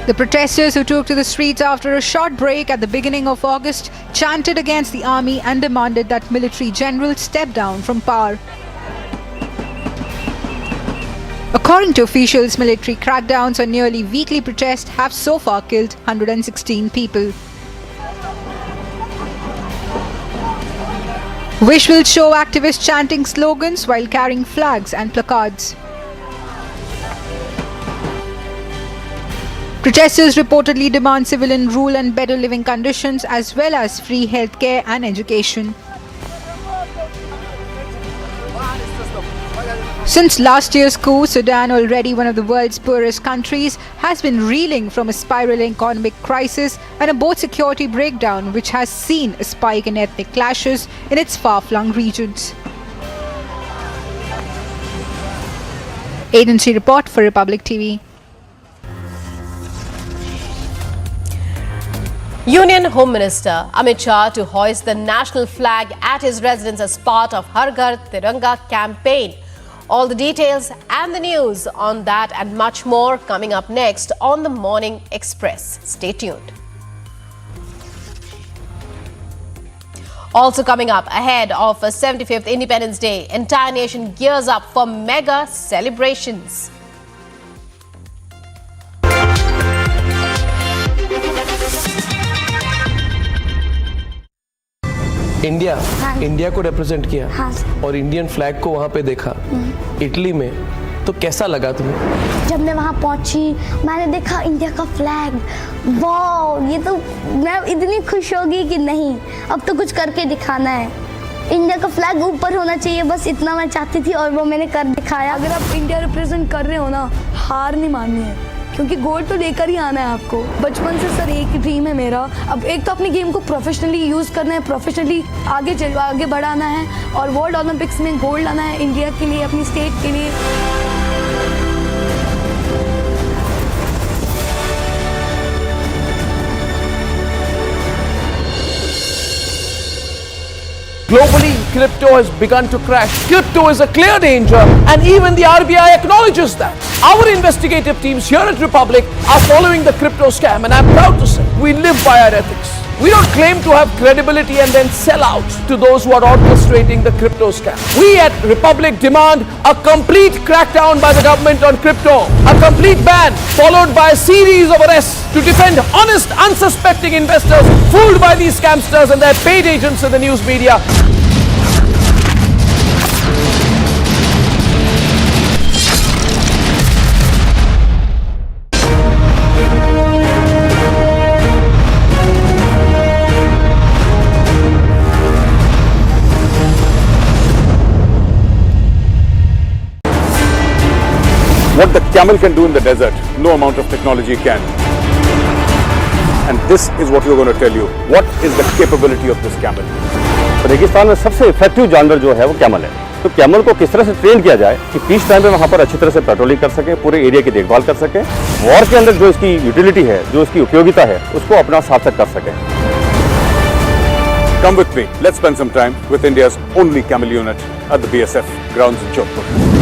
The protesters who took to the streets after a short break at the beginning of August chanted against the army and demanded that military generals step down from power. According to officials, military crackdowns on nearly weekly protests have so far killed 116 people. Visuals show activists chanting slogans while carrying flags and placards. Protesters reportedly demand civilian rule and better living conditions as well as free healthcare and education. Since last year's coup, Sudan, already one of the world's poorest countries, has been reeling from a spiraling economic crisis and a boat security breakdown which has seen a spike in ethnic clashes in its far-flung regions. Agency report for Republic TV. Union Home Minister Amit Shah to hoist the national flag at his residence as part of Ghar Tiranga campaign. All the details and the news on that and much more coming up next on the Morning Express. Stay tuned. Also coming up ahead of a 75th Independence Day, entire nation gears up for mega celebrations. India को represent किया। हाँ। और Indian flag को वहाँ पे देखा Italy में, तो कैसा लगा तुम्हें? जब मैं वहाँ पहुँची मैंने देखा इंडिया का फ्लैग, वाह, ये तो मैं इतनी खुश हो गई कि नहीं, अब तो कुछ करके दिखाना है। इंडिया का फ्लैग ऊपर होना चाहिए, बस इतना मैं चाहती थी और वो मैंने कर दिखाया। अगर आप इंडिया रिप्रेजेंट कर रहे हो ना, हार नहीं माननी है, क्योंकि गोल्ड तो लेकर ही आना है आपको। बचपन से सर एक ड्रीम है मेरा, अब एक तो अपनी गेम को प्रोफेशनली यूज़ करना है, प्रोफेशनली आगे बढ़ाना है और वर्ल्ड ओलंपिक्स में गोल्ड लाना है इंडिया के लिए, अपनी स्टेट के लिए। Globally, crypto has begun to crash. Crypto is a clear danger, and even the RBI acknowledges that. Our investigative teams here at Republic are following the crypto scam, and I'm proud to say we live by our ethics. We don't claim to have credibility and then sell out to those who are orchestrating the crypto scam. We at Republic demand a complete crackdown by the government on crypto, a complete ban followed by a series of arrests to defend honest, unsuspecting investors fooled by these scamsters and their paid agents in the news media. What the camel can do in the desert, no amount of technology can. And this is what we're going to tell you. What is the capability of this camel? रेगिस्तान में सबसे effective जानवर जो है वो camel है। तो camel को किस तरह से ट्रेन किया जाए कि पीस टाइम में वहाँ पर अच्छी तरह से पेट्रोलिंग कर सके, पूरे एरिया की देखभाल कर सके, वॉर के अंदर जो इसकी यूटिलिटी है, जो इसकी उपयोगिता है, उसको अपना सार्थक कर सके। Come with me. Let's spend some time with India's only camel unit at the BSF grounds in Jodhpur.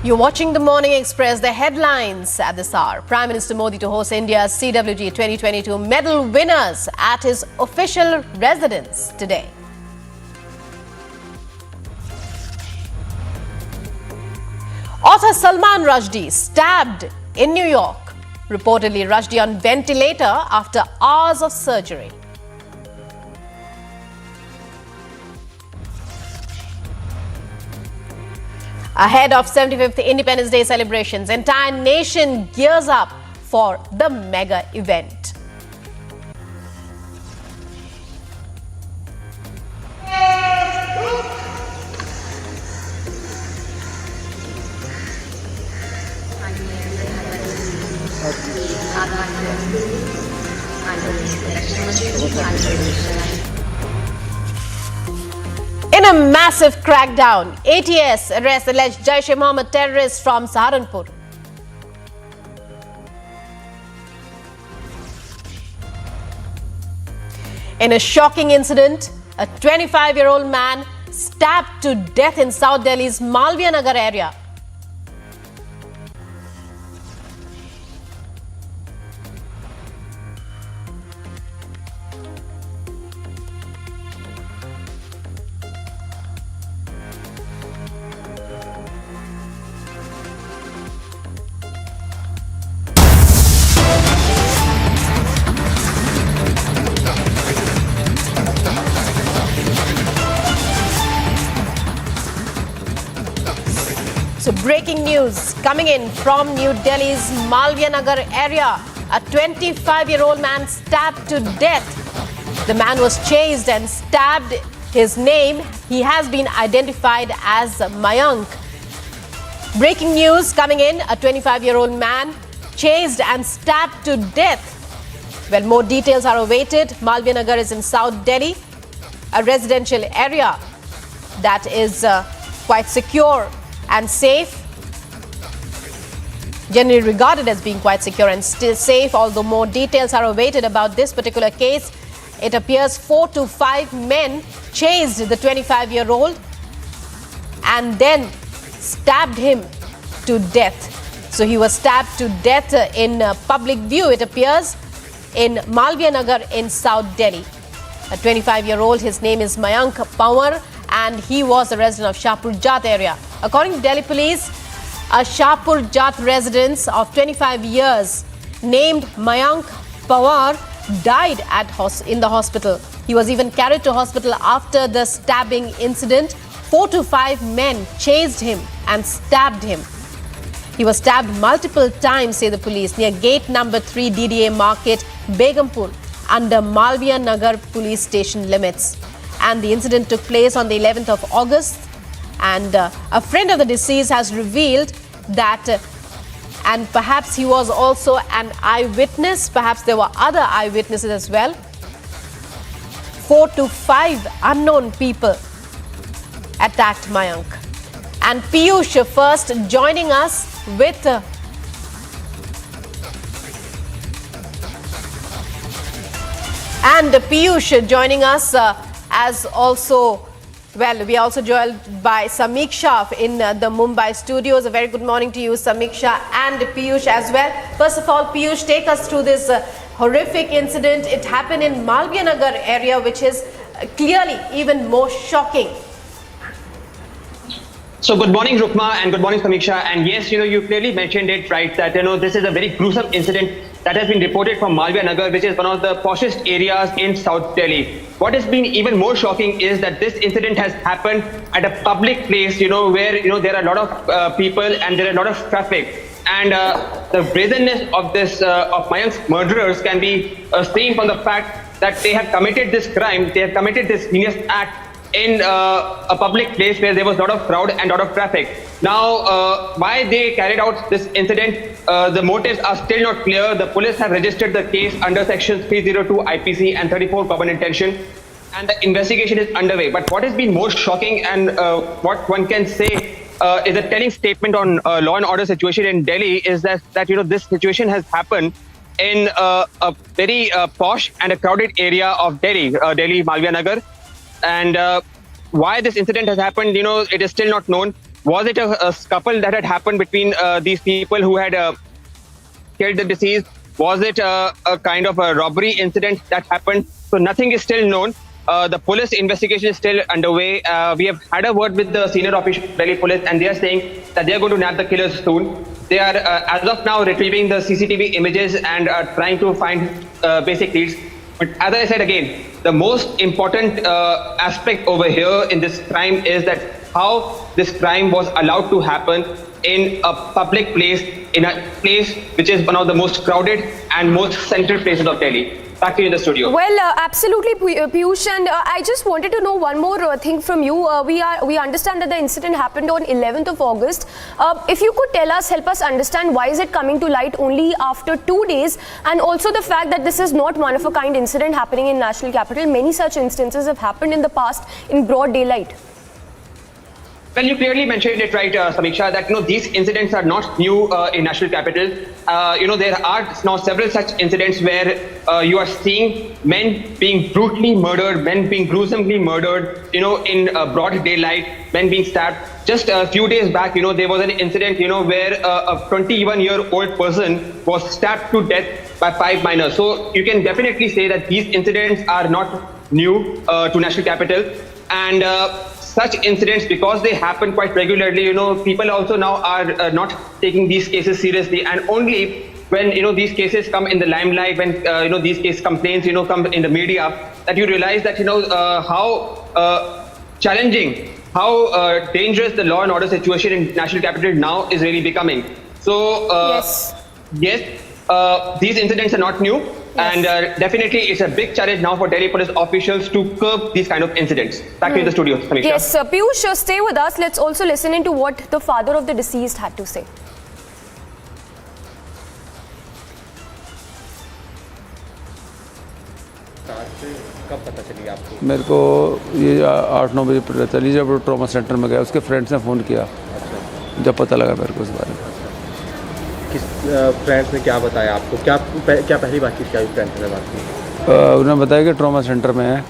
You're watching the Morning Express. The headlines at this hour. Prime Minister Modi to host India's CWG 2022 medal winners at his official residence today. Author Salman Rushdie stabbed in New York. Reportedly, Rushdie on ventilator after hours of surgery. Ahead of 75th Independence Day celebrations, entire nation gears up for the mega event. In a massive crackdown, ATS arrests alleged Jaish-e-Mohammed terrorists from Saharanpur. In a shocking incident, a 25-year-old man stabbed to death in South Delhi's Malviya Nagar area. So breaking news coming in from New Delhi's Malviya Nagar area. A 25-year-old man stabbed to death. The man was chased and stabbed. His name, he has been identified as Mayank. Breaking news coming in. A 25-year-old man chased and stabbed to death. Well, more details are awaited. Malviya Nagar is in South Delhi, a residential area that is quite secure and safe, generally regarded as being quite secure and still safe, although more details are awaited about this particular case. It appears 4 to 5 men chased the 25-year-old and then stabbed him to death. So he was stabbed to death in public view, it appears, in Malviya Nagar in South Delhi. A 25-year-old, his name is Mayank Pawar, and he was a resident of Shahpur Jat area. According to Delhi police, a Shahpur Jat resident of 25 years named Mayank Pawar died in the hospital. He was even carried to hospital after the stabbing incident. 4 to 5 men chased him and stabbed him. He was stabbed multiple times, say the police, near gate number 3 DDA Market, Begumpur, under Malviya Nagar police station limits. And the incident took place on the 11th of August. And a friend of the deceased has revealed that, and perhaps he was also an eyewitness, perhaps there were other eyewitnesses as well. 4 to 5 unknown people attacked Mayank. And Piyush first joining us with as also, well, we are also joined by Samiksha in the Mumbai studios. A very good morning to you, Samiksha, and Piyush as well. First of all, Piyush, take us through this horrific incident. It happened in Malviya Nagar area, which is clearly even more shocking. So good morning, Rukma, and good morning, Samiksha. And yes, you clearly mentioned it, right, that, this is a very gruesome incident that has been reported from Malviya Nagar, which is one of the poshest areas in South Delhi. What has been even more shocking is that this incident has happened at a public place, where, there are a lot of people and there are a lot of traffic. And the brazenness of this, of Mayank's murderers can be seen from the fact that they have committed this crime, they have committed this heinous act in a public place where there was a lot of crowd and a lot of traffic. Now, why they carried out this incident, the motives are still not clear. The police have registered the case under sections 302 IPC and 34 common intention, and the investigation is underway. But what has been more shocking and what one can say is a telling statement on law and order situation in Delhi is that this situation has happened in a very posh and a crowded area of Delhi, Malviya Nagar. And why this incident has happened, it is still not known. Was it a scuffle that had happened between these people who had killed the deceased? Was it a kind of a robbery incident that happened? So nothing is still known. The police investigation is still underway. We have had a word with the senior official of Delhi police, and they are saying that they are going to nab the killers soon. They are, as of now, retrieving the CCTV images and trying to find basic leads. But as I said again, the most important aspect over here in this crime is that how this crime was allowed to happen in a public place, in a place which is one of the most crowded and most central places of Delhi. Back to you in the studio. Well, absolutely, Piyush, and I just wanted to know one more thing from you. We understand that the incident happened on 11th of August. If you could tell us, help us understand why is it coming to light only after 2 days, and also the fact that this is not one of a kind incident happening in national capital. Many such instances have happened in the past in broad daylight. Well, you clearly mentioned it right, Samiksha, that these incidents are not new in national capital. There are now several such incidents where you are seeing men being brutally murdered, men being gruesomely murdered, in broad daylight, men being stabbed. Just a few days back, there was an incident, where a 21-year-old person was stabbed to death by 5 minors. So you can definitely say that these incidents are not new to national capital. And such incidents, because they happen quite regularly, people also now are not taking these cases seriously. And only when, these cases come in the limelight, when, these case complaints, come in the media, that you realize that, how challenging, how dangerous the law and order situation in national capital now is really becoming. So, yes, these incidents are not new. Yes. And definitely it's a big challenge now for Delhi police officials to curb these kind of incidents. Back to the studio, Samiksha. Yes, Piyush, stay with us. Let's also listen into what the father of the deceased had to say. मेरे को ये 8-9 बजे पता चली, जब trauma centre में गया उसके फ्रेंड्स ने फ़ोन किया, जब पता लगा मेरे को इस बारे में। किस फ्रेंड्स ने क्या बताया आपको? क्या पहली बातचीत क्या फ्रेंड्स ने बात की? उन्होंने बताया कि ट्रॉमा सेंटर में है,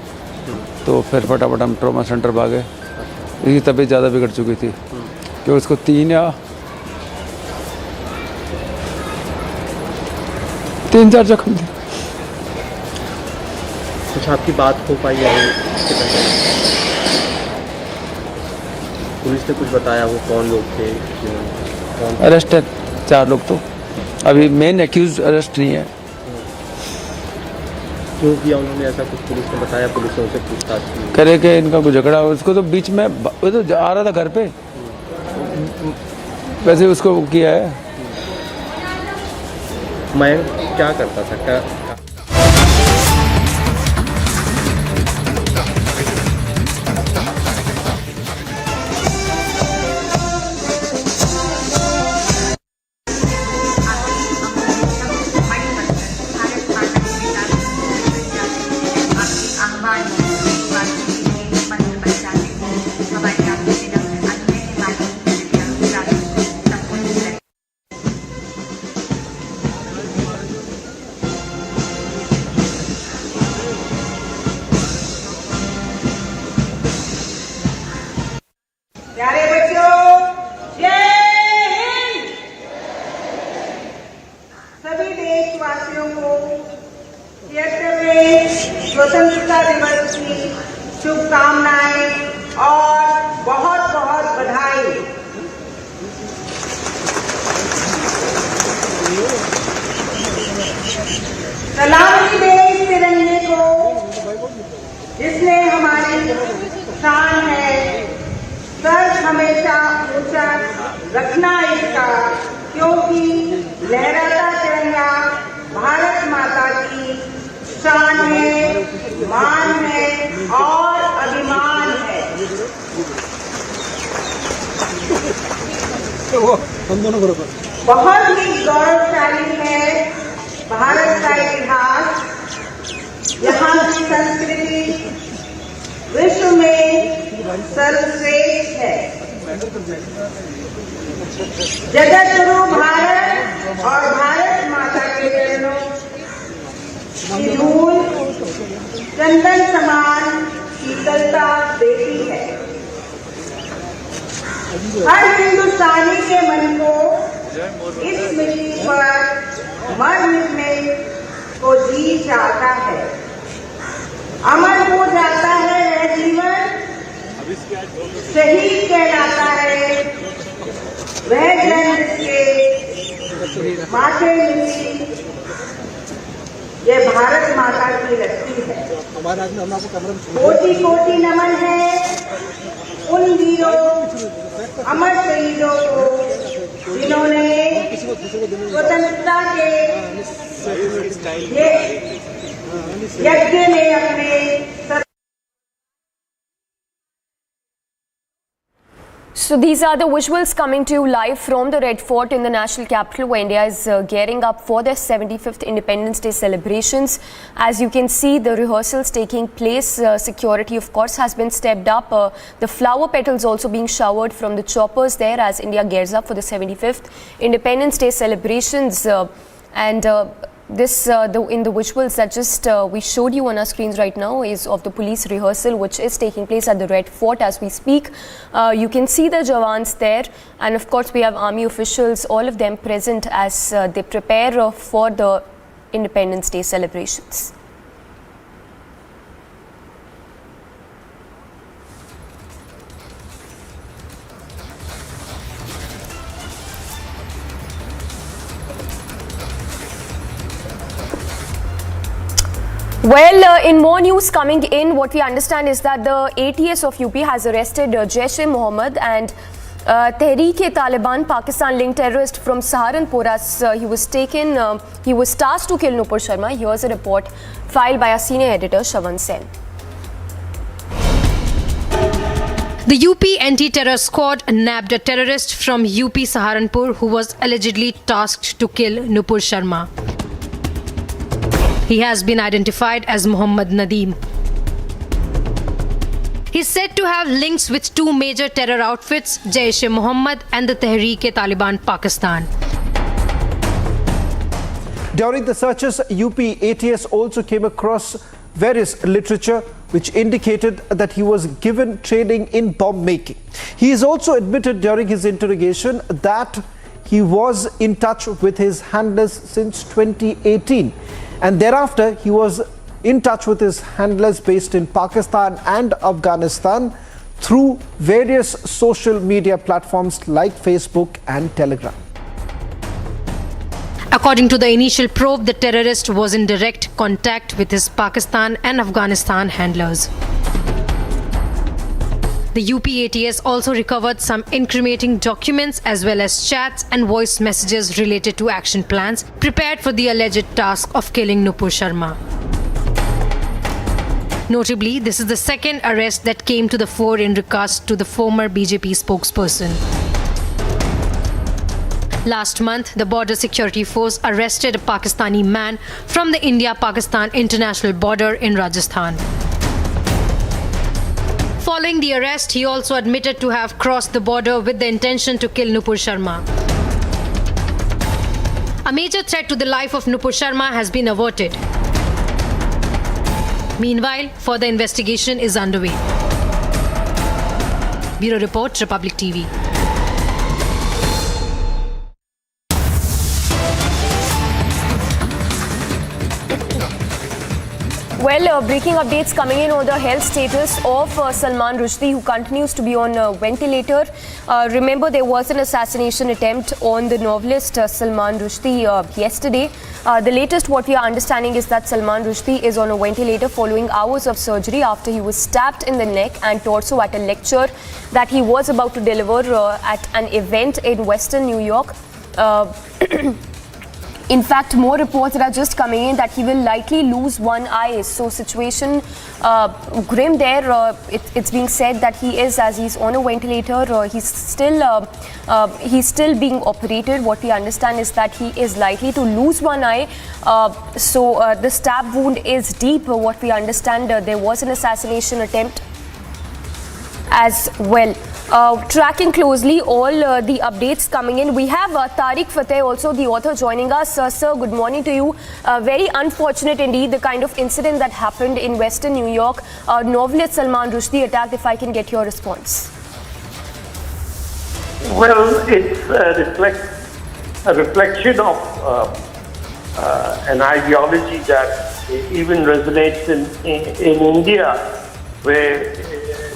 तो फिर फटाफट हम ट्रॉमा सेंटर भागे। इसकी तबीयत ज़्यादा बिगड़ चुकी थी कि उसको 3-4 जख्म थे। कुछ आपकी बात हो पाई है? पुलिस ने कुछ बताया वो कौन लोग थे? अरेस्ट है 4 लोग, तो अभी मेन एक्यूज अरेस्ट नहीं है। क्यों किया उन्होंने ऐसा? कुछ पुलिस ने बताया? पुलिस ने उनसे पूछताछ की? करे कि इनका कुछ झगड़ा, उसको तो बीच में वो तो आ रहा था घर पे, वैसे उसको किया है। मैं क्या करता था? क्या प्यारे बच्चों, जय हिंद। सभी देशवासियों को 76वें स्वतंत्रता दिवस की शुभकामनाएं और बहुत बहुत बधाई। सलामी देश तिरंगे को, जिसने हमारी शान है, सर हमेशा ऊंचा रखना इसका, क्योंकि लहराता तिरंगा भारत माता की शान है, मान है और अभिमान है। बहुत ही गौरवशाली है भारत का इतिहास। यहाँ की संस्कृति विश्व में सर्वश्रेष्ठ है। जगत गुरु भारत और भारत माता के चरणों की धूल चंदन समान शीतलता देती है। हर हिंदुस्तानी के मन को इस मिट्टी पर मर मिटने को जी चाहता है। अमर हो जाता है वह जीवन, शहीद कहलाता है वह जन जिसके माथे मिट्टी ये भारत माता की रस्सी है। कोटि कोटि नमन है उन वीरों अमर शहीदों को जिन्होंने स्वतंत्रता के ये यज्ञ में अपने। So these are the visuals coming to you live from the Red Fort in the national capital, where India is gearing up for their 75th Independence Day celebrations. As you can see, the rehearsals taking place. Security, of course, has been stepped up. The flower petals also being showered from the choppers there as India gears up for the 75th Independence Day celebrations. This in the visuals that just we showed you on our screens right now is of the police rehearsal, which is taking place at the Red Fort as we speak. You can see the Jawans there, and of course we have army officials, all of them present as they prepare for the Independence Day celebrations. Well, in more news coming in, what we understand is that the ATS of UP has arrested Jaish-e-Mohammed and Tehreek-e-Taliban Pakistan-linked terrorist from Saharanpur as he was tasked to kill Nupur Sharma. Here's a report filed by our senior editor Shravan Sen. The UP anti-terror squad nabbed a terrorist from UP Saharanpur who was allegedly tasked to kill Nupur Sharma. He has been identified as Muhammad Nadeem. He is said to have links with two major terror outfits, Jaish-e-Mohammed and the Tehreek-e-Taliban Pakistan. During the searches, UP ATS also came across various literature which indicated that he was given training in bomb making. He is also admitted during his interrogation that he was in touch with his handlers since 2018. And thereafter, he was in touch with his handlers based in Pakistan and Afghanistan through various social media platforms like Facebook and Telegram. According to the initial probe, the terrorist was in direct contact with his Pakistan and Afghanistan handlers. The UP ATS also recovered some incriminating documents as well as chats and voice messages related to action plans prepared for the alleged task of killing Nupur Sharma. Notably, this is the second arrest that came to the fore in regards to the former BJP spokesperson. Last month, the Border Security Force arrested a Pakistani man from the India-Pakistan international border in Rajasthan. Following the arrest, he also admitted to have crossed the border with the intention to kill Nupur Sharma. A major threat to the life of Nupur Sharma has been averted. Meanwhile, further investigation is underway. Bureau Report, Republic TV. Well, breaking updates coming in on the health status of Salman Rushdie, who continues to be on a ventilator. Remember, there was an assassination attempt on the novelist Salman Rushdie yesterday. The latest what we are understanding is that Salman Rushdie is on a ventilator following hours of surgery after he was stabbed in the neck and torso at a lecture that he was about to deliver at an event in Western New York. In fact, more reports that are just coming in that he will likely lose one eye. So situation grim there. It's being said that he is, as he's on a ventilator, he's still being operated. What we understand is that he is likely to lose one eye. So the stab wound is deep. What we understand, there was an assassination attempt as well. Tracking closely all the updates coming in. We have Tariq Fateh, also the author, joining us. Sir, good morning to you. Very unfortunate indeed, the kind of incident that happened in Western New York. Novelist Salman Rushdie attacked, if I can get your response. Well, it's a reflection of an ideology that even resonates in India, where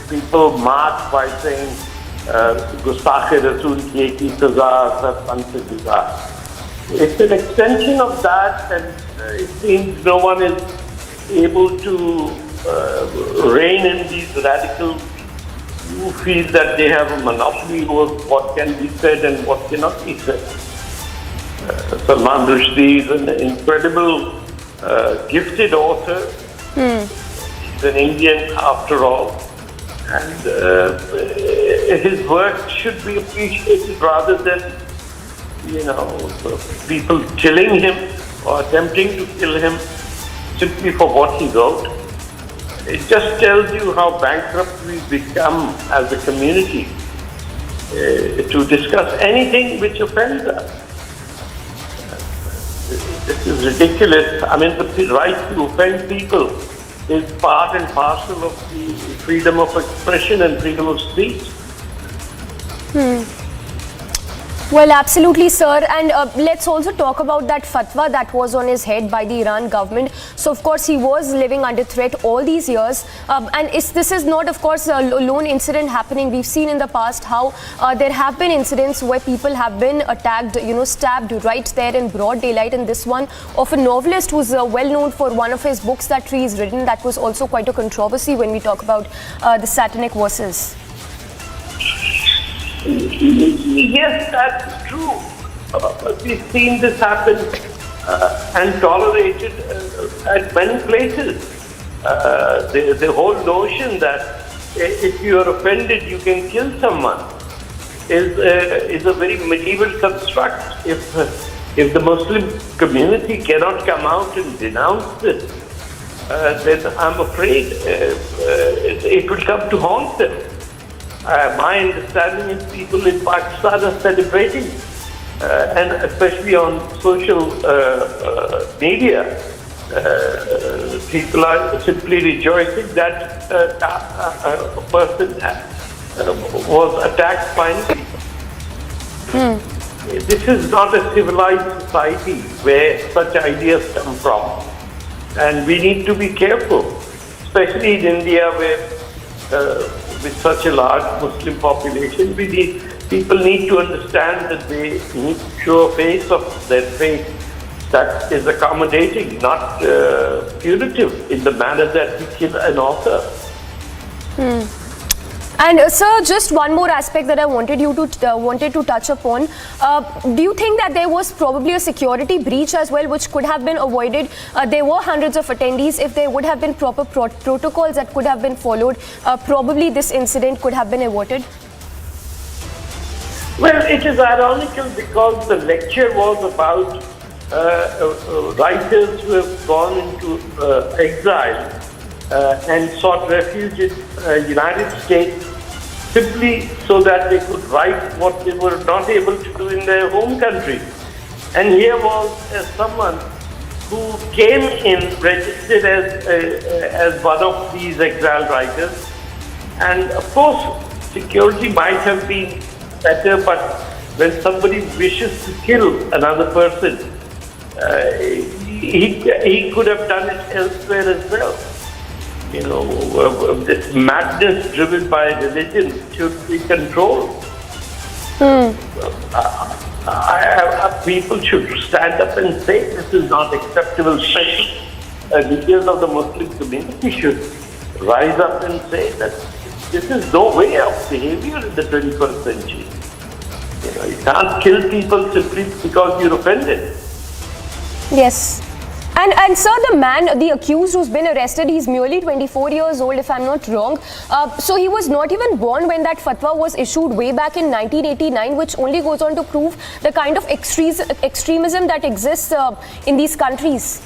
people march by saying Gustakhe Rasool ki ek hi saza sab pan se juda. It's an extension of that, and it seems no one is able to rein in these radicals who feel that they have a monopoly over what can be said and what cannot be said. Salman Rushdie is an incredible, gifted author. He's an Indian after all. And his work should be appreciated rather than, people killing him or attempting to kill him simply for what he wrote. It just tells you how bankrupt we become as a community to discuss anything which offends us. This is ridiculous. I mean, the right to offend people is part and parcel of the freedom of expression and freedom of speech. Well, absolutely, sir. And let's also talk about that fatwa that was on his head by the Iran government. So, of course, he was living under threat all these years. And this is not, of course, a lone incident happening. We've seen in the past how there have been incidents where people have been attacked, stabbed right there in broad daylight. And this one of a novelist who's well known for one of his books that he's written, that was also quite a controversy when we talk about the satanic verses. Yes, that's true. We've seen this happen and tolerated at many places. The whole notion that if you are offended, you can kill someone is a very medieval construct. If the Muslim community cannot come out and denounce this, then I'm afraid it will come to haunt them. My understanding is people in Pakistan are celebrating, and especially on social media, people are simply rejoicing that a person was attacked finally. This is not a civilized society where such ideas come from, and we need to be careful, especially in India where with such a large Muslim population, people need to understand that they need to show a face of their faith that is accommodating, not punitive in the manner that we kill an author. And sir, just one more aspect that I wanted to touch upon. Do you think that there was probably a security breach as well, which could have been avoided? There were hundreds of attendees. If there would have been proper protocols that could have been followed, probably this incident could have been averted. Well, it is ironical because the lecture was about writers who have gone into exile and sought refuge in the United States simply so that they could write what they were not able to do in their home country. And here was someone who came in registered as one of these exiled writers. And of course, security might have been better, but when somebody wishes to kill another person, he could have done it elsewhere as well. This madness driven by religion should be controlled. People should stand up and say this is not acceptable. Especially leaders of the Muslim community should rise up and say that this is no way of behavior in the 21st century. You can't kill people simply because you're offended. Yes. And sir, the accused who's been arrested, he's merely 24 years old, if I'm not wrong. So he was not even born when that fatwa was issued way back in 1989, which only goes on to prove the kind of extremism that exists in these countries.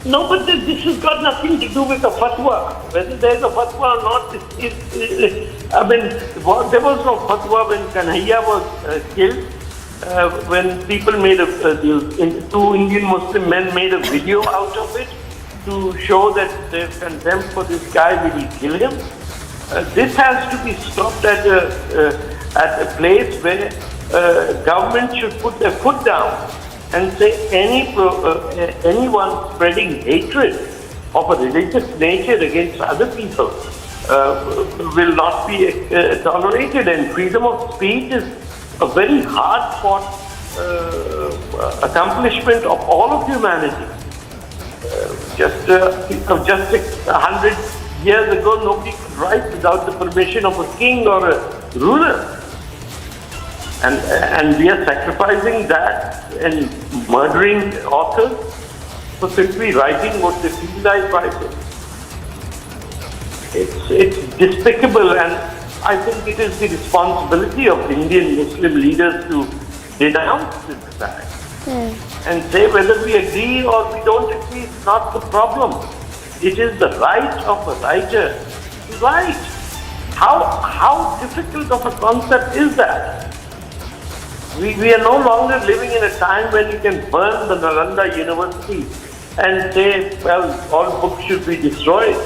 No, but this has got nothing to do with a fatwa. Whether there's a fatwa or not, there was no fatwa when Kanhaiya was killed. When people made two Indian Muslim men made a video out of it to show that their contempt for this guy, will he kill him? This has to be stopped at at a place where government should put their foot down and say anyone spreading hatred of a religious nature against other people will not be tolerated. And freedom of speech is a very hard-fought accomplishment of all of humanity. Just 100 years ago, nobody could write without the permission of a king or a ruler. And we are sacrificing that and murdering authors for simply writing what they feel like writing. It's despicable, and I think it is the responsibility of Indian Muslim leaders to denounce this attack and say whether we agree or we don't agree is not the problem. It is the right of a writer to write. How difficult of a concept is that? We are no longer living in a time when you can burn the Nalanda University and say, well, all books should be destroyed.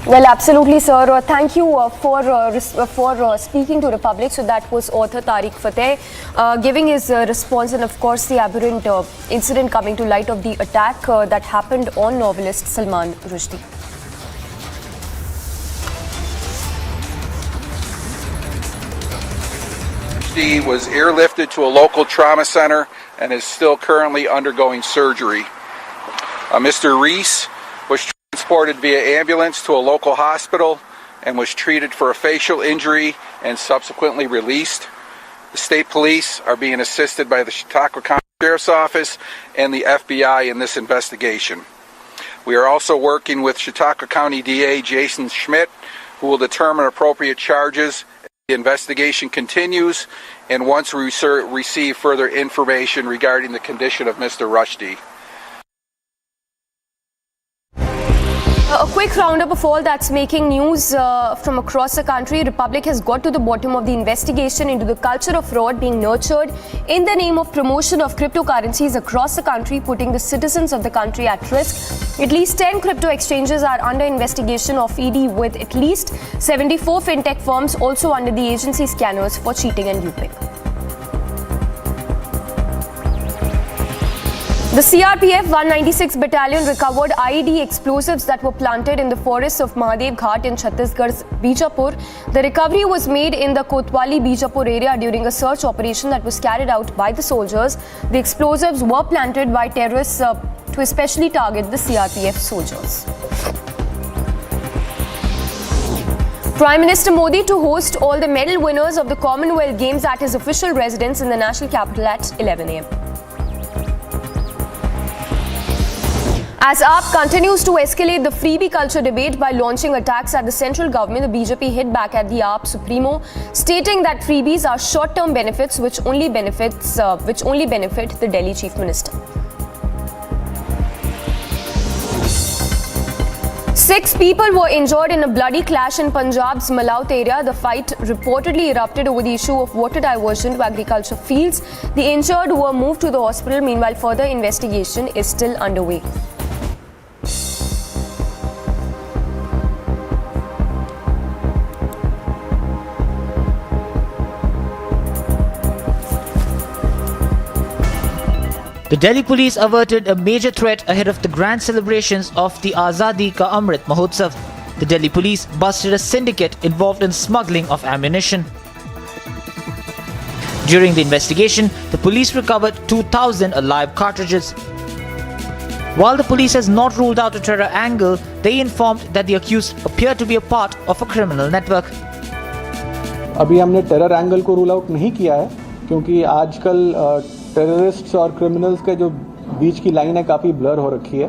Well, absolutely, sir. Thank you for speaking to Republic. So that was author Tariq Fateh giving his response, and of course the aberrant incident coming to light of the attack that happened on novelist Salman Rushdie. Rushdie was airlifted to a local trauma center and is still currently undergoing surgery. Mr. Reese was transported via ambulance to a local hospital and was treated for a facial injury and subsequently released. The state police are being assisted by the Chautauqua County Sheriff's Office and the FBI in this investigation. We are also working with Chautauqua County DA Jason Schmidt, who will determine appropriate charges. The investigation continues, and once we receive further information regarding the condition of Mr. Rushdie. A quick roundup of all that's making news from across the country. Republic has got to the bottom of the investigation into the culture of fraud being nurtured in the name of promotion of cryptocurrencies across the country, putting the citizens of the country at risk. At least 10 crypto exchanges are under investigation of ED, with at least 74 fintech firms also under the agency scanners for cheating and duping. The CRPF 196 Battalion recovered IED explosives that were planted in the forests of Mahadev Ghat in Chhattisgarh's Bijapur. The recovery was made in the Kotwali Bijapur area during a search operation that was carried out by the soldiers. The explosives were planted by terrorists to especially target the CRPF soldiers. Prime Minister Modi to host all the medal winners of the Commonwealth Games at his official residence in the national capital at 11 a.m. As AAP continues to escalate the freebie culture debate by launching attacks at the central government, the BJP hit back at the AAP Supremo, stating that freebies are short-term benefits which only benefit the Delhi Chief Minister. 6 people were injured in a bloody clash in Punjab's Malaut area. The fight reportedly erupted over the issue of water diversion to agriculture fields. The injured were moved to the hospital. Meanwhile, further investigation is still underway. The Delhi police averted a major threat ahead of the grand celebrations of the Azadi Ka Amrit Mahotsav. The Delhi police busted a syndicate involved in smuggling of ammunition. During the investigation, the police recovered 2,000 live cartridges. While the police has not ruled out a terror angle, they informed that the accused appear to be a part of a criminal network. अभी हमने terror angle को rule out नहीं किया है, क्योंकि आजकल terrorists और criminals के जो बीच की लाइन है काफ़ी ब्लर हो रखी है,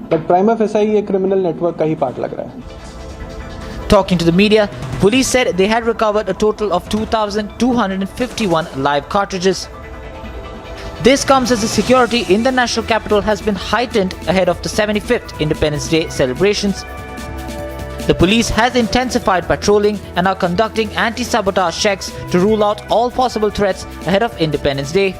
बट प्राइमा फेसा ये क्रिमिनल नेटवर्क का ही पार्ट लग रहा है. Talking to the media, police said they had recovered a total of 2,251 live cartridges. This comes as the security in the national capital has been heightened ahead of the 75th Independence Day celebrations. The police has intensified patrolling and are conducting anti-sabotage checks to rule out all possible threats ahead of Independence Day.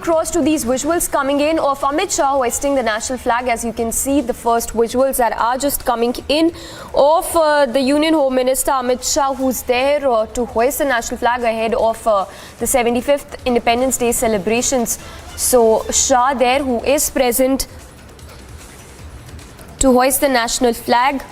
across to these visuals coming in of Amit Shah hoisting the national flag. As you can see, the first visuals that are just coming in of the Union Home Minister Amit Shah, who's there to hoist the national flag ahead of the 75th Independence Day celebrations. So Shah there, who is present to hoist the national flag.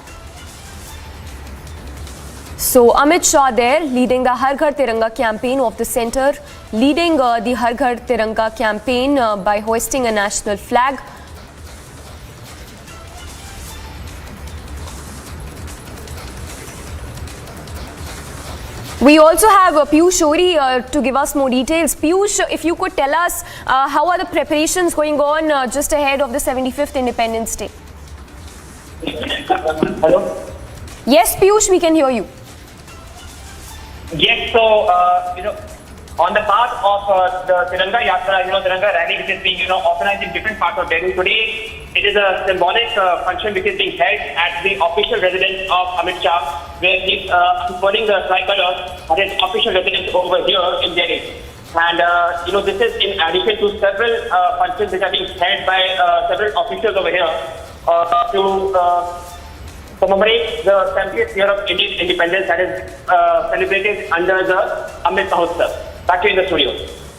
So Amit Shah there leading the Har Ghar Tiranga campaign of the centre, leading the Har Ghar Tiranga campaign by hoisting a national flag. We also have Piyush Shori to give us more details. Piyush, if you could tell us how are the preparations going on just ahead of the 75th Independence Day? Hello? Yes, Piyush, we can hear you. Yes, so, on the part of the Tiranga Yatra, Tiranga rally, which is being, organized in different parts of Delhi today, it is a symbolic function which is being held at the official residence of Amit Shah, where he's unfurling the tricolour at his official residence over here in Delhi. And, this is in addition to several functions which are being held by several officials over here to commemorate the 70th year of Indian independence that is celebrated under the Amrit Mahotsav. Back to you in the studio.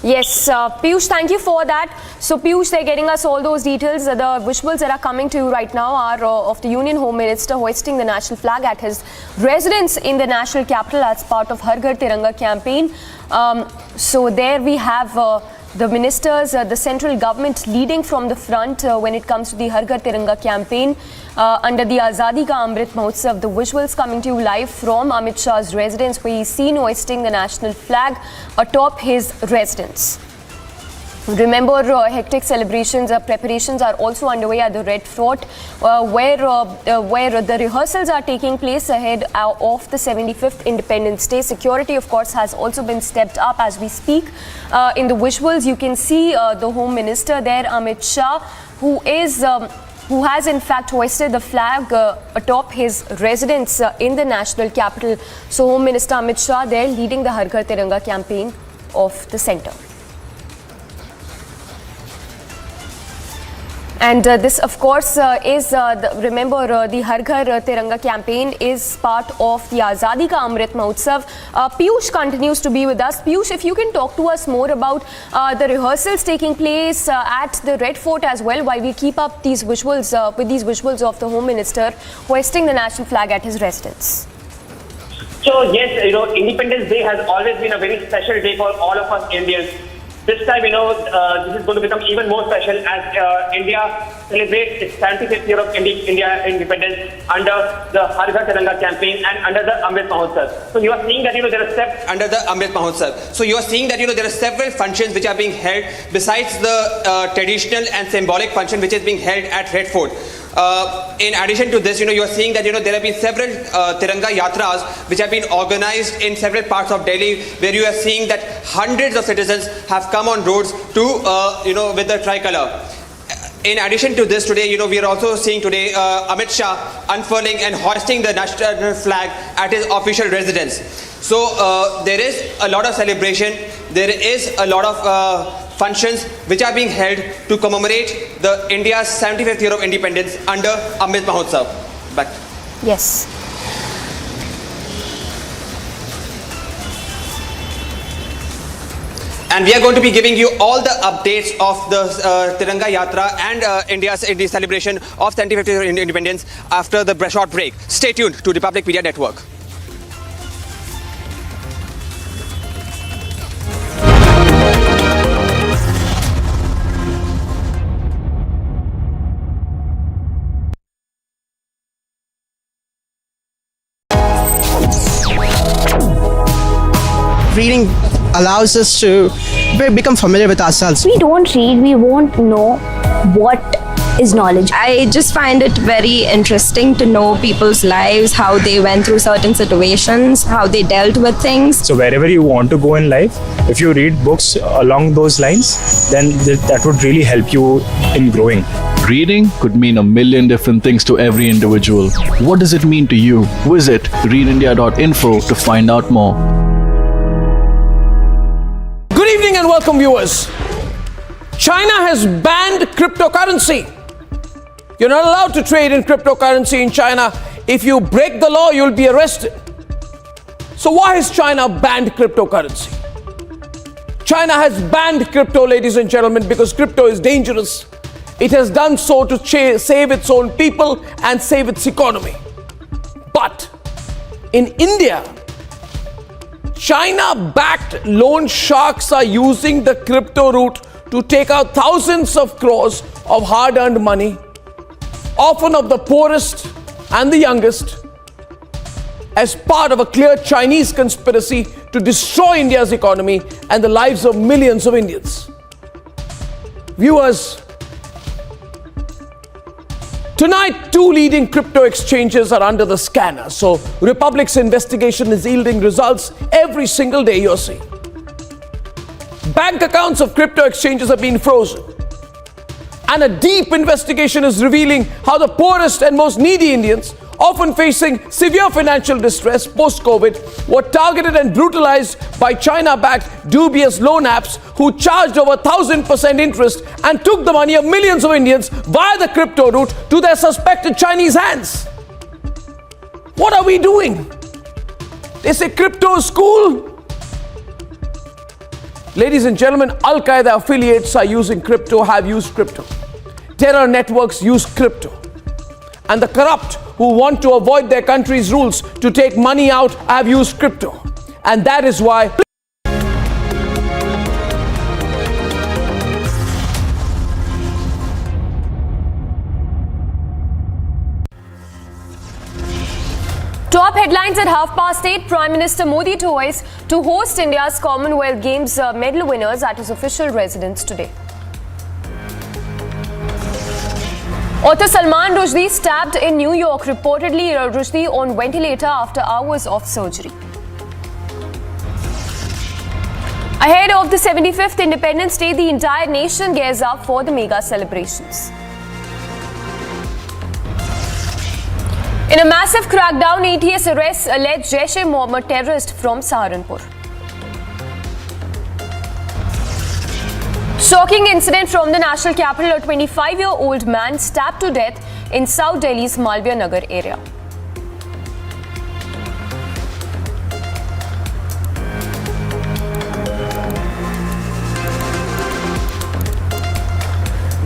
Yes, Piyush, thank you for that. So Piyush, they're getting us all those details. The visuals that are coming to you right now are of the Union Home Minister hoisting the national flag at his residence in the national capital as part of Har Ghar Tiranga campaign. So there we have the ministers, the central government leading from the front when it comes to the Har Ghar Tiranga campaign under the Azadi Ka Amrit Mahotsav. The visuals coming to you live from Amit Shah's residence, where he's seen hoisting the national flag atop his residence. Remember, hectic celebrations, preparations are also underway at the Red Fort, where the rehearsals are taking place ahead of the 75th Independence Day. Security, of course, has also been stepped up as we speak. In the visuals, you can see the Home Minister there, Amit Shah, who has in fact hoisted the flag atop his residence in the national capital. So Home Minister Amit Shah there leading the Har Ghar Tiranga campaign of the centre. And this, of course, is, remember, the Har Ghar Tiranga campaign is part of the Azadi Ka Amrit Mahotsav. Piyush continues to be with us. Piyush, if you can talk to us more about the rehearsals taking place at the Red Fort as well, while we keep up these visuals, with these visuals of the Home Minister hoisting the national flag at his residence. So, yes, Independence Day has always been a very special day for all of us Indians. This time, this is going to become even more special as India celebrates its 75th year of India independence under the Har Ghar Tiranga campaign and under the Amrit Mahotsav. So you are seeing that there are under the Amrit Mahotsav. So you are seeing that there are several functions which are being held besides the traditional and symbolic function which is being held at Red Fort. In addition to this, you are seeing that there have been several Tiranga Yatras which have been organized in several parts of Delhi, where you are seeing that hundreds of citizens have come on roads to with the tricolour. In addition to this, today we are also seeing today Amit Shah unfurling and hoisting the national flag at his official residence. So there is a lot of celebration. There is a lot of functions which are being held to commemorate the India's 75th year of independence under Amrit Mahotsav. Back. Yes. And we are going to be giving you all the updates of the Tiranga Yatra and India's celebration of 75th year of independence after the short break. Stay tuned to Republic Media Network. Reading allows us to become familiar with ourselves. We don't read, we won't know what is knowledge. I just find it very interesting to know people's lives, how they went through certain situations, how they dealt with things. So wherever you want to go in life, if you read books along those lines, then that would really help you in growing. Reading could mean a million different things to every individual. What does it mean to you? Visit readindia.info to find out more. Good evening and welcome, viewers. China has banned cryptocurrency. You're not allowed to trade in cryptocurrency in China. If you break the law, you'll be arrested. So why has China banned cryptocurrency? China has banned crypto, ladies and gentlemen, because crypto is dangerous. It has done so to save its own people and save its economy. But in India, China-backed loan sharks are using the crypto route to take out thousands of crores of hard-earned money, often of the poorest and the youngest, as part of a clear Chinese conspiracy to destroy India's economy and the lives of millions of Indians. Viewers, tonight, 2 leading crypto exchanges are under the scanner. So Republic's investigation is yielding results every single day, you're seeing. Bank accounts of crypto exchanges have been frozen. And a deep investigation is revealing how the poorest and most needy Indians, often facing severe financial distress post-COVID, were targeted and brutalized by China-backed dubious loan apps who charged over 1,000% interest and took the money of millions of Indians via the crypto route to their suspected Chinese hands. What are we doing? They say crypto is cool. Ladies and gentlemen, Al-Qaeda affiliates are using crypto, have used crypto. Terror networks use crypto. And the corrupt who want to avoid their country's rules to take money out have used crypto. And that is why... Top headlines at 8:30. Prime Minister Modi to host India's Commonwealth Games medal winners at his official residence today. Author Salman Rushdie stabbed in New York, reportedly Rushdie on ventilator after hours of surgery. Ahead of the 75th Independence Day, the entire nation gears up for the mega celebrations. In a massive crackdown, ATS arrests alleged Jaish-e-Mohammed terrorist from Saharanpur. Shocking incident from the national capital. A 25-year-old man stabbed to death in South Delhi's Malviya Nagar area.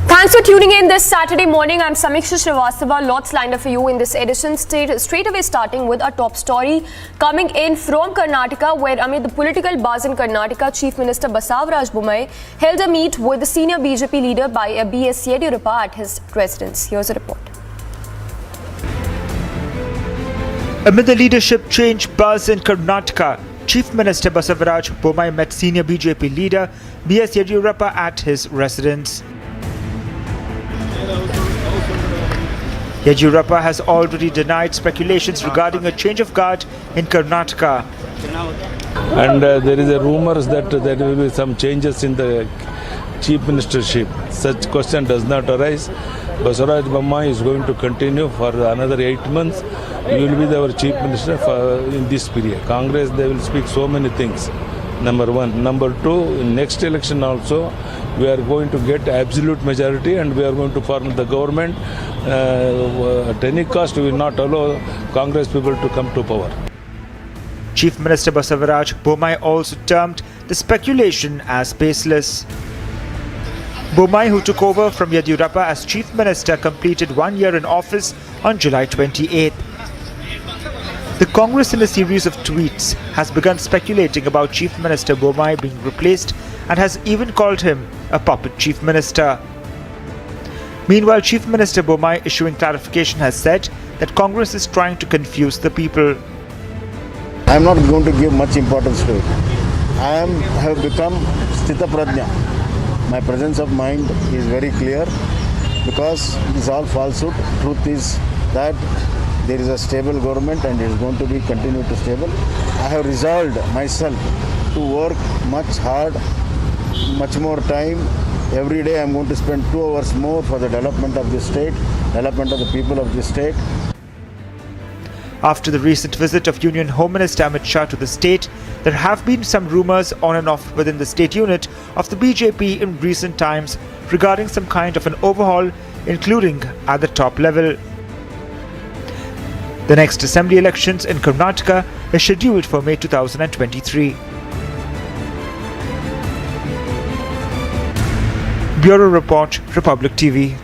Thanks for tuning in this Saturday morning. I'm Samiksha Srivastava. Lots lined up for you in this edition. Straight away starting with our top story coming in from Karnataka, where amid the political buzz in Karnataka, Chief Minister Basavaraj Bommai held a meet with the senior BJP leader by B.S. Yediyurappa at his residence. Here's a report. Amid the leadership change buzz in Karnataka, Chief Minister Basavaraj Bommai met senior BJP leader B.S. Yediyurappa at his residence. Yediyurappa has already denied speculations regarding a change of guard in Karnataka. And there is a rumors that there will be some changes in the chief ministership. Such question does not arise. Basavaraj Bommai is going to continue for another 8 months. He will be our chief minister in this period. Congress, they will speak so many things. Number one. Number two, in next election also, we are going to get absolute majority and we are going to form the government. At any cost, we will not allow Congress people to come to power. Chief Minister Basavaraj Bommai also termed the speculation as baseless. Bommai, who took over from Yediyurappa as Chief Minister, completed 1 year in office on July 28th. The Congress, in a series of tweets, has begun speculating about Chief Minister Bommai being replaced and has even called him a puppet Chief Minister. Meanwhile, Chief Minister Bommai, issuing clarification, has said that Congress is trying to confuse the people. I am not going to give much importance to it. I have become Sthita Prajna. My presence of mind is very clear because it is all falsehood. Truth is that there is a stable government and it is going to be continued to stable. I have resolved myself to work much hard, much more time. Every day I am going to spend 2 hours more for the development of this state, development of the people of this state. After the recent visit of Union Home Minister Amit Shah to the state, there have been some rumours on and off within the state unit of the BJP in recent times regarding some kind of an overhaul, including at the top level. The next assembly elections in Karnataka is scheduled for May 2023. Bureau Report, Republic TV.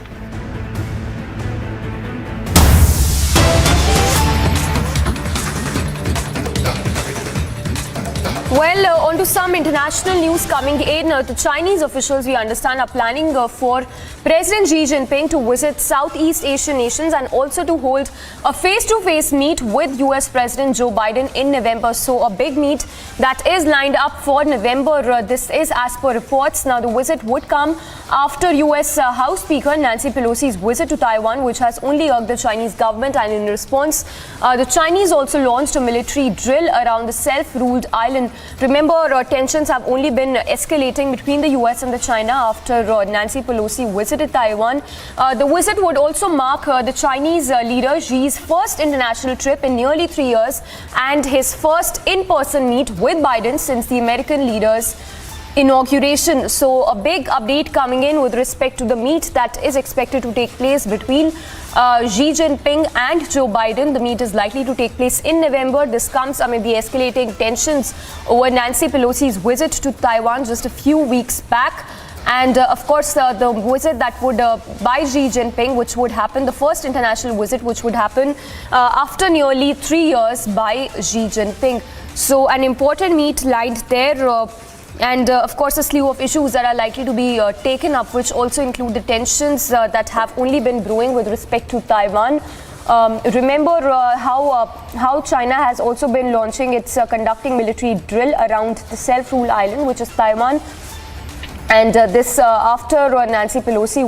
Well, on to some international news coming in. The Chinese officials, we understand, are planning for President Xi Jinping to visit Southeast Asian nations and also to hold a face-to-face meet with US President Joe Biden in November. So a big meet that is lined up for November. This is as per reports. Now, the visit would come after US House Speaker Nancy Pelosi's visit to Taiwan, which has only irked the Chinese government, and in response, the Chinese also launched a military drill around the self-ruled island. Remember, tensions have only been escalating between the US and the China after Nancy Pelosi visited Taiwan. The visit would also mark the Chinese leader Xi's first international trip in nearly 3 years and his first in-person meet with Biden since the American leader's inauguration. So a big update coming in with respect to the meet that is expected to take place between Xi Jinping and Joe Biden. The meet is likely to take place in November. This comes amid the escalating tensions over Nancy Pelosi's visit to Taiwan just a few weeks back. And of course, the visit that would by Xi Jinping, which would happen, the first international visit which would happen after nearly 3 years by Xi Jinping. So an important meet lined there. And of course, a slew of issues that are likely to be taken up, which also include the tensions that have only been brewing with respect to Taiwan. Remember how China has also been launching its conducting military drill around the self-ruled island, which is Taiwan. And this after Nancy Pelosi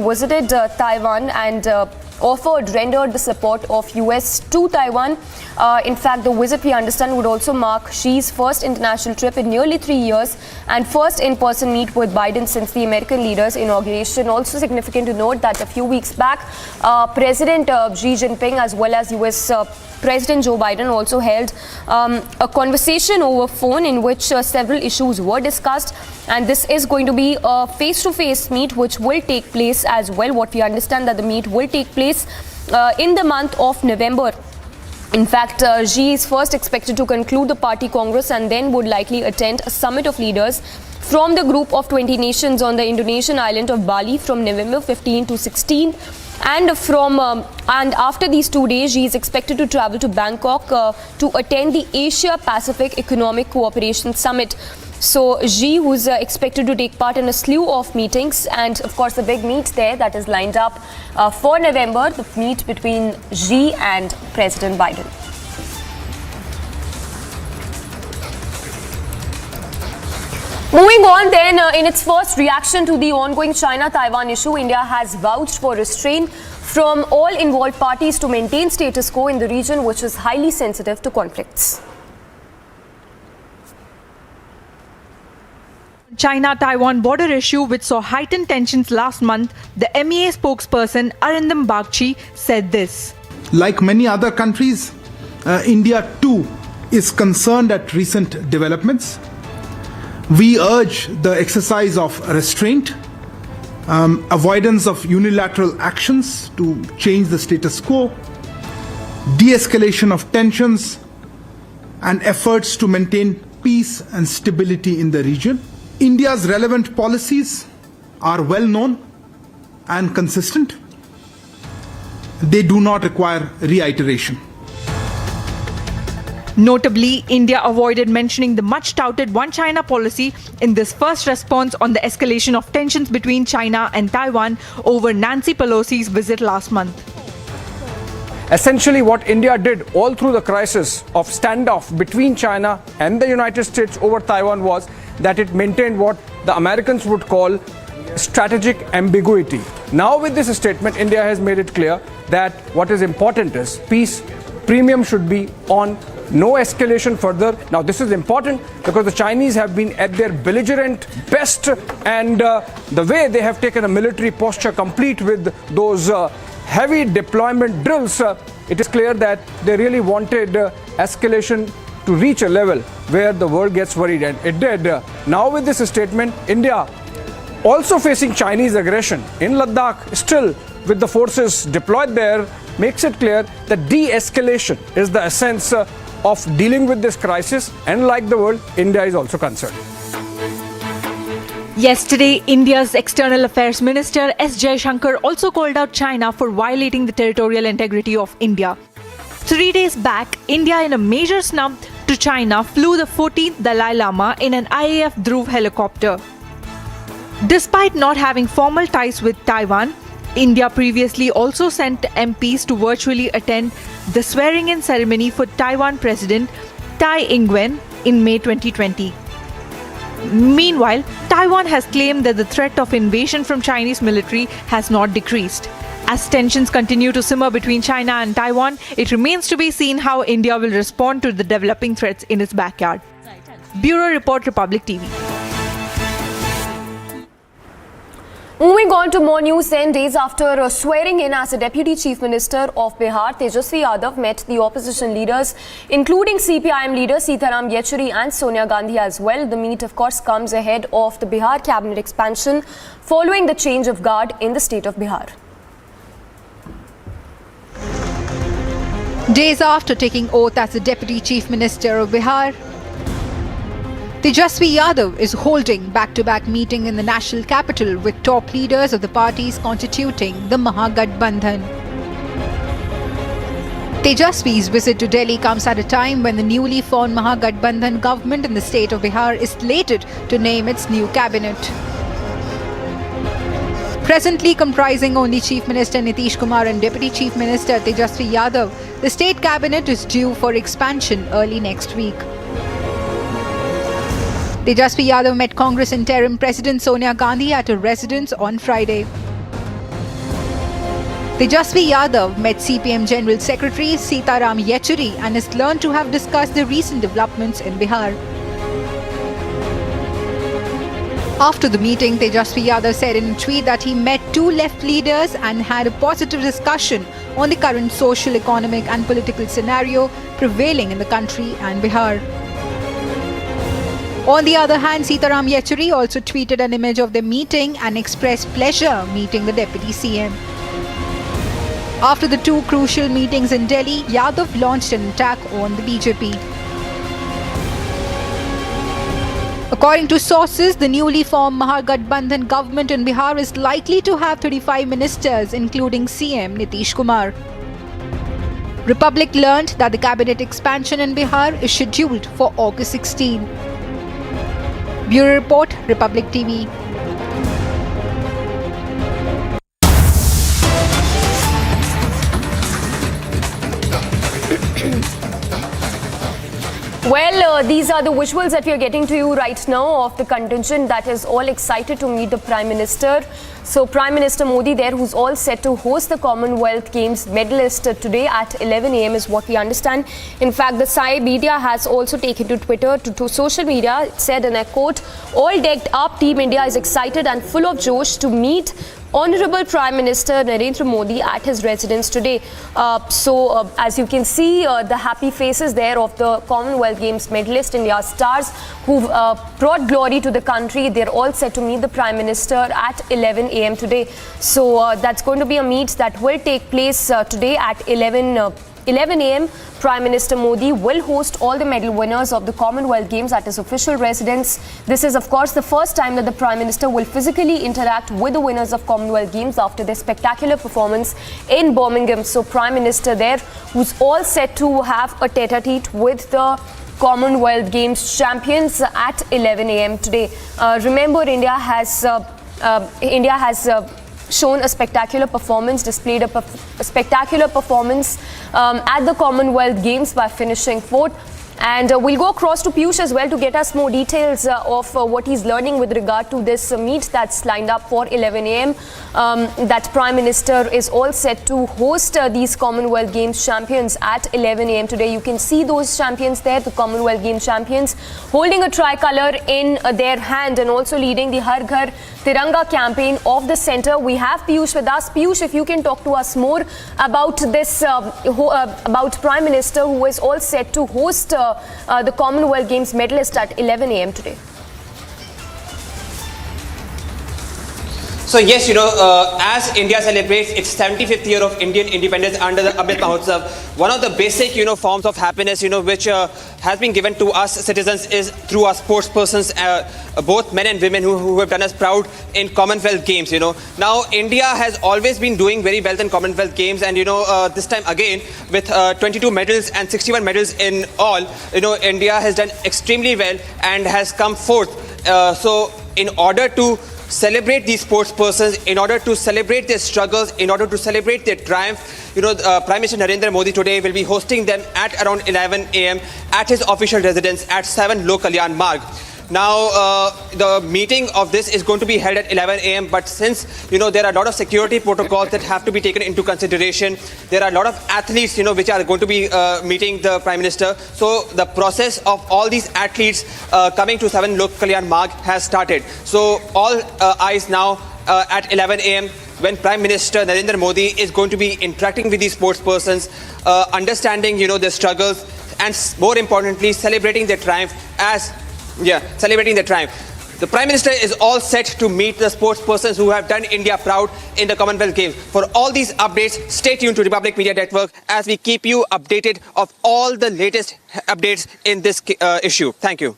visited Taiwan and rendered the support of US to Taiwan. In fact, the visit, we understand, would also mark Xi's first international trip in nearly 3 years and first in-person meet with Biden since the American leader's inauguration. Also significant to note that a few weeks back, President Xi Jinping as well as US President Joe Biden also held a conversation over phone in which several issues were discussed, and this is going to be a face-to-face meet which will take place as well. What we understand that the meet will take place in the month of November. In fact, Xi is first expected to conclude the party congress and then would likely attend a summit of leaders from the group of 20 nations on the Indonesian island of Bali from November 15 to 16. And after these 2 days, Xi is expected to travel to Bangkok to attend the Asia Pacific Economic Cooperation Summit. So Xi, who's expected to take part in a slew of meetings, and of course the big meet there that is lined up for November, the meet between Xi and President Biden. Moving on then, in its first reaction to the ongoing China-Taiwan issue, India has vouched for restraint from all involved parties to maintain status quo in the region, which is highly sensitive to conflicts. China-Taiwan border issue, which saw heightened tensions last month, the MEA spokesperson Arindam Bagchi said this. Like many other countries, India too is concerned at recent developments. We urge the exercise of restraint, avoidance of unilateral actions to change the status quo, de-escalation of tensions, and efforts to maintain peace and stability in the region. India's relevant policies are well known and consistent. They do not require reiteration. Notably, India avoided mentioning the much-touted One China policy in this first response on the escalation of tensions between China and Taiwan over Nancy Pelosi's visit last month. Essentially, what India did all through the crisis of standoff between China and the United States over Taiwan was that it maintained what the Americans would call strategic ambiguity. Now, with this statement, India has made it clear that what is important is peace. Premium should be on no escalation further. Now, this is important because the Chinese have been at their belligerent best, and the way they have taken a military posture complete with those heavy deployment drills, it is clear that they really wanted escalation to reach a level where the world gets worried, and it did. Now with this statement, India also facing Chinese aggression in Ladakh, still with the forces deployed there, makes it clear that de-escalation is the essence of dealing with this crisis, and like the world, India is also concerned. Yesterday, India's External Affairs Minister S. Jaishankar also called out China for violating the territorial integrity of India. 3 days back, India, in a major snub to China, flew the 14th Dalai Lama in an IAF Dhruv helicopter. Despite not having formal ties with Taiwan, India previously also sent MPs to virtually attend the swearing-in ceremony for Taiwan President Tsai Ing-wen in May 2020. Meanwhile, Taiwan has claimed that the threat of invasion from Chinese military has not decreased. As tensions continue to simmer between China and Taiwan, it remains to be seen how India will respond to the developing threats in its backyard. Bureau Report, Republic TV. Moving on to more news, 10 days after swearing in as a Deputy Chief Minister of Bihar, Tejasvi Yadav met the opposition leaders, including CPIM leader Sitaram Yechuri and Sonia Gandhi as well. The meet, of course, comes ahead of the Bihar cabinet expansion following the change of guard in the state of Bihar. Days after taking oath as the Deputy Chief Minister of Bihar, Tejasvi Yadav is holding back-to-back meeting in the national capital with top leaders of the parties constituting the Mahagathbandhan. Tejasvi's visit to Delhi comes at a time when the newly formed Mahagathbandhan government in the state of Bihar is slated to name its new cabinet. Presently comprising only Chief Minister Nitish Kumar and Deputy Chief Minister Tejasvi Yadav, the state cabinet is due for expansion early next week. Tejasvi Yadav met Congress interim President Sonia Gandhi at her residence on Friday. Tejasvi Yadav met CPM General Secretary Sitaram Yechuri and is learned to have discussed the recent developments in Bihar. After the meeting, Tejasvi Yadav said in a tweet that he met two left leaders and had a positive discussion on the current social, economic and political scenario prevailing in the country and Bihar. On the other hand, Sitaram Yechuri also tweeted an image of the meeting and expressed pleasure meeting the Deputy CM. After the two crucial meetings in Delhi, Yadav launched an attack on the BJP. According to sources, the newly formed Mahagathbandhan government in Bihar is likely to have 35 ministers, including CM Nitish Kumar. Republic learned that the cabinet expansion in Bihar is scheduled for August 16. Bureau Report, Republic TV. Well, these are the visuals that we are getting to you right now of the contingent that is all excited to meet the Prime Minister. So Prime Minister Modi there, who's all set to host the Commonwealth Games medalist today at 11 a.m. is what we understand. In fact, the Sai media has also taken to Twitter, to social media. It said, and I quote, "All decked up, Team India is excited and full of josh to meet Honorable Prime Minister Narendra Modi at his residence today." As you can see, the happy faces there of the Commonwealth Games medalist, India stars who've brought glory to the country. They're all set to meet the Prime Minister at 11 a.m. today. So that's going to be a meet that will take place today at 11 a.m. Prime Minister Modi will host all the medal winners of the Commonwealth Games at his official residence. This is, of course, the first time that the Prime Minister will physically interact with the winners of Commonwealth Games after their spectacular performance in Birmingham. So Prime Minister there, who's all set to have a tete-a-tete with the Commonwealth Games champions at 11 a.m. today. Remember, India has shown a spectacular performance, displayed a spectacular performance at the Commonwealth Games by finishing fourth. And we'll go across to Piyush as well to get us more details of what he's learning with regard to this meet that's lined up for 11 a.m. That Prime Minister is all set to host these Commonwealth Games champions at 11 a.m. today. You can see those champions there, the Commonwealth Games champions, holding a tricolour in their hand and also leading the Har Ghar Tiranga campaign of the centre. We have Piyush with us. Piyush, if you can talk to us more about this, about Prime Minister who is all set to host the Commonwealth Games medalist at 11 a.m. today. So yes, as India celebrates its 75th year of Indian independence under the Amrit Mahotsav, one of the basic, forms of happiness, which has been given to us citizens is through our sports persons, both men and women who have done us proud in Commonwealth Games, Now, India has always been doing very well in Commonwealth Games, and, this time again, with 22 medals and 61 medals in all, India has done extremely well and has come fourth. So, in order to celebrate these sports persons, in order to celebrate their struggles, in order to celebrate their triumph, Prime Minister Narendra Modi today will be hosting them at around 11 a.m. at his official residence at 7 Lok Kalyan Marg. Now, the meeting of this is going to be held at 11 a.m. But since, there are a lot of security protocols that have to be taken into consideration, there are a lot of athletes, which are going to be meeting the Prime Minister. So, the process of all these athletes coming to 7 Lok Kalyan Marg has started. So, all eyes now at 11 a.m. when Prime Minister Narendra Modi is going to be interacting with these sports persons, understanding, their struggles, and more importantly, celebrating their triumph celebrating the triumph. The Prime Minister is all set to meet the sports persons who have done India proud in the Commonwealth Games. For all these updates, stay tuned to Republic Media Network as we keep you updated of all the latest updates in this issue. Thank you.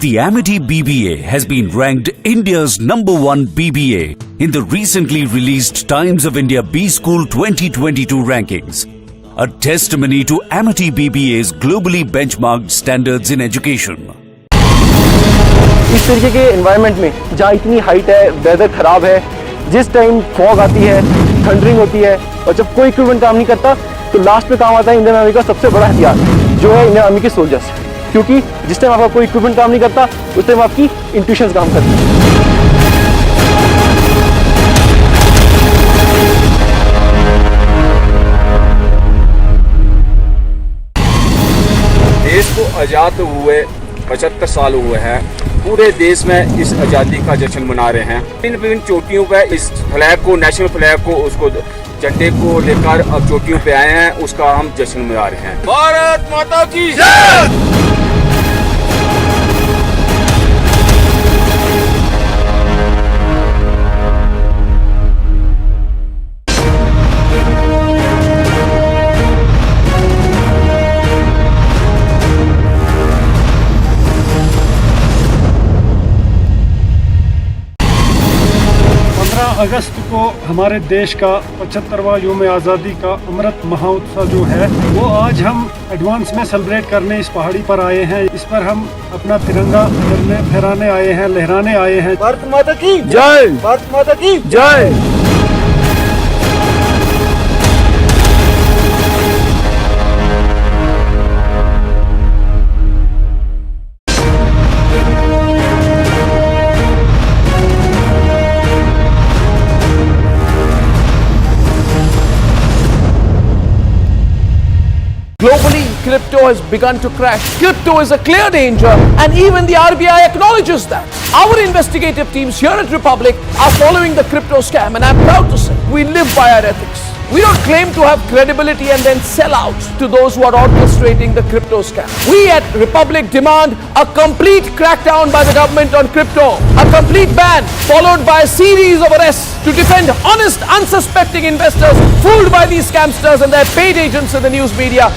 The Amity BBA has been ranked India's #1 BBA in the recently released Times of India B School 2022 rankings, a testimony to Amity BBA's globally benchmarked standards in education. इस तरीके के environment में जहाँ इतनी height है, weather खराब है, जिस टाइम फॉग आती है, थंडरिंग होती है और जब कोई इक्विपमेंट काम नहीं करता तो लास्ट पे काम आता है इंडियन आर्मी का सबसे बड़ा हथियार जो है इंडियन आर्मी के सोल्जर्स, क्योंकि जिस टाइम आपका कोई इक्विपमेंट काम नहीं करता उस टाइम आपकी इंट्यूशंस काम करती है। देश को आज़ाद हुए 75 साल हुए हैं, पूरे देश में इस आज़ादी का जश्न मना रहे हैं। विभिन्न चोटियों पर इस फ्लैग को, नेशनल फ्लैग को, उसको झंडे को लेकर अब चोटियों पे आए हैं, उसका हम जश्न मना रहे हैं। भारत माता की जय। अगस्त को हमारे देश का 75वां यौम आज़ादी का अमृत महोत्सव जो है वो आज हम एडवांस में सेलिब्रेट करने इस पहाड़ी पर आए हैं। इस पर हम अपना तिरंगा फहराने आए हैं, लहराने आए हैं। भारत माता की जय, भारत माता की जय। Globally, crypto has begun to crash. Crypto is a clear danger, and even the RBI acknowledges that. Our investigative teams here at Republic are following the crypto scam, and I'm proud to say we live by our ethics. We don't claim to have credibility and then sell out to those who are orchestrating the crypto scam. We at Republic demand a complete crackdown by the government on crypto, a complete ban followed by a series of arrests to defend honest, unsuspecting investors fooled by these scamsters and their paid agents in the news media.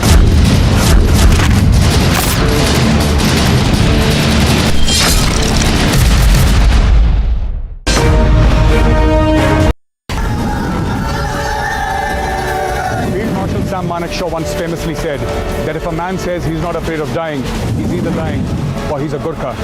Manek Shaw once famously said that if a man says he's not afraid of dying, he's either lying or he's a Gurkha.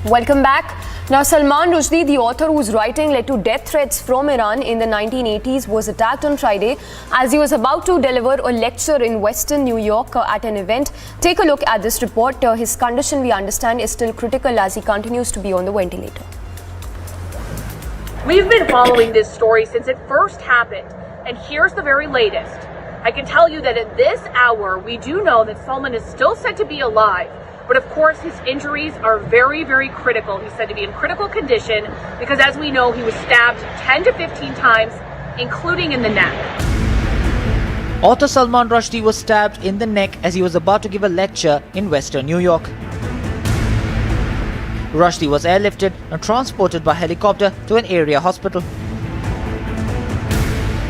Welcome back. Now, Salman Rushdie, the author whose writing led to death threats from Iran in the 1980s, was attacked on Friday as he was about to deliver a lecture in Western New York at an event. Take a look at this report. His condition, we understand, is still critical as he continues to be on the ventilator. We've been following this story since it first happened, and here's the very latest. I can tell you that at this hour, we do know that Salman is still said to be alive. But of course, his injuries are very, very critical. He's said to be in critical condition because, as we know, he was stabbed 10 to 15 times, including in the neck. Author Salman Rushdie was stabbed in the neck as he was about to give a lecture in Western New York. Rushdie was airlifted and transported by helicopter to an area hospital.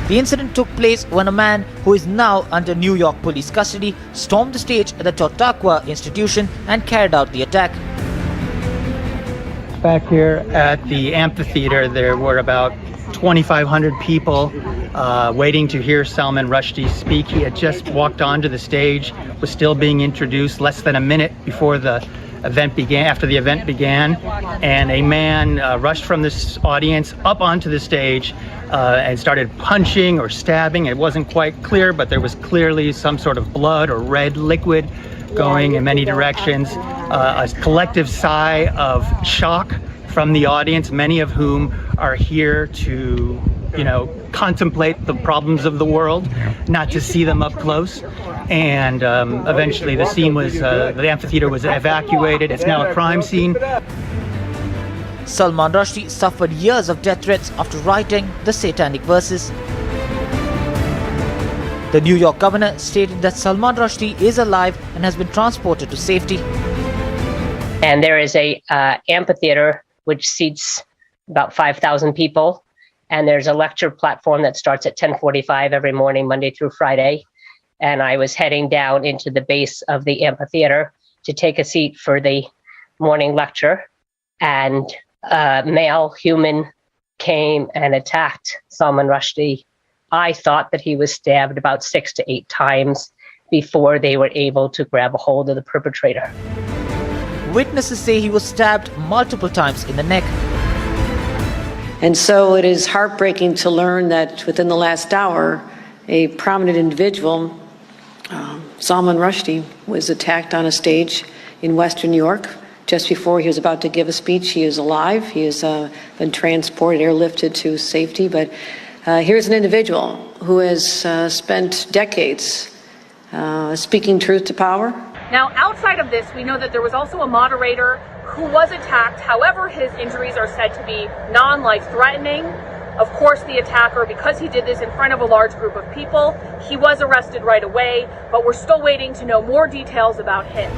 The incident took place when a man who is now under New York police custody stormed the stage at the Chautauqua institution and carried out the attack. Back here at the amphitheater, there were about 2,500 people waiting to hear Salman Rushdie speak. He had just walked onto the stage, was still being introduced less than a minute before the event began, after the event began, and a man rushed from this audience up onto the stage and started punching or stabbing. It wasn't quite clear, but there was clearly some sort of blood or red liquid going in many directions. A collective sigh of shock from the audience, many of whom are here to, contemplate the problems of the world, not to see them up close. And eventually the scene was, the amphitheater was evacuated. It's now a crime scene. Salman Rushdie suffered years of death threats after writing the Satanic Verses. The New York governor stated that Salman Rushdie is alive and has been transported to safety. And there is a amphitheater which seats about 5,000 people. And there's a lecture platform that starts at 10:45 every morning, Monday through Friday. And I was heading down into the base of the amphitheater to take a seat for the morning lecture. And a male human came and attacked Salman Rushdie. I thought that he was stabbed about 6 to 8 times before they were able to grab a hold of the perpetrator. Witnesses say he was stabbed multiple times in the neck. And so it is heartbreaking to learn that within the last hour, a prominent individual, Salman Rushdie, was attacked on a stage in Western New York. Just before he was about to give a speech. He is alive. He has been transported, airlifted to safety. But here's an individual who has spent decades speaking truth to power. Now, outside of this, we know that there was also a moderator who was attacked. However, his injuries are said to be non-life-threatening. Of course, the attacker, because he did this in front of a large group of people, he was arrested right away, but we're still waiting to know more details about him.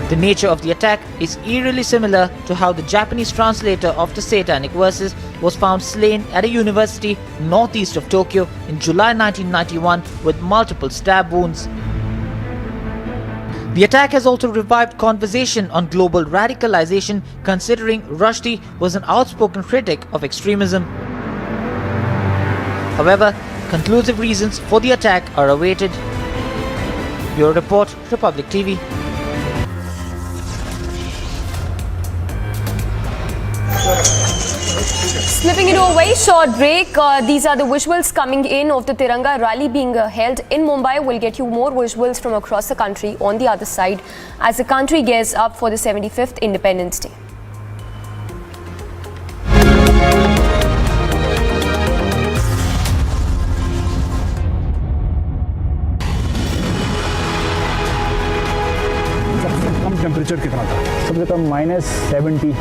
The nature of the attack is eerily similar to how the Japanese translator of the Satanic Verses was found slain at a university northeast of Tokyo in July 1991 with multiple stab wounds. The attack has also revived conversation on global radicalization, considering Rushdie was an outspoken critic of extremism. However, conclusive reasons for the attack are awaited. Bureau Report, Republic TV. Slipping into a very short break, these are the visuals coming in of the Tiranga rally being held in Mumbai. We'll get you more visuals from across the country on the other side as the country gears up for the 75th Independence Day. सबसे कम temperature कितना था? सबसे कम -70।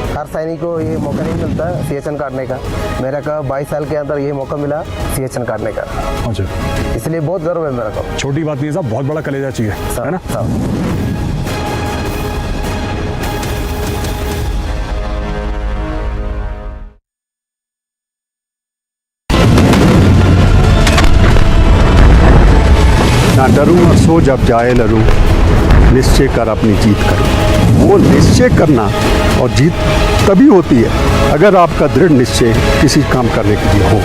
हर सैनिक को ये मौका नहीं मिलता सीएचएन काटने का। मेरा का 22 साल के अंदर ये मौका मिला सीएचएन काटने का। अच्छा, इसलिए बहुत गर्व है मेरा को। छोटी बात नहीं है साहब, बहुत बड़ा कलेजा चाहिए, है ना? ना डरूं और सो जब जाए लरूं, निश्चय कर अपनी जीत करूं। वो निश्चय करना और जीत तभी होती है अगर आपका दृढ़ निश्चय किसी काम करने के लिए हो।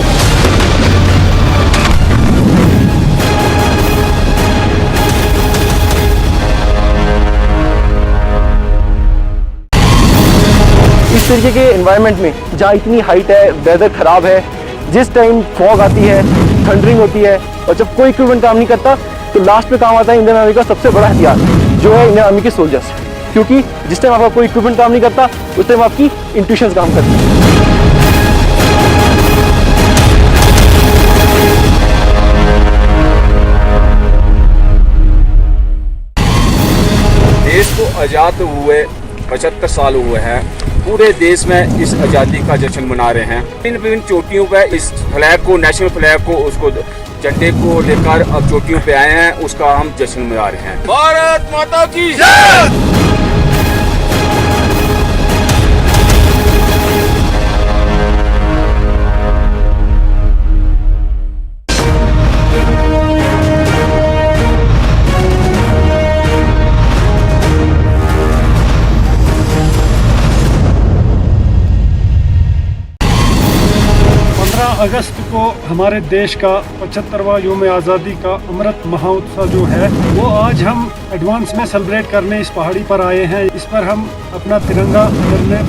इस तरीके के एनवायरनमेंट में जहाँ इतनी हाइट है, वेदर खराब है, जिस टाइम फॉग आती है, थंडरिंग होती है और जब कोई इक्विपमेंट काम नहीं करता तो लास्ट में काम आता है इंडियन आर्मी का सबसे बड़ा हथियार जो है इंडियन आर्मी के सोल्जर्स। क्योंकि जिस टाइम आपका कोई इक्विपमेंट काम नहीं करता उस टाइम आपकी इंट्यूशंस काम करती है। देश को आज़ाद हुए 75 साल हुए हैं। पूरे देश में इस आज़ादी का जश्न मना रहे हैं। विभिन्न चोटियों पर इस फ्लैग को, नेशनल फ्लैग को, उसको झंडे को लेकर अब चोटियों पे आए हैं, उसका हम जश्न मना रहे हैं। भारत माता की जय। अगस्त को हमारे देश का 75वां यौम आज़ादी का अमृत महोत्सव जो है वो आज हम एडवांस में सेलिब्रेट करने इस पहाड़ी पर आए हैं। इस पर हम अपना तिरंगा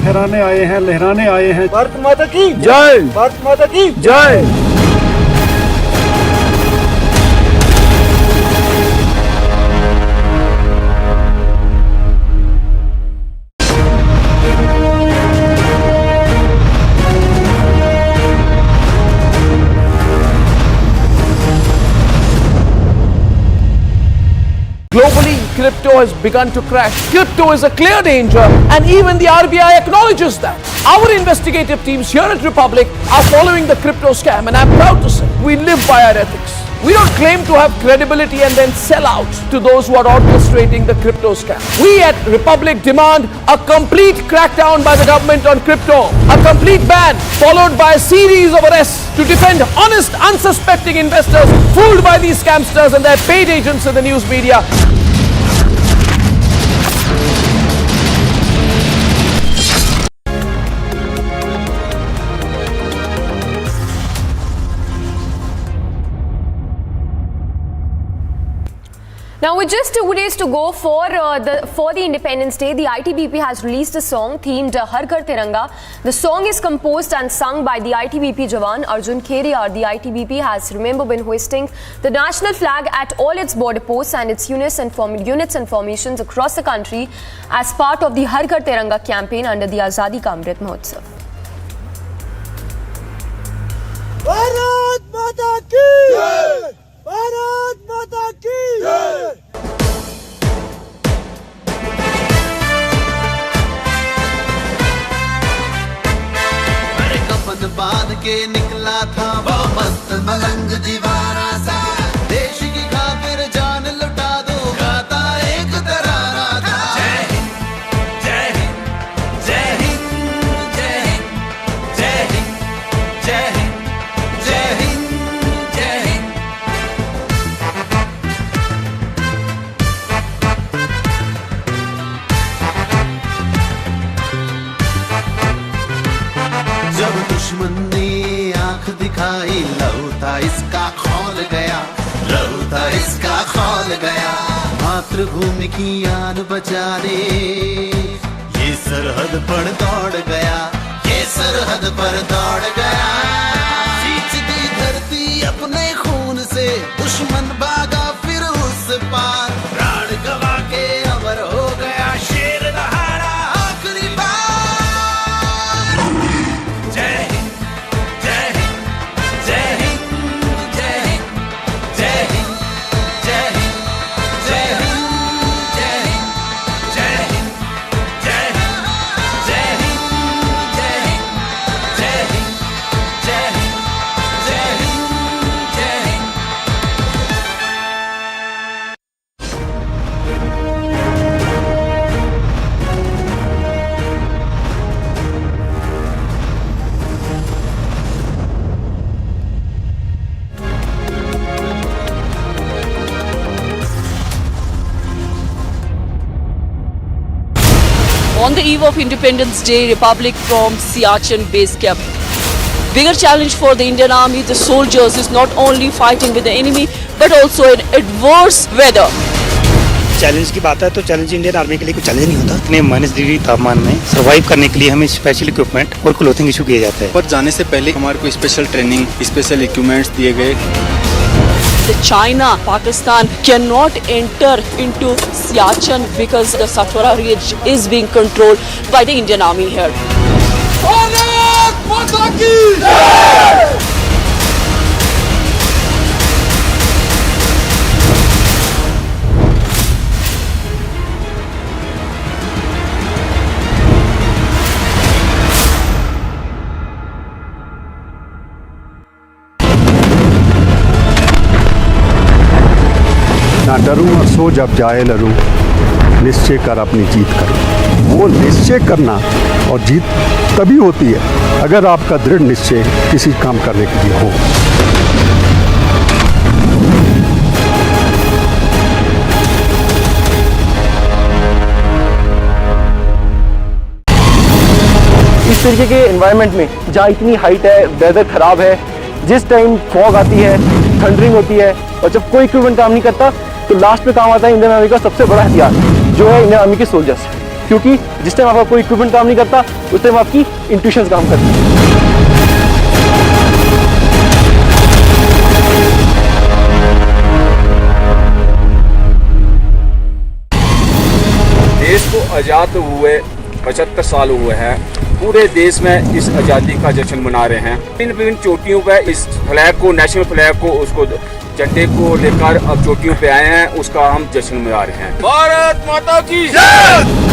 फहराने आए हैं, लहराने आए हैं। भारत माता की जय, भारत माता की जय। Globally, crypto has begun to crash. Crypto is a clear danger, and even the RBI acknowledges that. Our investigative teams here at Republic are following the crypto scam, and I'm proud to say we live by our ethics. We don't claim to have credibility and then sell out to those who are orchestrating the crypto scam. We at Republic demand a complete crackdown by the government on crypto, a complete ban followed by a series of arrests to defend honest, unsuspecting investors fooled by these scamsters and their paid agents in the news media. Now, with just 2 days to go for the Independence Day, the ITBP has released a song themed Har Ghar Tiranga. The song is composed and sung by the ITBP Jawan Arjun Kheriar. The ITBP has, remember, been hoisting the national flag at all its border posts and its units and formations across the country as part of the Har Ghar Tiranga campaign under the Azadi Ka Amrit Mahotsav. Bharat माता की जय, भारत माता की जय। कफन बांध के निकला था वो मस्त मलंग दीवाना सा, देश की खातिर जान लुटा दो गाता एक तराना था। जय हिंद, जय हिंद, जय हिंद, जय हिंद, जय हिंद, जय हिंद, जय हिंद, जय हिंद। जब दुश्मन ने आंख दिखाई लहू था इसका खौल गया, लहू था इसका खौल गया। मातृभूमि की आन बचाने ये सरहद पर दौड़ गया, ये सरहद पर दौड़ गया। सींच दी धरती अपने खून से, दुश्मन भागा फिर उस पार, प्राण गवा के अमर हो गया शेर दहाड़ा आखिरी बार। जय हिंद, जय हिंद, जय हिंद, जय हिंद, जय हिंद, जय हिंद, जय हिंद, जय हिंद, जय हिंद, जय हिंद, जय हिंद, जय हिंद, जय हिंद, जय हिंद, जय हिंद, जय Hind. On the eve of Independence Day, Republic from Siachen base camp. Bigger challenge for the Indian Army, the soldiers, is not only fighting with the enemy, but also in adverse weather. Challenge की बात है तो challenge Indian army के लिए कोई challenge नहीं होता। इतने -डिग्री तापमान में सर्वाइव करने के लिए हमें स्पेशल इक्विपमेंट और क्लोथिंग इशू किए जाते हैं। पर जाने से पहले हमारे को स्पेशल ट्रेनिंग, स्पेशल इक्विपमेंट्स दिए गए। The China, Pakistan cannot enter into Siachen because the Satwara Ridge is being controlled by the Indian Army here. ना डरूं और सो जब जाए लरूं, निश्चय कर अपनी जीत करो। वो निश्चय करना और जीत तभी होती है अगर आपका दृढ़ निश्चय किसी काम करने के लिए हो। इस तरीके के एनवायरनमेंट में जहाँ इतनी हाइट है, वेदर खराब है, जिस टाइम फॉग आती है, थंडरिंग होती है और जब कोई इक्विपमेंट काम नहीं करता तो लास्ट पे काम आता है इंडियन आर्मी का सबसे बड़ा हथियार, जो है इंडियन आर्मी के सोल्जर्स। क्योंकि जिस टाइम आपका कोई इक्विपमेंट काम नहीं करता उस टाइम आपकी इंट्यूशंस काम करती है। देश को आज़ाद हुए 75 साल हुए हैं। पूरे देश में इस आज़ादी का जश्न मना रहे हैं। विभिन्न चोटियों पर इस फ्लैग को, नेशनल फ्लैग को, उसको झंडे को लेकर अब चोटियों पे आए हैं, उसका हम जश्न मना रहे हैं। भारत माता की जय।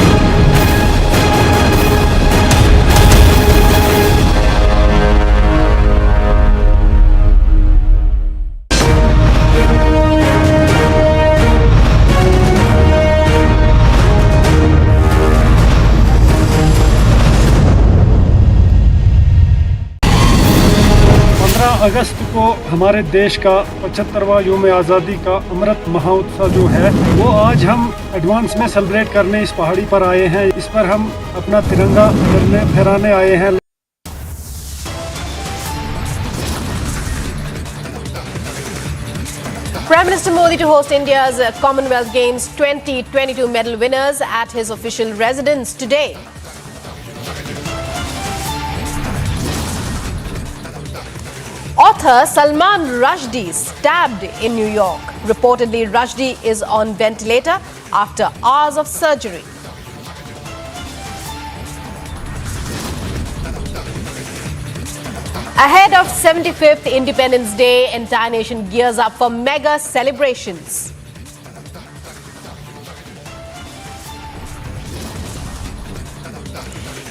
अगस्त को हमारे देश का 75वां यौम आज़ादी का अमृत महोत्सव जो है वो आज हम एडवांस में सेलिब्रेट करने इस पहाड़ी पर आए हैं। इस पर हम अपना तिरंगा फहराने आए हैं। Prime Minister Modi to host India's Commonwealth Games 2022 medal winners at his official residence today. Author Salman Rushdie stabbed in New York. Reportedly, Rushdie is on ventilator after hours of surgery. Ahead of 75th Independence Day, entire nation gears up for mega celebrations.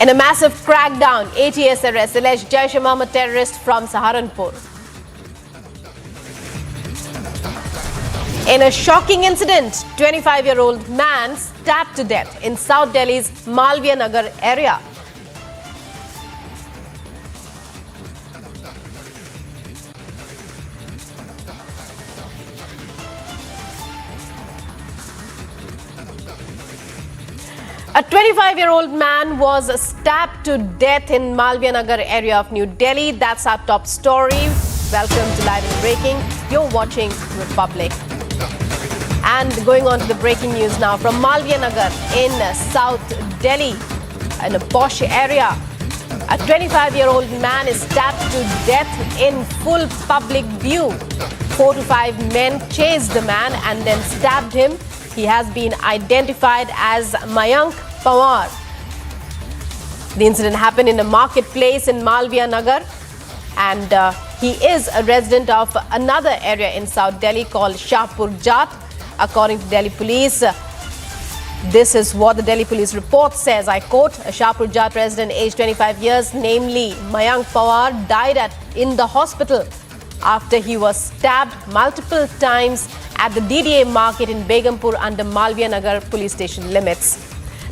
In a massive crackdown, ATS arrests alleged Jaish-e-Mohammed terrorist from Saharanpur. In a shocking incident, 25-year-old man stabbed to death in South Delhi's Malviya Nagar area. A 25-year-old man was stabbed to death in Malviya Nagar area of New Delhi. That's our top story. Welcome to Live and Breaking. You're watching Republic. And going on to the breaking news now from Malviya Nagar in South Delhi, in a posh area. A 25-year-old man is stabbed to death in full public view. 4 to 5 men chased the man and then stabbed him. He has been identified as Mayank Pawar. The incident happened in a marketplace in Malviya Nagar, and he is a resident of another area in South Delhi called Shahpur Jat. According to Delhi police, this is what the Delhi police report says. I quote, a Shahpur Jat resident aged 25 years, namely Mayank Pawar, died in the hospital after he was stabbed multiple times at the DDA market in Begumpur under Malviya Nagar police station limits.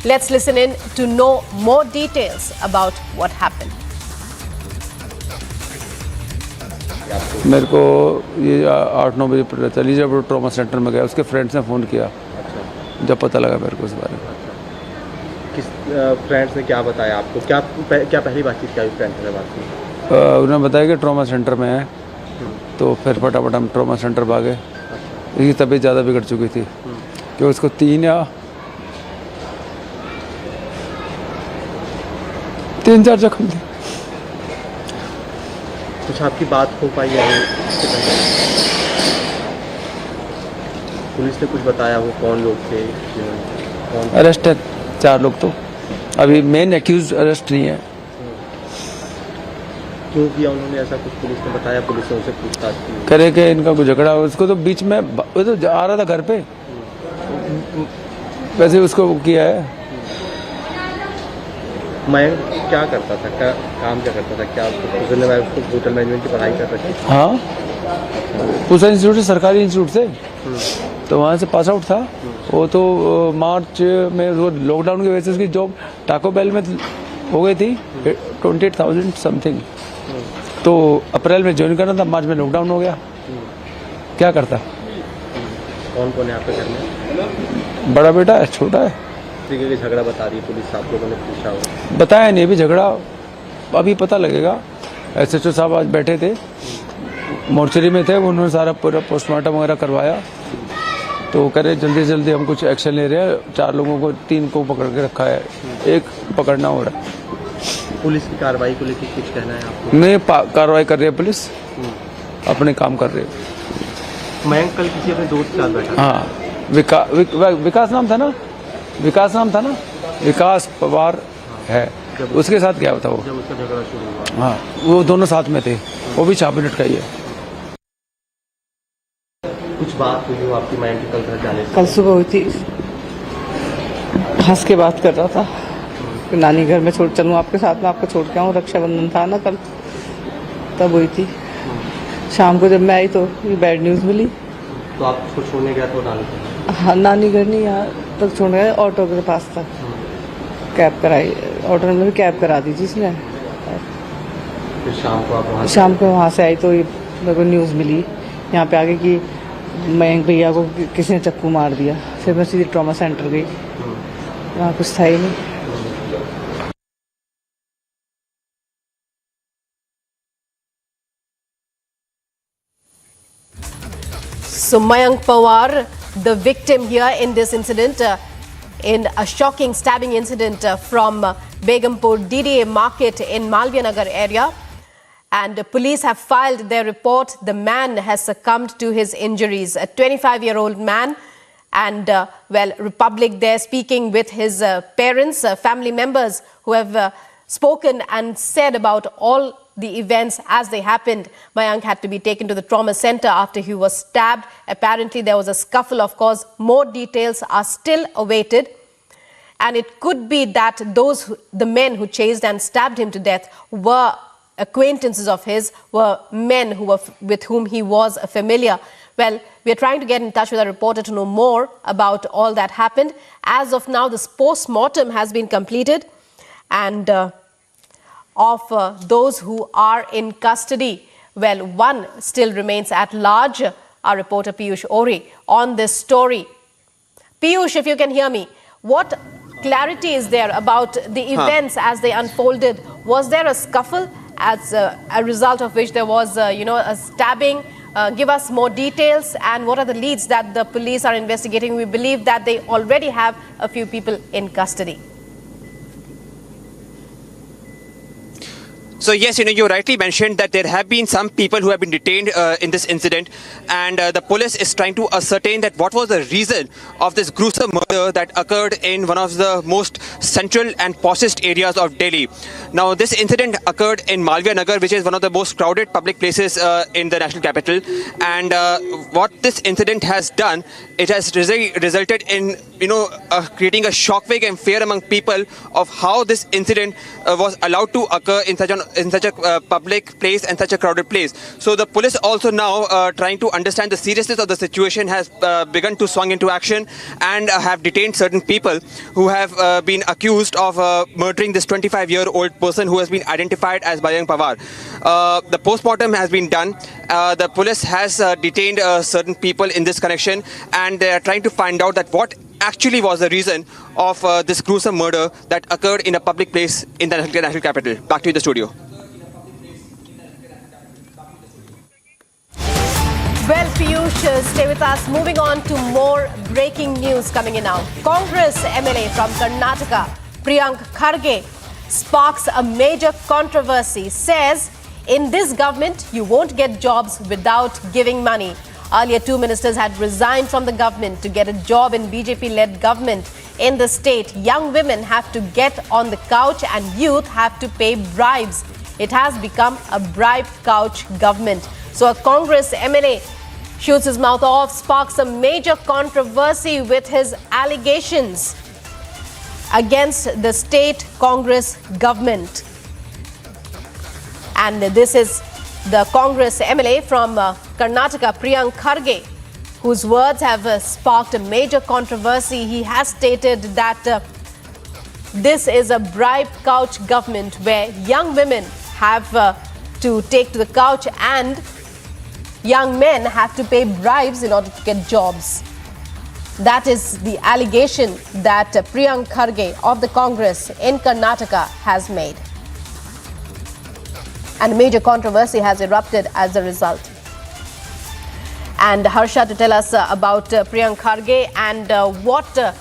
Let's listen in to know more details about what happened. मेरे को ये 8-9 बजे पता चली जब trauma centre में गया, उसके फ्रेंड्स ने फ़ोन किया, जब पता लगा मेरे को इस बारे में। किस फ्रेंड्स ने क्या बताया आपको, क्या पहली बातचीत क्या हुई फ्रेंड्स ने बात की? उन्होंने बताया कि ट्रॉमा सेंटर में है, तो फिर फटाफट हम ट्रॉमा सेंटर भागे। इसकी तबीयत ज़्यादा बिगड़ चुकी थी कि उसको 3-4 जख्म थे। कुछ आपकी बात हो पाई है? पुलिस ने कुछ बताया वो कौन लोग थे? अरेस्ट है 4 लोग, तो अभी मेन एक्यूज अरेस्ट नहीं है। क्यों किया उन्होंने ऐसा कुछ? पुलिस ने बताया, पुलिस ने उनसे पूछताछ की, करे कि इनका कुछ झगड़ा हो। उसको तो बीच में वो तो आ रहा था घर पे, वैसे उसको किया है। मैं क्या करता था, क्या काम क्या करता था, क्या उसको होटल मैनेजमेंट की पढ़ाई कर रखी? हाँ, उस इंस्टीट्यूट से, सरकारी इंस्टीट्यूट से, तो वहाँ से पास आउट था वो। तो मार्च में वो लॉकडाउन की वजह से उसकी जॉब टाको बेल में हो गई थी 28,000 समथिंग, तो अप्रैल में ज्वाइन करना था, मार्च में लॉकडाउन हो गया। क्या करता? कौन कौन है आपके घर में? बड़ा बेटा है, छोटा है। तरीके का झगड़ा बता रही है पुलिस, आप लोगों ने पूछा हो? बताया नहीं, अभी झगड़ा अभी पता लगेगा। SHO साहब आज बैठे थे, मोर्चरी में थे, उन्होंने सारा पूरा पोस्टमार्टम वगैरह करवाया, तो कह रहे जल्दी से जल्दी हम कुछ एक्शन ले रहे हैं। 4 लोगों को, 3 को पकड़ के रखा है, 1 पकड़ना हो रहा है। पुलिस की कार्रवाई को लेकर कुछ कहना है आपको? नहीं, कार्रवाई कर रही है पुलिस, अपने काम कर रही है। मैं कल किसी अपने दोस्त के साथ बैठा। हाँ, विकास नाम था ना, विकास पवार है, उसके साथ क्या होता वो? जब उसका झगड़ा शुरू हुआ, हाँ, वो दोनों साथ में थे, वो भी 4 मिनट का ही है। कुछ बात हुई हो आपकी माइंड के कल घर जाने से? कल सुबह हुई थी, हंस के बात कर रहा था कि नानी घर में छोड़ चलूँ आपके साथ में, आपको छोड़ के आऊँ। रक्षाबंधन था ना कल, तब हुई थी। शाम को जब मैं आई तो ये बैड न्यूज़ मिली। तो आप उसको छोड़ने गया तो नानी घर? हाँ, नानी घर नहीं, यहाँ तक छोड़ने गया, ऑटो के पास तक कैब कराई, ऑटो में भी कैब करा दी जिसने। फिर शाम को आप शाम को वहाँ से आई तो ये मेरे को न्यूज़ मिली यहाँ पे आगे कि मयंक भैया को किसी ने चक्कू मार दिया। फिर मैं सीधे ट्रॉमा सेंटर गई, वहाँ कुछ था ही नहीं। So Mayank Pawar, the victim here in this incident, in a shocking stabbing incident from Begumpur DDA market in Malviya Nagar area. And police have filed their report. The man has succumbed to his injuries. A 25-year-old man, and well, Republic there speaking with his parents, family members who have spoken and said about all the events as they happened. Mayank had to be taken to the trauma center after he was stabbed. Apparently there was a scuffle, of course. More details are still awaited. And it could be that the men who chased and stabbed him to death were acquaintances of his, were men with whom he was familiar. Well, we are trying to get in touch with a reporter to know more about all that happened. As of now, this post-mortem has been completed, and of those who are in custody, well, one still remains at large. Our reporter Piyush Ori on this story. Piyush, if you can hear me, what clarity is there about the events as they unfolded? Was there a scuffle as a result of which there was, a stabbing? Give us more details, and what are the leads that the police are investigating? We believe that they already have a few people in custody. So yes, you rightly mentioned that there have been some people who have been detained in this incident, and the police is trying to ascertain that what was the reason of this gruesome murder that occurred in one of the most central and poshest areas of Delhi. Now, this incident occurred in Malviya Nagar, which is one of the most crowded public places in the national capital. And what this incident has done, it has resulted in creating a shockwave and fear among people of how this incident was allowed to occur in such a public place and such a crowded place. So the police also now trying to understand the seriousness of the situation has begun to swung into action and have detained certain people who have been accused of murdering this 25-year-old person who has been identified as Bajrang Pawar. The postmortem has been done. The police has detained certain people in this connection, and they are trying to find out that what actually was the reason of this gruesome murder that occurred in a public place in the national capital. Back to you, the studio. Well, Piyush, stay with us. Moving on to more breaking news coming in now. Congress MLA from Karnataka, Priyank Kharge, sparks a major controversy. Says, in this government, you won't get jobs without giving money. Earlier, 2 ministers had resigned from the government to get a job in BJP-led government in the state. Young women have to get on the couch and youth have to pay bribes. It has become a bribe couch government. So a Congress MLA shoots his mouth off, sparks a major controversy with his allegations against the state Congress government. And this is the Congress MLA from Karnataka, Priyank Kharge, whose words have sparked a major controversy. He has stated that this is a bribe couch government where young women have to take to the couch and young men have to pay bribes in order to get jobs. That is the allegation that Priyank Kharge of the Congress in Karnataka has made. And a major controversy has erupted as a result. And Harsha to tell us about Priyank Kharge and what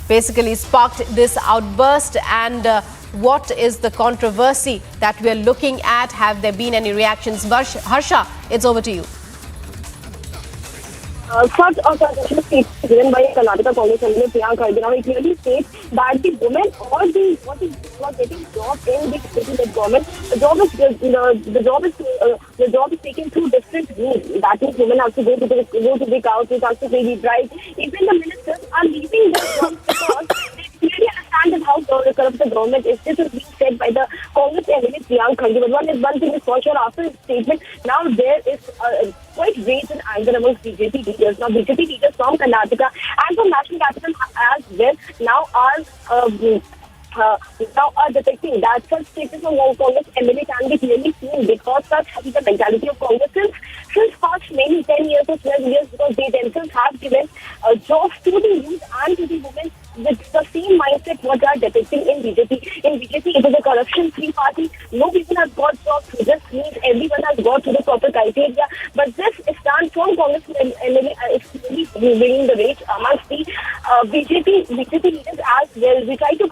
basically sparked this outburst and what is the controversy that we are looking at? Have there been any reactions? Harsha, it's over to you. Such a controversial statement given by Karnataka Congress MLA Priyank Kharge. Now, it clearly states that the women or the what is not getting job in the state government. The job is taken through different means. That means women have to go to the couch, they have to pay the bride. Even the ministers are leaving their jobs because they clearly understand that how corrupt the government is. This is being said by the Congress MLA Priyank Kharge. But one thing is for sure, after his statement, now there is quite raised in anger amongst BJP leaders. Now, BJP leaders from Karnataka and from national capital as well now are detecting that such statements from Congress MLA can be clearly seen because such has the mentality of Congress since past many 10 years or 12 years, because they themselves have given jobs to the youth and to the women with the same mindset what they are depicting in BJP. In BJP, it is a corruption-free party. No people have got jobs. This means everyone has got to the proper criteria. But this stand from Congress MLA is clearly bringing the rage amongst the BJP leaders as well. We try to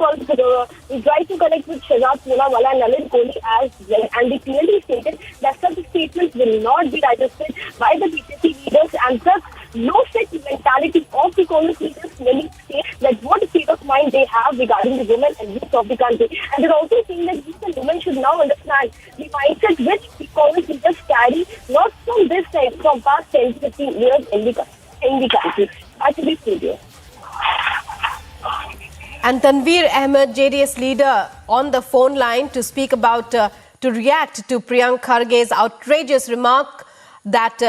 connect with Shahzad Poonawala and Nalin Kohli as well, and they clearly stated that such statements will not be digested by the BJP leaders, and such low-set mentality of the Congress leaders clearly state that what state of mind they have regarding the women and youth of the country. And they're also saying that youth and women should now understand the mindset which the Congress leaders carry, not from this time, from past 10 to 15 years in the country. Back to the studio. And Tanveer Ahmed, JDS leader, on the phone line to speak about, to react to Priyank Kharge's outrageous remark that,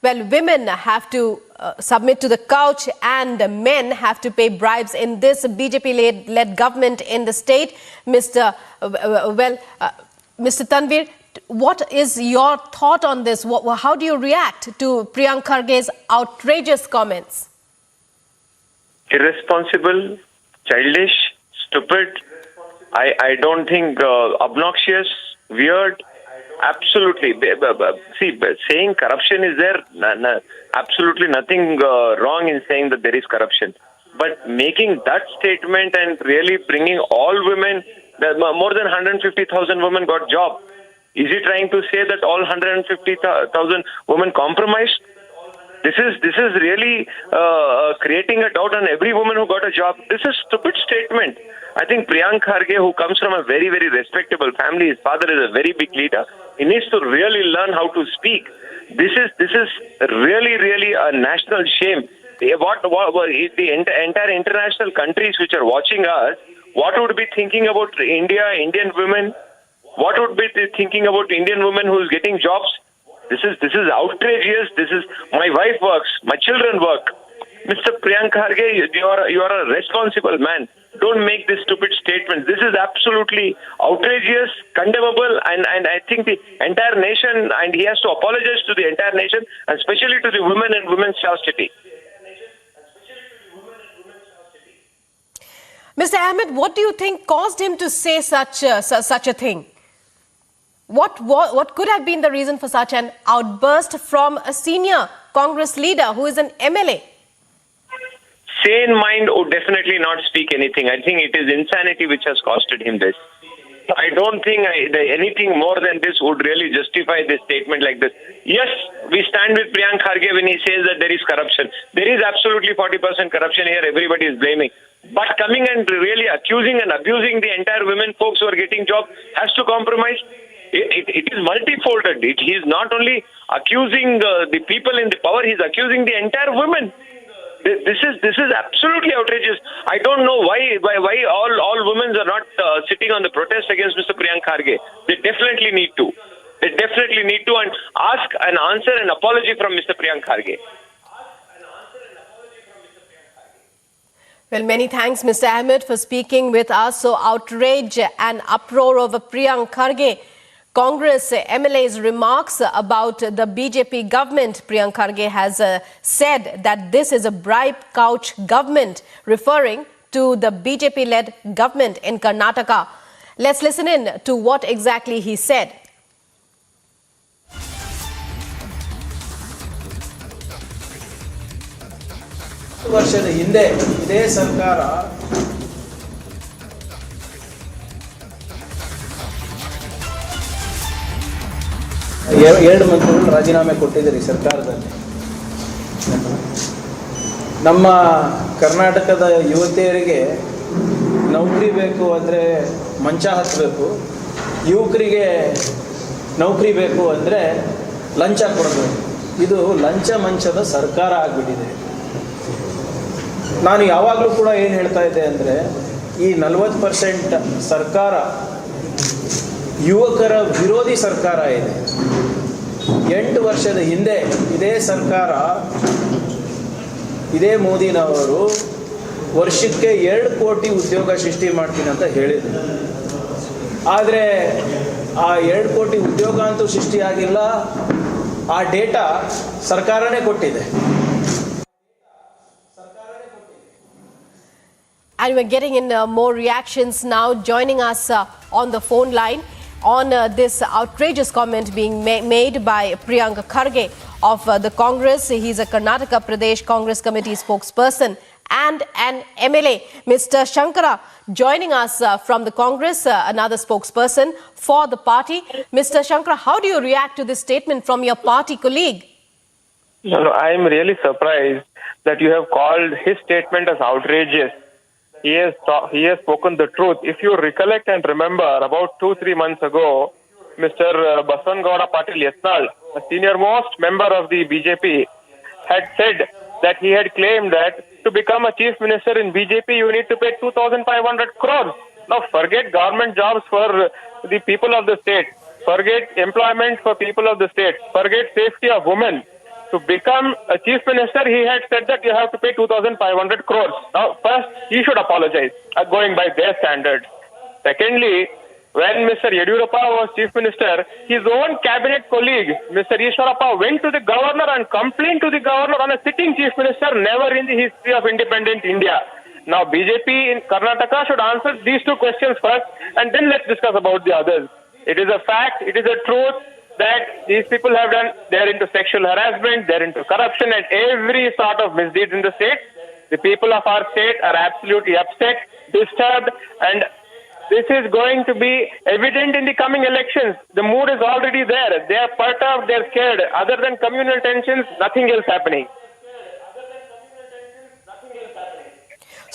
women have to submit to the couch and men have to pay bribes in this BJP-led government in the state. Mr. Tanveer, what is your thought on this? How do you react to Priyank Kharge's outrageous comments? Irresponsible, childish, stupid. I don't think obnoxious, weird. Absolutely. See, saying corruption is there, absolutely nothing wrong in saying that there is corruption. But making that statement and really bringing all women, more than 150,000 women got job. Is he trying to say that all 150,000 women compromised? This is really creating a doubt on every woman who got a job. This is a stupid statement. I think Priyank Kharge, who comes from a very, very respectable family, his father is a very big leader. He needs to really learn how to speak. This is really, really a national shame. What the entire international countries which are watching us, what would be thinking about India, Indian women? What would be thinking about Indian women who is getting jobs? This is outrageous. My wife works, my children work. Mr. Priyank Kharge, you are a responsible man. don't make these stupid statements. This is absolutely outrageous, condemnable, and I think the entire nation, and he has to apologize to the entire nation, and especially to the women and women's chastity. Mr. Ahmed, what do you think caused him to say such a thing? What could have been the reason for such an outburst from a senior Congress leader who is an MLA? Sane mind would definitely not speak anything. I think it is insanity which has costed him this. I don't think anything more than this would really justify this statement like this. Yes, we stand with Priyank Kharge when he says that there is corruption. There is absolutely 40% corruption here. Everybody is blaming. But coming and really accusing and abusing the entire women folks who are getting jobs has to compromise. It is multifolded. He is not only accusing the people in the power, he is accusing the entire women. This is absolutely outrageous. I don't know why all women are not sitting on the protest against Mr. Priyank Kharge. They definitely need to. They definitely need to and ask and answer an apology from Mr. Priyank Kharge. Well, many thanks, Mr. Ahmed, for speaking with us. So, outrage and uproar over Priyank Kharge. Congress MLA's remarks about the BJP government. Priyank Kharge has said that this is a bribe couch government, referring to the BJP-led government in Karnataka. Let's listen in to what exactly he said. ವರ್ಷದ ಹಿಂದೆ ಇದೇ ಸರ್ಕಾರ ಎರಡು ಮಂತ್ರಿಗಳು ರಾಜೀನಾಮೆ ಕೊಟ್ಟಿದ್ದಾರೆ ಸರ್ಕಾರದಲ್ಲಿ. ನಮ್ಮ ಕರ್ನಾಟಕದ ಯುವತಿಯರಿಗೆ ನೌಕರಿ ಬೇಕು ಅಂದರೆ ಮಂಚ ಹತ್ತಬೇಕು, ಯುವಕರಿಗೆ ನೌಕರಿ ಬೇಕು ಅಂದರೆ ಲಂಚ ಕೊಡಬೇಕು. ಇದು ಲಂಚ ಮಂಚದ ಸರ್ಕಾರ ಆಗಿಬಿಟ್ಟಿದೆ. ನಾನು ಯಾವಾಗಲೂ ಕೂಡ ಏನು ಹೇಳ್ತಾ ಇದ್ದೆ ಅಂದರೆ, ಈ 40% ಸರ್ಕಾರ ಯುವಕರ ವಿರೋಧಿ ಸರ್ಕಾರ ಇದೆ. 8 ವರ್ಷದ ಹಿಂದೆ ಇದೇ ಸರ್ಕಾರ, ಇದೇ ಮೋದಿನವರು ವರ್ಷಕ್ಕೆ 2 ಕೋಟಿ ಉದ್ಯೋಗ ಸೃಷ್ಟಿ ಮಾಡ್ತೀನಿ ಅಂತ ಹೇಳಿದರು. ಆದರೆ ಆ 2 ಕೋಟಿ ಉದ್ಯೋಗ ಅಂತೂ ಸೃಷ್ಟಿಯಾಗಿಲ್ಲ. ಆ ಡೇಟಾ ಸರ್ಕಾರನೇ ಕೊಟ್ಟಿದೆ. And we're getting in more reactions now. Joining us on the phone line on this outrageous comment being made by Priyank Kharge of the Congress. He's a Karnataka Pradesh Congress Committee spokesperson and an MLA. Mr. Shankara joining us from the Congress, another spokesperson for the party. Mr. Shankara, how do you react to this statement from your party colleague? No, I am really surprised that you have called his statement as outrageous. He has spoken the truth. If you recollect and remember, about 2-3 months ago, Mr. Baswangowda Patil Yatnal, a senior most member of the BJP, had said that he had claimed that to become a chief minister in BJP, you need to pay 2,500 crores. Now, forget government jobs for the people of the state. Forget employment for people of the state. Forget safety of women. To become a chief minister, he had said that you have to pay 2,500 crores. Now, first, he should apologize, going by their standards. Secondly, when Mr. Yediyurappa was chief minister, his own cabinet colleague, Mr. Ishwarappa, went to the governor and complained to the governor on a sitting chief minister, never in the history of independent India. Now, BJP in Karnataka should answer these 2 questions first, and then let's discuss about the others. It is a fact, it is a truth, that these people have done, they're into sexual harassment, they're into corruption and every sort of misdeeds in the state. The people of our state are absolutely upset, disturbed, and this is going to be evident in the coming elections. The mood is already there. They are perturbed, they're scared. Other than communal tensions, nothing else happening.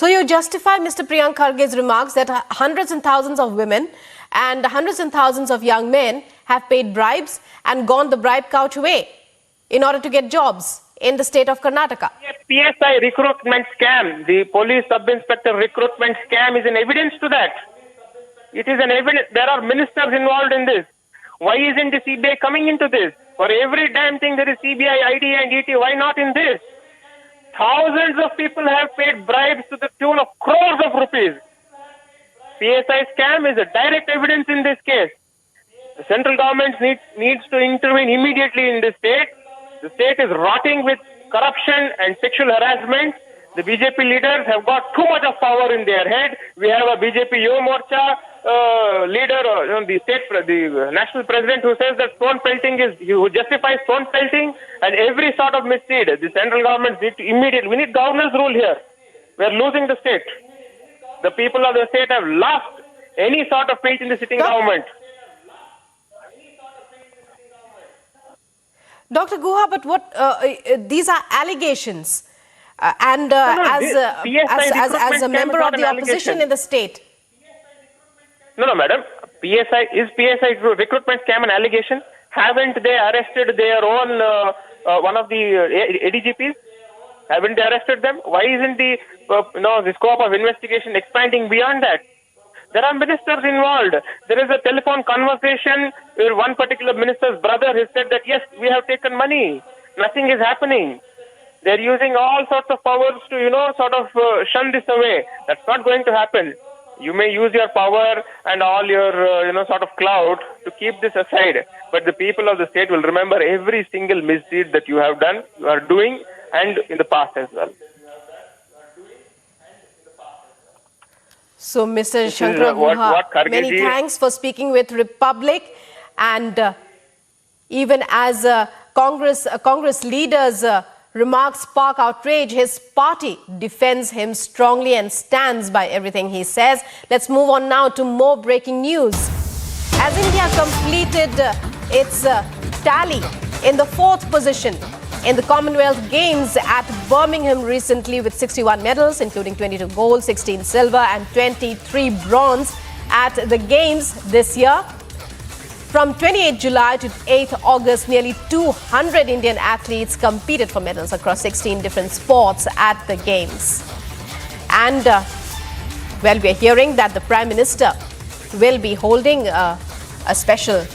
So you justify Mr. Priyank Kharge's remarks that hundreds and thousands of women and hundreds and thousands of young men have paid bribes and gone the bribe couch way in order to get jobs in the state of Karnataka. PSI recruitment scam, the police sub-inspector recruitment scam is an evidence to that. It is an evidence. There are ministers involved in this. Why isn't the CBI coming into this? For every damn thing there is CBI, ID and ET. Why not in this? Thousands of people have paid bribes to the tune of crores of rupees. PSI scam is a direct evidence in this case. The central government needs to intervene immediately in this state. The state is rotting with corruption and sexual harassment. The BJP leaders have got too much of power in their head. We have a BJP Yuva Morcha leader, the national president, who says that stone pelting who justifies stone pelting and every sort of misdeed. The central government needs to immediately. We need governance rule here. We are losing the state. The people of the state have lost any sort of faith in the sitting government. Dr. Guha, but what these are allegations, and as a member of the opposition in the state. No, madam. PSI recruitment scam an allegation? Haven't they arrested their own one of the ADGPs? Haven't they arrested them? Why isn't the scope of investigation expanding beyond that? There are ministers involved. There is a telephone conversation where one particular minister's brother has said that, yes, we have taken money. Nothing is happening. They're using all sorts of powers to, shun this away. That's not going to happen. You may use your power and all your, clout to keep this aside. But the people of the state will remember every single misdeed that you have done, you are doing, and in the past as well. So, Mr. Shankar Guha, many thanks for speaking with Republic. And even as Congress leaders' remarks spark outrage, his party defends him strongly and stands by everything he says. Let's move on now to more breaking news. As India completed its tally in the 4th position in the Commonwealth Games at Birmingham recently with 61 medals, including 22 gold, 16 silver and 23 bronze at the Games this year. From 28 July to 8 August, nearly 200 Indian athletes competed for medals across 16 different sports at the Games. And, we're hearing that the Prime Minister will be holding a special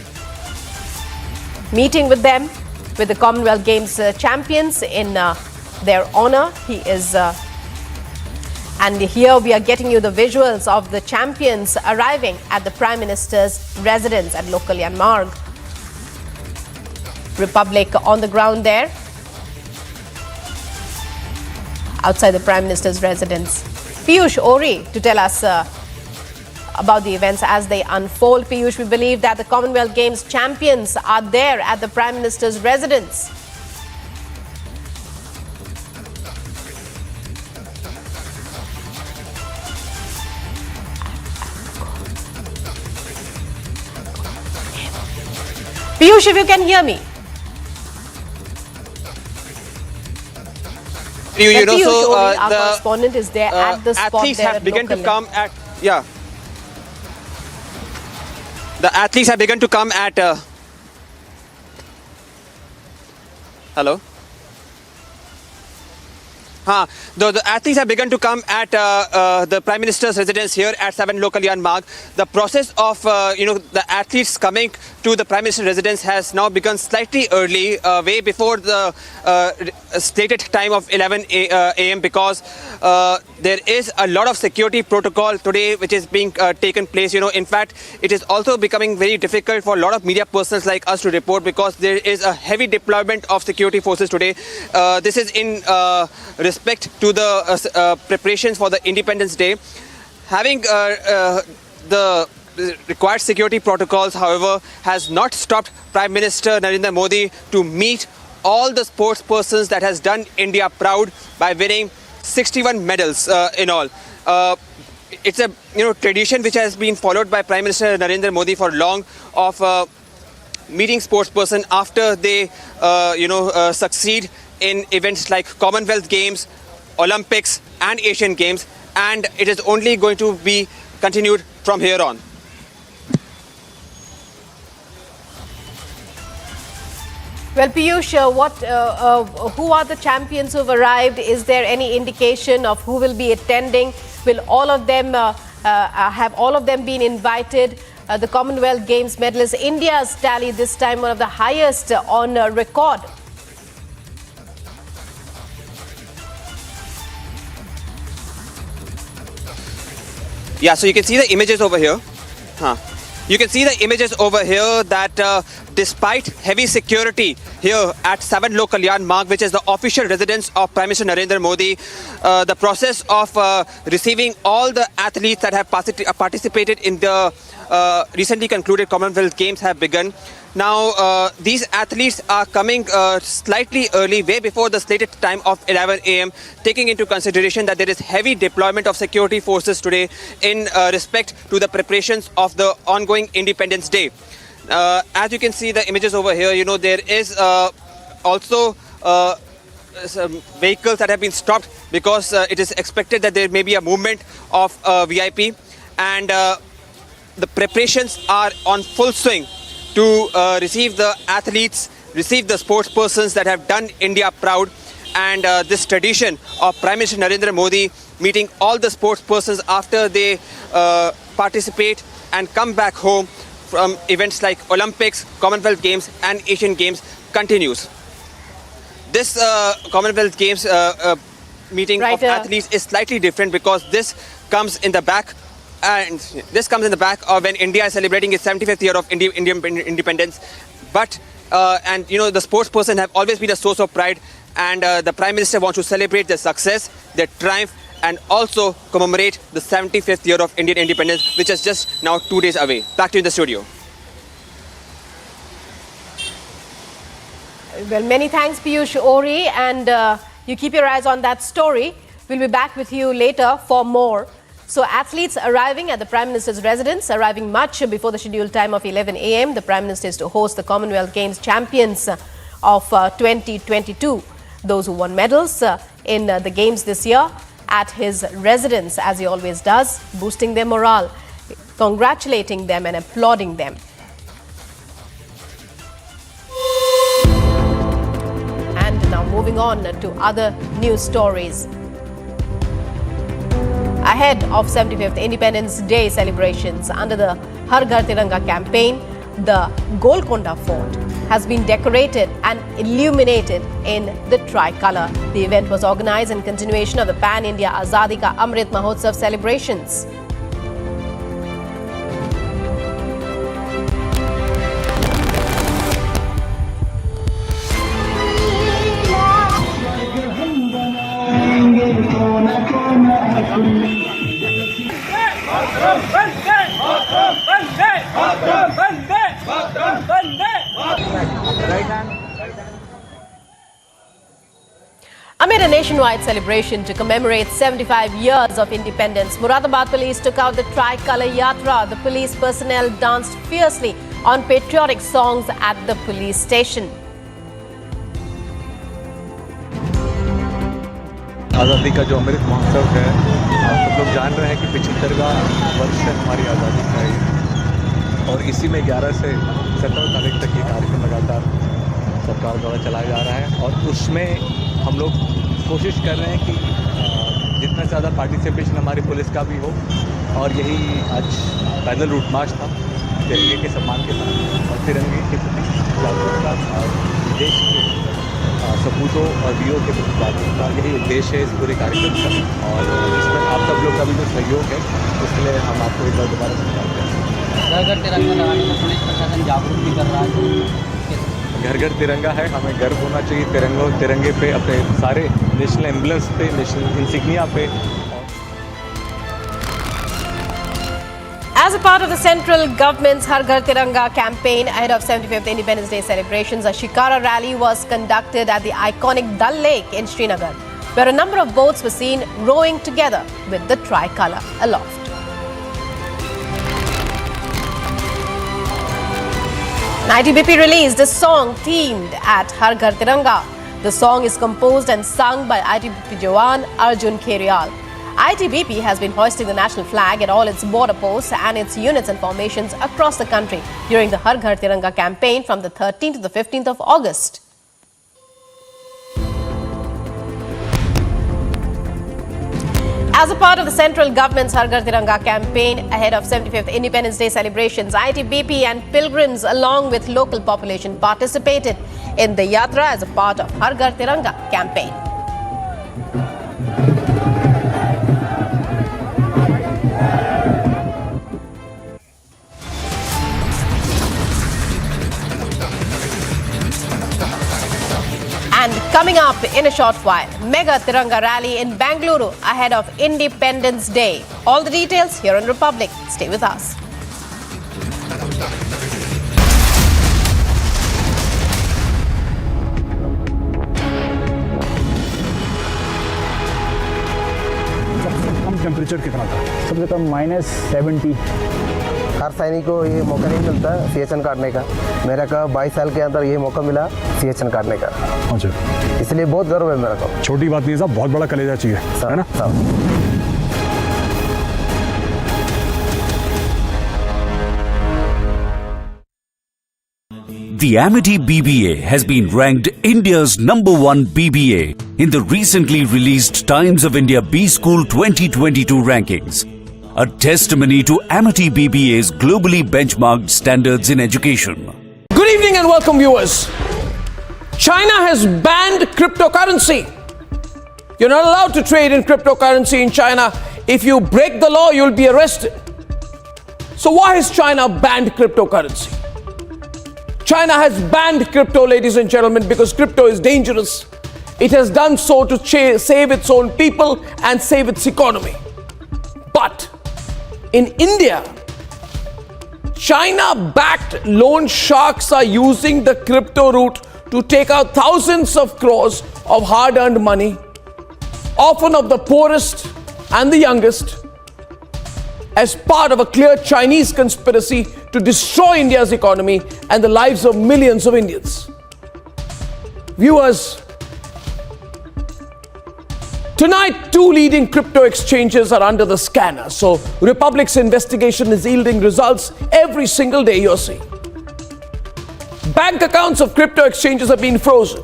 meeting with them, with the Commonwealth Games champions in their honor. And here we are getting you the visuals of the champions arriving at the Prime Minister's residence at Local Yanmarg. Republic on the ground there, outside the Prime Minister's residence. Piyush Ori to tell us about the events as they unfold. Piyush, we believe that the Commonwealth Games champions are there at the Prime Minister's residence. Piyush, if you can hear me. Our correspondent is there at the spot. Athletes have begun to come at the athletes have begun to come at hello. The athletes have begun to come at the Prime Minister's residence here at 7 Local Yanmarg. The process of the athletes coming to the Prime Minister's residence has now begun slightly early, way before the stated time of 11 a.m. because there is a lot of security protocol today which is being taken place. In fact, it is also becoming very difficult for a lot of media persons like us to report because there is a heavy deployment of security forces today. This is in respect to the preparations for the Independence Day. Having the required security protocols, however, has not stopped Prime Minister Narendra Modi to meet all the sports persons that has done India proud by winning 61 medals in all. It's a tradition which has been followed by Prime Minister Narendra Modi for long of meeting sports person after they succeed in events like Commonwealth Games, Olympics and Asian Games, and it is only going to be continued from here on. Well, Piyush, who are the champions who have arrived? Is there any indication of who will be attending? Will all of them have all of them been invited? The Commonwealth Games medalists, India's tally this time one of the highest on record. Yeah, so you can see the images over here. You can see the images over here that despite heavy security here at 7 Local Yard Marg, which is the official residence of Prime Minister Narendra Modi, the process of receiving all the athletes that have participated in the recently concluded Commonwealth Games have begun. Now, these athletes are coming slightly early, way before the slated time of 11 a.m., taking into consideration that there is heavy deployment of security forces today in respect to the preparations of the ongoing Independence Day. As you can see the images over here, you know, there is also some vehicles that have been stopped because it is expected that there may be a movement of VIP, and the preparations are on full swing to receive the athletes, receive the sports persons that have done India proud, and this tradition of Prime Minister Narendra Modi meeting all the sports persons after they participate and come back home from events like Olympics, Commonwealth Games and Asian Games continues. This Commonwealth Games meeting of athletes is slightly different because this comes in the back. And this comes in the back of when India is celebrating its 75th year of Indian independence. But, and you know, the sports person have always been a source of pride, and the Prime Minister wants to celebrate their success, their triumph, and also commemorate the 75th year of Indian independence, which is just now 2 days away. Back to you in the studio. Well, many thanks, Piyush Ori, and you keep your eyes on that story. We'll be back with you later for more. So athletes arriving at the Prime Minister's residence, arriving much before the scheduled time of 11 a.m. The Prime Minister is to host the Commonwealth Games champions of 2022. Those who won medals in the Games this year at his residence, as he always does, boosting their morale, congratulating them and applauding them. And now moving on to other news stories. Ahead of 75th Independence Day celebrations under the Har Ghar Tiranga campaign, the Golconda Fort has been decorated and illuminated in the tricolour. The event was organised in continuation of the Pan-India Azadi Ka Amrit Mahotsav celebrations. Amid a nationwide celebration to commemorate 75 years of independence, Moradabad police took out the tricolour yatra. The police personnel danced fiercely on patriotic songs at the police station. आज़ादी का जो अमृत महोत्सव है, आप सब लोग जान रहे हैं कि 75वां वर्ष है हमारी आज़ादी का ही, और इसी में 11 से 17 तारीख तक ये कार्यक्रम लगातार सरकार द्वारा चलाया जा रहा है। और उसमें हम लोग कोशिश कर रहे हैं कि जितना ज़्यादा पार्टिसिपेशन हमारी पुलिस का भी हो, और यही आज पैदल रूट मार्च था तिरंगे के सम्मान के साथ और तिरंगे के प्रति जागरूकता और देश के सपूतों और वीरों के प्रति जागरूकता, यही उद्देश्य है इस पूरे कार्यक्रम का। और इसमें आप सब लोग का भी जो सहयोग है उसके लिए हम आपको एक बार दोबारा धन्यवाद दें। घर घर तिरंगा लगाने में पुलिस प्रशासन जागरूक भी कर रहा है। घर घर तिरंगा है, हमें गर्व होना चाहिए तिरंगे पे, अपने सारे नेशनल एम्बलेंस पे, नेशनल इंसिग्निया पे। As a part of the central government's Har Ghar Tiranga campaign ahead of 75th Independence Day celebrations, a Shikara rally was conducted at the iconic Dal Lake in Srinagar, where a number of boats were seen rowing together with the tricolour aloft. ITBP released a song themed at Har Ghar Tiranga. The song is composed and sung by ITBP Jawan Arjun Kerial. ITBP has been hoisting the national flag at all its border posts and its units and formations across the country during the Har Ghar Tiranga campaign from the 13th to the 15th of August. As a part of the central government's Har Ghar Tiranga campaign ahead of 75th Independence Day celebrations, ITBP and pilgrims along with local population participated in the yatra as a part of Har Ghar Tiranga campaign. in a short while. Mega Tiranga rally in Bengaluru ahead of Independence Day. All the details here on Republic. Stay with us. Come temperature कितना था? सबसे कम -70। हर सैनिक को ये मौका नहीं मिलता CHN काटने का। मेरा का 22 साल के अंदर ये मौका मिला CHN काटने का। अच्छा, इसलिए बहुत गर्व है मेरा को। छोटी बात नहीं साहब, बहुत बड़ा कलेजा चाहिए, है ना? The Amity BBA has been ranked India's #1 BBA in the recently released Times of India B School 2022 rankings, a testimony to Amity BBA's globally benchmarked standards in education. Good evening and welcome, viewers. China has banned cryptocurrency. You're not allowed to trade in cryptocurrency in China. If you break the law, you'll be arrested. So why has China banned cryptocurrency? China has banned crypto, ladies and gentlemen, because crypto is dangerous. It has done so to save its own people and save its economy. But in India, China-backed loan sharks are using the crypto route to take out thousands of crores of hard-earned money, often of the poorest and the youngest, as part of a clear Chinese conspiracy to destroy India's economy and the lives of millions of Indians. Viewers, tonight, 2 leading crypto exchanges are under the scanner. So Republic's investigation is yielding results every single day, you're seeing. Bank accounts of crypto exchanges have been frozen.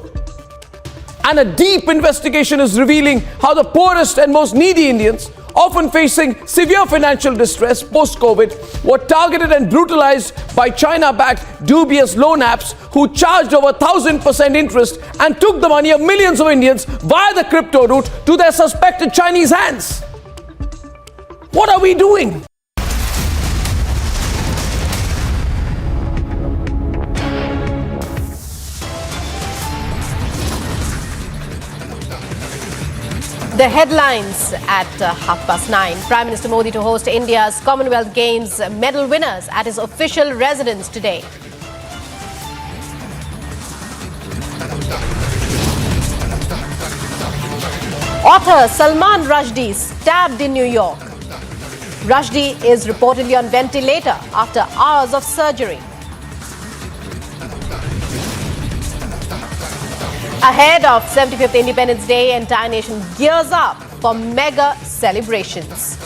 And a deep investigation is revealing how the poorest and most needy Indians, often facing severe financial distress post-COVID, were targeted and brutalized by China-backed dubious loan apps who charged over 1,000% interest and took the money of millions of Indians via the crypto route to their suspected Chinese hands. What are we doing? The headlines at 9:30. Prime Minister Modi to host India's Commonwealth Games medal winners at his official residence today. Author Salman Rushdie stabbed in New York. Rushdie is reportedly on ventilator after hours of surgery. Ahead of 75th Independence Day, entire nation gears up for mega celebrations.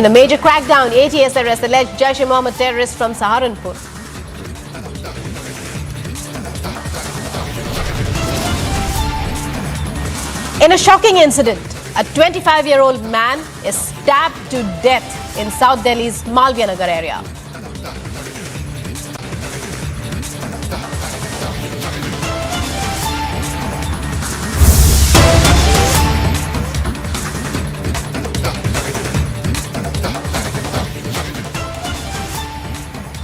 In a major crackdown, ATS arrests alleged Jaish-e-Mohammed terrorist from Saharanpur. In a shocking incident, a 25-year-old man is stabbed to death in South Delhi's Malviya Nagar area.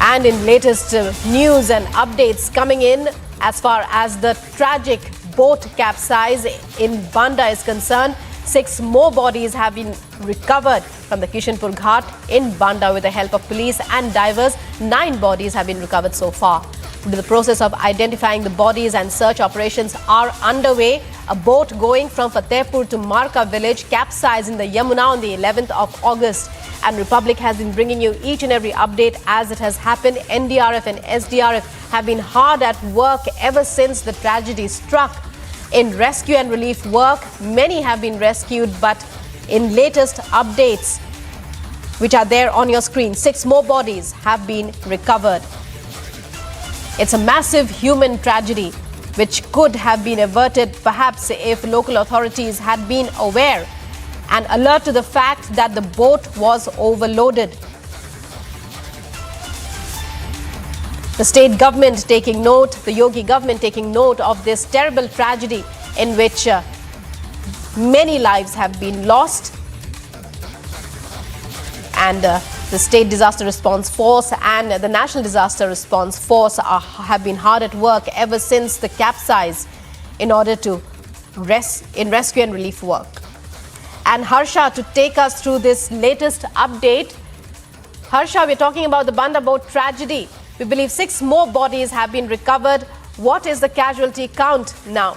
And in latest news and updates coming in as far as the tragic boat capsize in Banda is concerned, 6 more bodies have been recovered from the Kishanpur Ghat in Banda with the help of police and divers. 9 bodies have been recovered so far. The process of identifying the bodies and search operations are underway. A boat going from Fatehpur to Marka village capsized in the Yamuna on the 11th of August. And Republic has been bringing you each and every update as it has happened. NDRF and SDRF have been hard at work ever since the tragedy struck. In rescue and relief work, many have been rescued, but in latest updates, which are there on your screen, 6 more bodies have been recovered. It's a massive human tragedy which could have been averted perhaps if local authorities had been aware and alert to the fact that the boat was overloaded. The state government taking note, the Yogi government taking note of this terrible tragedy in which many lives have been lost. And the State Disaster Response Force and the National Disaster Response Force have been hard at work ever since the capsize in order to rescue and relief work. And Harsha, to take us through this latest update. Harsha, we're talking about the Banda boat tragedy. We believe 6 more bodies have been recovered. What is the casualty count now?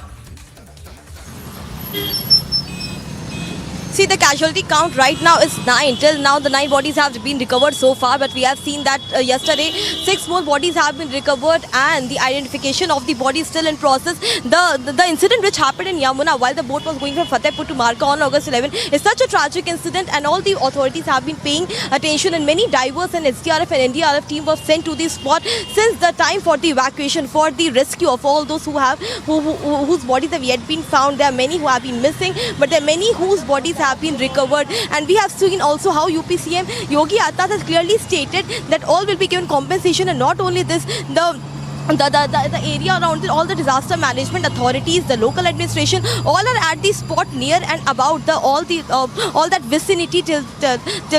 See, the casualty count right now is 9. Till now, the 9 bodies have been recovered so far, but we have seen that yesterday 6 more bodies have been recovered, and the identification of the body is still in process. The incident which happened in Yamuna while the boat was going from Fatehpur to Marka on August 11 is such a tragic incident, and all the authorities have been paying attention, and many divers and SDRF and NDRF team were sent to the spot since the time for the evacuation, for the rescue of all those whose bodies have yet been found. There are many who have been missing, but there are many whose bodies have been recovered. And we have seen also how UP CM Yogi Adityanath has clearly stated that all will be given compensation, and not only this, the area around it, all the disaster management authorities, the local administration, all are at the spot near and about all that vicinity till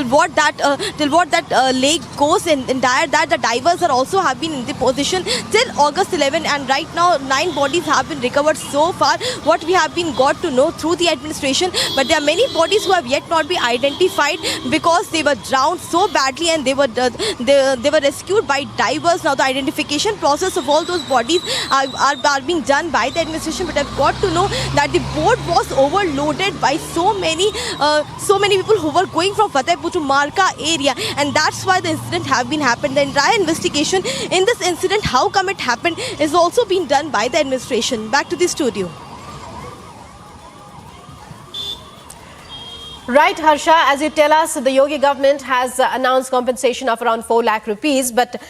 what that lake goes in dire, that the divers are also have been in the position till August 11, and right now 9 bodies have been recovered so far, what we have been got to know through the administration. But there are many bodies who have yet not been identified because they were drowned so badly, and they were rescued by divers. Now the identification process of all those bodies are being done by the administration, but I've got to know that the boat was overloaded by so many people who were going from Fatehpur to Marka area, and that's why the incident have been happened. The entire investigation in this incident, how come it happened, is also being done by the administration. Back to the studio. Right, Harsha, as you tell us, the Yogi government has announced compensation of around 4 lakh rupees, but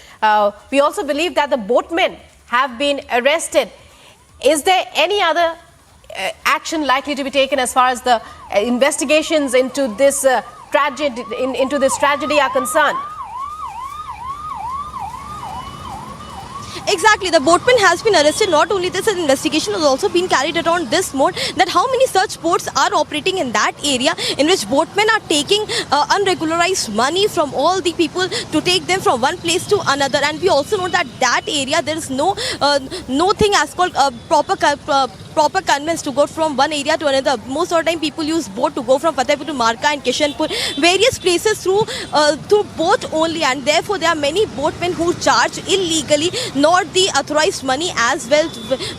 we also believe that the boatmen have been arrested. Is there any other action likely to be taken as far as the investigations into this tragedy are concerned? Exactly, the boatman has been arrested. Not only this, an investigation has also been carried out on this mode, that how many such boats are operating in that area in which boatmen are taking unregularized money from all the people to take them from one place to another. And we also know that that area there is no thing as called proper conveyance to go from one area to another. Most of the time people use boat to go from Fatehpur to Marka and Kishanpur, various places through boat only, and therefore there are many boatmen who charge illegally, not the authorized money as well,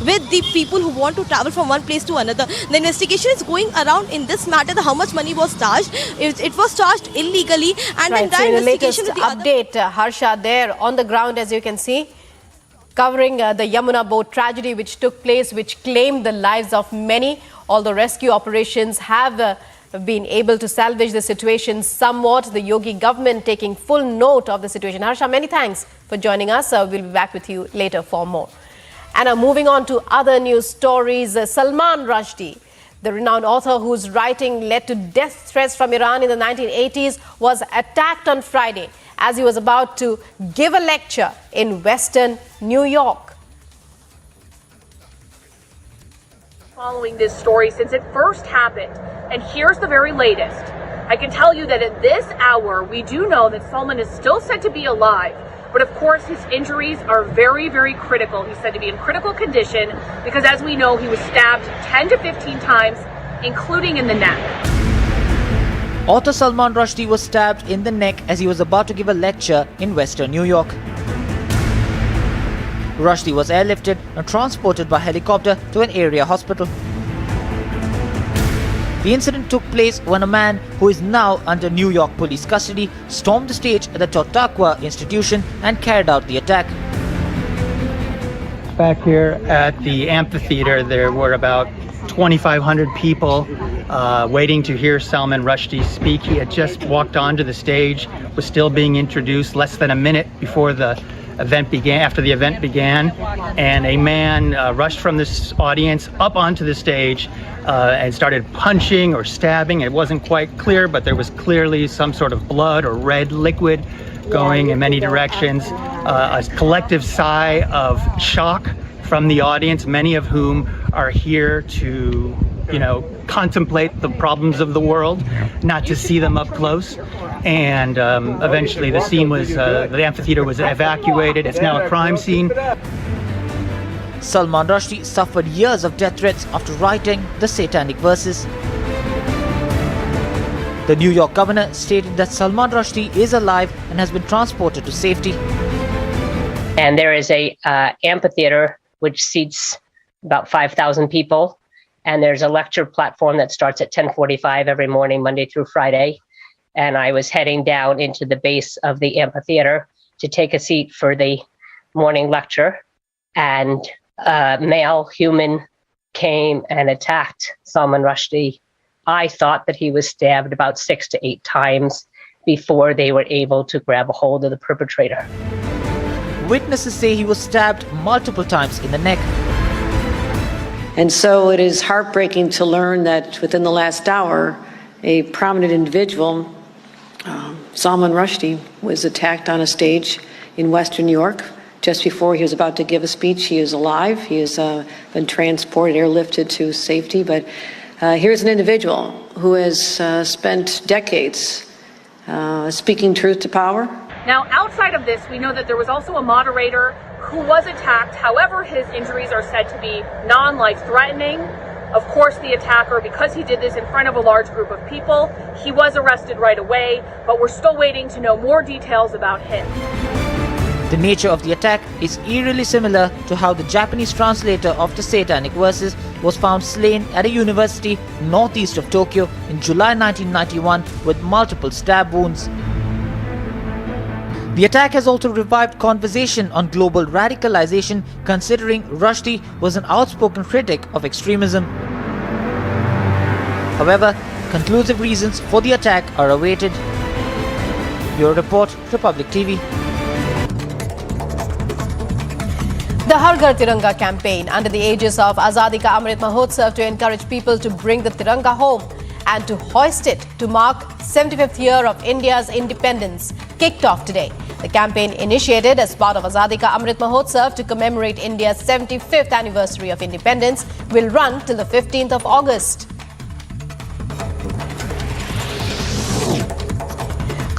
with the people who want to travel from one place to another. The investigation is going around in this matter, how much money was charged. It was charged illegally, and right, so in the latest update, Harsha, there on the ground, as you can see, covering the Yamuna boat tragedy which took place, which claimed the lives of many. Although rescue operations have been able to salvage the situation somewhat, the Yogi government taking full note of the situation. Harsha, many thanks for joining us. We'll be back with you later for more. And moving on to other news stories, Salman Rushdie, the renowned author whose writing led to death threats from Iran in the 1980s, was attacked on Friday as he was about to give a lecture in Western New York. Following this story since it first happened, and here's the very latest. I can tell you that at this hour, we do know that Salman is still said to be alive, but of course his injuries are very, very critical. He's said to be in critical condition because, as we know, he was stabbed 10 to 15 times, including in the neck. Author Salman Rushdie was stabbed in the neck as he was about to give a lecture in Western New York. Rushdie was airlifted and transported by helicopter to an area hospital. The incident took place when a man who is now under New York police custody stormed the stage at the Chautauqua institution and carried out the attack. Back here at the amphitheater, there were about 2,500 people waiting to hear Salman Rushdie speak. He had just walked onto the stage, was still being introduced less than a minute before the event began, after the event began, and a man rushed from this audience up onto the stage and started punching or stabbing. It wasn't quite clear, but there was clearly some sort of blood or red liquid going in many directions. A collective sigh of shock from the audience, many of whom are here to, contemplate the problems of the world, not to see them up close. And eventually the scene was, the amphitheater was evacuated. It's now a crime scene. Salman Rushdie suffered years of death threats after writing the satanic verses. The New York governor stated that Salman Rushdie is alive and has been transported to safety. And there is a amphitheater which seats about 5,000 people. And there's a lecture platform that starts at 10:45 every morning, Monday through Friday. And I was heading down into the base of the amphitheater to take a seat for the morning lecture. And a male human came and attacked Salman Rushdie. I thought that he was stabbed about 6 to 8 times before they were able to grab a hold of the perpetrator. Witnesses say he was stabbed multiple times in the neck. And so it is heartbreaking to learn that within the last hour, a prominent individual, Salman Rushdie, was attacked on a stage in Western New York. Just before he was about to give a speech. He is alive. He has been transported, airlifted to safety. But here's an individual who has spent decades speaking truth to power. Now, outside of this, we know that there was also a moderator who was attacked. However, his injuries are said to be non-life-threatening. Of course, the attacker, because he did this in front of a large group of people, he was arrested right away, but we're still waiting to know more details about him. The nature of the attack is eerily similar to how the Japanese translator of the satanic verses was found slain at a university northeast of Tokyo in July 1991 with multiple stab wounds. The attack has also revived conversation on global radicalization, considering Rushdie was an outspoken critic of extremism. However, conclusive reasons for the attack are awaited. Bureau Report, Republic TV. The Har Ghar Tiranga campaign under the aegis of Azadi Ka Amrit Mahotsav to encourage people to bring the Tiranga home and to hoist it to mark 75th year of India's independence kicked off today. The campaign, initiated as part of Azadi Ka Amrit Mahotsav to commemorate India's 75th anniversary of independence, will run till the 15th of August.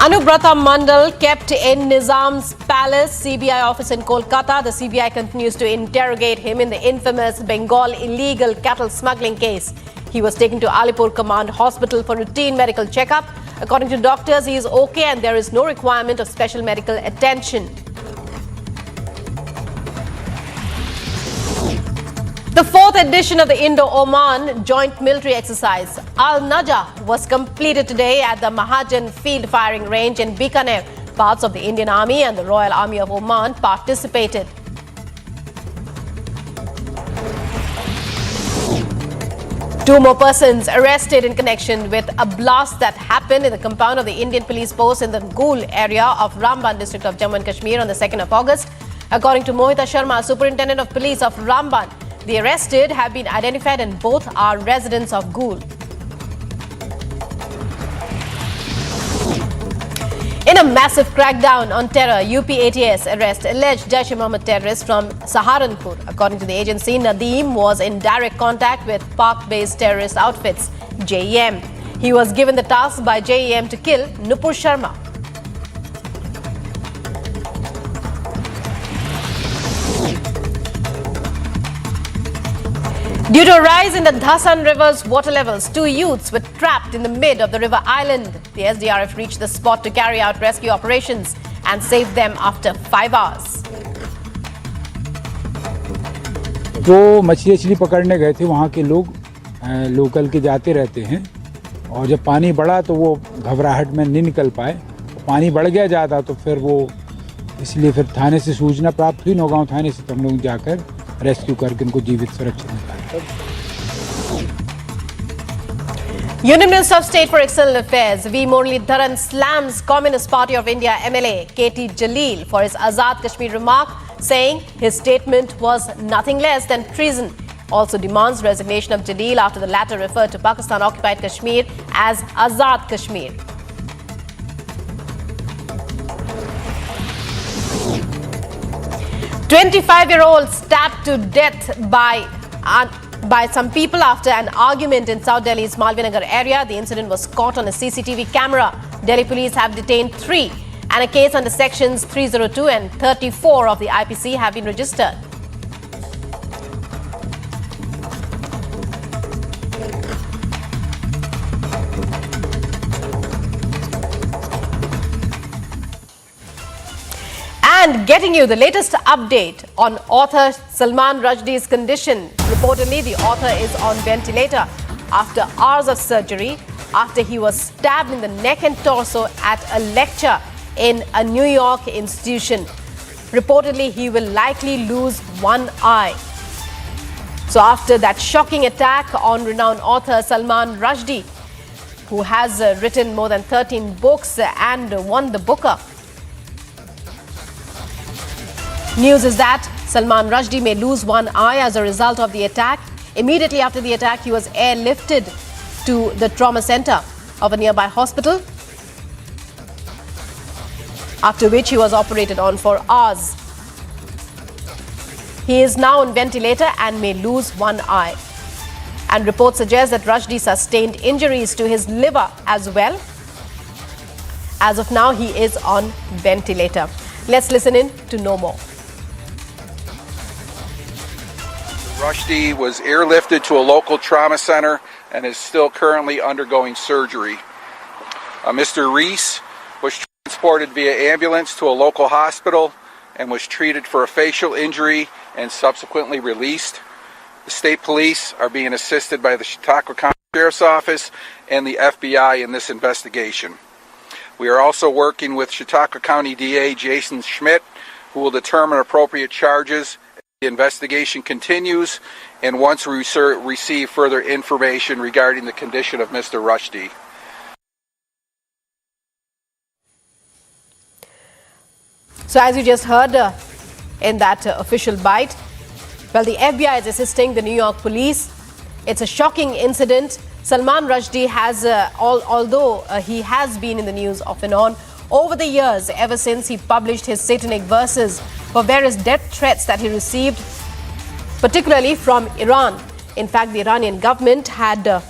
Anubrata Mandal kept in Nizam's Palace CBI office in Kolkata. The CBI continues to interrogate him in the infamous Bengal illegal cattle smuggling case. He was taken to Alipur Command Hospital for routine medical checkup. According to doctors, he is okay and there is no requirement of special medical attention. The fourth edition of the Indo-Oman joint military exercise, Al-Najah, was completed today at the Mahajan Field Firing Range in Bikaner. Parts of the Indian Army and the Royal Army of Oman participated. Two more persons arrested in connection with a blast that happened in the compound of the Indian police post in the Ghul area of Ramban district of Jammu and Kashmir on the 2nd of August. According to Mohita Sharma, Superintendent of Police of Ramban, the arrested have been identified and both are residents of Ghul. In a massive crackdown on terror, UP ATS arrests alleged Jaish-e-Mohammed terrorist from Saharanpur. According to the agency, Nadeem was in direct contact with Pak-based terrorist outfits, JEM. He was given the task by JEM to kill Nupur Sharma. Due to a rise in the Dhasan River's water levels, 2 youths were trapped in the mid of the river island. The SDRF reached the spot to carry out rescue operations and saved them after 5 hours. जो मछली पकड़ने गए थे वहाँ के लोग local के जाते रहते हैं और जब पानी बढ़ा तो वो घबराहट में नहीं निकल पाए. पानी बढ़ गया ज़्यादा तो फिर वो इसलिए फिर थाने से सूचना प्राप्त हुई. नौगांव थाने से हम लोग जाकर रेस्क्यू करके उनको जीवित सुरक्षित निकाला. Union Minister of State for External Affairs V. Muralidharan slams Communist Party of India MLA KT Jalil for his Azad Kashmir remark, saying his statement was nothing less than treason. Also demands resignation of Jalil after the latter referred to Pakistan-occupied Kashmir as Azad Kashmir. A 25-year-old stabbed to death by by some people after an argument in South Delhi's Malvinagar area. The incident was caught on a CCTV camera. Delhi police have detained 3 and a case under sections 302 and 34 of the IPC have been registered. And getting you the latest update on author Salman Rushdie's condition. Reportedly, the author is on ventilator after hours of surgery after he was stabbed in the neck and torso at a lecture in a New York institution. Reportedly, he will likely lose one eye. So after that shocking attack on renowned author Salman Rushdie, who has written more than 13 books and won the Booker, news is that Salman Rushdie may lose one eye as a result of the attack. Immediately after the attack, he was airlifted to the trauma center of a nearby hospital, after which he was operated on for hours. He is now on ventilator and may lose one eye. And reports suggest that Rushdie sustained injuries to his liver as well. As of now, he is on ventilator. Let's listen in to know more. Rushdie was airlifted to a local trauma center and is still currently undergoing surgery. Mr. Reese was transported via ambulance to a local hospital and was treated for a facial injury and subsequently released. The state police are being assisted by the Chautauqua County Sheriff's Office and the FBI in this investigation. We are also working with Chautauqua County DA Jason Schmidt, who will determine appropriate charges. The investigation continues, and once we receive further information regarding the condition of Mr. Rushdie. So as you just heard in that official bite, well, the FBI is assisting the New York police. It's a shocking incident. Salman Rushdie has, although he has been in the news off and on over the years, ever since he published his satanic verses for various death threats that he received, particularly from Iran. In fact, the Iranian government had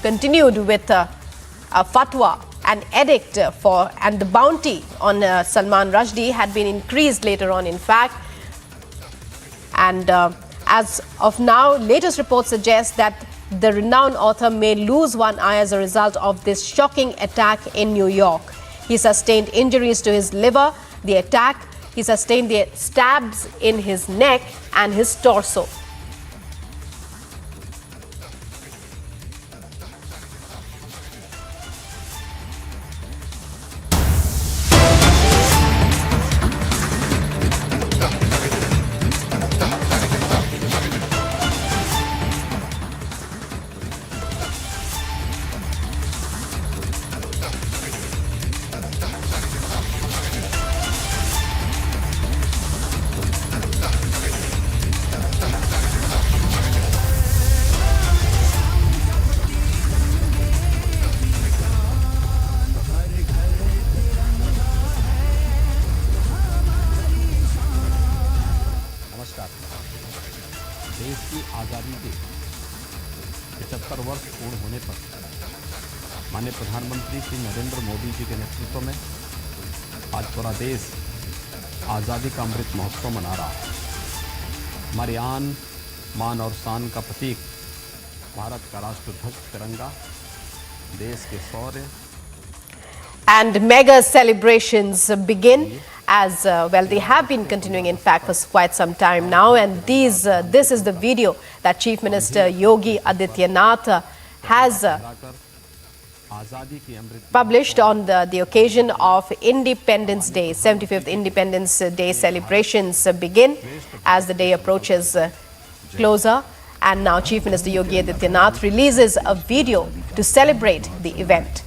continued with a fatwa, an edict for, and the bounty on Salman Rushdie had been increased later on, in fact. And as of now, latest reports suggest that the renowned author may lose one eye as a result of this shocking attack in New York. He sustained injuries to his liver. The attack, he sustained the stabs in his neck and his torso. देश की आज़ादी के 75 वर्ष पूर्ण होने पर माननीय प्रधानमंत्री श्री नरेंद्र मोदी जी के नेतृत्व में आज पूरा देश आज़ादी का अमृत महोत्सव मना रहा है। हमारी आन, मान और शान का प्रतीक भारत का राष्ट्रध्वज तिरंगा देश के शौर्य। And mega celebrations begin as well. They have been continuing, in fact, for quite some time now. And this is the video that Chief Minister Yogi Adityanath has published on the occasion of Independence Day. 75th Independence Day celebrations begin as the day approaches closer. And now Chief Minister Yogi Adityanath releases a video to celebrate the event.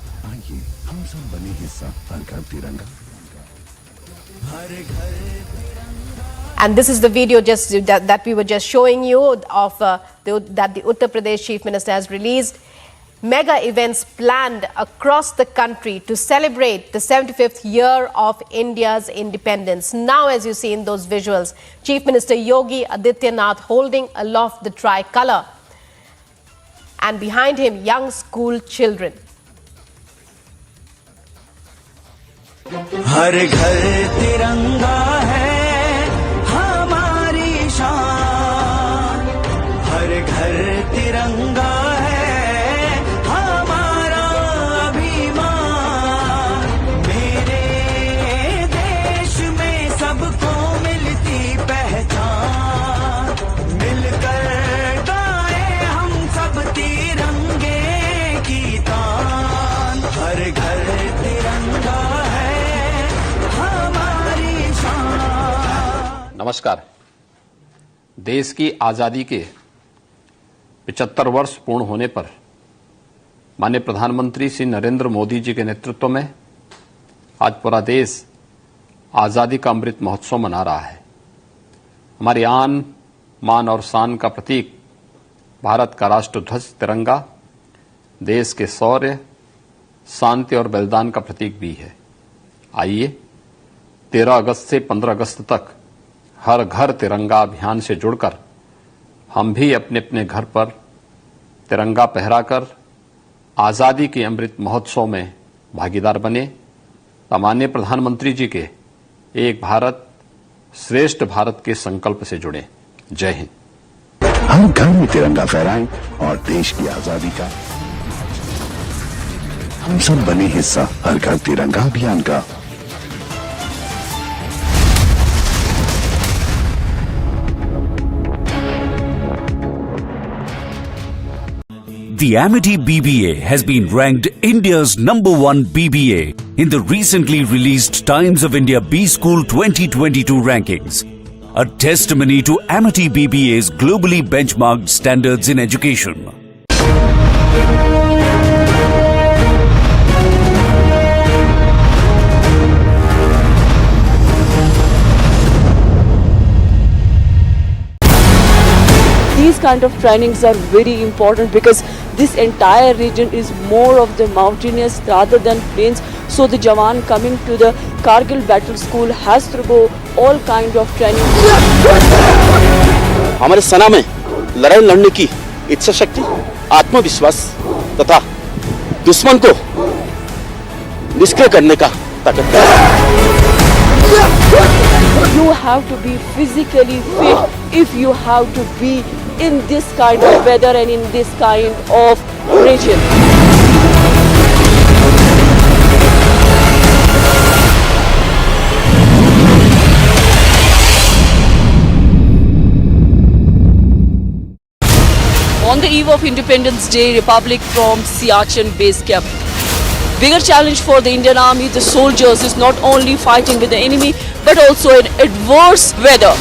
And this is the video just that we were just showing you of that the Uttar Pradesh Chief Minister has released. Mega events planned across the country to celebrate the 75th year of India's independence. Now, as you see in those visuals, Chief Minister Yogi Adityanath holding aloft the tricolour, and behind him, young school children. हर घर तिरंगा है हमारी शान, हर घर तिरंगा है हमारा अभिमान, मेरे देश में सबको मिलती पहचान, मिलकर गाए हम सब तिरंगे की तान, हर घर तिरंगा नमस्कार। देश की आज़ादी के 75 वर्ष पूर्ण होने पर माननीय प्रधानमंत्री श्री नरेंद्र मोदी जी के नेतृत्व में आज पूरा देश आज़ादी का अमृत महोत्सव मना रहा है। हमारी आन, मान और शान का प्रतीक भारत का राष्ट्रध्वज तिरंगा देश के शौर्य, शांति और बलिदान का प्रतीक भी है। आइए 13 अगस्त से 15 अगस्त तक हर घर तिरंगा अभियान से जुड़कर हम भी अपने अपने घर पर तिरंगा फहराकर आज़ादी के अमृत महोत्सव में भागीदार बने। माननीय प्रधानमंत्री जी के एक भारत श्रेष्ठ भारत के संकल्प से जुड़े। जय हिंद। हर घर में तिरंगा फहराएं और देश की आज़ादी का हम सब बने हिस्सा हर घर तिरंगा अभियान का। The Amity BBA has been ranked India's #1 BBA in the recently released Times of India B School 2022 rankings, a testimony to Amity BBA's globally benchmarked standards in education. These kind of trainings are very important because this entire region is more of the mountainous rather than plains. So the Jawan coming to the Kargil battle school has to go all kind of training. हमारे सेना में लड़ाई लड़ने की इच्छा शक्ति, आत्मविश्वास तथा दुश्मन को निष्क्रिय करने का ताकत है। You have to be physically fit if you have to be in this kind of weather and in this kind of region. On the eve of Independence Day, Republic from Siachen base camp. Bigger challenge for the Indian Army, the soldiers, is not only fighting with the enemy, but also in adverse weather.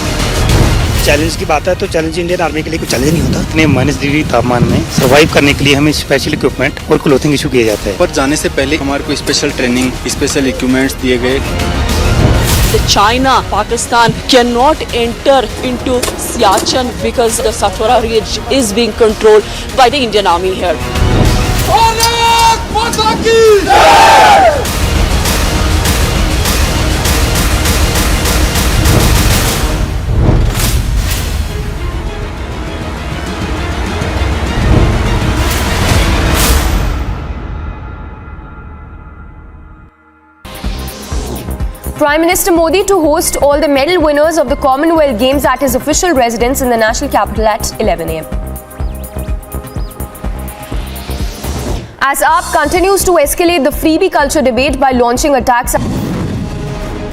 Challenge की बात है तो challenge Indian army के लिए कोई challenge नहीं होता। इतने -डिग्री तापमान में सर्वाइव करने के लिए हमें स्पेशल इक्विपमेंट और क्लोथिंग इशू किए जाते हैं। पर जाने से पहले हमारे को स्पेशल ट्रेनिंग, स्पेशल इक्विपमेंट्स दिए गए। The China, Pakistan cannot enter into Siachen because the Satwara Ridge is being controlled by the Indian Army here. Prime Minister Modi to host all the medal winners of the Commonwealth Games at his official residence in the national capital at 11 a.m. As AAP continues to escalate the freebie culture debate by launching attacks.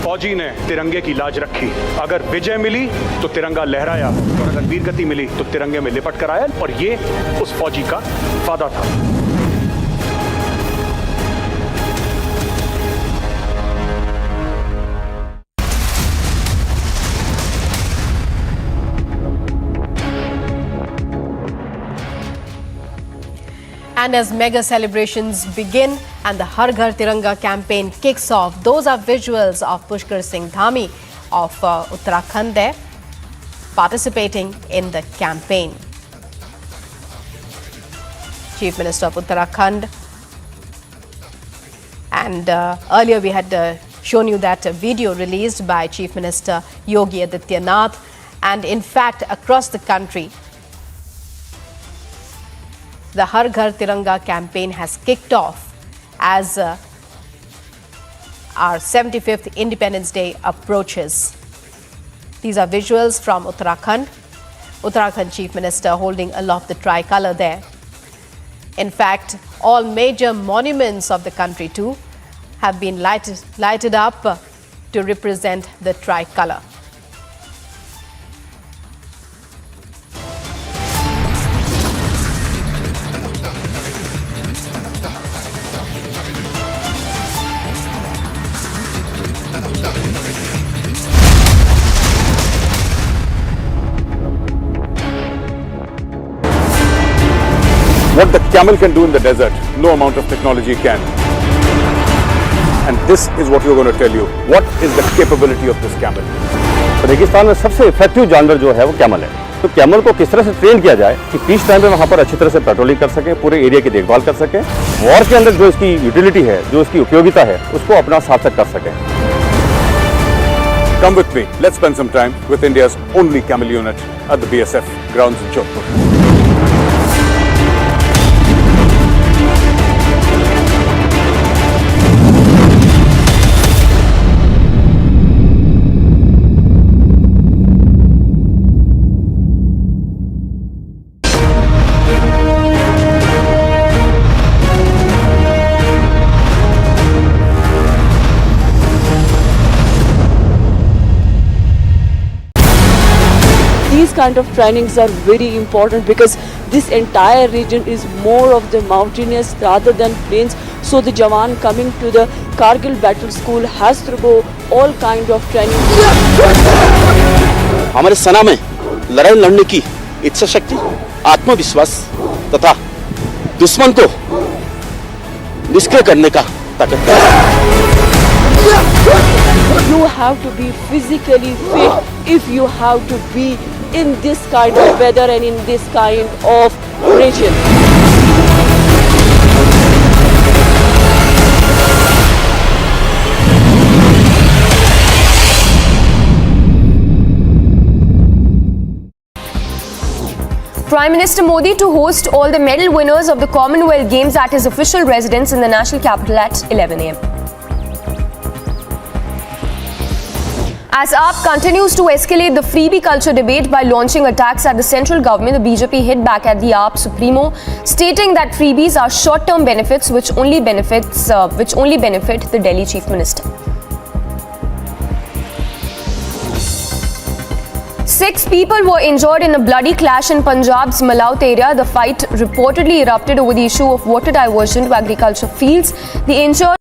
फौजी ने तिरंगे की लाज रखी। अगर विजय मिली तो तिरंगा लहराया और अगर वीरगति मिली तो तिरंगे में लिपट कर आया और ये उस फौजी का वादा था। And as mega celebrations begin and the Har Ghar Tiranga campaign kicks off, those are visuals of Pushkar Singh Dhami of Uttarakhand there participating in the campaign. Chief Minister of Uttarakhand. And earlier we had shown you that video released by Chief Minister Yogi Adityanath. And in fact, across the country, the Har Ghar Tiranga campaign has kicked off as our 75th Independence Day approaches. These are visuals from Uttarakhand. Uttarakhand Chief Minister holding aloft the tricolour there. In fact, all major monuments of the country too have been lighted up to represent the tricolour. What the camel can do in the desert, no amount of technology can. And this is what we're going to tell you. What is the capability of this camel? रेगिस्तान में सबसे effective जानवर जो है वो camel है। तो camel को किस तरह से ट्रेन किया जाए कि पीस टाइम में वहाँ पर अच्छी तरह से पेट्रोलिंग कर सके, पूरे एरिया की देखभाल कर सके, वॉर के अंदर जो इसकी यूटिलिटी है, जो इसकी उपयोगिता है, उसको अपना सार्थक कर सके। Come with me. Let's spend some time with India's only camel unit at the BSF grounds in Jodhpur. These kind of trainings are very important because this entire region is more of the mountainous rather than plains. So the Jawan coming to the Kargil battle school has to go all kind of training. हमारे सेना में लड़ाई लड़ने की इच्छा शक्ति, आत्मविश्वास तथा दुश्मन को निष्क्रिय करने का ताकत है। You have to be physically fit if you have to be in this kind of weather and in this kind of region. Prime Minister Modi to host all the medal winners of the Commonwealth Games at his official residence in the national capital at 11 a.m. As AAP continues to escalate the freebie culture debate by launching attacks at the central government, the BJP hit back at the AAP Supremo, stating that freebies are short-term benefits which only benefit the Delhi Chief Minister. 6 people were injured in a bloody clash in Punjab's Malaut area. The fight reportedly erupted over the issue of water diversion to agriculture fields. The injured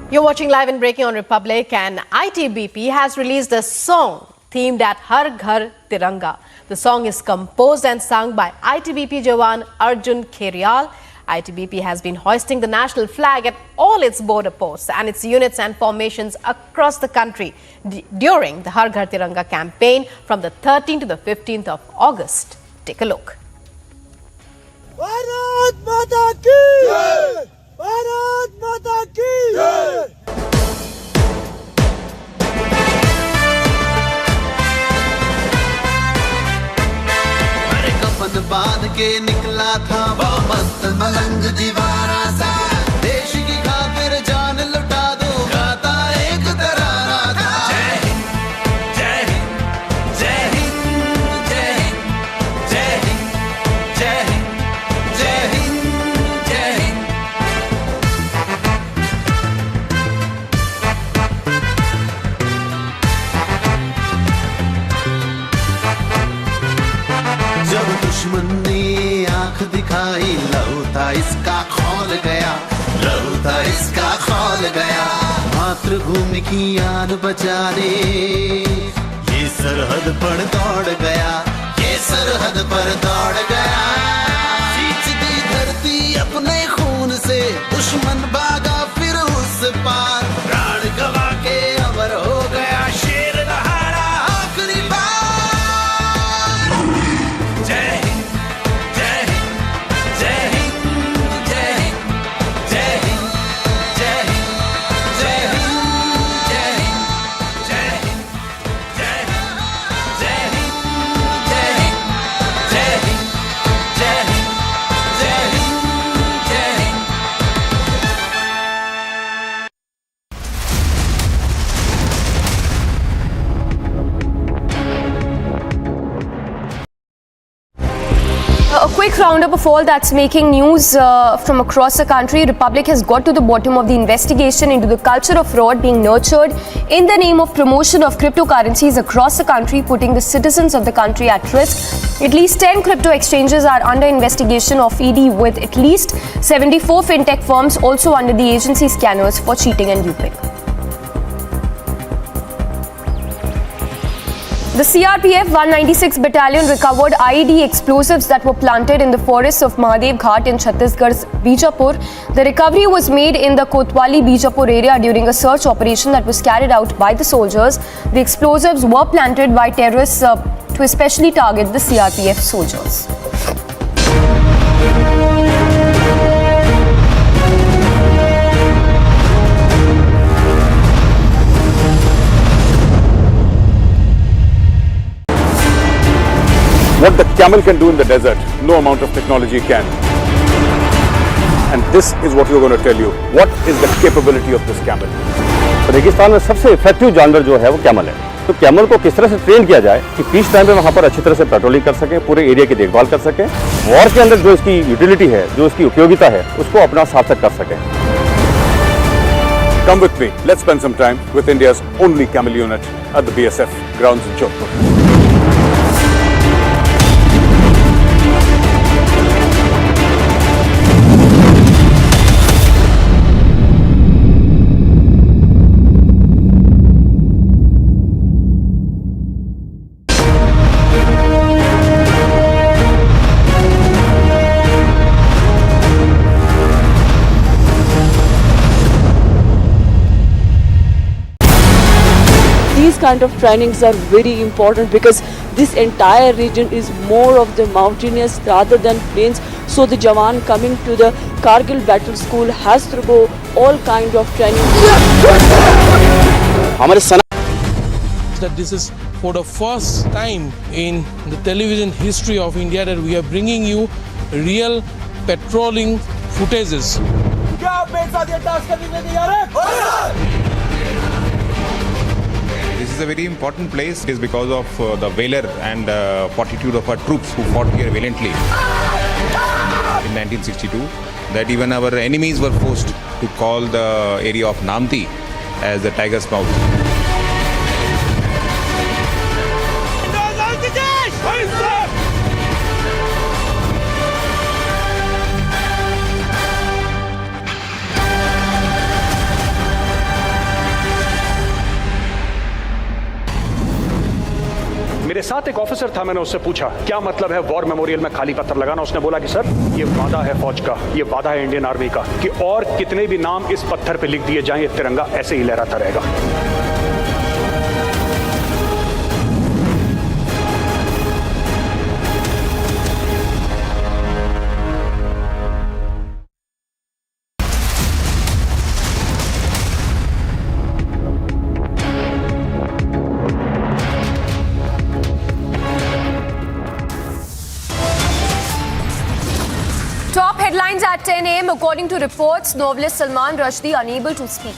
You're watching Live and Breaking on Republic, and ITBP has released a song themed at Har Ghar Tiranga. The song is composed and sung by ITBP Jawan Arjun Kheryal. ITBP has been hoisting the national flag at all its border posts and its units and formations across the country during the Har Ghar Tiranga campaign from the 13th to the 15th of August. Take a look. Bharat Mata ki Jai! Bharat Mata ki Jai! कफन बांध के निकला था वो मस्त मलंग दीवाना सा, देश की खातिर जान लुटा दो गाता एक तराना था। जय हिंद जय हिंद जय हिंद जय हिंद जय हिंद जय हिंद जय हिंद जय हिंद। जब दुश्मन ने आंख दिखाई लहू था इसका खौल गया, लहू था इसका खौल गया। मातृभूमि की आन बचाने ये सरहद पर दौड़ गया, ये सरहद पर दौड़ गया। सींच दी धरती अपने खून से, दुश्मन भागा फिर उस पार, प्राण गवा के अमर हो quick roundup of all that's making news from across the country. Republic has got to the bottom of the investigation into the culture of fraud being nurtured in the name of promotion of cryptocurrencies across the country, putting the citizens of the country at risk. At least 10 crypto exchanges are under investigation of ED, with at least 74 fintech firms also under the agency scanners for cheating and duping. The CRPF 196 Battalion recovered IED explosives that were planted in the forests of Mahadev Ghat in Chhattisgarh's Bijapur. The recovery was made in the Kotwali Bijapur area during a search operation that was carried out by the soldiers. The explosives were planted by terrorists to especially target the CRPF soldiers. What the camel can do in the desert, no amount of technology can. And this is what we're going to tell you. What is the capability of this camel? रेगिस्तान में सबसे effective जानवर जो है वो camel है। तो camel को किस तरह से ट्रेन किया जाए कि पीस टाइम में वहाँ पर अच्छी तरह से पेट्रोलिंग कर सके, पूरे एरिया की देखभाल कर सके, वॉर के अंदर जो इसकी यूटिलिटी है, जो इसकी उपयोगिता है, उसको अपना सार्थक कर सके। Come with me. Let's spend some time with India's only camel unit at the BSF grounds in Jodhpur. These kind of trainings are very important because this entire region is more of the mountainous rather than plains. So the Jawan coming to the Kargil battle school has to go all kind of training. That this is for the first time in the television history of India that we are bringing you real patrolling footages. This is a very important place. It is because of the valor and fortitude of our troops who fought here valiantly in 1962 that even our enemies were forced to call the area of Namti as the Tiger's Mouth. मेरे साथ एक officer था, मैंने उससे पूछा क्या मतलब है वॉर मेमोरियल में खाली पत्थर लगाना। उसने बोला कि सर ये वादा है फौज का, ये वादा है इंडियन आर्मी का कि और कितने भी नाम इस पत्थर पे लिख दिए जाएं, ये तिरंगा ऐसे ही लहराता रहेगा। Top headlines at 10 a.m. According to reports, novelist Salman Rushdie unable to speak.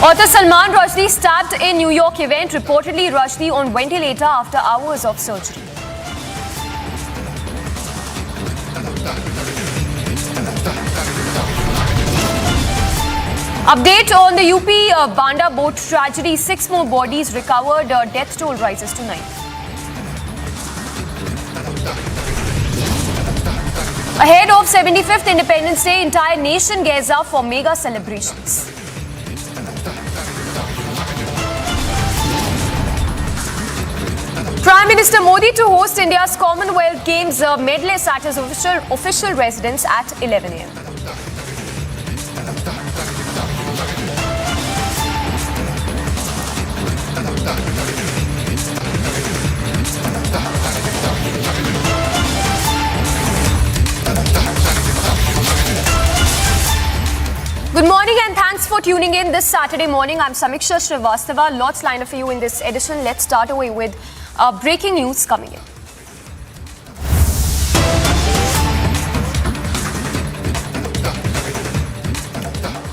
Author Salman Rushdie stabbed in New York event. Reportedly, Rushdie on ventilator after hours of surgery. Update on the UP Banda boat tragedy. 6 more bodies recovered. Death toll rises to 9. Ahead of 75th Independence Day, entire nation gears up for mega celebrations. Prime Minister Modi to host India's Commonwealth Games medalist at his official residence at 11 a.m. Good morning and thanks for tuning in this Saturday morning. I'm Samiksha Srivastava. Lots lined up for you in this edition. Let's start away with breaking news coming in.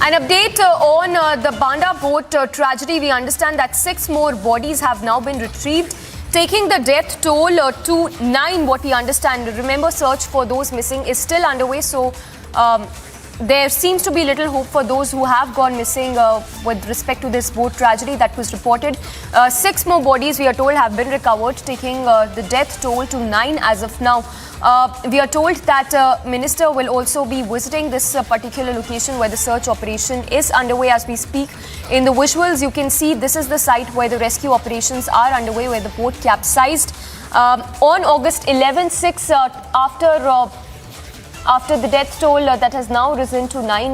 An update on the Banda boat tragedy. We understand that 6 more bodies have now been retrieved, taking the death toll to 9, what we understand. Remember, search for those missing is still underway, so there seems to be little hope for those who have gone missing with respect to this boat tragedy that was reported. 6 more bodies, we are told, have been recovered, taking the death toll to 9 as of now. We are told that Minister will also be visiting this particular location where the search operation is underway as we speak. In the visuals, you can see this is the site where the rescue operations are underway, where the boat capsized. On August 11, 6 after the death toll that has now risen to 9,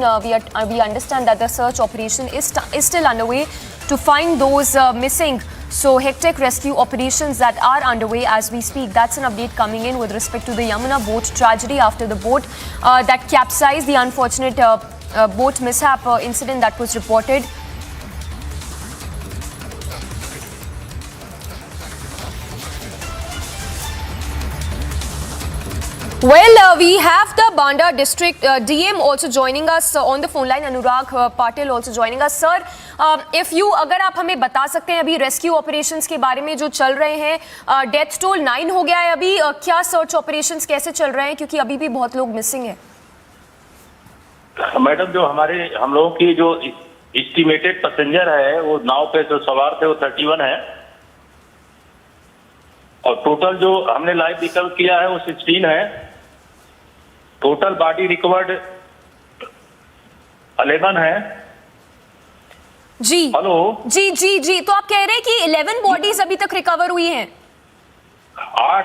we understand that the search operation is still underway to find those missing. So hectic rescue operations that are underway as we speak. That's an update coming in with respect to the Yamuna boat tragedy after the boat that capsized, the unfortunate boat mishap incident that was reported. Well, we have the Banda district DM also joining us on the phone line. Anurag Patil also joining us. Sir, अगर आप हमें बता सकते हैं अभी rescue operations के बारे में जो चल रहे हैं, डेथ टोल 9 हो गया है अभी, क्या सर्च ऑपरेशंस कैसे चल रहे हैं, क्योंकि अभी भी बहुत लोग मिसिंग हैं? मैडम, जो हम लोगों की जो एस्टिमेटेड पैसेंजर है वो नाव पे जो सवार थे वो 31 है, और टोटल जो हमने लाइव रिकवर किया है वो 16 है। टोटल बॉडी रिकवर्ड 11 है। जी हेलो जी, तो आप कह रहे हैं कि 11 बॉडीज अभी तक रिकवर हुई हैं? आज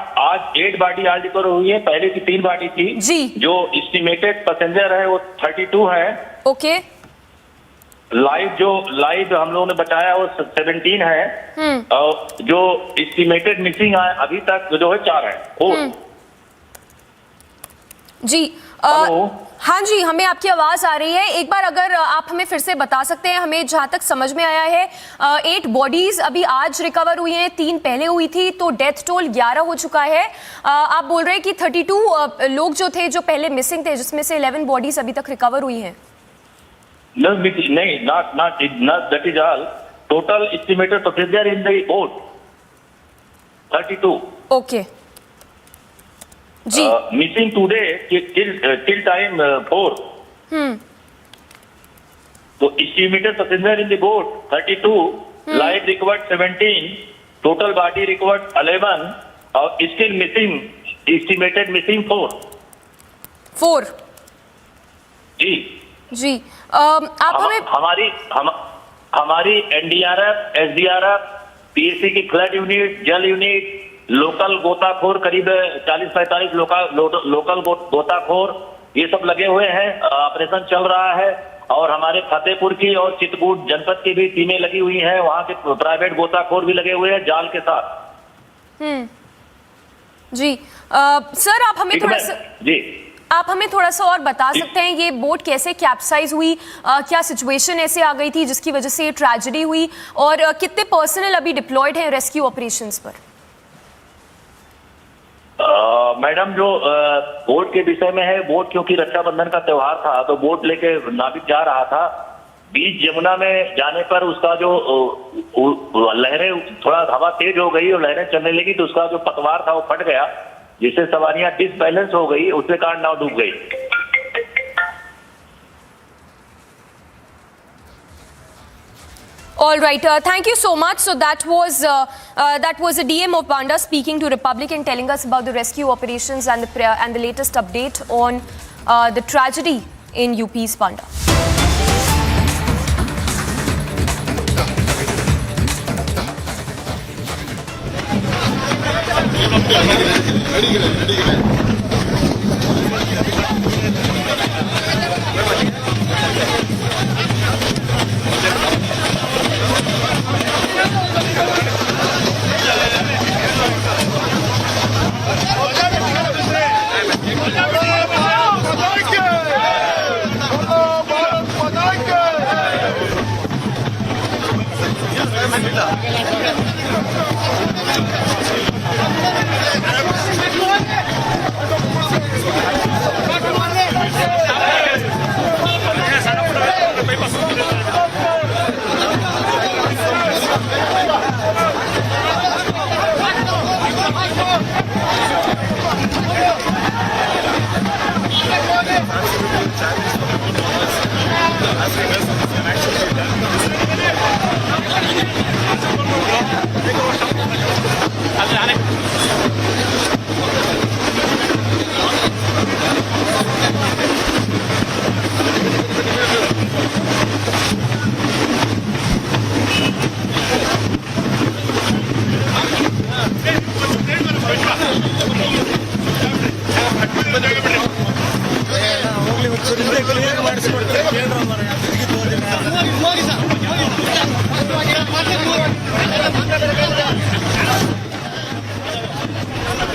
8 बॉडी आज रिकवर हुई है, पहले की 3 बॉडी थी जी। जो एस्टिमेटेड पैसेंजर है वो 32 है। ओके। लाइव हम लोगों ने बताया वो 17 है, और जो एस्टिमेटेड मिसिंग है अभी तक जो है 4 है। 4 जी। हाँ जी, हमें आपकी आवाज आ रही है। एक बार अगर आप हमें फिर से बता सकते हैं, हमें जहां तक समझ में आया है 8 बॉडीज अभी आज रिकवर हुई हैं, 3 पहले हुई थी, तो डेथ टोल 11 हो चुका है। आप बोल रहे हैं कि 32 लोग जो थे जो पहले मिसिंग थे, जिसमें से 11 बॉडीज अभी तक रिकवर हुई हैं। नहीं, not that is all. Total estimated passenger in the boat 32. Okay. Ji. Missing today till time 4. तो estimated passenger in the boat 32, live recovered 17, total body recovered 11, और still missing estimated missing 4. जी। आप हमारी NDRF, SDRF, PSC की flood unit, जल unit, local गोताखोर करीब 40-45 local गोताखोर ये सब लगे हुए हैं। ऑपरेशन चल रहा है, और हमारे फतेहपुर की और चित्रकूट जनपद की भी टीमें लगी हुई हैं, वहां के प्राइवेट गोताखोर भी लगे हुए हैं जाल के साथ। जी। सर, आप हमें थोड़ा सा और बता सकते हैं, ये बोट कैसे कैप्साइज हुई, क्या सिचुएशन ऐसे आ गई थी जिसकी वजह से ये ट्रेजेडी हुई, और कितने पर्सनल अभी डिप्लॉयड हैं रेस्क्यू ऑपरेशंस पर? मैडम, जो बोट के विषय में है, बोट क्योंकि रक्षाबंधन का त्योहार था तो बोट लेके नाविक जा रहा था। बीच यमुना में जाने पर उसका जो लहरें, थोड़ा हवा तेज हो गई और लहरें चलने लगी, तो उसका जो पतवार था वो फट गया, जिससे सवारियां डिसबैलेंस हो गई, उसके कारण नाव डूब गई। All right, thank you so much. So that was the DM of Banda speaking to Republic and telling us about the rescue operations and the latest update on the tragedy in UP's Banda.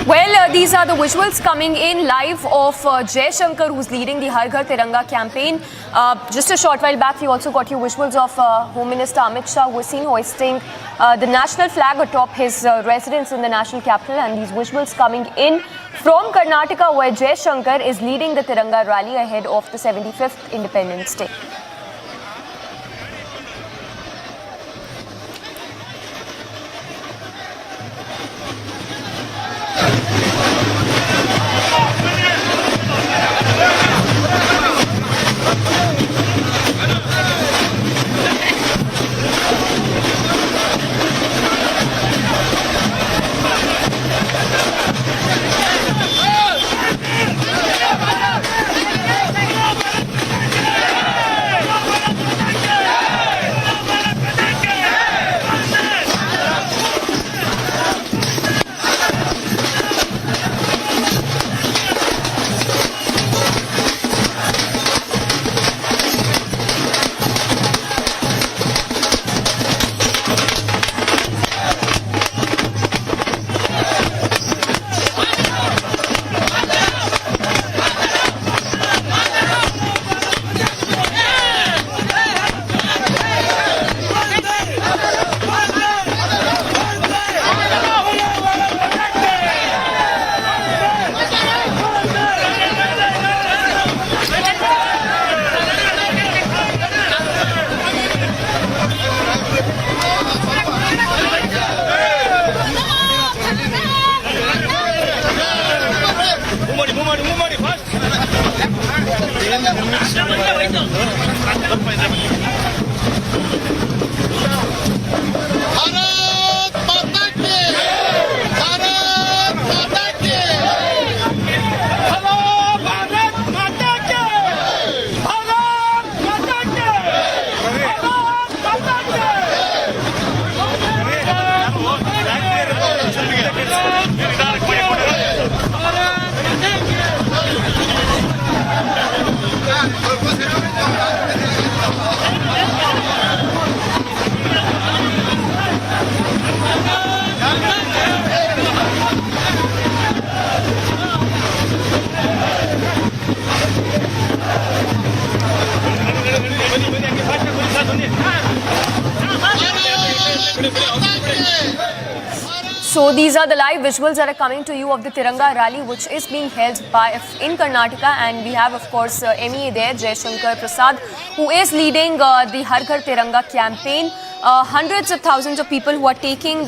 Well, these are the visuals coming in live of Jai Shankar, who's leading the Har Ghar Tiranga campaign. Just a short while back, we also got you visuals of Home Minister Amit Shah, who was seen hoisting the national flag atop his residence in the national capital. And these visuals coming in from Karnataka, where Jai Shankar is leading the Tiranga rally ahead of the 75th Independence Day. So these are the live visuals that are coming to you of the Tiranga rally, which is being held in Karnataka, and we have, of course, MEA there, Jai Shankar Prasad, who is leading the Har Ghar Tiranga campaign. Hundreds of thousands of people who are taking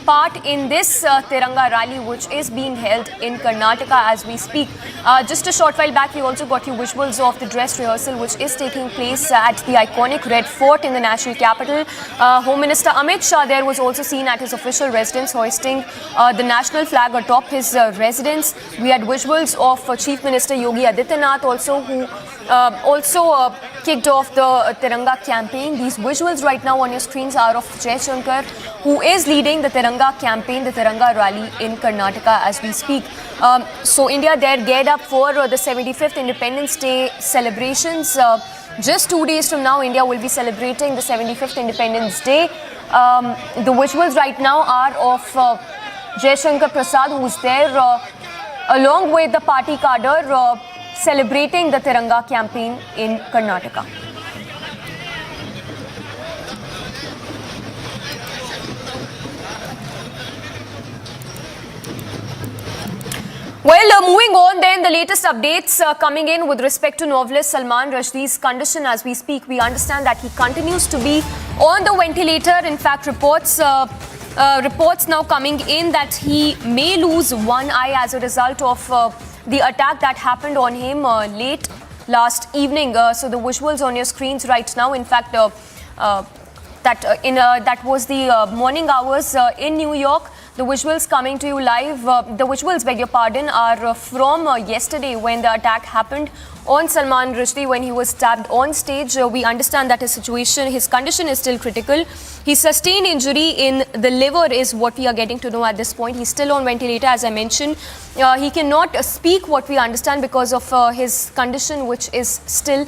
part in this Tiranga rally, which is being held in Karnataka as we speak. Just a short while back, we also got you visuals of the dress rehearsal, which is taking place at the iconic Red Fort in the national capital. Home Minister Amit Shah there was also seen at his official residence hoisting the national flag atop his residence. We had visuals of Chief Minister Yogi Adityanath also, who kicked off the Tiranga campaign. These visuals right now on your screens are of Jai Shankar, who is leading the Tiranga campaign, the Tiranga rally in Karnataka as we speak. So India there geared up for the 75th Independence Day celebrations. Just 2 days from now, India will be celebrating the 75th Independence Day. The visuals right now are of Jai Shankar Prasad, who is there along with the party cadre celebrating the Tiranga campaign in Karnataka. Well, moving on then, the latest updates coming in with respect to novelist Salman Rushdie's condition as we speak. We understand that he continues to be on the ventilator. In fact, reports now coming in that he may lose one eye as a result of the attack that happened on him late last evening. So the visuals on your screens right now, in fact, that was the morning hours in New York. The visuals coming to you live, the visuals, beg your pardon, are from yesterday when the attack happened on Salman Rushdie when he was stabbed on stage. We understand that his condition is still critical. He sustained injury in the liver is what we are getting to know at this point. He's still on ventilator, as I mentioned. He cannot speak, what we understand, because of his condition, which is still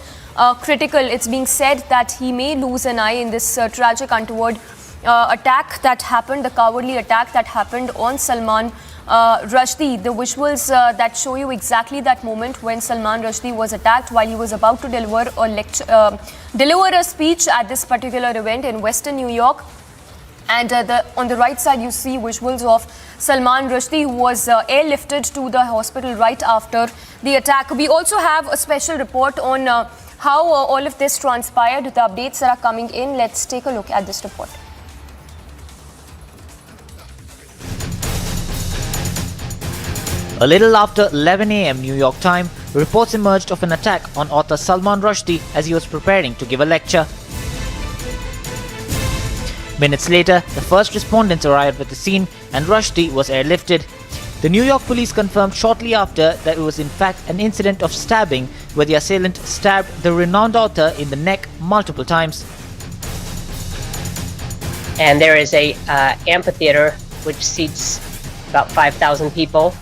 critical. It's being said that he may lose an eye in this tragic untoward attack that happened, the cowardly attack that happened on Salman Rushdie. The visuals that show you exactly that moment when Salman Rushdie was attacked while he was about to deliver a speech at this particular event in Western New York. And on the right side, you see visuals of Salman Rushdie, who was airlifted to the hospital right after the attack. We also have a special report on how all of this transpired, the updates that are coming in. Let's take a look at this report. A little after 11 a.m. New York time, reports emerged of an attack on author Salman Rushdie as he was preparing to give a lecture. Minutes later, the first respondents arrived at the scene and Rushdie was airlifted. The New York police confirmed shortly after that it was in fact an incident of stabbing where the assailant stabbed the renowned author in the neck multiple times. And there is a amphitheater which seats about 5,000 people.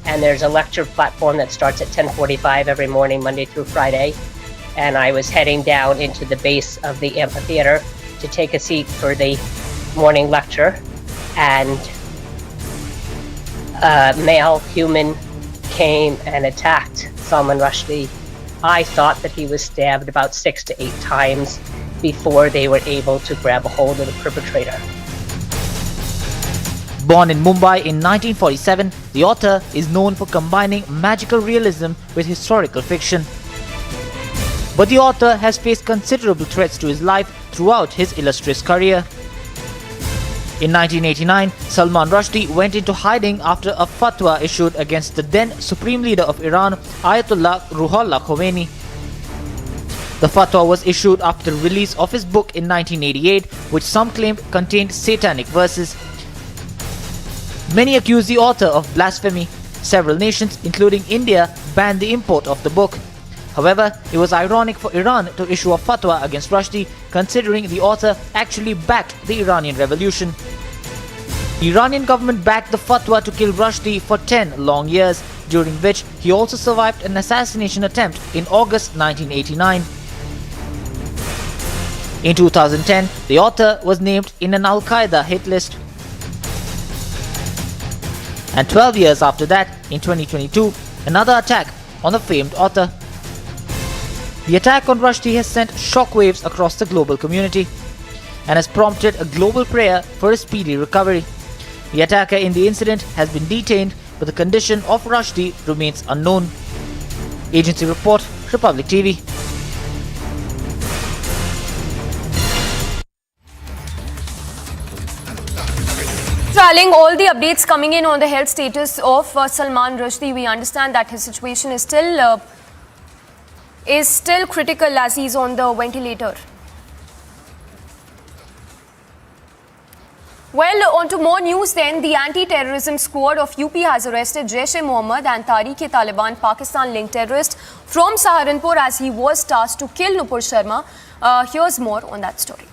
And there's a lecture platform that starts at 10:45 every morning, Monday through Friday. And I was heading down into the base of the amphitheater to take a seat for the morning lecture. And a male human came and attacked Salman Rushdie. I thought that he was stabbed about 6 to 8 times before they were able to grab a hold of the perpetrator. Born in Mumbai in 1947, the author is known for combining magical realism with historical fiction. But the author has faced considerable threats to his life throughout his illustrious career. In 1989, Salman Rushdie went into hiding after a fatwa issued against the then Supreme Leader of Iran, Ayatollah Ruhollah Khomeini. The fatwa was issued after the release of his book in 1988, which some claimed contained satanic verses. Many accuse the author of blasphemy. Several nations, including India, banned the import of the book. However, it was ironic for Iran to issue a fatwa against Rushdie, considering the author actually backed the Iranian revolution. The Iranian government backed the fatwa to kill Rushdie for 10 long years, during which he also survived an assassination attempt in August 1989. In 2010, the author was named in an Al-Qaeda hit list. And 12 years after that, in 2022, another attack on the famed author. The attack on Rushdie has sent shockwaves across the global community and has prompted a global prayer for a speedy recovery. The attacker in the incident has been detained, but the condition of Rushdie remains unknown. Agency report, Republic TV. Trailing all the updates coming in on the health status of Salman Rushdie, we understand that his situation is still critical as he's on the ventilator. Well, on to more news then. The anti-terrorism squad of UP has arrested Jaish-e-Mohammed and Tariq-e-Taliban Pakistan-linked terrorist from Saharanpur as he was tasked to kill Nupur Sharma. Here's more on that story.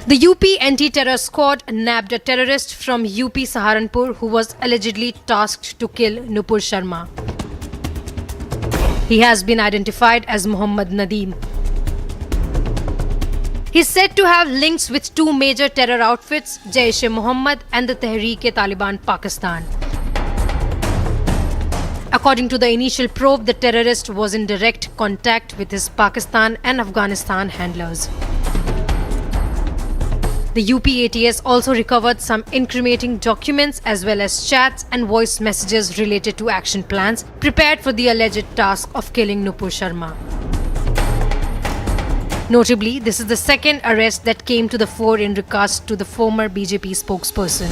The UP anti-terror squad nabbed a terrorist from UP Saharanpur who was allegedly tasked to kill Nupur Sharma. He has been identified as Muhammad Nadeem. He is said to have links with two major terror outfits, Jaish-e-Mohammed and the Tehreek-e-Taliban Pakistan. According to the initial probe, the terrorist was in direct contact with his Pakistan and Afghanistan handlers. The UP ATS also recovered some incriminating documents as well as chats and voice messages related to action plans prepared for the alleged task of killing Nupur Sharma. Notably, this is the second arrest that came to the fore in regards to the former BJP spokesperson.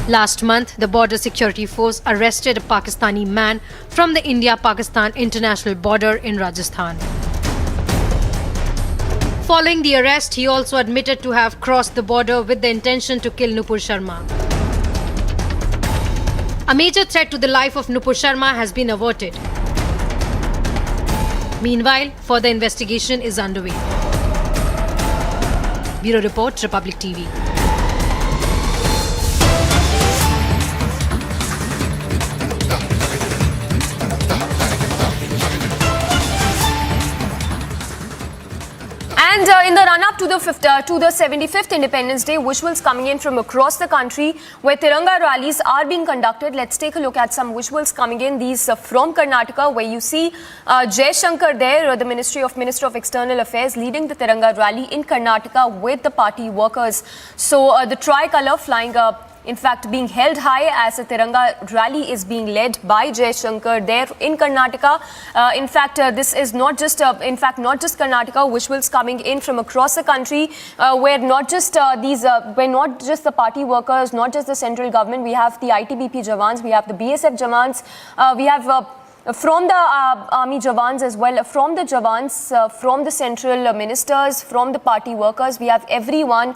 Last month, the Border Security Force arrested a Pakistani man from the India-Pakistan international border in Rajasthan. Following the arrest, he also admitted to have crossed the border with the intention to kill Nupur Sharma. A major threat to the life of Nupur Sharma has been averted. Meanwhile, further investigation is underway. Bureau Report, Republic TV. And in the run-up to the 75th Independence Day, visuals coming in from across the country where Tiranga rallies are being conducted. Let's take a look at some visuals coming in. These from Karnataka, where you see Jai Shankar there, the Minister of External Affairs, leading the Tiranga rally in Karnataka with the party workers. So the tricolour flying in fact being held high as the Tiranga rally is being led by Jai Shankar there in Karnataka. In fact, this is not just Karnataka, visuals coming in from across the country where not just the party workers, not just the central government, we have the ITBP Jawans, we have the BSF Jawans, we have from the army Jawans as well, from the Jawans, from the central ministers, from the party workers. We have everyone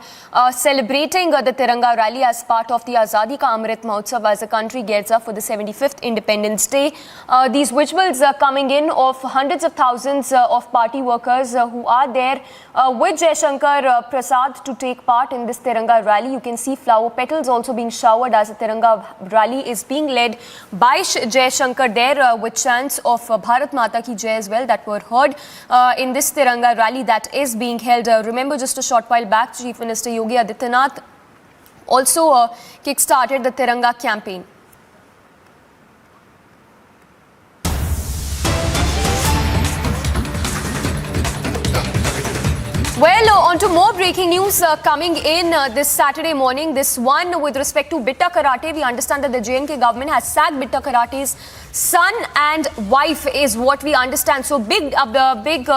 celebrating the Tiranga rally as part of the Azadi Ka Amrit Mahotsav as the country gears up for the 75th Independence Day. These visuals are coming in of hundreds of thousands of party workers who are there with Jai Shankar Prasad to take part in this Tiranga rally. You can see flower petals also being showered as the Tiranga rally is being led by Jai Shankar there with chants of Bharat Mata Ki Jai as well that were heard in this Tiranga rally that is being held. Remember, just a short while back, Chief Minister Yogi Adityanath also kick-started the Tiranga campaign. Well, on to more breaking news coming in this Saturday morning. This one with respect to Bitta Karate. We understand that the JNK government has sacked Bitta Karate's son and wife is what we understand. So big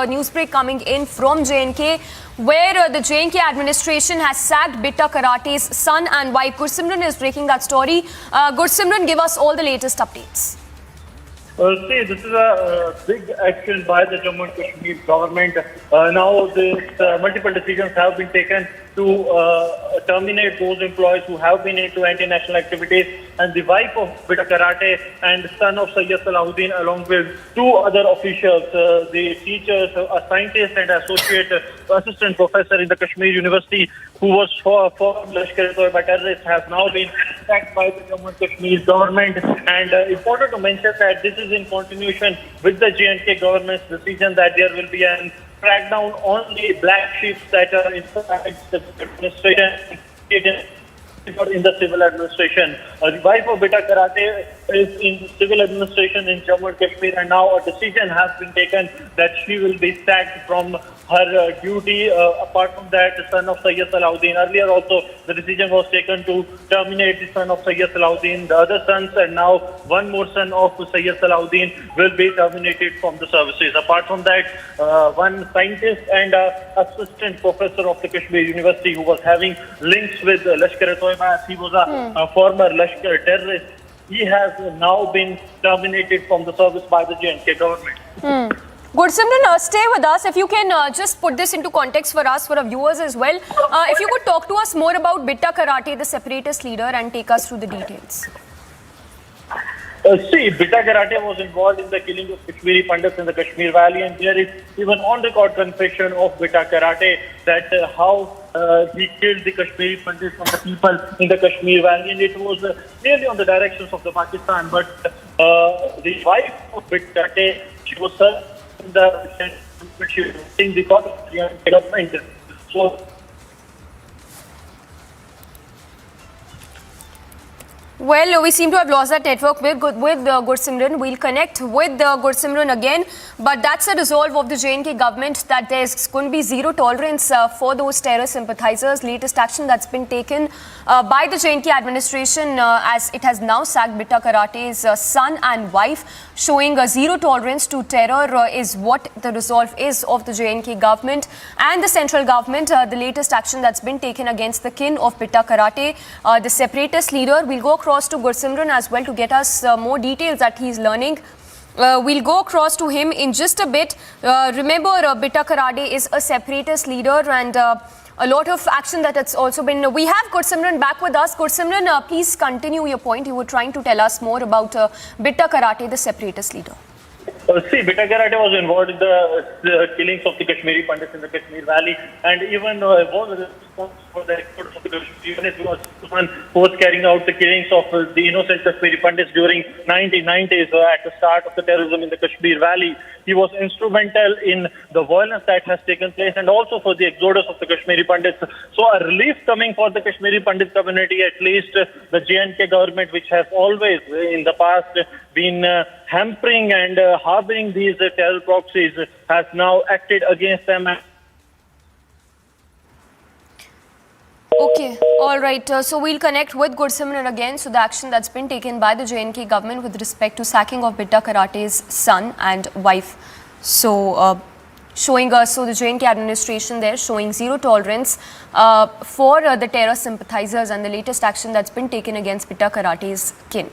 news break coming in from JNK where the JNK administration has sacked Bitta Karate's son and wife. Gursimran is breaking that story. Gursimran, give us all the latest updates. See, this is a big action by the Jammu and Kashmir government. Now, multiple decisions have been taken to terminate those employees who have been into anti-national activities, and the wife of Bitta Karate and son of Sayyid Salahuddin along with two other officials, the teachers, a scientist and associate assistant professor in the Kashmir University who was for Lashkar-e-Toiba terrorists have now been sacked by the Jammu and Kashmir government. And important to mention that this is in continuation with the JNK government's decision that there will be an crackdown on the black sheep that are inside the administration in the civil administration. The wife of Bitta Karate is in civil administration in Jammu and Kashmir, and now a decision has been taken that she will be sacked from her duty. Apart from that, the son of Sayyid Salahuddin. Earlier also, the decision was taken to terminate the son of Sayyid Salahuddin. The other sons, and now one more son of Sayyid Salahuddin will be terminated from the services. Apart from that, one scientist and assistant professor of the Kashmir University who was having links with Lashkar-e-Toiba, he was a former Lashkar terrorist. He has now been terminated from the service by the JNK government. Gursimran, stay with us. If you can just put this into context for us, for our viewers as well. If you could talk to us more about Bitta Karate, the separatist leader, and take us through the details. See, Bitta Karate was involved in the killing of Kashmiri Pandits in the Kashmir Valley, and there is even on-record confession of Bitta Karate that how he killed the Kashmiri Pandits from the people in the Kashmir Valley, and it was clearly on the directions of the Pakistan. But the wife of Bitta Karate, she was in the government. So, well, we seem to have lost that network with Gursimran. We'll connect with Gursimran again. But that's a resolve of the JNK government that there's going to be zero tolerance for those terror sympathizers. Latest action that's been taken by the JNK administration as it has now sacked Bitta Karate's son and wife, showing a zero tolerance to terror is what the resolve is of the JNK government and the central government. The latest action that's been taken against the kin of Bitta Karate, the separatist leader. We'll go across to Gursimran as well to get us more details that he's learning. We'll go across to him in just a bit. Remember, Bitta Karate is a separatist leader, and a lot of action that it's also been. We have Gursimran back with us. Gursimran, please continue your point. You were trying to tell us more about Bitta Karate, the separatist leader. See, Beta Karate was involved in the killings of the Kashmiri Pandits in the Kashmir Valley, and even was responsible for the exports of the Kashmiri Pandits because one was carrying out the killings of the innocent Kashmiri Pandits during 1990s at the start of the terrorism in the Kashmir Valley. He was instrumental in the violence that has taken place and also for the exodus of the Kashmiri Pandits. So a relief coming for the Kashmiri Pandit community, at least the J&K government, which has always in the past been hampering and harboring these terror proxies, has now acted against them. Okay, all right. So we'll connect with Gursimran again. So the action that's been taken by the J&K government with respect to sacking of Bitta Karate's son and wife. So showing us, so the J&K administration there showing zero tolerance for the terror sympathizers, and the latest action that's been taken against Bitta Karate's kin.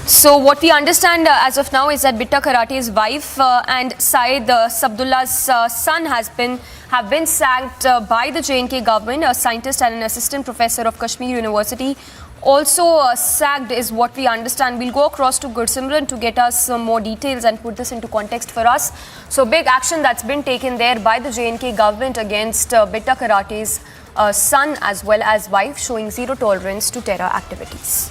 So what we understand as of now is that Bitta Karate's wife and Syed Sabdullah's son have been sacked by the J&K government. A scientist and an assistant professor of Kashmir University also sacked is what we understand. We'll go across to Gursimran to get us some more details and put this into context for us. So big action that's been taken there by the J&K government against Bitta Karate's son as well as wife, showing zero tolerance to terror activities.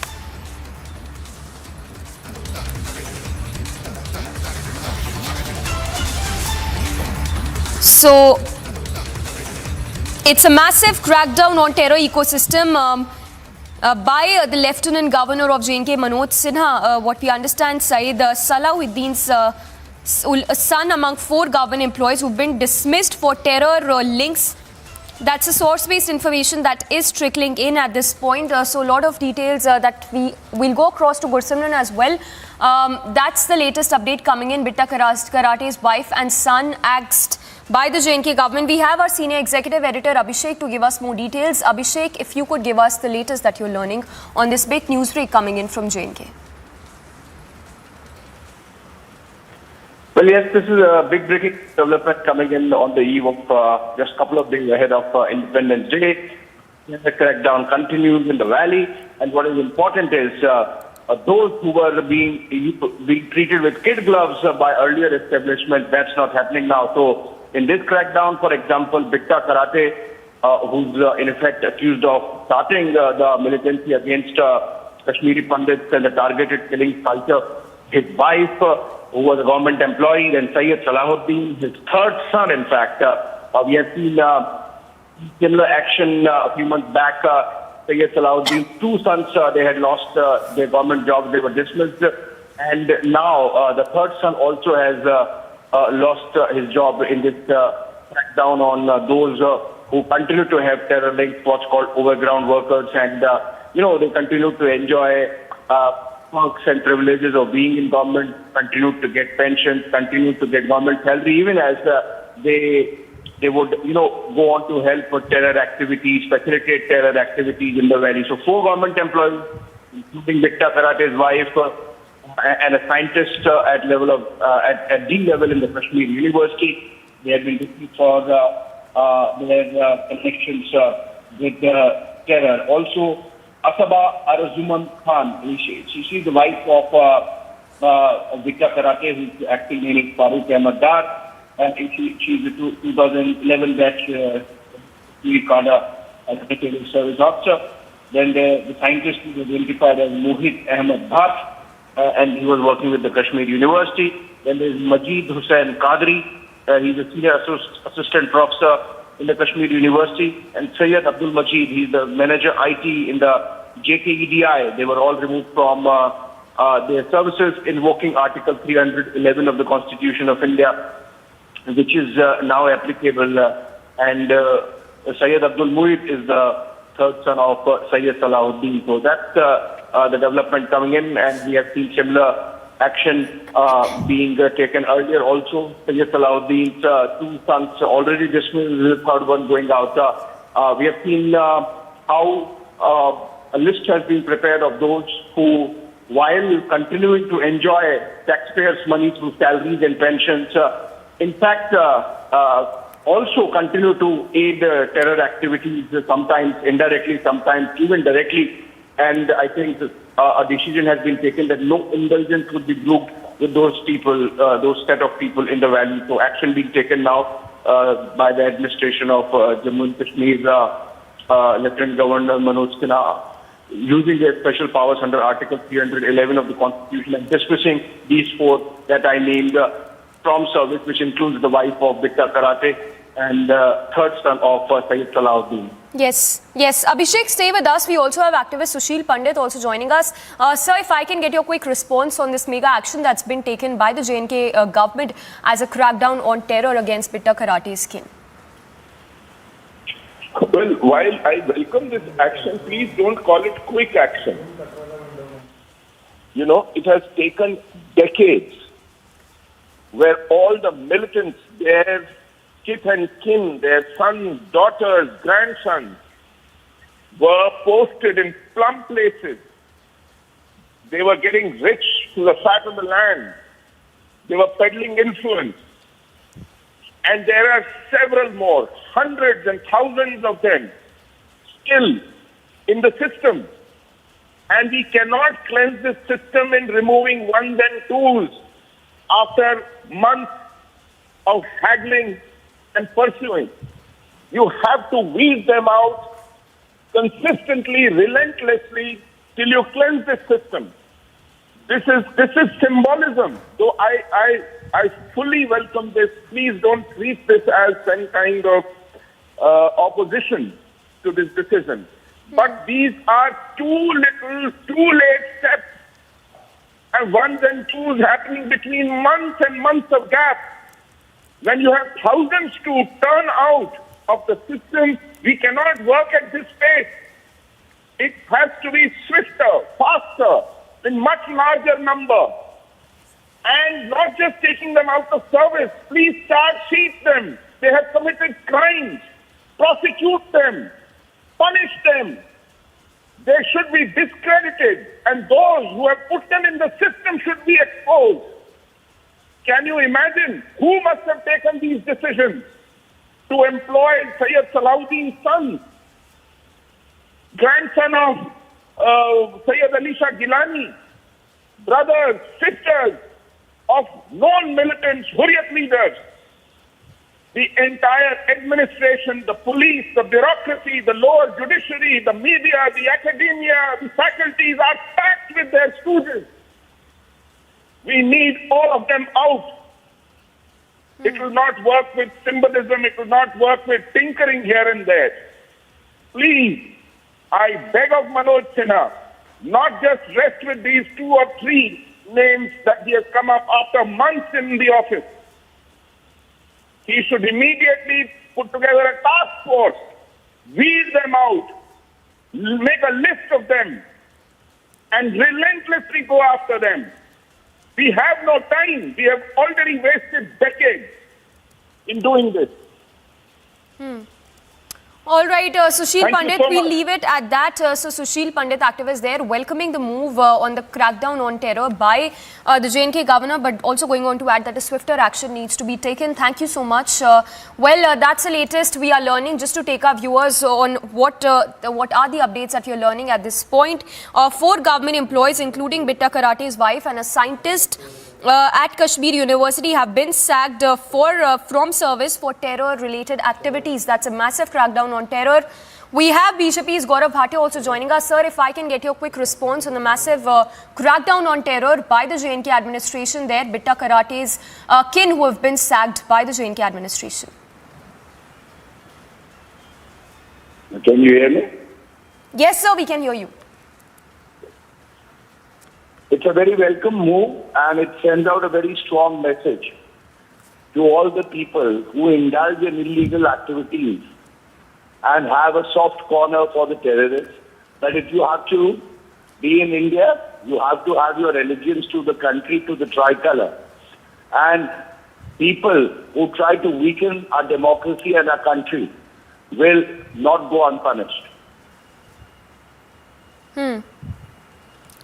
So it's a massive crackdown on terror ecosystem by the Lieutenant Governor of J&K, Manoj Sinha. What we understand, Syed Salahuddin's son among 4 government employees who've been dismissed for terror links. That's a source-based information that is trickling in at this point. So a lot of details that we'll go across to Gursimran as well. That's the latest update coming in. Bitta Karate's wife and son axed by the J&K government. We have our senior executive editor Abhishek to give us more details. Abhishek, if you could give us the latest that you're learning on this big news break coming in from J&K. Well, yes, this is a big breaking development coming in on the eve of just a couple of days ahead of Independence Day. The crackdown continues in the valley, and what is important is those who were being treated with kid gloves by earlier establishments, that's not happening now. So in this crackdown, for example, Bitta Karate, who's in effect accused of starting the militancy against Kashmiri Pandits and the targeted killing culture, his wife, who was a government employee, then Syed Salahuddin, his third son, in fact. We have seen similar action a few months back. Syed Salahuddin's 2 sons, they had lost their government jobs, they were dismissed. And now the third son also has lost his job in this crackdown on those who continue to have terror links, what's called overground workers. And, they continue to enjoy perks and privileges of being in government, continue to get pensions, continue to get government salary, even as they would, go on to help with terror activities, facilitate terror activities in the valley. So 4 government employees, including Bitta Karate's wife, and a scientist at level of at D level in the Kashmir University, they have been looking for their connections with terror. Also, Asaba Arzuman Khan, she's the wife of Bitta Karate, whose acting name is Farooq Ahmad Dar, and she's a 2011 batch Kada as a military service officer. Then the scientist was identified as Mohit Ahmed Bhatt, and he was working with the Kashmir University. Then there's Majid Hussain Qadri, he's a senior assistant professor in the Kashmir University, and Syed Abdul Majid, he's the manager IT in the JKEDI. They were all removed from their services, invoking Article 311 of the Constitution of India, which is now applicable. And Syed Abdul Muhit is the third son of Syed Salahuddin. So that's the development coming in, and we have seen similar action being taken earlier also. Syed Salahuddin's 2 sons already dismissed, the third one going out. We have seen how a list has been prepared of those who, while continuing to enjoy taxpayers' money through salaries and pensions, in fact, also continue to aid terror activities, sometimes indirectly, sometimes even directly. And I think a decision has been taken that no indulgence would be grouped with those people, those set of people in the valley. So action being taken now by the administration of Jammu and Kashmir, Lieutenant Governor Manoj Sinha, using their special powers under Article 311 of the Constitution and dismissing these four that I named from service, which includes the wife of Bitta Karate and third son of Sayyid Salahuddin. Yes. Abhishek, stay with us. We also have activist Sushil Pandit also joining us. Sir, if I can get your quick response on this mega action that's been taken by the J&K government as a crackdown on terror against Bitta Karate's kin. Well, while I welcome this action, please don't call it quick action. You know, it has taken decades where all the militants, their kith and kin, their sons, daughters, grandsons, were posted in plum places. They were getting rich to the fat of the land. They were peddling influence. And there are several more, hundreds and thousands of them, still in the system. And we cannot cleanse this system in removing ones and twos after months of haggling and pursuing. You have to weed them out consistently, relentlessly, till you cleanse this system. This is symbolism. So I fully welcome this. Please don't treat this as some kind of opposition to this decision. But these are too little, too late steps, and ones and twos happening between months and months of gap. When you have thousands to turn out of the system, we cannot work at this pace. It has to be swifter, faster, in much larger number. And not just taking them out of service. Please charge sheet them. They have committed crimes. Prosecute them. Punish them. They should be discredited. And those who have put them in the system should be exposed. Can you imagine who must have taken these decisions to employ Sayyid Salahuddin's son, grandson of Sayyid Ali Shah Gilani, brothers, sisters of known militants, Hurriyat leaders, the entire administration, the police, the bureaucracy, the lower judiciary, the media, the academia, the faculties are packed with their students. We need all of them out. It will not work with symbolism. It will not work with tinkering here and there. Please, I beg of Manoj Sinha, not just rest with these 2 or 3 names that he has come up after months in the office. He should immediately put together a task force, weed them out, make a list of them, and relentlessly go after them. We have no time. We have already wasted decades in doing this. All right, Sushil Thank you Pandit, so we'll much. leave it at that. So Sushil Pandit, activist there, welcoming the move on the crackdown on terror by the J&K governor, but also going on to add that a swifter action needs to be taken. Thank you so much. That's the latest we are learning. Just to take our viewers on what are the updates that you're learning at this point. 4 government employees, including Bitta Karate's wife and a scientist at Kashmir University, have been sacked from service for terror-related activities. That's a massive crackdown on terror. We have BJP's Gaurav Bhatia also joining us. Sir, if I can get your quick response on the massive crackdown on terror by the J&K administration there, Bitta Karate's kin who have been sacked by the J&K administration. Can you hear me? Yes, sir, we can hear you. It's a very welcome move, and it sends out a very strong message to all the people who indulge in illegal activities and have a soft corner for the terrorists, that if you have to be in India, you have to have your allegiance to the country, to the tricolour. And people who try to weaken our democracy and our country will not go unpunished.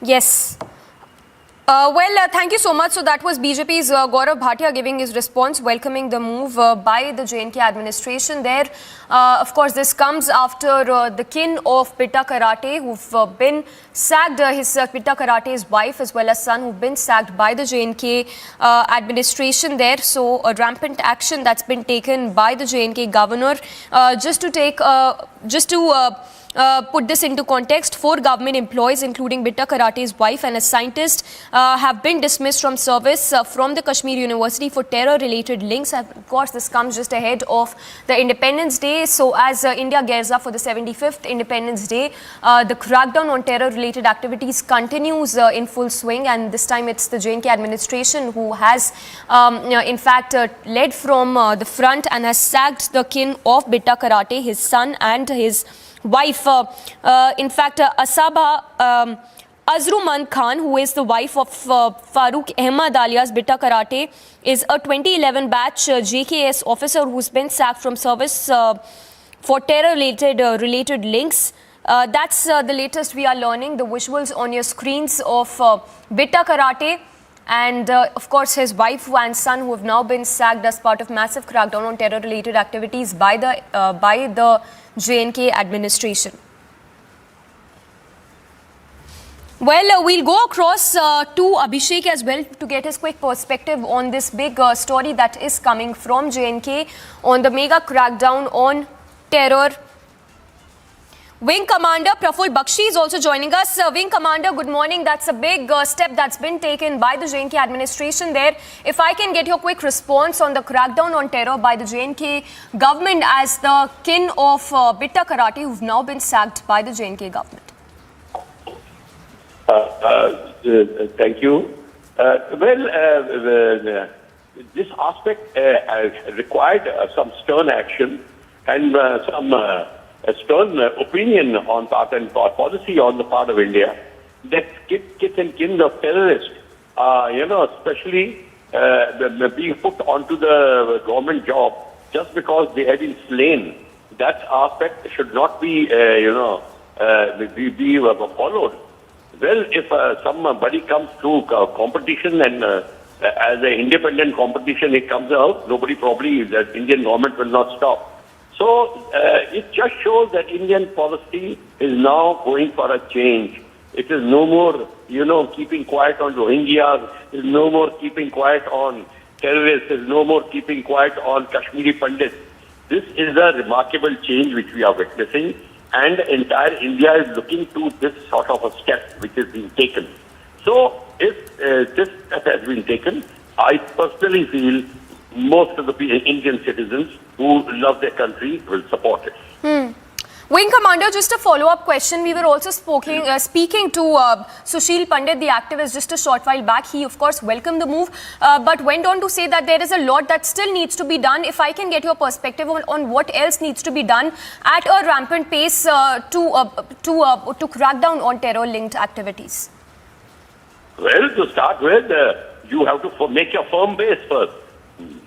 Yes. Thank you so much. So that was BJP's Gaurav Bhatia giving his response, welcoming the move by the J&K administration there. Of course, this comes after the kin of Pitta Karate who've been sacked, his Pitta Karate's wife as well as son who've been sacked by the J&K administration there. So a rampant action that's been taken by the J&K governor. Put this into context, 4 government employees, including Pitta Karate's wife and a scientist, have been dismissed from service from the Kashmir University for terror-related links. Of course, this comes just ahead of the Independence Day. So as India gears up for the 75th Independence Day, the crackdown on terror-related activities continues in full swing. And this time it's the J&K administration who has, in fact, led from the front and has sacked the kin of Pitta Karate, his son and his wife. In fact, Asaba Azruman Khan, who is the wife of Farooq Ahmad alias Pitta Karate, is a 2011 batch JKS officer who's been sacked from service for terror-related links. That's the latest we are learning. The visuals on your screens of Pitta Karate and of course his wife and son who have now been sacked as part of massive crackdown on terror-related activities by the J&K administration. Well, we'll go across to Abhishek as well to get his quick perspective on this big story that is coming from J&K on the mega crackdown on terror. Wing Commander Praful Bakshi is also joining us. Wing Commander, good morning. That's a big step that's been taken by the J&K administration there. If I can get your quick response on the crackdown on terror by the J&K government as the kin of Pitta Karate who've now been sacked by the J&K government. Thank you. This aspect required some stern action and some stern opinion on part and policy on the part of India that kith and kin of terrorists, especially being put onto the government job just because they have been slain. That aspect should not be, followed. Well, if somebody comes through competition and as an independent competition it comes out, the Indian government will not stop. So it just shows that Indian policy is now going for a change. It is no more, keeping quiet on Rohingyas. It is no more keeping quiet on terrorists. It is no more keeping quiet on Kashmiri Pandits. This is a remarkable change which we are witnessing. And entire India is looking to this sort of a step which is being taken. So if this step has been taken, I personally feel most of the Indian citizens who love their country will support it. Wing Commander, just a follow-up question. We were also speaking to Sushil Pandit, the activist, just a short while back. He, of course, welcomed the move, but went on to say that there is a lot that still needs to be done. If I can get your perspective on what else needs to be done at a rampant pace to crack down on terror-linked activities. Well, to start with, you have to make your firm base first.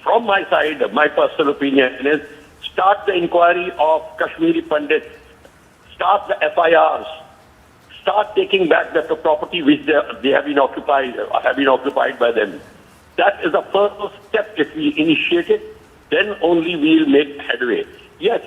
From my side, my personal opinion is start the inquiry of Kashmiri Pandits, start the FIRs, start taking back the property which they have been occupied by them. That is the first step. If we initiate it, then only we will make headway. Yes,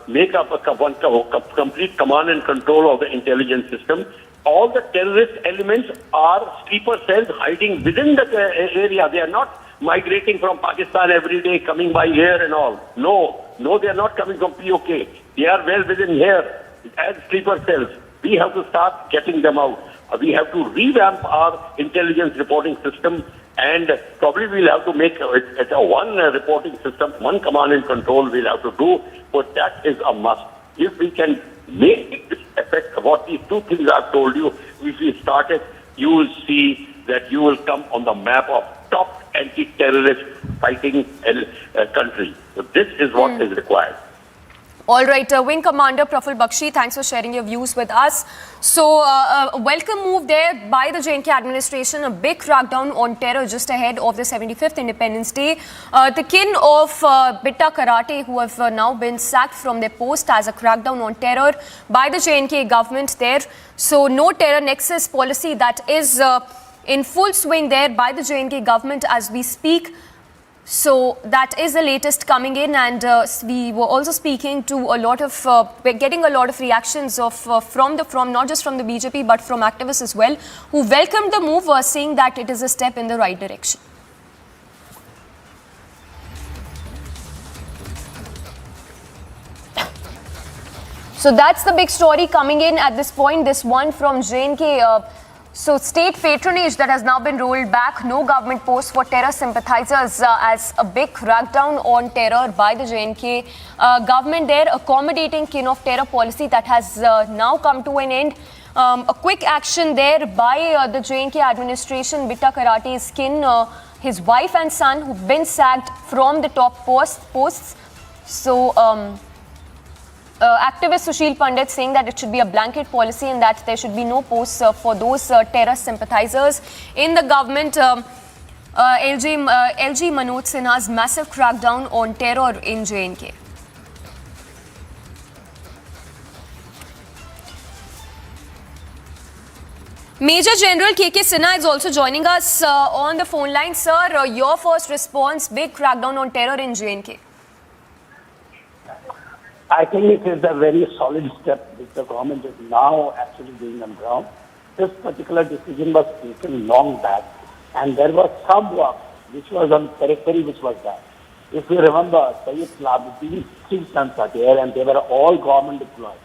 make up a complete command and control of the intelligence system. All the terrorist elements are sleeper cells hiding within the area. They are not migrating from Pakistan every day, coming by here and all. No, they are not coming from POK. They are well within here as sleeper cells. We have to start getting them out. We have to revamp our intelligence reporting system, and probably we'll have to make it a one reporting system, one command and control we'll have to do, but that is a must. If we can make this effect, what these two things I've told you, if we start it, you will see that you will come on the map of top anti-terrorist fighting country. So this is what is required. All right, Wing Commander Praful Bakshi, thanks for sharing your views with us. So, a welcome move there by the J&K administration, a big crackdown on terror just ahead of the 75th Independence Day. The kin of Bitta Karate, who have now been sacked from their post as a crackdown on terror by the J&K government there. So, no terror nexus policy that is in full swing there by the J&K government as we speak. So that is the latest coming in, and we were also speaking to a lot of, we're getting a lot of reactions of from not just from the BJP but from activists as well, who welcomed the move, saying that it is a step in the right direction. So that's the big story coming in at this point. This one from J&K. So state patronage that has now been rolled back, no government posts for terror sympathizers as a big crackdown on terror by the J&K government there, accommodating kin of terror policy that has now come to an end. A quick action there by the J&K administration, Bitta Karate's kin, his wife and son who've been sacked from the top posts. So activist Sushil Pandit saying that it should be a blanket policy and that there should be no posts for those terror sympathizers in the government. LG Manoj Sinha's massive crackdown on terror in J&K. Major General KK Sinha is also joining us on the phone line. Sir, your first response, big crackdown on terror in J&K. I think it is a very solid step which the government is now actually doing on ground. This particular decision was taken long back, and there was some work which was on periphery which was done. If you remember, Sayyid Labuddin's 3 sons are there, and they were all government employees.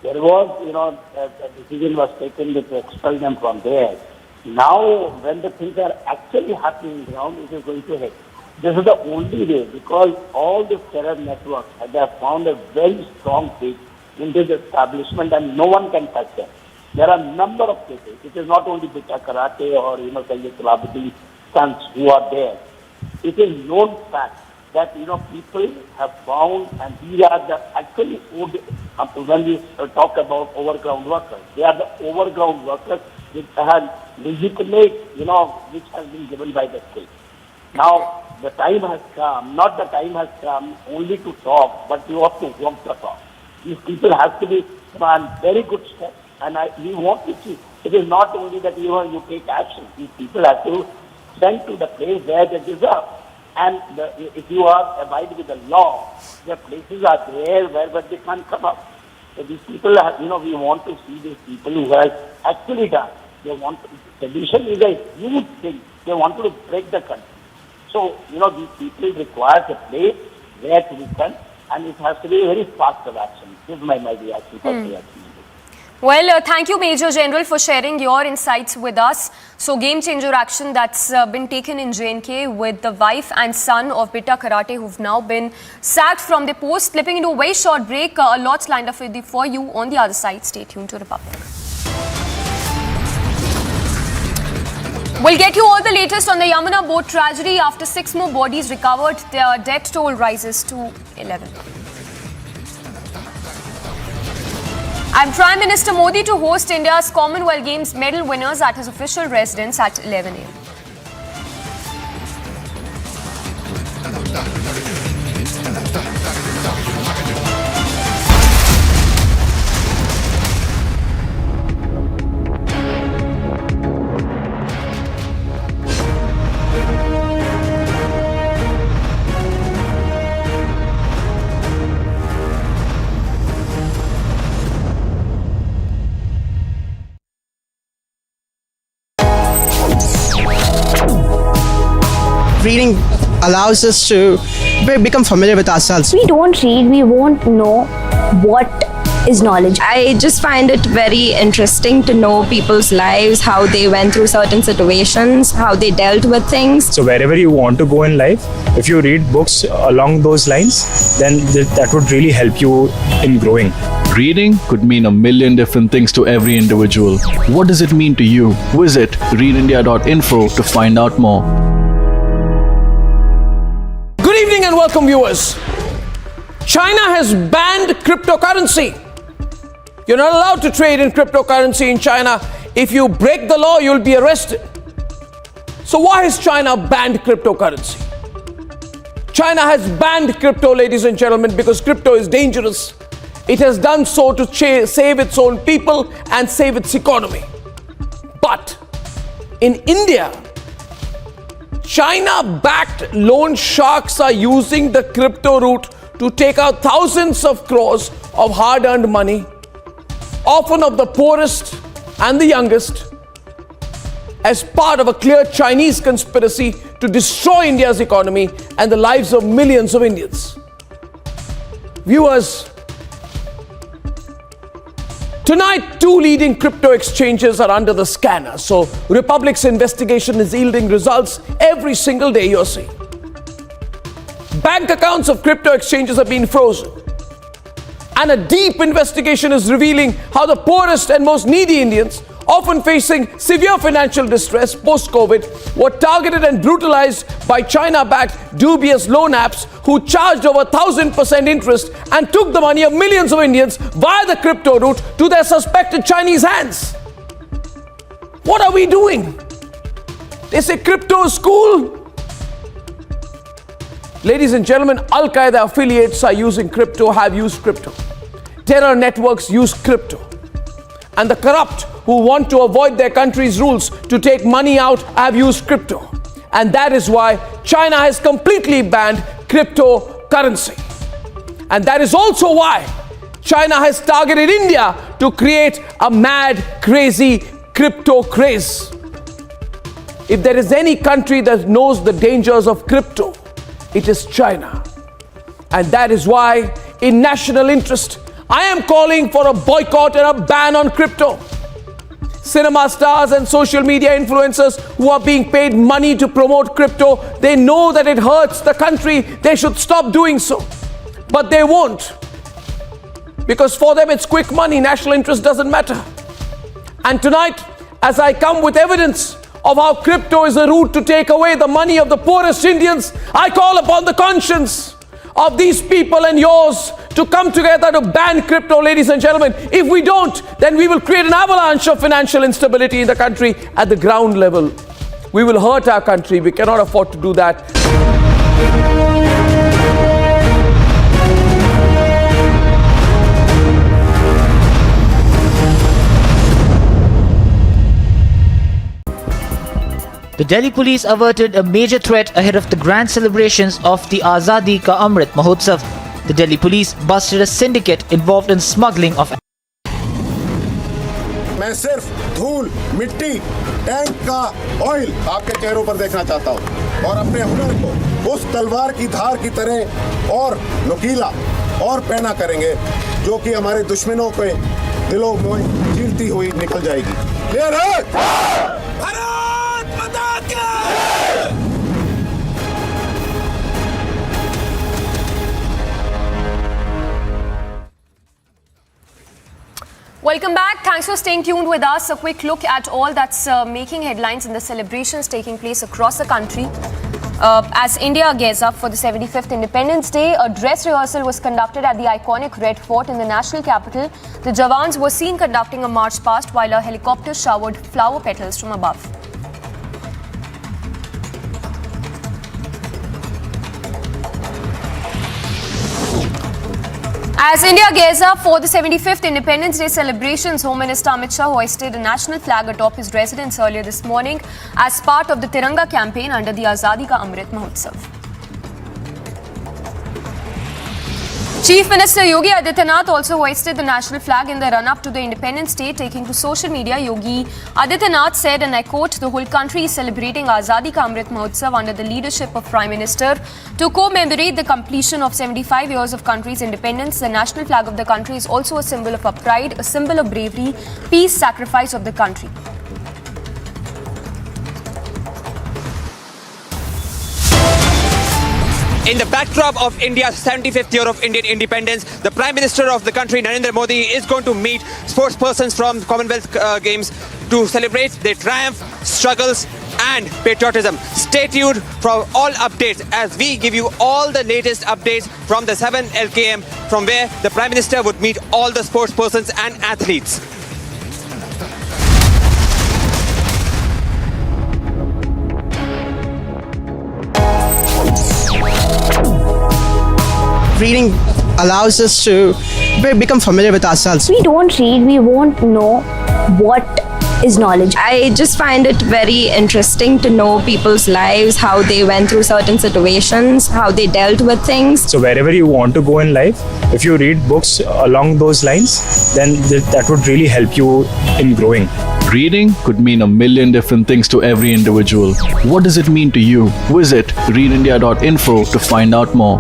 There was, a decision was taken to expel them from there. Now, when the things are actually happening on ground, it is going to hit. This is the only way, because all these terror networks have found a very strong base in this establishment and no one can touch them. There are a number of cases. It is not only Bitta Karate or, Sayyid Salabuddin's sons who are there. It is known fact that, people have found, and these are the actually, when we talk about overground workers, they are the overground workers which have legitimate, which has been given by the state. Now, the time has come, not the time has come only to talk, but you have to walk the talk. These people have to be on very good steps, and we want to see. It is not only that you take action. These people have to send to the place where they deserve. And if you are abide with the law, the places are there where they can't come up. So these people, we want to see these people who have actually done. They want sedition is a huge thing. They want to break the country. So, these people require a place where to be done, and it has to be a very fast action. This is my reaction. Well, thank you, Major General, for sharing your insights with us. So, game changer action that's been taken in J&K with the wife and son of Bitta Karate who've now been sacked from their post. Slipping into a very short break, a lot's lined up for you on the other side. Stay tuned to Republic. We'll get you all the latest on the Yamuna boat tragedy. After 6 more bodies recovered, their death toll rises to 11. And Prime Minister Modi to host India's Commonwealth Games medal winners at his official residence at 11 a.m. Reading allows us to become familiar with ourselves. We don't read, we won't know what is knowledge. I just find it very interesting to know people's lives, how they went through certain situations, how they dealt with things. So wherever you want to go in life, if you read books along those lines, then that would really help you in growing. Reading could mean a million different things to every individual. What does it mean to you? Visit readindia.info to find out more. Good evening and welcome, viewers. China has banned cryptocurrency. You're not allowed to trade in cryptocurrency in China. If you break the law, you'll be arrested. So why has China banned cryptocurrency? China has banned crypto, ladies and gentlemen, because crypto is dangerous. It has done so to save its own people and save its economy. But in India, China-backed loan sharks are using the crypto route to take out thousands of crores of hard-earned money, often of the poorest and the youngest, as part of a clear Chinese conspiracy to destroy India's economy and the lives of millions of Indians. Viewers, tonight, 2 leading crypto exchanges are under the scanner. So Republic's investigation is yielding results every single day, you're seeing. Bank accounts of crypto exchanges have been frozen. And a deep investigation is revealing how the poorest and most needy Indians, often facing severe financial distress post-COVID, were targeted and brutalized by China-backed dubious loan apps who charged over 1,000% interest and took the money of millions of Indians via the crypto route to their suspected Chinese hands. What are we doing? They say crypto is cool. Ladies and gentlemen, Al-Qaeda affiliates are using crypto, have used crypto. Terror networks use crypto. And the corrupt who want to avoid their country's rules to take money out have used crypto. And that is why China has completely banned cryptocurrency. And that is also why China has targeted India to create a mad, crazy crypto craze. If there is any country that knows the dangers of crypto, it is China. And that is why, in national interest, I am calling for a boycott and a ban on crypto. Cinema stars and social media influencers who are being paid money to promote crypto, they know that it hurts the country. They should stop doing so. But they won't. Because for them it's quick money. National interest doesn't matter. And tonight, as I come with evidence of how crypto is a route to take away the money of the poorest Indians, I call upon the conscience of these people and yours to come together to ban crypto, ladies and gentlemen. If we don't, then we will create an avalanche of financial instability in the country at the ground level. We will hurt our country. We cannot afford to do that. The Delhi police averted a major threat ahead of the grand celebrations of the Azadi Ka Amrit Mahotsav. The Delhi police busted a syndicate involved in smuggling of. मैं सिर्फ धूल, मिट्टी, tank का oil आपके चेहरों पर देखना चाहता हूं और अपने हुनर को उस तलवार की धार की तरह और नुकीला और पैना करेंगे जो कि हमारे दुश्मनों के दिलों में चीरती हुई निकल जाएगी। क्लियर है? भारत माता की जय! Welcome back. Thanks for staying tuned with us. A quick look at all that's making headlines in the celebrations taking place across the country. As India gears up for the 75th Independence Day, a dress rehearsal was conducted at the iconic Red Fort in the national capital. The Jawans were seen conducting a march past while a helicopter showered flower petals from above. As India gears up for the 75th Independence Day celebrations, Home Minister Amit Shah hoisted a national flag atop his residence earlier this morning as part of the Tiranga campaign under the Azadi Ka Amrit Mahotsav. Chief Minister Yogi Adityanath also hoisted the national flag in the run-up to the Independence Day. Taking to social media, Yogi Adityanath said, and I quote, "The whole country is celebrating Azadi Ka Amrit Mahotsav under the leadership of Prime Minister. To commemorate the completion of 75 years of country's independence, the national flag of the country is also a symbol of our pride, a symbol of bravery, peace, sacrifice of the country." In the backdrop of India's 75th year of Indian independence, the Prime Minister of the country, Narendra Modi, is going to meet sportspersons from Commonwealth Games to celebrate their triumph, struggles and patriotism. Stay tuned for all updates as we give you all the latest updates from the 7 LKM, from where the Prime Minister would meet all the sports persons and athletes. Reading allows us to become familiar with ourselves. We don't read, we won't know what is knowledge. I just find it very interesting to know people's lives, how they went through certain situations, how they dealt with things. So wherever you want to go in life, if you read books along those lines, then that would really help you in growing. Reading could mean a million different things to every individual. What does it mean to you? Visit readindia.info to find out more.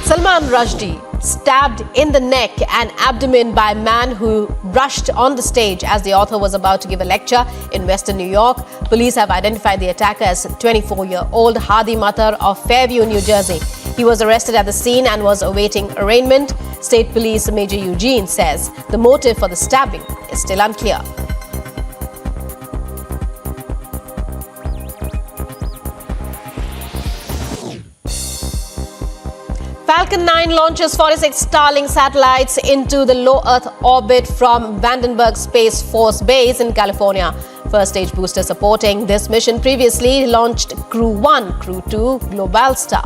Salman Rushdie stabbed in the neck and abdomen by a man who rushed on the stage as the author was about to give a lecture in Western New York. Police have identified the attacker as 24-year-old Hadi Matar of Fairview, New Jersey. He was arrested at the scene and was awaiting arraignment. State Police Major Eugene says the motive for the stabbing is still unclear. Falcon 9 launches 46 Starlink satellites into the low Earth orbit from Vandenberg Space Force Base in California. First stage booster supporting this mission previously launched Crew 1, Crew 2, Globalstar,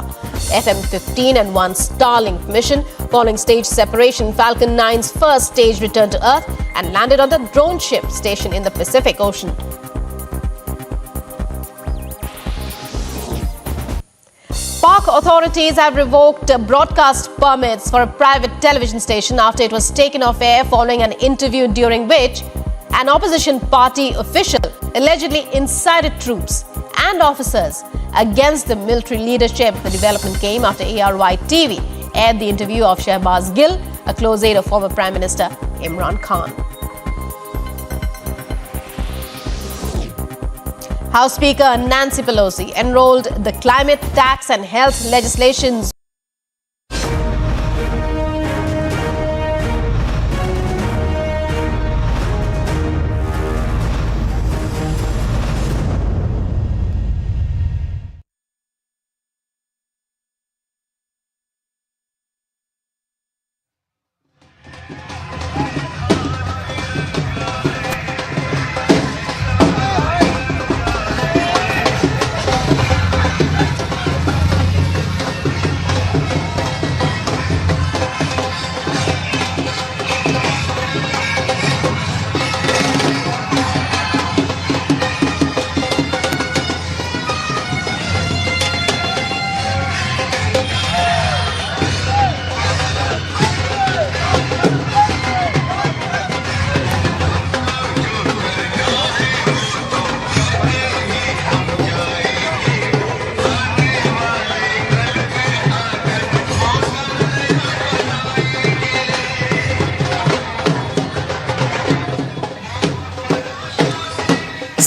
FM-15 and 1 Starlink mission. Following stage separation, Falcon 9's first stage returned to Earth and landed on the drone ship stationed in the Pacific Ocean. Park authorities have revoked broadcast permits for a private television station after it was taken off air following an interview during which an opposition party official allegedly incited troops and officers against the military leadership. The development came after ARY TV aired the interview of Shehbaz Gill, a close aide of former Prime Minister Imran Khan. House Speaker Nancy Pelosi enrolled the climate, tax and health legislations.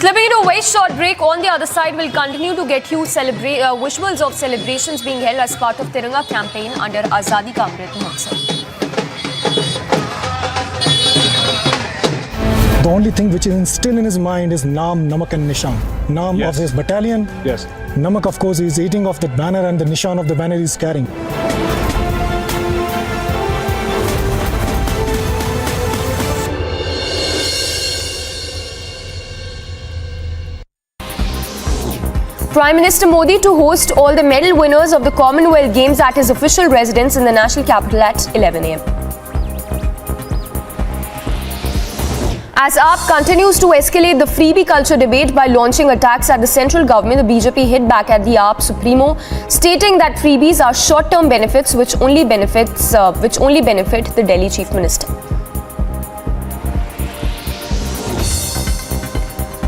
Slipping into a very short break, on the other side, we'll continue to get you visuals of celebrations being held as part of Tiranga campaign under Azadi Ka Amrit Mahotsav. The only thing which is still in his mind is Naam, Namak and Nishan. Naam of his battalion. Yes. Namak, of course, is eating off the banner and the Nishan of the banner is carrying. Prime Minister Modi to host all the medal winners of the Commonwealth Games at his official residence in the national capital at 11 a.m. As AAP continues to escalate the freebie culture debate by launching attacks at the central government, the BJP hit back at the AAP Supremo, stating that freebies are short-term benefits which only benefit the Delhi Chief Minister.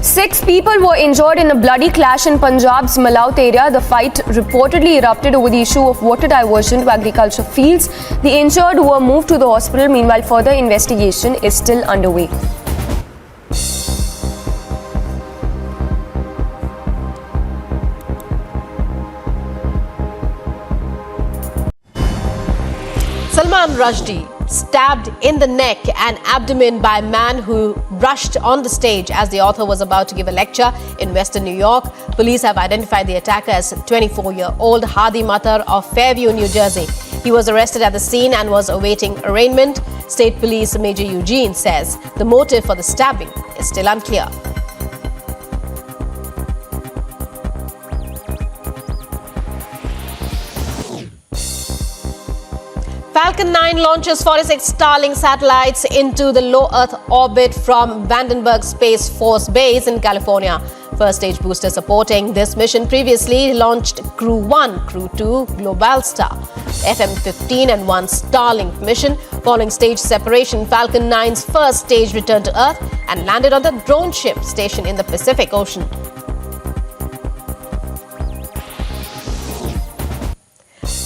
6 people were injured in a bloody clash in Punjab's Malaut area. The fight reportedly erupted over the issue of water diversion to agriculture fields. The injured were moved to the hospital. Meanwhile, further investigation is still underway. Salman Rushdie Stabbed in the neck and abdomen by a man who rushed on the stage as the author was about to give a lecture in Western New York. Police have identified the attacker as 24-year-old Hadi Matar of Fairview, New Jersey. He was arrested at the scene and was awaiting arraignment. State Police Major Eugene says the motive for the stabbing is still unclear. Falcon 9 launches 46 Starlink satellites into the low Earth orbit from Vandenberg Space Force Base in California. First stage booster supporting this mission previously launched Crew 1, Crew 2, Globalstar, FM-15 and 1 Starlink mission. Following stage separation, Falcon 9's first stage returned to Earth and landed on the drone ship stationed in the Pacific Ocean.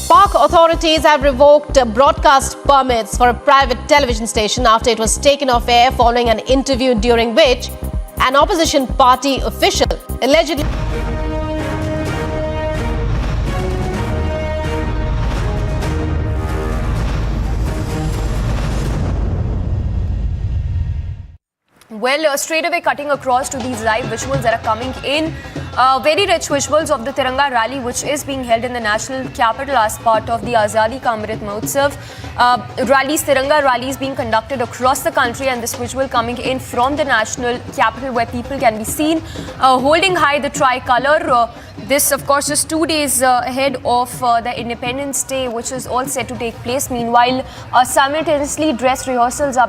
Park authorities have revoked broadcast permits for a private television station after it was taken off air following an interview during which an opposition party official allegedly Well, straight away cutting across to these live visuals that are coming in. Very rich visuals of the Tiranga rally, which is being held in the national capital as part of the Azadi Ka Amrit Mahotsav. Tiranga rallies being conducted across the country, and this visual coming in from the national capital where people can be seen holding high the tricolor. This, of course, is 2 days ahead of the Independence Day, which is all set to take place. Meanwhile, simultaneously dress rehearsals are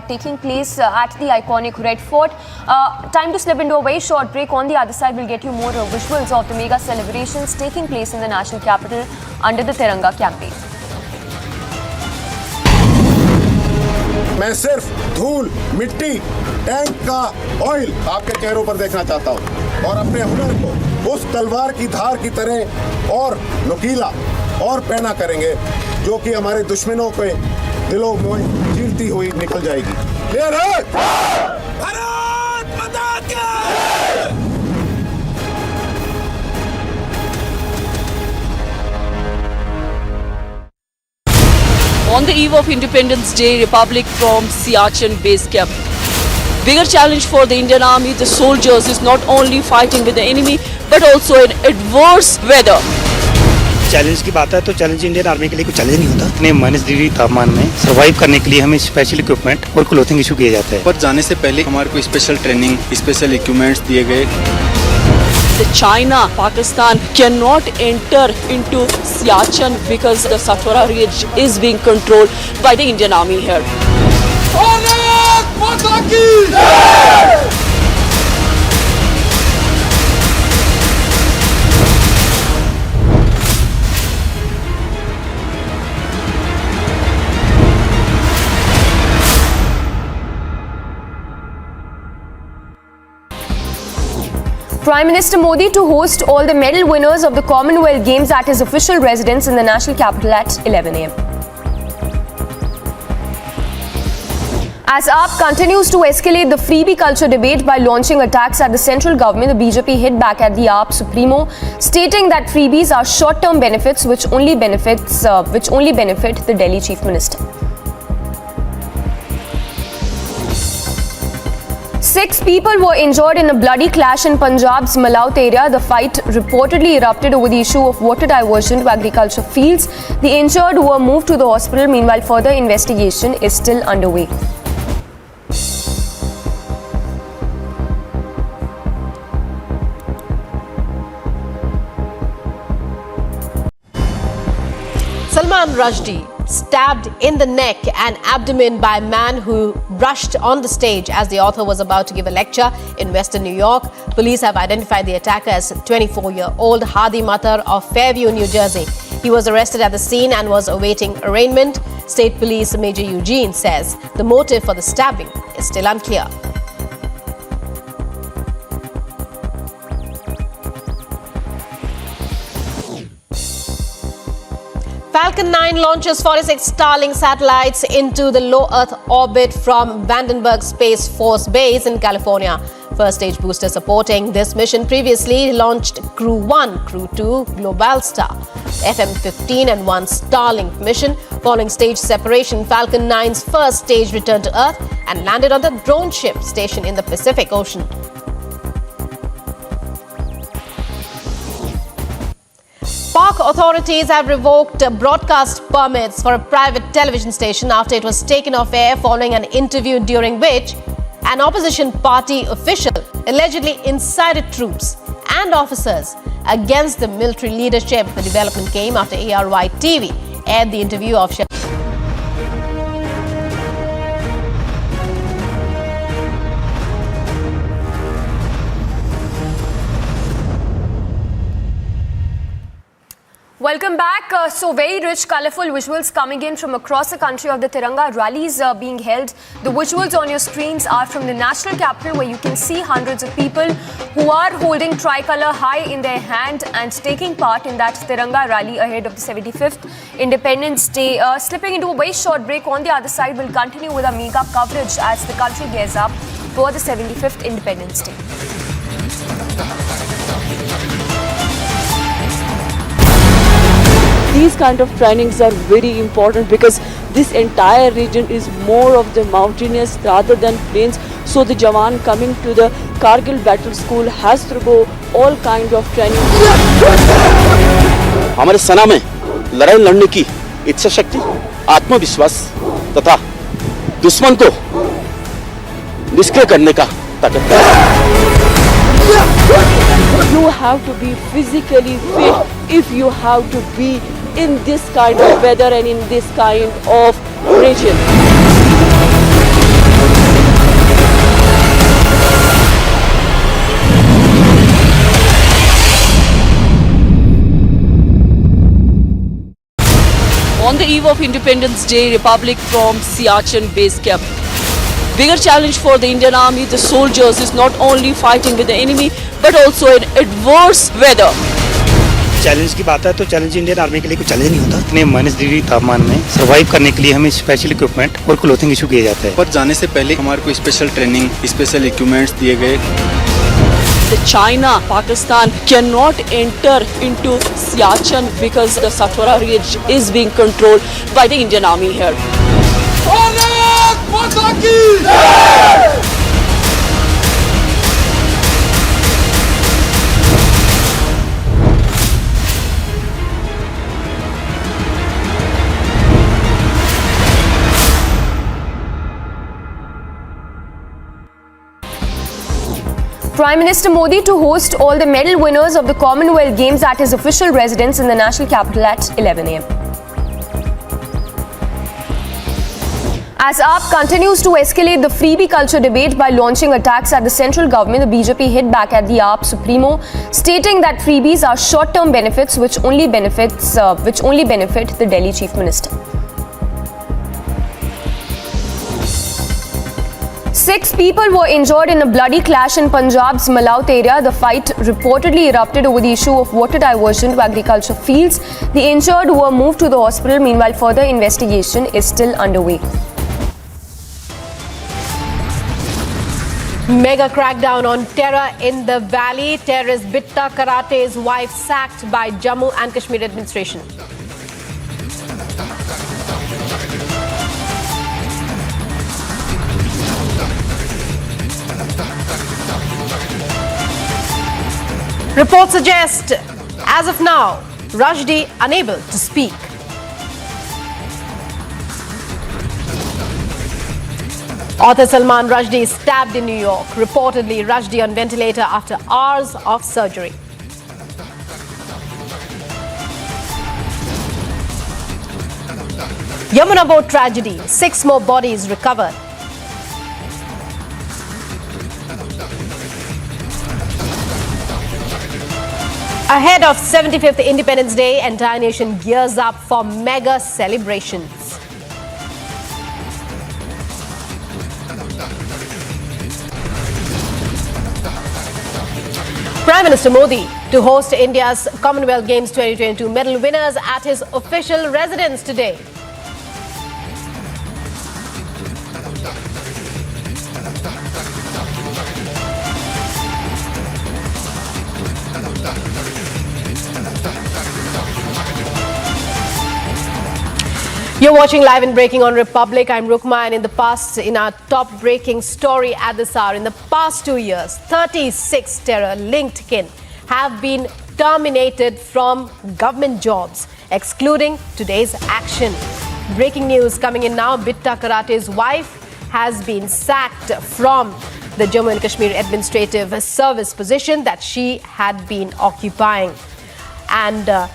taking place at the iconic Red Fort. Time to slip into a very short break. On the other side, we'll get you more visuals of the mega celebrations taking place in the national capital under the Tiranga campaign. मैं सिर्फ धूल, मिट्टी, tank का oil आपके चेहरों पर देखना चाहता हूं और अपने हुनर को उस तलवार की धार की तरह और नुकीला और पैना करेंगे जो कि हमारे दुश्मनों के दिलों में चीरती हुई निकल जाएगी। क्लियर है? भारत माता की! On the eve of Independence Day, Republic from Siachen base camp. Bigger challenge for the Indian Army, the soldiers, is not only fighting with the enemy, but also in adverse weather. Challenge की बात है तो challenge Indian army के लिए कोई challenge नहीं होता। इतने -डिग्री तापमान में सर्वाइव करने के लिए हमें स्पेशल इक्विपमेंट और क्लोथिंग इशू किए जाते हैं। पर जाने से पहले हमारे को स्पेशल ट्रेनिंग, स्पेशल इक्विपमेंट्स दिए गए। China, Pakistan cannot enter into Siachen because the Satwara Ridge is being controlled by the Indian Army here. Bharat माता की जय! Prime Minister Modi to host all the medal winners of the Commonwealth Games at his official residence in the national capital at 11 a.m. As AAP continues to escalate the freebie culture debate by launching attacks at the central government, the BJP hit back at the AAP Supremo, stating that freebies are short-term benefits which only benefit the Delhi Chief Minister. 6 people were injured in a bloody clash in Punjab's Malaut area. The fight reportedly erupted over the issue of water diversion to agriculture fields. The injured were moved to the hospital. Meanwhile, further investigation is still underway. Salman Rushdie stabbed in the neck and abdomen by a man who rushed on the stage as the author was about to give a lecture in Western New York. Police have identified the attacker as 24-year-old Hadi Matar of Fairview, New Jersey. He was arrested at the scene and was awaiting arraignment. State Police Major Eugene says the motive for the stabbing is still unclear. Falcon 9 launches 46 Starlink satellites into the low Earth orbit from Vandenberg Space Force Base in California. First stage booster supporting this mission previously launched Crew 1, Crew 2, Globalstar, FM-15 and 1 Starlink mission. Following stage separation, Falcon 9's first stage returned to Earth and landed on the drone ship stationed in the Pacific Ocean. Park authorities have revoked broadcast permits for a private television station after it was taken off air following an interview during which an opposition party official allegedly incited troops and officers against the military leadership. The development came after ARY TV aired the interview of Welcome back. So very rich, colourful visuals coming in from across the country of the Tiranga rallies being held. The visuals on your screens are from the national capital, where you can see hundreds of people who are holding tricolour high in their hand and taking part in that Tiranga rally ahead of the 75th Independence Day. Slipping into a very short break. On the other side, we'll continue with our mega coverage as the country gears up for the 75th Independence Day. These kind of trainings are very important because this entire region is more of the mountainous rather than plains. So the Jawan coming to the Kargil battle school has to go all kind of training. हमारे सेना में लड़ाई लड़ने की इच्छा शक्ति, आत्मविश्वास तथा दुश्मन को निष्क्रिय करने का ताकत है. You have to be physically fit if you have to be in this kind of weather and in this kind of region. On the eve of Independence Day, Republic from Siachen base camp. Bigger challenge for the Indian Army, the soldiers, is not only fighting with the enemy but also in adverse weather. Challenge की बात है तो challenge Indian army के लिए कोई challenge नहीं होता. इतने -डिग्री तापमान में सर्वाइव करने के लिए हमें स्पेशल इक्विपमेंट और क्लोथिंग इशू किए जाते हैं. पर जाने से पहले हमारे को स्पेशल ट्रेनिंग, स्पेशल इक्विपमेंट्स दिए गए. China, Pakistan cannot enter into Siachen because the Satwara Ridge is being controlled by the Indian Army here. Prime Minister Modi to host all the medal winners of the Commonwealth Games at his official residence in the national capital at 11 a.m. As AAP continues to escalate the freebie culture debate by launching attacks at the central government, the BJP hit back at the AAP Supremo, stating that freebies are short-term benefits which only benefit the Delhi Chief Minister. 6 people were injured in a bloody clash in Punjab's Malaut area. The fight reportedly erupted over the issue of water diversion to agriculture fields. The injured were moved to the hospital. Meanwhile, further investigation is still underway. Mega crackdown on terror in the valley. Terrorist Bitta Karate's wife sacked by Jammu and Kashmir administration. Reports suggest, as of now, Rushdie unable to speak. Author Salman Rushdie stabbed in New York. Reportedly, Rushdie on ventilator after hours of surgery. Yamuna boat tragedy. 6 more bodies recovered. Ahead of 75th Independence Day, entire nation gears up for mega celebrations. Prime Minister Modi to host India's Commonwealth Games 2022 medal winners at his official residence today. You're watching Live and Breaking on Republic. I'm Rukma, and in our top breaking story at this hour, in the past 2 years, 36 terror-linked kin have been terminated from government jobs, excluding today's action. Breaking news coming in now. Bitta Karate's wife has been sacked from the Jammu and Kashmir Administrative Service position that she had been occupying. And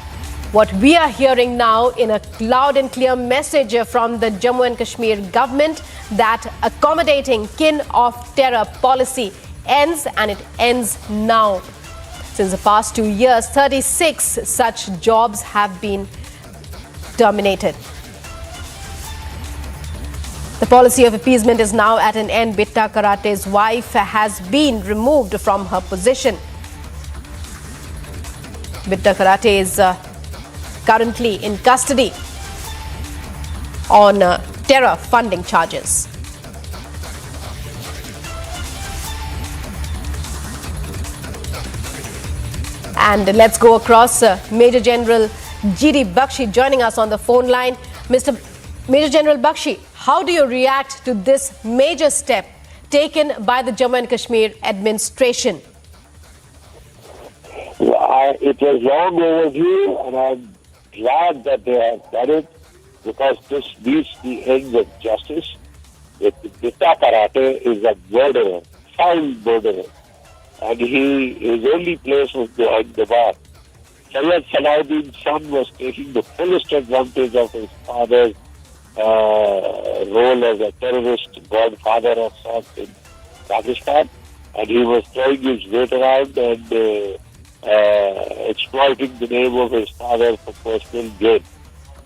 what we are hearing now in a loud and clear message from the Jammu and Kashmir government that accommodating kin of terror policy ends, and it ends now. Since the past 2 years, 36 such jobs have been terminated. The policy of appeasement is now at an end. Bitta Karate's wife has been removed from her position. Bitta Karate is currently in custody on terror funding charges. And let's go across. Major General G.D. Bakshi joining us on the phone line. Mr. Major General Bakshi, how do you react to this major step taken by the Jammu and Kashmir administration? It was long overdue, and I'm glad that they have done it, because this meets the ends of justice. Bitta Karate is a murderer, foul murderer, and his only place was behind the bar. Sayyid Salahuddin's son was taking the fullest advantage of his father's role as a terrorist godfather of sorts in Pakistan, and he was throwing his weight around and exploiting the name of his father for personal gain.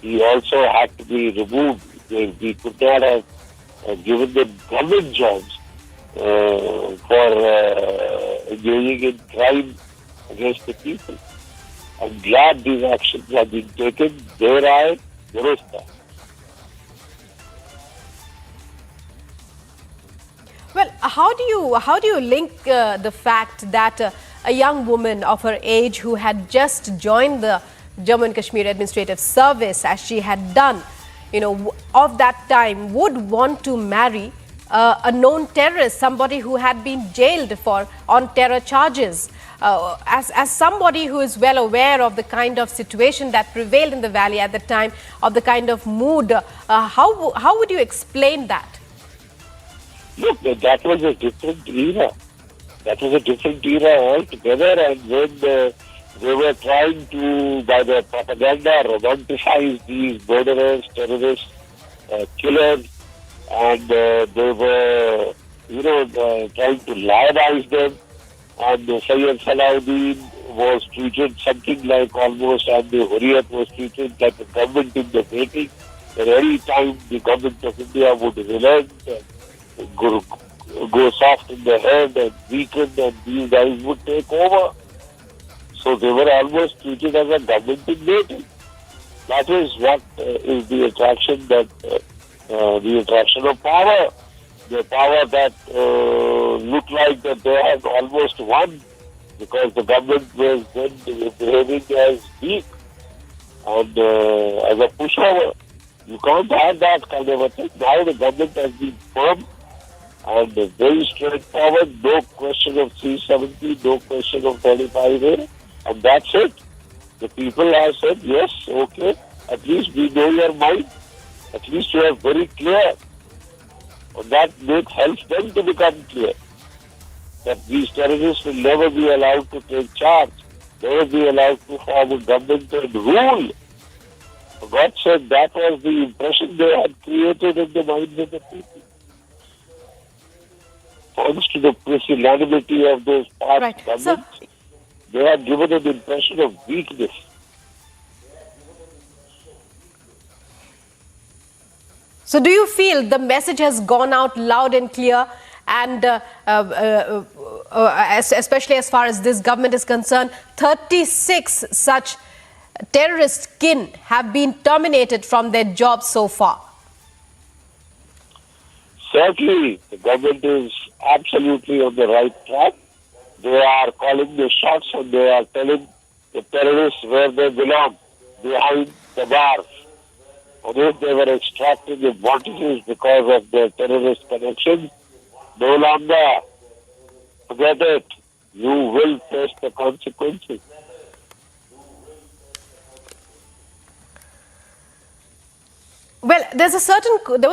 He also had to be removed. We could not have given them government jobs for engaging in crime against the people. I'm glad these actions have been taken. There Durasta. Well, how do you link the fact that a young woman of her age who had just joined the Jammu and Kashmir Administrative Service, as she had done, of that time, would want to marry a known terrorist, somebody who had been jailed on terror charges? As somebody who is well aware of the kind of situation that prevailed in the valley at the time, of the kind of mood, how would you explain that? Look, that was a different era. That was a different era altogether, and when they were trying to, by their propaganda, romanticize these murderers, terrorists, killers, and they were, trying to lionize them. And Sayyid Salahuddin was treated something like almost, and the Hurriyat was treated like a government in the making. At any time the government of India would relent and go soft in the head and weaken, and these guys would take over. So they were almost treated as a government in waiting. That is what is the attraction of power. The power that looked like that they had almost won, because the government was then behaving as weak and as a pushover. You can't have that kind of a thing. Now the government has been firm and very straightforward. No question of 370, no question of 35A, and that's it. The people have said, yes, okay, at least we know your mind. At least you are very clear. And that helps them to become clear that these terrorists will never be allowed to take charge, never be allowed to form a government and rule. For God's sake, that was the impression they had created in the minds of the people. Thanks to the pusillanimity of those past governments, they had given an impression of weakness. So do you feel the message has gone out loud and clear, and especially as far as this government is concerned, 36 such terrorist kin have been terminated from their jobs so far? Certainly, the government is absolutely on the right track. They are calling the shots, and they are telling the terrorists where they belong, behind the bars. or if they were extracting advantages because of their terrorist connections, no longer. Forget it. You will face the consequences. Well, there was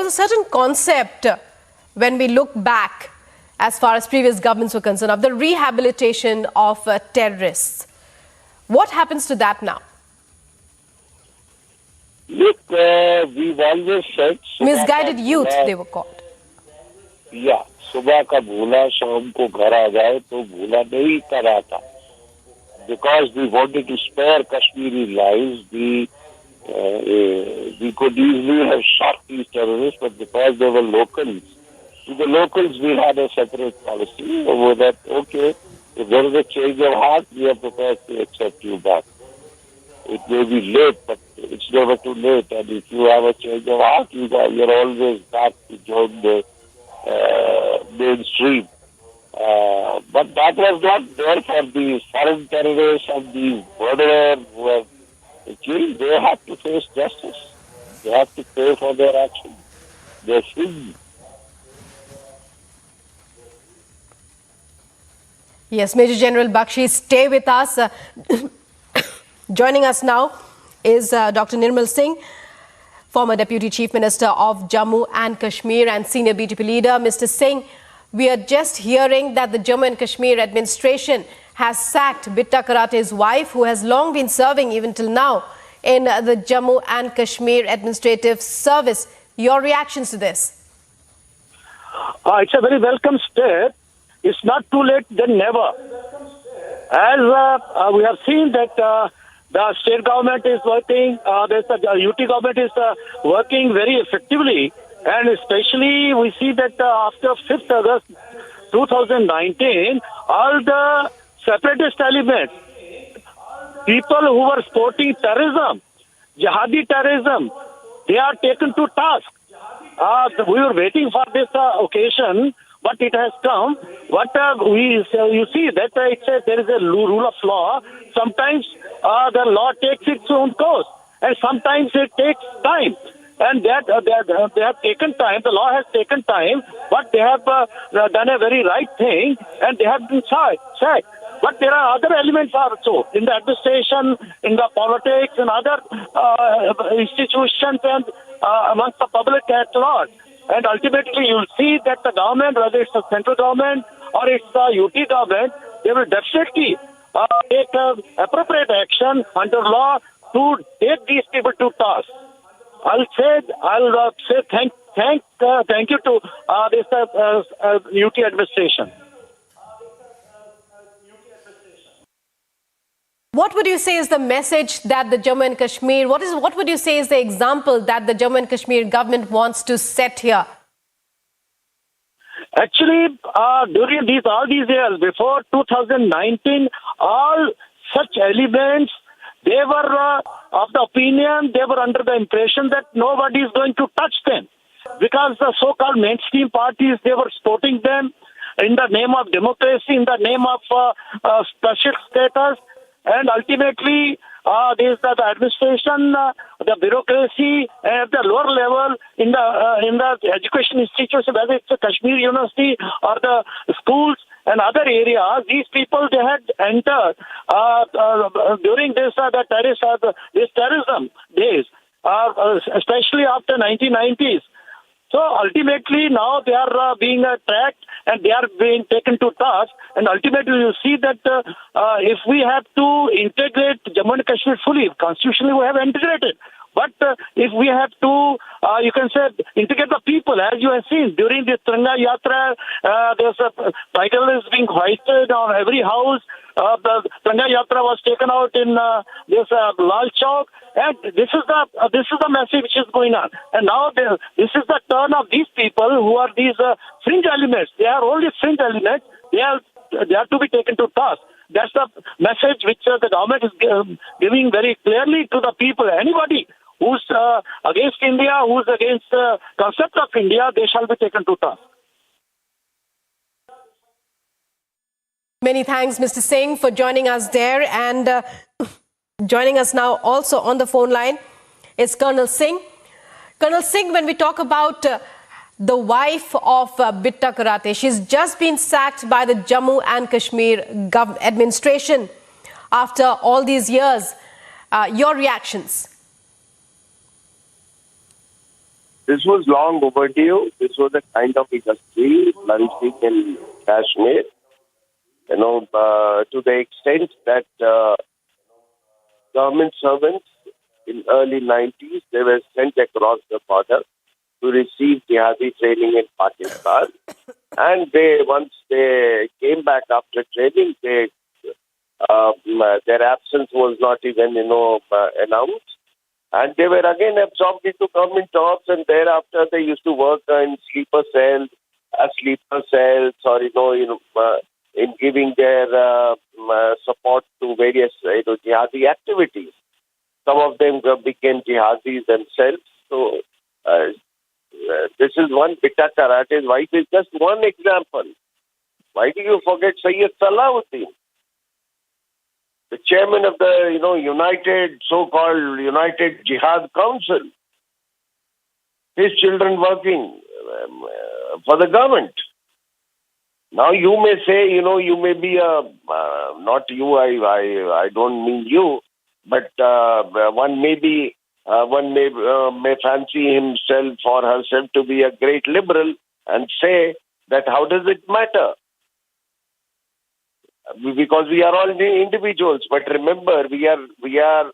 a certain concept when we look back, as far as previous governments were concerned, of the rehabilitation of terrorists. What happens to that now? Look, we've always said... Misguided youth, they were called. Yeah. सुबह का भूला शाम को घर आ जाए तो भूला नहीं करा था. Because we wanted to spare Kashmiri lives, we could easily have shot these terrorists, but because they were locals, to the locals we had a separate policy over that. Okay, if there is a change of heart, we are prepared to accept you back. It may be late, but it's never too late. And if you have a change of heart, you're always back to join the mainstream. But that was not there for these foreign terrorists and these murderers who were killed. They have to face justice. They have to pay for their actions. Their sins. Yes, Major General Bakshi, stay with us. Joining us now is Dr. Nirmal Singh, former Deputy Chief Minister of Jammu and Kashmir and senior BJP leader. Mr. Singh, we are just hearing that the Jammu and Kashmir administration has sacked Bitta Karate's wife, who has long been serving even till now in the Jammu and Kashmir Administrative Service. Your reactions to this? It's a very welcome step. It's not too late than never. As we have seen that the state government is working, the UT government is working very effectively, and especially we see that after 5th August 2019, all the separatist elements, people who were supporting terrorism, jihadi terrorism, they are taken to task. We were waiting for this occasion, but it has come. But you see that there is a rule of law. Sometimes the law takes its own course, and sometimes it takes time. And they have taken time. The law has taken time, but they have done a very right thing, and they have been sacked. But there are other elements also in the administration, in the politics, and other institutions, and amongst the public at large. And ultimately, you'll see that the government, whether it's the central government or it's the UT government, they will definitely take appropriate action under law to take these people to task. I'll say thank you to this UT administration. What would you say is the message that the Jammu and Kashmir, what would you say is the example that the Jammu and Kashmir government wants to set here? Actually, during all these years, before 2019, all such elements, they were of the opinion, they were under the impression that nobody is going to touch them. Because the so-called mainstream parties, they were supporting them in the name of democracy, in the name of special status. And ultimately, the administration, the bureaucracy at the lower level in the education institutions, whether it's a Kashmir University or the schools and other areas, these people, they had entered during this terrorism days, especially after 1990s. So ultimately now they are being tracked and they are being taken to task. And ultimately you see that if we have to integrate Jammu and Kashmir fully, constitutionally we have integrated. But if we have to, you can say, integrate the people, as you have seen during this Tiranga Yatra, there's a title is being hoisted on every house. The Tiranga Yatra was taken out in this Lal Chowk, and this is the message which is going on. And now this is the turn of these people who are these fringe elements. They are only fringe elements. They are to be taken to task. That's the message which the government is giving very clearly to the people. Anybody who's against India, who's against the concept of India, they shall be taken to task. Many thanks, Mr. Singh, for joining us there. And joining us now also on the phone line is Colonel Singh, Colonel Singh, when we talk about the wife of Bitta Karate, she's just been sacked by the Jammu and Kashmir administration after all these years. Your reactions? This was long overdue. This was a kind of industry flourishing in Kashmir. To the extent that government servants in early 90s, they were sent across the border to receive jihadi training in Pakistan. And once they came back after training, their absence was not even, announced. And they were again absorbed into government jobs, and thereafter they used to work in sleeper cells, or in giving their support to various jihadi activities. Some of them became jihadis themselves. So this is one. Bitta Karate's wife is just one example. Why do you forget Sayyid Salahuddin, the chairman of the so-called United Jihad Council? His children working for the government. Now you may say, you may be not you. I don't mean you, but one may fancy himself or herself to be a great liberal and say that how does it matter? Because we are all individuals, but remember, we are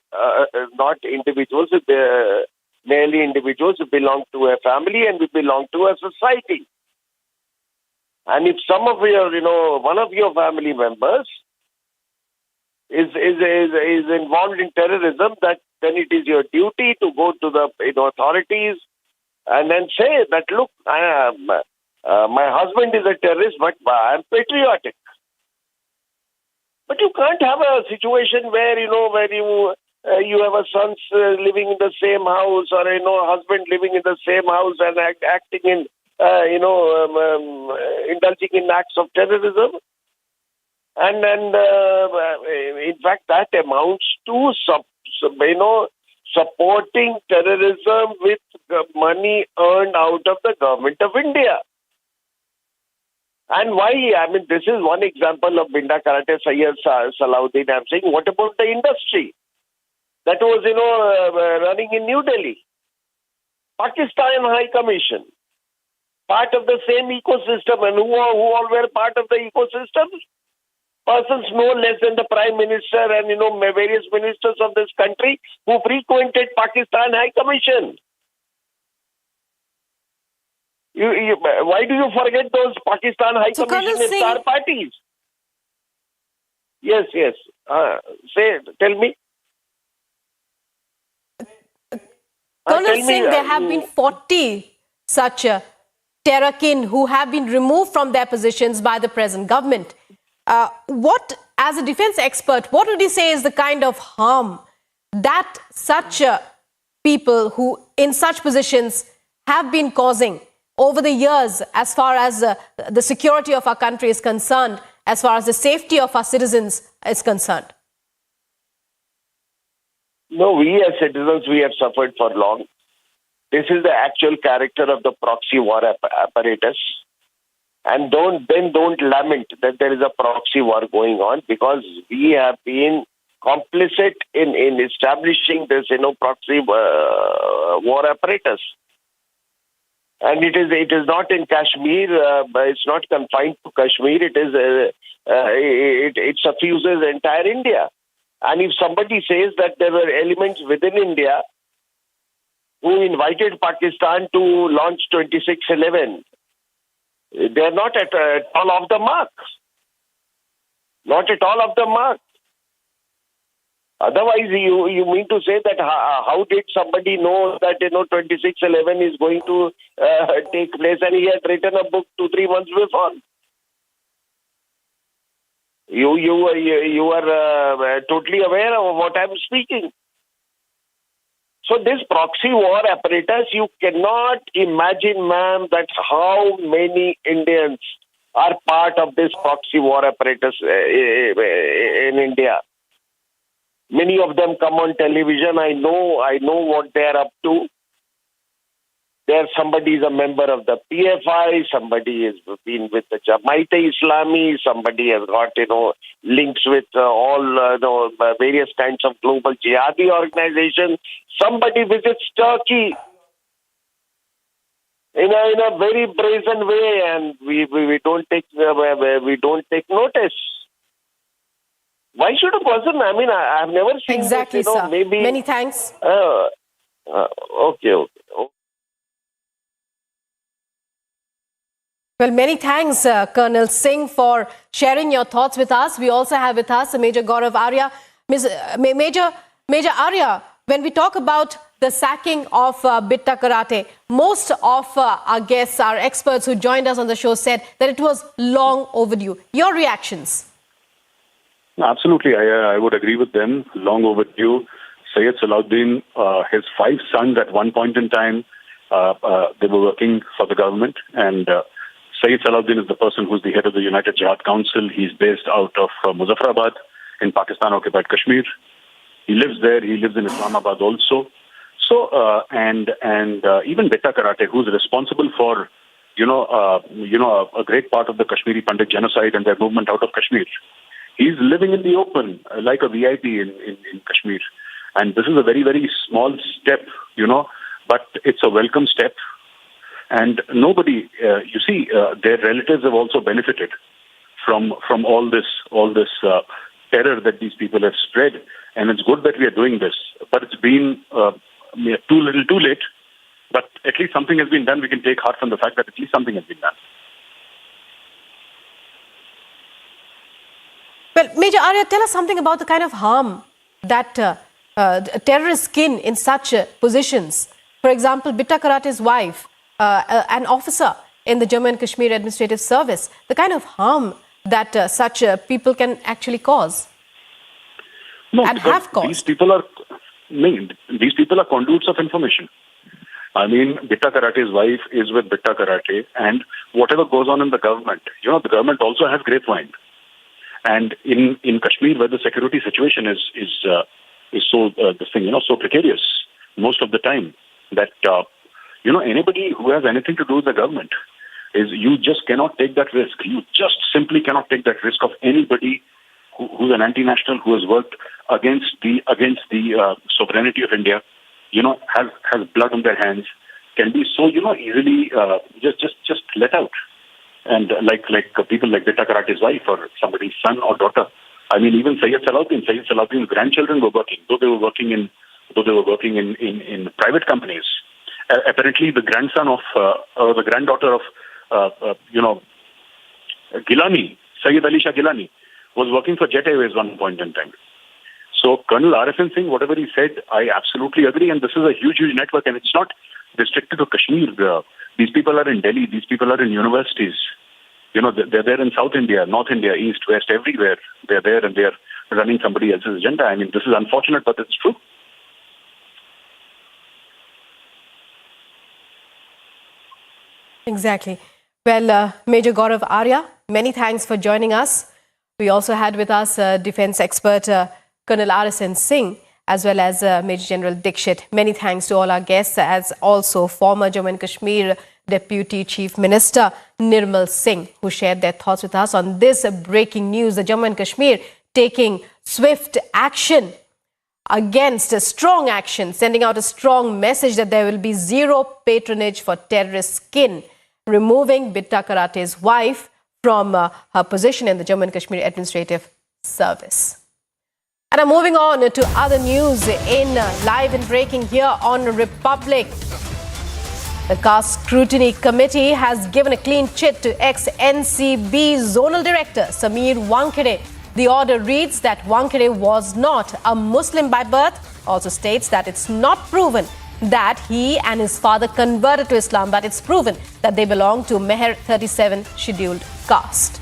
not individuals. Merely individuals who belong to a family, and we belong to a society. And if some of your, one of your family members is involved in terrorism, then it is your duty to go to the authorities and then say that, look, my husband is a terrorist, but I am patriotic. But you can't have a situation where you have a son living in the same house, or a husband living in the same house and acting in indulging in acts of terrorism, and in fact that amounts to supporting terrorism with money earned out of the government of India. And why? I mean, this is one example of Bitta Karate, Sayyid Salahuddin. I'm saying, what about the industry that was, running in New Delhi? Pakistan High Commission, part of the same ecosystem, and who all were part of the ecosystem? Persons no less than the Prime Minister and, various ministers of this country who frequented Pakistan High Commission. Why do you forget those Pakistan High Commission star parties? Yes. Tell me. Colonel Singh, there have been 40 such terrakin who have been removed from their positions by the present government. What, as a defense expert, what would you say is the kind of harm that such people who in such positions have been causing over the years, as far as the security of our country is concerned, as far as the safety of our citizens is concerned? No, we as citizens, we have suffered for long. This is the actual character of the proxy war apparatus. And don't lament that there is a proxy war going on, because we have been complicit in establishing this, proxy war apparatus. And it is not in Kashmir. It's not confined to Kashmir. It suffuses entire India. And if somebody says that there were elements within India who invited Pakistan to launch 2611, they are not at all off the mark. Not at all off the mark. Otherwise, you mean to say that how did somebody know that 2611 is going to take place, and he had written a book 2-3 months before? You are totally aware of what I'm speaking. So this proxy war apparatus, you cannot imagine, ma'am, that how many Indians are part of this proxy war apparatus in India. Many of them come on television. I know what they are up to. There, somebody is a member of the PFI, somebody has been with the Jamia Islami, somebody has got, links with various kinds of global jihadi organizations. Somebody visits Turkey in a very brazen way, and we don't take notice. Why should a person? I mean, I've never seen exactly, this, sir. Maybe Many thanks. Okay. Well, many thanks, Colonel Singh, for sharing your thoughts with us. We also have with us Major Gaurav Arya. Major Arya, when we talk about the sacking of Bitta Karate, most of our guests, our experts who joined us on the show said that it was long overdue. Your reactions? Absolutely, I would agree with them. Long overdue. Syed Salahuddin, his 5 sons at one point in time, they were working for the government, and Syed Salahuddin is the person who's the head of the United Jihad Council. He's based out of Muzaffarabad in Pakistan-occupied Kashmir. He lives there. He lives in Islamabad also. So, and even Bitta Karate, who's responsible for, a great part of the Kashmiri Pandit genocide and their movement out of Kashmir. He's living in the open like a VIP in Kashmir. And this is a very, very small step, but it's a welcome step. And nobody, their relatives have also benefited from all this terror that these people have spread. And it's good that we are doing this. But it's been too little, too late. But at least something has been done. We can take heart from the fact that at least something has been done. Well, Major Arya, tell us something about the kind of harm that terrorists skin in such positions. For example, Bitta Karate's wife, an officer in the Jammu and Kashmir Administrative Service, the kind of harm that such people can actually cause. No, and have caused. These people are conduits of information. I mean, Bitta Karate's wife is with Bitta Karate, and whatever goes on in the government, the government also has grapevine. And in Kashmir, where the security situation is so so precarious most of the time, that anybody who has anything to do with the government you just cannot take that risk. You just simply cannot take that risk of anybody who's an anti-national, who has worked against the sovereignty of India, has blood on their hands, can be so easily just let out. And like people like Bitta Karate's wife or somebody's son or daughter. I mean, even Syed Salahuddin's grandchildren were working, though they were working in private companies. Apparently, the grandson of or the granddaughter of Gilani, Syed Ali Shah Gilani, was working for Jet Airways one point in time. So Colonel RFN Singh, whatever he said, I absolutely agree. And this is a huge network, and it's not restricted to Kashmir. These people are in Delhi. These people are in universities. They're there in South India, North India, East, West, everywhere. They're there and they're running somebody else's agenda. I mean, this is unfortunate, but it's true. Exactly. Well, Major Gaurav Arya, many thanks for joining us. We also had with us defense expert Colonel RSN Singh, as well as Major General Dixit. Many thanks to all our guests, as also former Jammu and Kashmir Deputy Chief Minister Nirmal Singh, who shared their thoughts with us on this breaking news. The Jammu and Kashmir taking swift action against strong action, sending out a strong message that there will be zero patronage for terrorist skin, removing Bitta Karate's wife from her position in the Jammu and Kashmir Administrative Service. And I'm moving on to other news in live and breaking here on Republic. The Caste Scrutiny Committee has given a clean chit to ex-NCB Zonal Director Sameer Wankhede. The order reads that Wankhede was not a Muslim by birth, also states that it's not proven that he and his father converted to Islam, but it's proven that they belong to Meher 37 scheduled caste.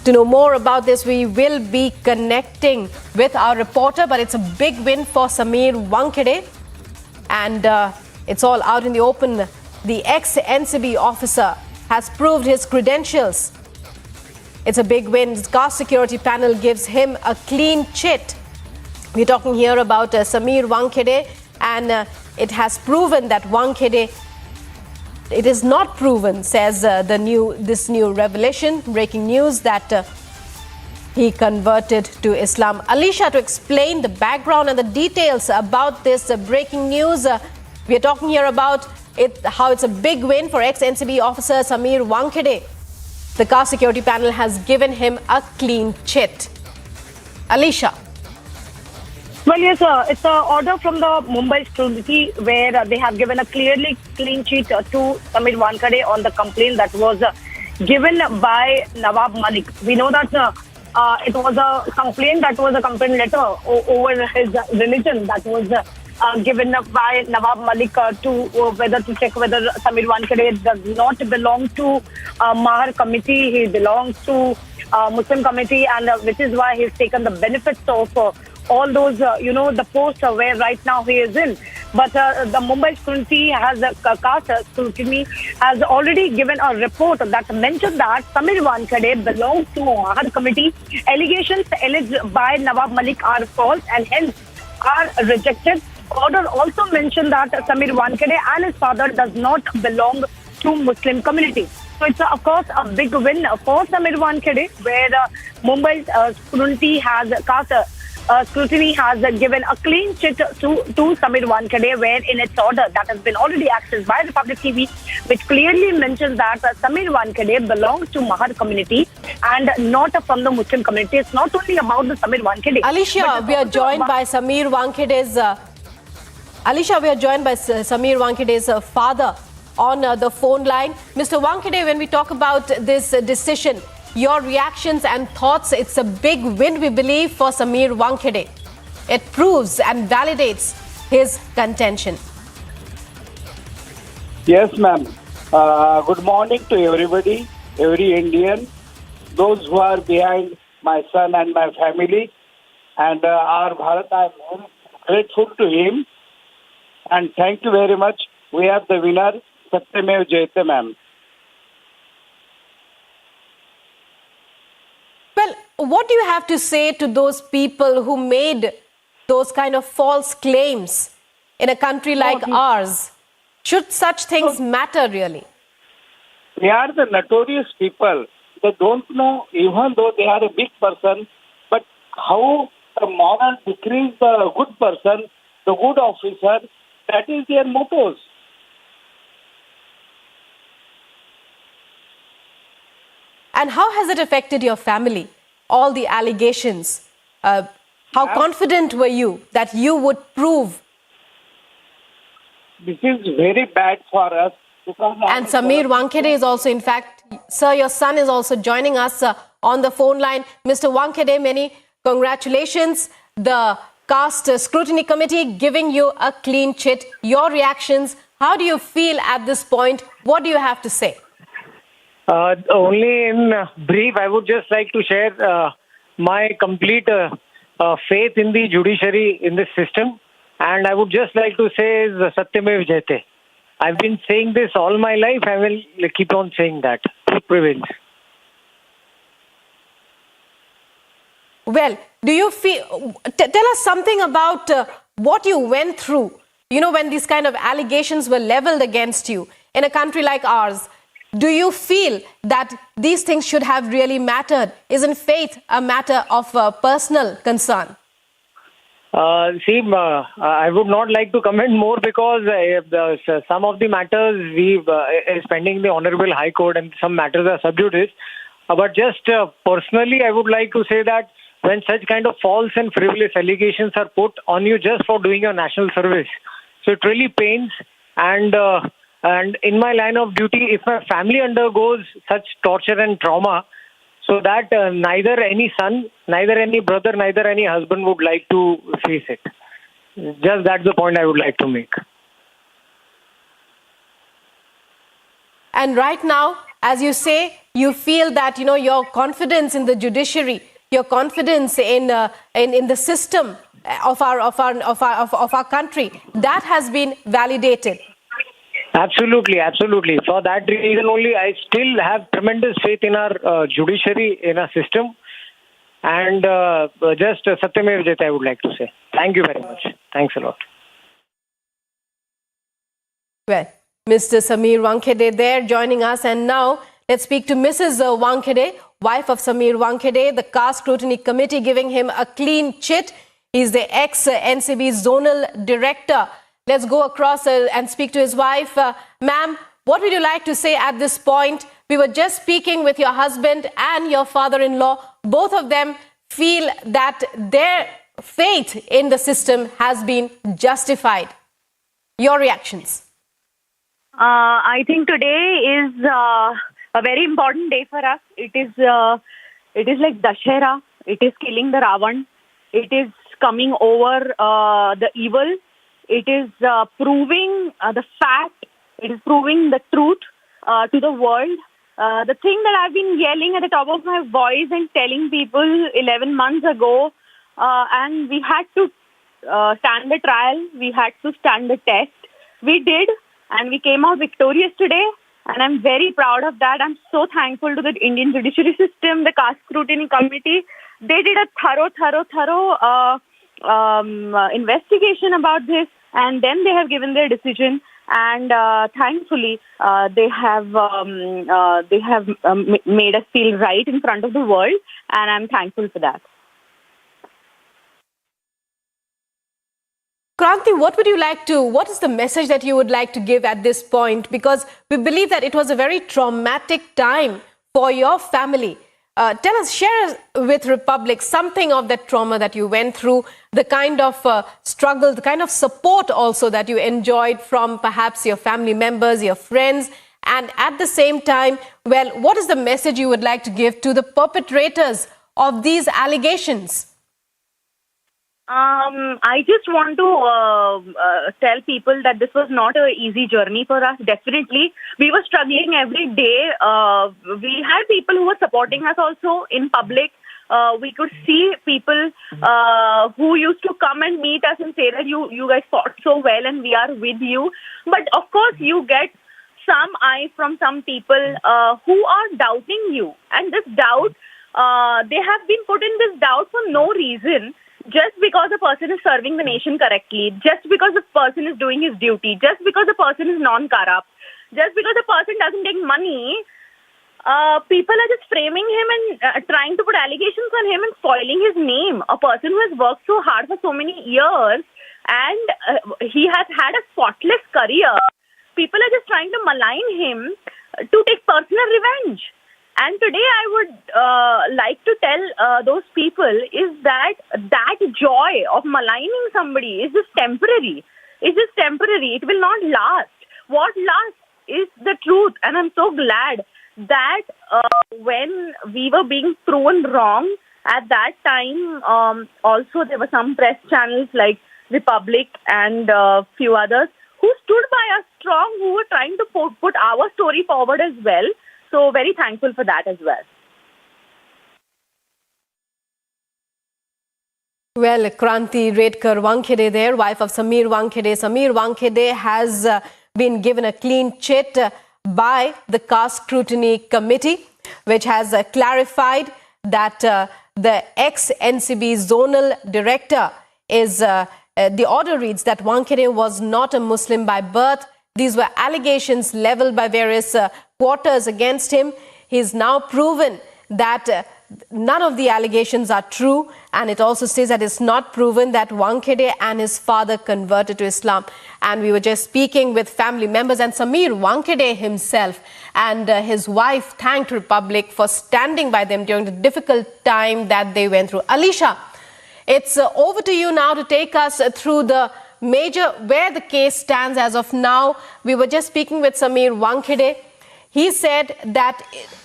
To know more about this, we will be connecting with our reporter, but it's a big win for Sameer Wankhede, and it's all out in the open. The ex-NCB officer has proved his credentials. It's a big win. The caste security panel gives him a clean chit. We're talking here about Sameer Wankhede, and it has proven that Wankhede it is not proven, says this new revelation. Breaking news that he converted to Islam. Alisha, to explain the background and the details about this breaking news, we are talking here about how it's a big win for ex-NCB officer Samir Wankhede. The caste security panel has given him a clean chit. Alisha. Well, yes, it's an order from the Mumbai Casualty where they have given a clearly clean sheet to Samir Wankhede on the complaint that was given by Nawab Malik. We know that it was a complaint that was a complaint letter over his religion that was given by Nawab Malik to check whether Samir Wankhede does not belong to Mahar committee. He belongs to Muslim committee, and which is why he's taken the benefits of all those, the posts where right now he is in. But the Mumbai Scrutiny caste scrutiny has already given a report that mentioned that Samir Wankhede belongs to Mahar committee. Allegations alleged by Nawab Malik are false and hence are rejected. Order also mentioned that Samir Wankhede and his father does not belong to Muslim community. So it's of course a big win for Samir Wankhede, where Mumbai Scrutiny has given a clean chit to Samir Wankhede, where in its order that has been already accessed by Republic TV, which clearly mentions that Samir Wankhede belongs to Mahar community and not from the Muslim community. It's not only about the Samir Wankhede. Alisha, we are joined by Samir Wankhede's father on the phone line. Mr. Wankhede, when we talk about this decision, your reactions and thoughts, it's a big win, we believe, for Samir Wankhede. It proves and validates his contention. Yes, ma'am. Good morning to everybody, every Indian, those who are behind my son and my family, and our Bharat. I am very grateful to him, and thank you very much. We have the winner, Satyamev Jayate, ma'am. Well, what do you have to say to those people who made those kind of false claims in a country like ours? Should such things matter, really? They are the notorious people. They don't know, even though they are a big person, but how the moral decrease the good person, the good officer, that is their mottos. And how has it affected your family? All the allegations. How confident were you that you would prove? This is very bad for us. And Samir Wankhede is also, in fact, sir, your son is also joining us on the phone line. Mr. Wankhede, many congratulations. The Caste Scrutiny Committee giving you a clean chit. Your reactions, how do you feel at this point? What do you have to say? Only in brief, I would just like to share my complete faith in the judiciary, in this system. And I would just like to say is Satyamev Jayate. I've been saying this all my life. I will keep on saying that. Truth prevails. Well, do you feel... tell us something about what you went through, when these kind of allegations were leveled against you in a country like ours. Do you feel that these things should have really mattered? Isn't faith a matter of personal concern? I would not like to comment more because some of the matters is pending the Honorable High Court and some matters are sub judice. But just personally, I would like to say that when such kind of false and frivolous allegations are put on you just for doing your national service, so it really pains. And in my line of duty, if my family undergoes such torture and trauma, so that neither any son, neither any brother, neither any husband would like to face it. Just that's the point I would like to make. And right now, as you say, you feel that your confidence in the judiciary, your confidence in the system of our country, that has been validated. Absolutely, absolutely. For that reason only, I still have tremendous faith in our judiciary, in our system. And just Satyamev Jayate, I would like to say. Thank you very much. Thanks a lot. Well, Mr. Samir Wankhede there joining us. And now let's speak to Mrs. Wankhede, wife of Samir Wankhede, the caste scrutiny committee giving him a clean chit. He's the ex-NCB zonal director. Let's go across and speak to his wife. Ma'am, what would you like to say at this point? We were just speaking with your husband and your father-in-law. Both of them feel that their faith in the system has been justified. Your reactions? I think today is a very important day for us. It is like Dashera. It is killing the Ravan. It is coming over the evil. It is proving the fact. It is proving the truth to the world. The thing that I've been yelling at the top of my voice and telling people 11 months ago, and we had to stand the trial. We had to stand the test. We did. And we came out victorious today, and I'm very proud of that. I'm so thankful to the Indian judiciary system, the caste scrutiny committee. They did a thorough investigation about this, and then they have given their decision. And thankfully, they have made us feel right in front of the world, and I'm thankful for that. Kranti, what is the message that you would like to give at this point? Because we believe that it was a very traumatic time for your family. Tell us, share with Republic something of that trauma that you went through, the kind of struggle, the kind of support also that you enjoyed from perhaps your family members, your friends. And at the same time, well, what is the message you would like to give to the perpetrators of these allegations? I just want to tell people that this was not an easy journey for us. Definitely. We were struggling every day. We had people who were supporting us also in public. We could see people who used to come and meet us and say that you guys fought so well and we are with you. But of course, you get some eye from some people who are doubting you. And this doubt, they have been put in this doubt for no reason. Just because a person is serving the nation correctly, just because the person is doing his duty, just because the person is non-corrupt, just because the person doesn't take money, people are just framing him and trying to put allegations on him and spoiling his name. A person who has worked so hard for so many years and he has had a spotless career. People are just trying to malign him to take personal revenge. And today I would like to tell those people is that joy of maligning somebody is just temporary. It's just temporary. It will not last. What lasts is the truth. And I'm so glad that when we were being proven wrong at that time, also there were some press channels like Republic and a few others who stood by us strong, who were trying to put our story forward as well. So very thankful for that as well. Well, Kranti Redkar Wankhede there, wife of Samir Wankhede. Samir Wankhede has been given a clean chit by the caste scrutiny committee, which has clarified that the ex-NCB zonal director is, the order reads that Wankhede was not a Muslim by birth. These were allegations leveled by various quarters against him. He's now proven that none of the allegations are true, and it also says that it's not proven that Wankhede and his father converted to Islam. And we were just speaking with family members, and Samir Wankhede himself and his wife thanked Republic for standing by them during the difficult time that they went through. Alisha, it's over to you now to take us through the where the case stands as of now. We were just speaking with Samir Wankhede. He said that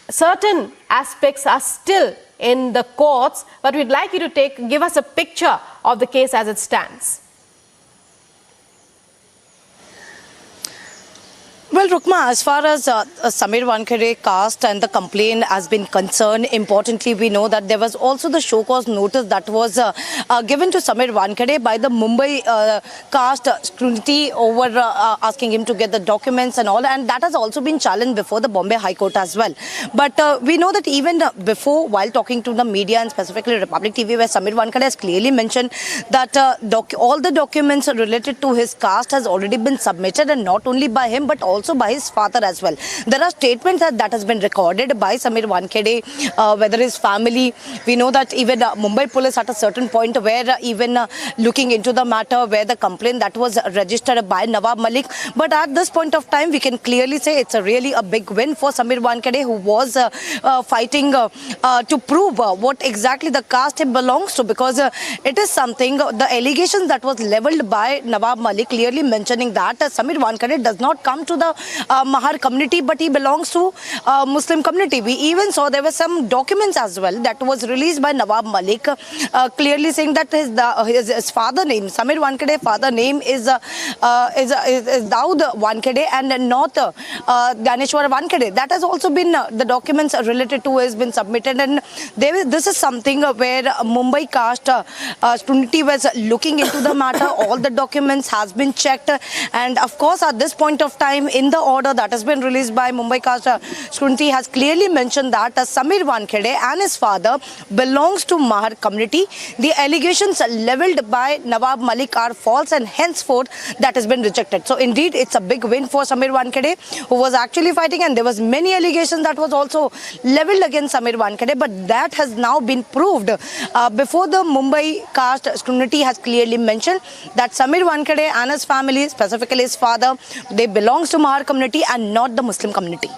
certain aspects are still in the courts, but we'd like you to give us a picture of the case as it stands. Well, Rukma, as far as Samir Wankhede caste and the complaint has been concerned, importantly, we know that there was also the show cause notice that was given to Samir Wankhede by the Mumbai caste scrutiny over asking him to get the documents and all, and that has also been challenged before the Bombay High Court as well. But we know that even before, while talking to the media and specifically Republic TV, where Samir Wankhede has clearly mentioned that all the documents related to his caste has already been submitted, and not only by him but also also by his father as well. There are statements that has been recorded by Samir Wankhede, whether his family. We know that even Mumbai police at a certain point were even looking into the matter where the complaint that was registered by Nawab Malik. But at this point of time, we can clearly say it's really a big win for Samir Wankhede, who was fighting to prove what exactly the caste he belongs to, because it is something, the allegations that was leveled by Nawab Malik clearly mentioning that Samir Wankhede does not come to the Mahar community, but he belongs to Muslim community. We even saw there were some documents as well that was released by Nawab Malik clearly saying that his father name, Samir Wankhede father name is Daud Wankhede and not Ganeshwar Wankhede. That has also been the documents related to has been submitted, and this is something where Mumbai caste scrutiny was looking into the matter. All the documents has been checked, and of course at this point of time in the order that has been released by Mumbai caste scrutiny has clearly mentioned that Samir Wankhede and his father belongs to Mahar community. The allegations leveled by Nawab Malik are false, and henceforth that has been rejected. So indeed it's a big win for Samir Wankhede, who was actually fighting, and there was many allegations that was also leveled against Samir Wankhede, but that has now been proved before the Mumbai caste scrutiny has clearly mentioned that Samir Wankhede and his family, specifically his father, they belongs to Mahar community and not the Muslim community.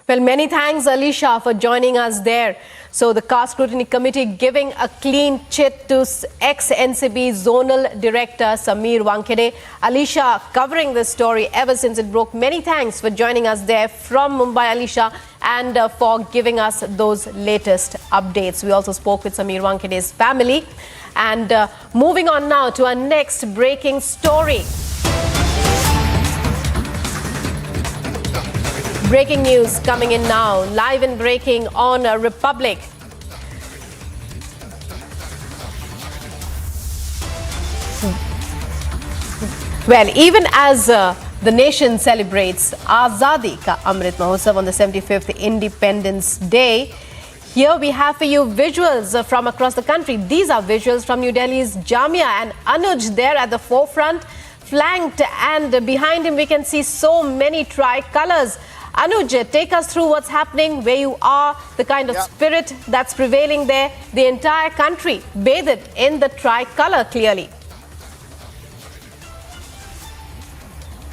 Well, many thanks, Alisha, for joining us there. So the Caste Scrutiny Committee giving a clean chit to ex-NCB Zonal Director Samir Wankhede. Alisha covering this story ever since it broke. Many thanks for joining us there from Mumbai, Alisha, and for giving us those latest updates. We also spoke with Samir Wankhede's family. And moving on now to our next breaking story. Breaking news coming in now, live and breaking on Republic. Well, even as the nation celebrates Azadi Ka Amrit Mahotsav on the 75th Independence Day, here we have for you visuals from across the country. These are visuals from New Delhi's Jamia, and Anuj there at the forefront, flanked, and behind him we can see so many tricolors. Anuj, take us through what's happening, where you are, the kind of spirit that's prevailing there. The entire country bathed in the tricolor clearly.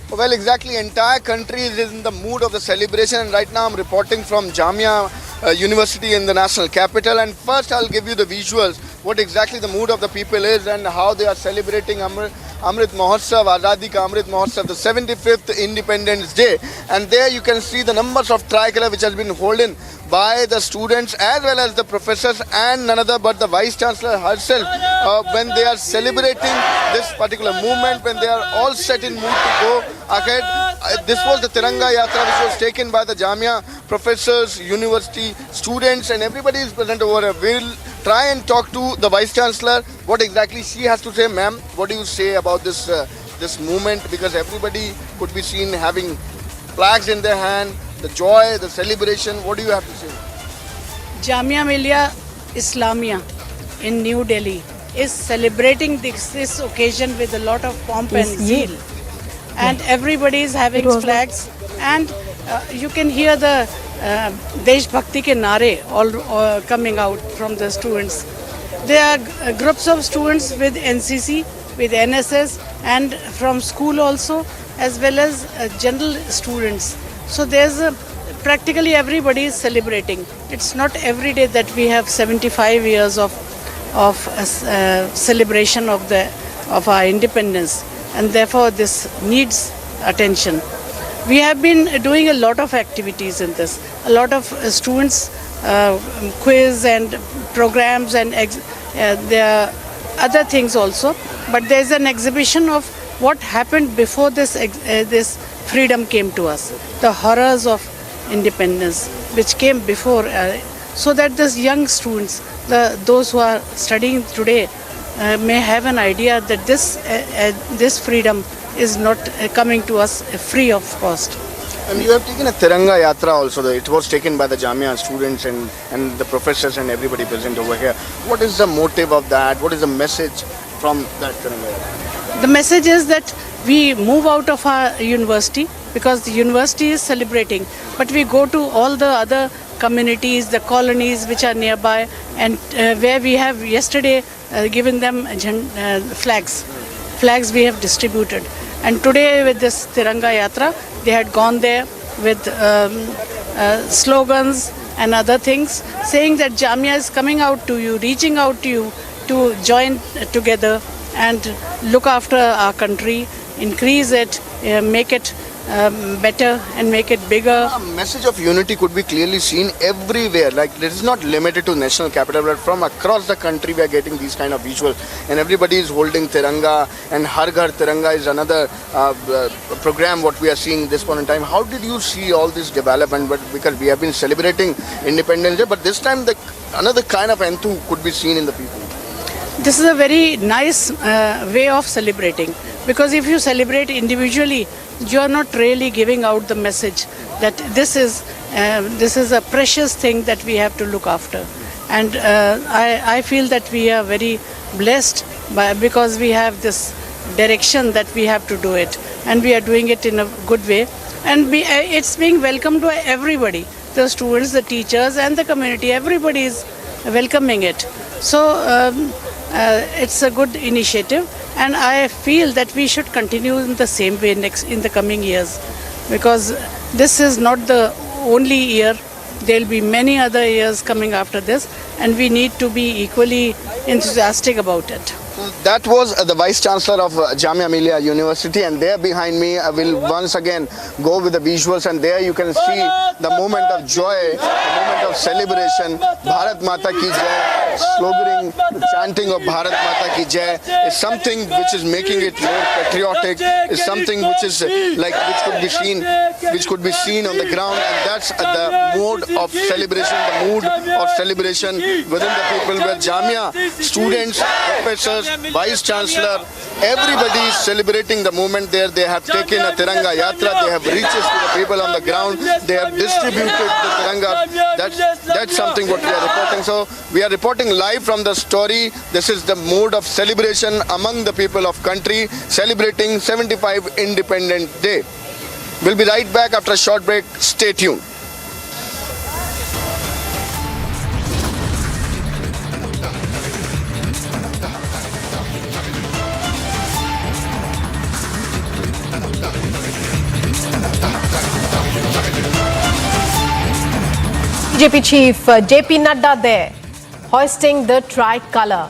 Well, exactly. Entire country is in the mood of the celebration, and right now I'm reporting from Jamia University in the national capital. And first I'll give you the visuals, what exactly the mood of the people is and how they are celebrating Amrit Mahotsav, Azadi Ka Amrit Mahotsav, the 75th Independence Day. And there you can see the numbers of tricolor which has been holding by the students as well as the professors, and none other but the Vice Chancellor herself when they are celebrating this particular movement, when they are all set in mood to go ahead. This was the Tiranga Yatra which was taken by the Jamia professors, university students, and everybody is present over here. We'll try and talk to the Vice Chancellor what exactly she has to say. Ma'am, what do you say about this this movement, because everybody could be seen having flags in their hand, the joy, the celebration? What do you have to say? Jamia Millia Islamia in New Delhi is celebrating this occasion with a lot of pomp and zeal. And everybody is having flags, and you can hear the Desh Bhakti ke naare all coming out from the students. There are groups of students with NCC, with NSS, and from school also, as well as general students. So there's practically everybody is celebrating. It's not every day that we have 75 years of celebration of our independence, and therefore this needs attention. We have been doing a lot of activities in this. A lot of students quiz and programs, and there are other things also. But there's an exhibition of what happened before this freedom came to us, the horrors of independence which came before, so that these young students, those who are studying today, may have an idea that this freedom is not coming to us free of cost. And you have taken a Tiranga Yatra also. It was taken by the Jamia students and the professors and everybody present over here. What is the motive of that? What is the message from that Tiranga Yatra? The message is that we move out of our university because the university is celebrating, but we go to all the other communities, the colonies which are nearby, and where we have yesterday given them flags. Flags we have distributed. And today with this Tiranga Yatra, they had gone there with slogans and other things, saying that Jamia is coming out to you, reaching out to you to join together and look after our country, increase it, make it better and make it bigger. A message of unity could be clearly seen everywhere. Like, this is not limited to national capital, but from across the country we are getting these kind of visuals. And everybody is holding Tiranga, and Ghar Tiranga is another program what we are seeing this point in time. How did you see all this development? But because we have been celebrating Independence Day, but this time another kind of enthu could be seen in the people. This is a very nice way of celebrating, because if you celebrate individually, you are not really giving out the message that this is a precious thing that we have to look after. And I feel that we are very blessed because we have this direction that we have to do it, and we are doing it in a good way. And it's being welcomed by everybody, the students, the teachers and the community. Everybody is welcoming it. So it's a good initiative, and I feel that we should continue in the same way in the coming years, because this is not the only year. There will be many other years coming after this, and we need to be equally enthusiastic about it. That was the Vice Chancellor of Jamia Millia University, and there behind me I will once again go with the visuals, and there you can see the moment of joy, the moment of celebration. Bharat Mata Ki Jai, sloganing, chanting of Bharat Mata Ki Jai is something which is making it more patriotic, is something which is which could be seen on the ground, and that's the mode of celebration, the mood of celebration within the people, where Jamia students, professors, Vice Chancellor, everybody is celebrating the moment there. They have taken a Tiranga Yatra, they have reached to the people on the ground, they have distributed the Tiranga. That's something what we are reporting. So we are reporting live from the story. This is the mode of celebration among the people of country, celebrating 75 Independence Day. We'll be right back after a short break. Stay tuned. BJP Chief JP Nadda there, hoisting the tricolour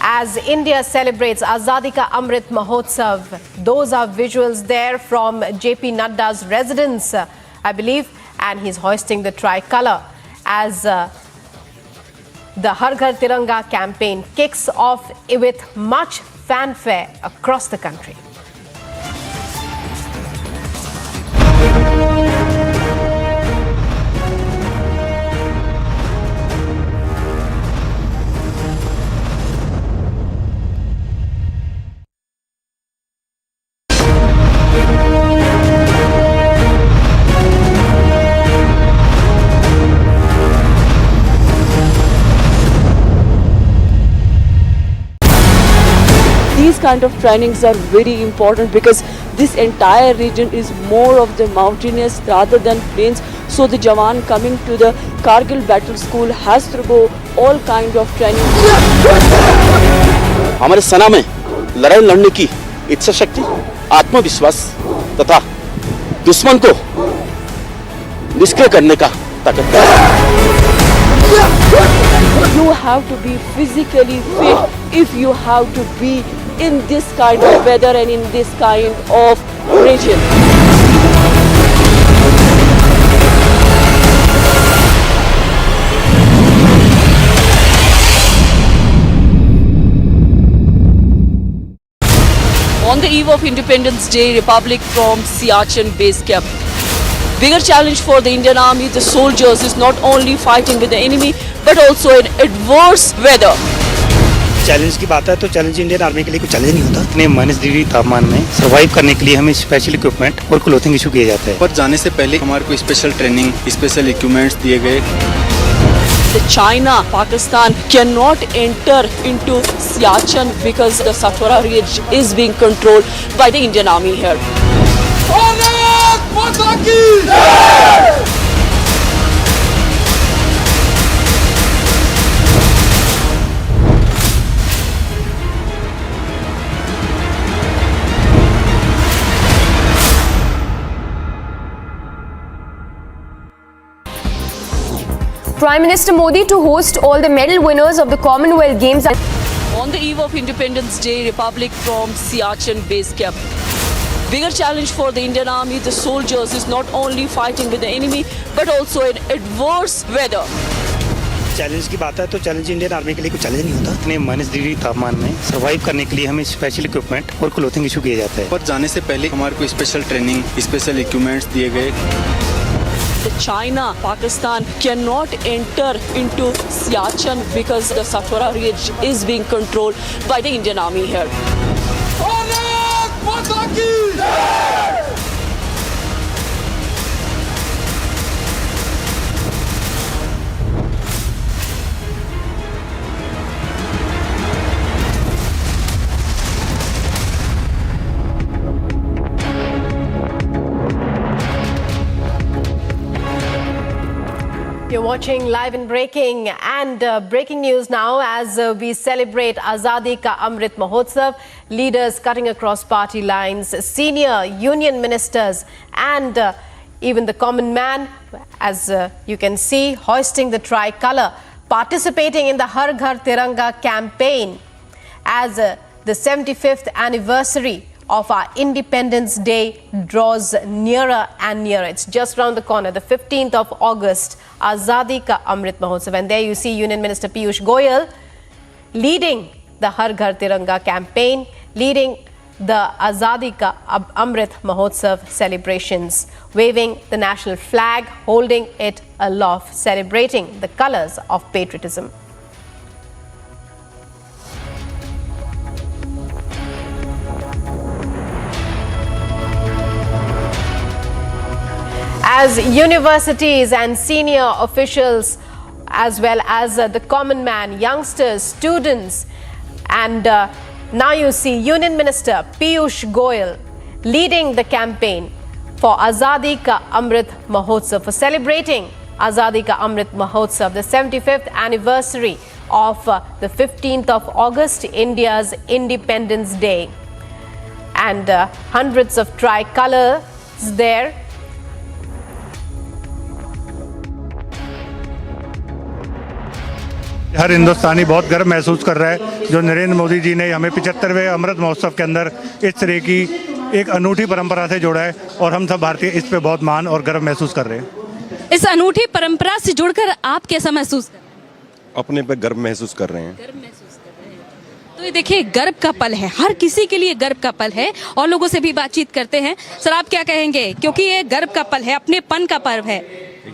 as India celebrates Azadi Ka Amrit Mahotsav. Those are visuals there from JP Nadda's residence, I believe, and he's hoisting the tricolour as the Har Ghar Tiranga campaign kicks off with much fanfare across the country. These kind of trainings are very important because this entire region is more of the mountainous rather than plains. So the Jawan coming to the Kargil battle school has to go all kind of training. हमारे सेना में लड़ाई लड़ने की इच्छा शक्ति, आत्मविश्वास तथा दुश्मन को निष्क्रिय करने का ताकत है. You have to be physically fit if you have to be in this kind of weather and in this kind of region. On the eve of Independence Day, Republic from Siachen base camp. Bigger challenge for the Indian Army, the soldiers, is not only fighting with the enemy, but also in adverse weather. Challenge की बात है तो challenge Indian army के लिए कोई challenge नहीं होता. इतने -डिग्री तापमान में सर्वाइव करने के लिए हमें स्पेशल इक्विपमेंट और क्लोथिंग इशू किए जाते हैं. पर जाने से पहले हमारे को स्पेशल ट्रेनिंग, स्पेशल इक्विपमेंट्स दिए गए. The China, Pakistan cannot enter into Siachen because the Satwara Ridge is being controlled by the Indian Army here. Bharat माता की जय! Prime Minister Modi to host all the medal winners of the Commonwealth Games. On the eve of Independence Day, Republic from Siachen base camp. Bigger challenge for the Indian Army, the soldiers, is not only fighting with the enemy, but also in adverse weather. Challenge की बात है तो challenge Indian army के लिए कोई challenge नहीं होता। इतने -डिग्री तापमान में सर्वाइव करने के लिए हमें स्पेशल इक्विपमेंट और क्लोथिंग इशू किए जाते हैं। पर जाने से पहले हमारे को स्पेशल ट्रेनिंग, स्पेशल इक्विपमेंट्स दिए गए। The China, Pakistan cannot enter into Siachen because the Satwara Ridge is being controlled by the Indian Army here. Bharat माता की जय! You're watching Live and Breaking, and breaking news now as we celebrate Azadi Ka Amrit Mahotsav. Leaders cutting across party lines, senior union ministers and even the common man, as you can see, hoisting the tricolour, participating in the Har Ghar Tiranga campaign as the 75th anniversary of our Independence Day draws nearer and nearer. It's just round the corner, the 15th of August, Azadi Ka Amrit Mahotsav. And there you see Union Minister Piyush Goyal leading the Har Ghar Tiranga campaign, leading the Azadi Ka Amrit Mahotsav celebrations, waving the national flag, holding it aloft, celebrating the colours of patriotism. As universities and senior officials, as well as the common man, youngsters, students, and now you see Union Minister Piyush Goyal leading the campaign for Azadi Ka Amrit Mahotsav, for celebrating Azadi Ka Amrit Mahotsav, the 75th anniversary of the 15th of August, India's Independence Day. And hundreds of tricolours there. हर हिंदुस्तानी बहुत गर्व महसूस कर रहा है जो नरेंद्र मोदी जी ने हमें 75वें अमृत महोत्सव के अंदर इस तरह की एक अनूठी परंपरा से जोड़ा है और हम सब भारतीय इस पे बहुत मान और गर्व महसूस कर रहे हैं। इस अनूठी परंपरा से जुड़कर आप कैसा महसूस कर रहे हैं? अपने पे गर्व महसूस कर रहे हैं। तो ये देखिए, गर्व का पल है, हर किसी के लिए गर्व का पल है। और लोगों से भी बातचीत करते हैं। सर, आप क्या कहेंगे, क्योंकि ये गर्व का पल है, अपनेपन का पर्व है।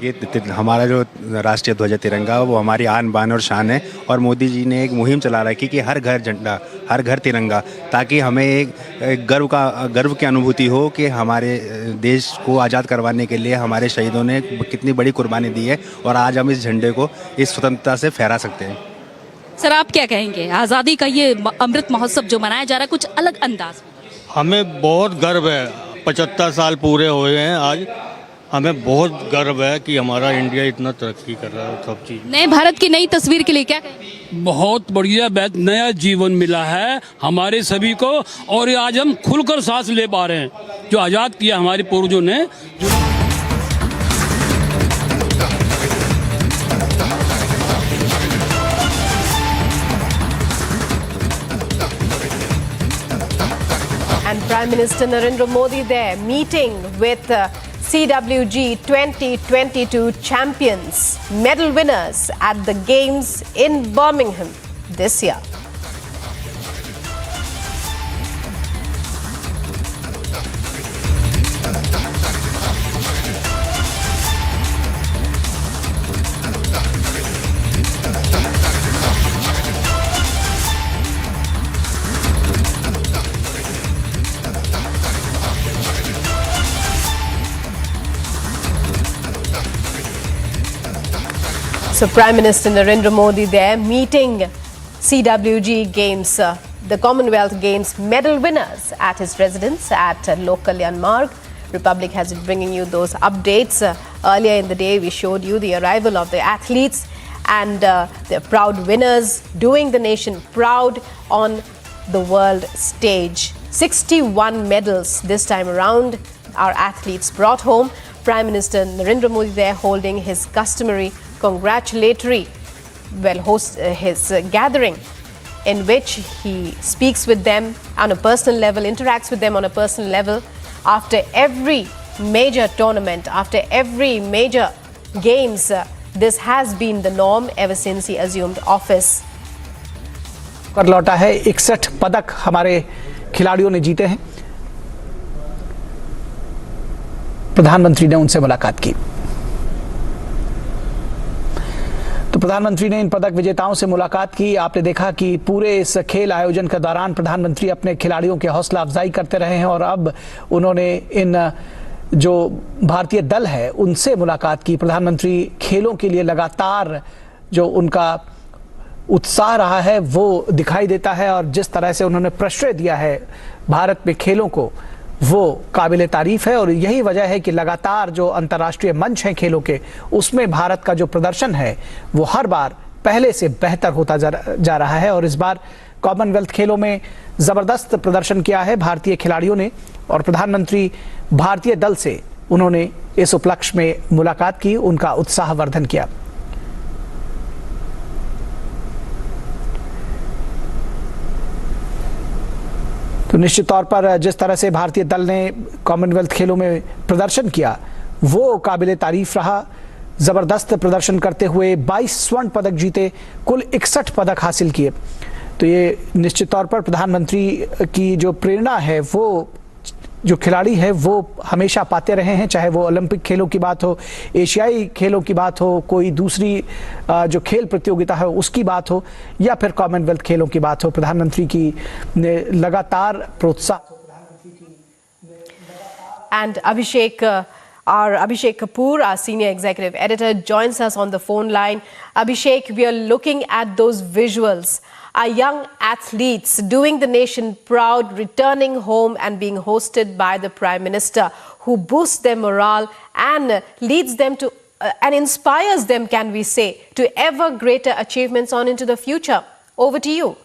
ये हमारा जो राष्ट्रीय ध्वज तिरंगा वो हमारी आन बान और शान है। और मोदी जी ने एक मुहिम चला रखी कि हर घर झंडा, हर घर तिरंगा, ताकि हमें एक गर्व की अनुभूति हो कि हमारे देश को आज़ाद करवाने के लिए हमारे शहीदों ने कितनी बड़ी कुर्बानी दी है और आज हम इस झंडे को इस स्वतंत्रता से फहरा सकते हैं। सर, आप क्या कहेंगे, आज़ादी का ये अमृत महोत्सव जो मनाया जा रहा है, कुछ अलग अंदाज? हमें बहुत गर्व है, 75 साल पूरे हुए हैं आज। हमें बहुत गर्व है कि हमारा इंडिया इतना तरक्की कर रहा है। सब चीज नए भारत की नई तस्वीर के लिए क्या कहेंगे? बहुत बढ़िया, नया जीवन मिला है हमारे सभी को और आज हम खुलकर सांस ले पा रहे हैं। जो आज़ाद किया हमारे पूर्वजों ने। And Prime Minister Narendra Modi there meeting with CWG 2022 champions, medal winners at the Games in Birmingham this year. So Prime Minister Narendra Modi there meeting CWG Games, the Commonwealth Games medal winners at his residence at Lok Kalyan Marg. Republic has been bringing you those updates. Earlier in the day, we showed you the arrival of the athletes and the proud winners doing the nation proud on the world stage. 61 medals this time around our athletes brought home. Prime Minister Narendra Modi there holding his customary congratulatory his gathering in which he speaks with them on a personal level, interacts with them on a personal level after every major tournament, after every major games. This has been the norm ever since he assumed office. कर लौटा है 61 पदक हमारे खिलाड़ियों ने जीते हैं। प्रधानमंत्री ने उनसे मुलाकात की तो प्रधानमंत्री ने इन पदक विजेताओं से मुलाकात की। आपने देखा कि पूरे इस खेल आयोजन के दौरान प्रधानमंत्री अपने खिलाड़ियों की हौसला अफजाई करते रहे हैं और अब उन्होंने इन जो भारतीय दल है उनसे मुलाकात की। प्रधानमंत्री खेलों के लिए लगातार जो उनका उत्साह रहा है वो दिखाई देता है और जिस तरह से उन्होंने प्रश्रय दिया है भारत में खेलों को वो काबिले तारीफ है और यही वजह है कि लगातार जो अंतर्राष्ट्रीय मंच हैं खेलों के उसमें भारत का जो प्रदर्शन है वो हर बार पहले से बेहतर होता जा रहा है। और इस बार कॉमनवेल्थ खेलों में जबरदस्त प्रदर्शन किया है भारतीय खिलाड़ियों ने और प्रधानमंत्री भारतीय दल से उन्होंने इस उपलक्ष्य में मुलाकात की, उनका उत्साहवर्धन किया। तो निश्चित तौर पर जिस तरह से भारतीय दल ने कॉमनवेल्थ खेलों में प्रदर्शन किया वो काबिले तारीफ रहा। जबरदस्त प्रदर्शन करते हुए 22 स्वर्ण पदक जीते, कुल 61 पदक हासिल किए। तो ये निश्चित तौर पर प्रधानमंत्री की जो प्रेरणा है वो जो खिलाड़ी है वो हमेशा पाते रहे हैं, चाहे वो ओलंपिक खेलों की बात हो, एशियाई खेलों की बात हो, कोई दूसरी जो खेल प्रतियोगिता है उसकी बात हो या फिर कॉमनवेल्थ खेलों की बात हो। प्रधानमंत्री की लगातार प्रोत्साहन। And Abhishek Kapoor, our senior executive editor, joins us on the phone line. Abhishek, we are looking at those visuals. Our young athletes doing the nation proud, returning home and being hosted by the Prime Minister, who boosts their morale and leads them to and inspires them, can we say, to ever greater achievements on into the future. Over to you.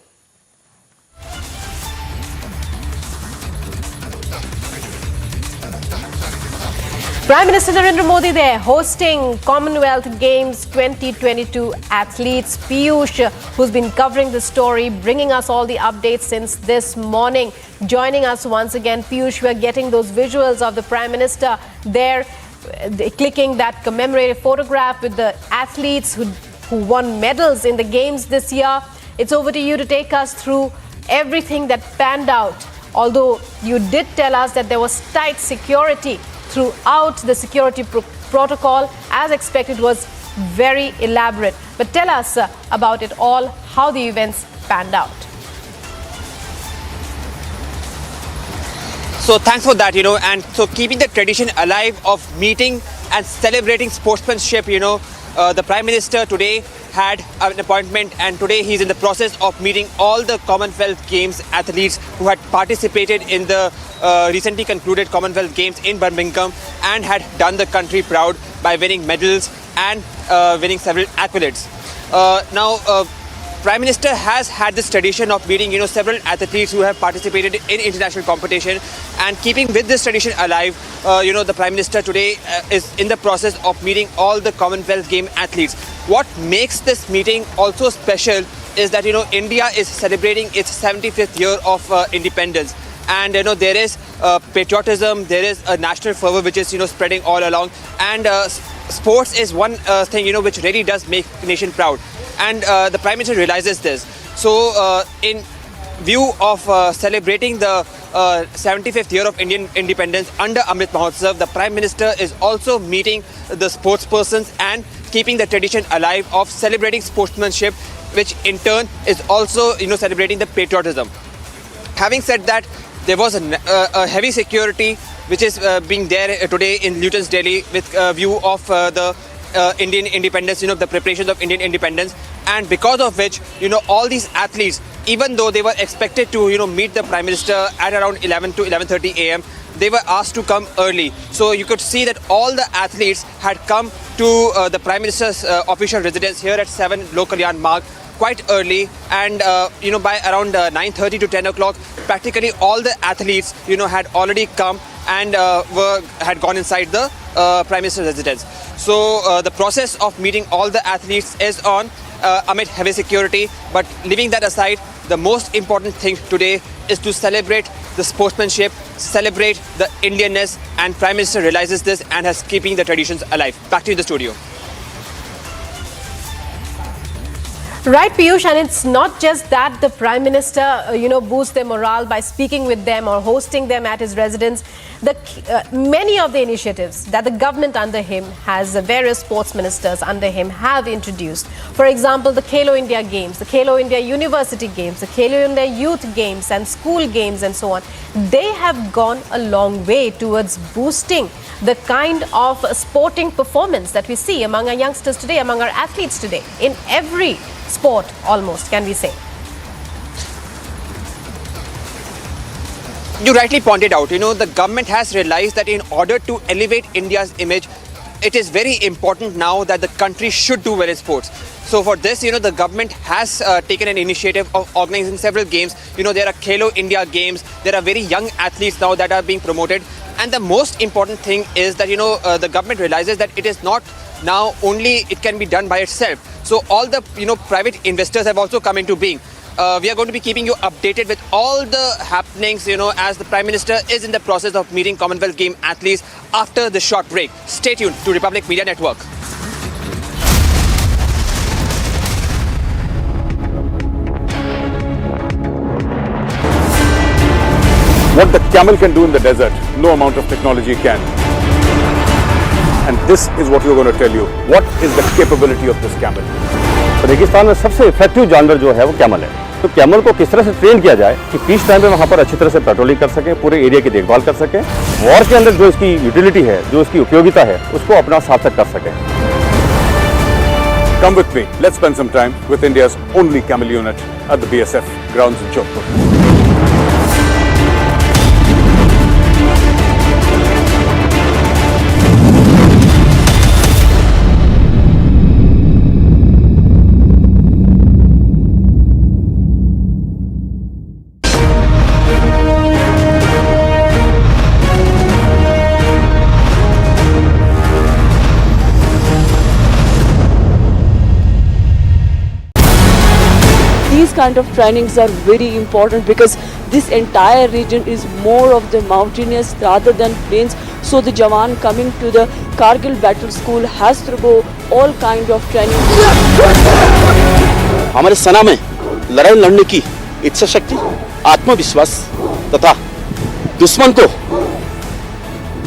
Prime Minister Narendra Modi there hosting Commonwealth Games 2022 athletes. Piyush, who's been covering the story, bringing us all the updates since this morning, joining us once again. Piyush, we are getting those visuals of the Prime Minister there, clicking that commemorative photograph with the athletes who won medals in the games this year. It's over to you to take us through everything that panned out. Although you did tell us that there was tight security throughout, the security protocol, as expected, was very elaborate. But tell us about it all, how the events panned out. So thanks for that, and so keeping the tradition alive of meeting and celebrating sportsmanship, the Prime Minister today had an appointment and today he's in the process of meeting all the Commonwealth Games athletes who had participated in the recently concluded Commonwealth Games in Birmingham and had done the country proud by winning medals and winning several accolades. Now, Prime Minister has had this tradition of meeting, several athletes who have participated in international competition, and keeping with this tradition alive, the Prime Minister today is in the process of meeting all the Commonwealth Game athletes. What makes this meeting also special is that, India is celebrating its 75th year of independence. And, there is patriotism, there is a national fervor which is, spreading all along. And sports is one thing, which really does make the nation proud. And the Prime Minister realizes this. So, in view of celebrating the 75th year of Indian independence under Amrit Mahotsav, the Prime Minister is also meeting the sportspersons and keeping the tradition alive of celebrating sportsmanship, which in turn is also, celebrating the patriotism. Having said that, there was a heavy security which is being there today in Luton's Delhi with view of the Indian independence, the preparations of Indian independence, and because of which, all these athletes, even though they were expected to, meet the Prime Minister at around 11 to 11:30 a.m., they were asked to come early. So you could see that all the athletes had come to the Prime Minister's official residence here at 7 Lokalyan Marg quite early, and by around 9:30 to 10 o'clock, practically all the athletes, had already come and had gone inside the Prime Minister's residence. So the process of meeting all the athletes is on amid heavy security. But leaving that aside, the most important thing today is to celebrate the sportsmanship, celebrate the Indianness, and Prime Minister realizes this and has keeping the traditions alive. Back to you in the studio. Right, Piyush, and it's not just that the Prime Minister, boosts their morale by speaking with them or hosting them at his residence. Many of the initiatives that the government under him has, various sports ministers under him have introduced. For example, the Khelo India Games, the Khelo India University Games, the Khelo India Youth Games and School Games and so on. They have gone a long way towards boosting the kind of sporting performance that we see among our youngsters today, among our athletes today, in every sport almost, can we say. You rightly pointed out, the government has realized that in order to elevate India's image, it is very important now that the country should do well in sports. So for this, the government has taken an initiative of organizing several games. There are Khelo India Games. There are very young athletes now that are being promoted. And the most important thing is that, the government realizes that it is not now only it can be done by itself. So all the, private investors have also come into being. We are going to be keeping you updated with all the happenings, as the Prime Minister is in the process of meeting Commonwealth Game athletes after the short break. Stay tuned to Republic Media Network. What the camel can do in the desert, no amount of technology can. And this is what we're going to tell you. What is the capability of this camel? रेगिस्तान में सबसे effective जानवर जो है वो camel है। तो camel को किस तरह से ट्रेन किया जाए कि पीस टाइम में वहाँ पर अच्छी तरह से पेट्रोलिंग कर सकें, पूरे एरिया की देखभाल कर सकें, वॉर के अंदर जो इसकी यूटिलिटी है, जो इसकी उपयोगिता है, उसको अपना सार्थक कर सकें। Come with me. Let's spend some time with India's only camel unit at the BSF grounds in Jodhpur. These kind of trainings are very important because this entire region is more of the mountainous rather than plains. So the Jawan coming to the Kargil battle school has to go all kind of training. हमारे सेना में लड़ाई लड़ने की इच्छा शक्ति, आत्मविश्वास तथा दुश्मन को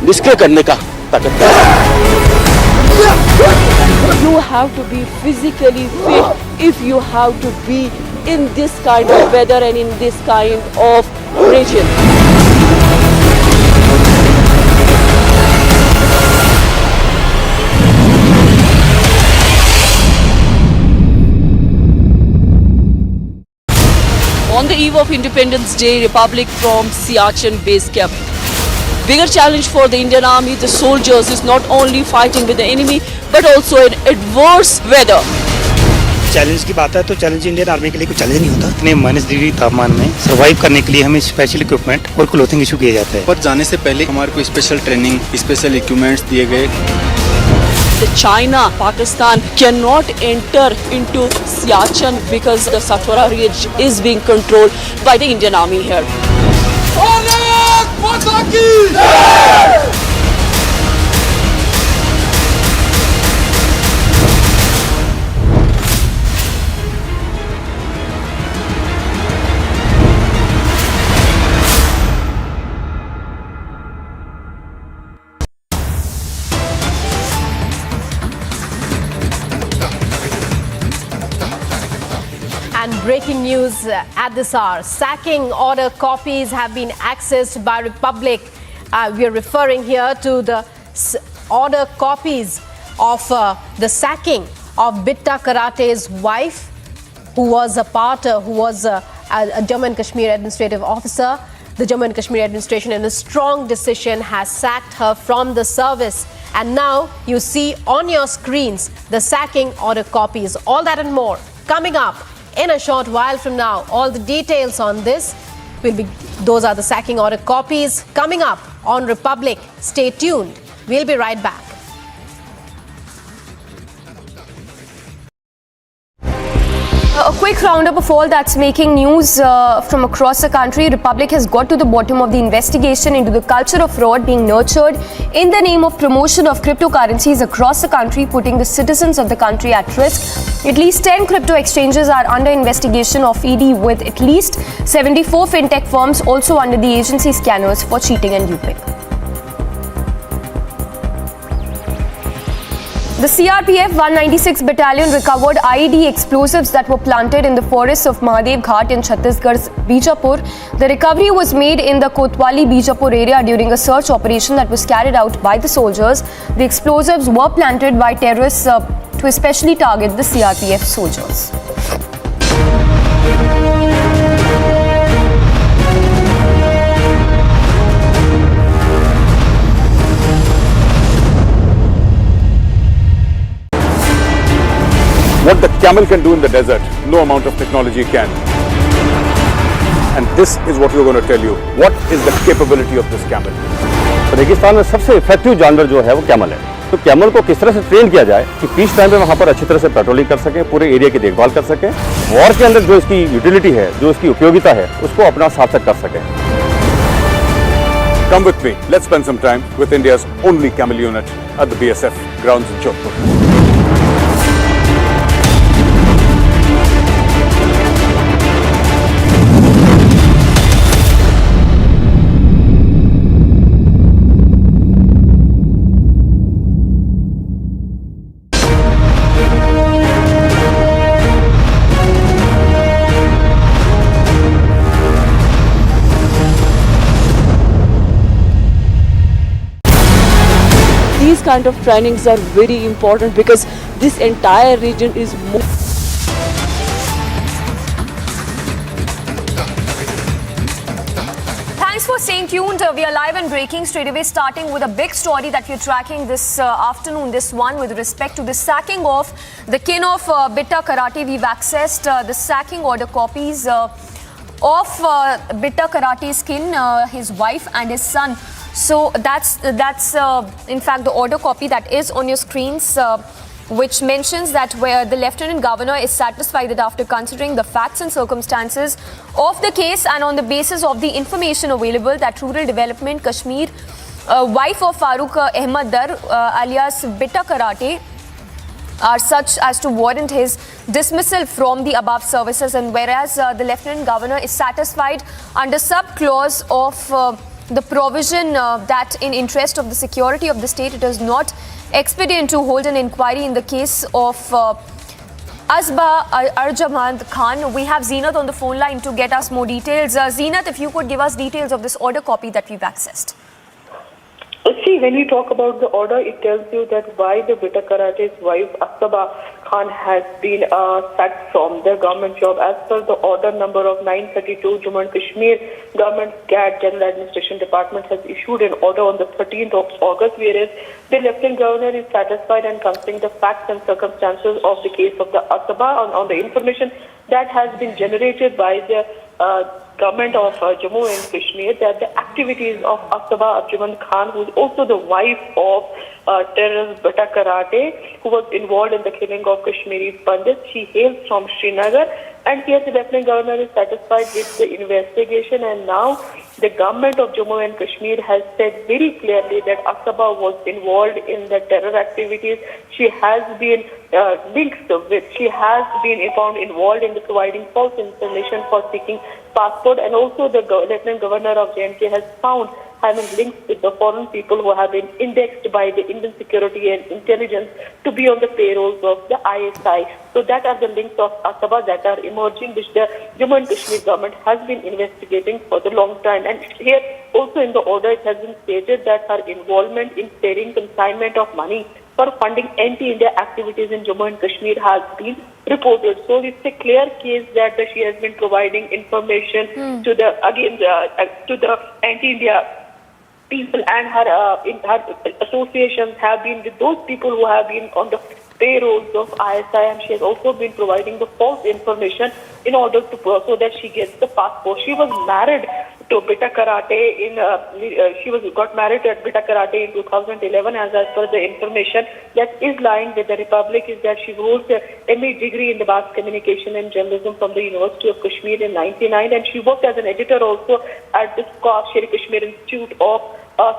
निष्क्रिय करने का ताकत है। You have to be physically fit if you have to be in this kind of weather and in this kind of region. On the eve of Independence Day, Republic from Siachen base camp. Bigger challenge for the Indian Army, the soldiers, is not only fighting with the enemy but also in adverse weather. Challenge की बात है तो challenge Indian army के लिए कोई challenge नहीं होता। इतने -डिग्री तापमान में सर्वाइव करने के लिए हमें स्पेशल इक्विपमेंट और क्लोथिंग इशू किए जाते हैं। पर जाने से पहले हमारे को स्पेशल ट्रेनिंग, स्पेशल इक्विपमेंट्स दिए गए। China, Pakistan cannot enter into Siachen because the Satwara Ridge is being controlled by the Indian Army here. Bharat माता की जय! And breaking news at this hour, sacking order copies have been accessed by Republic. We are referring here to the order copies of the sacking of Bitta Karate's wife, who was a Jammu and Kashmir administrative officer. The Jammu and Kashmir administration, in a strong decision, has sacked her from the service. And now you see on your screens the sacking order copies. All that and more coming up in a short while from now. All the details on this those are the sacking order copies coming up on Republic. Stay tuned. We'll be right back. A quick roundup of all that's making news from across the country. Republic has got to the bottom of the investigation into the culture of fraud being nurtured in the name of promotion of cryptocurrencies across the country, putting the citizens of the country at risk. At least 10 crypto exchanges are under investigation of ED, with at least 74 fintech firms also under the agency scanners for cheating and duping. The CRPF 196 Battalion recovered IED explosives that were planted in the forests of Mahadev Ghat in Chhattisgarh's Bijapur. The recovery was made in the Kotwali Bijapur area during a search operation that was carried out by the soldiers. The explosives were planted by terrorists to especially target the CRPF soldiers. What the camel can do in the desert, no amount of technology can. And this is what we're going to tell you. What is the capability of this camel? रेगिस्तान में सबसे effective जानवर जो है वो camel है। तो camel को किस तरह से ट्रेन किया जाए कि पीस टाइम में वहाँ पर अच्छी तरह से पेट्रोलिंग कर सकें, पूरे एरिया की देखभाल कर सकें, वॉर के अंदर जो इसकी यूटिलिटी है, जो इसकी उपयोगिता है, उसको अपना सार्थक कर सकें। Come with me. Let's spend some time with India's only camel unit at the BSF grounds in Jodhpur. These kind of trainings are very important because this entire region is more. Thanks for staying tuned. We are live and breaking straight away, starting with a big story that we're tracking this afternoon. This one with respect to the sacking of the kin of Bitta Karate. We've accessed the sacking order copies of Bitta Karate's kin, his wife and his son. So that's in fact the order copy that is on your screens, which mentions that where the Lieutenant Governor is satisfied that after considering the facts and circumstances of the case and on the basis of the information available, that Rural Development Kashmir, wife of Farooq Ahmed Dar alias Bitta Karate, are such as to warrant his dismissal from the above services, and whereas the Lieutenant Governor is satisfied under sub-clause of the provision that in interest of the security of the state, it is not expedient to hold an inquiry in the case of Asba Arjamand Khan. We have Zeenat on the phone line to get us more details. Zeenat, if you could give us details of this order copy that we've accessed. See, when we talk about the order, it tells you that why the Bitta Karate's wife, Asaba Khan, has been sacked from their government job. As per the order number of 932, Jammu and Kashmir Government GAD, General Administration Department, has issued an order on the 13th of August, whereas the Lieutenant Governor is satisfied and considering the facts and circumstances of the case of the Asaba on the information that has been generated by the government of Jammu and Kashmir, that the activities of Asaba Arjamand Khan, who is also the wife of terrorist Bitta Karate, who was involved in the killing of Kashmiri Pandits. She hails from Srinagar, and here the Lieutenant Governor is satisfied with the investigation, and now the government of Jammu and Kashmir has said very clearly that Asaba was involved in the terror activities. She has been linked with, she has been found involved in the providing false information for seeking passport, and also the Lieutenant Governor of J&K has found having links with the foreign people who have been indexed by the Indian Security and Intelligence to be on the payrolls of the ISI. So that are the links of Asaba that are emerging, which the Jammu and Kashmir government has been investigating for the long time. And here also in the order it has been stated that her involvement in paying consignment of money for funding anti-India activities in Jammu and Kashmir has been reported. So it's a clear case that she has been providing information to the anti-India people, and her associations have been with those people who have been on the payrolls of ISI, and she has also been providing the false information in order to so that she gets the passport. She was married to Bita Karate got married at Bita Karate in 2011, as per the information that is lying with the Republic is that she holds a MA degree in the mass communication and journalism from the University of Kashmir in 1999, and she worked as an editor also at the Sher Kashmir Institute of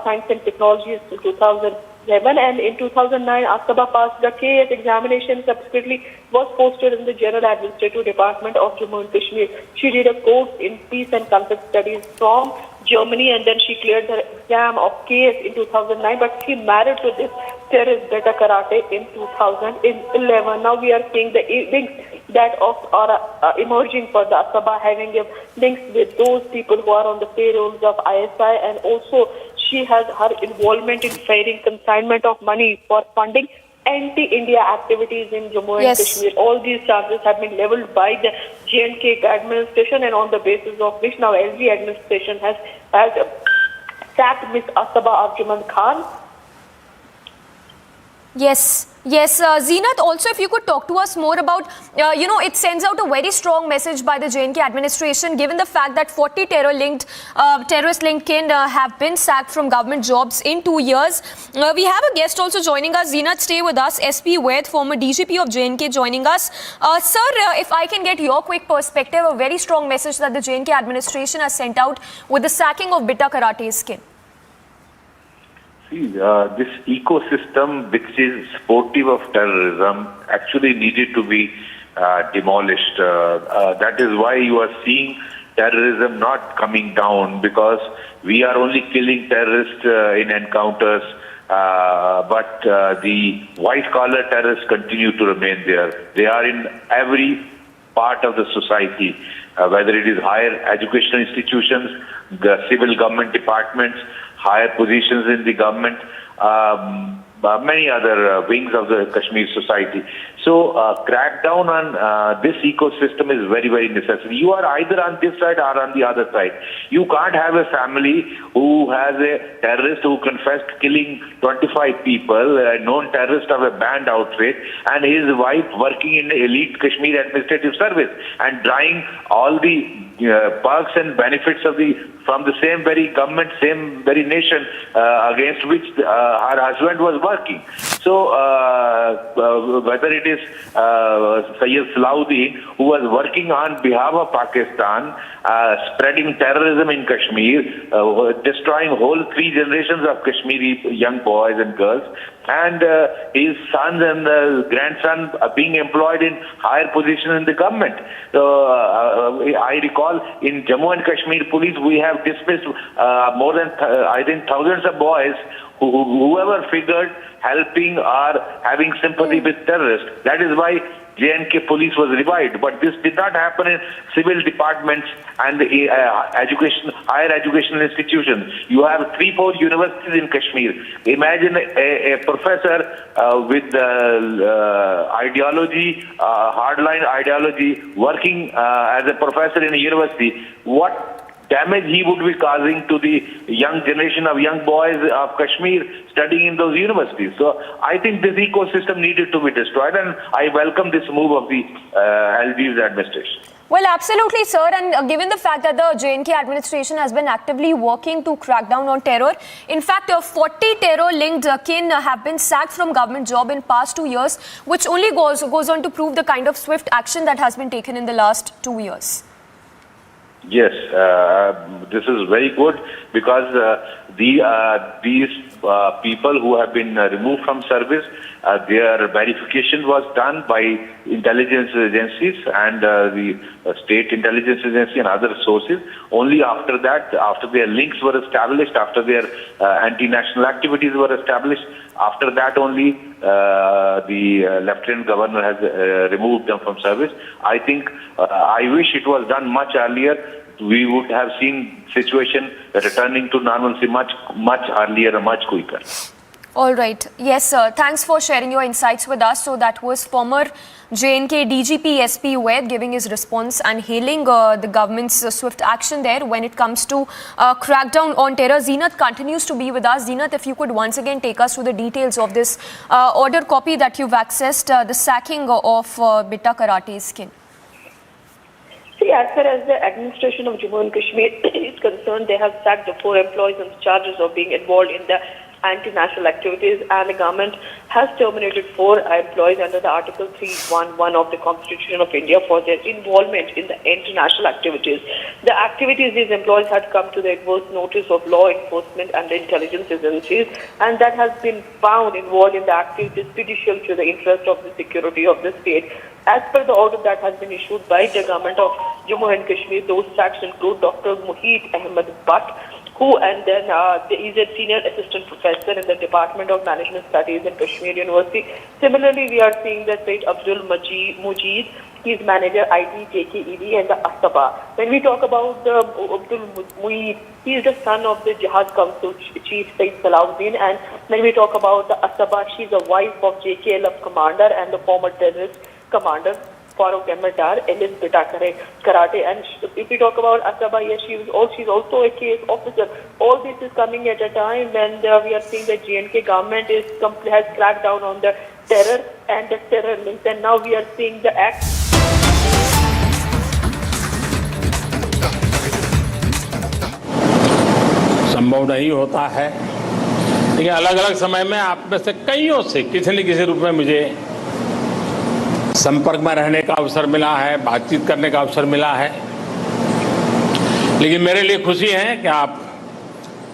Science and Technology in 2007, and in 2009 Asaba passed the KS examination, subsequently was posted in the General Administrative Department of Jammu and Kashmir. She did a course in Peace and Conflict Studies from Germany, and then she cleared her exam of KS in 2009, but she married to this terrorist Beta Karate in 2011. Now we are seeing the links that are emerging for the Asaba, having links with those people who are on the payrolls of ISI, and also she has her involvement in firing consignment of money for funding anti-India activities in Jammu and Kashmir. All these charges have been leveled by the J&K administration, and on the basis of which now LG administration has sacked Ms. Asaba Arjuman Khan. Yes. Zeenat, also if you could talk to us more about, it sends out a very strong message by the J&K administration, given the fact that 40 terrorist-linked kin have been sacked from government jobs in 2 years. We have a guest also joining us. Zeenat, stay with us. SP Vaid, former DGP of J&K, joining us. Sir, if I can get your quick perspective, a very strong message that the J&K administration has sent out with the sacking of Bita Karate's kin. This ecosystem which is supportive of terrorism actually needed to be demolished. That is why you are seeing terrorism not coming down, because we are only killing terrorists in encounters, but the white-collar terrorists continue to remain there. They are in every part of the society, whether it is higher educational institutions, the civil government departments, higher positions in the government, many other wings of the Kashmir society. So crackdown on this ecosystem is very, very necessary. You are either on this side or on the other side. You can't have a family who has a terrorist who confessed killing 25 people, a known terrorist of a banned outfit, and his wife working in the elite Kashmir administrative service and drawing all the perks and benefits from the same very government, same very nation against which her husband was working. So whether it is Sayyid Salahuddin, who was working on behalf of Pakistan, spreading terrorism in Kashmir, destroying whole 3 generations of Kashmiri young boys and girls, and his sons and grandson being employed in higher positions in the government. So I recall in Jammu and Kashmir police, we have dismissed more than, I think, thousands of boys whoever figured helping or having sympathy with terrorists. That is why J&K police was revived. But this did not happen in civil departments and higher educational institutions. You have 3-4 universities in Kashmir. Imagine a professor with ideology, hardline ideology, working as a professor in a university. What damage he would be causing to the young generation of young boys of Kashmir studying in those universities. So I think this ecosystem needed to be destroyed, and I welcome this move of the LG's administration. Well, absolutely, sir. And given the fact that the J&K administration has been actively working to crack down on terror, in fact, 40 terror-linked kin have been sacked from government job in past 2 years, which only goes on to prove the kind of swift action that has been taken in the last 2 years. Yes, this is very good, because these people who have been removed from service, their verification was done by intelligence agencies and the state intelligence agency and other sources. Only after that, after their links were established, after their anti-national activities were established, after that only the Lieutenant Governor has removed them from service. I think, I wish it was done much earlier. We would have seen situation returning to normalcy much earlier and much quicker. All right. Yes, sir. Thanks for sharing your insights with us. So that was former JNK DGP SP Wed giving his response and hailing the government's swift action there when it comes to crackdown on terror. Zenith continues to be with us. Zenith, if you could once again take us through the details of this order copy that you've accessed, the sacking of Bitta Karate's kin. See, as far as the administration of Jammu and Kashmir is concerned, they have sacked the 4 employees on the charges of being involved in the anti-national activities, and the government has terminated 4 employees under the Article 311 of the Constitution of India for their involvement in the international activities. The activities these employees had come to the adverse notice of law enforcement and the intelligence agencies, and that has been found involved in the activities prejudicial to the interest of the security of the state. As per the order that has been issued by the government of Jammu and Kashmir, those sacks include Dr. Muheed Ahmed Butt, who and then is a senior assistant professor in the Department of Management Studies in Kashmir University. Similarly, we are seeing that Said Abdul Mujid, he is manager IT, JKED and the Asaba. When we talk about the Abdul Mueed, he is the son of the Jihad Council Chief Said Salahuddin, and when we talk about the Asaba, she is a wife of JKLF commander and the former terrorist commander Farooq Ahmed Dar, alias Bitta Karate. And if we talk about Asaba, yes, she's also a case officer. All this is coming at a time when we are seeing that JNK government has cracked down on the terror and the terror links, and now we are seeing the act. संभव नहीं होता है, लेकिन अलग अलग समय में आप में से कईयों से किसी न किसी रूप में मुझे संपर्क में रहने का अवसर मिला है, बातचीत करने का अवसर मिला है। लेकिन मेरे लिए खुशी है कि आप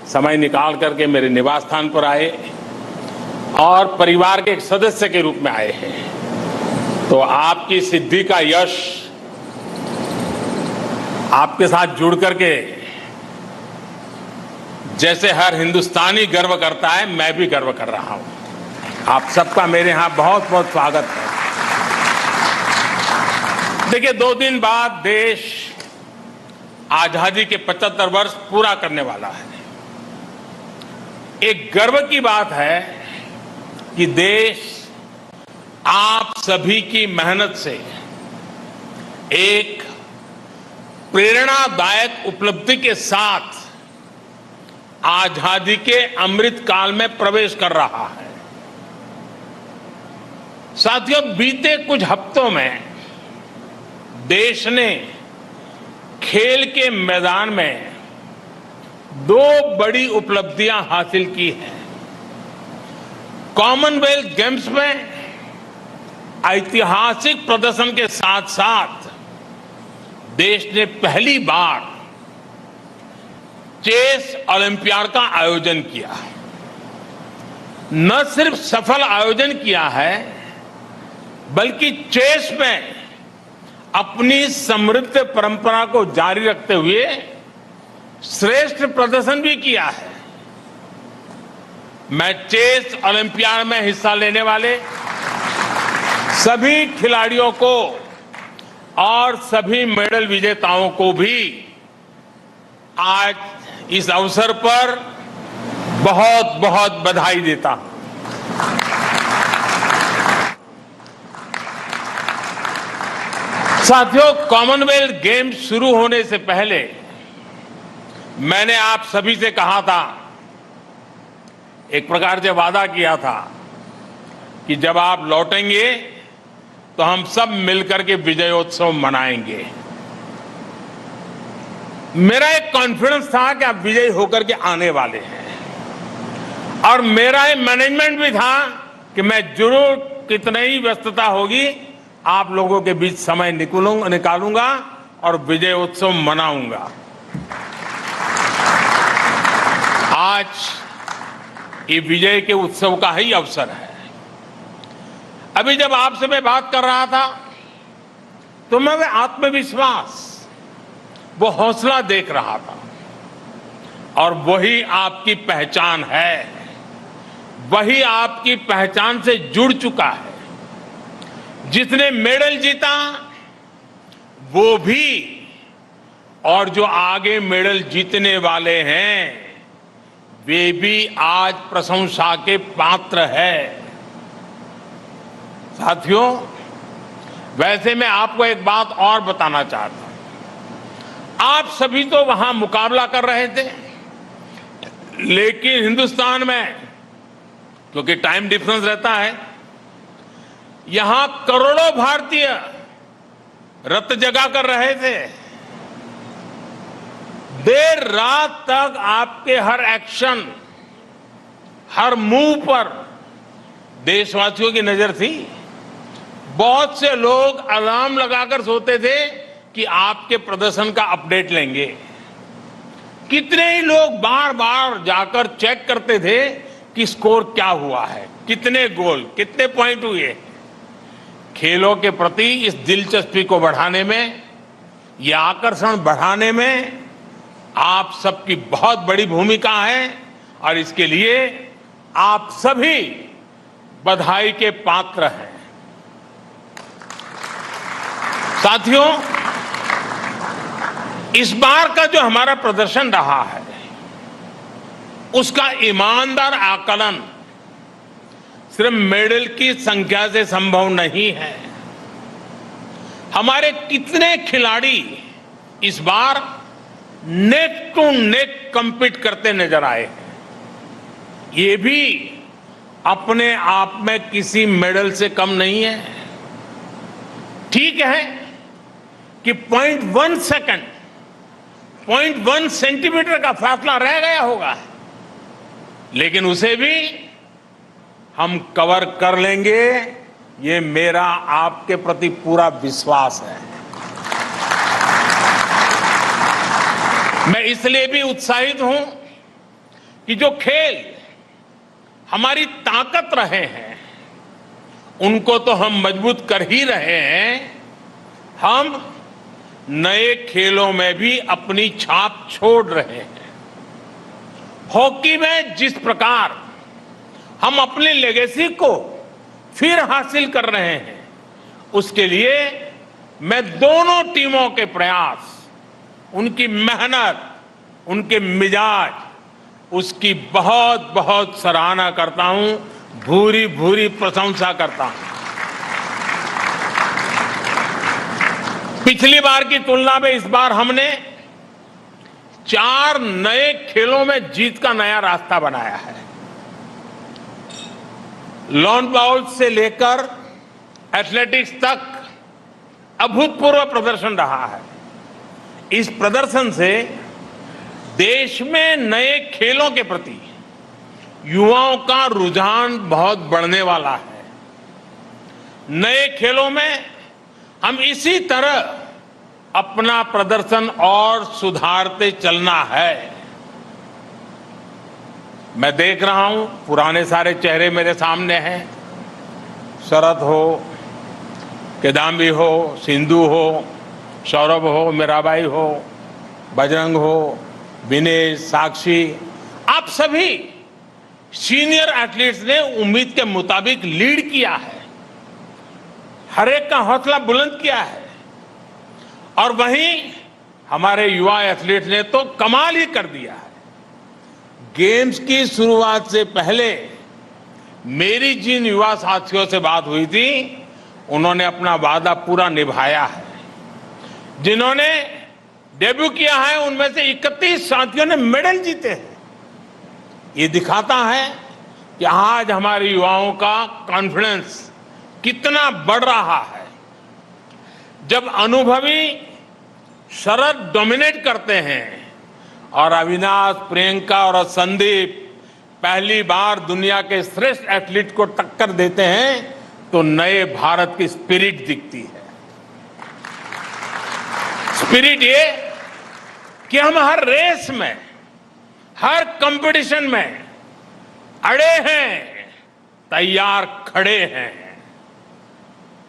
समय निकाल करके मेरे निवास स्थान पर आए और परिवार के एक सदस्य के रूप में आए हैं। तो आपकी सिद्धि का यश आपके साथ जुड़ करके जैसे हर हिंदुस्तानी गर्व करता है, मैं भी गर्व कर रहा हूं। आप सबका मेरे यहां बहुत बहुत स्वागत है। देखिए, 2 दिन बाद देश आजादी के 75 वर्ष पूरा करने वाला है। एक गर्व की बात है कि देश आप सभी की मेहनत से एक प्रेरणादायक उपलब्धि के साथ आजादी के अमृत काल में प्रवेश कर रहा है। साथियों, बीते कुछ हफ्तों में देश ने खेल के मैदान में 2 बड़ी उपलब्धियां हासिल की हैं। कॉमनवेल्थ गेम्स में ऐतिहासिक प्रदर्शन के साथ साथ देश ने पहली बार चेस ओलंपियाड का आयोजन किया। न सिर्फ सफल आयोजन किया है, बल्कि चेस में अपनी समृद्ध परंपरा को जारी रखते हुए श्रेष्ठ प्रदर्शन भी किया है। मैं चेस ओलंपियाड में हिस्सा लेने वाले सभी खिलाड़ियों को और सभी मेडल विजेताओं को भी आज इस अवसर पर बहुत बहुत बधाई देता हूं। साथियों, कॉमनवेल्थ गेम्स शुरू होने से पहले मैंने आप सभी से कहा था, एक प्रकार से वादा किया था कि जब आप लौटेंगे तो हम सब मिलकर के विजयोत्सव मनाएंगे। मेरा एक कॉन्फिडेंस था कि आप विजयी होकर के आने वाले हैं, और मेरा एक मैनेजमेंट भी था कि मैं जरूर कितनी ही व्यस्तता होगी आप लोगों के बीच समय निकालूंगा और विजय उत्सव मनाऊंगा। आज ये विजय के उत्सव का ही अवसर है। अभी जब आपसे मैं बात कर रहा था तो मैं वो आत्मविश्वास, वो हौसला देख रहा था, और वही आपकी पहचान है, वही आपकी पहचान से जुड़ चुका है। जिसने मेडल जीता वो भी, और जो आगे मेडल जीतने वाले हैं वे भी आज प्रशंसा के पात्र है। साथियों, वैसे मैं आपको एक बात और बताना चाहता हूं। आप सभी तो वहां मुकाबला कर रहे थे, लेकिन हिंदुस्तान में क्योंकि टाइम डिफरेंस रहता है, यहां करोड़ों भारतीय रत जगा कर रहे थे। देर रात तक आपके हर एक्शन, हर मूव पर देशवासियों की नजर थी। बहुत से लोग अलार्म लगाकर सोते थे कि आपके प्रदर्शन का अपडेट लेंगे। कितने ही लोग बार बार जाकर चेक करते थे कि स्कोर क्या हुआ है, कितने गोल, कितने पॉइंट हुए। खेलों के प्रति इस दिलचस्पी को बढ़ाने में, यह आकर्षण बढ़ाने में आप सबकी बहुत बड़ी भूमिका है और इसके लिए आप सभी बधाई के पात्र हैं। साथियों, इस बार का जो हमारा प्रदर्शन रहा है, उसका ईमानदार आकलन सिर्फ मेडल की संख्या से संभव नहीं है। हमारे कितने खिलाड़ी इस बार नेक टू नेक compete करते नजर आए हैं। ये भी अपने आप में किसी मेडल से कम नहीं है। ठीक है कि 0.1 सेकंड, 0.1 सेंटीमीटर का फासला रह गया होगा, लेकिन उसे भी हम कवर कर लेंगे, ये मेरा आपके प्रति पूरा विश्वास है। मैं इसलिए भी उत्साहित हूं कि जो खेल हमारी ताकत रहे हैं, उनको तो हम मजबूत कर ही रहे हैं, हम नए खेलों में भी अपनी छाप छोड़ रहे हैं। हॉकी में जिस प्रकार हम अपनी लेगेसी को फिर हासिल कर रहे हैं, उसके लिए मैं दोनों टीमों के प्रयास, उनकी मेहनत, उनके मिजाज, उसकी बहुत बहुत सराहना करता हूं, भूरी भूरी प्रशंसा करता हूं। पिछली बार की तुलना में इस बार हमने 4 नए खेलों में जीत का नया रास्ता बनाया है। लॉन बाउल से लेकर एथलेटिक्स तक अभूतपूर्व प्रदर्शन रहा है। इस प्रदर्शन से देश में नए खेलों के प्रति युवाओं का रुझान बहुत बढ़ने वाला है। नए खेलों में हम इसी तरह अपना प्रदर्शन और सुधारते चलना है। मैं देख रहा हूं पुराने सारे चेहरे मेरे सामने हैं। शरद हो, किदाम्बी हो, सिंधु हो, सौरभ हो, मीराबाई हो, बजरंग हो, विनेश, साक्षी, आप सभी सीनियर एथलीट्स ने उम्मीद के मुताबिक लीड किया है, हर एक का हौसला बुलंद किया है। और वहीं हमारे युवा एथलीट्स ने तो कमाल ही कर दिया है। गेम्स की शुरुआत से पहले मेरी जिन युवा साथियों से बात हुई थी, उन्होंने अपना वादा पूरा निभाया है। जिन्होंने डेब्यू किया है, उनमें से 31 साथियों ने मेडल जीते हैं। ये दिखाता है कि आज हमारे युवाओं का कॉन्फिडेंस कितना बढ़ रहा है। जब अनुभवी शरद डोमिनेट करते हैं और अविनाश, प्रियंका और संदीप पहली बार दुनिया के श्रेष्ठ एथलीट को टक्कर देते हैं, तो नए भारत की स्पिरिट दिखती है। स्पिरिट ये कि हम हर रेस में, हर कंपटीशन में अड़े हैं, तैयार खड़े हैं।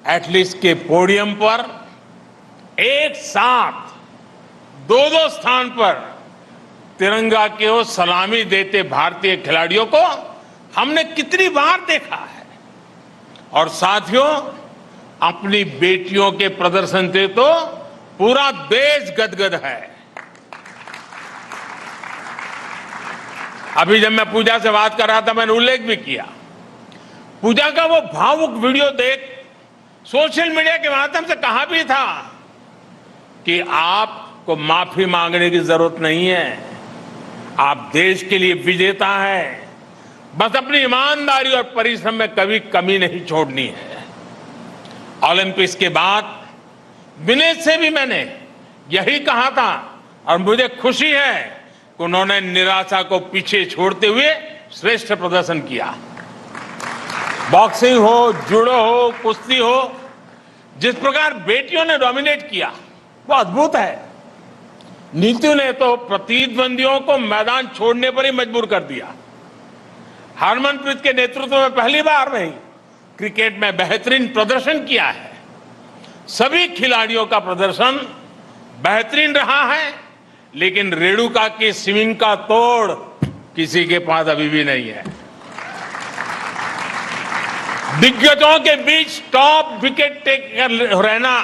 एथलीट्स के पोडियम पर एक साथ 2-2 स्थान पर तिरंगा की ओर सलामी देते भारतीय खिलाड़ियों को हमने कितनी बार देखा है। और साथियों, अपनी बेटियों के प्रदर्शन से तो पूरा देश गदगद है। अभी जब मैं पूजा से बात कर रहा था, मैंने उल्लेख भी किया, पूजा का वो भावुक वीडियो देख सोशल मीडिया के माध्यम से कहा भी था कि आपको माफी मांगने की जरूरत नहीं है, आप देश के लिए विजेता हैं, बस अपनी ईमानदारी और परिश्रम में कभी कमी नहीं छोड़नी है। ओलंपिक्स के बाद विनेश से भी मैंने यही कहा था और मुझे खुशी है कि उन्होंने निराशा को पीछे छोड़ते हुए श्रेष्ठ प्रदर्शन किया। बॉक्सिंग हो, जूडो हो, कुश्ती हो, जिस प्रकार बेटियों ने डोमिनेट किया वो अद्भुत है। नीतू ने तो प्रतिद्वंदियों को मैदान छोड़ने पर ही मजबूर कर दिया। हरमनप्रीत के नेतृत्व में पहली बार नहीं क्रिकेट में बेहतरीन प्रदर्शन किया है। सभी खिलाड़ियों का प्रदर्शन बेहतरीन रहा है, लेकिन रेणुका की स्विंग का तोड़ किसी के पास अभी भी नहीं है। दिग्गजों के बीच टॉप विकेट टेकर रहना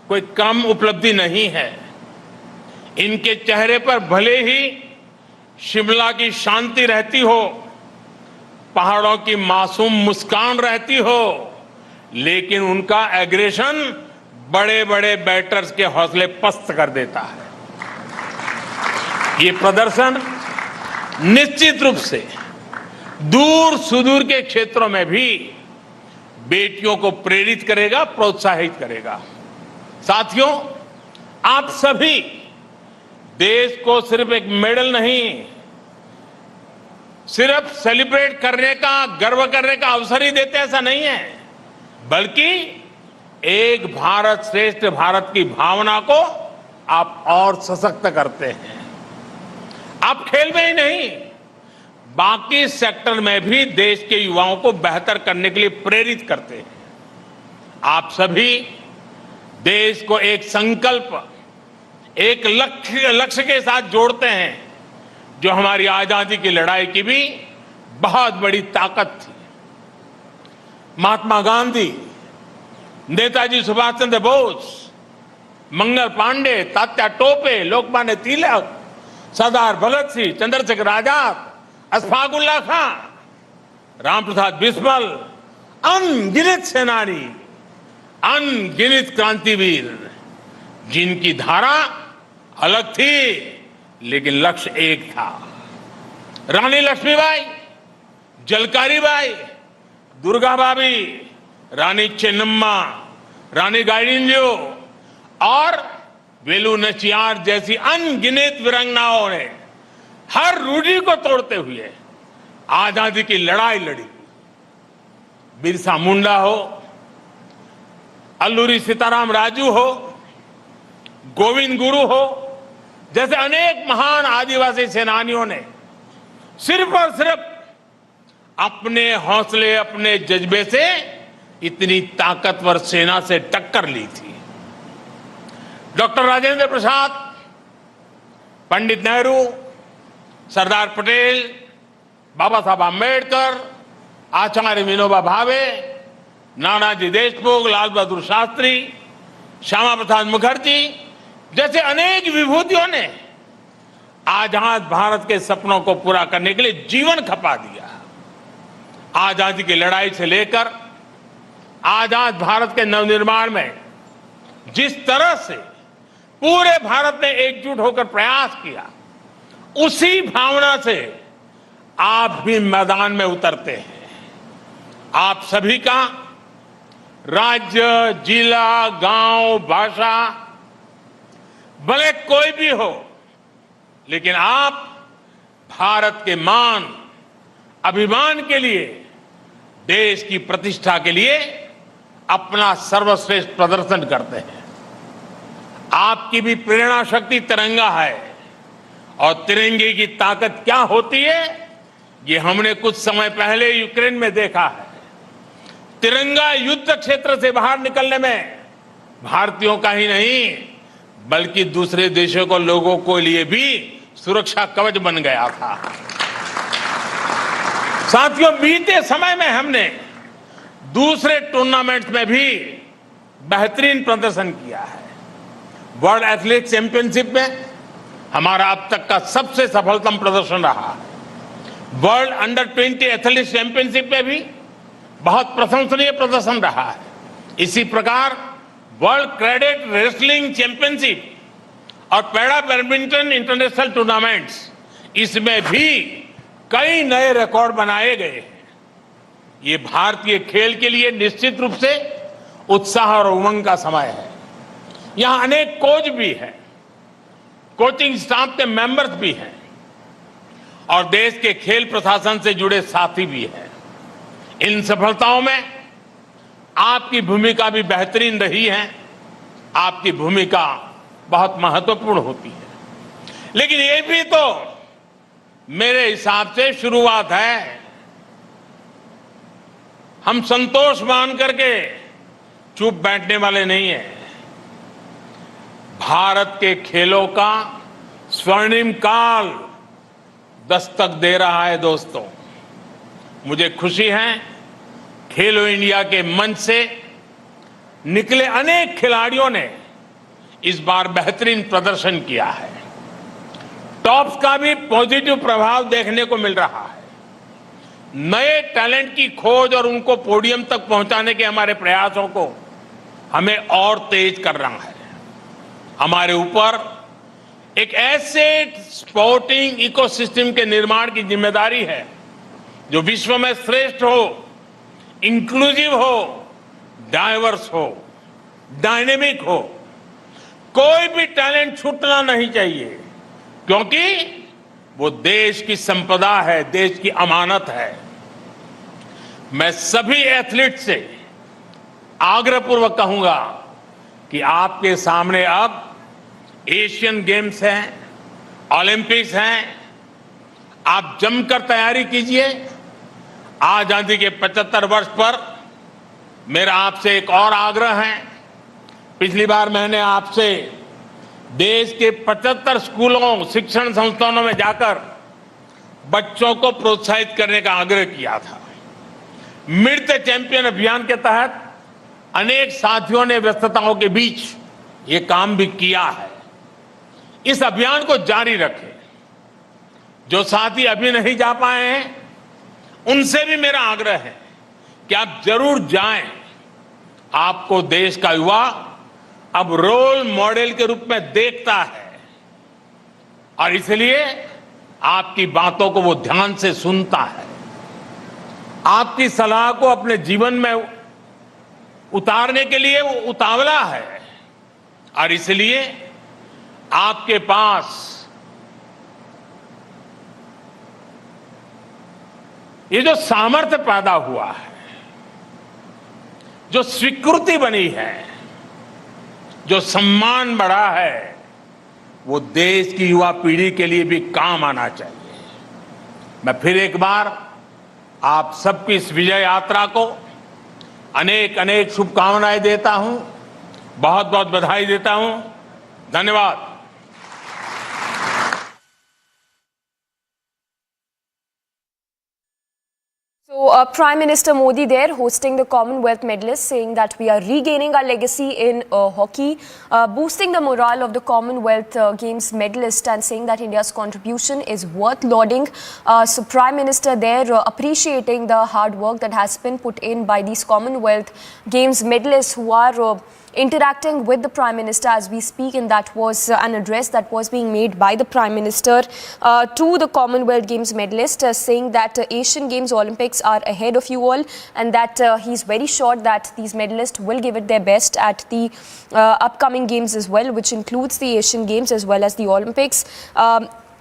कोई कम उपलब्धि नहीं है। इनके चेहरे पर भले ही शिमला की शांति रहती हो, पहाड़ों की मासूम मुस्कान रहती हो, लेकिन उनका एग्रेशन बड़े बड़े बैटर्स के हौसले पस्त कर देता है। ये प्रदर्शन निश्चित रूप से दूर सुदूर के क्षेत्रों में भी बेटियों को प्रेरित करेगा, प्रोत्साहित करेगा। साथियों, आप सभी देश को सिर्फ एक मेडल नहीं, सिर्फ सेलिब्रेट करने का, गर्व करने का अवसर ही देते, ऐसा नहीं है, बल्कि एक भारत श्रेष्ठ भारत की भावना को आप और सशक्त करते हैं। आप खेल में ही नहीं, बाकी सेक्टर में भी देश के युवाओं को बेहतर करने के लिए प्रेरित करते हैं। आप सभी देश को एक संकल्प, एक लक्ष्य के साथ जोड़ते हैं, जो हमारी आजादी की लड़ाई की भी बहुत बड़ी ताकत थी। महात्मा गांधी, नेताजी सुभाष चंद्र बोस, मंगल पांडे, तात्या टोपे, लोकमान्य तिलक, सरदार भगत सिंह, चंद्रशेखर आजाद, अशफाक उल्लाह खां, रामप्रसाद बिस्मिल, अनगिनत सेनानी, अनगिनत क्रांतिवीर, जिनकी धारा अलग थी लेकिन लक्ष्य एक था। रानी लक्ष्मीबाई, जलकारी बाई, दुर्गा भाभी, रानी चेन्नम्मा, रानी गाइडिंजो और वेलु नचियार जैसी अनगिनत वीरांगनाओं ने हर रूढ़ी को तोड़ते हुए आजादी की लड़ाई लड़ी। बिरसा मुंडा हो, अल्लूरी सीताराम राजू हो, गोविंद गुरु हो, जैसे अनेक महान आदिवासी सेनानियों ने सिर्फ और सिर्फ अपने हौसले, अपने जज्बे से इतनी ताकतवर सेना से टक्कर ली थी। डॉक्टर राजेंद्र प्रसाद, पंडित नेहरू, सरदार पटेल, बाबा साहब आम्बेडकर, आचार्य विनोबा भावे, नानाजी देशमुख, लाल बहादुर शास्त्री, श्यामा प्रसाद मुखर्जी जैसे अनेक विभूतियों ने आजाद भारत के सपनों को पूरा करने के लिए जीवन खपा दिया। आजादी की लड़ाई से लेकर आजाद भारत के नवनिर्माण में जिस तरह से पूरे भारत ने एकजुट होकर प्रयास किया, उसी भावना से आप भी मैदान में उतरते हैं। आप सभी का राज्य, जिला, गांव, भाषा भले कोई भी हो, लेकिन आप भारत के मान, अभिमान के लिए, देश की प्रतिष्ठा के लिए अपना सर्वश्रेष्ठ प्रदर्शन करते हैं। आपकी भी प्रेरणा शक्ति तिरंगा है, और तिरंगे की ताकत क्या होती है ये हमने कुछ समय पहले यूक्रेन में देखा है। तिरंगा युद्ध क्षेत्र से बाहर निकलने में भारतीयों का ही नहीं, बल्कि दूसरे देशों को, लोगों को लिए भी सुरक्षा कवच बन गया था। साथियों, बीते समय में हमने दूसरे टूर्नामेंट्स में भी बेहतरीन प्रदर्शन किया है। वर्ल्ड एथलेटिक्स चैंपियनशिप में हमारा अब तक का सबसे सफलतम प्रदर्शन रहा है। वर्ल्ड अंडर 20 एथलेटिक्स चैंपियनशिप में भी बहुत प्रशंसनीय प्रदर्शन रहा है। इसी प्रकार वर्ल्ड कैडेट रेसलिंग चैंपियनशिप और पैरा बैडमिंटन इंटरनेशनल टूर्नामेंट्स, इसमें भी कई नए रिकॉर्ड बनाए गए हैं। ये भारतीय खेल के लिए निश्चित रूप से उत्साह और उमंग का समय है। यहां अनेक कोच भी हैं, कोचिंग स्टाफ के मेंबर्स भी हैं और देश के खेल प्रशासन से जुड़े साथी भी हैं। इन सफलताओं में आपकी भूमिका भी बेहतरीन रही है। आपकी भूमिका बहुत महत्वपूर्ण होती है, लेकिन ये भी तो मेरे हिसाब से शुरुआत है। हम संतोष मान करके चुप बैठने वाले नहीं हैं। भारत के खेलों का स्वर्णिम काल दस्तक दे रहा है। दोस्तों, मुझे खुशी है खेलो इंडिया के मंच से निकले अनेक खिलाड़ियों ने इस बार बेहतरीन प्रदर्शन किया है। टॉप्स का भी पॉजिटिव प्रभाव देखने को मिल रहा है। नए टैलेंट की खोज और उनको पोडियम तक पहुंचाने के हमारे प्रयासों को हमें और तेज कर रहा है। हमारे ऊपर एक ऐसे स्पोर्टिंग इकोसिस्टम के निर्माण की जिम्मेदारी है जो विश्व में श्रेष्ठ हो, इंक्लूसिव हो, डाइवर्स हो, डायनेमिक हो। कोई भी टैलेंट छूटना नहीं चाहिए, क्योंकि वो देश की संपदा है, देश की अमानत है। मैं सभी एथलीट से आग्रहपूर्वक कहूंगा कि आपके सामने अब एशियन गेम्स हैं, ओलंपिक्स हैं। आप जमकर तैयारी कीजिए। आजादी के 75 वर्ष पर मेरा आपसे एक और आग्रह है। पिछली बार मैंने आपसे देश के 75 स्कूलों, शिक्षण संस्थानों में जाकर बच्चों को प्रोत्साहित करने का आग्रह किया था। मिड द चैंपियन अभियान के तहत अनेक साथियों ने व्यस्तताओं के बीच ये काम भी किया है। इस अभियान को जारी रखें। जो साथी अभी नहीं जा पाए हैं, उनसे भी मेरा आग्रह है कि आप जरूर जाएं। आपको देश का युवा अब रोल मॉडल के रूप में देखता है और इसलिए आपकी बातों को वो ध्यान से सुनता है। आपकी सलाह को अपने जीवन में उतारने के लिए वो उतावला है और इसलिए आपके पास ये जो सामर्थ्य पैदा हुआ है, जो स्वीकृति बनी है, जो सम्मान बढ़ा है, वो देश की युवा पीढ़ी के लिए भी काम आना चाहिए। मैं फिर एक बार आप सबकी इस विजय यात्रा को अनेक अनेक शुभकामनाएं देता हूं, बहुत बहुत बधाई देता हूं। धन्यवाद। So, Prime Minister Modi there hosting the Commonwealth medalists, saying that we are regaining our legacy in hockey, boosting the morale of the Commonwealth Games medalists and saying that India's contribution is worth lauding. So, Prime Minister there appreciating the hard work that has been put in by these Commonwealth Games medalists who are interacting with the Prime Minister as we speak, and that was an address that was being made by the Prime Minister to the Commonwealth Games medalists, saying that Asian Games Olympics are ahead of you all, and that he's very sure that these medalists will give it their best at the upcoming games as well, which includes the Asian Games as well as the Olympics.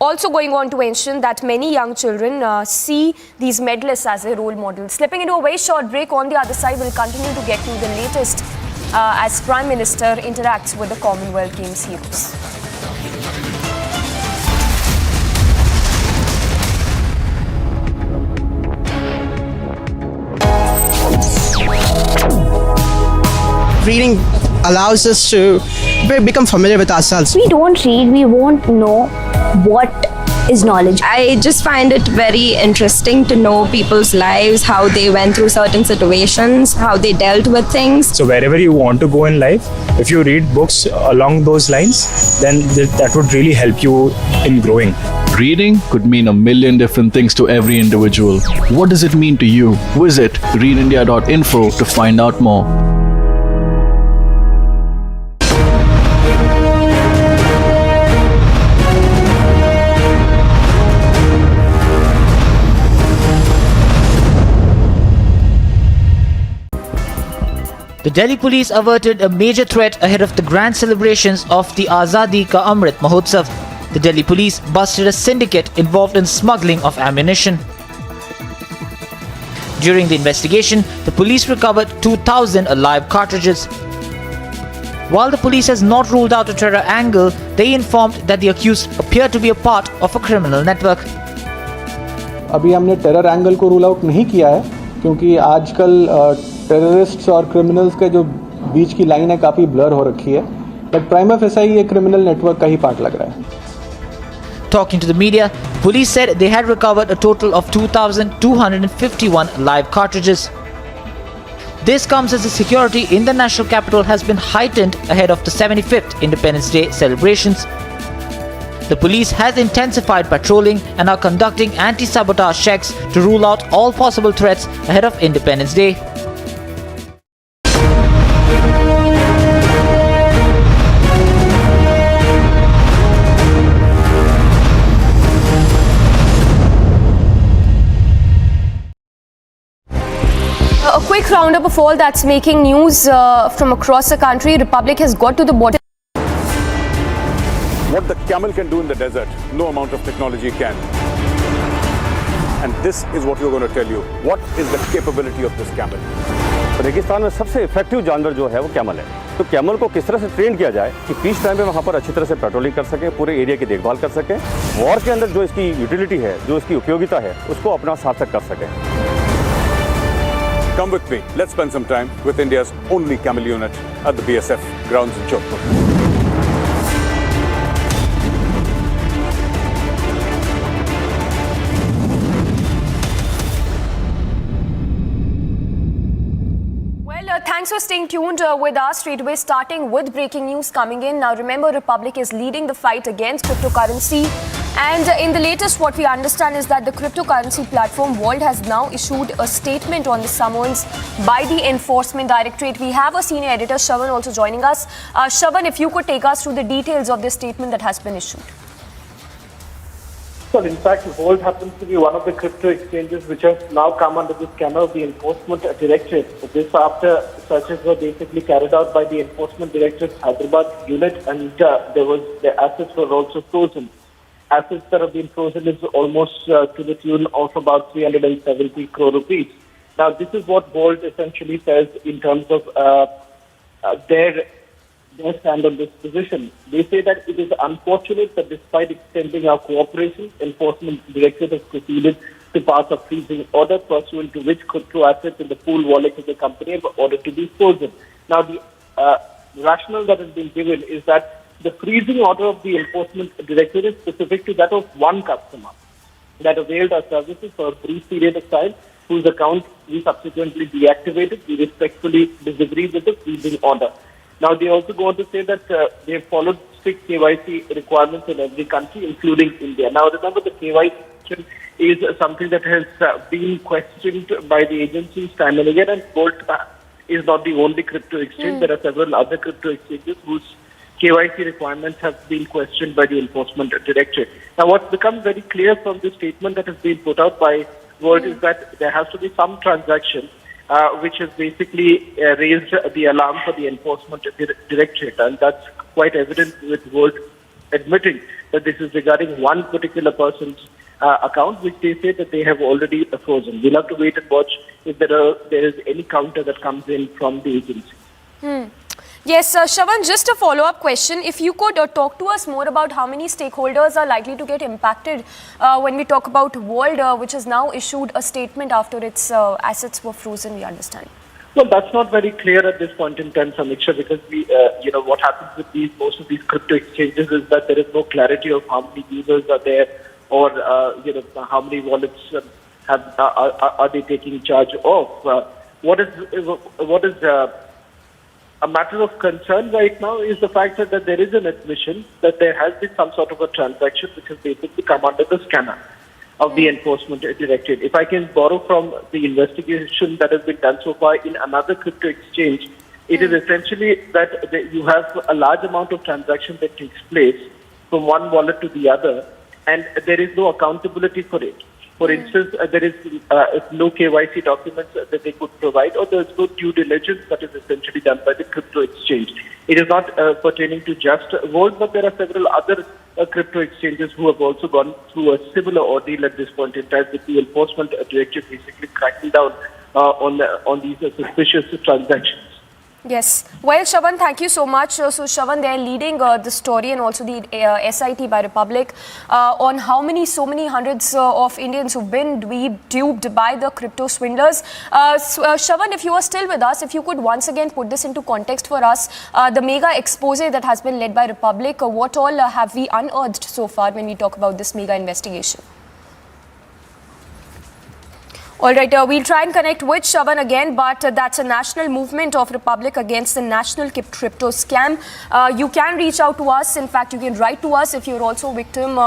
Also going on to mention that many young children see these medalists as a role model. Slipping into a very short break, on the other side we'll continue to get you the latest as Prime Minister interacts with the Commonwealth Games heroes. Reading allows us to become familiar with ourselves. We don't read, we won't know what is knowledge. I just find it very interesting to know people's lives, how they went through certain situations, how they dealt with things. So wherever you want to go in life, if you read books along those lines, then that would really help you in growing. Reading could mean a million different things to every individual. What does it mean to you? Visit readindia.info to find out more. The Delhi police averted a major threat ahead of the grand celebrations of the Azadi Ka Amrit Mahotsav. The Delhi police busted a syndicate involved in smuggling of ammunition. During the investigation, the police recovered 2,000 live cartridges. While the police has not ruled out a terror angle, they informed that the accused appear to be a part of a criminal network. अभी हमने terror angle को rule out नहीं किया है क्योंकि आजकल terrorists और criminals के जो बीच की लाइन है काफ़ी ब्लर हो रखी है बट प्राइमा फेसाई ये क्रिमिनल नेटवर्क का ही पार्ट लग रहा है. Talking to the media, police said they had recovered a total of 2,251 live cartridges. This comes as the security in the national capital has been heightened ahead of the 75th Independence Day celebrations. The police has intensified patrolling and are conducting anti-sabotage checks to rule out all possible threats ahead of Independence Day. A quick roundup of all that's making news from across the country. Republic has got to the bottom. What the camel can do in the desert, no amount of technology can. And this is what we're going to tell you. What is the capability of this camel? रेगिस्तान में सबसे effective जानवर जो है वो camel है. तो camel को किस तरह से ट्रेन किया जाए कि पीस टाइम में वहाँ पर अच्छी तरह से पेट्रोलिंग कर सकें, पूरे एरिया की देखभाल कर सकें, वॉर के अंदर जो इसकी यूटिलिटी है, जो इसकी उपयोगिता है, उसको अपना सार्थक कर सकें. Come with me. Let's spend some time with India's only camel unit at the BSF grounds in Jodhpur. Thanks for staying tuned with us. Straight away starting with breaking news coming in. Now remember, Republic is leading the fight against cryptocurrency. And in the latest, what we understand is that the cryptocurrency platform World has now issued a statement on the summons by the Enforcement Directorate. We have a senior editor, Shravan, also joining us. Shravan, if you could take us through the details of this statement that has been issued. Well, in fact, Volt happens to be one of the crypto exchanges which has now come under the scanner of the Enforcement Directorate. This after searches were basically carried out by the Enforcement Directorate's Hyderabad unit, and the assets were also frozen. Assets that have been frozen is almost to the tune of about 370 crore rupees. Now, this is what Volt essentially says in terms of their stand on this position. They say that it is unfortunate that despite extending our cooperation, Enforcement Directorate has proceeded to pass a freezing order pursuant to which crypto assets in the pool wallet of the company were ordered to be frozen. Now, the rationale that has been given is that the freezing order of the Enforcement Directorate is specific to that of one customer that availed our services for a brief period of time, whose account we subsequently deactivated. We respectfully disagree with the freezing order. Now, they also go on to say that they have followed strict KYC requirements in every country, including India. Now, remember, the KYC is something that has been questioned by the agencies time and again, and Volt is not the only crypto exchange. There are several other crypto exchanges whose KYC requirements have been questioned by the Enforcement Directorate. Now, what's become very clear from the statement that has been put out by Volt is that there has to be some transaction which has basically raised the alarm for the Enforcement Directorate, and that's quite evident with Volt admitting that this is regarding one particular person's account, which they say that they have already frozen. We'll have to wait and watch if there is any counter that comes in from the agency. Yes, Shravan, just a follow-up question. If you could talk to us more about how many stakeholders are likely to get impacted when we talk about World, which has now issued a statement after its assets were frozen, we understand. Well, that's not very clear at this point in time, Samiksha, because what happens with most of these crypto exchanges is that there is no clarity of how many users are there, or how many wallets are they taking charge of. What is A matter of concern right now is the fact that there is an admission that there has been some sort of a transaction which has basically come under the scanner of the enforcement directorate. If I can borrow from the investigation that has been done so far in another crypto exchange, it is essentially that you have a large amount of transaction that takes place from one wallet to the other, and there is no accountability for it. For instance, there is no KYC documents that they could provide, or there is no due diligence that is essentially done by the crypto exchange. It is not pertaining to just Volt, but there are several other crypto exchanges who have also gone through a similar ordeal at this point in time, with the enforcement directorate basically cracking down on these suspicious transactions. Yes. Well, Shravan, thank you so much. So, Shravan, they're leading the story and also the SIT by Republic on how so many hundreds of Indians who've been duped by the crypto swindlers. Shravan, if you are still with us, if you could once again put this into context for us, the mega expose that has been led by Republic, what all have we unearthed so far when we talk about this mega investigation? All right, we'll try and connect with Shravan again, but that's a national movement of Republic against the national crypto scam. You can reach out to us. In fact, you can write to us if you're also a victim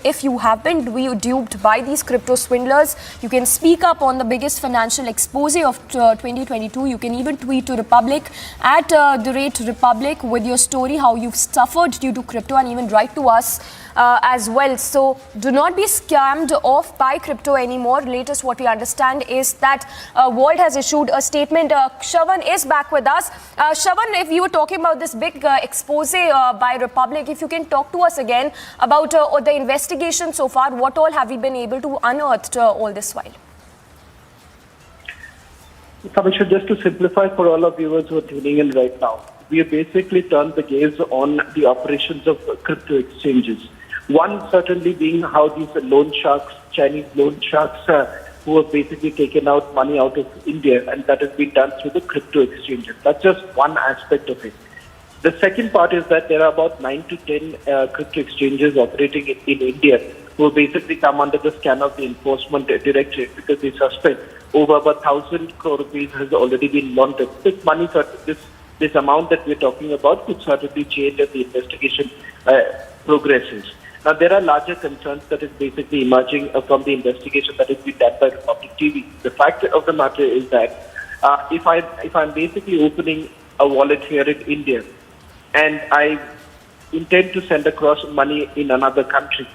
if you have been duped by these crypto swindlers. You can speak up on the biggest financial expose of 2022. You can even tweet to Republic at @Republic with your story, how you've suffered due to crypto, and even write to us as well. So do not be scammed off by crypto anymore. Latest what we understand is that World has issued a statement. Shravan is back with us. Shravan, if you were talking about this big expose by Republic, if you can talk to us again about the investigation so far, what all have we been able to unearth all this while? Kamisha, just to simplify for all our viewers who are tuning in right now, we have basically turned the gaze on the operations of crypto exchanges. One certainly being how these loan sharks, Chinese loan sharks, who have basically taken out money out of India, and that has been done through the crypto exchanges. That's just one aspect of it. The second part is that there are about 9 to 10 crypto exchanges operating in India who basically come under the scan of the enforcement directorate because they suspect over about 1,000 crore rupees has already been laundered. This money, this amount that we're talking about could certainly change as the investigation progresses. Now, there are larger concerns that is basically emerging from the investigation that has been done by Republic TV. The fact of the matter is that if I'm basically opening a wallet here in India and I intend to send across money in another country,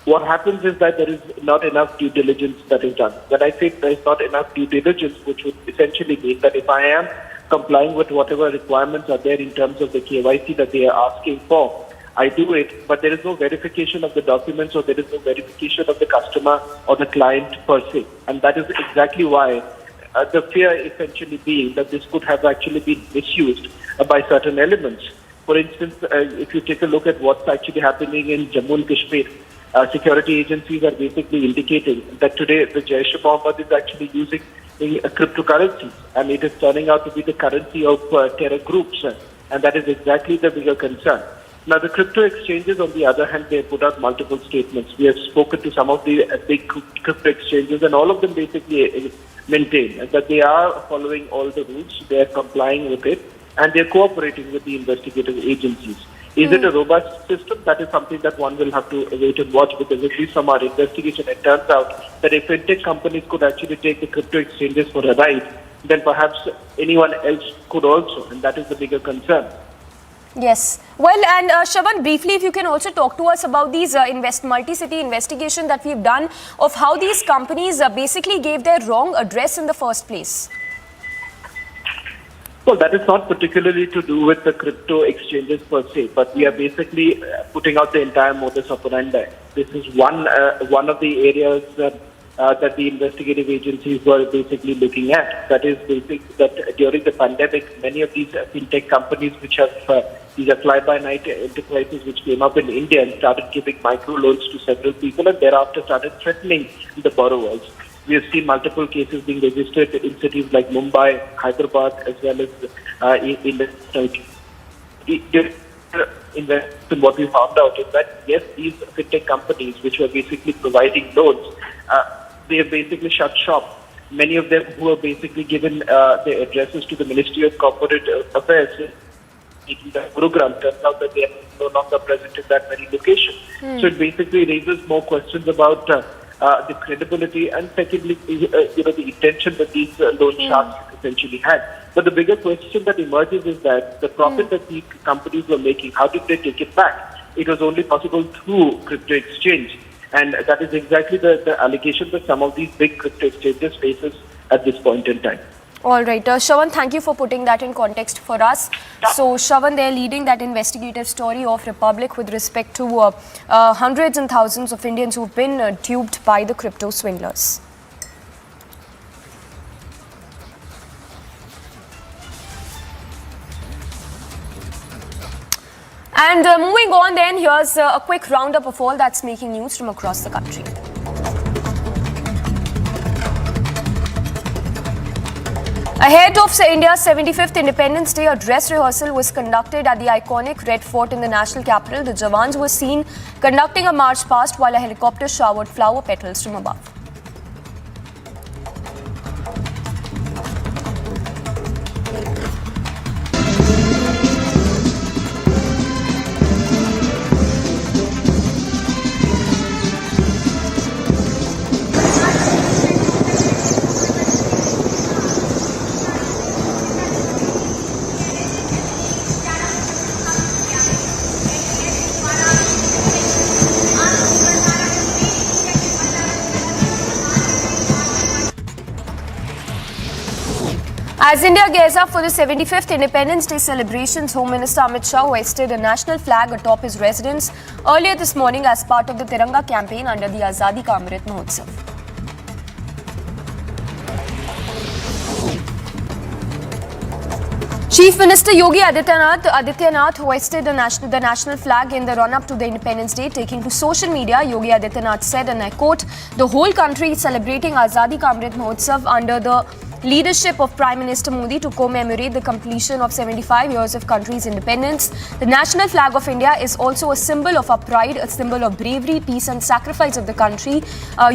what happens is that there is not enough due diligence that is done. When I say there is not enough due diligence, which would essentially mean that if I am complying with whatever requirements are there in terms of the KYC that they are asking for, I do it, but there is no verification of the documents, or there is no verification of the customer or the client per se. And that is exactly why the fear essentially being that this could have actually been misused by certain elements. For instance, if you take a look at what's actually happening in Jammu and Kashmir, security agencies are basically indicating that today the Jaish-e-Mohammed is actually using cryptocurrencies, and it is turning out to be the currency of terror groups, and that is exactly the bigger concern. Now, the crypto exchanges, on the other hand, they have put out multiple statements. We have spoken to some of the big crypto exchanges, and all of them basically maintain that they are following all the rules, they are complying with it, and they are cooperating with the investigative agencies. Is it a robust system? That is something that one will have to wait and watch, because at least from our investigation, it turns out that if fintech companies could actually take the crypto exchanges for a ride, then perhaps anyone else could also, and that is the bigger concern. Yes. Well, and Shravan, briefly, if you can also talk to us about these multi-city investigation that we've done of how these companies basically gave their wrong address in the first place. Well, that is not particularly to do with the crypto exchanges per se, but we are basically putting out the entire modus operandi. This is one of the areas that the investigative agencies were basically looking at. That is that during the pandemic, many of these fintech companies which have these are fly-by-night enterprises which came up in India and started giving microloans to several people, and thereafter started threatening the borrowers. We have seen multiple cases being registered in cities like Mumbai, Hyderabad, as well as in what we found out is that, yes, these fintech companies which were basically providing loans, they have basically shut shop many of them who were basically given their addresses to the Ministry of Corporate Affairs, Gurugram, turns out that they are no longer present in that very location. So it basically raises more questions about the credibility and secondly, the intention that these loan sharks essentially had. But the bigger question that emerges is that the profit that these companies were making, how did they take it back? It was only possible through crypto exchange. And that is exactly the allegation that some of these big crypto exchanges faces at this point in time. All right. Shravan, thank you for putting that in context for us. So, Shravan, they're leading that investigative story of Republic with respect to hundreds and thousands of Indians who've been duped by the crypto swindlers. And moving on then, here's a quick roundup of all that's making news from across the country. Ahead of India's 75th Independence Day, a dress rehearsal was conducted at the iconic Red Fort in the national capital. The Jawans were seen conducting a march past while a helicopter showered flower petals from above. As India gears up for the 75th Independence Day celebrations, Home Minister Amit Shah hoisted a national flag atop his residence earlier this morning as part of the Tiranga campaign under the Azadi Ka Amrit Mahotsav. Chief Minister Yogi Adityanath hoisted the national flag in the run-up to the Independence Day. Taking to social media, Yogi Adityanath said, and I quote, "The whole country is celebrating Azadi Ka Amrit Mahotsav under the leadership of Prime Minister Modi to commemorate the completion of 75 years of country's independence. The national flag of India is also a symbol of our pride, a symbol of bravery, peace and sacrifice of the country."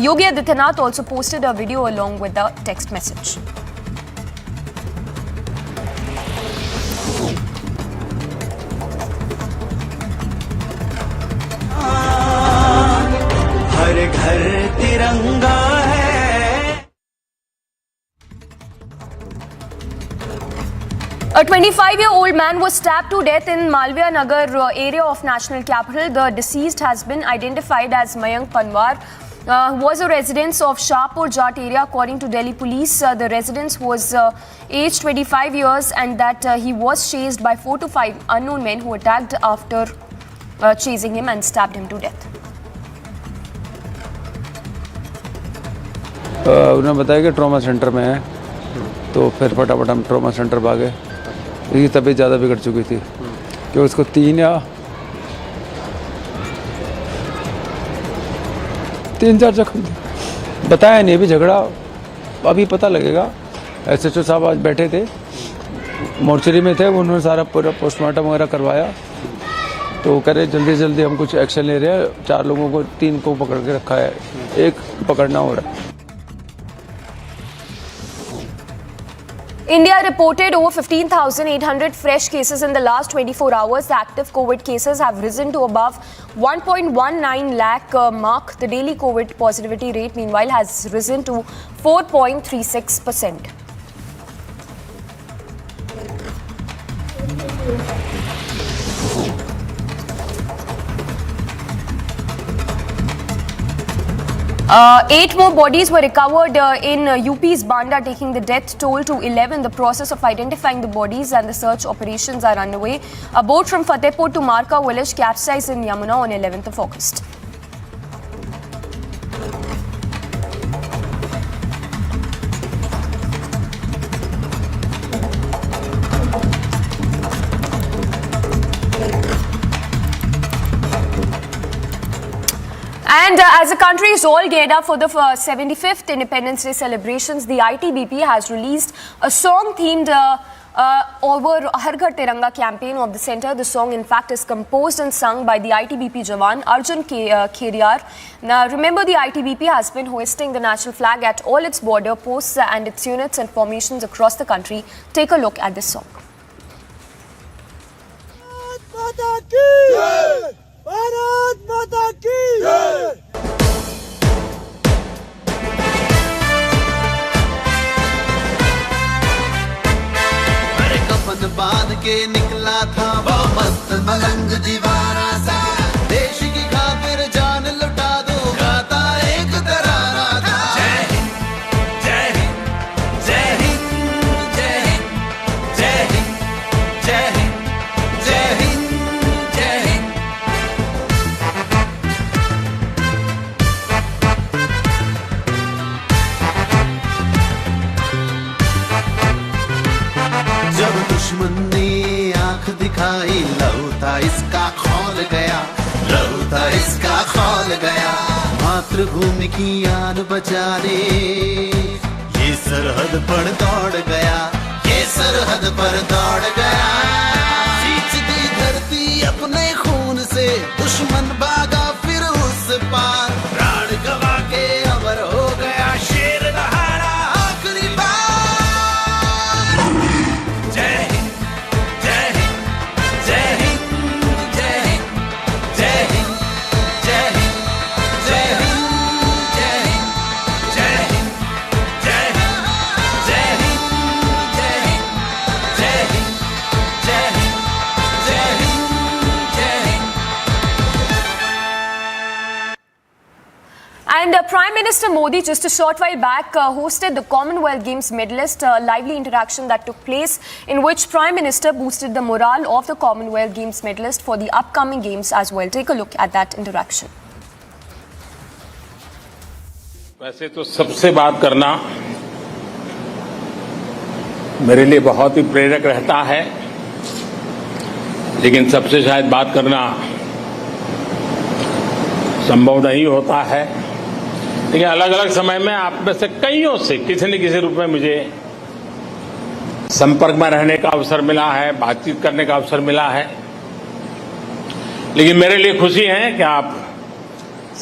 Yogi Adityanath also posted a video along with the text message. हर घर तिरंगा है. A 25-year-old man was stabbed to death in Malviya Nagar area of national capital. The deceased has been identified as Mayank Panwar, who was a resident of Shahpur Jat area. According to Delhi police, the resident was aged 25 years and that he was chased by 4 to 5 unknown men who attacked after chasing him and stabbed him to death. उन्होंने बताया कि trauma centre में है, तो फिर फटाफट हम trauma centre भागे. उसकी तबीयत ज़्यादा बिगड़ चुकी थी कि उसको 3-4 जख्म थे. बताया नहीं अभी, झगड़ा अभी पता लगेगा. SHO साहब आज बैठे थे, मोर्चरी में थे, उन्होंने सारा पूरा पोस्टमार्टम वगैरह करवाया, तो कह रहे जल्दी जल्दी हम कुछ एक्शन ले रहे हैं. 4 लोगों को 3 को पकड़ के रखा है, 1 पकड़ना हो रहा है. India reported over 15,800 fresh cases in the last 24 hours. The active COVID cases have risen to above 1.19 lakh mark. The daily COVID positivity rate, meanwhile, has risen to 4.36%. Eight more bodies were recovered in UP's Banda, taking the death toll to 11. The process of identifying the bodies and the search operations are underway. A boat from Fatehpur to Marka village capsized in Yamuna on 11th of August. And as the country is all geared up for the 75th Independence Day celebrations, the ITBP has released a song themed over Har Ghar Tiranga campaign of the centre. The song, in fact, is composed and sung by the ITBP Jawan Arjun Kheriar. Now, remember, the ITBP has been hoisting the national flag at all its border posts and its units and formations across the country. Take a look at this song. Bharat माता की जय। अरे कफन बांध के निकला था वो मस्त मलंग दीवाना सा, देश की खातिर जान लुटा दो गाता एक तराना था। जय हिंद जय हिंद जय हिंद जय हिंद जय हिंद जय हिंद जय हिंद जय हिंद। जब दुश्मन ने आंख दिखाई लहू था इसका खौल गया, लहू था इसका खौल गया। मातृभूमि की आन बचाने ये सरहद पर दौड़ गया, ये सरहद पर दौड़ गया। सींच दी धरती अपने खून से, दुश्मन भागा फिर उस पार, प्राण गवा के अमर हो गया शेर दहाड़ा आखिरी बार। जय हिंद जय हिंद जय हिंद जय हिंद जय हिंद जय हिंद जय हिंद जय हिंद जय हिंद जय हिंद जय हिंद जय हिंद जय हिंद जय हिंद जय हिंद जय Hind. And Prime Minister Modi, just a short while back, hosted the Commonwealth Games medalist, a lively interaction that took place in which Prime Minister boosted the morale of the Commonwealth Games medalist for the upcoming games as well. Take a look at that interaction. वैसे तो सबसे बात करना मेरे लिए बहुत ही प्रेरक रहता है, लेकिन सबसे शायद बात करना संभव नहीं होता है। लेकिन अलग अलग समय में आप में से कईयों से किसी न किसी रूप में मुझे संपर्क में रहने का अवसर मिला है, बातचीत करने का अवसर मिला है। लेकिन मेरे लिए खुशी है कि आप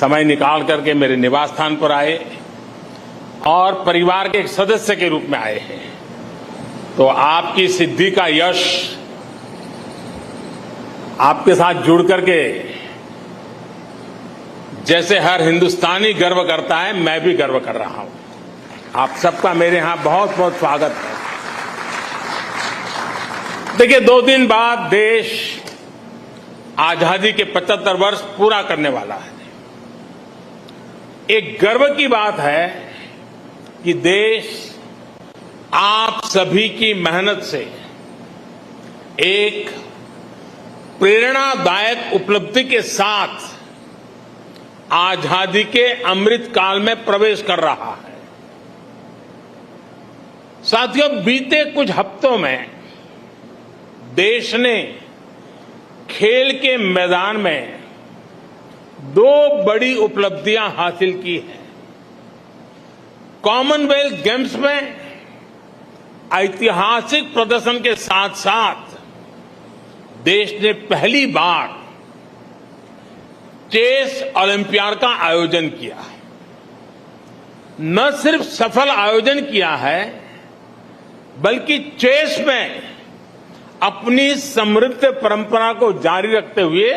समय निकाल करके मेरे निवास स्थान पर आए और परिवार के एक सदस्य के रूप में आए हैं। तो आपकी सिद्धि का यश आपके साथ जुड़ करके जैसे हर हिंदुस्तानी गर्व करता है, मैं भी गर्व कर रहा हूं। आप सबका मेरे यहां बहुत बहुत स्वागत है। देखिए, 2 दिन बाद देश आजादी के 75 वर्ष पूरा करने वाला है। एक गर्व की बात है कि देश आप सभी की मेहनत से एक प्रेरणादायक उपलब्धि के साथ आजादी के अमृत काल में प्रवेश कर रहा है। साथियों, बीते कुछ हफ्तों में देश ने खेल के मैदान में 2 बड़ी उपलब्धियां हासिल की हैं। कॉमनवेल्थ गेम्स में ऐतिहासिक प्रदर्शन के साथ साथ देश ने पहली बार चेस ओलंपियाड का आयोजन किया। न सिर्फ सफल आयोजन किया है, बल्कि चेस में अपनी समृद्ध परंपरा को जारी रखते हुए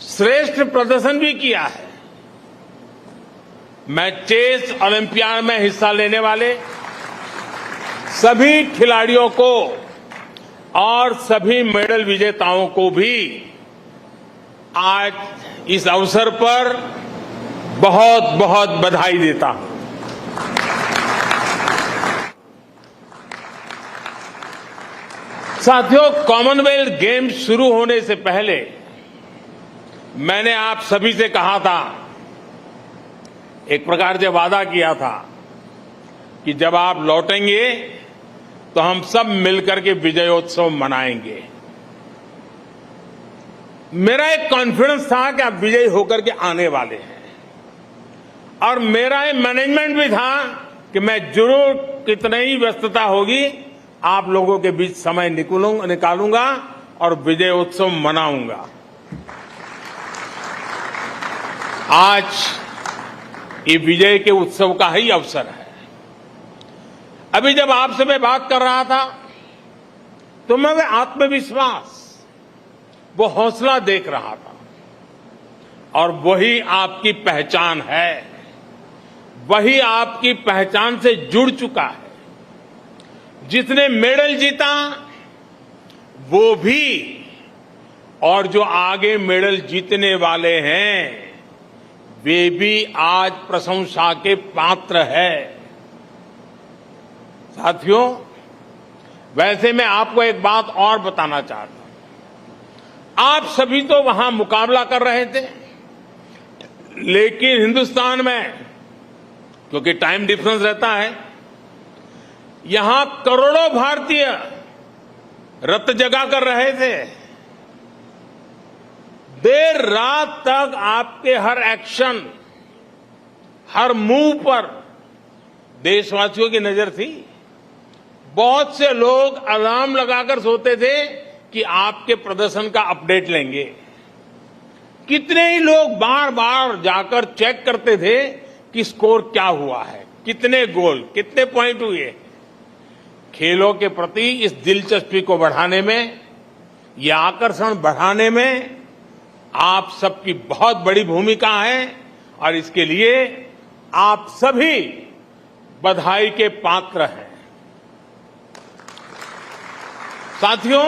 श्रेष्ठ प्रदर्शन भी किया है। मैं चेस ओलंपियाड में हिस्सा लेने वाले सभी खिलाड़ियों को और सभी मेडल विजेताओं को भी आज इस अवसर पर बहुत बहुत बधाई देता हूं। साथियों, कॉमनवेल्थ गेम्स शुरू होने से पहले मैंने आप सभी से कहा था, एक प्रकार से वादा किया था कि जब आप लौटेंगे तो हम सब मिलकर के विजयोत्सव मनाएंगे। मेरा एक कॉन्फिडेंस था कि आप विजयी होकर के आने वाले हैं, और मेरा एक मैनेजमेंट भी था कि मैं जरूर कितनी ही व्यस्तता होगी आप लोगों के बीच समय निकालूंगा और विजय उत्सव मनाऊंगा। आज ये विजय के उत्सव का ही अवसर है। अभी जब आपसे मैं बात कर रहा था तो मैं वो आत्मविश्वास, वो हौसला देख रहा था, और वही आपकी पहचान है, वही आपकी पहचान से जुड़ चुका है। जिसने मेडल जीता वो भी, और जो आगे मेडल जीतने वाले हैं वे भी आज प्रशंसा के पात्र है। साथियों, वैसे मैं आपको एक बात और बताना चाहता हूं। आप सभी तो वहां मुकाबला कर रहे थे, लेकिन हिंदुस्तान में क्योंकि टाइम डिफरेंस रहता है, यहां करोड़ों भारतीय रत जगा कर रहे थे। देर रात तक आपके हर एक्शन, हर मूव पर देशवासियों की नजर थी। बहुत से लोग अलार्म लगाकर सोते थे कि आपके प्रदर्शन का अपडेट लेंगे। कितने ही लोग बार बार जाकर चेक करते थे कि स्कोर क्या हुआ है, कितने गोल, कितने पॉइंट हुए। खेलों के प्रति इस दिलचस्पी को बढ़ाने में, यह आकर्षण बढ़ाने में आप सबकी बहुत बड़ी भूमिका है, और इसके लिए आप सभी बधाई के पात्र हैं। साथियों,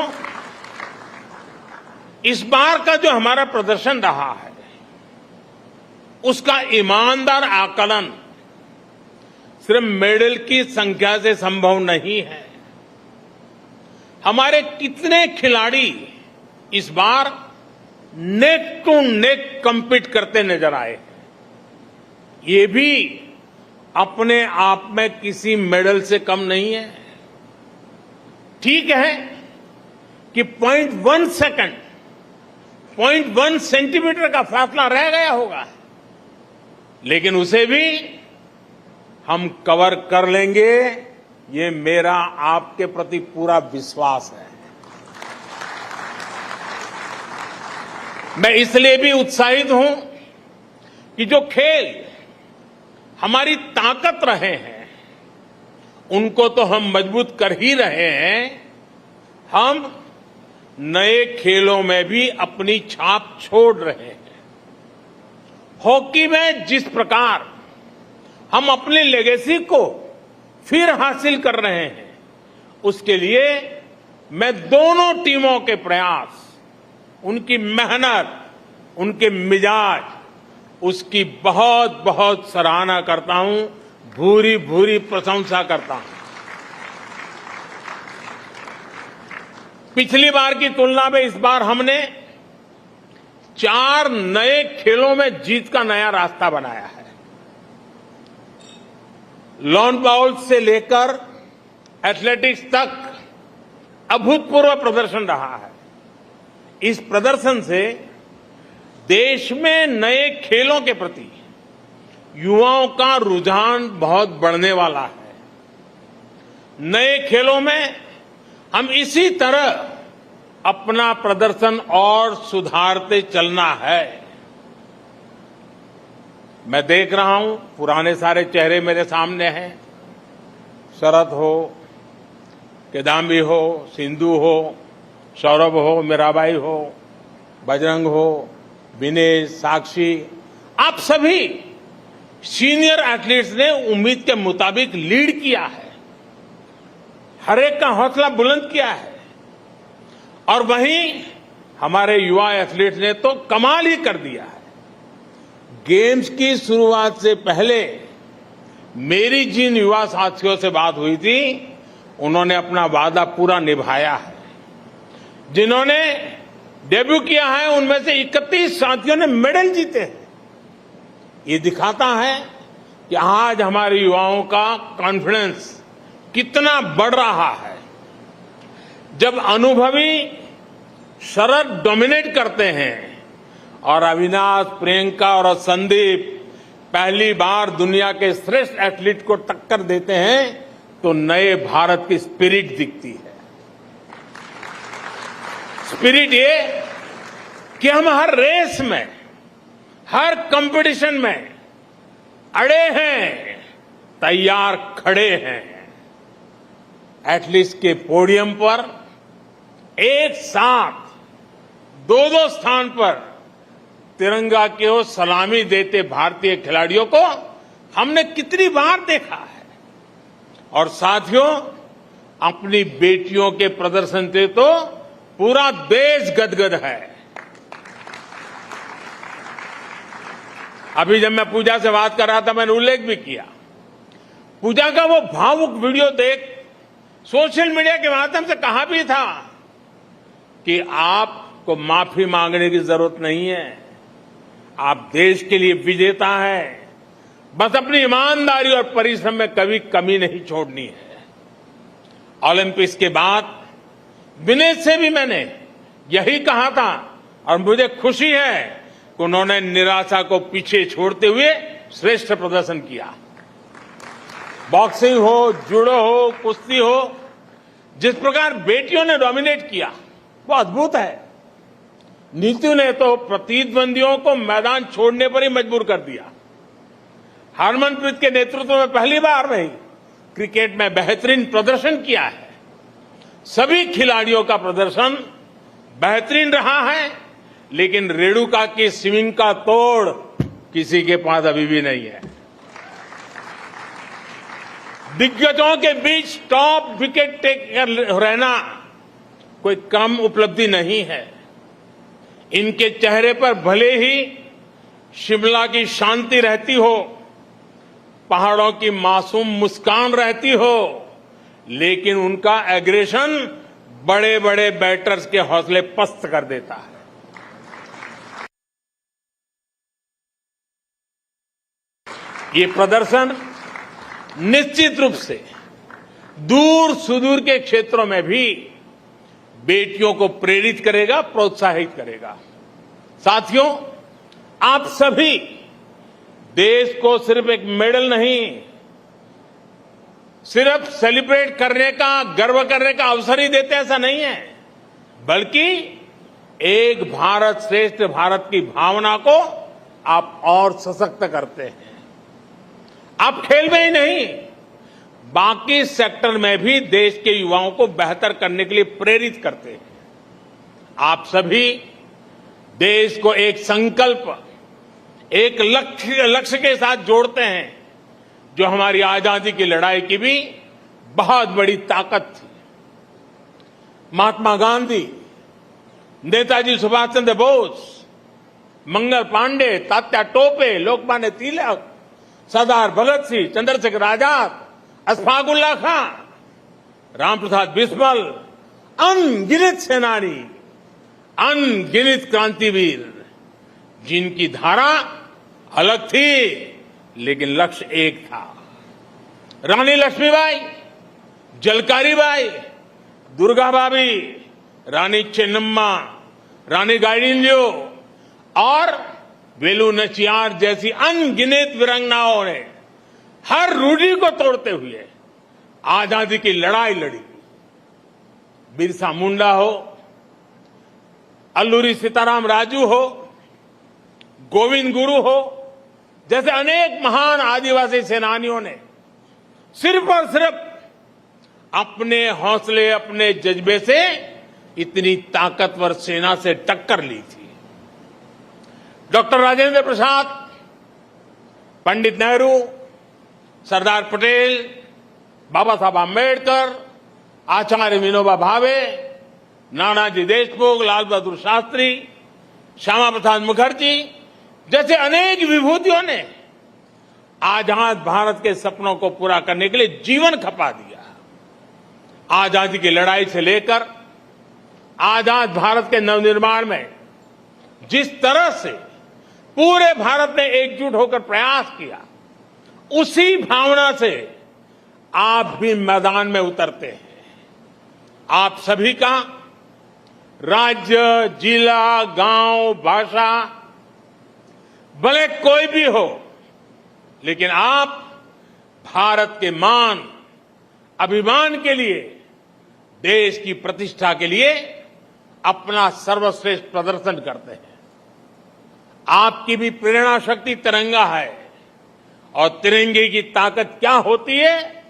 इस बार का जो हमारा प्रदर्शन रहा है उसका ईमानदार आकलन सिर्फ मेडल की संख्या से संभव नहीं है। हमारे कितने खिलाड़ी इस बार नेक टू नेक कम्पीट करते नजर आए, ये भी अपने आप में किसी मेडल से कम नहीं है। ठीक है कि 0.1 सेकंड, 0.1 सेंटीमीटर का फासला रह गया होगा, लेकिन उसे भी हम कवर कर लेंगे, ये मेरा आपके प्रति पूरा विश्वास है। मैं इसलिए भी उत्साहित हूं कि जो खेल हमारी ताकत रहे हैं उनको तो हम मजबूत कर ही रहे हैं, हम नए खेलों में भी अपनी छाप छोड़ रहे हैं। हॉकी में जिस प्रकार हम अपनी लेगेसी को फिर हासिल कर रहे हैं, उसके लिए मैं दोनों टीमों के प्रयास, उनकी मेहनत, उनके मिजाज, उसकी बहुत बहुत सराहना करता हूं, भूरी भूरी प्रशंसा करता हूं। पिछली बार की तुलना में इस बार हमने 4 नए खेलों में जीत का नया रास्ता बनाया है। लॉन बाउल से लेकर एथलेटिक्स तक अभूतपूर्व प्रदर्शन रहा है। इस प्रदर्शन से देश में नए खेलों के प्रति युवाओं का रुझान बहुत बढ़ने वाला है। नए खेलों में हम इसी तरह अपना प्रदर्शन और सुधारते चलना है। मैं देख रहा हूं पुराने सारे चेहरे मेरे सामने हैं। शरद हो, किदाम्बी हो, सिंधु हो, सौरभ हो, मीराबाई हो, बजरंग हो, विनेश, साक्षी, आप सभी सीनियर एथलीट्स ने उम्मीद के मुताबिक लीड किया है, हर एक का हौसला बुलंद किया है। और वहीं हमारे युवा एथलीट्स ने तो कमाल ही कर दिया है। गेम्स की शुरुआत से पहले मेरी जिन युवा साथियों से बात हुई थी, उन्होंने अपना वादा पूरा निभाया है। जिन्होंने डेब्यू किया है उनमें से 31 साथियों ने मेडल जीते हैं। ये दिखाता है कि आज हमारे युवाओं का कॉन्फिडेंस कितना बढ़ रहा है। जब अनुभवी शरद डोमिनेट करते हैं और अविनाश, प्रियंका और संदीप पहली बार दुनिया के श्रेष्ठ एथलीट को टक्कर देते हैं, तो नए भारत की स्पिरिट दिखती है। स्पिरिट ये कि हम हर रेस में, हर कंपटीशन में अड़े हैं, तैयार खड़े हैं। एटलीस्ट के पोडियम पर एक साथ दो स्थान पर तिरंगा की ओर सलामी देते भारतीय खिलाड़ियों को हमने कितनी बार देखा है। और साथियों, अपनी बेटियों के प्रदर्शन से तो पूरा देश गदगद है। अभी जब मैं पूजा से बात कर रहा था, मैंने उल्लेख भी किया, पूजा का वो भावुक वीडियो देख सोशल मीडिया के माध्यम से कहा भी था कि आपको माफी मांगने की जरूरत नहीं है, आप देश के लिए विजेता हैं, बस अपनी ईमानदारी और परिश्रम में कभी कमी नहीं छोड़नी है। ओलंपिक्स के बाद विनेश से भी मैंने यही कहा था और मुझे खुशी है कि उन्होंने निराशा को पीछे छोड़ते हुए श्रेष्ठ प्रदर्शन किया। बॉक्सिंग हो, जूडो हो, कुश्ती हो, जिस प्रकार बेटियों ने डोमिनेट किया वो अद्भुत है। नीतू ने तो प्रतिद्वंदियों को मैदान छोड़ने पर ही मजबूर कर दिया। हरमनप्रीत के नेतृत्व में पहली बार नहीं, क्रिकेट में बेहतरीन प्रदर्शन किया है। सभी खिलाड़ियों का प्रदर्शन बेहतरीन रहा है, लेकिन रेणुका की स्विंग का तोड़ किसी के पास अभी भी नहीं है। दिग्गजों के बीच टॉप विकेट टेकर रहना कोई कम उपलब्धि नहीं है। इनके चेहरे पर भले ही शिमला की शांति रहती हो, पहाड़ों की मासूम मुस्कान रहती हो, लेकिन उनका एग्रेशन बड़े बड़े बैटर्स के हौसले पस्त कर देता है। ये प्रदर्शन निश्चित रूप से दूर सुदूर के क्षेत्रों में भी बेटियों को प्रेरित करेगा, प्रोत्साहित करेगा। साथियों, आप सभी देश को सिर्फ एक मेडल नहीं, सिर्फ सेलिब्रेट करने का, गर्व करने का अवसर ही देते, ऐसा नहीं है, बल्कि एक भारत श्रेष्ठ भारत की भावना को आप और सशक्त करते हैं। आप खेल में ही नहीं, बाकी सेक्टर में भी देश के युवाओं को बेहतर करने के लिए प्रेरित करते हैं। आप सभी देश को एक संकल्प, एक लक्ष्य के साथ जोड़ते हैं, जो हमारी आजादी की लड़ाई की भी बहुत बड़ी ताकत थी। महात्मा गांधी, नेताजी सुभाष चंद्र बोस, मंगल पांडे, तात्या टोपे, लोकमान्य तिलक, सरदार भगत सिंह, चंद्रशेखर आजाद, अशफाक उल्लाह खां, रामप्रसाद बिस्मिल, अनगिनत सेनानी, अनगिनत क्रांतिवीर, जिनकी धारा अलग थी लेकिन लक्ष्य एक था। रानी लक्ष्मीबाई, जलकारी बाई, दुर्गा भाभी, रानी चेन्नम्मा, रानी गाइडिंलियो और वेलु नचियार जैसी अनगिनत वीरांगनाओं ने हर रूढ़ी को तोड़ते हुए आजादी की लड़ाई लड़ी। बिरसा मुंडा हो, अल्लूरी सीताराम राजू हो, गोविंद गुरु हो, जैसे अनेक महान आदिवासी सेनानियों ने सिर्फ और सिर्फ अपने हौसले, अपने जज्बे से इतनी ताकतवर सेना से टक्कर ली थी। डॉक्टर राजेंद्र प्रसाद, पंडित नेहरू, सरदार पटेल, बाबा साहब आम्बेडकर, आचार्य विनोबा भावे, नानाजी देशमुख, लाल बहादुर शास्त्री, श्यामा प्रसाद मुखर्जी जैसे अनेक विभूतियों ने आजाद भारत के सपनों को पूरा करने के लिए जीवन खपा दिया। आजादी की लड़ाई से लेकर आजाद भारत के नवनिर्माण में जिस तरह से पूरे भारत ने एकजुट होकर प्रयास किया, उसी भावना से आप भी मैदान में उतरते हैं। आप सभी का राज्य, जिला, गांव, भाषा भले कोई भी हो, लेकिन आप भारत के मान, अभिमान के लिए, देश की प्रतिष्ठा के लिए अपना सर्वश्रेष्ठ प्रदर्शन करते हैं। आपकी भी प्रेरणा शक्ति तिरंगा है और तिरंगे की ताकत क्या होती है,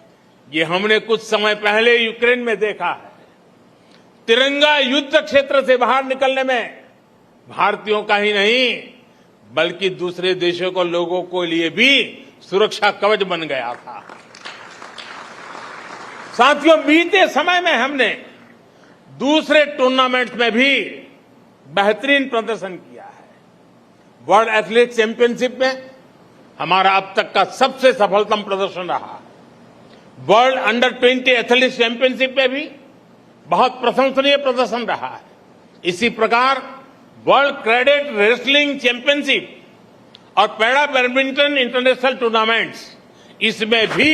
ये हमने कुछ समय पहले यूक्रेन में देखा है। तिरंगा युद्ध क्षेत्र से बाहर निकलने में भारतीयों का ही नहीं बल्कि दूसरे देशों को लोगों के लिए भी सुरक्षा कवच बन गया था। साथियों, बीते समय में हमने दूसरे टूर्नामेंट्स में भी बेहतरीन प्रदर्शन किया है। वर्ल्ड एथलेटिक चैंपियनशिप में हमारा अब तक का सबसे सफलतम प्रदर्शन रहा। वर्ल्ड अंडर 20 एथलेटिक्स चैंपियनशिप में भी बहुत प्रशंसनीय प्रदर्शन रहा है। इसी प्रकार वर्ल्ड कैडेट रेसलिंग चैंपियनशिप और पैरा बैडमिंटन इंटरनेशनल टूर्नामेंट्स, इसमें भी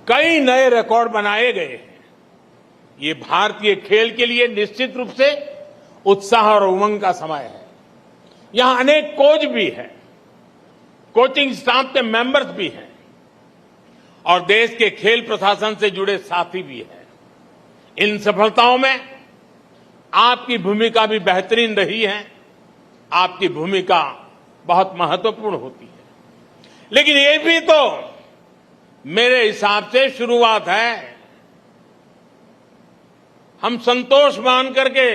कई नए रिकॉर्ड बनाए गए हैं। ये भारतीय खेल के लिए निश्चित रूप से उत्साह और उमंग का समय है। यहां अनेक कोच भी हैं, कोचिंग स्टाफ के मेंबर्स भी हैं और देश के खेल प्रशासन से जुड़े साथी भी हैं। इन सफलताओं में आपकी भूमिका भी बेहतरीन रही है। आपकी भूमिका बहुत महत्वपूर्ण होती है। लेकिन ये भी तो मेरे हिसाब से शुरुआत है। हम संतोष मान करके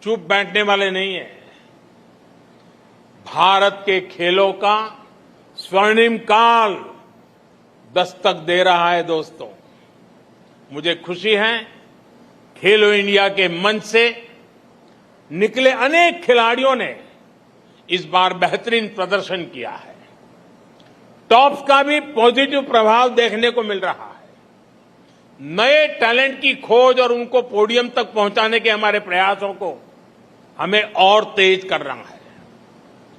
चुप बैठने वाले नहीं हैं। भारत के खेलों का स्वर्णिम काल दस्तक दे रहा है। दोस्तों, मुझे खुशी है खेलो इंडिया के मंच से निकले अनेक खिलाड़ियों ने इस बार बेहतरीन प्रदर्शन किया है। टॉप्स का भी पॉजिटिव प्रभाव देखने को मिल रहा है। नए टैलेंट की खोज और उनको पोडियम तक पहुंचाने के हमारे प्रयासों को हमें और तेज कर रहा है।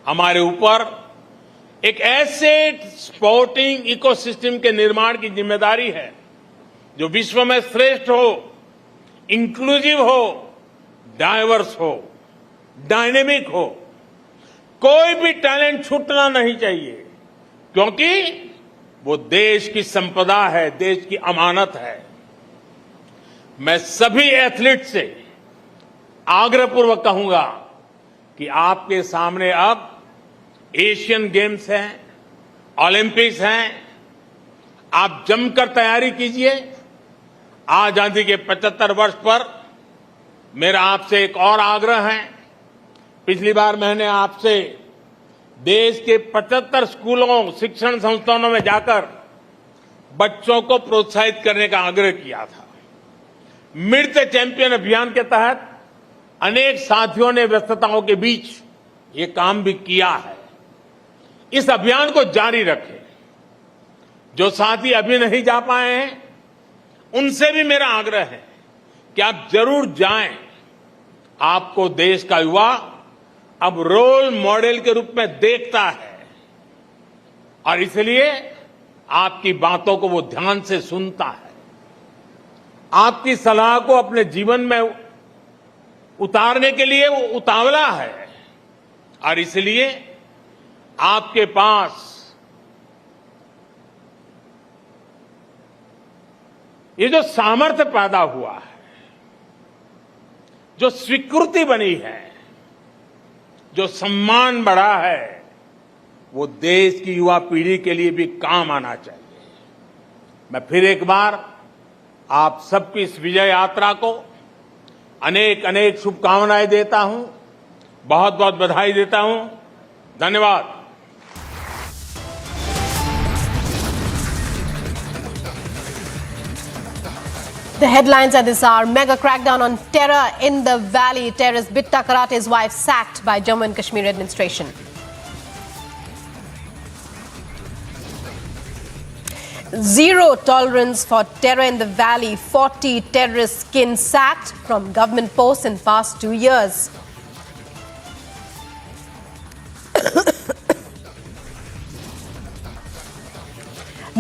हमारे ऊपर एक ऐसे स्पोर्टिंग इकोसिस्टम के निर्माण की जिम्मेदारी है जो विश्व में श्रेष्ठ हो, इंक्लूसिव हो, डाइवर्स हो, डायनेमिक हो। कोई भी टैलेंट छूटना नहीं चाहिए क्योंकि वो देश की संपदा है, देश की अमानत है। मैं सभी एथलीट से आग्रहपूर्वक कहूंगा कि आपके सामने अब एशियन गेम्स हैं, ओलंपिक्स हैं। आप जमकर तैयारी कीजिए। आजादी के 75 वर्ष पर मेरा आपसे एक और आग्रह है। पिछली बार मैंने आपसे देश के 75 स्कूलों, शिक्षण संस्थानों में जाकर बच्चों को प्रोत्साहित करने का आग्रह किया था। मीट द चैंपियन अभियान के तहत अनेक साथियों ने व्यस्तताओं के बीच ये काम भी किया है। इस अभियान को जारी रखें। जो साथी अभी नहीं जा पाए हैं उनसे भी मेरा आग्रह है कि आप जरूर जाएं। आपको देश का युवा अब रोल मॉडल के रूप में देखता है और इसलिए आपकी बातों को वो ध्यान से सुनता है। आपकी सलाह को अपने जीवन में उतारने के लिए वो उतावला है और इसलिए आपके पास ये जो सामर्थ्य पैदा हुआ है, जो स्वीकृति बनी है, जो सम्मान बढ़ा है, वो देश की युवा पीढ़ी के लिए भी काम आना चाहिए। मैं फिर एक बार आप सबकी इस विजय यात्रा को अनेक अनेक शुभकामनाएं देता हूं, बहुत बहुत बधाई देता हूं। धन्यवाद। The headlines at this hour: mega crackdown on terror in the valley. Terrorist Bitta Karate's wife sacked by Jammu and Kashmir administration. Zero tolerance for terror in the valley. 40 terrorists kin sacked from government posts in past 2 years.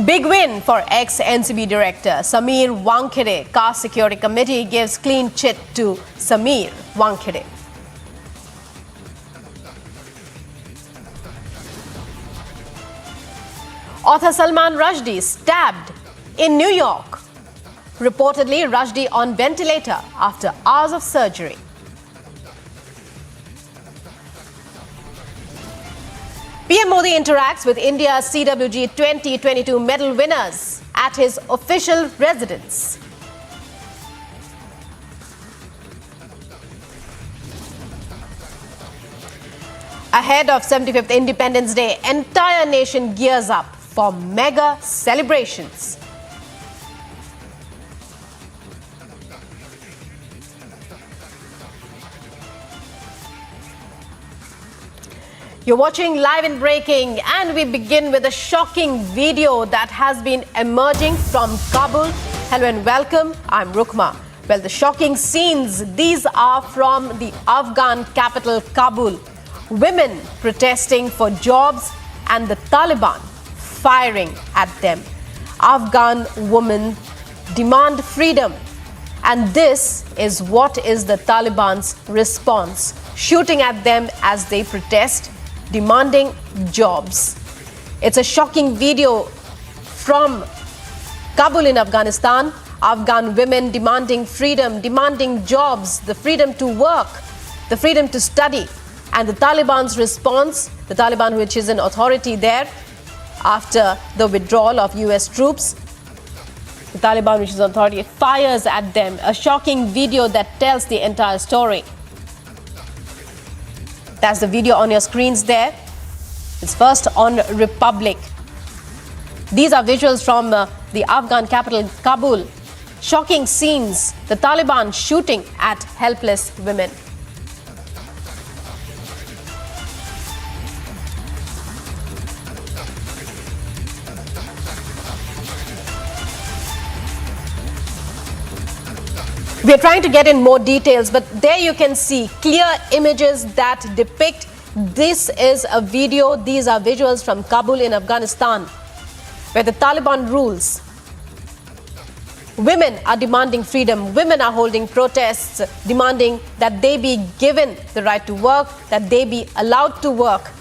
Big win for ex-NCB director Sameer Wankhede. Caste Security Committee gives clean chit to Sameer Wankhede. Author Salman Rushdie stabbed in New York. Reportedly, Rushdie on ventilator after hours of surgery. PM Modi interacts with India's CWG 2022 medal winners at his official residence. Ahead of 75th Independence Day, entire nation gears up for mega celebrations. You're watching Live and Breaking, and we begin with a shocking video that has been emerging from Kabul. Hello and welcome, I'm Rukma. Well, the shocking scenes, these are from the Afghan capital Kabul. Women protesting for jobs and the Taliban firing at them. Afghan women demand freedom. And this is what is the Taliban's response, shooting at them as they protest, demanding jobs. It's a shocking video from Kabul in Afghanistan. Afghan women demanding freedom, demanding jobs, the freedom to work, the freedom to study. And the Taliban's response, the Taliban which is in authority there after the withdrawal of US troops, the Taliban which is in authority fires at them. A shocking video that tells the entire story. That's the video on your screens there. It's first on Republic. These are visuals from the Afghan capital, Kabul. Shocking scenes, the Taliban shooting at helpless women. We are trying to get in more details, but there you can see clear images that depict this is a video. These are visuals from Kabul in Afghanistan, where the Taliban rules. Women are demanding freedom. Women are holding protests, demanding that they be given the right to work, that they be allowed to work.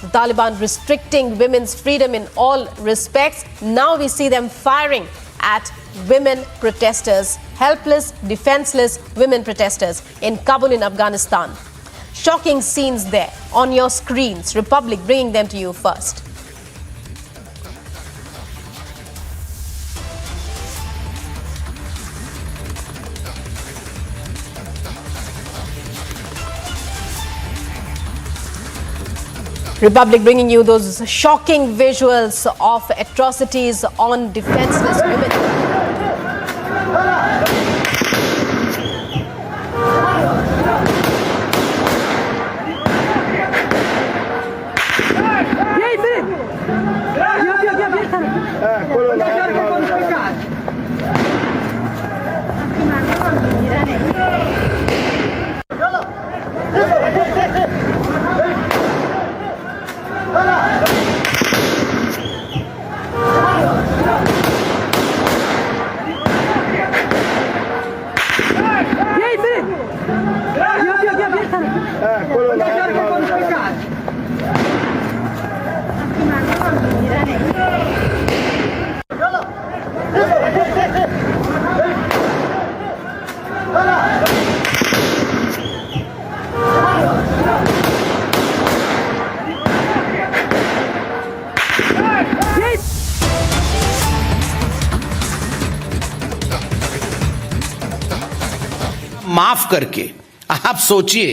The Taliban restricting women's freedom in all respects. Now we see them firing at women protesters, helpless, defenseless women protesters in Kabul in Afghanistan. Shocking scenes there on your screens. Republic bringing them to you first. Republic bringing you those shocking visuals of atrocities on defenseless women. माफ करके आप सोचिए,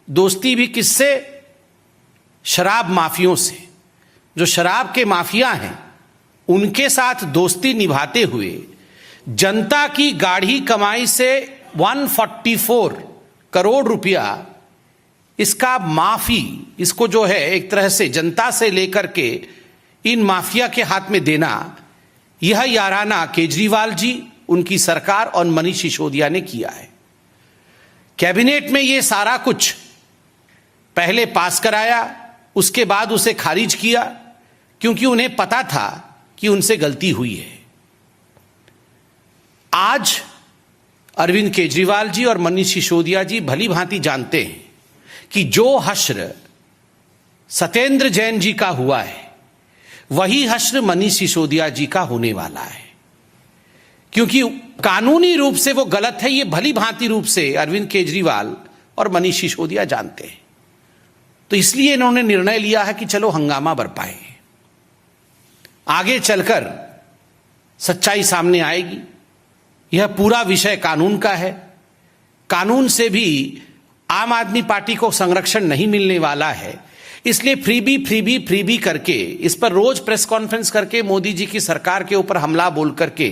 दोस्ती भी किससे? शराब माफियों से। जो शराब के माफिया हैं उनके साथ दोस्ती निभाते हुए जनता की गाढ़ी कमाई से 144 करोड़ रुपया इसका माफी, इसको जो है एक तरह से जनता से लेकर के इन माफिया के हाथ में देना, यह याराना केजरीवाल जी, उनकी सरकार और मनीष सिसोदिया ने किया है। कैबिनेट में ये सारा कुछ पहले पास कराया, उसके बाद उसे खारिज किया, क्योंकि उन्हें पता था कि उनसे गलती हुई है। आज अरविंद केजरीवाल जी और मनीष सिसोदिया जी भली भांति जानते हैं कि जो हश्र सत्येंद्र जैन जी का हुआ है वही हश्र मनीष सिसोदिया जी का होने वाला है। क्योंकि कानूनी रूप से वो गलत है, ये भली भांति रूप से अरविंद केजरीवाल और मनीष सिसोदिया जानते हैं। तो इसलिए इन्होंने निर्णय लिया है कि चलो हंगामा बरपाएं, आगे चलकर सच्चाई सामने आएगी। यह पूरा विषय कानून का है, कानून से भी आम आदमी पार्टी को संरक्षण नहीं मिलने वाला है। इसलिए फ्रीबी करके इस पर रोज प्रेस कॉन्फ्रेंस करके मोदी जी की सरकार के ऊपर हमला बोल करके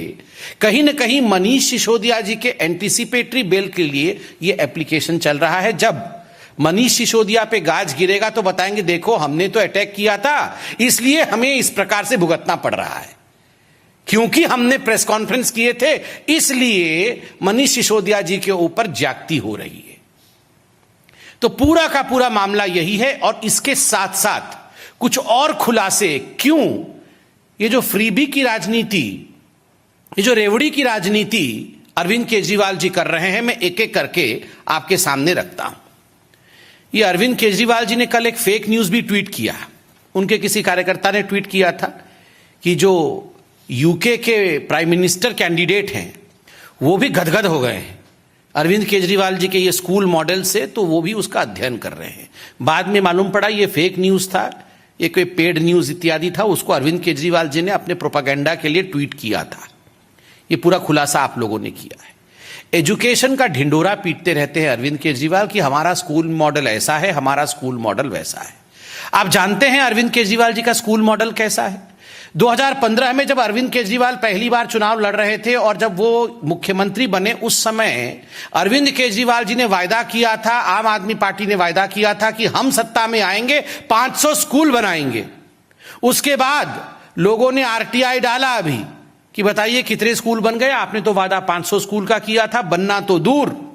कहीं न कहीं मनीष सिसोदिया जी के एंटीसिपेटरी बेल के लिए यह एप्लीकेशन चल रहा है। जब मनीष सिसोदिया पे गाज गिरेगा तो बताएंगे देखो हमने तो अटैक किया था, इसलिए हमें इस प्रकार से भुगतना पड़ रहा है, क्योंकि हमने प्रेस कॉन्फ्रेंस किए थे, इसलिए मनीष सिसोदिया जी के ऊपर ज्यादती हो रही है। तो पूरा का पूरा मामला यही है। और इसके साथ साथ कुछ और खुलासे, क्यों ये जो फ्रीबी की राजनीति, ये जो रेवड़ी की राजनीति अरविंद केजरीवाल जी कर रहे हैं, मैं एक एक करके आपके सामने रखता हूं। ये अरविंद केजरीवाल जी ने कल एक फेक न्यूज भी ट्वीट किया। उनके किसी कार्यकर्ता ने ट्वीट किया था कि जो यूके के प्राइम मिनिस्टर कैंडिडेट हैं वो भी गदगद हो गए हैं अरविंद केजरीवाल जी के ये स्कूल मॉडल से, तो वो भी उसका अध्ययन कर रहे हैं। बाद में मालूम पड़ा ये फेक न्यूज था, ये कोई पेड न्यूज इत्यादि था, उसको अरविंद केजरीवाल जी ने अपने प्रोपागेंडा के लिए ट्वीट किया था। ये पूरा खुलासा आप लोगों ने किया है। एजुकेशन का ढिंडोरा पीटते रहते हैं अरविंद केजरीवाल कि हमारा स्कूल मॉडल ऐसा है, हमारा स्कूल मॉडल वैसा है। आप जानते हैं अरविंद केजरीवाल जी का स्कूल मॉडल कैसा है? 2015 में जब अरविंद केजरीवाल पहली बार चुनाव लड़ रहे थे और जब वो मुख्यमंत्री बने, उस समय अरविंद केजरीवाल जी ने वायदा किया था, आम आदमी पार्टी ने वायदा किया था कि हम सत्ता में आएंगे 500 स्कूल बनाएंगे। उसके बाद लोगों ने आरटीआई डाला अभी कि बताइए कितने स्कूल बन गए? आपने तो वादा 500 स्कूल का किया था, बनना तो दूर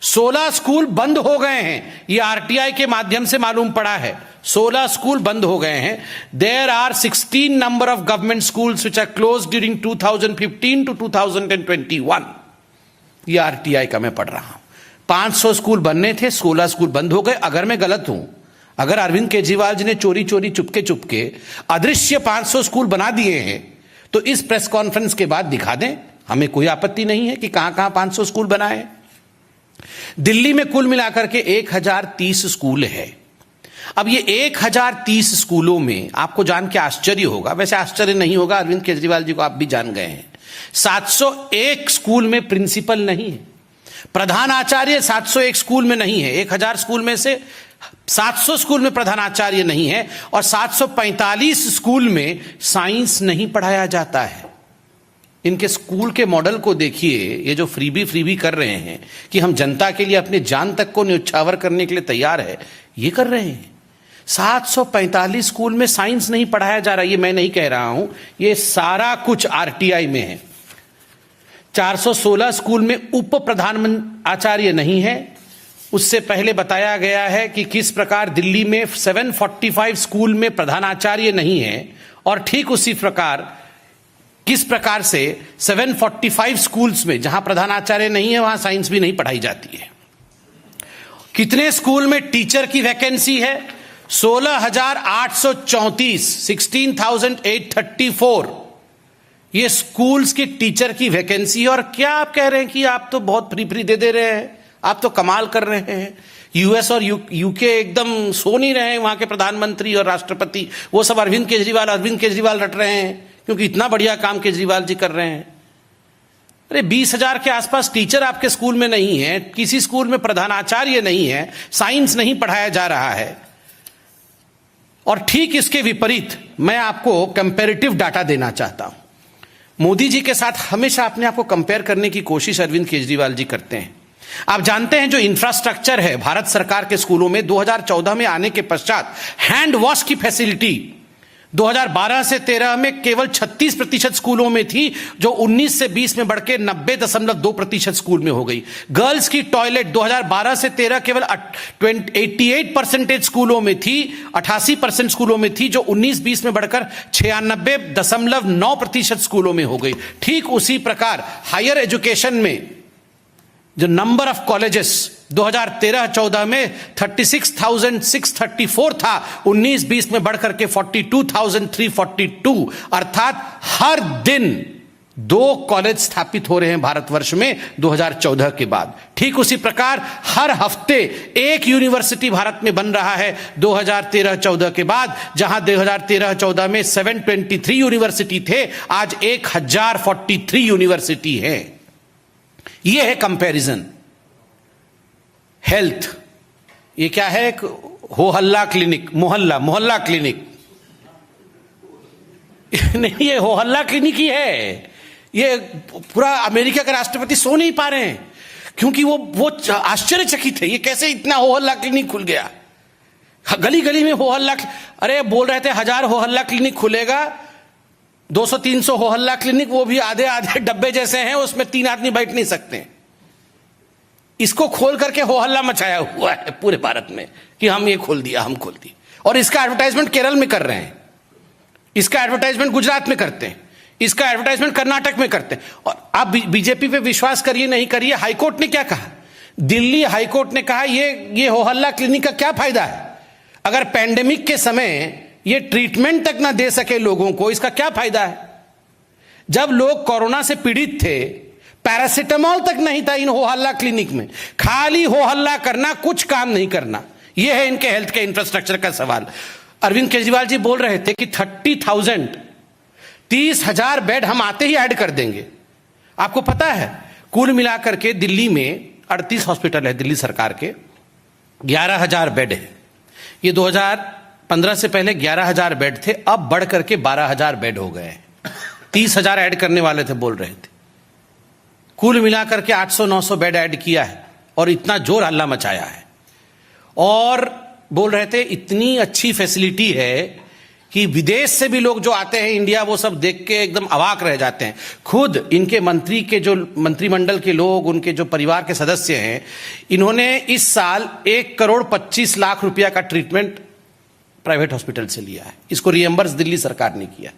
16 स्कूल बंद हो गए हैं। ये आरटीआई के माध्यम से मालूम पड़ा है, 16 स्कूल बंद हो गए हैं। There are 16 number of government schools which are closed during 2015 to 2021। ये आरटीआई का मैं पढ़ रहा हूं। 500 स्कूल बनने थे, 16 स्कूल बंद हो गए। अगर मैं गलत हूं, अगर अरविंद केजरीवाल जी ने चोरी चुपके अदृश्य 500 स्कूल बना दिए हैं, तो इस प्रेस कॉन्फ्रेंस के बाद दिखा दें, हमें कोई आपत्ति नहीं है कि कहां 500 स्कूल बनाए। दिल्ली में कुल मिलाकर के 1030 स्कूल है। अब ये 1030 स्कूलों में आपको जान के आश्चर्य होगा, वैसे आश्चर्य नहीं होगा, अरविंद केजरीवाल जी को आप भी जान गए हैं, 701 स्कूल में प्रिंसिपल नहीं है, प्रधानाचार्य 701 स्कूल में नहीं है। 1000 स्कूल में से 700 स्कूल में प्रधानाचार्य नहीं है और 745 स्कूल में साइंस नहीं पढ़ाया जाता है। इनके स्कूल के मॉडल को देखिए, ये जो फ्रीबी कर रहे हैं कि हम जनता के लिए अपने जान तक को न्यौछावर करने के लिए तैयार है, ये कर रहे हैं। 745 स्कूल में साइंस नहीं पढ़ाया जा रहा, ये मैं नहीं कह रहा हूं, ये सारा कुछ आरटीआई में है। 416 स्कूल में उप प्रधानाचार्य नहीं है। उससे पहले बताया गया है कि किस प्रकार दिल्ली में 745 स्कूल में प्रधानाचार्य नहीं है, और ठीक उसी प्रकार किस प्रकार से 745 स्कूल्स में जहां प्रधानाचार्य नहीं है वहां साइंस भी नहीं पढ़ाई जाती है। कितने स्कूल में टीचर की वैकेंसी है? 16,834, 16,834 ये स्कूल्स की टीचर की वैकेंसी है। और क्या आप कह रहे हैं कि आप तो बहुत फ्री दे रहे हैं, आप तो कमाल कर रहे हैं। यूएस और यूके एकदम सो नहीं रहे हैं, वहां के प्रधानमंत्री और राष्ट्रपति, वो सब अरविंद केजरीवाल रट रहे हैं, क्योंकि इतना बढ़िया काम केजरीवाल जी कर रहे हैं। अरे 20,000 के आसपास टीचर आपके स्कूल में नहीं है, किसी स्कूल में प्रधानाचार्य नहीं है, साइंस नहीं पढ़ाया जा रहा है। और ठीक इसके विपरीत मैं आपको कंपैरेटिव डाटा देना चाहता हूं। मोदी जी के साथ हमेशा अपने आप को कंपेयर करने की कोशिश अरविंद केजरीवाल जी करते हैं। आप जानते हैं जो इंफ्रास्ट्रक्चर है भारत सरकार के स्कूलों में, 2014 में आने के पश्चात हैंड वॉश की फैसिलिटी 2012 से 13 में केवल 36% स्कूलों में थी, जो 19 से 20 में बढ़ के 90.2% स्कूल में हो गई। गर्ल्स की टॉयलेट 2012 से 13 केवल 88% स्कूलों में थी, 88% स्कूलों में थी, जो 19-20 में बढ़कर 96.9% स्कूलों में हो गई। ठीक उसी प्रकार हायर एजुकेशन में जो नंबर ऑफ कॉलेजेस 2013-14 में 36,634 था, 19-20 में बढ़कर के 42,342, अर्थात हर दिन 2 कॉलेज स्थापित हो रहे हैं भारतवर्ष में 2014 के बाद। ठीक उसी प्रकार हर हफ्ते एक यूनिवर्सिटी भारत में बन रहा है 2013-14 के बाद। जहां 2013-14 में 723 यूनिवर्सिटी थे, आज 1043 यूनिवर्सिटी है। यह है कंपैरिजन। हेल्थ, ये क्या है? एक हो हल्ला क्लिनिक, मोहल्ला क्लिनिक नहीं, ये हो हल्ला क्लिनिक ही है। ये पूरा अमेरिका के राष्ट्रपति सो नहीं पा रहे हैं क्योंकि वो आश्चर्यचकित है, ये कैसे इतना हो हल्ला क्लिनिक खुल गया। गली गली में हो हल्ला, अरे बोल रहे थे 1000 हो हल्ला क्लिनिक खुलेगा, 200-300 हो हल्ला क्लिनिक, वो भी आधे आधे डब्बे जैसे हैं, उसमें 3 आदमी बैठ नहीं सकते। इसको खोल करके हो हल्ला मचाया हुआ है पूरे भारत में कि हम ये खोल दिया, हम खोल दी। और इसका एडवर्टाइजमेंट केरल में कर रहे हैं, इसका एडवर्टाइजमेंट गुजरात में करते हैं, इसका एडवर्टाइजमेंट कर्नाटक में करते हैं। और आप बीजेपी पे विश्वास करिए नहीं करिए, हाईकोर्ट ने क्या कहा? दिल्ली हाईकोर्ट ने कहा ये हो हल्ला क्लिनिक का क्या फायदा है? अगर पैंडेमिक के समय ये ट्रीटमेंट तक ना दे सके लोगों को, इसका क्या फायदा है? जब लोग कोरोना से पीड़ित थे, पैरासिटामोल तक नहीं था इन हो हल्ला क्लिनिक में। खाली हो हल्ला करना, कुछ काम नहीं करना, यह है इनके हेल्थ के इंफ्रास्ट्रक्चर का सवाल। अरविंद केजरीवाल जी बोल रहे थे कि 30,000 बेड हम आते ही ऐड कर देंगे। आपको पता है कुल मिलाकर के दिल्ली में 38 हॉस्पिटल है, दिल्ली सरकार के 11,000 बेड है। ये 2015 से पहले 11,000 बेड थे, अब बढ़ करके 12,000 बेड हो गए। 30,000 ऐड करने वाले थे, बोल रहे थे। कुल मिलाकर के 800-900 बेड ऐड किया है और इतना जोर हल्ला मचाया है। और बोल रहे थे इतनी अच्छी फैसिलिटी है कि विदेश से भी लोग जो आते हैं इंडिया, वो सब देख के एकदम अवाक रह जाते हैं। खुद इनके मंत्री के जो मंत्रिमंडल के लोग, उनके जो परिवार के सदस्य हैं, इन्होंने इस साल 1,25,00,000 रुपया का ट्रीटमेंट प्राइवेट हॉस्पिटल से लिया है। इसको रिएम्बर्स दिल्ली सरकार ने किया।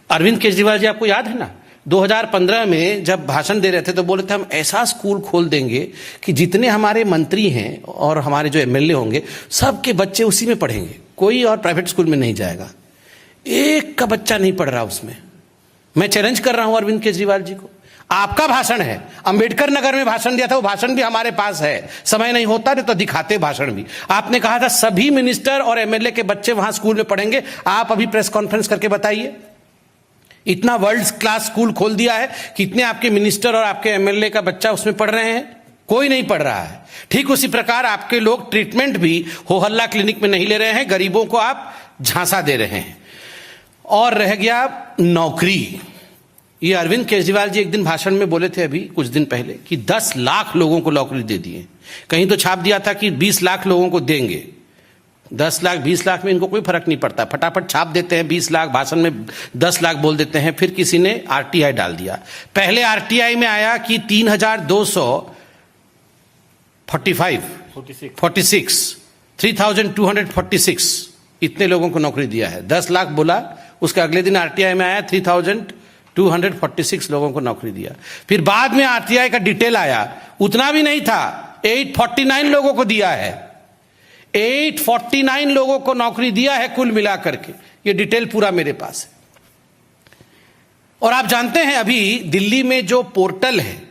अरविंद केजरीवाल जी, आपको याद है ना, 2015 में जब भाषण दे रहे थे तो बोले थे हम ऐसा स्कूल खोल देंगे कि जितने हमारे मंत्री हैं और हमारे जो एमएलए होंगे, सबके बच्चे उसी में पढ़ेंगे, कोई और प्राइवेट स्कूल में नहीं जाएगा। एक का बच्चा नहीं पढ़ रहा उसमें। मैं चैलेंज कर रहा हूं अरविंद केजरीवाल जी को, आपका भाषण है, अंबेडकर नगर में भाषण दिया था, वो भाषण भी हमारे पास है, समय नहीं होता तो दिखाते भाषण भी। आपने कहा था सभी मिनिस्टर और एमएलए के बच्चे वहां स्कूल में पढ़ेंगे। आप अभी प्रेस कॉन्फ्रेंस करके बताइए, इतना वर्ल्ड क्लास स्कूल खोल दिया है, कितने आपके मिनिस्टर और आपके एमएलए का बच्चा उसमें पढ़ रहे हैं? कोई नहीं पढ़ रहा है। ठीक उसी प्रकार आपके लोग ट्रीटमेंट भी हो हल्ला क्लिनिक में नहीं ले रहे हैं, गरीबों को आप झांसा दे रहे हैं। और रह गया नौकरी। ये अरविंद केजरीवाल जी एक दिन भाषण में बोले थे अभी कुछ दिन पहले कि 10 लाख लोगों को नौकरी दे दिए। कहीं तो छाप दिया था कि 20 लाख लोगों को देंगे। 10 लाख 20 लाख में इनको कोई फर्क नहीं पड़ता, फटाफट छाप देते हैं 20 लाख, भाषण में 10 लाख बोल देते हैं। फिर किसी ने आरटीआई डाल दिया। पहले आरटीआई में आया कि 3,246 इतने लोगों को नौकरी दिया है। 10 लाख बोला, उसके अगले दिन आरटीआई में आया 3,246 लोगों को नौकरी दिया। फिर बाद में आरटीआई का डिटेल आया, उतना भी नहीं था, 849 लोगों को दिया है। 849 लोगों को नौकरी दिया है कुल मिलाकर के। ये डिटेल पूरा मेरे पास है। और आप जानते हैं अभी दिल्ली में जो पोर्टल है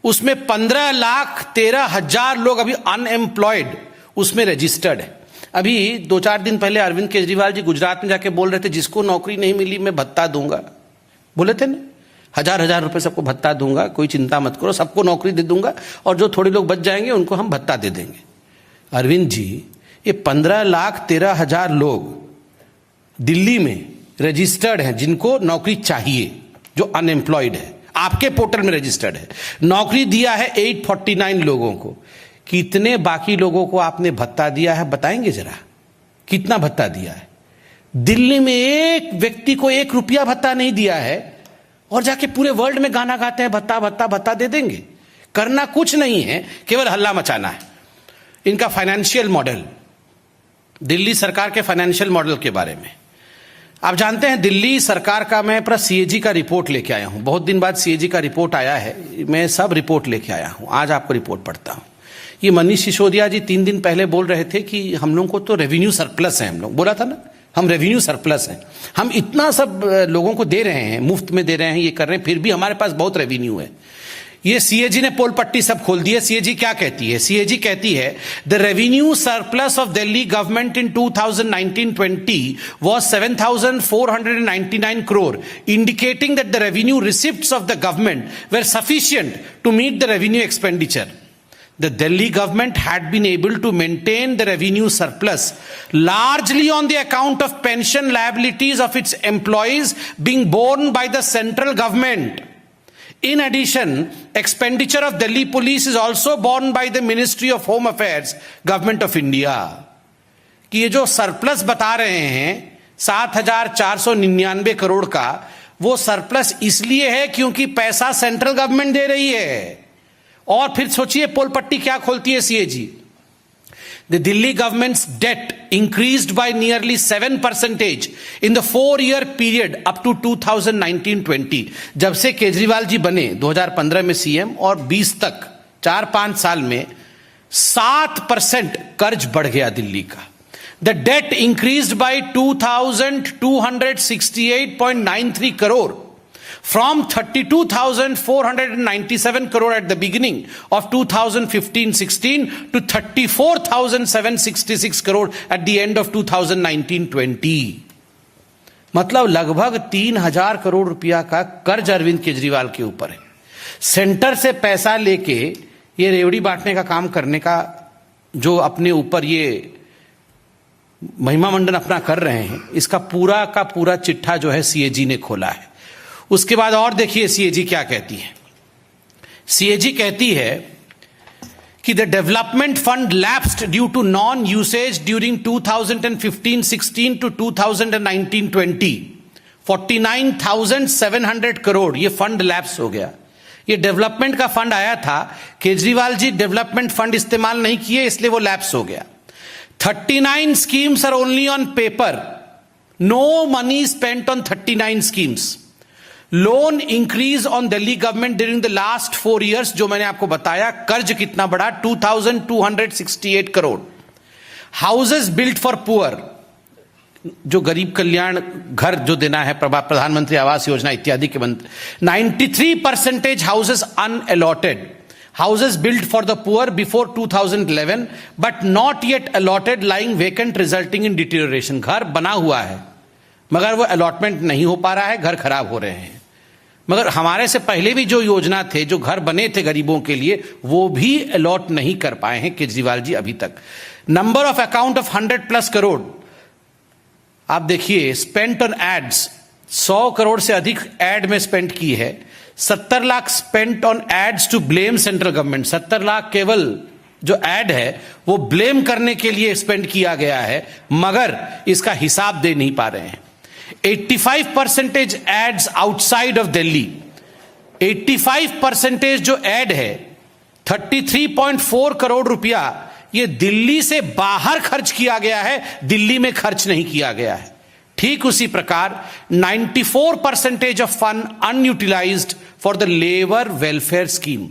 उसमें 15,13,000 लोग अभी अनएम्प्लॉयड उसमें रजिस्टर्ड है। अभी 2-4 दिन पहले अरविंद केजरीवाल जी गुजरात में जाके बोल रहे थे जिसको नौकरी नहीं मिली मैं भत्ता दूंगा, बोले थे ना, 1,000 रुपए सबको भत्ता दूंगा, कोई चिंता मत करो, सबको नौकरी दे दूंगा और जो थोड़े लोग बच जाएंगे उनको हम भत्ता दे देंगे। अरविंद जी, ये 15,13,000 लोग दिल्ली में रजिस्टर्ड हैं जिनको नौकरी चाहिए, जो अनएम्प्लॉयड है, आपके पोर्टल में रजिस्टर्ड है। नौकरी दिया है 849 लोगों को। कितने बाकी लोगों को आपने भत्ता दिया है बताएंगे जरा, कितना भत्ता दिया है? दिल्ली में एक व्यक्ति को 1 रुपया भत्ता नहीं दिया है और जाके पूरे वर्ल्ड में गाना गाते हैं भत्ता भत्ता भत्ता दे देंगे। करना कुछ नहीं है, केवल हल्ला मचाना है। इनका फाइनेंशियल मॉडल, दिल्ली सरकार के फाइनेंशियल मॉडल के बारे में आप जानते हैं, दिल्ली सरकार का मैं पूरा सीएजी का रिपोर्ट लेके आया हूं। बहुत दिन बाद सीएजी का रिपोर्ट आया है, मैं सब रिपोर्ट लेके आया हूं। आज आपको रिपोर्ट पढ़ता हूं। ये मनीष सिसोदिया जी 3 दिन पहले बोल रहे थे कि हम लोग को तो रेवेन्यू सरप्लस है, हम लोग बोला था ना, हम रेवेन्यू सरप्लस हैं। हम इतना सब लोगों को दे रहे हैं, मुफ्त में दे रहे हैं, ये कर रहे हैं, फिर भी हमारे पास बहुत रेवेन्यू है। ये सीएजी ने पोल पट्टी सब खोल दी है। सीएजी क्या कहती है? सीएजी कहती है the revenue surplus of Delhi government in 2019-20 was 7,499 crore, indicating that the revenue receipts of the government were sufficient to meet the revenue expenditure. The Delhi government had been able to maintain the revenue surplus largely on the account of pension liabilities of its employees being borne by the central government. In addition, expenditure of Delhi police is also borne by the Ministry of Home Affairs, Government of India. कि ये जो surplus बता रहे हैं 7,499 करोड़ का, वो surplus इसलिए है क्योंकि पैसा सेंट्रल गवर्नमेंट दे रही है। और फिर सोचिए पोल पट्टी क्या खोलती है CAG. The Delhi government's debt increased by nearly 7% in the 4-year period up to 2019-20. जब से केजरीवाल जी बने 2015 में सीएम और 20 तक 4-5 साल में 7% कर्ज बढ़ गया दिल्ली का। The debt increased by 2,268.93 crore from 32,497 crore at the beginning of 2015-16 to 34,766 crore at the end of 2019-20. मतलब लगभग 3,000 करोड़ रुपया का कर्ज अरविंद केजरीवाल के ऊपर है। सेंटर से पैसा लेके ये रेवड़ी बांटने का काम करने का जो अपने ऊपर ये महिमा मंडन अपना कर रहे हैं, इसका पूरा का पूरा चिट्ठा जो है सीएजी ने खोला है। उसके बाद और देखिए सीएजी क्या कहती है। सीएजी कहती है कि the development fund lapsed due to non usage during 2015-16 to 2019-20 49,700 crore ये फंड लैप्स हो गया। ये डेवलपमेंट का फंड आया था, केजरीवाल जी डेवलपमेंट फंड इस्तेमाल नहीं किए इसलिए वो लैप्स हो गया। 39 schemes are only on paper. No money spent on 39 schemes. Loan increase on Delhi government during the last 4 years, जो मैंने आपको बताया, कर्ज कितना बढ़ा 2,268 crore. Houses built for poor, जो गरीब कल्याण घर जो देना है प्रधानमंत्री आवास योजना इत्यादि के बंद 93% houses unallotted. Houses built for the poor before 2011 but not yet allotted lying vacant resulting in deterioration. घर बना हुआ है मगर वो अलॉटमेंट नहीं हो पा रहा है, घर खराब हो रहे हैं। मगर हमारे से पहले भी जो योजना थे, जो घर बने थे गरीबों के लिए, वो भी अलॉट नहीं कर पाए हैं केजरीवाल जी अभी तक। Number of account of 100+ crore आप देखिए। स्पेंट ऑन एड्स 100 करोड़ से अधिक एड में स्पेंड की है। 70 lakh spent on ads to blame central government. 70 lakh केवल जो एड है वो ब्लेम करने के लिए स्पेंड किया गया है, मगर इसका हिसाब दे नहीं पा रहे हैं। 85% एड्स आउटसाइड ऑफ दिल्ली। 85% जो एड है 33.4 करोड़ रुपया ये दिल्ली से बाहर खर्च किया गया है, दिल्ली में खर्च नहीं किया गया है। ठीक उसी प्रकार 94% of fund unutilised for the labour welfare scheme.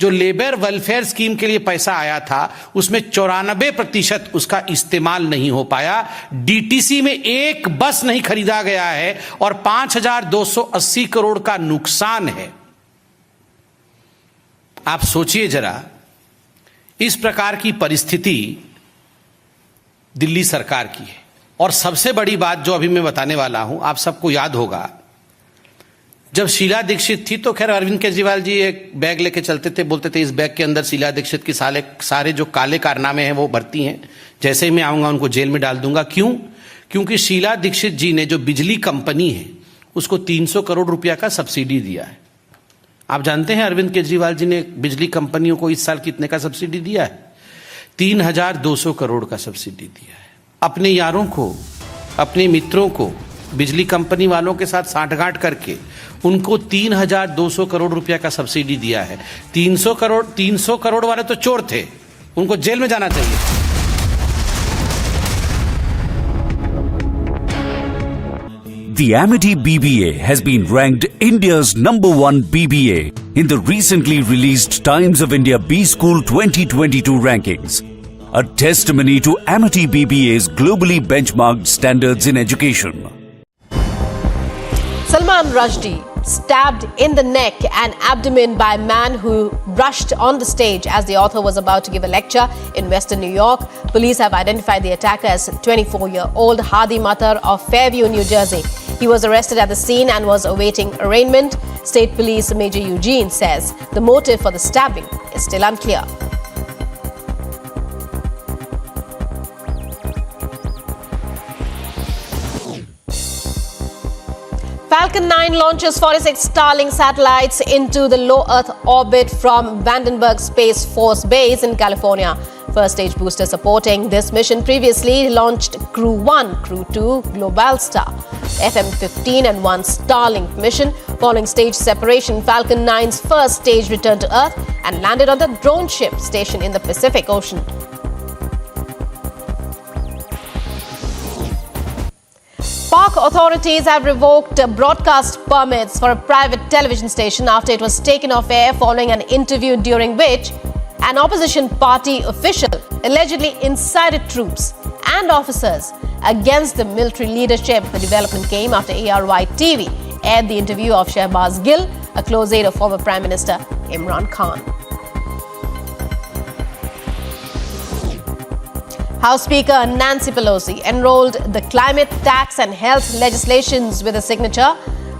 जो लेबर वेलफेयर स्कीम के लिए पैसा आया था उसमें 94% उसका इस्तेमाल नहीं हो पाया। डीटीसी में एक बस नहीं खरीदा गया है और 5,280 करोड़ का नुकसान है। आप सोचिए जरा, इस प्रकार की परिस्थिति दिल्ली सरकार की है। और सबसे बड़ी बात जो अभी मैं बताने वाला हूं, आप सबको याद होगा, जब शीला दीक्षित थी तो खैर अरविंद केजरीवाल जी एक बैग लेके चलते थे, बोलते थे इस बैग के अंदर शीला दीक्षित की सारे जो काले कारनामे हैं वो भर्ती हैं, जैसे ही मैं आऊंगा उनको जेल में डाल दूंगा। क्यों? क्योंकि शीला दीक्षित जी ने जो बिजली कंपनी है उसको 300 करोड़ रुपया का सब्सिडी दिया है। आप जानते हैं अरविंद केजरीवाल जी ने बिजली कंपनियों को इस साल कितने का सब्सिडी दिया है? 3,200 करोड़ का सब्सिडी दिया है। अपने यारों को, अपने मित्रों को बिजली कंपनी वालों के साथ साठगांठ करके उनको 3,200 करोड़ रुपया का सब्सिडी दिया है। 300 करोड़ वाले तो चोर थे, उनको जेल में जाना चाहिए। The Amity BBA has been ranked India's #1 BBA in the recently released Times of India B School 2022 rankings. a testimony to Amity BBA's globally benchmarked standards in education. Salman Rushdie stabbed in the neck and abdomen by a man who rushed on the stage as the author was about to give a lecture in Western New York. Police have identified the attacker as 24-year-old Hadi Matar of Fairview, New Jersey. He was arrested at the scene and was awaiting arraignment. State Police Major Eugene says the motive for the stabbing is still unclear. Falcon 9 launches 46 Starlink satellites into the low Earth orbit from Vandenberg Space Force Base in California. First stage booster supporting this mission previously launched Crew 1, Crew 2, Globalstar, FM-15 and 1 Starlink mission. Following stage separation, Falcon 9's first stage returned to Earth and landed on the drone ship stationed in the Pacific Ocean. Park authorities have revoked broadcast permits for a private television station after it was taken off air following an interview during which an opposition party official allegedly incited troops and officers against the military leadership. The development came after ARY TV aired the interview of Shehbaz Gill, a close aide of former Prime Minister Imran Khan. House Speaker Nancy Pelosi enrolled the climate, tax and health legislations with a signature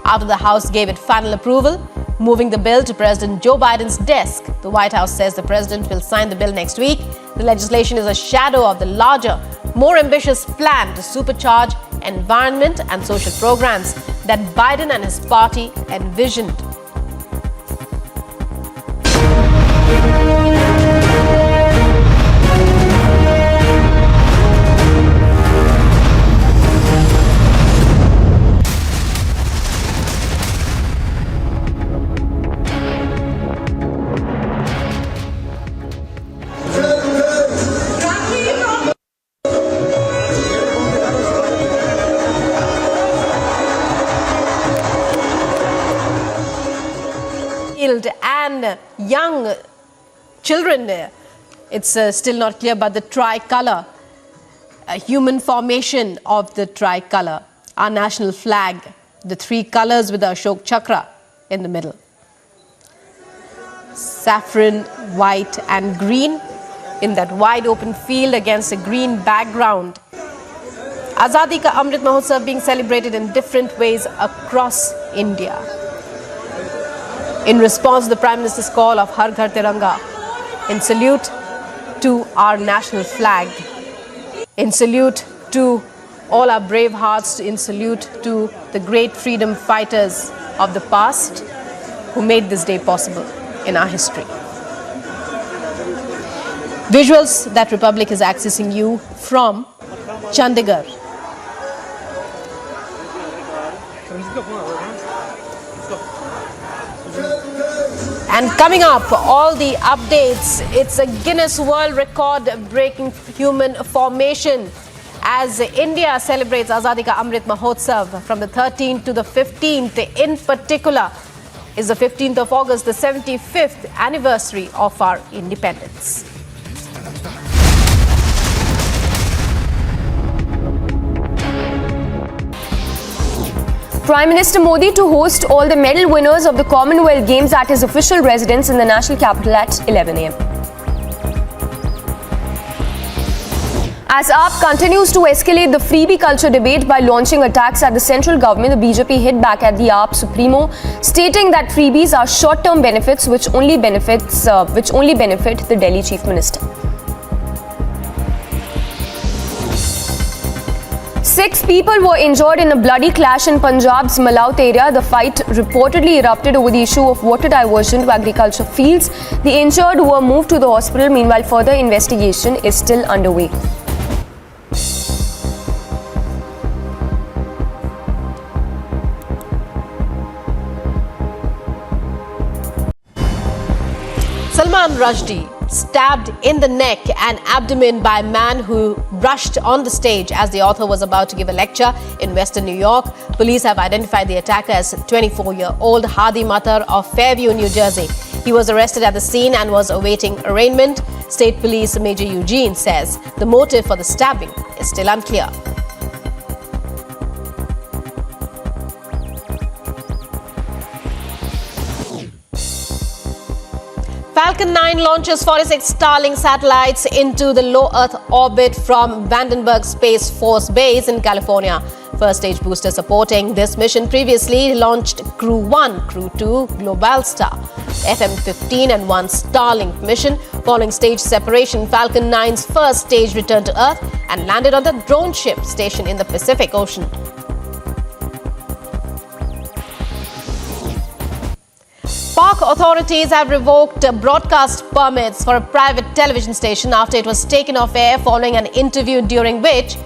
after the House gave it final approval, moving the bill to President Joe Biden's desk. The White House says the president will sign the bill next week. The legislation is a shadow of the larger, more ambitious plan to supercharge environment and social programs that Biden and his party envisioned. And young children, it's still not clear, but the tricolor, a human formation of the tricolor, our national flag, the three colors with the Ashok Chakra in the middle. Saffron, white and green in that wide open field against a green background. Azadi Ka Amrit Mahotsav being celebrated in different ways across India. In response to the Prime Minister's call of Har Ghar Tiranga, in salute to our national flag, in salute to all our brave hearts, in salute to the great freedom fighters of the past who made this day possible in our history. Visuals that Republic is accessing you from Chandigarh. And coming up, all the updates. It's a Guinness World Record breaking human formation as India celebrates Azadi Ka Amrit Mahotsav from the 13th to the 15th. In particular, is the 15th of August, the 75th anniversary of our independence. Prime Minister Modi to host all the medal winners of the Commonwealth Games at his official residence in the national capital at 11 a.m. As AAP continues to escalate the freebie culture debate by launching attacks at the central government, the BJP hit back at the AAP Supremo, stating that freebies are short-term benefits which only benefit the Delhi Chief Minister. 6 people were injured in a bloody clash in Punjab's Malaut area. The fight reportedly erupted over the issue of water diversion to agriculture fields. The injured were moved to the hospital. Meanwhile, further investigation is still underway. Salman Rushdie stabbed in the neck and abdomen by a man who rushed on the stage as the author was about to give a lecture in Western New York. Police have identified the attacker as 24-year-old Hadi Matar of Fairview, New Jersey. He was arrested at the scene and was awaiting arraignment. State Police Major Eugene says the motive for the stabbing is still unclear. Falcon 9 launches 46 Starlink satellites into the low Earth orbit from Vandenberg Space Force Base in California. First stage booster supporting this mission previously launched Crew 1, Crew 2, Globalstar, FM-15 and 1 Starlink mission. Following stage separation, Falcon 9's first stage returned to Earth and landed on the drone ship stationed in the Pacific Ocean. Park authorities have revoked broadcast permits for a private television station after it was taken off air following an interview during which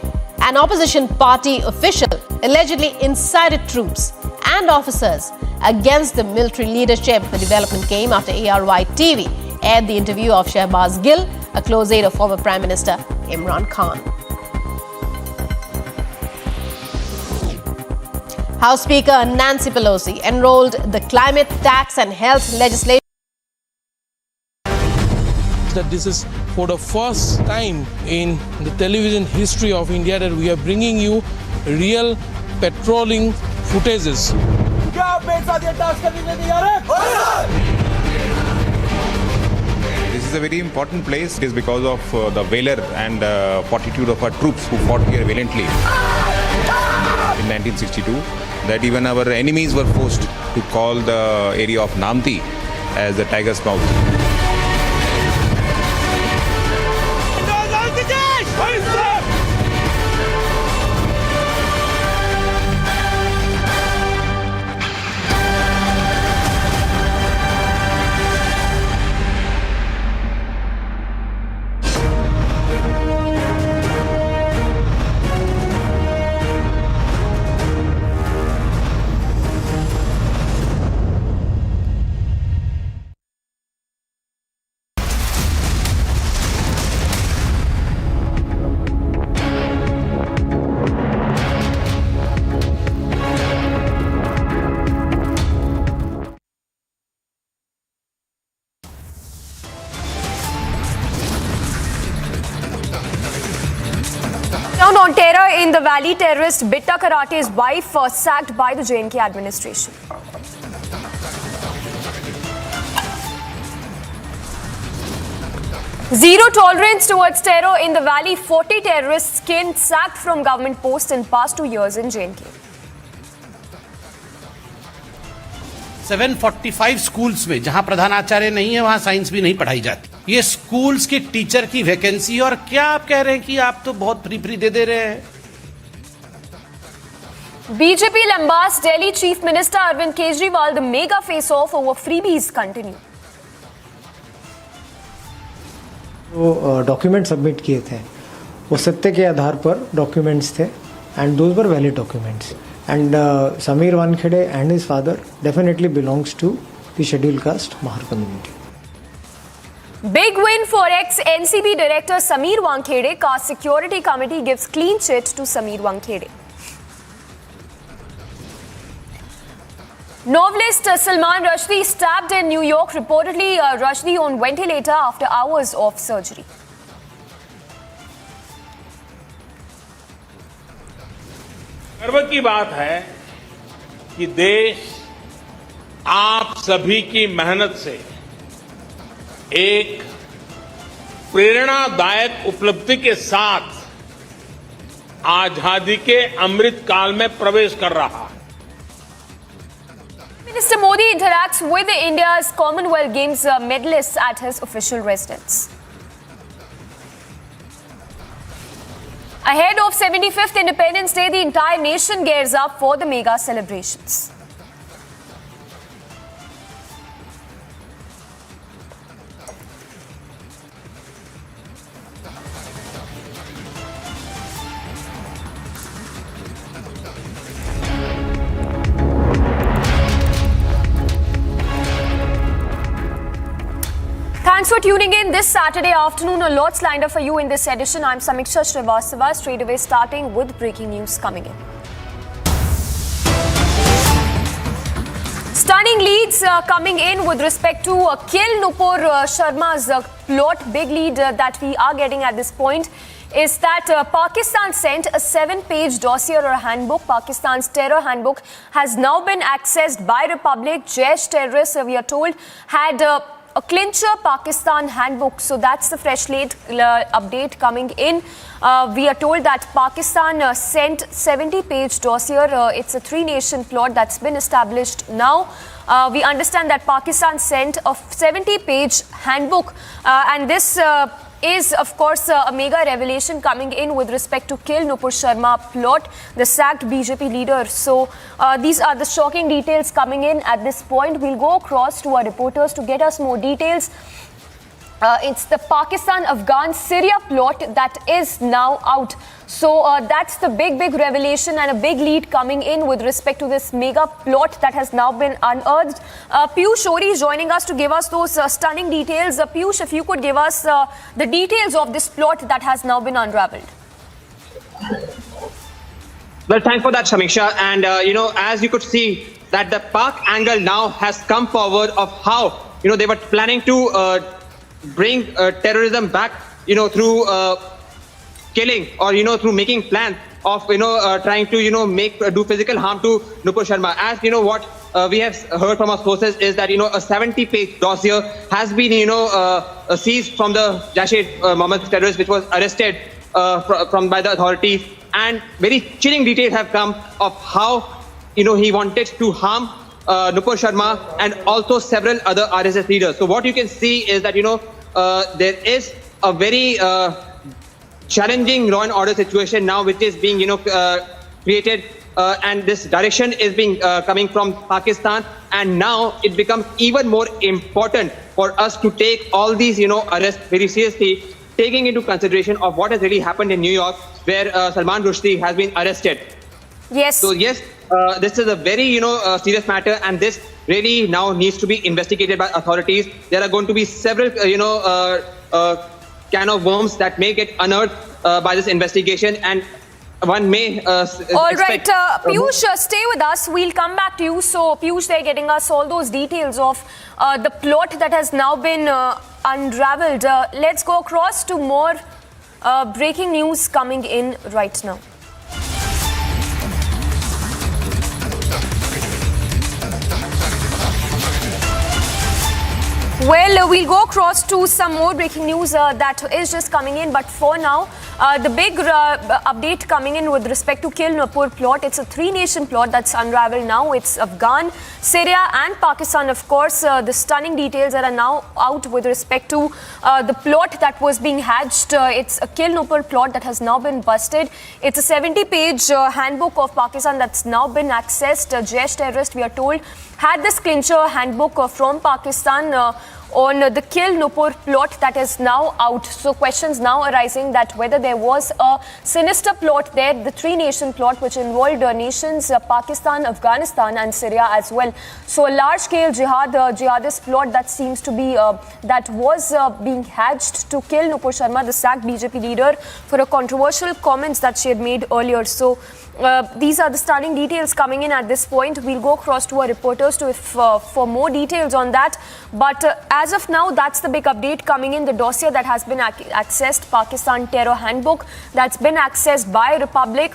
an opposition party official allegedly incited troops and officers against the military leadership. The development came after ARY TV aired the interview of Shehbaz Gill, a close aide of former Prime Minister Imran Khan. House Speaker Nancy Pelosi enrolled the climate tax and health legislation. That this is for the first time in the television history of India that we are bringing you real patrolling footages. This is a very important place. It is because of the valor and fortitude of our troops who fought here valiantly in 1962 that even our enemies were forced to call the area of Namti as the Tiger's Mouth. On terror in the Valley, terrorist Bitta Karate's wife was sacked by the JNK administration. Zero tolerance towards terror in the Valley. 40 terrorists sacked from government posts in past 2 years in JNK. 745 schools में जहां प्रधानाचार्य नहीं है वहां science भी नहीं पढ़ाई जाती. ये स्कूल्स की टीचर की वैकेंसी और क्या आप कह रहे हैं कि आप तो बहुत फ्री दे रहे हैं. BJP lambast Delhi Chief Minister Arvind Kejriwal. The mega face-off over freebies continue. वो डॉक्यूमेंट सबमिट किए थे वो सत्य के आधार पर डॉक्यूमेंट्स थे and those were valid documents and Sameer Wankhede and his father definitely belongs to the schedule caste Mahar community. Big win for ex-NCB director Sameer Wankhede. Caste Security Committee gives clean chit to Sameer Wankhede. Novelist Salman Rushdie stabbed in New York. Reportedly, Rushdie on ventilator after hours of surgery. गर्व की बात है कि देश आप सभी की मेहनत से एक प्रेरणादायक उपलब्धि के साथ आजादी के अमृत काल में प्रवेश कर रहा है. Minister Modi interacts with India's Commonwealth Games medalists at his official residence. Ahead of 75th Independence Day, the entire nation gears up for the mega celebrations. Thanks for tuning in this Saturday afternoon. A lot's lined up for you in this edition. I'm Samiksha Srivastava. Straight away starting with breaking news coming in. Stunning leads coming in with respect to kill Nupur Sharma's plot. Big lead that we are getting at this point is that Pakistan sent a 7-page dossier or handbook. Pakistan's terror handbook has now been accessed by Republic. Jaish terrorists, we are told, had a clincher Pakistan handbook. So that's the fresh late update coming in. We are told that Pakistan sent 70-page dossier. It's a 3-nation plot that's been established now. We understand that Pakistan sent a 70-page handbook, and this is, of course, a mega revelation coming in with respect to kill Nupur Sharma plot, the sacked BJP leader. So these are the shocking details coming in at this point. We'll go across to our reporters to get us more details. It's the Pakistan-Afghan-Syria plot that is now out. So that's the big revelation and a big lead coming in with respect to this mega plot that has now been unearthed. Piyush Ori is joining us to give us those stunning details. Piyush, if you could give us the details of this plot that has now been unraveled. Well, thanks for that, Samiksha. And, as you could see, that the Pak angle now has come forward of how, they were planning to bring terrorism back, through killing or, through making plans of, trying to, do physical harm to Nupur Sharma. As what we have heard from our sources is that, a 70-page dossier has been, seized from the Jaish-e-Mohammed terrorist, which was arrested by the authorities. And very chilling details have come of how, he wanted to harm Nupur Sharma and also several other RSS leaders. So what you can see is that, there is a very challenging law and order situation now, which is being, created, and this direction is being coming from Pakistan. And now it becomes even more important for us to take all these, arrests very seriously, taking into consideration of what has really happened in New York, where Salman Rushdie has been arrested. Yes. So yes, this is a very, serious matter, and this really now needs to be investigated by authorities. There are going to be several, can of worms that may get unearthed by this investigation, and one may all right, Piyush, stay with us. We'll come back to you. So, Piyush, they're getting us all those details of the plot that has now been unraveled. Let's go across to more breaking news coming in right now. Well, we'll go across to some more breaking news that is just coming in. But for now, the big update coming in with respect to kill Nupur plot. It's a 3-nation plot that's unraveled now. It's Afghan, Syria and Pakistan, of course. The stunning details that are now out with respect to the plot that was being hatched. It's a kill Nupur plot that has now been busted. It's a 70-page handbook of Pakistan that's now been accessed. Jaish terrorist, we are told, had this clincher handbook from Pakistan on the kill Nupur plot that is now out. So questions now arising that whether there was a sinister plot there, the 3-nation plot which involved nations Pakistan, Afghanistan and Syria as well. So a large-scale jihadist plot that seems to be that was being hatched to kill Nupur Sharma, the sacked BJP leader, for a controversial comments that she had made earlier. So these are the stunning details coming in at this point. We'll go across to our reporters for more details on that. But as of now, that's the big update coming in. The dossier that has been accessed, Pakistan Terror Handbook, that's been accessed by Republic.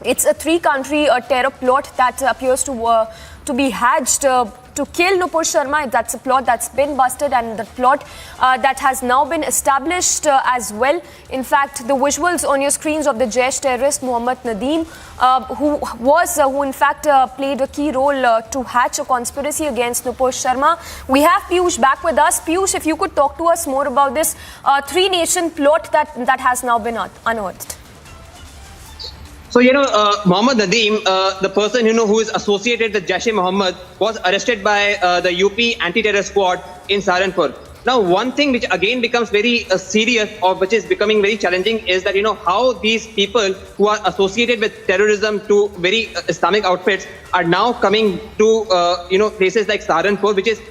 It's a 3-country terror plot that appears to be hatched to kill Nupur Sharma. That's a plot that's been busted, and the plot that has now been established as well. In fact, the visuals on your screens of the Jaish terrorist Mohammed Nadeem, who in fact played a key role to hatch a conspiracy against Nupur Sharma. We have Piyush back with us. Piyush, if you could talk to us more about this 3-nation plot that has now been unearthed. So, Mohammed Nadeem, the person, who is associated with Jaish-e-Mohammed, was arrested by the UP anti-terror squad in Saharanpur. Now, one thing which again becomes very serious, or which is becoming very challenging, is that, how these people who are associated with terrorism to very Islamic outfits are now coming to, places like Saharanpur, which is,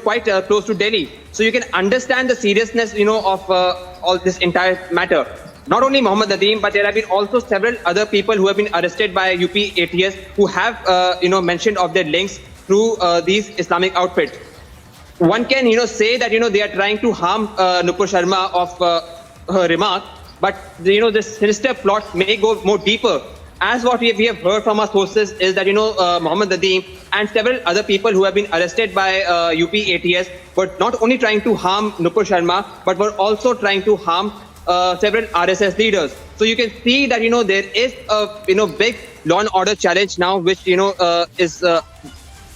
quite close to Delhi. So you can understand the seriousness, of all this entire matter. Not only Mohammed Nadeem, but there have been also several other people who have been arrested by UP ATS who have, mentioned of their links through these Islamic outfits. One can, say that, they are trying to harm Nupur Sharma of her remark, but, this sinister plot may go more deeper. As what we have heard from our sources is that, Mohammed Nadeem and several other people who have been arrested by UP ATS were not only trying to harm Nupur Sharma, but were also trying to harm several RSS leaders. So you can see that, there is a, big law and order challenge now, which, is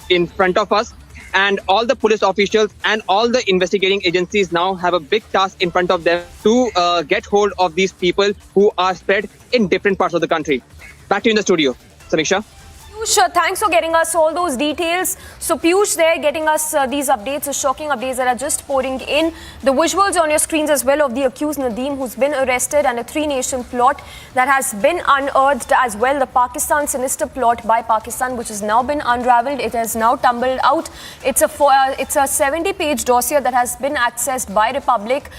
in front of us. And all the police officials and all the investigating agencies now have a big task in front of them to get hold of these people who are spread in different parts of the country. Back to you in the studio, Samiksha. Piyush, thanks for getting us all those details. So Piyush there getting us these updates, the shocking updates that are just pouring in. The visuals on your screens as well of the accused Nadeem who's been arrested, and a three-nation plot that has been unearthed as well. The Pakistan sinister plot by Pakistan, which has now been unraveled. It has now tumbled out. It's a 70-page dossier that has been accessed by Republic.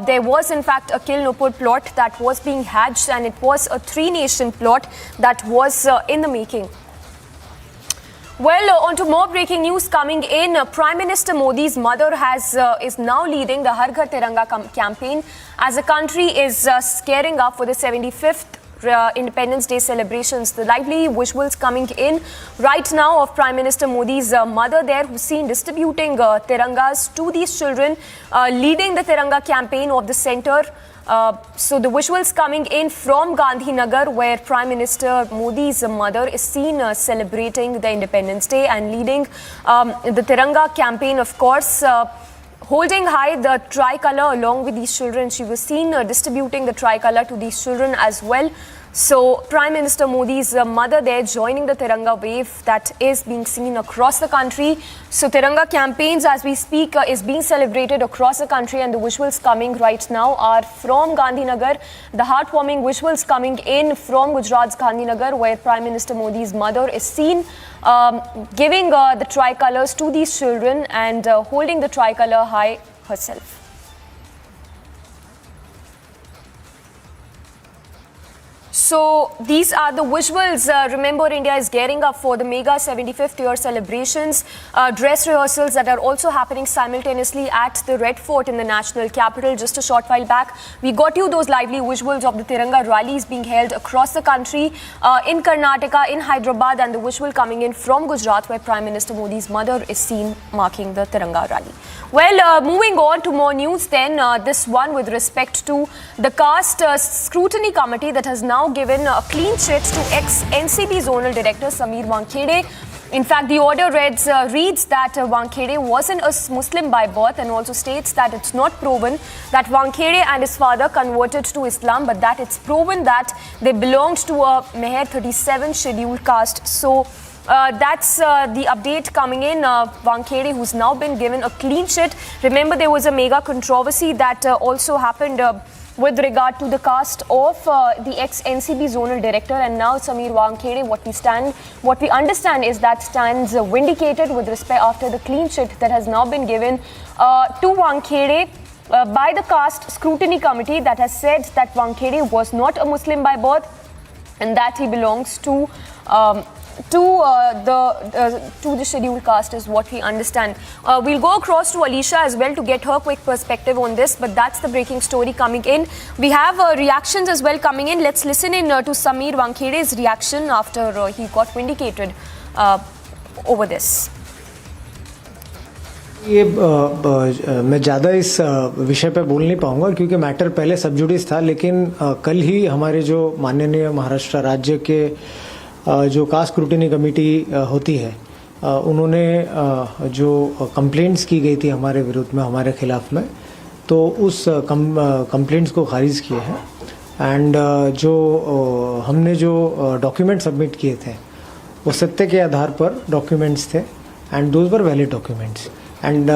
There was in fact a Kill Nupur plot that was being hatched, and it was a three-nation plot that was in the making. Well, on to more breaking news coming in. Prime Minister Modi's mother is now leading the Har Ghar Tiranga campaign as the country is gearing up for the 75th Independence Day celebrations. The lively visuals coming in right now of Prime Minister Modi's mother there, who's seen distributing Tirangas to these children, leading the Tiranga campaign of the centre. So the visuals coming in from Gandhinagar, where Prime Minister Modi's mother is seen celebrating the Independence Day and leading the Tiranga campaign, of course, holding high the tricolour along with these children. She was seen distributing the tricolour to these children as well. So Prime Minister Modi's mother there joining the Tiranga wave that is being seen across the country. So Tiranga campaigns as we speak is being celebrated across the country, and the visuals coming right now are from Gandhinagar. The heartwarming visuals coming in from Gujarat's Gandhinagar, where Prime Minister Modi's mother is seen giving the tricolours to these children and holding the tricolour high herself. So these are the visuals. Remember, India is gearing up for the mega 75th year celebrations. Dress rehearsals that are also happening simultaneously at the Red Fort in the national capital. Just a short while back, we got you those lively visuals of the Tiranga rallies being held across the country, in Karnataka, in Hyderabad, and the visual coming in from Gujarat, where Prime Minister Modi's mother is seen marking the Tiranga rally. Well, moving on to more news then, this one with respect to the caste scrutiny committee that has now given a clean sheet to ex-NCB Zonal Director Sameer Wankhede. In fact, the order reads that Wankhede wasn't a Muslim by birth, and also states that it's not proven that Wankhede and his father converted to Islam, but that it's proven that they belonged to a Meher 37 scheduled caste. So that's the update coming in. Wankhede, who's now been given a clean sheet. Remember, there was a mega controversy that also happened with regard to the caste of the ex-NCB zonal director, and now Sameer Wankhede, what we understand is that stands vindicated with respect after the clean sheet that has now been given to Wankhede by the caste scrutiny committee that has said that Wankhede was not a Muslim by birth and that he belongs to the scheduled caste is what we understand. We'll go across to Alicia as well to get her quick perspective on this, but that's the breaking story coming in. We have reactions as well coming in. Let's listen in to Sameer Wankhede's reaction after he got vindicated over this. ये मैं ज़्यादा इस विषय पे बोल नहीं पाऊंगा क्योंकि मैटर पहले सब जुडिस था, लेकिन कल ही हमारे जो माननीय महाराष्ट्र राज्य के जो कास्ट स्क्रूटिनी कमेटी होती है उन्होंने जो कंप्लेंट्स की गई थी हमारे विरुद्ध में, हमारे खिलाफ में, तो उस कंप्लेंट्स को खारिज किए हैं। एंड जो हमने जो डॉक्यूमेंट सबमिट किए थे वो सत्य के आधार पर डॉक्यूमेंट्स थे, and those were valid documents. And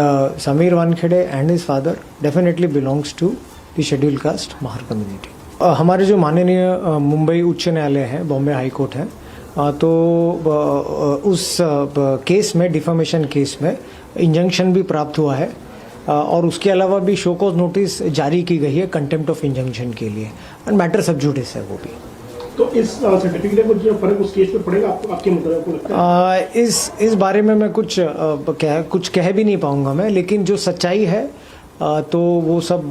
Sameer Wankhede and his father definitely belongs to the scheduled caste Mahar community. हमारे जो माननीय मुंबई उच्च न्यायालय है, बॉम्बे हाई कोर्ट है, तो उस केस में, डिफामेशन केस में इंजंक्शन भी प्राप्त हुआ है और उसके अलावा भी शो कॉज नोटिस जारी की गई है कंटेम्प्ट ऑफ इंजंक्शन के लिए, एंड मैटर सब जुडिस है वो भी। तो इस सर्टिफिकेट में जो फर्क उस केस में पड़ेगा आपके मुताबिक को लगता है? इस बारे में मैं कुछ कह भी नहीं पाऊंगा मैं, लेकिन जो सच्चाई है तो वो सब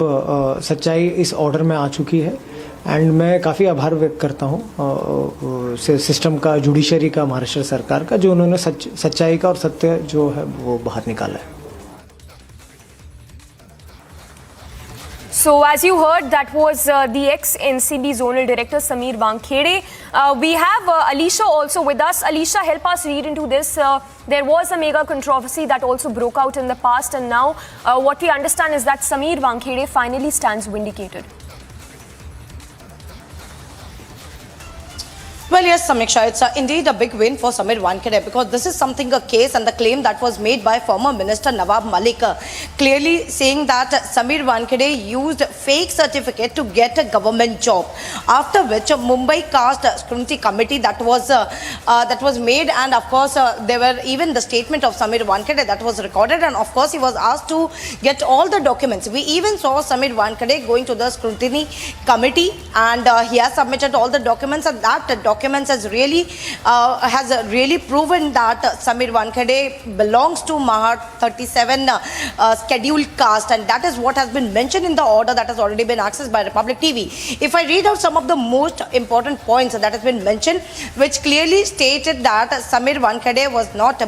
सच्चाई इस ऑर्डर में आ चुकी है। एंड मैं काफ़ी आभार व्यक्त करता हूँ सिस्टम का, जुडिशरी का, महाराष्ट्र सरकार का, जो उन्होंने सच्चाई का और सत्य जो है वो बाहर निकाला है। So, as you heard, that was the ex-NCB Zonal Director Sameer Wankhede. We have Alisha also with us. Alisha, help us read into this. There was a mega controversy that also broke out in the past, and now what we understand is that Sameer Wankhede finally stands vindicated. Well, yes, Samiksha, it's indeed a big win for Sameer Wankhede, because this is something, a case and the claim that was made by former Minister Nawab Malik, clearly saying that Sameer Wankhede used fake certificate to get a government job. After which Mumbai cast a scrutiny committee that was made, and of course there were even the statement of Sameer Wankhede that was recorded, and of course he was asked to get all the documents. We even saw Sameer Wankhede going to the scrutiny committee, and he has submitted all the documents, and that documents has really proven that Sameer Wankhede belongs to Mahar 37 scheduled caste, and that is what has been mentioned in the order that has already been accessed by Republic TV. If I read out some of the most important points that has been mentioned, which clearly stated that Sameer Wankhede was not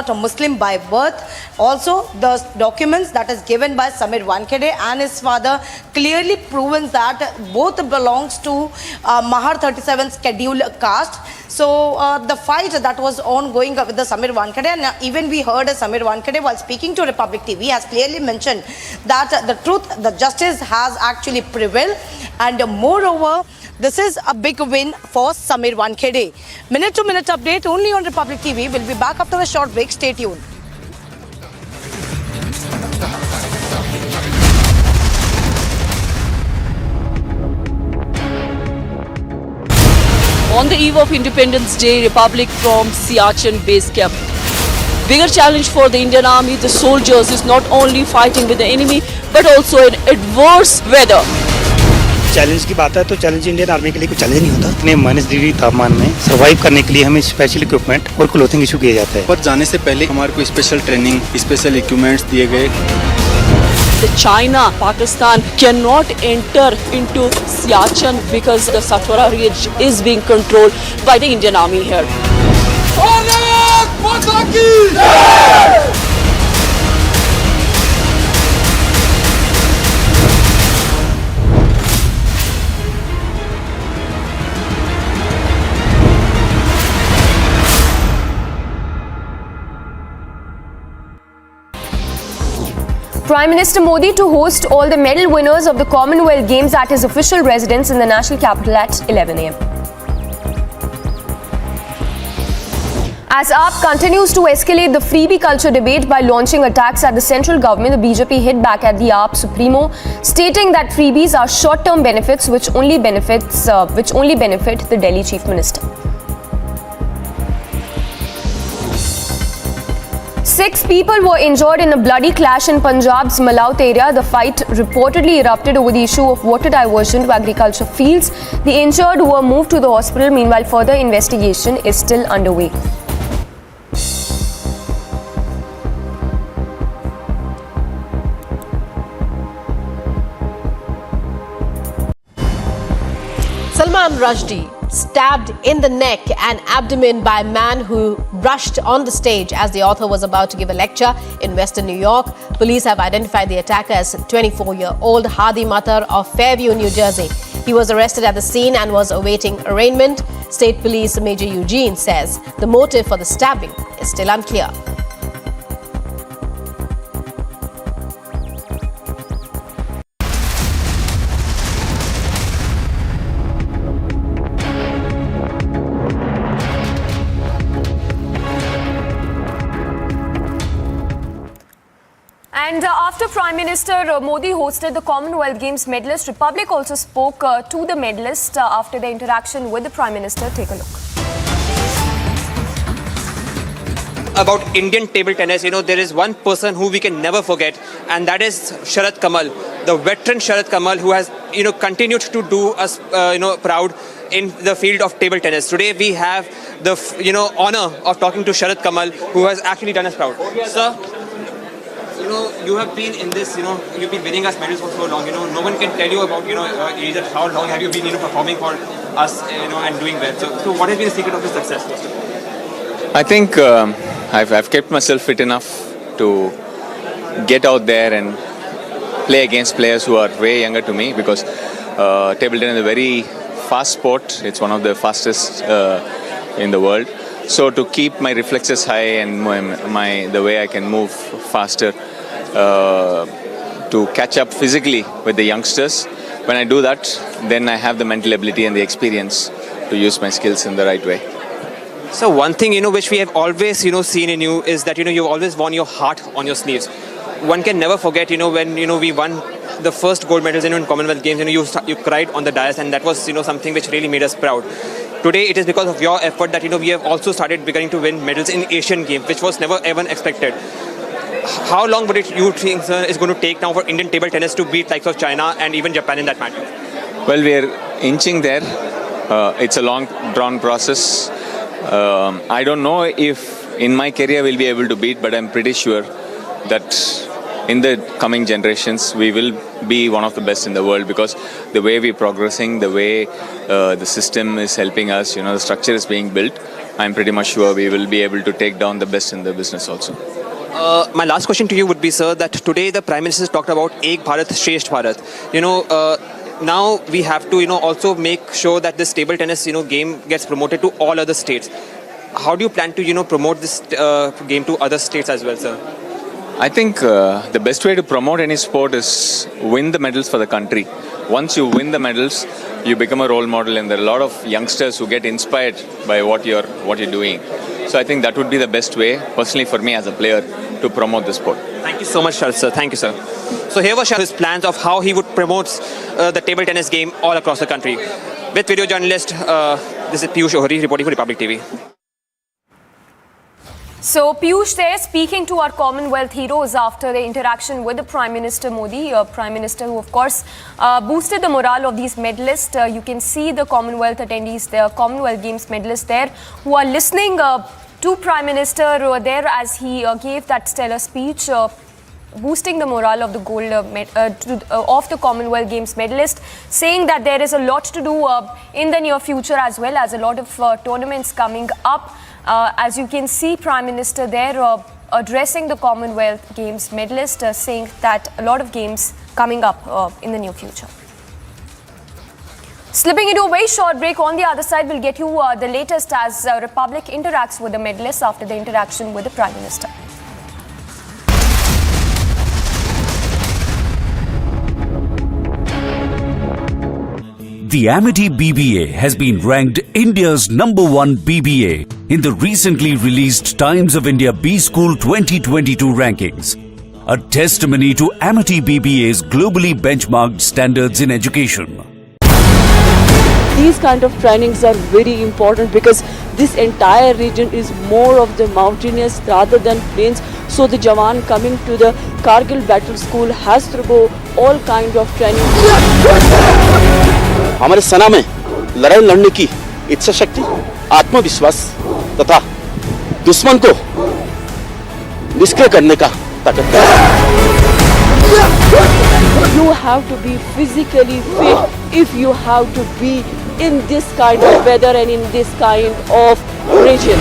a Muslim by birth. Also, the documents that is given by Sameer Wankhede and his father clearly proves that both belongs to Mahar 37 scheduled caste. So the fight that was ongoing with the Sameer Wankhede, and even we heard Sameer Wankhede while speaking to Republic TV has clearly mentioned that the truth, the justice has actually prevailed, and moreover, this is a big win for Sameer Wankhede. Minute-to-minute update only on Republic TV. We'll be back after a short break. Stay tuned. On the eve of Independence Day, Republic from Siachen base camp. Bigger challenge for the Indian Army, the soldiers, is not only fighting with the enemy, but also in adverse weather. Challenge की बात है तो challenge Indian army के लिए कोई challenge नहीं होता। इतने -डिग्री तापमान में सर्वाइव करने के लिए हमें स्पेशल इक्विपमेंट और क्लोथिंग इशू किए जाते हैं। पर जाने से पहले हमारे को स्पेशल ट्रेनिंग, स्पेशल इक्विपमेंट्स दिए गए। China, Pakistan cannot enter into Siachen because the Satwara Ridge is being controlled by the Indian Army here. Prime Minister Modi to host all the medal winners of the Commonwealth Games at his official residence in the national capital at 11 a.m. As AAP continues to escalate the freebie culture debate by launching attacks at the central government, the BJP hit back at the AAP Supremo, stating that freebies are short-term benefits which only benefit the Delhi Chief Minister. 6 people were injured in a bloody clash in Punjab's Malaut area. The fight reportedly erupted over the issue of water diversion to agriculture fields. The injured were moved to the hospital. Meanwhile, further investigation is still underway. Salman Rushdie stabbed in the neck and abdomen by a man who rushed on the stage as the author was about to give a lecture in Western New York. Police have identified the attacker as 24-year-old Hadi Matar of Fairview, New Jersey. He was arrested at the scene and was awaiting arraignment. State Police Major Eugene says the motive for the stabbing is still unclear. And after Prime Minister Modi hosted the Commonwealth Games medalists, Republic also spoke to the medalists after their interaction with the Prime Minister. Take a look. About Indian table tennis, there is one person who we can never forget, and that is Sharad Kamal, the veteran Sharad Kamal, who has, continued to do us, proud. in the field of table tennis. Today we have the honor of talking to Sharat Kamal, who has actually done us proud. Sir, you have been in this, you've been winning us medals for so long. No one can tell you about, either how long have you been, performing for us, and doing well. So what has been the secret of this success? I think I've kept myself fit enough to get out there and play against players who are way younger to me, because table tennis is a very fast sport. It's one of the fastest in the world. So to keep my reflexes high and the way I can move faster, to catch up physically with the youngsters, when I do that, then I have the mental ability and the experience to use my skills in the right way. So one thing, which we have always, seen in you is that, you've always worn your heart on your sleeves. One can never forget, when, we won the first gold medals in Commonwealth Games, you cried on the dais, and that was, something which really made us proud. Today, it is because of your effort that, we have also started beginning to win medals in Asian Games, which was never ever expected. How long would you think, sir, is going to take now for Indian table tennis to beat likes of China and even Japan in that matter? Well, we are inching there. It's a long, drawn process. I don't know if in my career we'll be able to beat, but I'm pretty sure that in the coming generations we will be one of the best in the world, because the way we're progressing, the way the system is helping us, the structure is being built, I'm pretty much sure we will be able to take down the best in the business also. My last question to you would be, sir, that today the Prime Minister talked about Ek Bharat, Shresth Bharat. Now we have to, also make sure that this table tennis, game gets promoted to all other states. How do you plan to, promote this game to other states as well, sir? I think the best way to promote any sport is win the medals for the country. Once you win the medals, you become a role model, and there are a lot of youngsters who get inspired by what you're doing. So I think that would be the best way, personally for me as a player, to promote the sport. Thank you so much, Sharat, sir. Thank you, sir. So here was Sharat's plans of how he would promote the table tennis game all across the country. With video journalist, this is Piyush Ohri reporting for Republic TV. So Piyush there speaking to our Commonwealth heroes after the interaction with the Prime Minister Modi, Prime Minister who of course boosted the morale of these medalists. You can see the Commonwealth attendees, the Commonwealth Games medalists there who are listening to Prime Minister there as he gave that stellar speech, boosting the morale of the gold of the Commonwealth Games medalist, saying that there is a lot to do in the near future, as well as a lot of tournaments coming up. As you can see, Prime Minister there addressing the Commonwealth Games medalist, saying that a lot of games coming up in the near future. Slipping into a very short break. On the other side, we'll get you the latest as Republic interacts with the medalists after the interaction with the Prime Minister. The Amity BBA has been ranked India's #1 BBA in the recently released Times of India B School 2022 rankings, a testimony to Amity BBA's globally benchmarked standards in education. These kind of trainings are very important because this entire region is more of the mountainous rather than plains. So the Jawan coming to the Kargil Battle School has to go all kind of training. हमारे सेना में लड़ाई लड़ने की इच्छा शक्ति, आत्मविश्वास तथा दुश्मन को निष्क्रिय करने का ताकत है। You have to be physically fit if you have to be in this kind of weather and in this kind of region.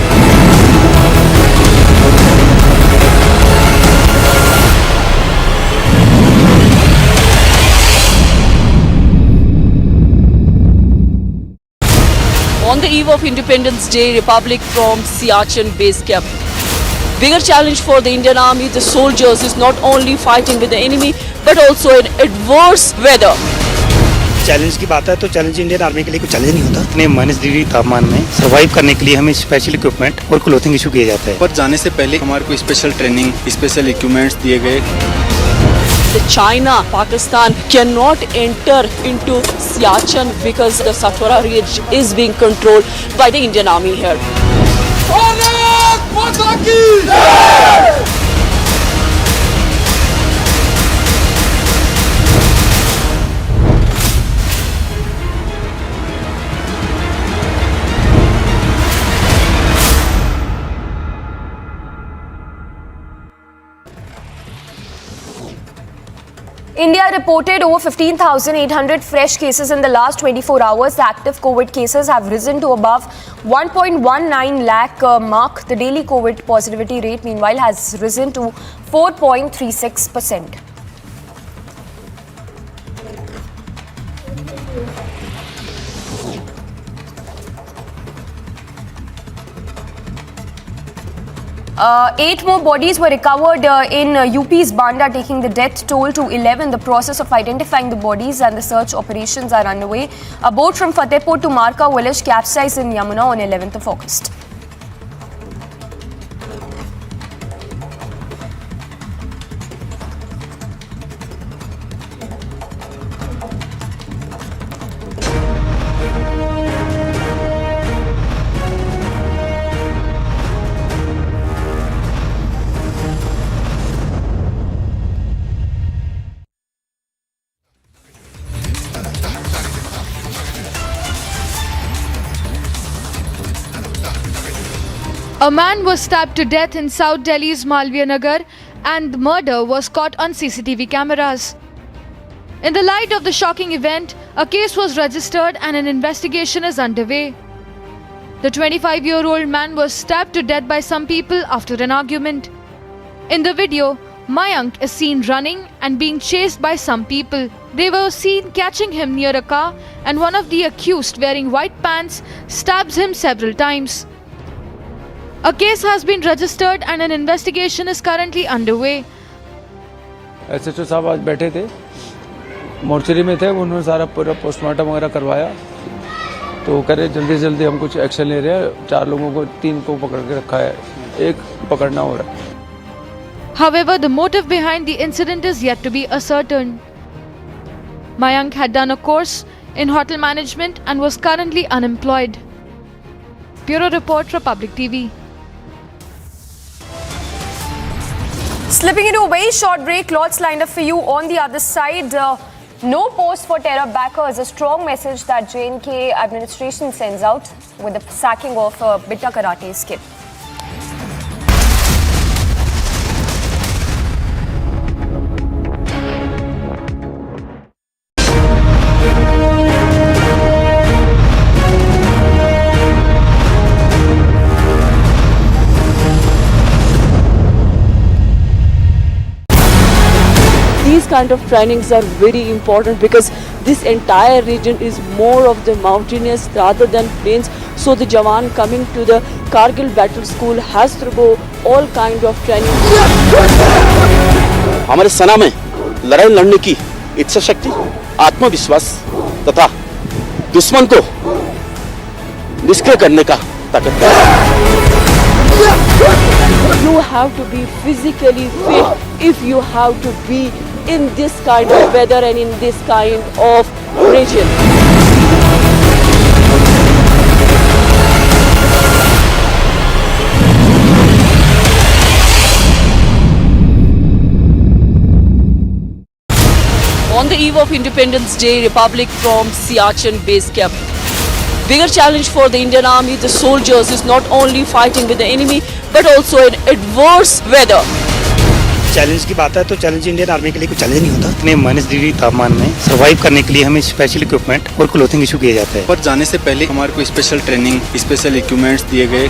On the eve of Independence Day, Republic from Siachen base camp. Bigger challenge for the Indian Army, the soldiers, is not only fighting with the enemy, but also in adverse weather. Challenge की बात है तो challenge Indian army के लिए कोई challenge नहीं होता। इतने -डिग्री तापमान में सर्वाइव करने के लिए हमें स्पेशल इक्विपमेंट और क्लोथिंग इशू किए जाते हैं। पर जाने से पहले हमारे को स्पेशल ट्रेनिंग, स्पेशल इक्विपमेंट्स दिए गए। The China, Pakistan cannot enter into Siachen because the Satwara Ridge is being controlled by the Indian Army here. reported over 15,800 fresh cases in the last 24 hours. The active COVID cases have risen to above 1.19 lakh mark. The daily COVID positivity rate, meanwhile, has risen to 4.36%. Eight more bodies were recovered in UP's Banda, taking the death toll to 11. The process of identifying the bodies and the search operations are underway. A boat from Fatehpur to Marka village capsized in Yamuna on 11th of August. A man was stabbed to death in South Delhi's Malviya Nagar, and the murder was caught on CCTV cameras. In the light of the shocking event, a case was registered and an investigation is underway. The 25-year-old man was stabbed to death by some people after an argument. In the video, Mayank is seen running and being chased by some people. They were seen catching him near a car, and one of the accused, wearing white pants, stabs him several times. A case has been registered and an investigation is currently underway. SHO साहब आज बैठे थे, mortuary में थे, उन्होंने सारा पूरा postmortem वगैरह करवाया, तो कह रहे जल्दी से जल्दी हम कुछ एक्शन ले रहे हैं. 4 लोगों को 3 को पकड़ के रखा है, 1 पकड़ना हो रहा है. However, the motive behind the incident is yet to be ascertained. Mayank had done a course in hotel management and was currently unemployed. Bureau Report, Republic TV. Slipping into a very short break, lots lined up for you on the other side. No post for terror backers, a strong message that J&K administration sends out with the sacking of Bitta Karate's kid. These kind of trainings are very important because this entire region is more of the mountainous rather than plains. So the Jawan coming to the Kargil battle school has to go all kind of training. हमारे सेना में लड़ाई लड़ने की इच्छा शक्ति, आत्मविश्वास तथा दुश्मन को निष्क्रिय करने का ताकत है. You have to be physically fit if you have to be in this kind of weather and in this kind of region. On the eve of Independence Day, Republic from Siachen base camp. Bigger challenge for the Indian Army, the soldiers, is not only fighting with the enemy but also in adverse weather. Challenge की बात है तो challenge Indian army के लिए कोई challenge नहीं होता. इतने -डिग्री तापमान में सर्वाइव करने के लिए हमें स्पेशल इक्विपमेंट और क्लोथिंग इशू किए जाते हैं. पर जाने से पहले हमारे को स्पेशल ट्रेनिंग, स्पेशल इक्विपमेंट्स दिए गए.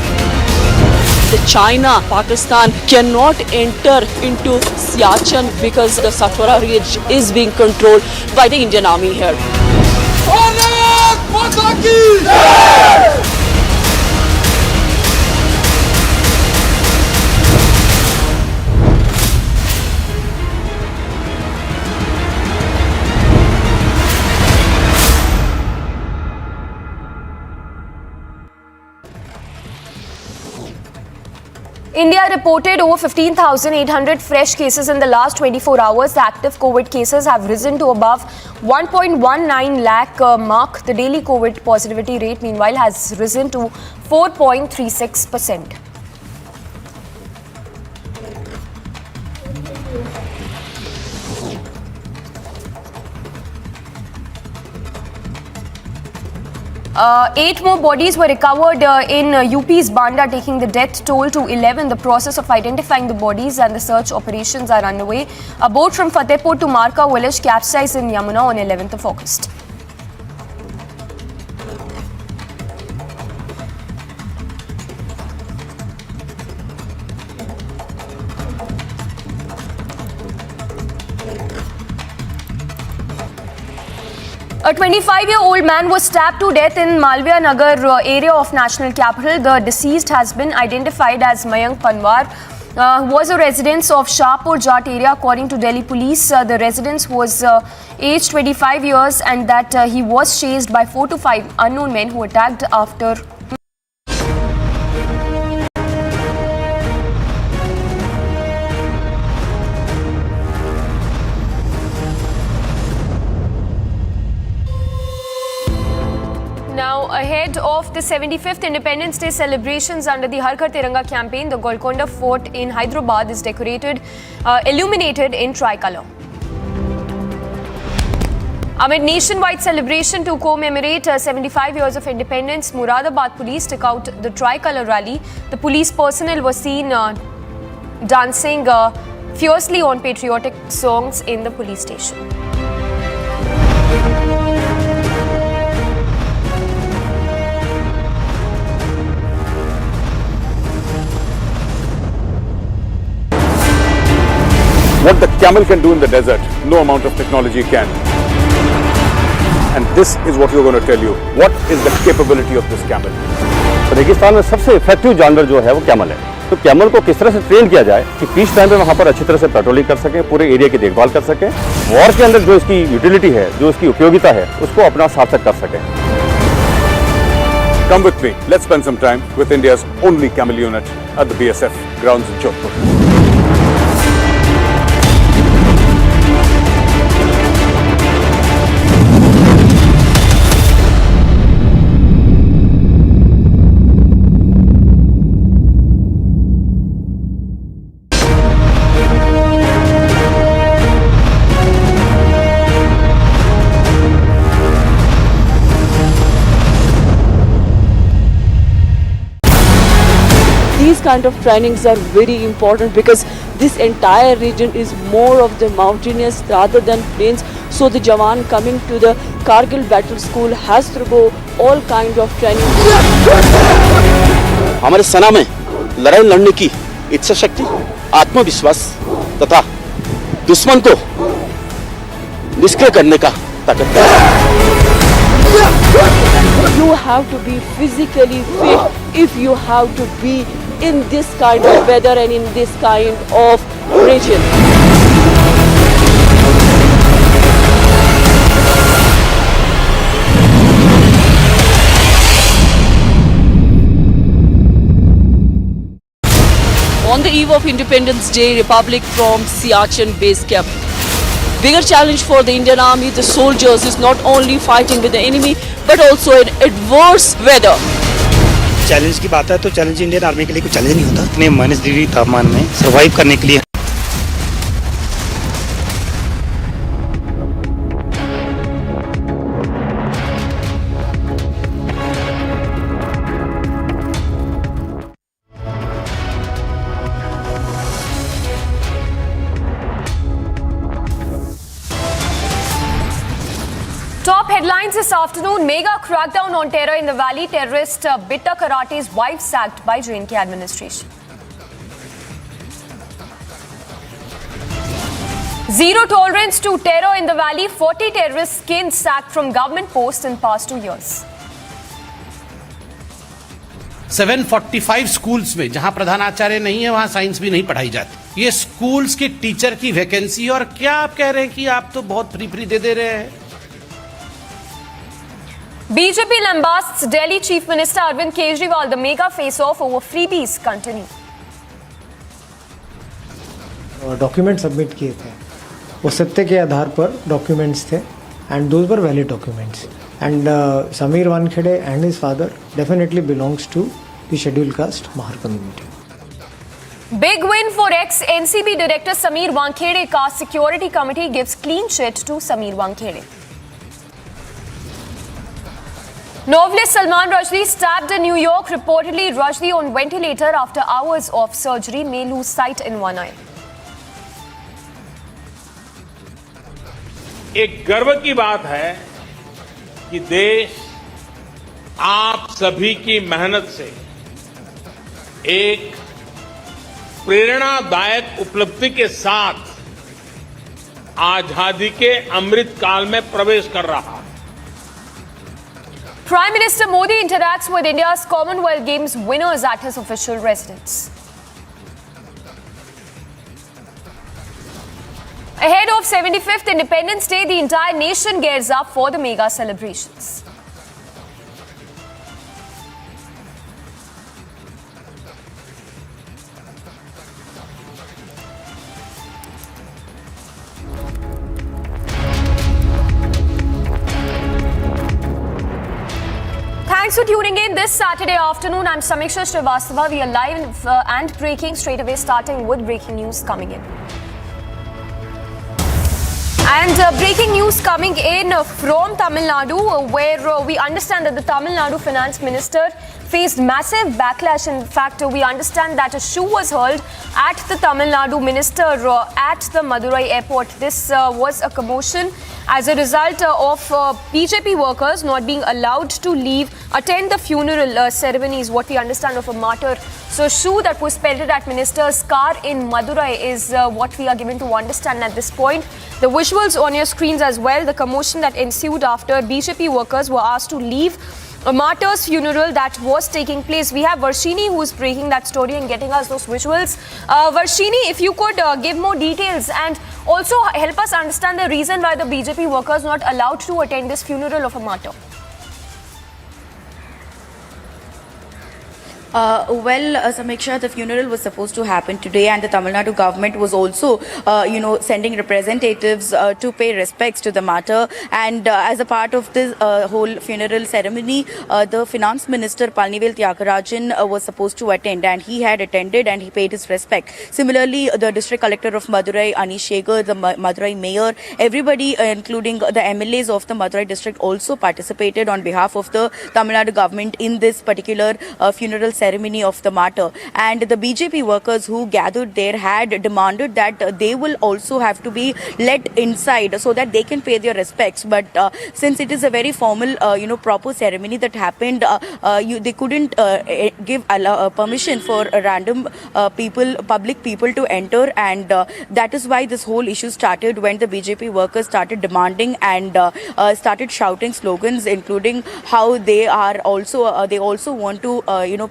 China, Pakistan cannot enter into Siachen because the Satwara Ridge is being controlled by the Indian Army here. India reported over 15,800 fresh cases in the last 24 hours. The active COVID cases have risen to above 1.19 lakh mark. The daily COVID positivity rate, meanwhile, has risen to 4.36%. 8 more bodies were recovered in UP's Banda, taking the death toll to 11. The process of identifying the bodies and the search operations are underway. A boat from Fatehpur to Marka village capsized in Yamuna on 11th of August. A 25-year-old man was stabbed to death in Millia Nagar area of national capital. The deceased has been identified as Mayank Panwar, who was a resident of Shahpur Jat area. According to Delhi police, the resident was aged 25 years and that he was chased by 4 to 5 unknown men who attacked after. Now, ahead of the 75th Independence Day celebrations under the Tiranga campaign, the Golconda Fort in Hyderabad is decorated, illuminated in tricolour. Amid nationwide celebration to commemorate 75 years of independence, Muradabad police took out the tricolour rally. The police personnel were seen dancing fiercely on patriotic songs in the police station. What the camel can do in the desert, no amount of technology can. And this is what we're going to tell you. What is the capability of this camel? रेगिस्तान में सबसे effective जानवर जो है वो camel है। तो camel को किस तरह से ट्रेन किया जाए कि पीस टाइम में वहाँ पर अच्छी तरह से पेट्रोलिंग कर सके, पूरे एरिया की देखभाल कर सके, वॉर के अंदर जो इसकी यूटिलिटी है, जो इसकी उपयोगिता है, उसको अपना सार्थक कर सके। Come with me. Let's spend some time with India's only camel unit at the BSF grounds in Jodhpur. These kind of trainings are very important because this entire region is more of the mountainous rather than plains. So the Jawan coming to the Kargil battle school has to go all kind of training. हमारे सेना में लड़ाई लड़ने की इच्छा शक्ति, आत्मविश्वास तथा दुश्मन को निष्क्रिय करने का ताकत है। You have to be physically fit if you have to be in this kind of weather and in this kind of region. On the eve of Independence Day, Republic from Siachen base camp. Bigger challenge for the Indian Army, the soldiers, is not only fighting with the enemy but also in adverse weather. Challenge की बात है तो challenge Indian army के लिए कोई challenge नहीं होता। इतने -डिग्री तापमान में सर्वाइव करने के लिए Top headlines this afternoon. Mega crackdown on terror in the valley. Terrorist Bitta Karate's wife sacked by J&K administration. Zero tolerance to terror in the valley. 40 terrorists skinned sacked from government posts in past 2 years. 745 schools में जहां प्रधानाचार्य नहीं है वहां science भी नहीं पढ़ाई जाती। ये स्कूल्स के टीचर की वैकेंसी, और क्या आप कह रहे हैं कि आप तो बहुत फ्री दे रहे हैं। BJP lambasts Delhi Chief Minister Arvind Kejriwal. The mega face-off over freebies continue. Document submit किए थे, वो सत्य के आधार पर डॉक्यूमेंट्स थे and those were valid documents and Sameer Wankhede and his father definitely belongs to the schedule caste Mahar community. Big win for ex-NCB director Sameer Wankhede. Caste Security Committee gives clean chit to Sameer Wankhede. Novelist Salman Rushdie stabbed in New York. Reportedly, Rushdie on ventilator after hours of surgery may lose sight in one eye. एक गर्व की बात है कि देश आप सभी की मेहनत से एक प्रेरणादायक उपलब्धि के साथ आजादी के अमृत काल में प्रवेश कर रहा है. Prime Minister Modi interacts with India's Commonwealth Games winners at his official residence. Ahead of 75th Independence Day, the entire nation gears up for the mega celebrations. Thanks for tuning in this Saturday afternoon. I'm Samiksha Srivastava. We are live and breaking straight away, starting with breaking news coming in. And breaking news coming in from Tamil Nadu, where we understand that the Tamil Nadu Finance Minister faced massive backlash. In fact, we understand that a shoe was hurled at the Tamil Nadu Minister at the Madurai airport. This was a commotion as a result of BJP workers not being allowed to attend the funeral ceremonies, what we understand of a martyr. So a shoe that was pelted at Minister's car in Madurai is what we are given to understand at this point. The visuals on your screens as well, the commotion that ensued after BJP workers were asked to leave a martyr's funeral that was taking place. We have Varshini who is breaking that story and getting us those visuals. Varshini, if you could give more details and also help us understand the reason why the BJP workers not allowed to attend this funeral of a martyr. Samiksha, the funeral was supposed to happen today, and the Tamil Nadu government was also, sending representatives to pay respects to the martyr. And as a part of this whole funeral ceremony, the Finance Minister Palnivel Tyagarajan was supposed to attend, and he had attended and he paid his respect. Similarly, the District Collector of Madurai, Anish Shekhar, the Madurai Mayor, everybody, including the MLAs of the Madurai district, also participated on behalf of the Tamil Nadu government in this particular funeral ceremony of the martyr. And the BJP workers who gathered there had demanded that they will also have to be let inside so that they can pay their respects. But since it is a very formal, proper ceremony that happened, they couldn't give permission for random public people to enter, and that is why this whole issue started when the BJP workers started demanding and started shouting slogans, including how they are also they also want to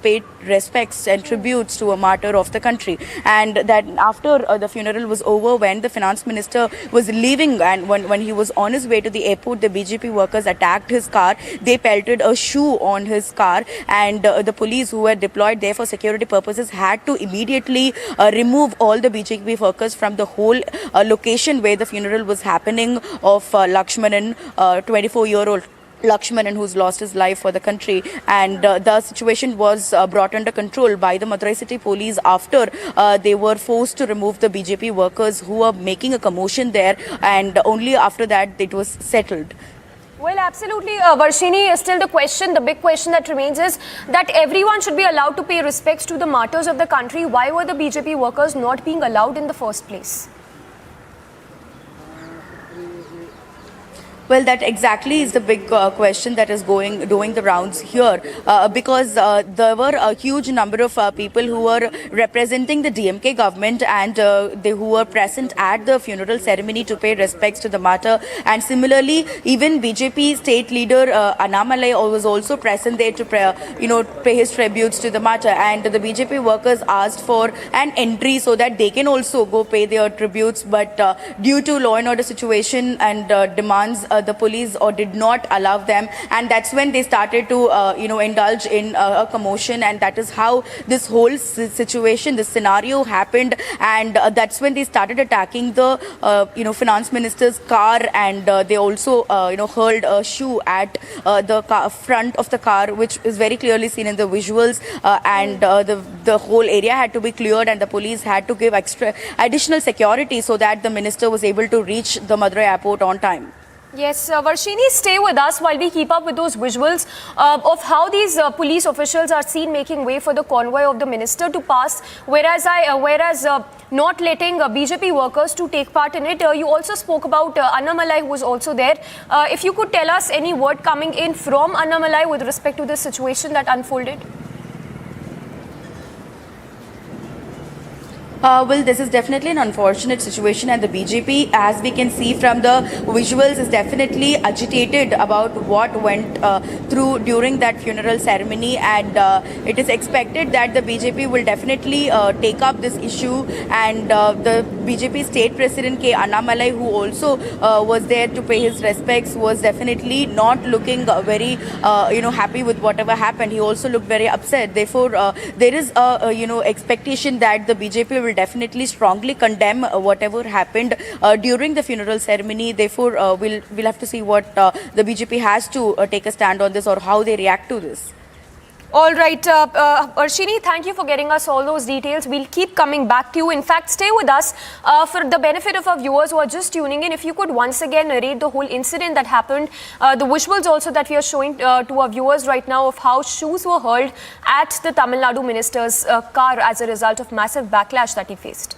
pay respects and tributes to a martyr of the country. And that after the funeral was over, when the finance minister was leaving and when he was on his way to the airport, the BJP workers attacked his car. They pelted a shoe on his car, and the police who were deployed there for security purposes had to immediately remove all the BJP workers from the whole location where the funeral was happening of Lakshmanan, 24-year-old Lakshmanan, who's lost his life for the country. And the situation was brought under control by the Madurai City Police after they were forced to remove the BJP workers who were making a commotion there, and only after that it was settled. Well, absolutely, Varshini, still the big question that remains is that everyone should be allowed to pay respects to the martyrs of the country. Why were the BJP workers not being allowed in the first place? Well, that exactly is the big question that is doing the rounds here, because there were a huge number of people who were representing the DMK government, and who were present at the funeral ceremony to pay respects to the martyr. And similarly, even BJP state leader Annamalai was also present there to pay his tributes to the martyr. And the BJP workers asked for an entry so that they can also go pay their tributes, but due to law and order situation and demands, the police did not allow them, and that's when they started to indulge in a commotion, and that is how this whole situation, this scenario happened. And that's when they started attacking the finance minister's car, and they also hurled a shoe at the front of the car, which is very clearly seen in the visuals, and the whole area had to be cleared, and the police had to give additional security so that the minister was able to reach the Madurai airport on time. Yes, Varshini, stay with us while we keep up with those visuals of how these police officials are seen making way for the convoy of the minister to pass, whereas not letting BJP workers to take part in it. You also spoke about Annamalai, who was also there. If you could tell us any word coming in from Annamalai with respect to the situation that unfolded. Well, this is definitely an unfortunate situation, and the BJP, as we can see from the visuals, is definitely agitated about what went through during that funeral ceremony, and it is expected that the BJP will definitely take up this issue, and the BJP state president K. Annamalai, who also was there to pay his respects, was definitely not looking very happy with whatever happened. He also looked very upset. Therefore, there is a expectation that the BJP will definitely strongly condemn whatever happened during the funeral ceremony. Therefore, we'll have to see what the BJP has to take a stand on this, or how they react to this. All right, Varshini, thank you for getting us all those details. We'll keep coming back to you. In fact, stay with us. For the benefit of our viewers who are just tuning in, if you could once again narrate the whole incident that happened, the visuals also that we are showing to our viewers right now of how shoes were hurled at the Tamil Nadu minister's car as a result of massive backlash that he faced.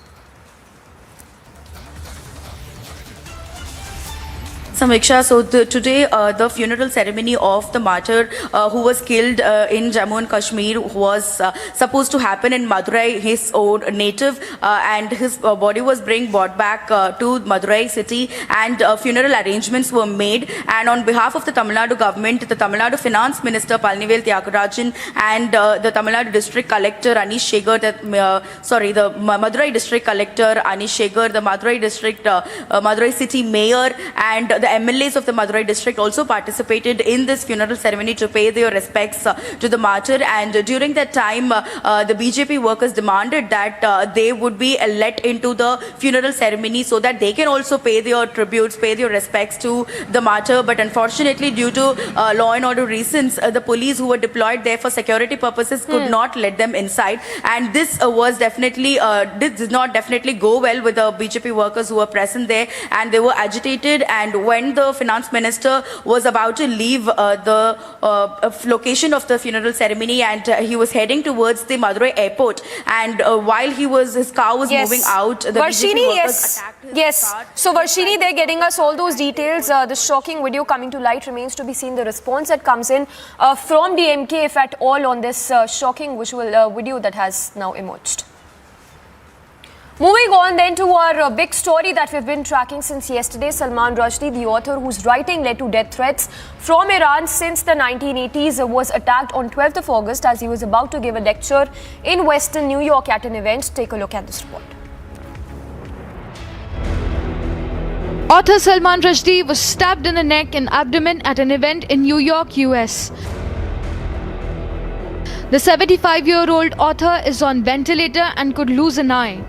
Samiksha, so today the funeral ceremony of the martyr who was killed in Jammu and Kashmir was supposed to happen in Madurai, his own native, and his body was brought back to Madurai city, and funeral arrangements were made. And on behalf of the Tamil Nadu government, the Tamil Nadu Finance Minister Palnivel Thiagarajan and the Tamil Nadu District Collector Anish Shegar, the Madurai District Collector Anish Shegar, the Madurai City Mayor, and the MLAs of the Madurai district also participated in this funeral ceremony to pay their respects to the martyr. And during that time, the BJP workers demanded that they would be let into the funeral ceremony so that they can also pay their tributes, pay their respects to the martyr. But unfortunately, due to law and order reasons, the police who were deployed there for security purposes could not let them inside. And this was definitely, this did not definitely go well with the BJP workers who were present there, and they were agitated. And when the finance minister was about to leave the location of the funeral ceremony, and he was heading towards the Madurai airport, and while his car was moving out, the Varshini, BJP workers attacked his car. So Varshini, they're getting us all those details. The shocking video coming to light, remains to be seen. The response that comes in from DMK, if at all, on this shocking visual video that has now emerged. Moving on then to our big story that we've been tracking since yesterday. Salman Rushdie, the author whose writing led to death threats from Iran since the 1980s, was attacked on 12th of August as he was about to give a lecture in Western New York at an event. Take a look at this report. Author Salman Rushdie was stabbed in the neck and abdomen at an event in New York, US. The 75-year-old author is on ventilator and could lose an eye.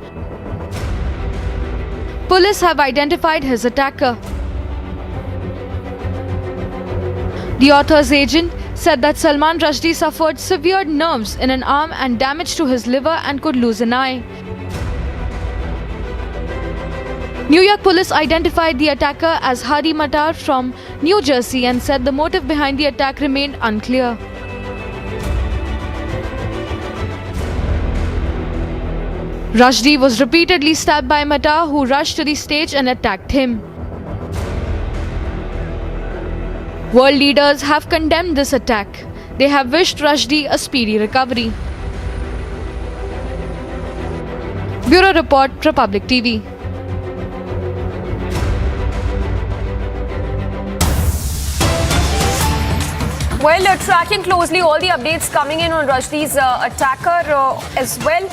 Police have identified his attacker. The author's agent said that Salman Rushdie suffered severe nerves in an arm and damage to his liver and could lose an eye. New York police identified the attacker as Hadi Matar from New Jersey and said the motive behind the attack remained unclear. Rushdie was repeatedly stabbed by Matar, who rushed to the stage and attacked him. World leaders have condemned this attack. They have wished Rushdie a speedy recovery. Bureau Report, Republic TV. Well, tracking closely all the updates coming in on Rushdie's attacker as well.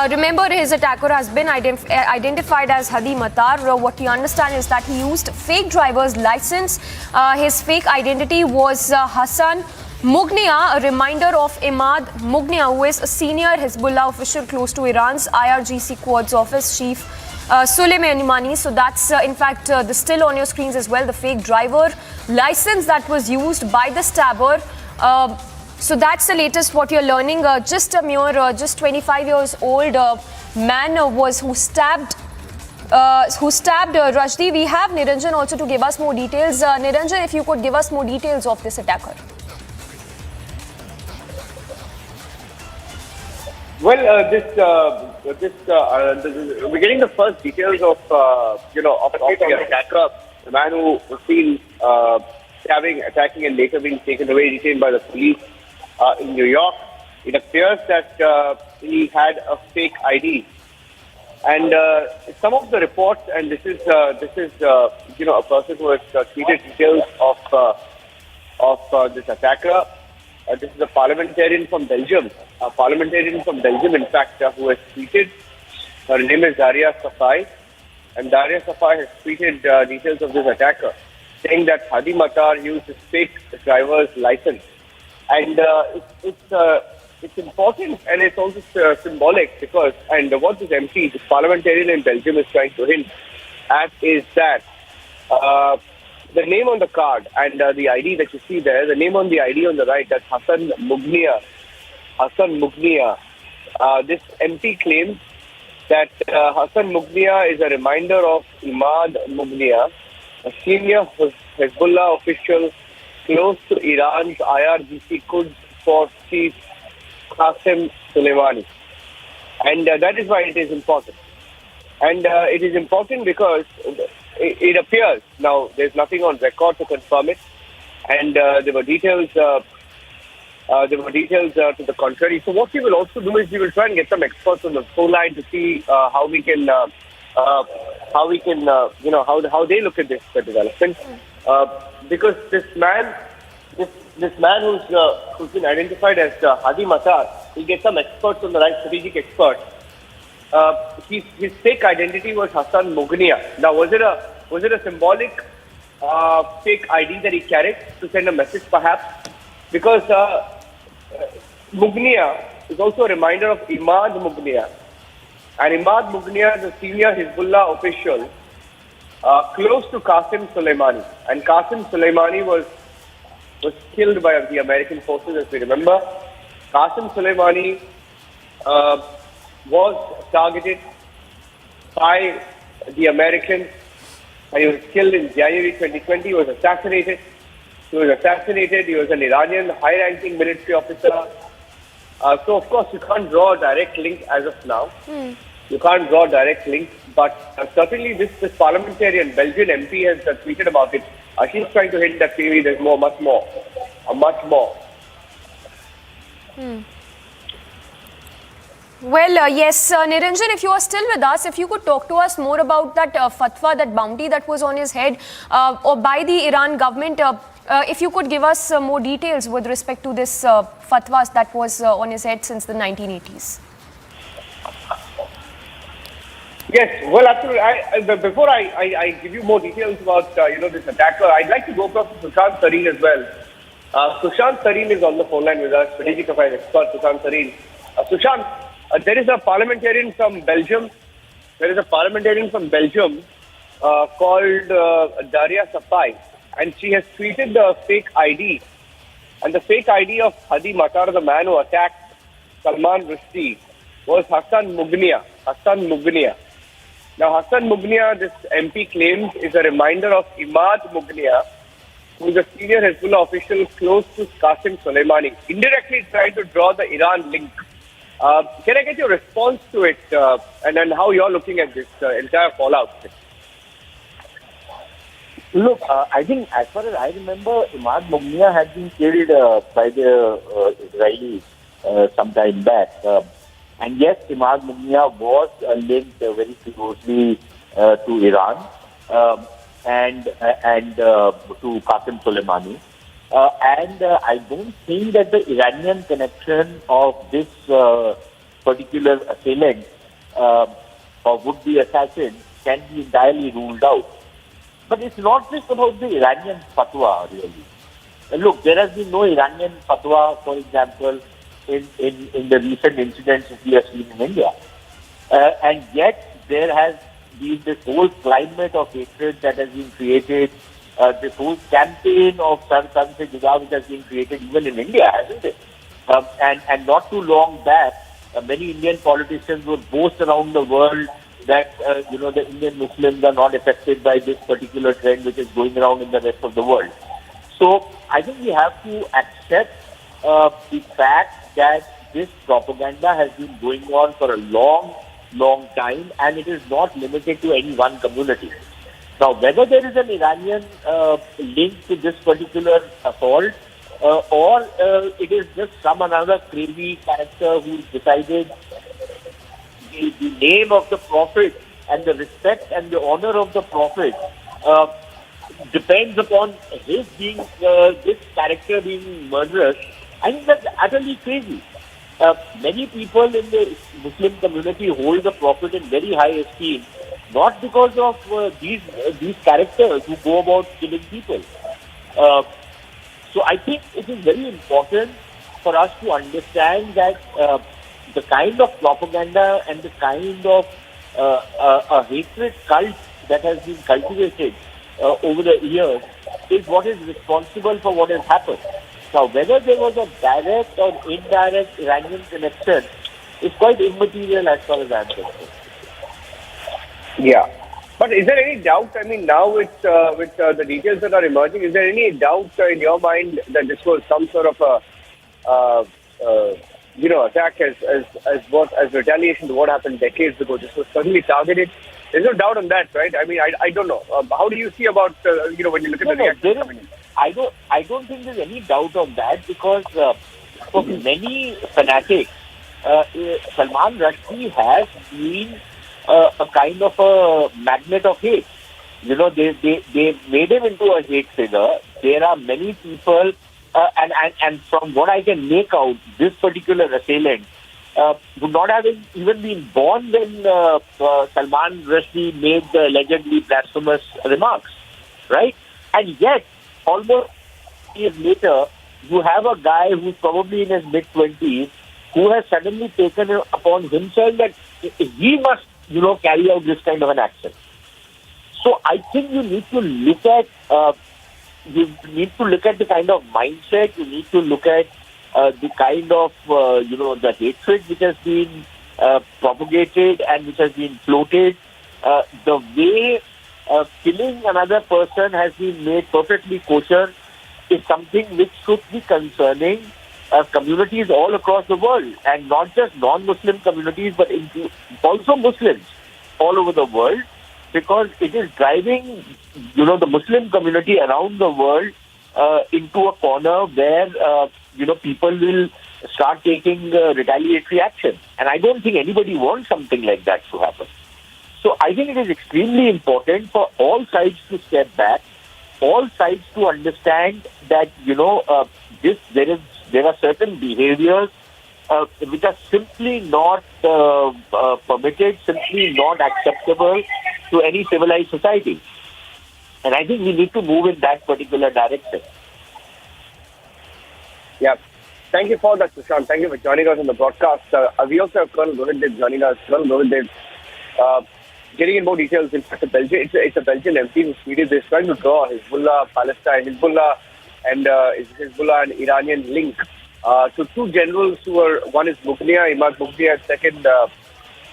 Remember, his attacker has been identified as Hadi Matar. What we understand is that he used fake driver's license. His fake identity was Hassan Mughnia, a reminder of Imad Mughnia, who is a senior Hezbollah official close to Iran's IRGC Quds office chief Soleimani. So that's in fact the still on your screens as well, the fake driver license that was used by the stabber. So that's the latest what you're learning. Just a mere just 25 years old man who stabbed who stabbed Rajdi. We have Niranjan also to give us more details. Niranjan, if you could give us more details of this attacker. Well, we're getting the first details of of the attacker, the man who was seen stabbing, attacking, and later being taken away, detained by the police in New York. It appears that he had a fake ID, and some of the reports, and this is a person who has tweeted details of this attacker. This is a parliamentarian from Belgium. In fact, who has tweeted. Her name is Daria Safai. And Daria Safai has tweeted details of this attacker, saying that Hadi Matar used his fake driver's license. And it's important, and it's also symbolic because, and what this MP, this parliamentarian in Belgium, is trying to hint at is that the name on the card and the ID that you see there, the name on the ID on the right, that's Hassan Mughnia. This MP claims that Hassan Mughnia is a reminder of Imad Mughnia, a senior Hezbollah official close to Iran's IRGC Quds force chief Qasem Soleimani. And that is why it is important. And it is important because it appears, now there's nothing on record to confirm it, and there were details to the contrary. So what we will also do is we will try and get some experts on the phone line to see how they look at this development. Because this man who's been identified as Hadi Matar, we'll get some experts on the right, strategic experts. His fake identity was Hassan Mughnia. Now, was it a symbolic fake ID that he carried to send a message, perhaps? Because Mughnia is also a reminder of Imad Mughnia, and Imad Mughnia is a senior Hezbollah official close to Qasem Soleimani, and Qasem Soleimani was killed by the American forces, as we remember. Qasem Soleimani was targeted by the Americans, and he was killed in January 2020. He was assassinated. He was an Iranian high-ranking military officer. So, of course, you can't draw a direct link as of now. You can't draw a direct link, but certainly this parliamentarian, Belgian MP has tweeted about it. She's trying to hint that maybe there's much more. Well, yes, Niranjan, if you are still with us, if you could talk to us more about that fatwa, that bounty that was on his head, or by the Iran government, if you could give us more details with respect to this fatwas that was on his head since the 1980s. Yes, well, absolutely. Before I give you more details about this attacker, I'd like to go across to Sushant Sareen as well. Sushant Sareen is on the phone line with us, strategic affairs expert Sushant Sareen. Sushant, there is a parliamentarian from Belgium. Called Daria Safai, and she has tweeted the fake ID, and the fake ID of Hadi Matar, the man who attacked Salman Rushdie, was Hassan Mughnia. Now, Hassan Mughnia, this MP claims, is a reminder of Imad Mughnia, who is a senior Hezbollah official close to Qasem Soleimani, indirectly trying to draw the Iran link. Can I get your response to it, and how you're looking at this entire fallout? Look, I think as far as I remember, Imad Mughnia had been killed by the Israelis some time back. And yes, Imad Mughnia was linked very closely to Iran and to Qasem Soleimani. And I don't think that the Iranian connection of this particular assailant or would-be assassin can be entirely ruled out. But it's not just about the Iranian fatwa, really. Look, there has been no Iranian fatwa, for example, in the recent incidents that we have seen in India. And yet, there has been this whole climate of hatred that has been created, this whole campaign of San Se Juda which has been created even in India, hasn't it? And not too long back, many Indian politicians would boast around the world that the Indian Muslims are not affected by this particular trend which is going around in the rest of the world. So I think we have to accept the fact that this propaganda has been going on for a long time, and it is not limited to any one community. Now, whether there is an Iranian link to this particular assault, or it is just some another crazy character who's decided the name of the Prophet and the respect and the honor of the Prophet depends upon his being, this character being murderous. I think that's utterly crazy. Many people in the Muslim community hold the Prophet in very high esteem, not because of these characters who go about killing people. So I think it is very important for us to understand that the kind of propaganda and the kind of a hatred cult that has been cultivated over the years is what is responsible for what has happened. Now, whether there was a direct or indirect Iranian connection is quite immaterial as far as I am concerned. Yeah. But is there any doubt, I mean, now with the details that are emerging, is there any doubt in your mind that this was some sort of a attack as retaliation to what happened decades ago? This was certainly targeted. There's no doubt on that, right? I mean, I don't know. How do you see about, when you look at the reaction? I don't think there's any doubt on that, because for many fanatics, Salman Rushdie has been a kind of a magnet of hate. They made him into a hate figure. There are many people, and from what I can make out, this particular assailant would not have even been born when Salman Rushdie made the allegedly blasphemous remarks, right? And yet, almost years later, you have a guy who's probably in his mid-20s who has suddenly taken upon himself that he must, carry out this kind of an action. So I think you need to look at the kind of mindset. You need to look at the kind of the hatred which has been propagated and which has been floated. The way killing another person has been made perfectly kosher is something which should be concerning communities all across the world, and not just non-Muslim communities, but also Muslims all over the world, because it is driving, the Muslim community around the world into a corner where, people will start taking retaliatory action. And I don't think anybody wants something like that to happen. So I think it is extremely important for all sides to step back, all sides to understand that, there are certain behaviors which are simply not permitted, simply not acceptable to any civilized society. And I think we need to move in that particular direction. Yeah. Thank you for that, Sushant. Thank you for joining us on the broadcast. We also have Colonel Rohit joining us. Colonel Rohit, getting in more details, in fact, it's a Belgian MP who tweeted this, trying to draw Hezbollah, Palestine, Hezbollah and Iranian link to two generals who were, one is Imad Mughniya, and second, to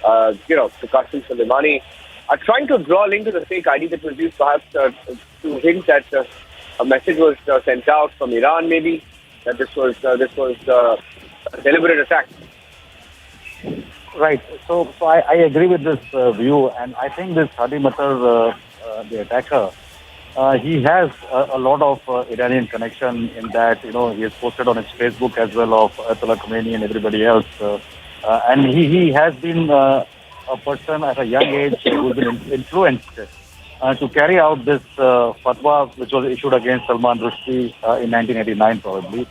Qasem Soleimani, are trying to draw a link to the fake ID that was used, perhaps to hint that a message was sent out from Iran, maybe, that this was a deliberate attack. Right. So I agree with this view, and I think this Hadi Matar, the attacker, he has a lot of Iranian connection in that, he has posted on his Facebook as well of Ayatollah Khomeini and everybody else. And he has been a person at a young age who has been influenced to carry out this fatwa which was issued against Salman Rushdie in 1989 probably.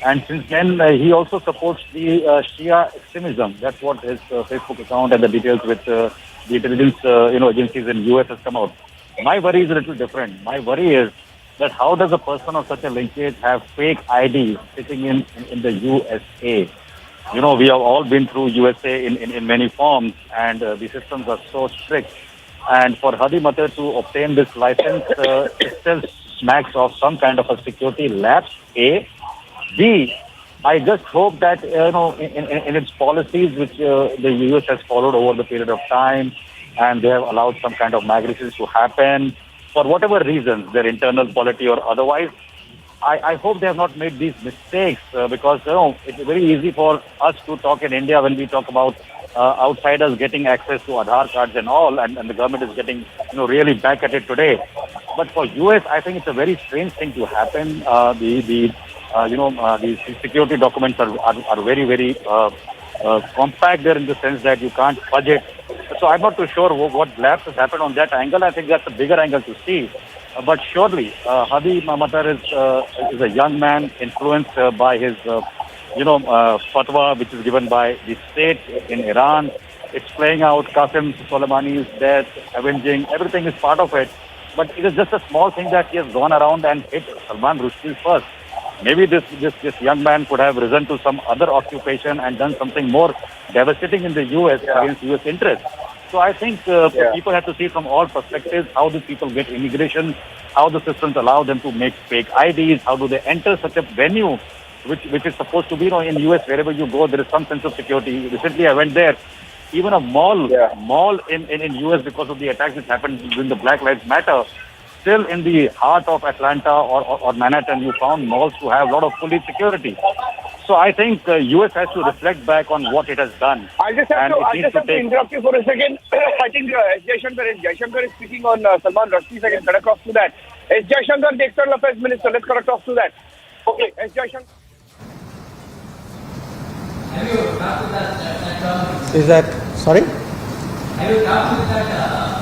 And since then, he also supports the Shia extremism. That's what his Facebook account and the details with the intelligence agencies in US has come out. My worry is a little different. My worry is that how does a person of such a linkage have fake IDs sitting in the USA? We have all been through USA in many forms, and the systems are so strict. And for Hadi Matar to obtain this license, it still smacks of some kind of a security lapse, A. B, I just hope that, in its policies, which the US has followed over the period of time, and they have allowed some kind of migrations to happen for whatever reasons, their internal polity or otherwise. I hope they have not made these mistakes because it's very easy for us to talk in India when we talk about outsiders getting access to Aadhaar cards and all, and the government is getting really back at it today. But for US, I think it's a very strange thing to happen. The security documents are very, very compact there in the sense that you can't fudge it. So I'm not too sure what lapse has happened on that angle. I think that's a bigger angle to see. But surely, Hadi Matar is a young man influenced by his, fatwa, which is given by the state in Iran. It's playing out. Qasem Soleimani's death, avenging, everything is part of it. But it is just a small thing that he has gone around and hit Salman Rushdie first. Maybe this young man could have risen to some other occupation and done something more devastating in the U.S. against U.S. interests. So I think people have to see from all perspectives how do people get immigration, how the systems allow them to make fake IDs, how do they enter such a venue which is supposed to be, in U.S. wherever you go there is some sense of security. Recently I went there, even a mall in U.S. because of the attacks which happened during the Black Lives Matter. Still in the heart of Atlanta or Manhattan, you found malls to have a lot of police security. So I think U.S. has to reflect back on what it has done. I just have to interrupt you for a second. I think S. Jaishankar is speaking on Salman Rushdie. So I can cut across to that. S. Jaishankar, the External Affairs Minister. Let's cut across to that. Okay, S. Jaishankar. Is that, sorry? Have you talked with that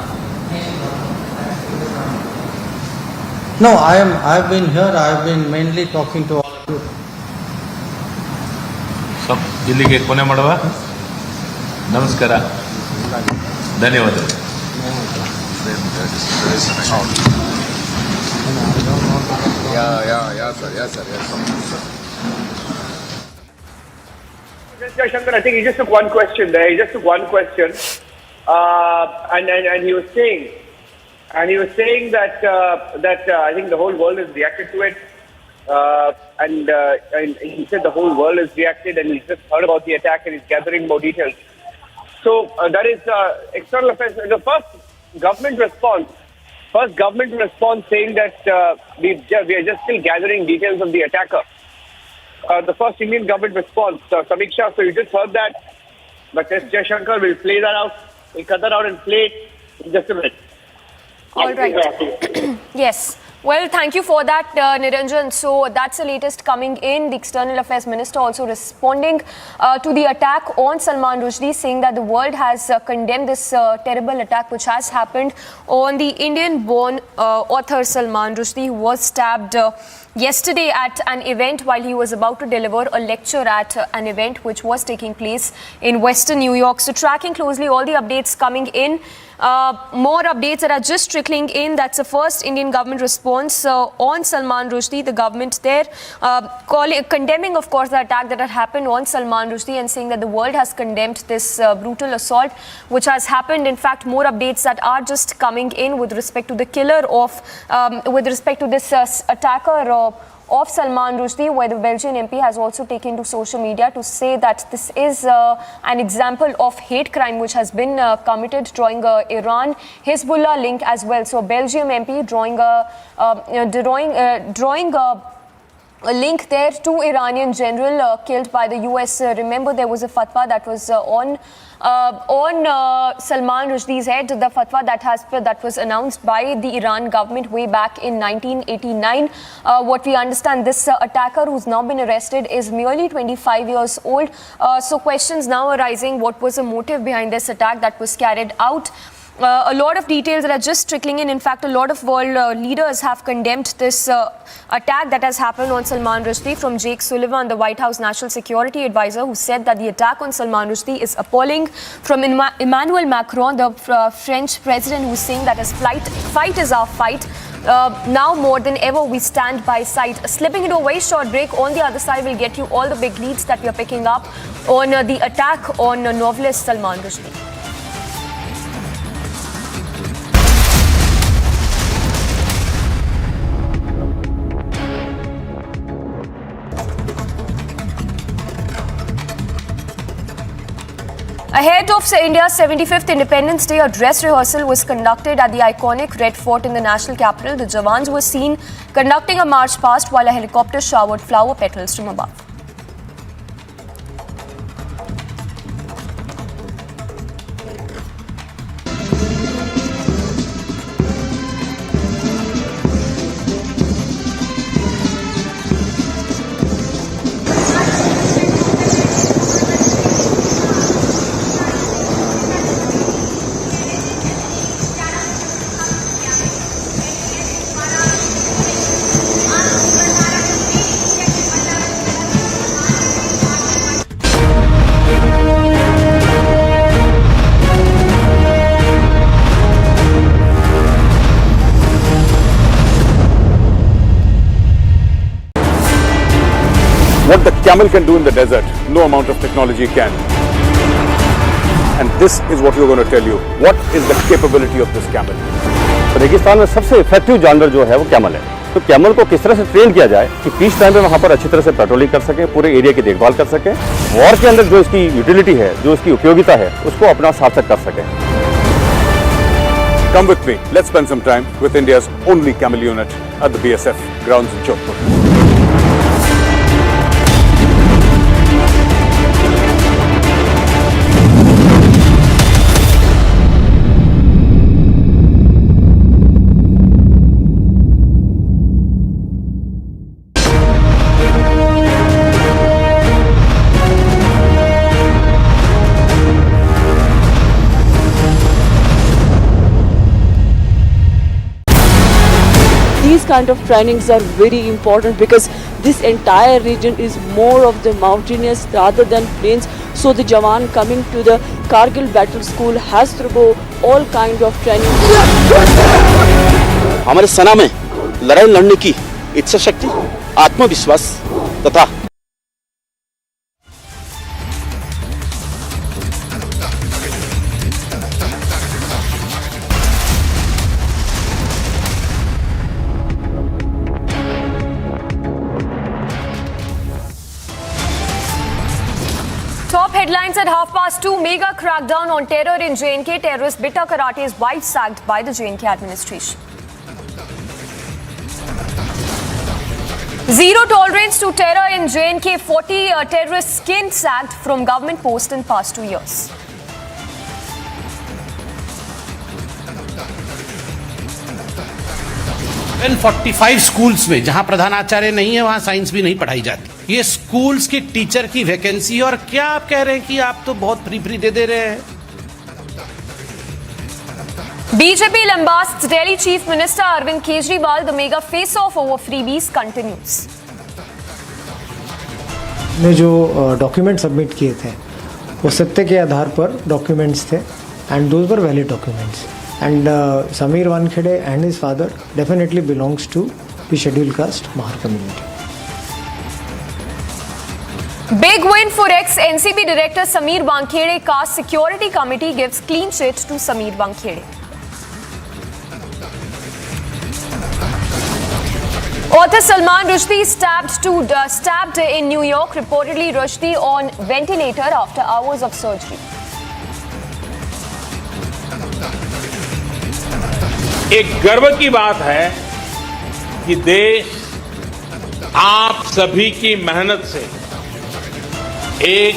No, I've been here. I've been mainly talking to all of you. सब ಇಲ್ಲಿಗೆ ಕೊನೆ ಮಾಡುವ ನಮಸ್ಕಾರ ಧನ್ಯವಾದಗಳು Shankar, I think he just took one question there. He just took one question, and he was saying that I think the whole world has reacted to it, and he said the whole world has reacted, and he's just heard about the attack and he's gathering more details. So that is external affairs. The first government response saying that we are just still gathering details of the attacker. The first Indian government response, Samiksha. So you just heard that, but S. Jaishankar will play that out. We'll cut that out and play it in just a minute. All right. Yes. Well, thank you for that, Niranjan. So that's the latest coming in. The External Affairs Minister also responding to the attack on Salman Rushdie, saying that the world has condemned this terrible attack which has happened on the Indian-born author Salman Rushdie, who was stabbed yesterday at an event while he was about to deliver a lecture at an event which was taking place in Western New York. So tracking closely all the updates coming in. More updates that are just trickling in. That's the first Indian government response on Salman Rushdie. The government there condemning, of course, the attack that had happened on Salman Rushdie and saying that the world has condemned this brutal assault which has happened. In fact, more updates that are just coming in with respect to the killer of, with respect to this attacker of Salman Rushdie, where the Belgian MP has also taken to social media to say that this is an example of hate crime which has been committed, drawing a Iran Hezbollah link as well. So Belgium MP drawing a link there to Iranian general killed by the US. Remember, there was a fatwa that was on Salman Rushdie's head, the fatwa that was announced by the Iran government way back in 1989. What we understand, this attacker who's now been arrested is merely 25 years old. So questions now arising, what was the motive behind this attack that was carried out? A lot of details that are just trickling in. In fact, a lot of world leaders have condemned this attack that has happened on Salman Rushdie, from Jake Sullivan, the White House National Security Advisor, who said that the attack on Salman Rushdie is appalling, from Emmanuel Macron, the French president, who's saying that his fight is our fight. Now more than ever, we stand by side. Slipping into a very short break. On the other side, we'll get you all the big leads that we are picking up on the attack on novelist Salman Rushdie. Ahead of India's 75th Independence Day, a dress rehearsal was conducted at the iconic Red Fort in the national capital. The Jawans were seen conducting a march past while a helicopter showered flower petals from above. What the camel can do in the desert, no amount of technology can. And this is what we're going to tell you. What is the capability of this camel? रेगिस्तान में सबसे effective जानवर जो है वो camel है। तो camel को किस तरह से ट्रेन किया जाए कि पीस टाइम में वहाँ पर अच्छी तरह से पेट्रोलिंग कर सकें, पूरे एरिया की देखभाल कर सकें, वॉर के अंदर जो इसकी यूटिलिटी है, जो इसकी उपयोगिता है, उसको अपना सार्थक कर सकें। Come with me. Let's spend some time with India's only camel unit at the BSF grounds in Jodhpur. These kind of trainings are very important because this entire region is more of the mountainous rather than plains. So the Jawan coming to the Kargil battle school has to go all kind of training. हमारे सेना में लड़ाई लड़ने की इच्छा शक्ति, आत्मविश्वास तथा Top headlines at 2:30. Mega crackdown on terror in J&K. Terrorist bitter karates wide-sacked by the J&K administration. Zero tolerance to terror in J&K. 40 terrorists skin-sacked from government post in past 2 years. In 45 schools में जहां प्रधानाचार्य नहीं है वहां science भी नहीं पढ़ाई जाती। ये स्कूल्स की टीचर की वैकेंसी है और क्या आप कह रहे हैं कि आप तो बहुत फ्री दे रहे हैं। BJP lambasts Delhi Chief Minister Arvind Kejriwal. The mega face-off over freebies continues. ने जो डॉक्यूमेंट सबमिट किए थे वो सत्य के आधार पर डॉक्यूमेंट्स थे and those were valid documents and Sameer Wankhede and his father definitely belongs to the schedule caste Mahar community. Big win for ex-NCB director Sameer Wankhede. Caste Security Committee gives clean sheet to Sameer Wankhede. Author Salman Rushdie stabbed in New York. Reportedly, Rushdie on ventilator after hours of surgery. एक गर्व की बात है कि देश आप सभी की मेहनत से एक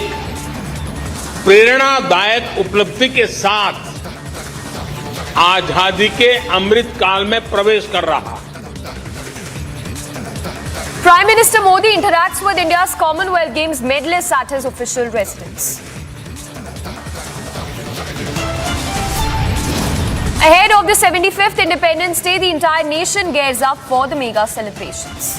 प्रेरणादायक उपलब्धि के साथ आजादी के अमृत काल में प्रवेश कर रहा। Prime Minister Modi interacts with India's Commonwealth Games medalists at his official residence. Ahead of the 75th Independence Day, the entire nation gears up for the mega celebrations.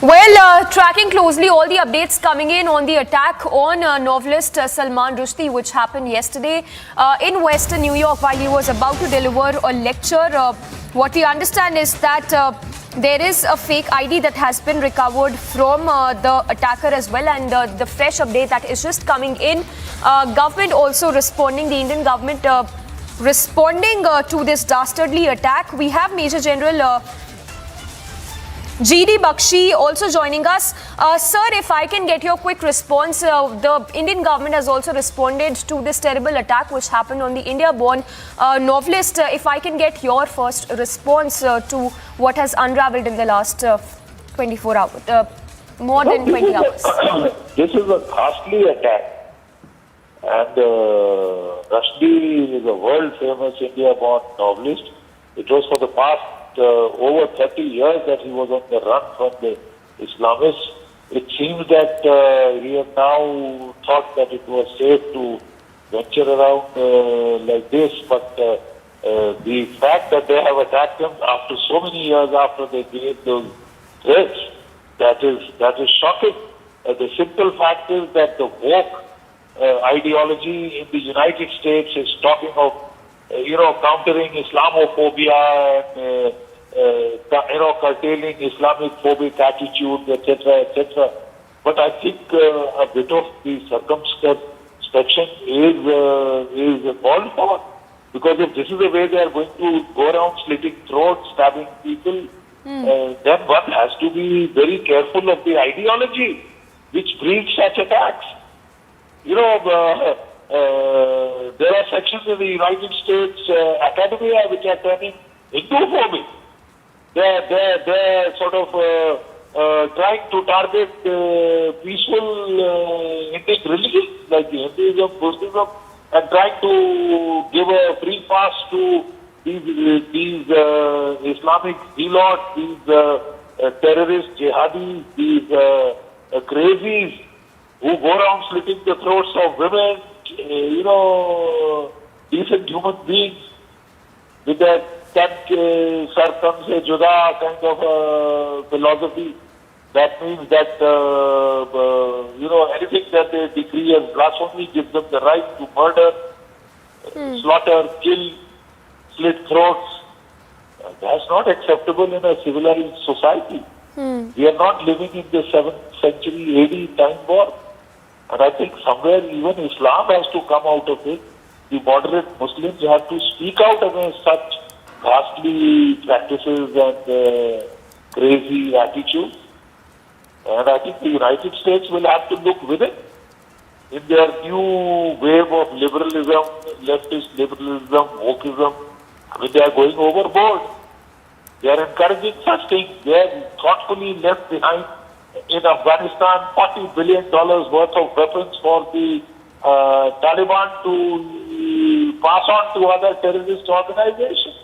Well, tracking closely all the updates coming in on the attack on novelist Salman Rushdie, which happened yesterday in Western New York while he was about to deliver a lecture. What we understand is that there is a fake ID that has been recovered from the attacker as well, and the fresh update that is just coming in. Government also responding, the Indian government responding to this dastardly attack. We have Major General GD Bakshi also joining us. Sir, if I can get your quick response, the Indian government has also responded to this terrible attack which happened on the India-born novelist. If I can get your first response to what has unraveled in the last 24 hours, more than 20 hours. This is a ghastly attack. And Rushdie is a world-famous India-born novelist. It was for the past over 30 years that he was on the run from the Islamists. It seems that he has now thought that it was safe to venture around like this, but the fact that they have attacked him after so many years after they gave those threats, that is shocking. The simple fact is that the woke ideology in the United States is talking of, countering Islamophobia and, curtailing Islamic phobic attitudes, etc., etc. But I think a bit of the circumspection is called for. Because if this is the way they are going to go around slitting throats, stabbing people, then one has to be very careful of the ideology which breeds such attacks. There are sections in the United States academia which are turning Hindu-phobic. They're sort of trying to target peaceful Indic religions like the Hinduism, Buddhism, and trying to give a free pass to these Islamic zealots, these terrorist jihadis, these crazies who go around slitting the throats of women, decent human beings with that sartam se juda kind of philosophy. That means that, anything that they decree as blasphemy gives them the right to murder, slaughter, kill, slit throats. That's not acceptable in a civilized society. We are not living in the 7th century AD time bomb. And I think somewhere even Islam has to come out of it. The moderate Muslims have to speak out against such ghastly practices and crazy attitudes. And I think the United States will have to look within in their new wave of liberalism, leftist liberalism, wokeism. I mean, they are going overboard. They are encouraging such things. They have thoughtfully left behind in Afghanistan $40 billion worth of weapons for the Taliban to pass on to other terrorist organizations.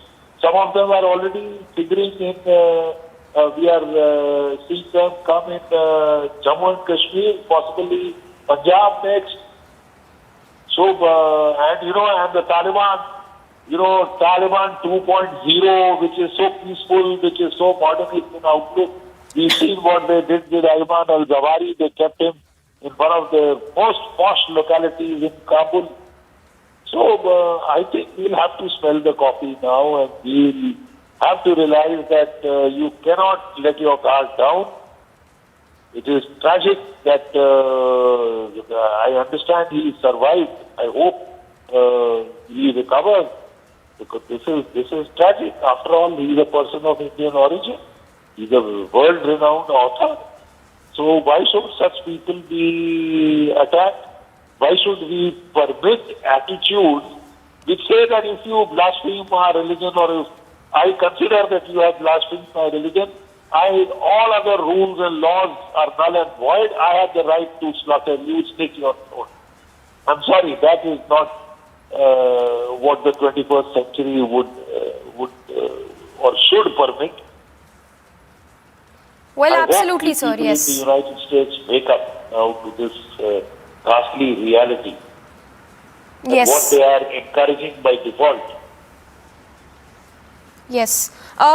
Some of them are already figuring in, we are seeing them come in Jammu and Kashmir, possibly Punjab next. So, and the Taliban, Taliban 2.0, which is so peaceful, which is so modernist in outlook. We've seen what they did with Ayman al-Zawahiri. They kept him in one of the most posh localities in Kabul. So I think we'll have to smell the coffee now, and we'll have to realize that you cannot let your guard down. It is tragic that I understand he survived. I hope he recovers, because this is tragic. After all, he is a person of Indian origin. He's a world-renowned author. So why should such people be attacked? Why should we permit attitudes which say that if you blaspheme our religion, or if I consider that you have blasphemed my religion, all other rules and laws are null and void. I have the right to slaughter you, slit your throat. I'm sorry, that is not what the 21st century would or should permit. Well, I absolutely, sir. People Yes. in the United States wake up now to this ghastly reality. Yes. What they are encouraging by default. Yes.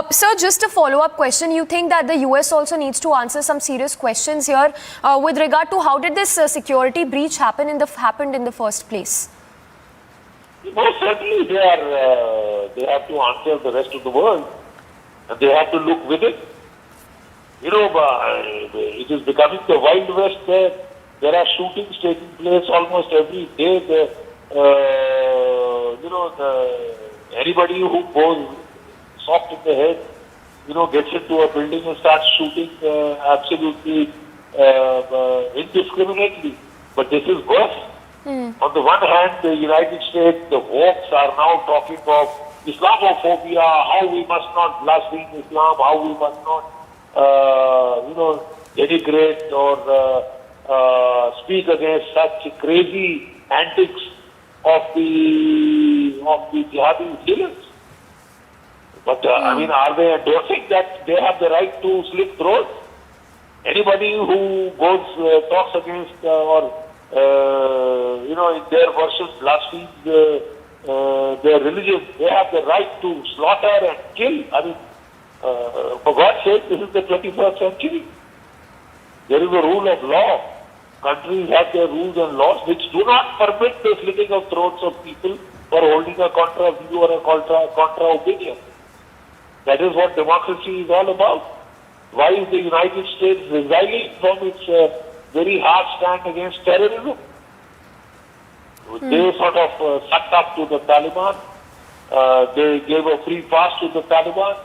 Sir, just a follow-up question. You think that the US also needs to answer some serious questions here with regard to how did this security breach happened in the first place? Most certainly they have to answer the rest of the world, and they have to look within. It is becoming the Wild West there. There are shootings taking place almost every day. Anybody who goes soft in the head gets into a building and starts shooting absolutely indiscriminately. But this is worse. On the one hand, the United States, the woke are now talking of Islamophobia, how we must not blaspheme Islam, how we must not, denigrate or speak against such crazy antics of the jihadi killers. But are they endorsing that they have the right to slit throats? Anybody who goes talks against in their versions blasphemes their religion, they have the right to slaughter and kill. For God's sake, this is the 21st century. There is a rule of law. Countries have their rules and laws which do not permit the slitting of throats of people for holding a contra view or a contra opinion. That is what democracy is all about. Why is the United States resigning from its very hard stand against terrorism? They sort of sucked up to the Taliban. They gave a free pass to the Taliban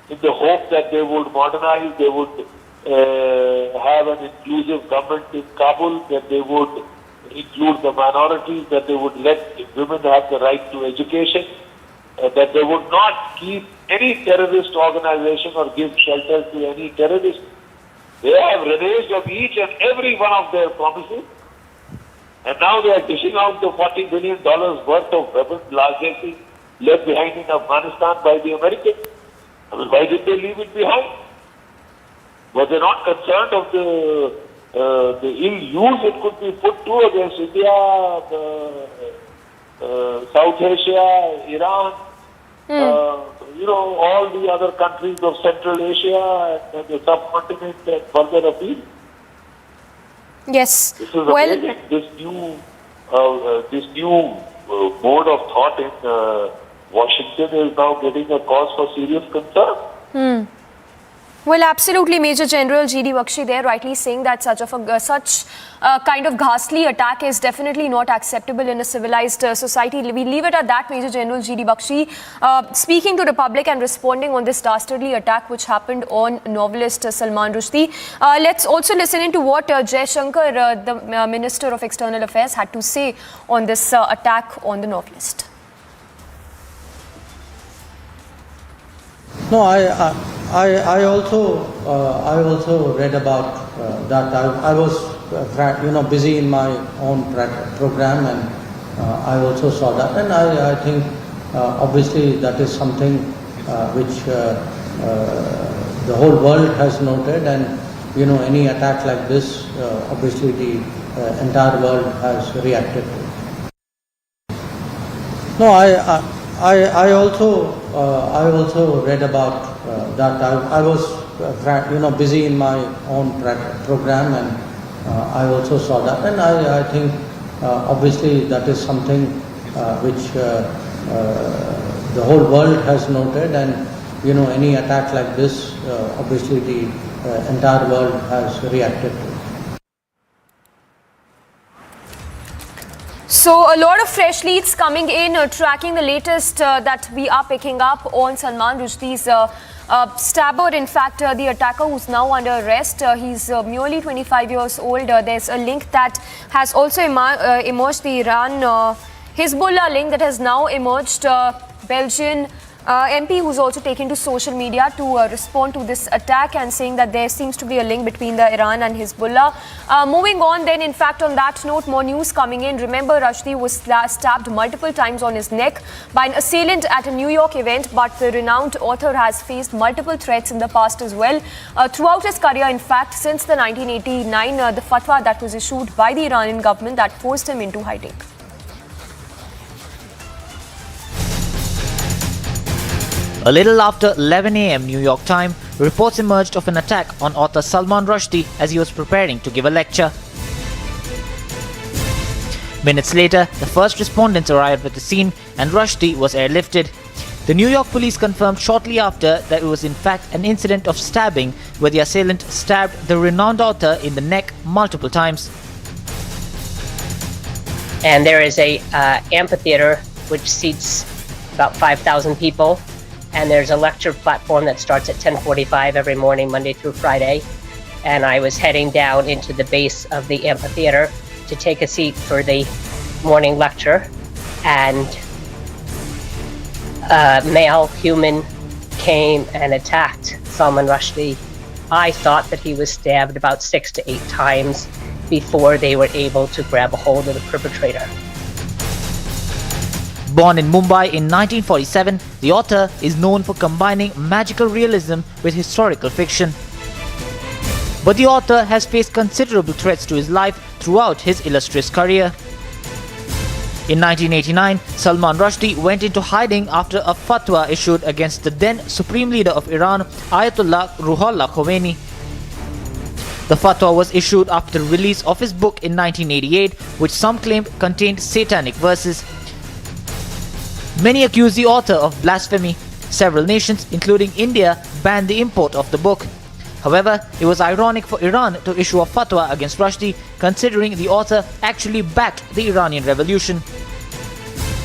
in the hope that they would modernize, they would have an inclusive government in Kabul, that they would include the minorities, that they would let women have the right to education, that they would not keep any terrorist organization or give shelter to any terrorist. They have reneged on each and every one of their promises. And now they are dishing out the $40 billion worth of weapons largely left behind in Afghanistan by the Americans. Why did they leave it behind? Were they not concerned of the ill use it could be put to against India, South Asia, Iran, all the other countries of Central Asia and the subcontinent and further afield? Yes. This is amazing. This new mode of thought in Washington is now getting a cause for serious concern. Well, absolutely, Major General G.D. Bakshi there rightly saying that such kind of ghastly attack is definitely not acceptable in a civilized society. We leave it at that, Major General G.D. Bakshi, speaking to the public and responding on this dastardly attack which happened on novelist Salman Rushdie. Let's also listen into what Jai Shankar, the Minister of External Affairs, had to say on this attack on the novelist. No, I also read about that. I was busy in my own program, and I also saw that, and I think obviously that is something which the whole world has noted, and any attack like this, obviously the entire world has reacted to. No, I also read about that. I was busy in my own program, and I also saw that, and I think obviously that is something which the whole world has noted, and any attack like this, obviously the entire world has reacted to. So a lot of fresh leads coming in, tracking the latest that we are picking up on Salman Rushdie's stabber. In fact, the attacker who's now under arrest, he's merely 25 years old. There's a link that has also emerged, the Iran Hezbollah link that has now emerged. Belgian MP who's also taken to social media to respond to this attack and saying that there seems to be a link between the Iran and Hezbollah. Moving on then, in fact, on that note, more news coming in. Remember, Rushdie was stabbed multiple times on his neck by an assailant at a New York event, but the renowned author has faced multiple threats in the past as well. Throughout his career, in fact, since the 1989, the fatwa that was issued by the Iranian government that forced him into hiding. A little after 11 a.m. New York time, reports emerged of an attack on author Salman Rushdie as he was preparing to give a lecture. Minutes later, the first respondents arrived at the scene and Rushdie was airlifted. The New York police confirmed shortly after that it was in fact an incident of stabbing where the assailant stabbed the renowned author in the neck multiple times. And there is a amphitheater which seats about 5,000 people. and there's a lecture platform that starts at 10:45 every morning, Monday through Friday. And I was heading down into the base of the amphitheater to take a seat for the morning lecture, and a male human came and attacked Salman Rushdie. I thought that he was stabbed about 6 to 8 times before they were able to grab a hold of the perpetrator. Born in Mumbai in 1947, the author is known for combining magical realism with historical fiction. But the author has faced considerable threats to his life throughout his illustrious career. In 1989, Salman Rushdie went into hiding after a fatwa issued against the then Supreme Leader of Iran, Ayatollah Ruhollah Khomeini. The fatwa was issued after the release of his book in 1988, which some claimed contained satanic verses. Many accused the author of blasphemy. Several nations, including India, banned the import of the book. However, it was ironic for Iran to issue a fatwa against Rushdie, considering the author actually backed the Iranian revolution.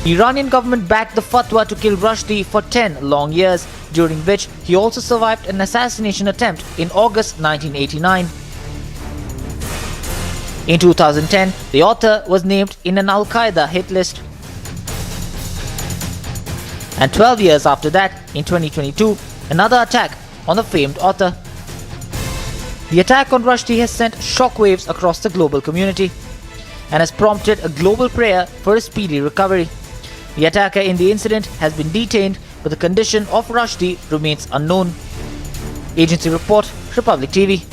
The Iranian government backed the fatwa to kill Rushdie for 10 long years, during which he also survived an assassination attempt in August 1989. In 2010, the author was named in an Al-Qaeda hit list. And 12 years after that, in 2022, another attack on the famed author. The attack on Rushdie has sent shockwaves across the global community and has prompted a global prayer for a speedy recovery. The attacker in the incident has been detained, but the condition of Rushdie remains unknown. Agency report, Republic TV.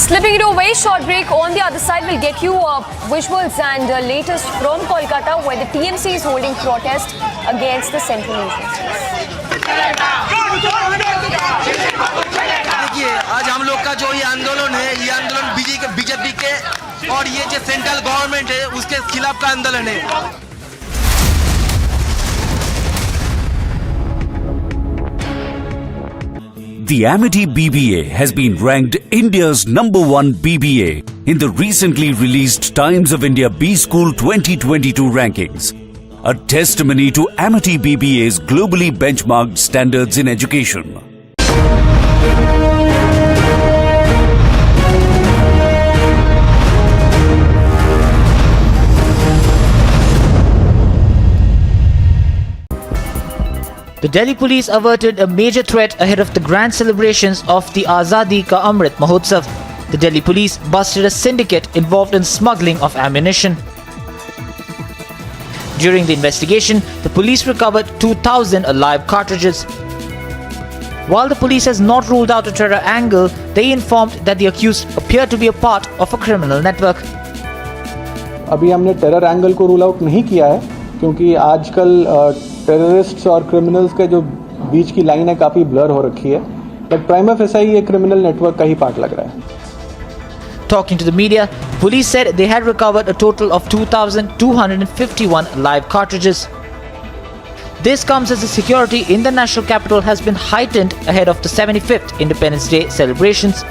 Slipping into a very short break. On the other side, we'll get you visuals and latest from Kolkata, where the TMC is holding protest against the central agencies. देखिए, आज हम लोग का जो ये आंदोलन है, ये आंदोलन बीजेपी के और ये जो सेंट्रल गवर्नमेंट है उसके खिलाफ का आंदोलन है. The Amity BBA has been ranked India's #1 BBA in the recently released Times of India B School 2022 rankings, a testimony to Amity BBA's globally benchmarked standards in education. The Delhi police averted a major threat ahead of the grand celebrations of the Azadi Ka Amrit Mahotsav. The Delhi police busted a syndicate involved in smuggling of ammunition. During the investigation, the police recovered 2,000 live cartridges. While the police has not ruled out a terror angle, they informed that the accused appear to be a part of a criminal network. अभी हमने terror angle को rule out नहीं किया है, क्योंकि आजकल terrorists और criminals के जो बीच की लाइन है काफ़ी ब्लर हो रखी है, बट प्राइमा फेसाई ये क्रिमिनल नेटवर्क का ही पार्ट लग रहा है. Talking to the media, police said they had recovered a total of 2,251 live cartridges. This comes as the security in the national capital has been heightened ahead of the 75th Independence Day celebrations.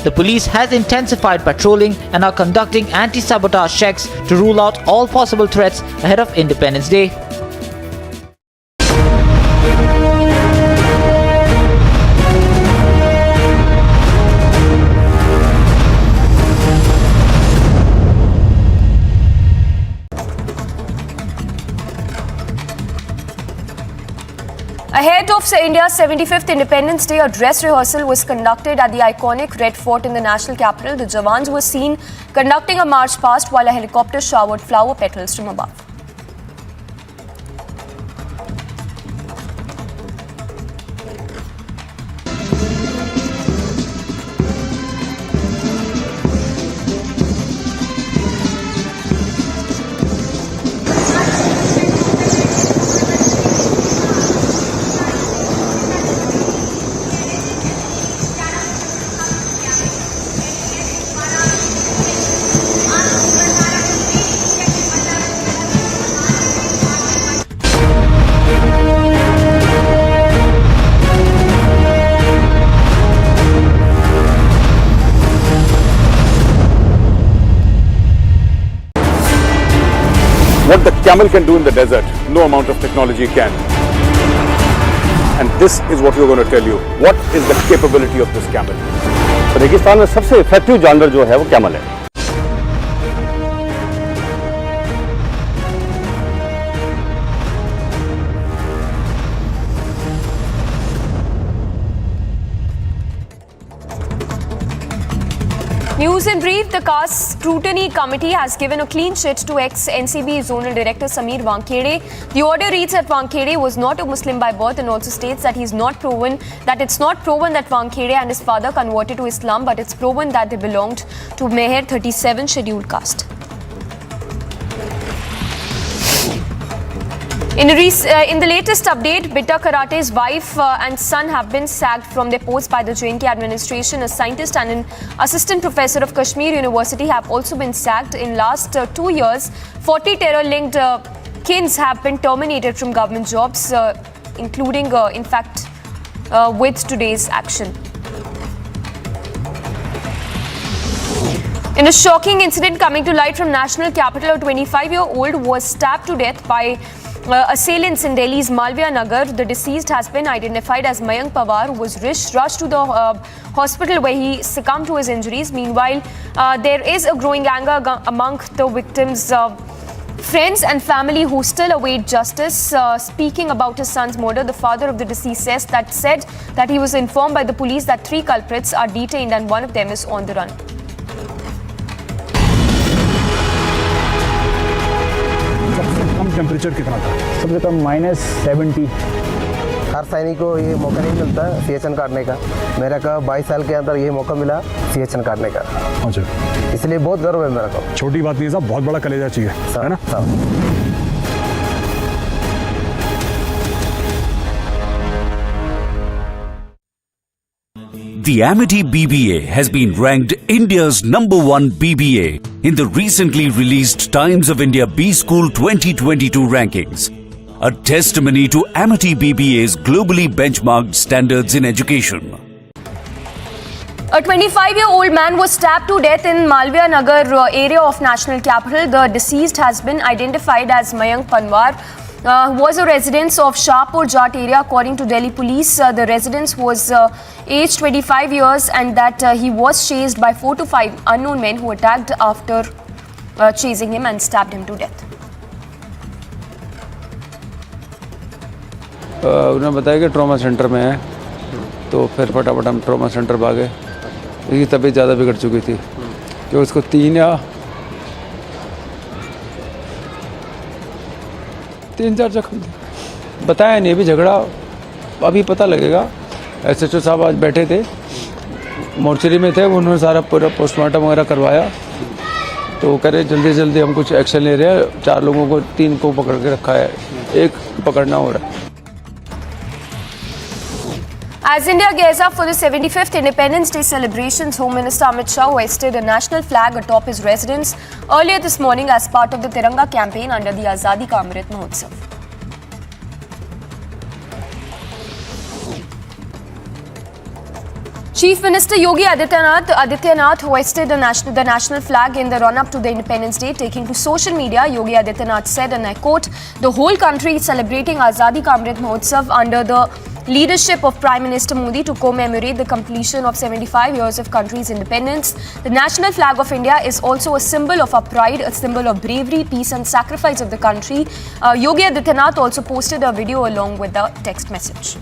The police has intensified patrolling and are conducting anti-sabotage checks to rule out all possible threats ahead of Independence Day. Ahead of India's 75th Independence Day, a dress rehearsal was conducted at the iconic Red Fort in the national capital. The Jawans were seen conducting a march past while a helicopter showered flower petals from above. What the camel can do in the desert, no amount of technology can. And this is what we're going to tell you. What is the capability of this camel? रेगिस्तान में सबसे effective जानवर जो है वो camel है. News in brief, the Caste Scrutiny Committee has given a clean sheet to ex-NCB Zonal Director Sameer Wankhede. The order reads that Wankhede was not a Muslim by birth and also states that it's not proven that Wankhede and his father converted to Islam, but it's proven that they belonged to Meher 37 scheduled caste. In the latest update, Bitta Karate's wife and son have been sacked from their posts by the JNK administration. A scientist and an assistant professor of Kashmir University have also been sacked. In last 2 years, 40 terror-linked kins have been terminated from government jobs, including, with today's action. In a shocking incident coming to light from national capital, a 25-year-old was stabbed to death by assailants in Delhi's Malviya Nagar. The deceased has been identified as Mayank Pawar, who was rushed to the hospital where he succumbed to his injuries. Meanwhile, there is a growing anger among the victims' friends and family who still await justice. Speaking about his son's murder, the father of the deceased said that he was informed by the police that 3 culprits are detained and one of them is on the run. Temperature कितना था? सबसे कम -70. हर सैनिक को ये मौका नहीं मिलता CHN काटने का. मेरा का 22 साल के अंदर ये मौका मिला CHN काटने का. अच्छा, इसलिए बहुत गर्व है मेरा को. छोटी बात नहीं है साहब, बहुत बड़ा कलेजा चाहिए, है ना? The Amity BBA has been ranked India's #1 BBA in the recently released Times of India B School 2022 rankings, a testimony to Amity BBA's globally benchmarked standards in education. A 25-year-old man was stabbed to death in Malviya Nagar area of national capital. The deceased has been identified as Mayank Panwar, who was a resident of Shahpur Jat area. According to Delhi police, the resident was aged 25 years and that he was chased by 4 to 5 unknown men who attacked after chasing him and stabbed him to death. उन्होंने बताया कि trauma centre में है, तो फिर फटाफट हम trauma centre भागे. उसकी तबीयत ज़्यादा बिगड़ चुकी थी कि उसको 3-4 जख्म थे. बताया नहीं अभी, झगड़ा अभी पता लगेगा. SHO साहब आज बैठे थे, मोर्चरी में थे, उन्होंने सारा पूरा पोस्टमार्टम वगैरह करवाया, तो वो कह रहे जल्दी जल्दी हम कुछ एक्शन ले रहे हैं. 4 लोगों को 3 को पकड़ के रखा है, 1 पकड़ना हो रहा है. As India gears up for the 75th Independence Day celebrations, Home Minister Amit Shah hoisted a national flag atop his residence earlier this morning as part of the Tiranga campaign under the Azadi Ka Amrit Mahotsav. Chief Minister Yogi Adityanath hoisted the national flag in the run-up to the Independence Day. Taking to social media, Yogi Adityanath said, and I quote, "The whole country is celebrating Azadi Ka Amrit Mahotsav under the leadership of Prime Minister Modi to commemorate the completion of 75 years of country's independence. The national flag of India is also a symbol of our pride, a symbol of bravery, peace and sacrifice of the country." Yogi Adityanath also posted a video along with the text message.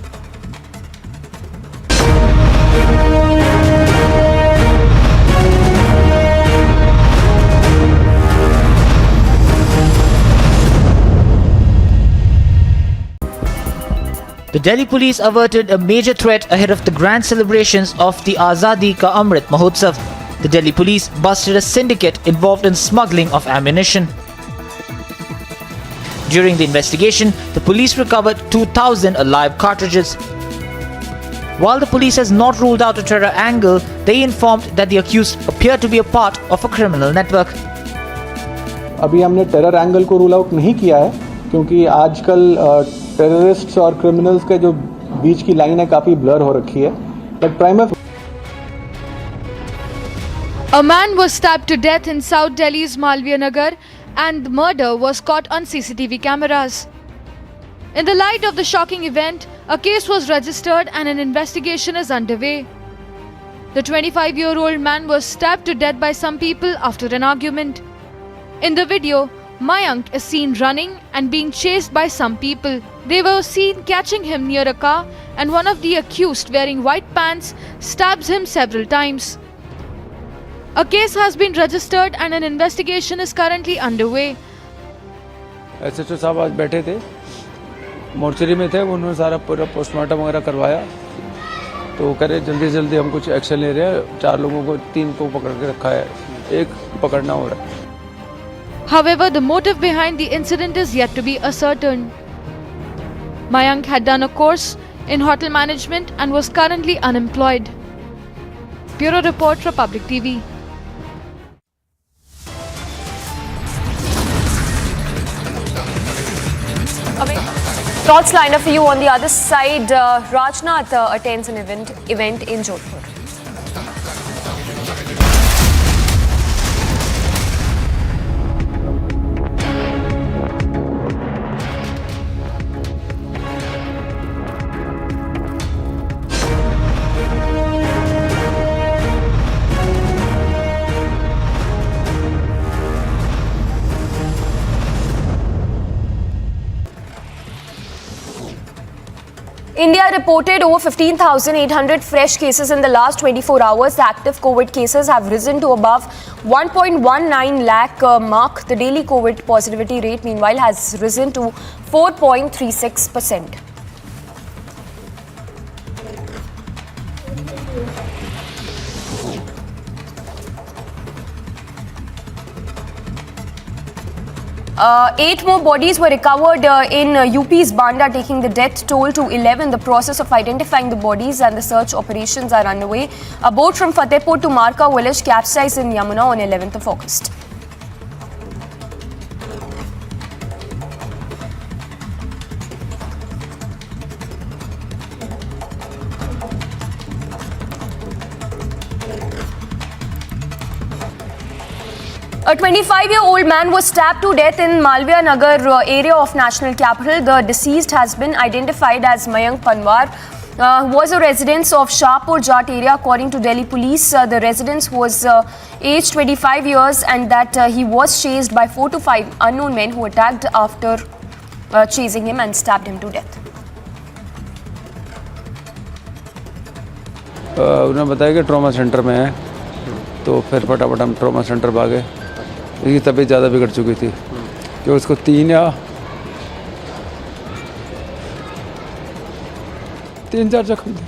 The Delhi police averted a major threat ahead of the grand celebrations of the Azadi Ka Amrit Mahotsav. The Delhi police busted a syndicate involved in smuggling of ammunition. During the investigation, the police recovered 2,000 live cartridges. While the police has not ruled out a terror angle, they informed that the accused appear to be a part of a criminal network. अभी हमने terror angle को rule out नहीं किया है, क्योंकि आजकल terrorists और criminals के जो बीच की लाइन है काफी ब्लर हो रखी है. But prime A man was stabbed to death in South Delhi's Malviya Nagar and the murder was caught on CCTV cameras. In the light of the shocking event, a case was registered and an investigation is underway. The 25-year-old man was stabbed to death by some people after an argument. In the video, Mayank is seen running and being chased by some people. They were seen catching him near a car, and one of the accused, wearing white pants, stabs him several times. A case has been registered and an investigation is currently underway. SHO साहब आज बैठे थे, mortuary में थे, उन्होंने सारा पूरा postmortem वगैरह करवाया, तो कह रहे जल्दी जल्दी हम कुछ एक्शन ले रहे हैं, 4 लोगों को 3 को पकड़ के रखा है, 1 पकड़ना हो रहा है. However, the motive behind the incident is yet to be ascertained. Mayank had done a course in hotel management and was currently unemployed. Bureau Report for Public TV. Thoughts lined up for you on the other side. Rajnath attends an event in Jodhpur. India reported over 15,800 fresh cases in the last 24 hours. The active COVID cases have risen to above 1.19 lakh mark. The daily COVID positivity rate, meanwhile, has risen to 4.36%. Eight more bodies were recovered in UP's Banda, taking the death toll to 11. The process of identifying the bodies and the search operations are underway. A boat from Fatehpur to Marka village capsized in Yamuna on 11th of August. A 25-year-old man was stabbed to death in Malviya Nagar area of National Capital. The deceased has been identified as Mayank Panwar, who was a resident of Shahpur Jat area. According to Delhi police, the resident was aged 25 years and that he was chased by 4 to 5 unknown men who attacked after chasing him and stabbed him to death. उन्होंने बताया कि trauma centre में है, तो फिर फटाफट हम trauma centre भागे. इसकी तबीयत ज़्यादा बिगड़ चुकी थी कि उसको 3-4 जख्म थे.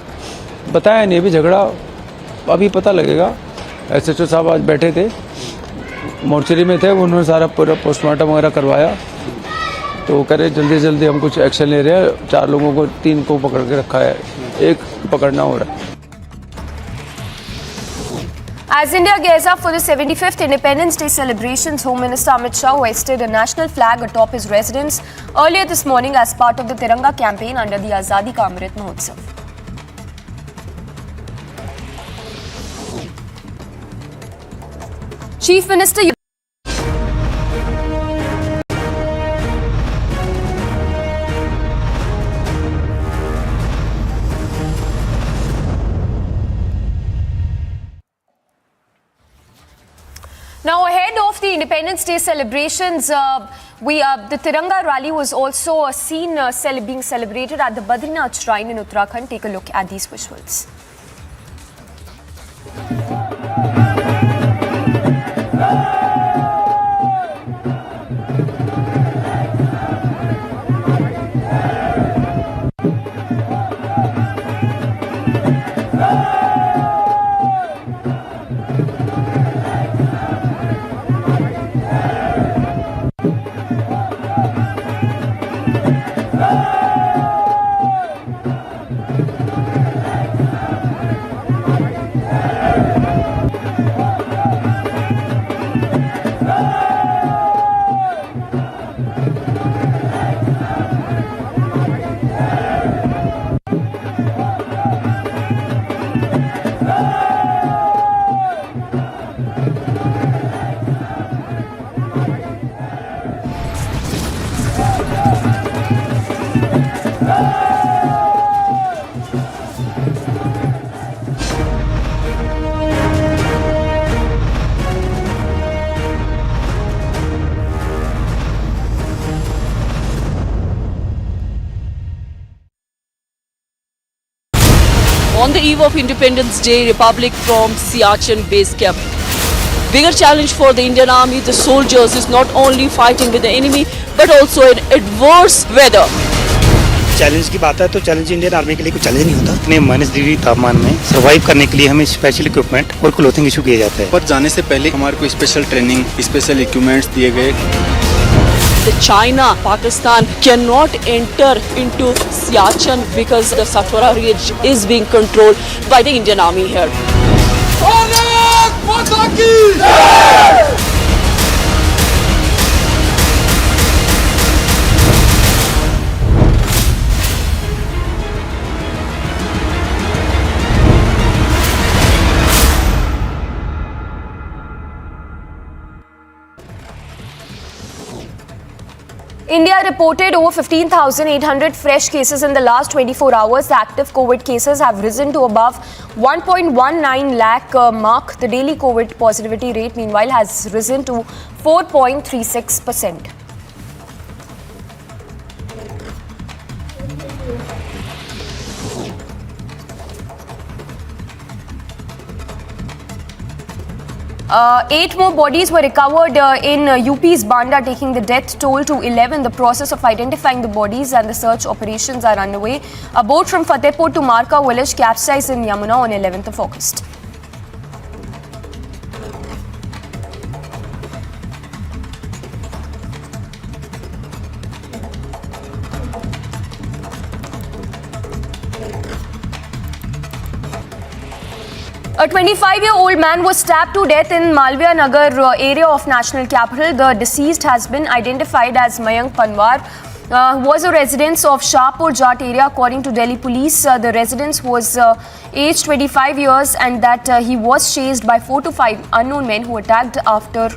बताया नहीं, अभी झगड़ा अभी पता लगेगा. SHO साहब आज बैठे थे, मोर्चरी में थे, उन्होंने सारा पूरा पोस्टमार्टम वगैरह करवाया, तो कह रहे जल्दी जल्दी हम कुछ एक्शन ले रहे हैं. 4 लोगों को 3 को पकड़ के रखा है, 1 पकड़ना हो रहा है. As India gears up for the 75th Independence Day celebrations, Home Minister Amit Shah hoisted a national flag atop his residence earlier this morning as part of the Tiranga campaign under the Azadi Ka Amrit Mahotsav. Chief Minister Now, ahead of the Independence Day celebrations, the Tiranga rally was also seen being celebrated at the Badrinath Shrine in Uttarakhand. Take a look at these visuals. On the eve of Independence Day, Republic from Siachen base camp. Bigger challenge for the Indian Army, the soldiers, is not only fighting with the enemy, but also in adverse weather. Challenge की बात है तो challenge Indian army के लिए कोई challenge नहीं होता। इतने -डिग्री तापमान में सर्वाइव करने के लिए हमें स्पेशल इक्विपमेंट और क्लोथिंग इशू किए जाते हैं। पर जाने से पहले हमारे को स्पेशल ट्रेनिंग, स्पेशल इक्विपमेंट्स दिए गए। The China, Pakistan cannot enter into Siachen because the Satwara Ridge is being controlled by the Indian Army here. India reported over 15,800 fresh cases in the last 24 hours. The active COVID cases have risen to above 1.19 lakh mark. The daily COVID positivity rate, meanwhile, has risen to 4.36%. Eight more bodies were recovered in UP's Banda, taking the death toll to 11. The process of identifying the bodies and the search operations are underway. A boat from Fatehpur to Marka village capsized in Yamuna on 11th of August. A 25-year-old man was stabbed to death in Malviya Nagar area of National Capital. The deceased has been identified as Mayank Panwar, who was a resident of Shahpur Jat area. According to Delhi police, the resident was aged 25 years and that he was chased by 4 to 5 unknown men who attacked after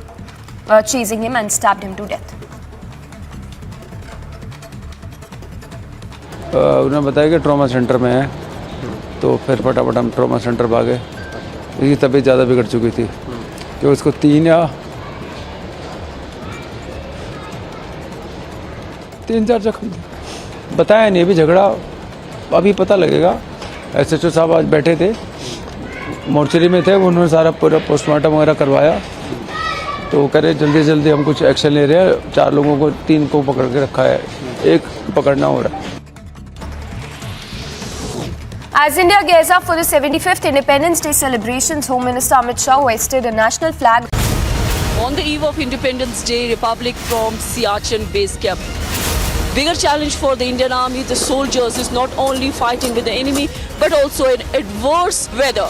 chasing him and stabbed him to death. उन्होंने बताया कि trauma centre में है, तो फिर फटाफट हम trauma centre भागे। इसकी तबीयत ज़्यादा बिगड़ चुकी थी कि उसको 3-4 जख्म थे। बताया नहीं, अभी झगड़ा अभी पता लगेगा। SHO साहब आज बैठे थे, मोर्चरी में थे, उन्होंने सारा पूरा पोस्टमार्टम वगैरह करवाया, तो कह रहे जल्दी जल्दी हम कुछ एक्शन ले रहे हैं। 4 लोगों को, 3 को पकड़ के रखा है, 1 पकड़ना हो रहा है। As India gears up for the 75th Independence Day celebrations, Home Minister Amit Shah hoisted a national flag. On the eve of Independence Day, Republic from Siachen base camp. Bigger challenge for the Indian Army, the soldiers, is not only fighting with the enemy, but also in adverse weather.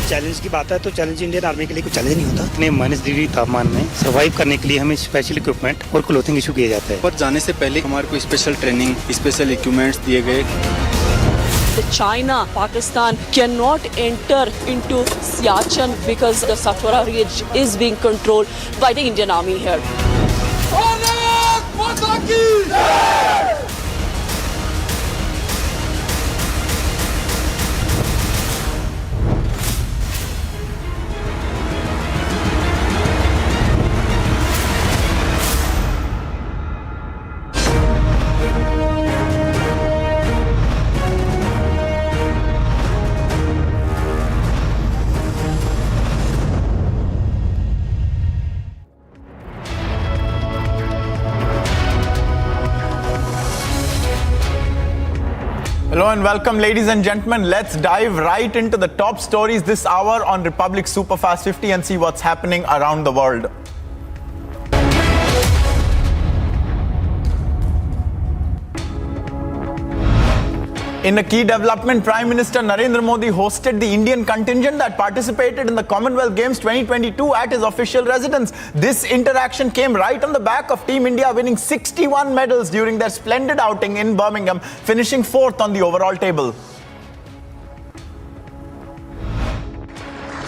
Challenge की बात है तो challenge Indian army के लिए कोई challenge नहीं होता। इतने -डिग्री तापमान में सर्वाइव करने के लिए हमें स्पेशल इक्विपमेंट और क्लोथिंग इशू किए जाते हैं। पर जाने से पहले हमारे को स्पेशल ट्रेनिंग, स्पेशल इक्विपमेंट्स दिए गए। The China, Pakistan cannot enter into Siachen because the Satwara Ridge is being controlled by the Indian Army here. Hello and welcome, ladies and gentlemen. Let's dive right into the top stories this hour on Republic Superfast 50 and see what's happening around the world. In a key development, Prime Minister Narendra Modi hosted the Indian contingent that participated in the Commonwealth Games 2022 at his official residence. This interaction came right on the back of Team India winning 61 medals during their splendid outing in Birmingham, finishing 4th on the overall table.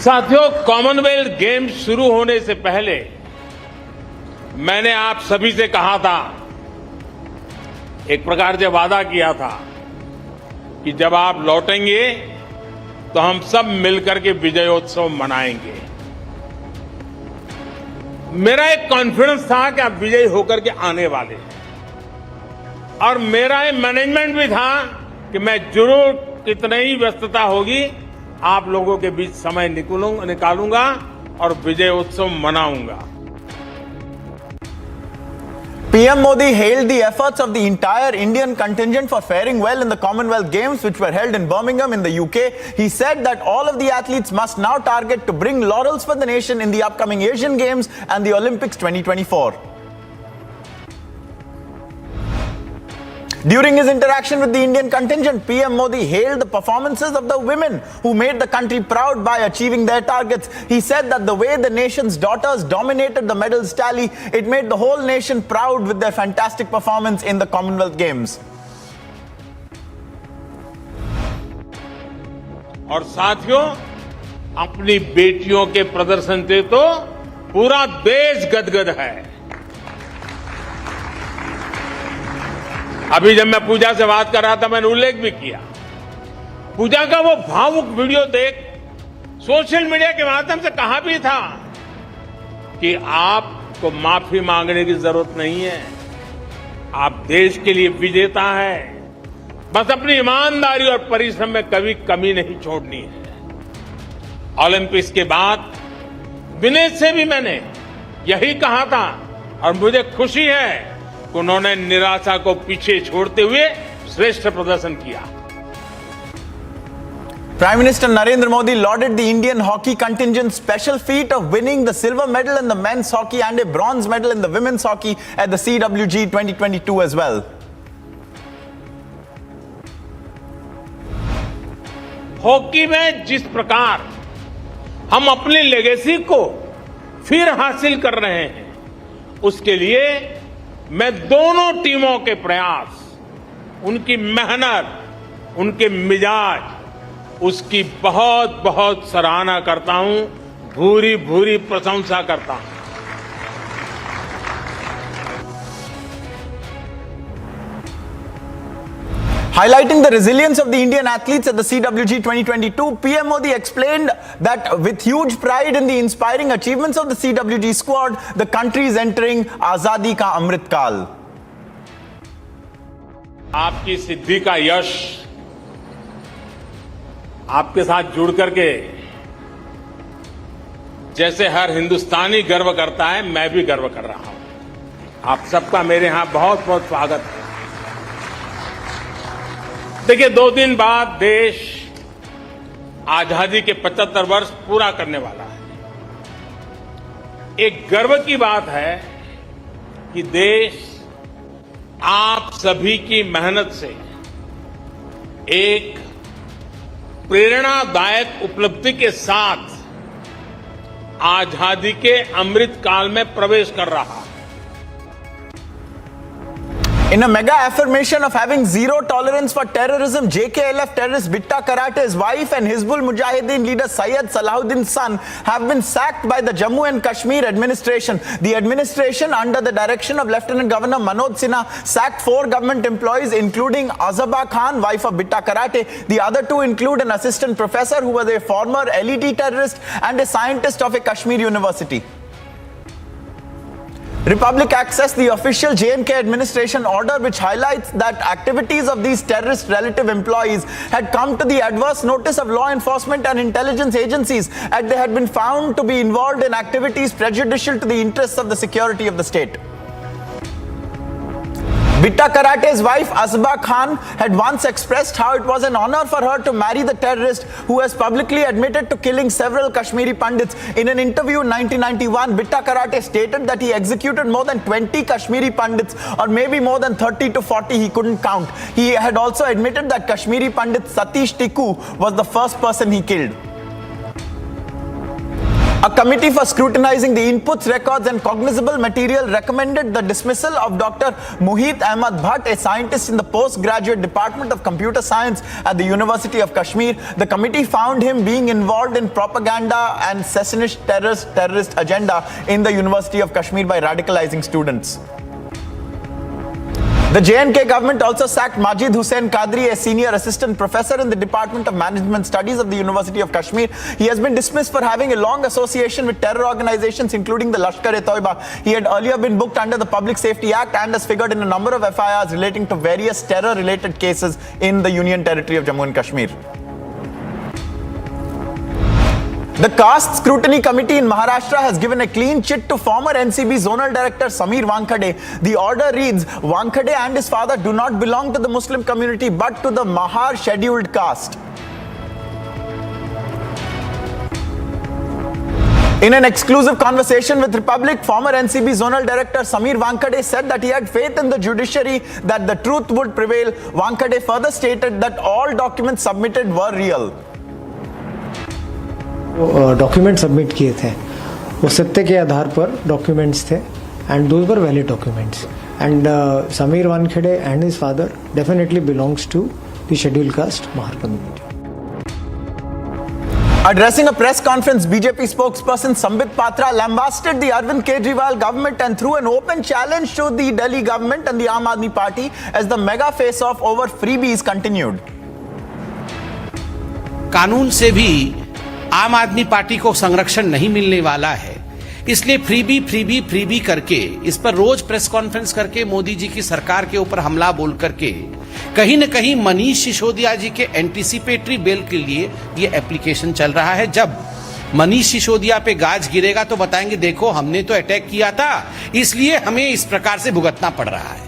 साथियों, Commonwealth games शुरू होने से पहले मैंने आप सभी से कहा था, एक प्रकार से वादा किया था कि जब आप लौटेंगे तो हम सब मिलकर के विजयोत्सव मनाएंगे। मेरा एक कॉन्फिडेंस था कि आप विजयी होकर के आने वाले हैं और मेरा एक मैनेजमेंट भी था कि मैं जरूर कितनी ही व्यस्तता होगी, आप लोगों के बीच समय निकालूंगा और विजय उत्सव मनाऊंगा। PM Modi hailed the efforts of the entire Indian contingent for faring well in the Commonwealth Games, which were held in Birmingham in the UK. He said that all of the athletes must now target to bring laurels for the nation in the upcoming Asian Games and the Olympics 2024. During his interaction with the Indian contingent, PM Modi hailed the performances of the women who made the country proud by achieving their targets. He said that the way the nation's daughters dominated the medals tally, it made the whole nation proud with their fantastic performance in the Commonwealth Games. और साथियों, अपनी बेटियों के प्रदर्शन से तो पूरा देश गदगद है। अभी जब मैं पूजा से बात कर रहा था, मैंने उल्लेख भी किया, पूजा का वो भावुक वीडियो देख सोशल मीडिया के माध्यम से कहा भी था कि आपको माफी मांगने की जरूरत नहीं है, आप देश के लिए विजेता हैं, बस अपनी ईमानदारी और परिश्रम में कभी कमी नहीं छोड़नी है। ओलंपिक्स के बाद विनेश से भी मैंने यही कहा था और मुझे खुशी है कि उन्होंने निराशा को पीछे छोड़ते हुए श्रेष्ठ प्रदर्शन किया। Prime Minister Narendra Modi lauded the Indian hockey contingent's special feat of winning the silver medal in the men's hockey and a bronze medal in the women's hockey at the CWG 2022 as well. Hockey में जिस प्रकार हम अपनी legacy को फिर हासिल कर रहे हैं, उसके लिए मैं दोनों टीमों के प्रयास, उनकी मेहनत, उनके मिजाज, उसकी बहुत बहुत सराहना करता हूं, भूरी भूरी प्रशंसा करता हूं। Highlighting the resilience of the Indian athletes at the CWG 2022, PM Modi explained that with huge pride in the inspiring achievements of the CWG squad, the country is entering Azadi ka Amrit Kal. आपकी सिद्धि का यश आपके साथ जुड़ करके जैसे हर हिंदुस्तानी गर्व करता है, मैं भी गर्व कर रहा हूं। आप सबका मेरे यहां बहुत बहुत स्वागत है। देखिए, 2 दिन बाद देश आजादी के 75 वर्ष पूरा करने वाला है। एक गर्व की बात है कि देश आप सभी की मेहनत से एक प्रेरणादायक उपलब्धि के साथ आजादी के अमृत काल में प्रवेश कर रहा है। In a mega affirmation of having zero tolerance for terrorism, JKLF terrorist Bitta Karate's wife and Hizbul Mujahideen leader Syed Salahuddin's son have been sacked by the Jammu and Kashmir administration. The administration, under the direction of Lieutenant Governor Manoj Sinha, sacked 4 government employees, including Azaba Khan, wife of Bitta Karate. The other 2 include an assistant professor who was a former LED terrorist and a scientist of a Kashmir university. Republic Access, the official J&K administration order, which highlights that activities of these terrorist relative employees had come to the adverse notice of law enforcement and intelligence agencies, and they had been found to be involved in activities prejudicial to the interests of the security of the state. Bitta Karate's wife Azba Khan had once expressed how it was an honor for her to marry the terrorist who has publicly admitted to killing several Kashmiri Pandits. In an interview in 1991, Bitta Karate stated that he executed more than 20 Kashmiri Pandits, or maybe more than 30 to 40, he couldn't count. He had also admitted that Kashmiri Pandit Satish Tiku was the first person he killed. A committee for scrutinizing the inputs, records and cognizable material recommended the dismissal of Dr. Muhit Ahmad Bhatt, a scientist in the postgraduate department of computer science at the University of Kashmir. The committee found him being involved in propaganda and secessionist terrorist agenda in the University of Kashmir by radicalizing students. The J&K government also sacked Majid Hussain Qadri, a senior assistant professor in the Department of Management Studies of the University of Kashmir. He has been dismissed for having a long association with terror organizations, including the Lashkar-e-Toiba. He had earlier been booked under the Public Safety Act and has figured in a number of FIRs relating to various terror-related cases in the Union Territory of Jammu and Kashmir. The Caste Scrutiny Committee in Maharashtra has given a clean chit to former NCB Zonal Director Sameer Wankhede. The order reads, Wankhede and his father do not belong to the Muslim community but to the Mahar scheduled caste. In an exclusive conversation with Republic, former NCB Zonal Director Sameer Wankhede said that he had faith in the judiciary that the truth would prevail. Wankhede further stated that all documents submitted were real. Document submit किए थे वो सत्य के आधार पर documents थे and those were valid documents and Sameer Wankhede and his father definitely belongs to the scheduled caste Mahar community. Addressing a press conference, BJP spokesperson Sambit Patra lambasted the Arvind Kejriwal government and threw an open challenge to the Delhi government and the Aam Aadmi Party as the mega face-off over freebies continued. कानून से भी आम आदमी party को संरक्षण नहीं मिलने वाला है, इसलिए फ्रीबी करके इस पर रोज प्रेस कॉन्फ्रेंस करके मोदी जी की सरकार के ऊपर हमला बोल करके कहीं न कहीं मनीष सिसोदिया जी के एंटीसिपेटरी बेल के लिए ये एप्लीकेशन चल रहा है. जब मनीष सिसोदिया पे गाज गिरेगा तो बताएंगे देखो हमने तो अटैक किया था, इसलिए हमें इस प्रकार से भुगतना पड़ रहा है.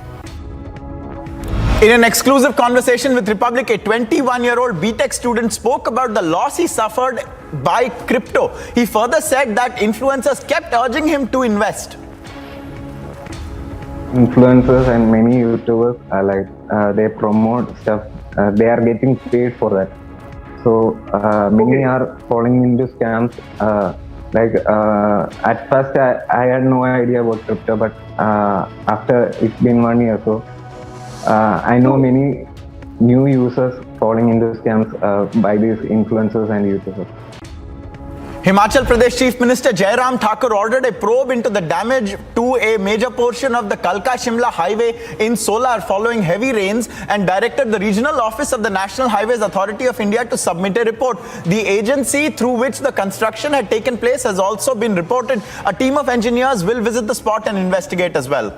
In an exclusive conversation with Republic, a 21-year-old BTech student spoke about the loss he suffered by crypto. He further said that influencers kept urging him to invest. Influencers and many YouTubers they promote stuff. They are getting paid for that. So many are falling into scams. At first I had no idea about crypto, but after it's been 1 year so. I know many new users falling into scams by these influencers and YouTubers. Himachal Pradesh Chief Minister Jairam Thakur ordered a probe into the damage to a major portion of the Kalka-Shimla highway in Solar following heavy rains and directed the regional office of the National Highways Authority of India to submit a report. The agency through which the construction had taken place has also been reported. A team of engineers will visit the spot and investigate as well.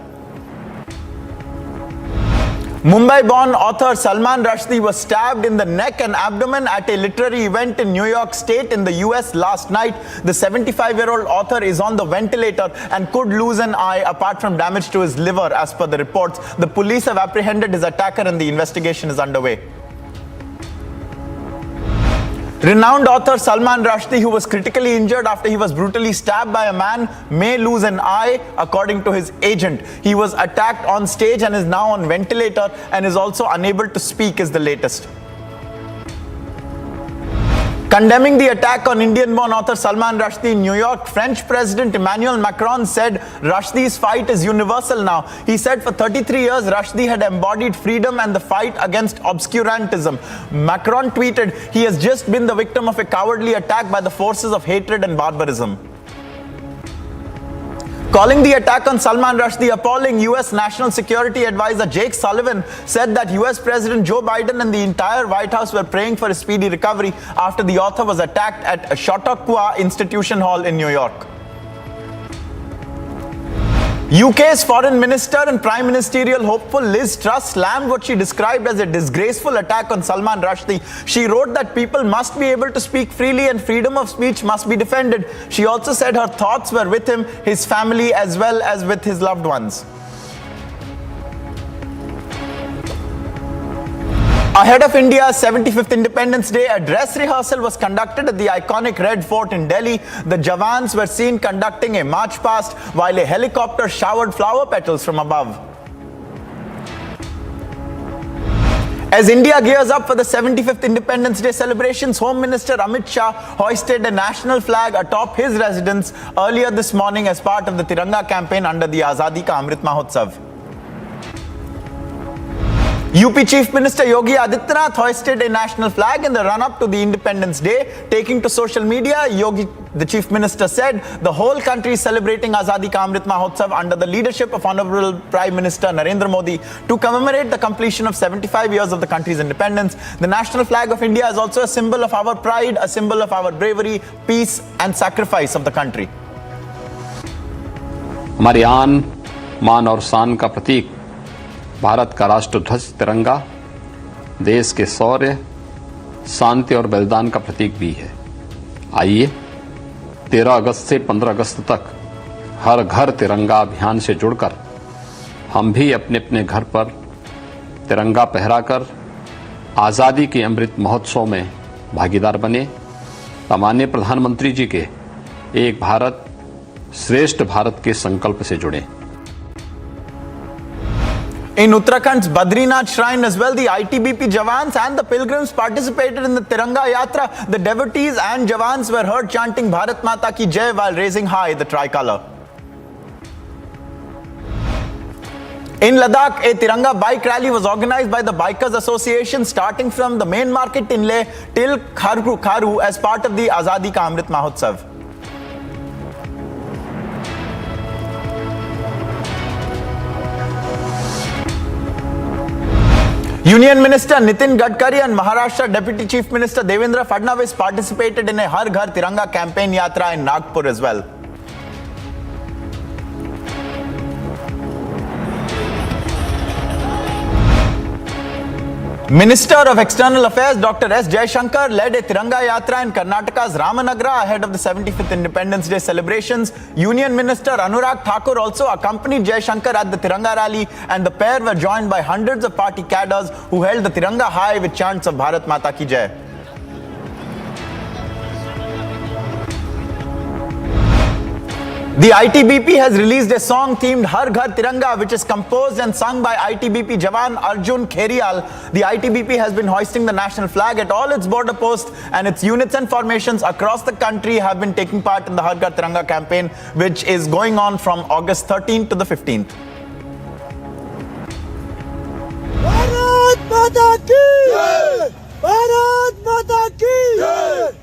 Mumbai-born author Salman Rushdie was stabbed in the neck and abdomen at a literary event in New York State in the US last night. The 75-year-old author is on the ventilator and could lose an eye apart from damage to his liver as per the reports. The police have apprehended his attacker and the investigation is underway. Renowned author Salman Rushdie, who was critically injured after he was brutally stabbed by a man, may lose an eye, according to his agent. He was attacked on stage and is now on ventilator and is also unable to speak, is the latest. Condemning the attack on Indian-born author Salman Rushdie in New York, French President Emmanuel Macron said Rushdie's fight is universal now. He said for 33 years, Rushdie had embodied freedom and the fight against obscurantism. Macron tweeted, he has just been the victim of a cowardly attack by the forces of hatred and barbarism. Calling the attack on Salman Rushdie appalling, US National Security Advisor Jake Sullivan said that US President Joe Biden and the entire White House were praying for a speedy recovery after the author was attacked at Chautauqua Institution Hall in New York. UK's Foreign Minister and Prime Ministerial hopeful Liz Truss slammed what she described as a disgraceful attack on Salman Rushdie. She wrote that people must be able to speak freely and freedom of speech must be defended. She also said her thoughts were with him, his family, as well as with his loved ones. Ahead of India's 75th Independence Day, a dress rehearsal was conducted at the iconic Red Fort in Delhi. The Jawans were seen conducting a march past while a helicopter showered flower petals from above. As India gears up for the 75th Independence Day celebrations, Home Minister Amit Shah hoisted a national flag atop his residence earlier this morning as part of the Tiranga campaign under the Azadi Ka Amrit Mahotsav. UP Chief Minister Yogi Adityanath hoisted a national flag in the run-up to the Independence Day. Taking to social media, Yogi, the Chief Minister, said the whole country is celebrating Azadi Ka Amrit Mahotsav under the leadership of Honorable Prime Minister Narendra Modi to commemorate the completion of 75 years of the country's independence. The national flag of India is also a symbol of our pride, a symbol of our bravery, peace and sacrifice of the country. हमारी आन, मान और शान का प्रतीक भारत का राष्ट्रध्वज तिरंगा देश के शौर्य, शांति और बलिदान का प्रतीक भी है। आइए 13 अगस्त से 15 अगस्त तक हर घर तिरंगा अभियान से जुड़कर हम भी अपने अपने घर पर तिरंगा फहराकर आज़ादी के अमृत महोत्सव में भागीदार बने। माननीय प्रधानमंत्री जी के एक भारत श्रेष्ठ भारत के संकल्प से जुड़े। In Uttarakhand's Badrinath shrine as well, the ITBP Jawans and the pilgrims participated in the Tiranga Yatra. The devotees and Jawans were heard chanting Bharat Mata Ki Jai while raising high the tricolour. In Ladakh, a Tiranga bike rally was organized by the Bikers Association starting from the main market in Leh till Kharu as part of the Azadi Ka Amrit Mahotsav. Union Minister Nitin Gadkari and Maharashtra Deputy Chief Minister Devendra Fadnavis participated in a Har Ghar Tiranga campaign yatra in Nagpur as well. Minister of External Affairs Dr. S. Jaishankar led a Tiranga Yatra in Karnataka's Ramanagara ahead of the 75th Independence Day celebrations. Union Minister Anurag Thakur also accompanied Jaishankar at the Tiranga rally, and the pair were joined by hundreds of party cadres who held the Tiranga high with chants of Bharat Mata Ki Jai. The ITBP has released a song themed Har Ghar Tiranga, which is composed and sung by ITBP Jawan Arjun Kheriyal. The ITBP has been hoisting the national flag at all its border posts, and its units and formations across the country have been taking part in the Har Ghar Tiranga campaign, which is going on from August 13th to the 15th. Bharat Mata Ki Jai! Bharat Mata Ki Jai!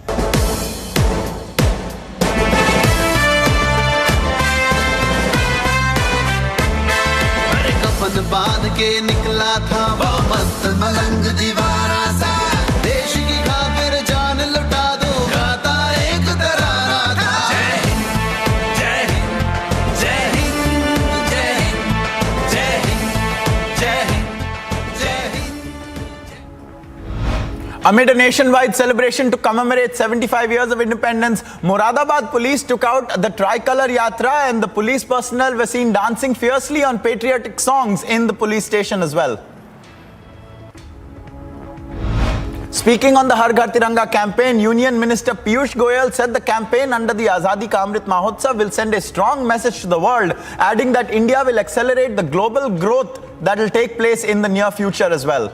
कफन बांध के निकला था वो मस्त मलंग दीवाना सा, देश की खातिर जान लुटा दो गाता एक तराना था। जय हिंद जय हिंद जय हिंद जय हिंद जय हिंद जय हिंद जय Hind. Amid a nationwide celebration to commemorate 75 years of independence, Moradabad police took out the Tricolour Yatra, and the police personnel were seen dancing fiercely on patriotic songs in the police station as well. Speaking on the Har Ghar Tiranga campaign, Union Minister Piyush Goyal said the campaign under the Azadi Ka Amrit Mahotsav will send a strong message to the world, adding that India will accelerate the global growth that will take place in the near future as well.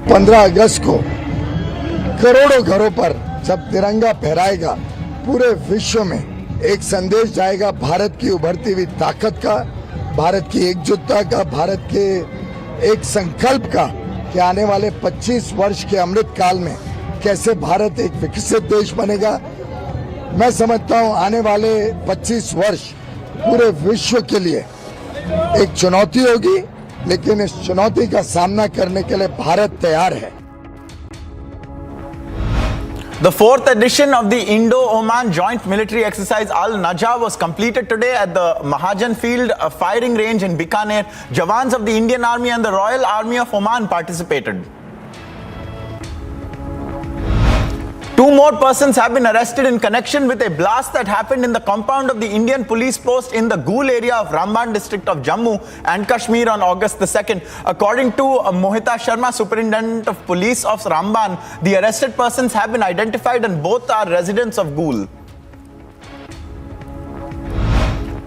15 अगस्त को करोड़ों घरों पर जब तिरंगा फहराएगा, पूरे विश्व में एक संदेश जाएगा भारत की उभरती हुई ताकत का, भारत की एकजुटता का, भारत के एक संकल्प का कि आने वाले 25 वर्ष के अमृत काल में कैसे भारत एक विकसित देश बनेगा। मैं समझता हूं आने वाले 25 वर्ष पूरे विश्व के लिए एक चुनौती होगी, लेकिन इस चुनौती का सामना करने के लिए भारत तैयार है। The fourth edition of the Indo-Oman Joint Military Exercise Al-Najah was completed today at the Mahajan Field firing range in Bikaner. Jawans of the Indian Army and the Royal Army of Oman participated. 2 more persons have been arrested in connection with a blast that happened in the compound of the Indian police post in the Gul area of Ramban district of Jammu and Kashmir on August the 2nd. According to Mohita Sharma, Superintendent of Police of Ramban, the arrested persons have been identified and both are residents of Gul.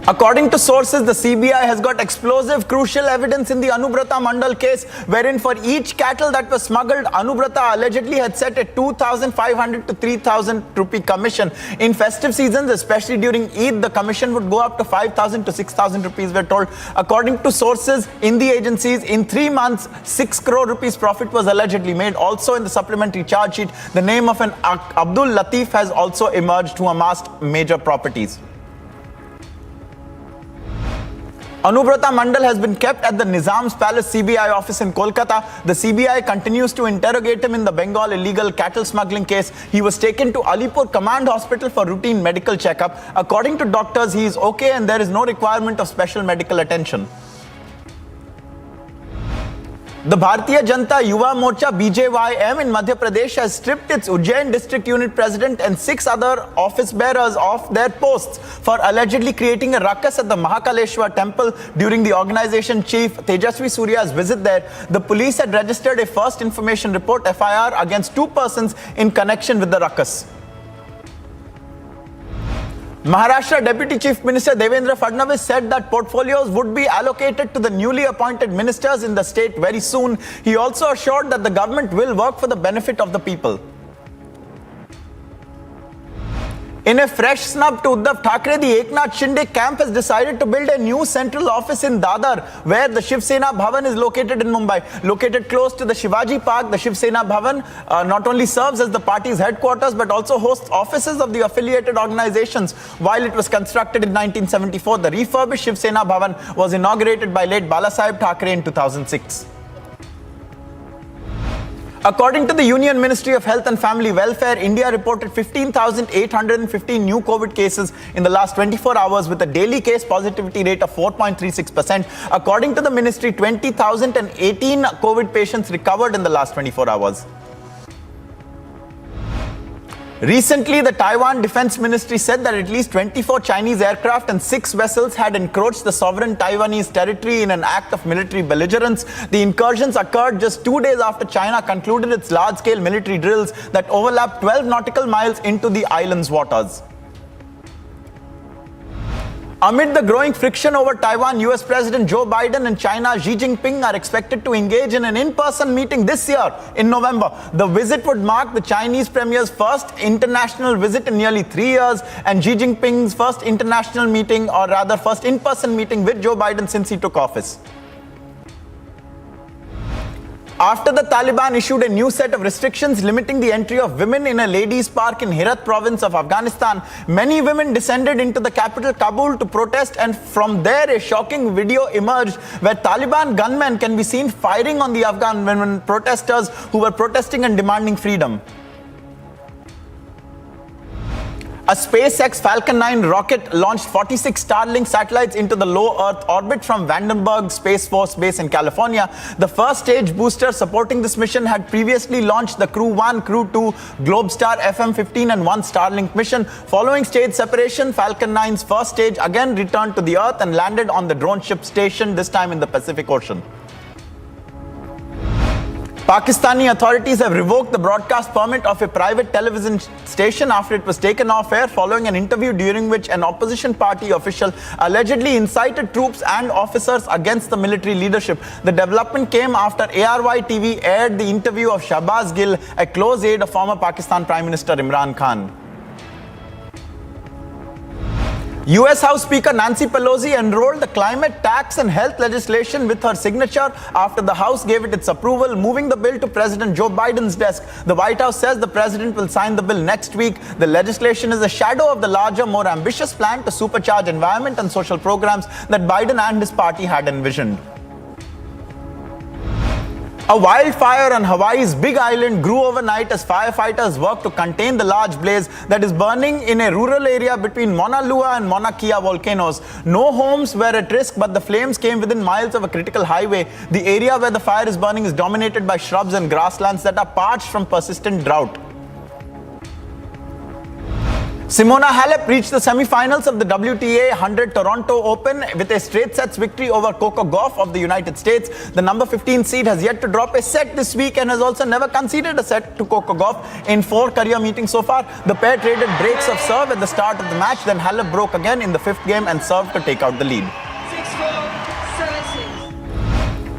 According to sources, the CBI has got explosive, crucial evidence in the Anubrata Mandal case, wherein for each cattle that was smuggled, Anubrata allegedly had set a 2,500 to 3,000 rupee commission. In festive seasons, especially during Eid, the commission would go up to 5,000 to 6,000 rupees, we're told. According to sources in the agencies, in 3 months, 6 crore rupees profit was allegedly made. Also in the supplementary charge sheet, the name of an Abdul Latif has also emerged, who amassed major properties. Anubrata Mandal has been kept at the Nizam's Palace CBI office in Kolkata. The CBI continues to interrogate him in the Bengal illegal cattle smuggling case. He was taken to Alipur Command Hospital for routine medical checkup. According to doctors, he is okay and there is no requirement of special medical attention. The Bharatiya Janata Yuva Morcha BJYM in Madhya Pradesh has stripped its Ujjain district unit president and 6 other office bearers off their posts for allegedly creating a ruckus at the Mahakaleshwar temple during the organization chief Tejasvi Surya's visit there. The police had registered a first information report FIR against 2 persons in connection with the ruckus. Maharashtra Deputy Chief Minister Devendra Fadnavis said that portfolios would be allocated to the newly appointed ministers in the state very soon. He also assured that the government will work for the benefit of the people. In a fresh snub to Uddhav Thackeray, the Eknath Shinde camp has decided to build a new central office in Dadar, where the Shiv Sena Bhavan is located in Mumbai. Located close to the Shivaji Park, the Shiv Sena Bhavan not only serves as the party's headquarters but also hosts offices of the affiliated organizations. While it was constructed in 1974, the refurbished Shiv Sena Bhavan was inaugurated by late Balasaheb Thackeray in 2006. According to the Union Ministry of Health and Family Welfare, India reported 15,815 new COVID cases in the last 24 hours with a daily case positivity rate of 4.36%. According to the ministry, 20,018 COVID patients recovered in the last 24 hours. Recently, the Taiwan Defense Ministry said that at least 24 Chinese aircraft and 6 vessels had encroached the sovereign Taiwanese territory in an act of military belligerence. The incursions occurred just 2 days after China concluded its large-scale military drills that overlapped 12 nautical miles into the island's waters. Amid the growing friction over Taiwan, US President Joe Biden and China Xi Jinping are expected to engage in an in-person meeting this year in November. The visit would mark the Chinese premier's first international visit in nearly 3 years and Xi Jinping's first international meeting, or rather first in-person meeting with Joe Biden since he took office. After the Taliban issued a new set of restrictions limiting the entry of women in a ladies' park in Herat province of Afghanistan, many women descended into the capital Kabul to protest, and from there a shocking video emerged where Taliban gunmen can be seen firing on the Afghan women protesters who were protesting and demanding freedom. A SpaceX Falcon 9 rocket launched 46 Starlink satellites into the low Earth orbit from Vandenberg Space Force Base in California. The first stage booster supporting this mission had previously launched the Crew 1, Crew 2, Globestar FM-15 and 1 Starlink mission. Following stage separation, Falcon 9's first stage again returned to the Earth and landed on the drone ship station, this time in the Pacific Ocean. Pakistani authorities have revoked the broadcast permit of a private television station after it was taken off air following an interview during which an opposition party official allegedly incited troops and officers against the military leadership. The development came after ARY TV aired the interview of Shahbaz Gill, a close aide of former Pakistan Prime Minister Imran Khan. US House Speaker Nancy Pelosi enrolled the climate tax and health legislation with her signature after the House gave it its approval, moving the bill to President Joe Biden's desk. The White House says the president will sign the bill next week. The legislation is a shadow of the larger, more ambitious plan to supercharge environment and social programs that Biden and his party had envisioned. A wildfire on Hawaii's Big Island grew overnight as firefighters worked to contain the large blaze that is burning in a rural area between Mauna Lua and Mauna Kea volcanoes. No homes were at risk, but the flames came within miles of a critical highway. The area where the fire is burning is dominated by shrubs and grasslands that are parched from persistent drought. Simona Halep reached the semi-finals of the WTA 100 Toronto Open with a straight sets victory over Coco Gauff of the United States. The number 15 seed has yet to drop a set this week and has also never conceded a set to Coco Gauff in 4 career meetings so far. The pair traded breaks of serve at the start of the match, then Halep broke again in the 5th game and served to take out the lead.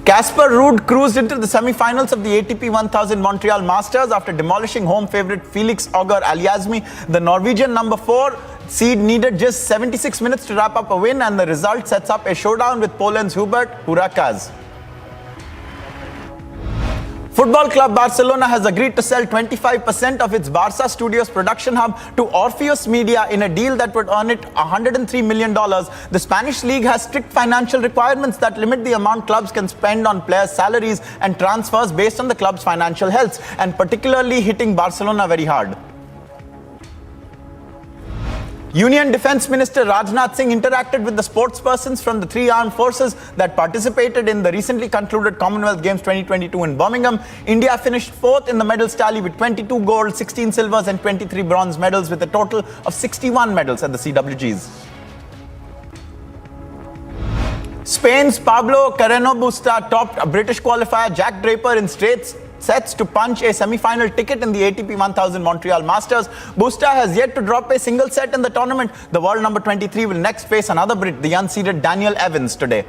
Casper Ruud cruised into the semi-finals of the ATP 1000 Montreal Masters after demolishing home favourite Felix Auger-Aliassime. The Norwegian number 4 seed needed just 76 minutes to wrap up a win, and the result sets up a showdown with Poland's Hubert Hurkacz. Football club Barcelona has agreed to sell 25% of its Barca Studios production hub to Orpheus Media in a deal that would earn it $103 million. The Spanish league has strict financial requirements that limit the amount clubs can spend on players' salaries and transfers based on the club's financial health, and particularly hitting Barcelona very hard. Union Defence Minister Rajnath Singh interacted with the sportspersons from the 3 armed forces that participated in the recently concluded Commonwealth Games 2022 in Birmingham. India finished 4th in the medals tally with 22 gold, 16 silvers and 23 bronze medals, with a total of 61 medals at the CWGs. Spain's Pablo Carreño Busta topped a British qualifier Jack Draper in straight sets to punch a semi-final ticket in the ATP 1000 Montreal Masters. Busta has yet to drop a single set in the tournament. The world number 23 will next face another Brit, the unseeded Daniel Evans, today.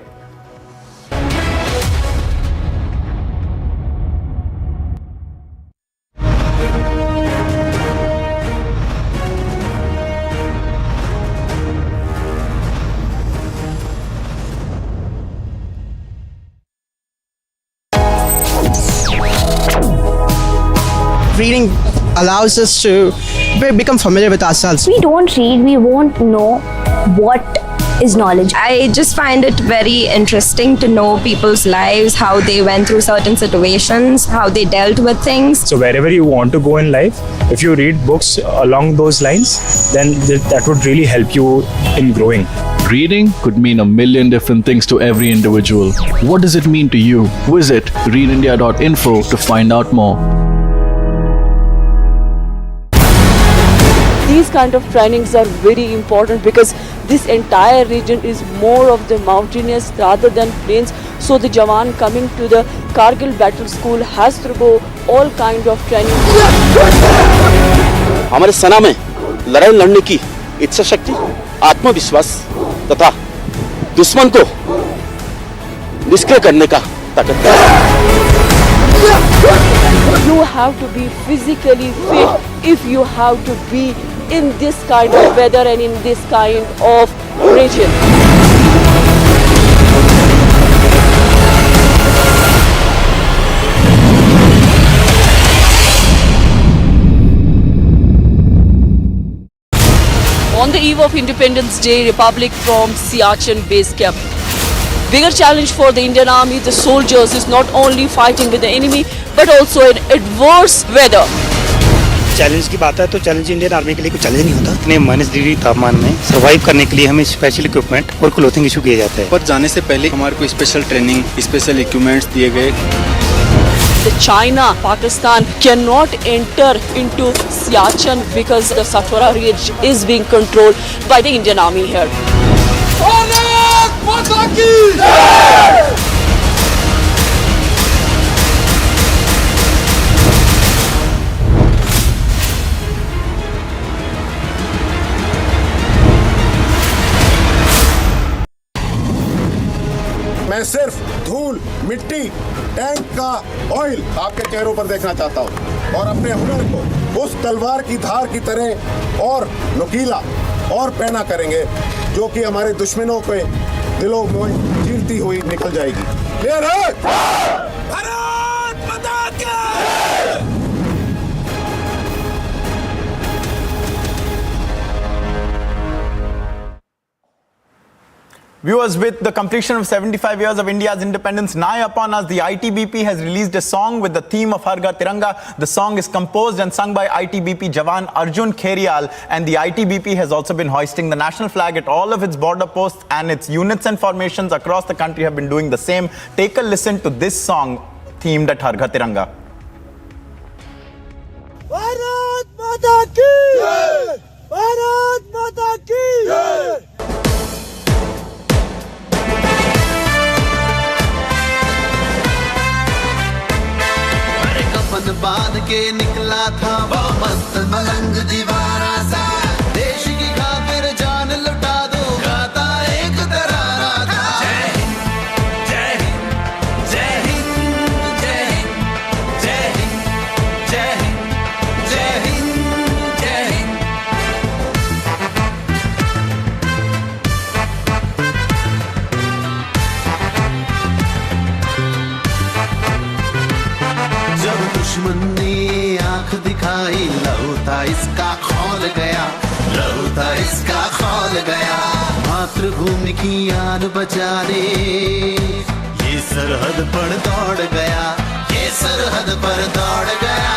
Reading allows us to become familiar with ourselves. We don't read, we won't know what is knowledge. I just find it very interesting to know people's lives, how they went through certain situations, how they dealt with things. So wherever you want to go in life, if you read books along those lines, then that would really help you in growing. Reading could mean a million different things to every individual. What does it mean to you? Visit readindia.info to find out more. These kind of trainings are very important because this entire region is more of the mountainous rather than plains. So the Jawan coming to the Kargil battle school has to go all kind of training. हमारे सेना में लड़ाई लड़ने की इच्छा शक्ति, आत्मविश्वास तथा दुश्मन को निष्क्रिय करने का ताकत है. You have to be physically fit if you have to be in this kind of weather and in this kind of region. On the eve of Independence Day, Republic from Siachen base camp. Bigger challenge for the Indian Army, the soldiers, is not only fighting with the enemy but also in adverse weather. Challenge की बात है तो challenge Indian army के लिए कोई challenge नहीं होता. इतने -डिग्री तापमान में सर्वाइव करने के लिए हमें स्पेशल इक्विपमेंट और क्लोथिंग इशू किए जाते हैं. पर जाने से पहले हमारे को स्पेशल ट्रेनिंग, स्पेशल इक्विपमेंट्स दिए गए. The China, Pakistan cannot enter into Siachen because the Satwara Ridge is being controlled by the Indian Army here. मैं सिर्फ धूल, मिट्टी, टैंक का ऑयल आपके चेहरों पर देखना चाहता हूं और अपने हुनर को उस तलवार की धार की तरह और नुकीला और पैना करेंगे जो कि हमारे दुश्मनों के दिलों में चीरती हुई निकल जाएगी. क्लियर है? भारत माता की! Viewers, with the completion of 75 years of India's independence nigh upon us, the ITBP has released a song with the theme of Ghar Tiranga. The song is composed and sung by ITBP Jawan Arjun Kherial, and the ITBP has also been hoisting the national flag at all of its border posts, and its units and formations across the country have been doing the same. Take a listen to this song themed at Ghar Tiranga. Bharat माता की जय! भारत माता की जय। अरे कफन बांध के निकला था वो मस्त मलंग दीवाना सा, देश की खातिर जान लुटा दो, गाता एक तराना था। जय हिंद जय हिंद जय हिंद जय हिंद जय हिंद जय हिंद जय हिंद जय हिंद। जब दुश्मन ने आंख दिखाई, लहू था इसका खौल गया, लहू था इसका खौल गया। मातृभूमि की आन बचाने ये सरहद पर दौड़ गया, ये सरहद पर दौड़ गया।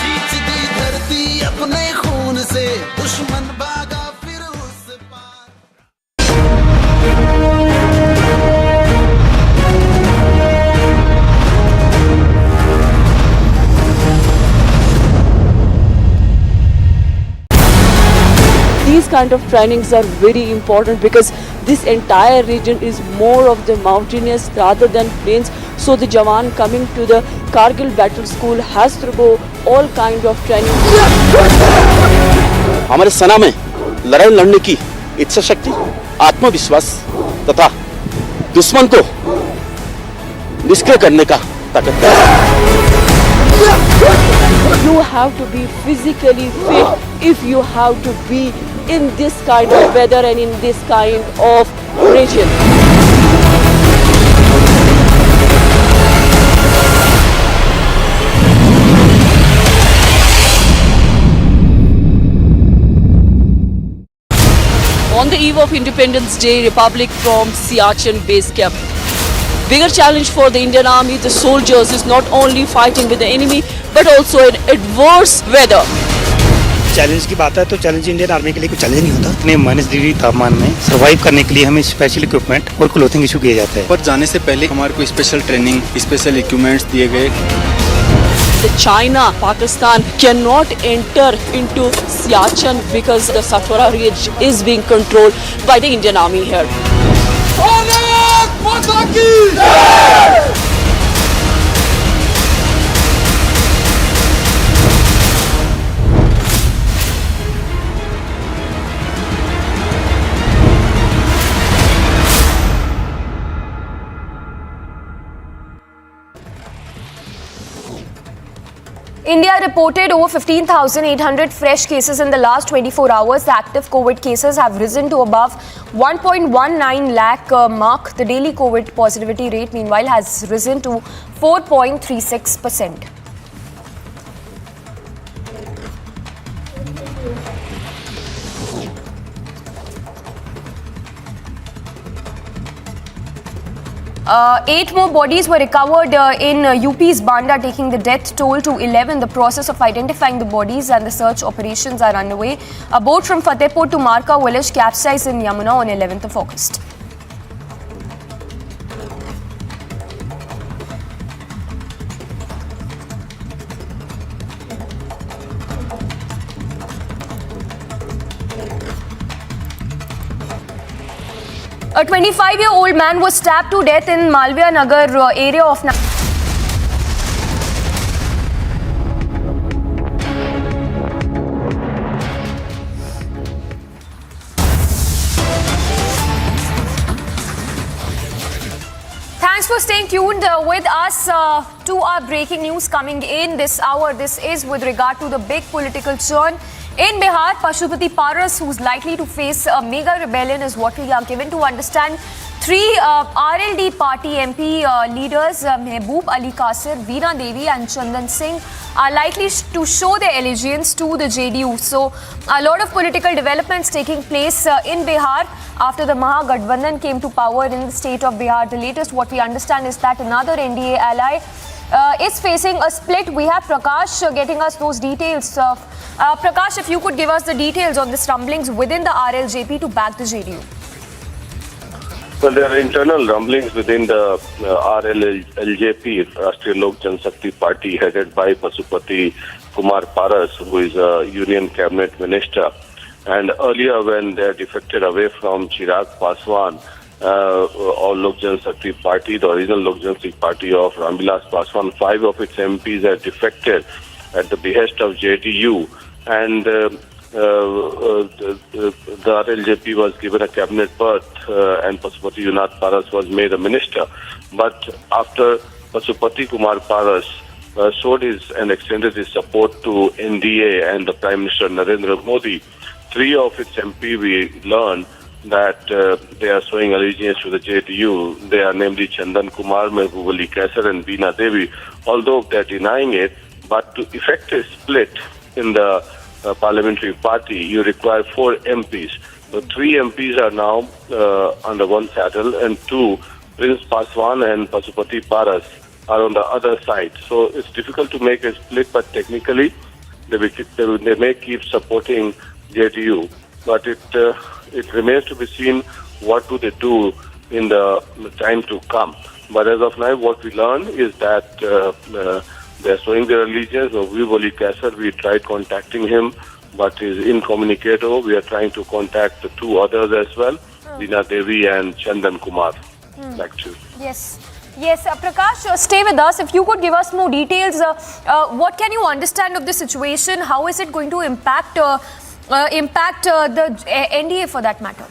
सींच दी धरती अपने खून से, दुश्मन भागा फिर उस पार। These kind of trainings are very important because this entire region is more of the mountainous rather than plains. So the Jawan coming to the Kargil battle school has to go all kind of training. हमारे सेना में लड़ाई लड़ने की इच्छा शक्ति, आत्मविश्वास तथा दुश्मन को निष्क्रिय करने का ताकत है। You have to be physically fit if you have to be in this kind of weather and in this kind of region. On the eve of Independence Day, Republic from Siachen base camp. Bigger challenge for the Indian Army, the soldiers, is not only fighting with the enemy but also in adverse weather. Challenge की बात है तो challenge Indian army के लिए कोई challenge नहीं होता। इतने -डिग्री तापमान में सर्वाइव करने के लिए हमें स्पेशल इक्विपमेंट और क्लोथिंग इशू किए जाते हैं। पर जाने से पहले हमारे को स्पेशल ट्रेनिंग, स्पेशल इक्विपमेंट्स दिए गए। The China, Pakistan cannot enter into Siachen because the Satwara Ridge is being controlled by the Indian Army here. Bharat माता की जय। India reported over 15,800 fresh cases in the last 24 hours. The active COVID cases have risen to above 1.19 lakh mark. The daily COVID positivity rate, meanwhile, has risen to 4.36%. Eight more bodies were recovered in UP's Banda, taking the death toll to 11. The process of identifying the bodies and the search operations are underway. A boat from Fatehpur to Marka village capsized in Yamuna on 11th of August. A 25-year-old man was stabbed to death in Malviya Nagar area of Thanks for staying tuned with us to our breaking news coming in this hour. This is with regard to the big political churn in Bihar. Pashupati Paras, who's likely to face a mega rebellion, is what we are given to understand. Three RLD party MP leaders, Mehboob Ali Qasir, Veena Devi and Chandan Singh, are likely to show their allegiance to the JDU. So, a lot of political developments taking place in Bihar after the Mahagathbandhan came to power in the state of Bihar. The latest, what we understand, is that another NDA ally is facing a split. We have Prakash getting us those details. Prakash, if you could give us the details on this rumblings within the RLJP to back the JDU. Well, there are internal rumblings within the RLJP, Rashtriya Lok Janshakti Party, headed by Pasupati Kumar Paras, who is a Union Cabinet Minister. And earlier, when they defected away from Chirag Paswan, or Lok Janshakti Party, the original Lok Janshakti Party of Ramvilas Paswan, 5 of its MPs had defected at the behest of JDU, and the RLJP was given a cabinet berth, and Pasupati Yunath Paras was made a minister. But after Pasupati Kumar Paras showed and extended his support to NDA and the Prime Minister Narendra Modi, 3 of its MP we learned that they are showing allegiance to the JDU. They are namely Chandan Kumar, Mehboob Ali Kaisar and Veena Devi. Although they are denying it, but to effect a split in the parliamentary party, you require 4 MPs. So 3 MPs are now under one saddle, and 2, Prince Paswan and Pasupati Paras, are on the other side. So it's difficult to make a split, but technically they may keep supporting JDU. But it remains to be seen what do they do in the time to come. But as of now, what we learn is that they are showing their allegiance. Mehboob Ali Kaisar, we tried contacting him, but he's incommunicado. We are trying to contact the 2 others as well, Veena Devi and Chandan Kumar. Back to you. Yes. Yes, Prakash, stay with us. If you could give us more details, what can you understand of the situation? How is it going to impact the NDA for that matter?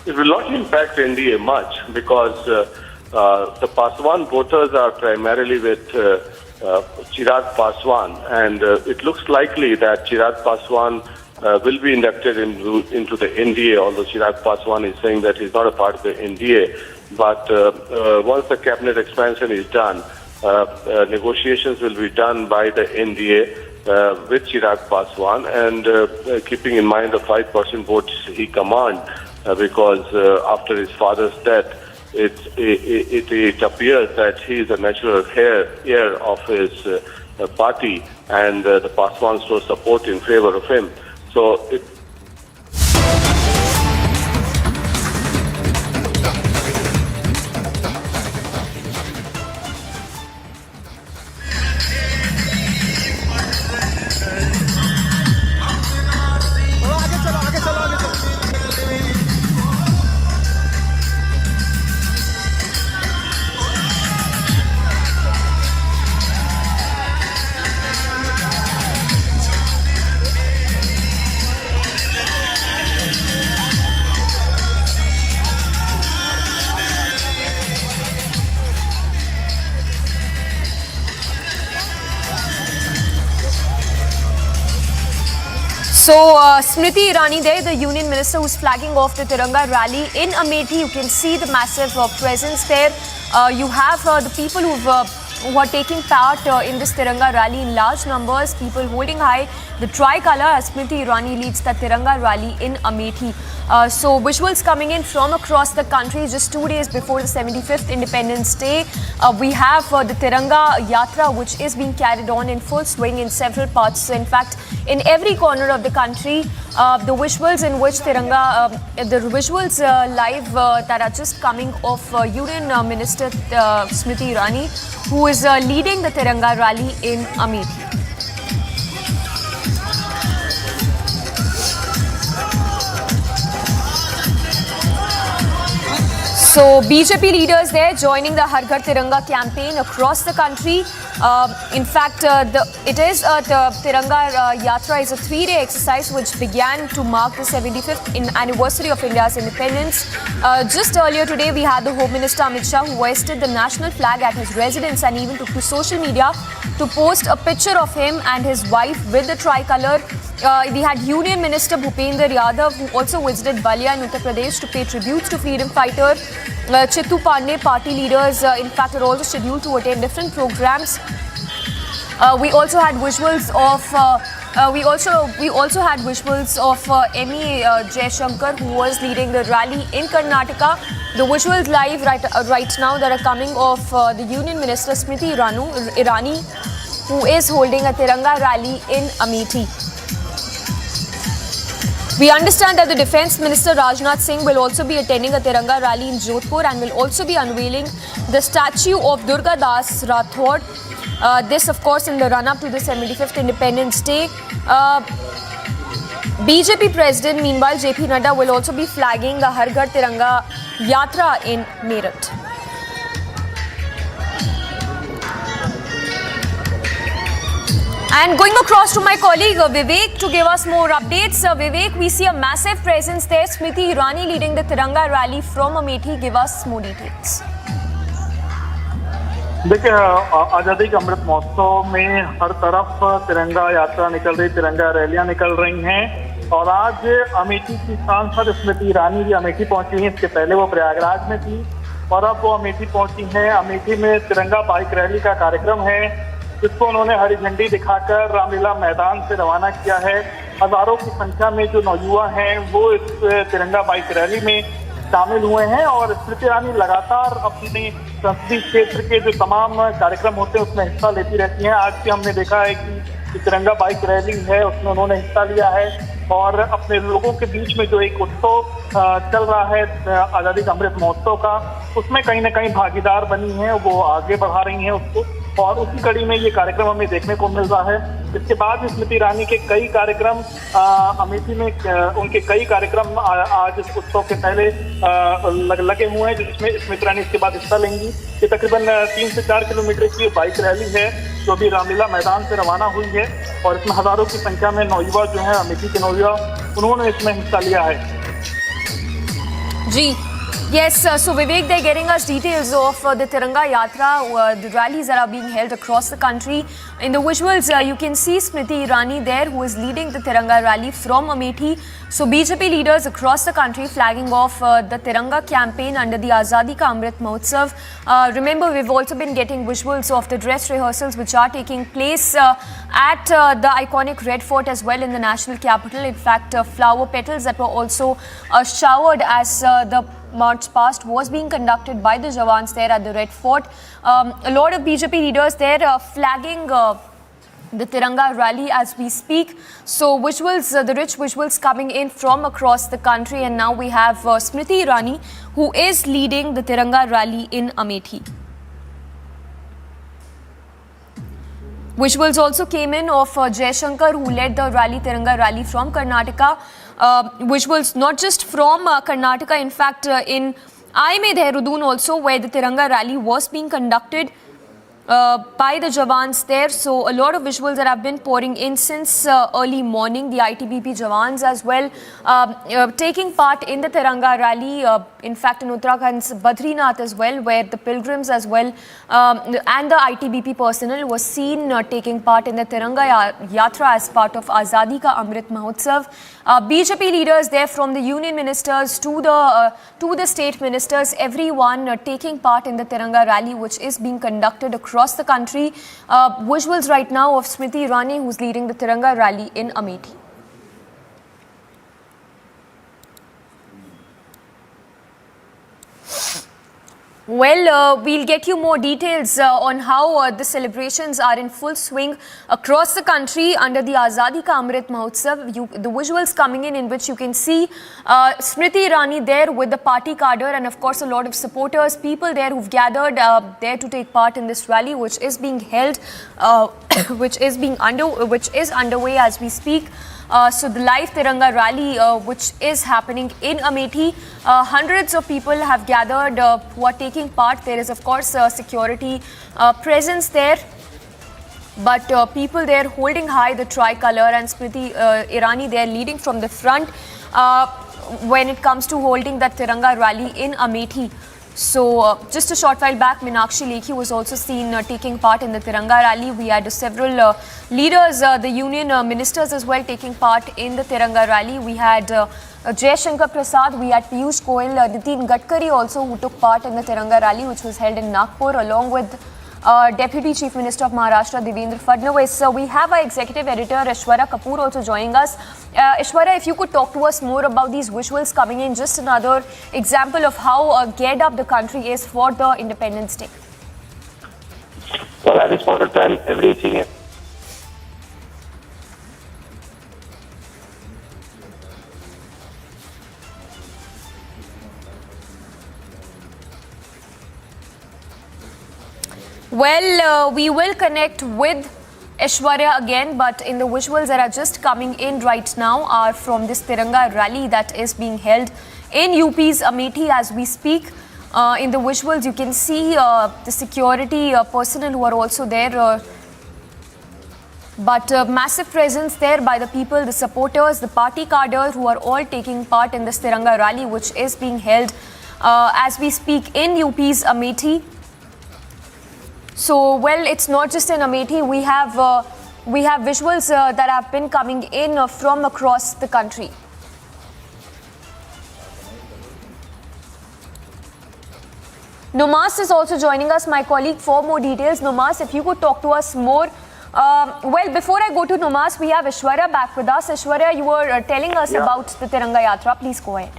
It will not impact NDA much because the Paswan voters are primarily with Chirag Paswan, and it looks likely that Chirag Paswan will be inducted into the NDA, although Chirag Paswan is saying that he's not a part of the NDA. But once the cabinet expansion is done, negotiations will be done by the NDA with Chirag Paswan, and keeping in mind the 5% votes he commands, because after his father's death, it appears that he is a natural heir of his party, and the Paswans show support in favor of him. So Smriti Irani there, the Union Minister who's flagging off the Tiranga rally in Amethi. You can see the massive presence there. You have the people who are taking part in this Tiranga rally in large numbers, people holding high the tricolour as Smriti Irani leads the Tiranga rally in Amethi. So visuals coming in from across the country just 2 days before the 75th Independence Day. We have the Tiranga Yatra, which is being carried on in full swing in several parts. So in fact, in every corner of the country, the visuals in which Tiranga, the visuals live that are just coming of Union Minister Smriti Irani, who is leading the Tiranga rally in Amethi. So BJP leaders there joining the Har Ghar Tiranga campaign across the country. In fact, the Tiranga Yatra is a 3-day exercise which began to mark the 75th anniversary of India's independence. Just earlier today, we had the Home Minister Amit Shah who hoisted the national flag at his residence and even took to social media to post a picture of him and his wife with the tricolour. We had Union Minister Bhupender Yadav who also visited Balia in Uttar Pradesh to pay tributes to freedom fighter. Chittu Pandey, party leaders, in fact, are also scheduled to attend different programs. We also had visuals of M.E. Jaishankar, who was leading the rally in Karnataka. The visuals live right now that are coming of the Union Minister Smriti Irani, who is holding a Tiranga rally in Amethi. We understand that the Defence Minister Rajnath Singh will also be attending a Tiranga rally in Jodhpur and will also be unveiling the statue of Durga Das Rathod. This, of course, in the run-up to the 75th Independence Day. BJP President, meanwhile, JP Nadda will also be flagging the Har Ghar Tiranga Yatra in Meerut. And going across to my colleague Vivek to give us more updates. Vivek, we see a massive presence there. Smriti Irani leading the Tiranga rally from Amethi. Give us more details. देखिए, आज़ादी के अमृत महोत्सव में हर तरफ तिरंगा यात्रा निकल रही, तिरंगा रैलियां निकल रही हैं और आज अमेठी की सांसद स्मृति ईरानी भी अमेठी पहुंची हैं। इसके पहले वो प्रयागराज में थी और अब वो अमेठी पहुंची हैं। अमेठी में तिरंगा बाइक रैली का कार्यक्रम है जिसको उन्होंने हरी झंडी दिखाकर रामलीला मैदान से रवाना किया है। हजारों की संख्या में जो नौजुवा हैं वो इस तिरंगा बाइक रैली में शामिल हुए हैं और स्मृति ईरानी लगातार अपने संसदीय क्षेत्र के जो तमाम कार्यक्रम होते हैं उसमें हिस्सा लेती रहती हैं। आज भी हमने देखा है कि तिरंगा बाइक रैली है उसमें उन्होंने हिस्सा लिया है और अपने लोगों के बीच में जो एक उत्सव चल रहा है आज़ादी का अमृत महोत्सव का, उसमें कहीं ना कहीं भागीदार बनी हैं, वो आगे बढ़ा रही हैं उसको और उसी कड़ी में ये कार्यक्रम हमें देखने को मिल रहा है। इसके बाद स्मृति ईरानी के कई कार्यक्रम अमेठी में उनके कई कार्यक्रम आज इस उत्सव के पहले लगे हुए हैं जिसमें स्मृति ईरानी इसके बाद हिस्सा लेंगी। ये तकरीबन 3 से 4 किलोमीटर की बाइक रैली है जो अभी रामलीला मैदान से रवाना हुई है और इसमें हजारों की संख्या में नौयुवा जो है अमेठी के नौयुवा उन्होंने इसमें हिस्सा लिया है। जी Yes, so Vivek, they're getting us details of the Tiranga Yatra, the rallies that are being held across the country. In the visuals, you can see Smriti Irani there, who is leading the Tiranga rally from Amethi. So BJP leaders across the country flagging off the Tiranga campaign under the Azadi Ka Amrit Mahotsav. Remember, we've also been getting visuals of the dress rehearsals which are taking place at the iconic Red Fort as well in the national capital. In fact, flower petals that were also showered as the march past was being conducted by the Jawans there at the Red Fort. A lot of BJP leaders there flagging the Tiranga rally as we speak. So visuals, the rich visuals coming in from across the country, and now we have Smriti Irani who is leading the Tiranga rally in Amethi. Visuals also came in of Jaishankar who led the rally, Tiranga rally from Karnataka. Visuals not just from Karnataka, in fact in IMA Dehradun also, where the Tiranga rally was being conducted by the Jawans there. So a lot of visuals that have been pouring in since early morning. The ITBP Jawans as well taking part in the Tiranga rally. In fact, in Uttarakhand's Badrinath as well, where the pilgrims as well and the ITBP personnel was seen taking part in the Tiranga Yatra as part of Azadi Ka Amrit Mahotsav. BJP leaders there, from the union ministers to the state ministers, everyone taking part in the Tiranga rally which is being conducted across the country. Visuals right now of Smriti Irani who's leading the Tiranga rally in Amethi. Well, we'll get you more details on how the celebrations are in full swing across the country under the Azadi Ka Amrit Mahotsav. The visuals coming in which you can see Smriti Irani there with the party cadre and of course a lot of supporters, people there who've gathered there to take part in this rally which is being held, which is underway as we speak. So the live Tiranga rally which is happening in Amethi, hundreds of people have gathered who are taking part. There is of course security presence there, but people there holding high the tricolour and Smriti Irani there leading from the front when it comes to holding that Tiranga rally in Amethi. So just a short while back, Meenakshi Lekhi was also seen taking part in the Tiranga rally. We had several leaders, the union ministers as well taking part in the Tiranga rally. We had Jaishankar Prasad, we had Piyush Goyal, Nitin Gadkari also who took part in the Tiranga rally which was held in Nagpur, along with Deputy Chief Minister of Maharashtra Devendra Fadnavis. So we have our executive editor Aishwarya Kapoor also joining us. Aishwarya, if you could talk to us more about these visuals coming in, just another example of how geared up the country is for the Independence Day. Well, at this point of time, everything is Well, we will connect with Aishwarya again, but in the visuals that are just coming in right now are from this Tiranga rally that is being held in UP's Amethi as we speak. In the visuals, you can see the security personnel who are also there. But massive presence there by the people, the supporters, the party cadres who are all taking part in this Tiranga rally, which is being held as we speak in UP's Amethi. So, well, it's not just in Amethi. We have visuals that have been coming in from across the country. Nomas is also joining us, my colleague, for more details. Nomas, if you could talk to us more. Well, before I go to Nomas, we have Aishwarya back with us. Aishwarya, you were telling us about the Tiranga Yatra. Please go ahead.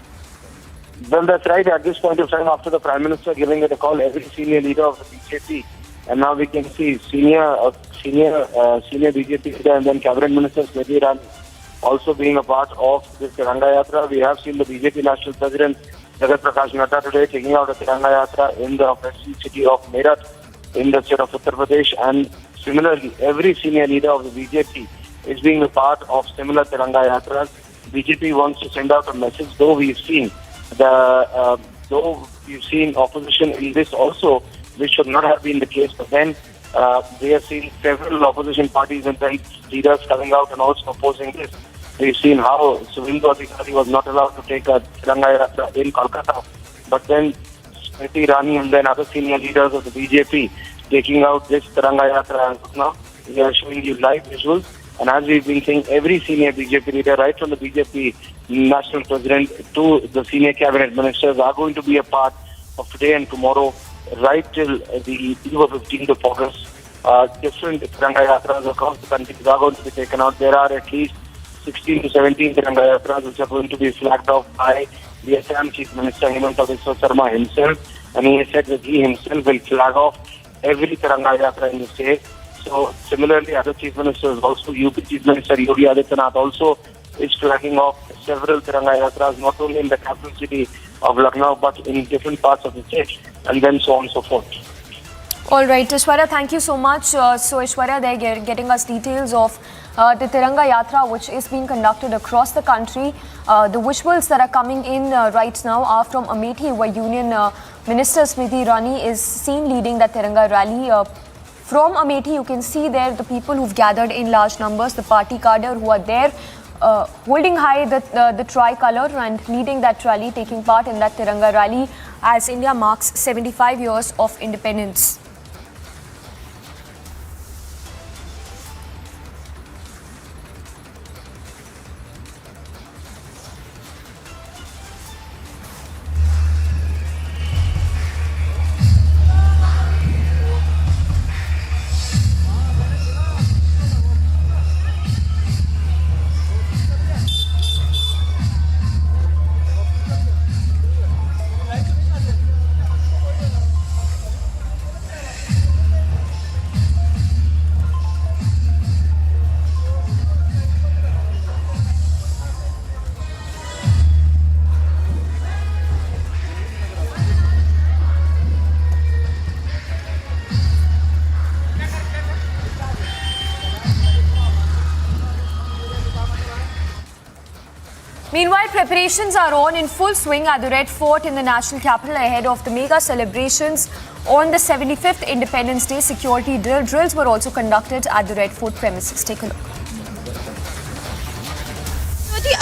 Well, that's right. At this point of time, after the Prime Minister giving it a call, every senior leader of the BJP, and now we can see senior BJP leader and then Cabinet Minister Smriti Irani also being a part of this Tiranga Yatra. We have seen the BJP National President Jagat Prakash Nadda today taking out a Tiranga Yatra in the western city of Meerut in the state of Uttar Pradesh, and similarly, every senior leader of the BJP is being a part of similar Tiranga Yatras. BJP wants to send out a message, though we've seen opposition in this also, which should not have been the case. But then we have seen several opposition parties and then leaders coming out and also opposing this. We've seen how Suvindu Adhikari was not allowed to take a Tiranga Yatra in Kolkata, but then Smriti Irani and then other senior leaders of the BJP taking out this Tiranga Yatra. And now we are showing you live visuals. And as we've been saying, every senior BJP leader, right from the BJP National President to the senior cabinet ministers, are going to be a part of today and tomorrow, right till the eve of 15th of August. Different Tiranga Yatras across the country are going to be taken out. There are at least 16 to 17 Tiranga Yatras which are going to be flagged off by the Assam Chief Minister Himanta Biswa Sarma himself. And he has said that he himself will flag off every Tiranga Yatra in the state. So similarly, other chief ministers, also UP Chief Minister Yogi Adityanath also is flagging off several Tiranga Yatras, not only in the capital city of Lucknow, but in different parts of the state, and then so on and so forth. All right, Aishwarya, thank you so much. So Aishwarya, they're getting us details of the Tiranga Yatra, which is being conducted across the country. The visuals that are coming in right now are from Amethi, where Union Minister Smriti Irani is seen leading that Tiranga rally. From Amethi, you can see there the people who've gathered in large numbers, the party cadre who are there, holding high the tricolour and leading that rally, taking part in that Tiranga rally as India marks 75 years of independence. Meanwhile, preparations are on in full swing at the Red Fort in the national capital ahead of the mega celebrations on the 75th Independence Day. Security drills were also conducted at the Red Fort premises. Take a look.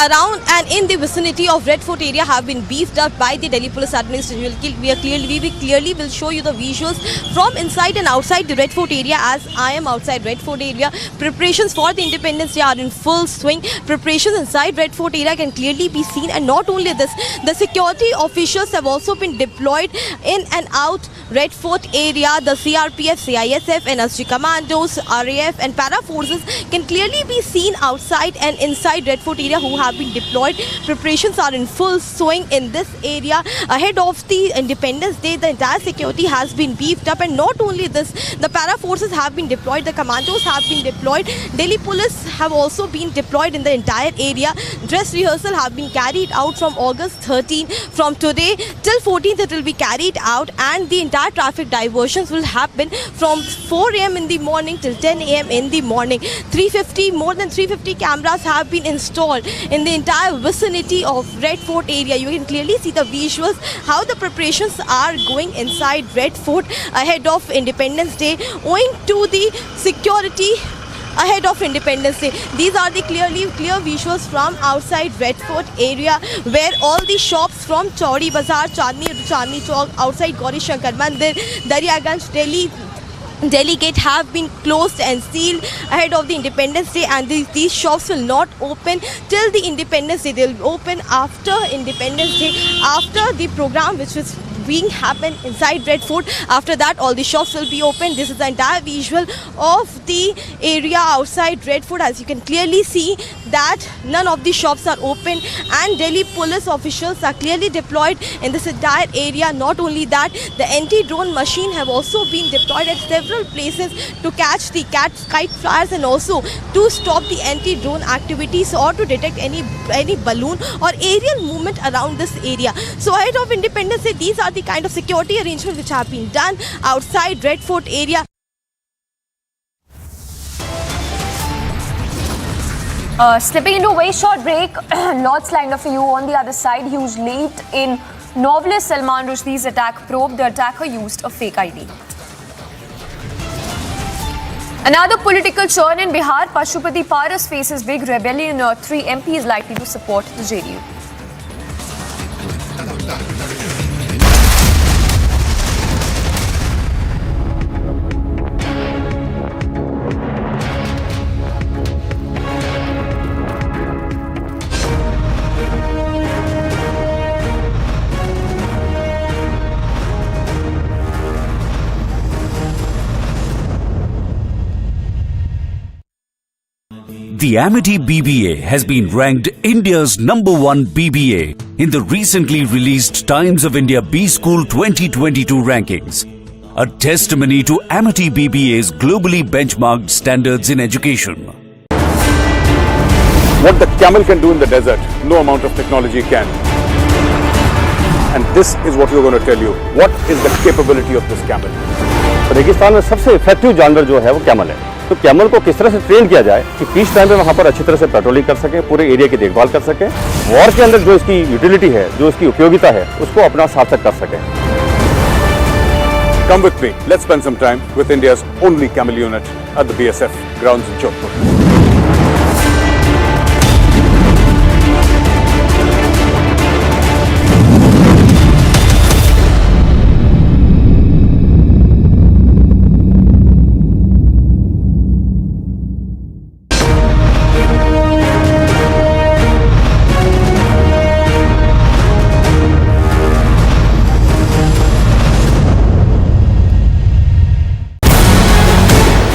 Around and in the vicinity of Red Fort area have been beefed up by the Delhi Police Administration. We clearly will show you the visuals from inside and outside the Red Fort area as I am outside Red Fort area. Preparations for the Independence Day are in full swing. Preparations inside Red Fort area can clearly be seen, and not only this, the security officials have also been deployed in and out Red Fort area. The CRPF, CISF, NSG commandos, RAF and para forces can clearly be seen outside and inside Red Fort area who have have been deployed. Preparations are in full swing in this area. Ahead of the Independence Day, the entire security has been beefed up, and not only this, the para forces have been deployed, the commandos have been deployed, Delhi police have also been deployed in the entire area. Dress rehearsal have been carried out from August 13. From today till 14th it will be carried out, and the entire traffic diversions will happen from 4 a.m. in the morning till 10 a.m. in the morning. More than 350 cameras have been installed in the entire vicinity of Red Fort area. You can clearly see the visuals, how the preparations are going inside Red Fort ahead of Independence Day, owing to the security ahead of Independence Day. These are the clear visuals from outside Red Fort area, where all the shops from Chaudi Bazaar, Chandni Chowk, outside Gauri Shankar Mandir, Daryaganj, Delhi Gate have been closed and sealed ahead of the Independence Day, and these shops will not open till the Independence Day. They will open after Independence Day, after the program which is being happen inside Red Fort. After that, all the shops will be open. This is the entire visual of the area outside Red Fort. As you can clearly see that none of the shops are open, and Delhi police officials are clearly deployed in this entire area. Not only that, the anti-drone machine have also been deployed at several places to catch the kite flyers, and also to stop the anti-drone activities or to detect any balloon or aerial movement around this area. So ahead of Independence Day, these are the kind of security arrangements which have been done outside Red Fort area. Slipping into a very short break, lots lined up for you. On the other side, huge lead in novelist Salman Rushdie's attack probe. The attacker used a fake ID. Another political churn in Bihar. Pashupati Paras faces big rebellion. 3 MPs likely to support the JDU. The Amity BBA has been ranked India's #1 BBA in the recently released Times of India B-School 2022 rankings, a testimony to Amity BBA's globally benchmarked standards in education. What the camel can do in the desert, no amount of technology can. And this is what we're going to tell you. What is the capability of this camel? रेगिस्तान में सबसे effective जानवर जो है वो camel है। तो camel को किस तरह से ट्रेन किया जाए कि पीस टाइम पे वहाँ पर अच्छी तरह से पेट्रोलिंग कर सके, पूरे एरिया की देखभाल कर सके, वॉर के अंदर जो इसकी यूटिलिटी है, जो इसकी उपयोगिता है, उसको अपना सार्थक कर सके। Come with me. Let's spend some time with India's only camel unit at the BSF grounds in Jodhpur.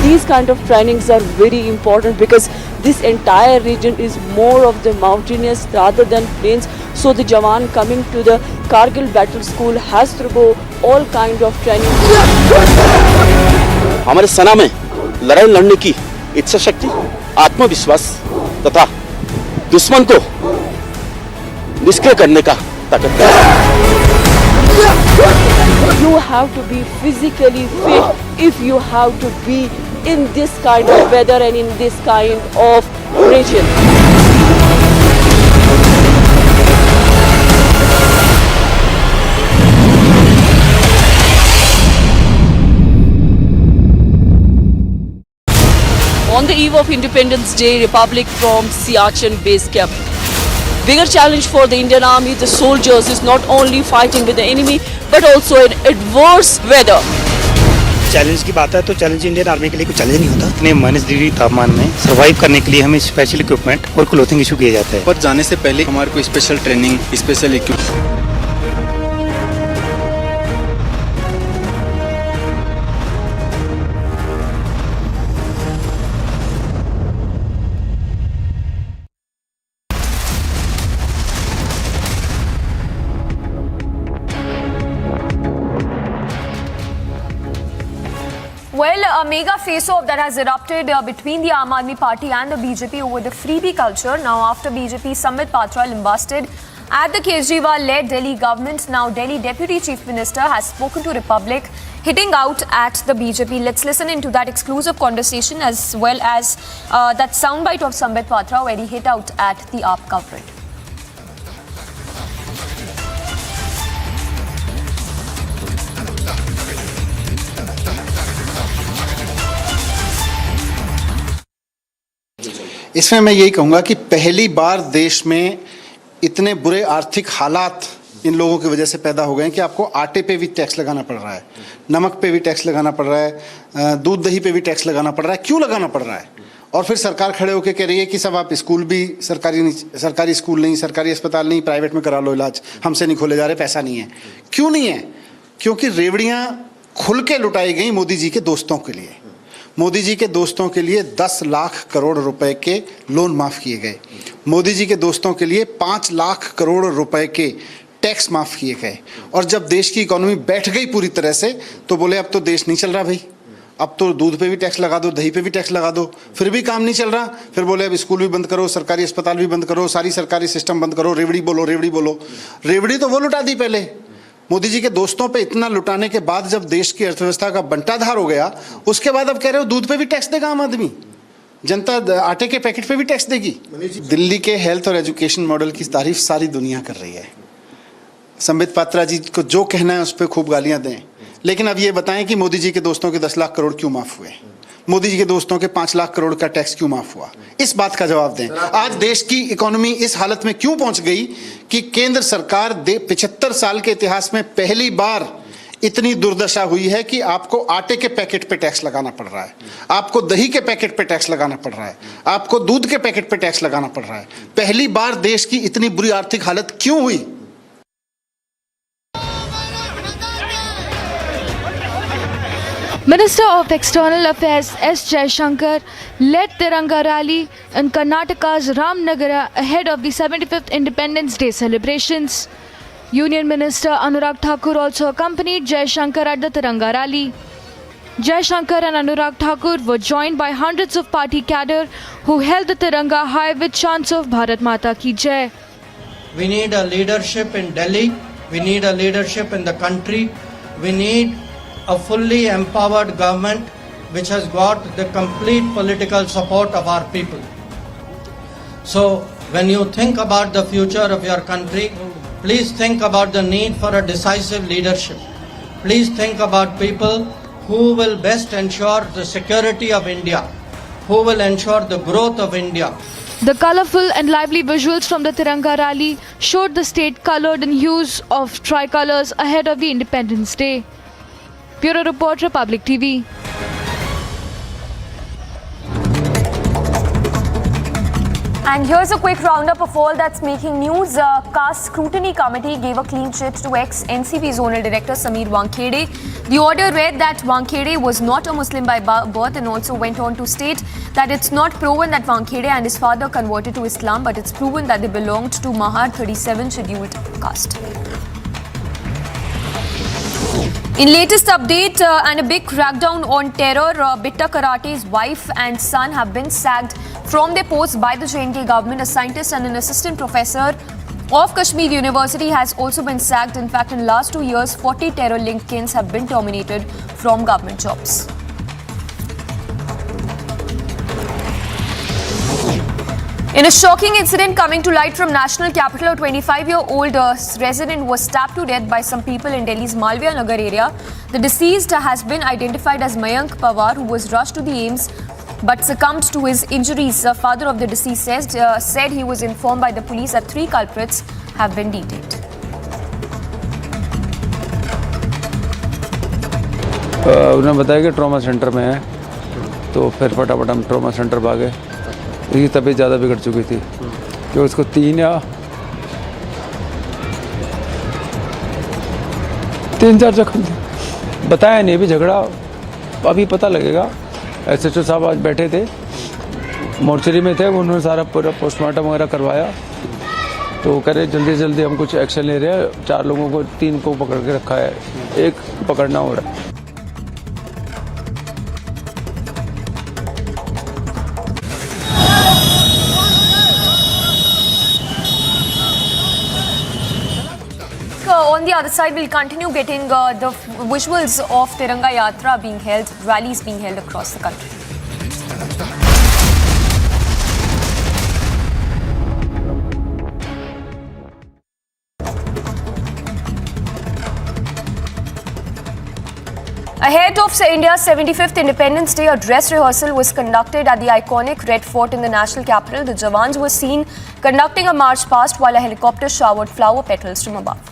These kind of trainings are very important because this entire region is more of the mountainous rather than plains. So the Jawan coming to the Kargil battle school has to go all kind of training. हमारे सेना में लड़ाई लड़ने की इच्छा शक्ति, आत्मविश्वास तथा दुश्मन को निष्क्रिय करने का ताकत है। You have to be physically fit if you have to be in this kind of weather and in this kind of region. On the eve of Independence Day, Republic from Siachen base camp. Bigger challenge for the Indian Army, the soldiers, is not only fighting with the enemy but also in adverse weather. Challenge की बात है तो challenge Indian army के लिए कोई challenge नहीं होता। इतने -डिग्री तापमान में सर्वाइव करने के लिए हमें स्पेशल इक्विपमेंट और क्लोथिंग इशू किए जाते हैं। पर जाने से पहले हमारे को special training, special equipment Well, a mega face-off that has erupted between the Aam Aadmi Party and the BJP over the freebie culture. Now, after BJP Sambit Patra lambasted at the Kejriwal-led Delhi government, now Delhi Deputy Chief Minister has spoken to Republic, hitting out at the BJP. Let's listen into that exclusive conversation as well as that soundbite of Sambit Patra where he hit out at the AAP government. इसमें मैं यही कहूँगा कि पहली बार देश में इतने बुरे आर्थिक हालात इन लोगों की वजह से पैदा हो गए हैं कि आपको आटे पे भी टैक्स लगाना पड़ रहा है, नमक पे भी टैक्स लगाना पड़ रहा है, दूध दही पे भी टैक्स लगाना पड़ रहा है। क्यों लगाना पड़ रहा है? और फिर सरकार खड़े होकर कह रही है कि सब आप स्कूल भी सरकारी स्कूल नहीं, सरकारी अस्पताल नहीं, प्राइवेट में करा लो इलाज, हमसे नहीं खोले जा रहे, पैसा नहीं है। क्यों नहीं है? क्योंकि रेवड़ियाँ खुल के लुटाई गई मोदी जी के दोस्तों के लिए। मोदी जी के दोस्तों के लिए 10 लाख करोड़ रुपए के लोन माफ़ किए गए। मोदी जी के दोस्तों के लिए 5 लाख करोड़ रुपए के टैक्स माफ़ किए गए। और जब देश की इकोनॉमी बैठ गई पूरी तरह से तो बोले अब तो देश नहीं चल रहा भाई, अब तो दूध पे भी टैक्स लगा दो, दही पे भी टैक्स लगा दो। फिर भी काम नहीं चल रहा, फिर बोले अब स्कूल भी बंद करो, सरकारी अस्पताल भी बंद करो, सारी सरकारी सिस्टम बंद करो, रेवड़ी बोलो, रेवड़ी बोलो। रेवड़ी तो वो लुटा दी पहले। मोदी जी के दोस्तों पे इतना लुटाने के बाद जब देश की अर्थव्यवस्था का बंटाधार हो गया, उसके बाद अब कह रहे हो दूध पे भी टैक्स देगा आम आदमी, जनता आटे के पैकेट पे भी टैक्स देगी। दिल्ली के हेल्थ और एजुकेशन मॉडल की तारीफ सारी दुनिया कर रही है। संबित पात्रा जी को जो कहना है उस पर खूब गालियां दें, लेकिन अब ये बताएं कि मोदी जी के दोस्तों के 10 लाख करोड़ क्यों माफ हुए, मोदी जी के दोस्तों के 5 लाख करोड़ का टैक्स क्यों माफ हुआ? इस बात का जवाब दें। आज देश की इकोनॉमी इस हालत में क्यों पहुंच गई कि केंद्र सरकार 75 साल के इतिहास में पहली बार इतनी दुर्दशा हुई है कि आपको आटे के पैकेट पे टैक्स लगाना पड़ रहा है, आपको दही के पैकेट पे टैक्स लगाना पड़ रहा है, आपको दूध के पैकेट पे टैक्स लगाना पड़ रहा है। पहली बार देश की इतनी बुरी आर्थिक हालत क्यों हुई? Minister of External Affairs S. Jaishankar led Tiranga rally in Karnataka's Ramnagara ahead of the 75th Independence Day celebrations. Union Minister Anurag Thakur also accompanied Jaishankar at the Tiranga rally. Jaishankar and Anurag Thakur were joined by hundreds of party cadre who held the Tiranga high with chants of Bharat Mata Ki Jai. We need a leadership in Delhi. We need a leadership in the country. We need a fully empowered government which has got the complete political support of our people. So when you think about the future of your country, please think about the need for a decisive leadership. Please think about people who will best ensure the security of India, who will ensure the growth of India. The colourful and lively visuals from the Tiranga rally showed the state coloured in hues of tricolours ahead of the Independence Day. Bureau Report, Republic TV. And here's a quick roundup of all that's making news. Caste Scrutiny Committee gave a clean chit to ex-NCB Zonal Director Sameer Wankhede. The order read that Wankhede was not a Muslim by birth and also went on to state that it's not proven that Wankhede and his father converted to Islam, but it's proven that they belonged to Mahar 37 scheduled caste. In latest update and a big crackdown on terror, Bitta Karate's wife and son have been sacked from their posts by the J&K government. A scientist and an assistant professor of Kashmir University has also been sacked. In fact, in the last 2 years, 40 terror-linked kins have been terminated from government jobs. In a shocking incident coming to light from National Capital, a 25-year-old resident was stabbed to death by some people in Delhi's Malviya Nagar area. The deceased has been identified as Mayank Pawar, who was rushed to the AIIMS but succumbed to his injuries. The father of the deceased said he was informed by the police that 3 culprits have been detained. उन्होंने बताया कि trauma centre में है, तो फिर फटाफट हम trauma centre भागे। उसकी तबीयत ज़्यादा बिगड़ चुकी थी कि उसको 3-4 जख्म थे। बताया नहीं, अभी झगड़ा अभी पता लगेगा। SHO साहब आज बैठे थे, मोर्चरी में थे, उन्होंने सारा पूरा पोस्टमार्टम वगैरह करवाया, तो कह रहे जल्दी जल्दी हम कुछ एक्शन ले रहे हैं। 4 लोगों को, 3 को पकड़ के रखा है, 1 पकड़ना हो रहा है। side, we'll continue getting the visuals of Tiranga Yatra being held, rallies being held across the country. Ahead of India's 75th Independence Day, a dress rehearsal was conducted at the iconic Red Fort in the national capital. The Jawans were seen conducting a march past while a helicopter showered flower petals from above.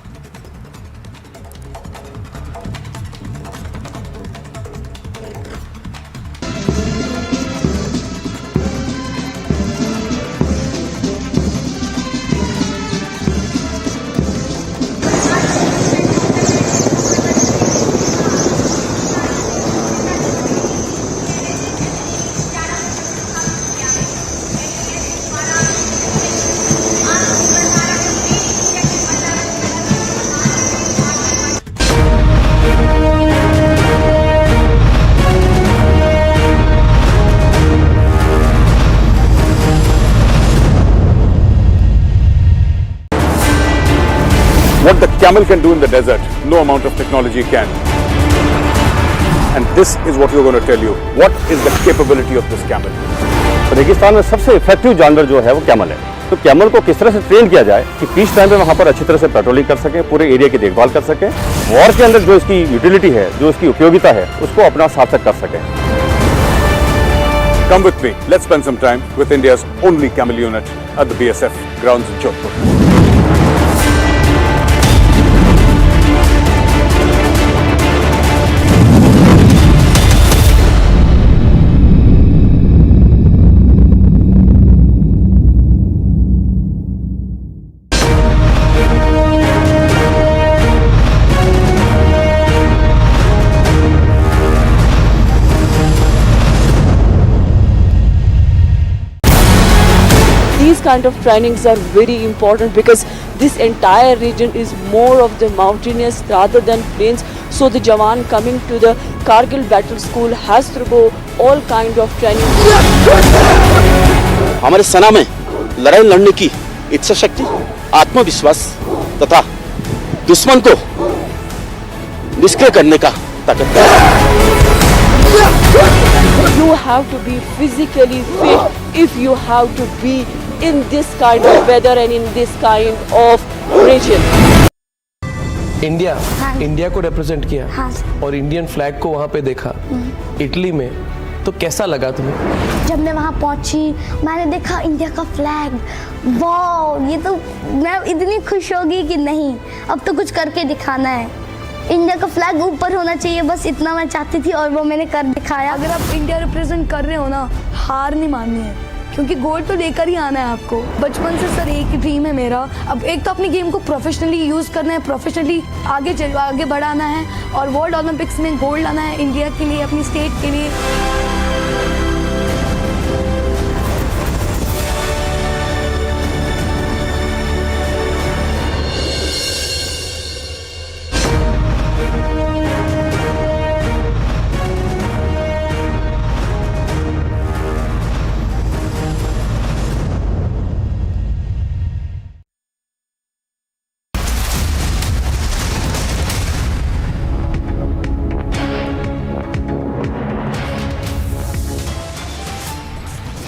What the camel can do in the desert, no amount of technology can. And this is what we're going to tell you. What is the capability of this camel? रेगिस्तान में सबसे effective जानवर जो है वो camel है। तो camel को किस तरह से ट्रेन किया जाए कि पीस टाइम में वहाँ पर अच्छी तरह से पेट्रोलिंग कर सके, पूरे एरिया की देखभाल कर सके, वॉर के अंदर जो इसकी यूटिलिटी है, जो इसकी उपयोगिता है, उसको अपना सार्थक कर सके। Come with me. Let's spend some time with India's only camel unit at the BSF grounds in Jodhpur. These kind of trainings are very important because this entire region is more of the mountainous rather than plains. So the Jawan coming to the Kargil battle school has to go all kind of training. हमारे सेना में लड़ाई लड़ने की इच्छा शक्ति, आत्मविश्वास तथा दुश्मन को निष्क्रिय करने का ताकत है। You have to be physically fit if you have to be in this kind of weather and in this kind of region. India को रिप्रेजेंट किया और इंडियन फ्लैग को वहाँ पे देखा इटली में, तो कैसा लगा तुम्हें? जब मैं वहाँ पहुँची मैंने देखा इंडिया का फ्लैग, वाह, ये तो मैं इतनी खुश हो गई कि नहीं, अब तो कुछ करके दिखाना है। इंडिया का फ्लैग ऊपर होना चाहिए, बस इतना मैं चाहती थी और वो मैंने कर दिखाया। अगर आप इंडिया रिप्रेजेंट कर रहे हो ना, हार नहीं माननी है, क्योंकि गोल्ड तो लेकर ही आना है आपको। बचपन से सर एक ही ड्रीम है मेरा, अब एक तो अपनी गेम को प्रोफेशनली यूज़ करना है, प्रोफेशनली आगे बढ़ाना है और वर्ल्ड ओलंपिक्स में गोल्ड लाना है इंडिया के लिए, अपनी स्टेट के लिए।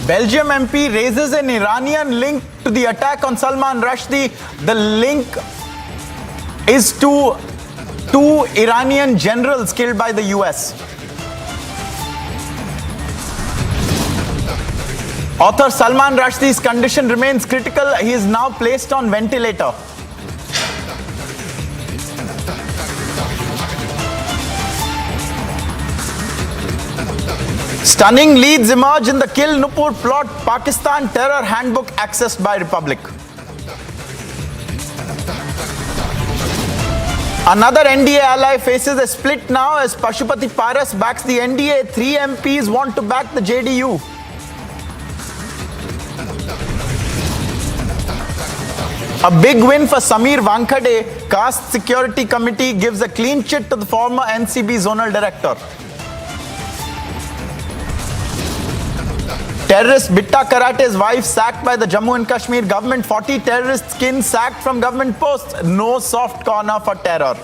Belgium MP raises an Iranian link to the attack on Salman Rushdie. The link is to two Iranian generals killed by the US. Author Salman Rushdie's condition remains critical. He is now placed on ventilator. Stunning leads emerge in the Kill Nupur plot. Pakistan terror handbook accessed by Republic. Another NDA ally faces a split now as Pashupati Paras backs the NDA. 3 MPs want to back the JDU. A big win for Samir Wankhede. Caste Security Committee gives a clean chit to the former NCB zonal director. Terrorist Bitta Karate's wife sacked by the Jammu and Kashmir government. 40 terrorists kin sacked from government posts. No soft corner for terror.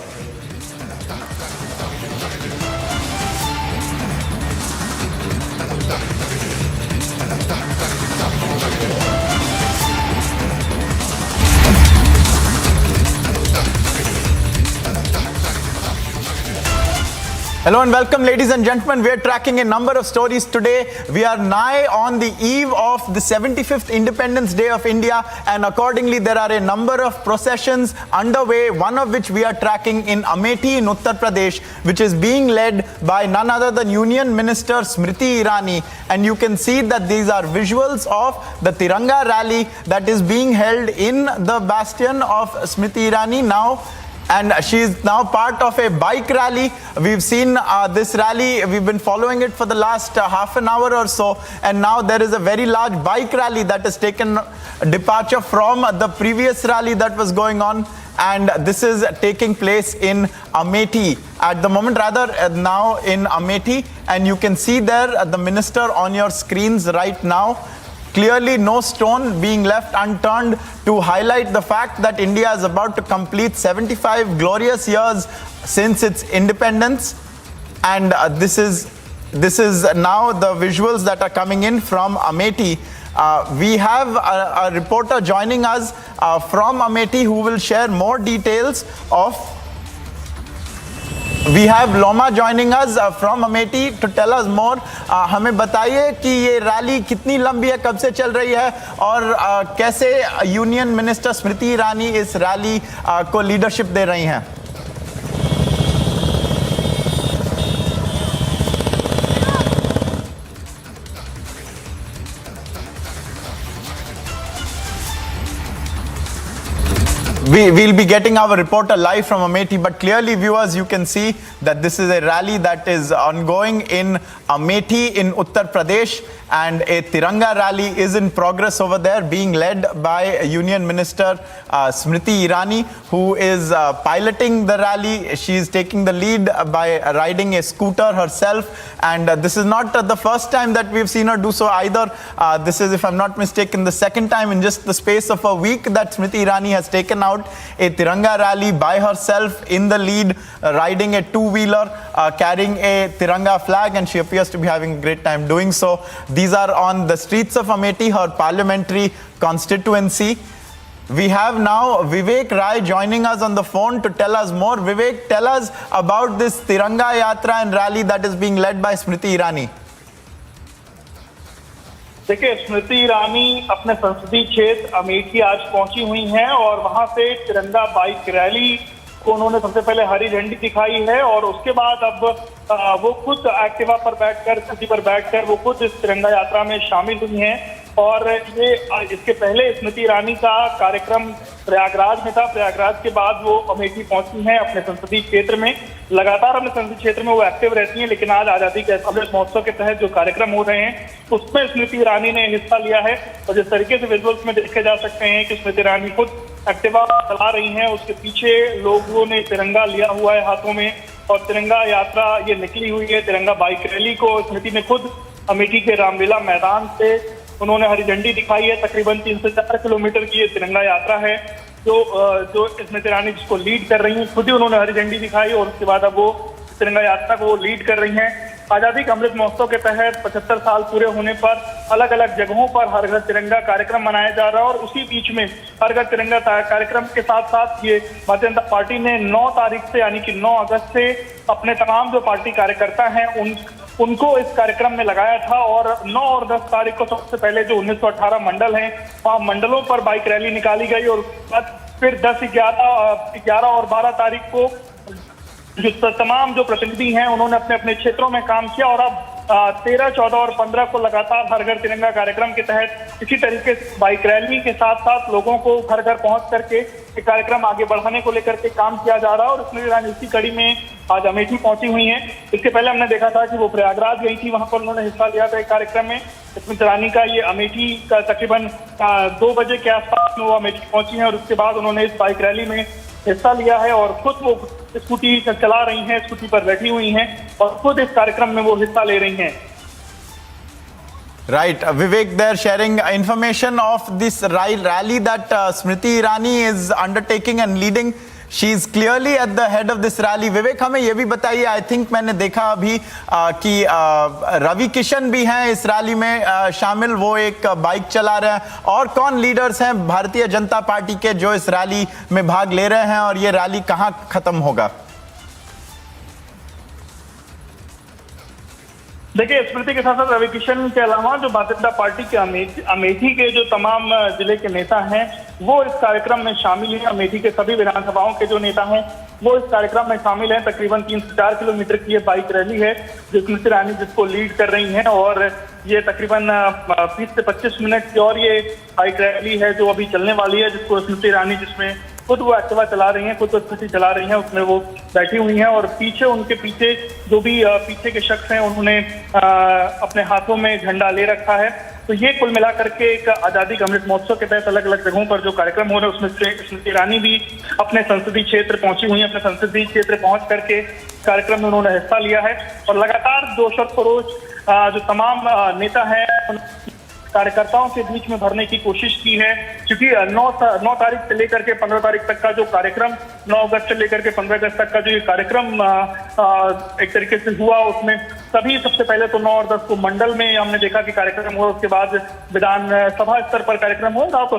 Hello and welcome, ladies and gentlemen. We are tracking a number of stories today. We are nigh on the eve of the 75th Independence Day of India, and accordingly there are a number of processions underway, one of which we are tracking in Amethi in Uttar Pradesh, which is being led by none other than Union Minister Smriti Irani. And you can see that these are visuals of the Tiranga rally that is being held in the bastion of Smriti Irani now. And she is now part of a bike rally. We've seen this rally, we've been following it for the last half an hour or so. And now there is a very large bike rally that has taken departure from the previous rally that was going on. And this is taking place in Amethi at the moment, rather now in Amethi. And you can see there the minister on your screens right now. Clearly no stone being left unturned to highlight the fact that India is about to complete 75 glorious years since its independence. And this is now the visuals that are coming in from Amethi. We have a reporter joining us from Amethi who will share more details of. We have Loma joining us from Amethi to tell us more. हमें बताइए कि ये rally कितनी लंबी है, कब से चल रही है और कैसे यूनियन मिनिस्टर स्मृति ईरानी इस रैली को लीडरशिप दे रही हैं. We'll be getting our reporter live from Amethi, but clearly, viewers, you can see that this is a rally that is ongoing in Amethi in Uttar Pradesh, and a Tiranga rally is in progress over there, being led by Union Minister Smriti Irani, who is piloting the rally. She is taking the lead by riding a scooter herself, and this is not the first time that we've seen her do so either. This is, if I'm not mistaken, the second time in just the space of a week that Smriti Irani has taken out a Tiranga rally by herself in the lead, riding a two-wheeler, carrying a Tiranga flag, and she appears to be having a great time doing so. These are on the streets of Amethi, her parliamentary constituency. We have now Vivek Rai joining us on the phone to tell us more. Vivek, tell us about this Tiranga Yatra and rally that is being led by Smriti Irani. देखिए, स्मृति ईरानी अपने संसदीय क्षेत्र अमेठी आज पहुंची हुई हैं और वहां से तिरंगा बाइक रैली को उन्होंने सबसे पहले हरी झंडी दिखाई है और उसके बाद अब वो खुद एक्टिवा पर बैठकर, स्कूटी पर बैठकर वो खुद इस तिरंगा यात्रा में शामिल हुई हैं। और ये इसके पहले स्मृति ईरानी का कार्यक्रम प्रयागराज में था। प्रयागराज के बाद वो अमेठी पहुंची हैं अपने संसदीय क्षेत्र में। लगातार अपने संसदीय क्षेत्र में वो एक्टिव रहती हैं, लेकिन आज आज़ादी के अमृत महोत्सव के तहत जो कार्यक्रम हो रहे हैं उसमें स्मृति ईरानी ने हिस्सा लिया है। और जिस तरीके से विजुअल्स में देखे जा सकते हैं कि स्मृति ईरानी खुद एक्टिवा चला रही हैं, उसके पीछे लोगों ने तिरंगा लिया हुआ है हाथों में और तिरंगा यात्रा ये निकली हुई है। तिरंगा बाइक रैली को स्मृति ने खुद अमेठी के रामलीला मैदान से उन्होंने हरी झंडी दिखाई है। तकरीबन 3 से 4 किलोमीटर की ये तिरंगा यात्रा है जो स्मृति ईरानी जिसको लीड कर रही हैं। खुद ही उन्होंने हरी झंडी दिखाई और उसके बाद अब वो तिरंगा यात्रा को लीड कर रही हैं। आज़ादी के अमृत महोत्सव के तहत 75 साल पूरे होने पर अलग अलग जगहों पर हर घर तिरंगा कार्यक्रम मनाया जा रहा है और उसी बीच में हर घर तिरंगा कार्यक्रम के साथ साथ ये भारतीय जनता पार्टी ने 9 तारीख से यानी कि 9 अगस्त से अपने तमाम जो पार्टी कार्यकर्ता हैं उनको इस कार्यक्रम में लगाया था। और 9 और 10 तारीख को सबसे पहले जो 1918 मंडल हैं वहाँ मंडलों पर बाइक रैली निकाली गई और उसके बाद फिर 10, 11 और 12 तारीख को जो तमाम जो प्रतिनिधि हैं उन्होंने अपने अपने क्षेत्रों में काम किया और अब 13, 14 और 15 को लगातार हर घर तिरंगा कार्यक्रम के तहत इसी तरीके से बाइक रैली के साथ साथ लोगों को घर घर पहुंच करके ये कार्यक्रम आगे बढ़ाने को लेकर के काम किया जा रहा है। और स्मृति ईरानी इसी कड़ी में आज अमेठी पहुंची हुई हैं। इसके पहले हमने देखा था कि वो प्रयागराज गई थी, वहां पर उन्होंने हिस्सा लिया था एक कार्यक्रम में। स्मृति ईरानी का ये अमेठी का तकरीबन 2 बजे के आसपास में वो अमेठी पहुंची हैं और उसके बाद उन्होंने इस बाइक रैली में हिस्सा लिया है और खुद वो स्कूटी चला रही हैं, स्कूटी पर बैठी हुई हैं और खुद इस कार्यक्रम में वो हिस्सा ले रही हैं। Right, Vivek there sharing information of this rally that Smriti Irani is undertaking and leading. She is clearly at the head of this rally. Vivek हमें ये भी बताइए, I think मैंने देखा अभी कि रवि किशन भी हैं इस रैली में शामिल, वो एक बाइक चला रहे हैं. और कौन लीडर्स हैं भारतीय जनता पार्टी के जो इस रैली में भाग ले रहे हैं और ये रैली कहाँ खत्म होगा? देखिए, स्मृति के साथ साथ रवि किशन के अलावा जो भारतीय जनता पार्टी के अमेठी के जो तमाम जिले के नेता हैं वो इस कार्यक्रम में शामिल हैं. अमेठी के सभी विधानसभाओं के जो नेता हैं वो इस कार्यक्रम में शामिल हैं. तकरीबन 3 से 4 किलोमीटर की ये बाइक रैली है जो स्मृति ईरानी जिसको लीड कर रही हैं, और ये तकरीबन 20 से 25 मिनट की और ये बाइक रैली है जो अभी चलने वाली है, जिसको स्मृति ईरानी जिसमें खुद वो एक्टिवा चला रही हैं, खुद वो स्कूटी चला रही हैं, उसमें वो बैठी हुई हैं. और पीछे उनके पीछे जो भी पीछे के शख्स हैं उन्होंने अपने हाथों में झंडा ले रखा है. तो ये कुल मिलाकर के एक आजादी का अमृत महोत्सव के तहत अलग अलग जगहों पर जो कार्यक्रम हो रहे हैं उसमें स्मृति ईरानी भी अपने संसदीय क्षेत्र पहुंची हुई है. अपने संसदीय क्षेत्र पहुंच करके कार्यक्रम में उन्होंने हिस्सा लिया है और लगातार जोश और खरोश जो तमाम नेता हैं कार्यकर्ताओं के बीच में भरने की कोशिश की है. क्योंकि 9 तारीख से लेकर के 15 तारीख तक का जो कार्यक्रम, 9 अगस्त से लेकर के 15 अगस्त तक का जो ये कार्यक्रम एक तरीके से हुआ, उसमें सभी सबसे पहले तो 9 और 10 को मंडल में हमने देखा कि कार्यक्रम हुआ. उसके बाद विधान सभा स्तर पर कार्यक्रम होगा. तो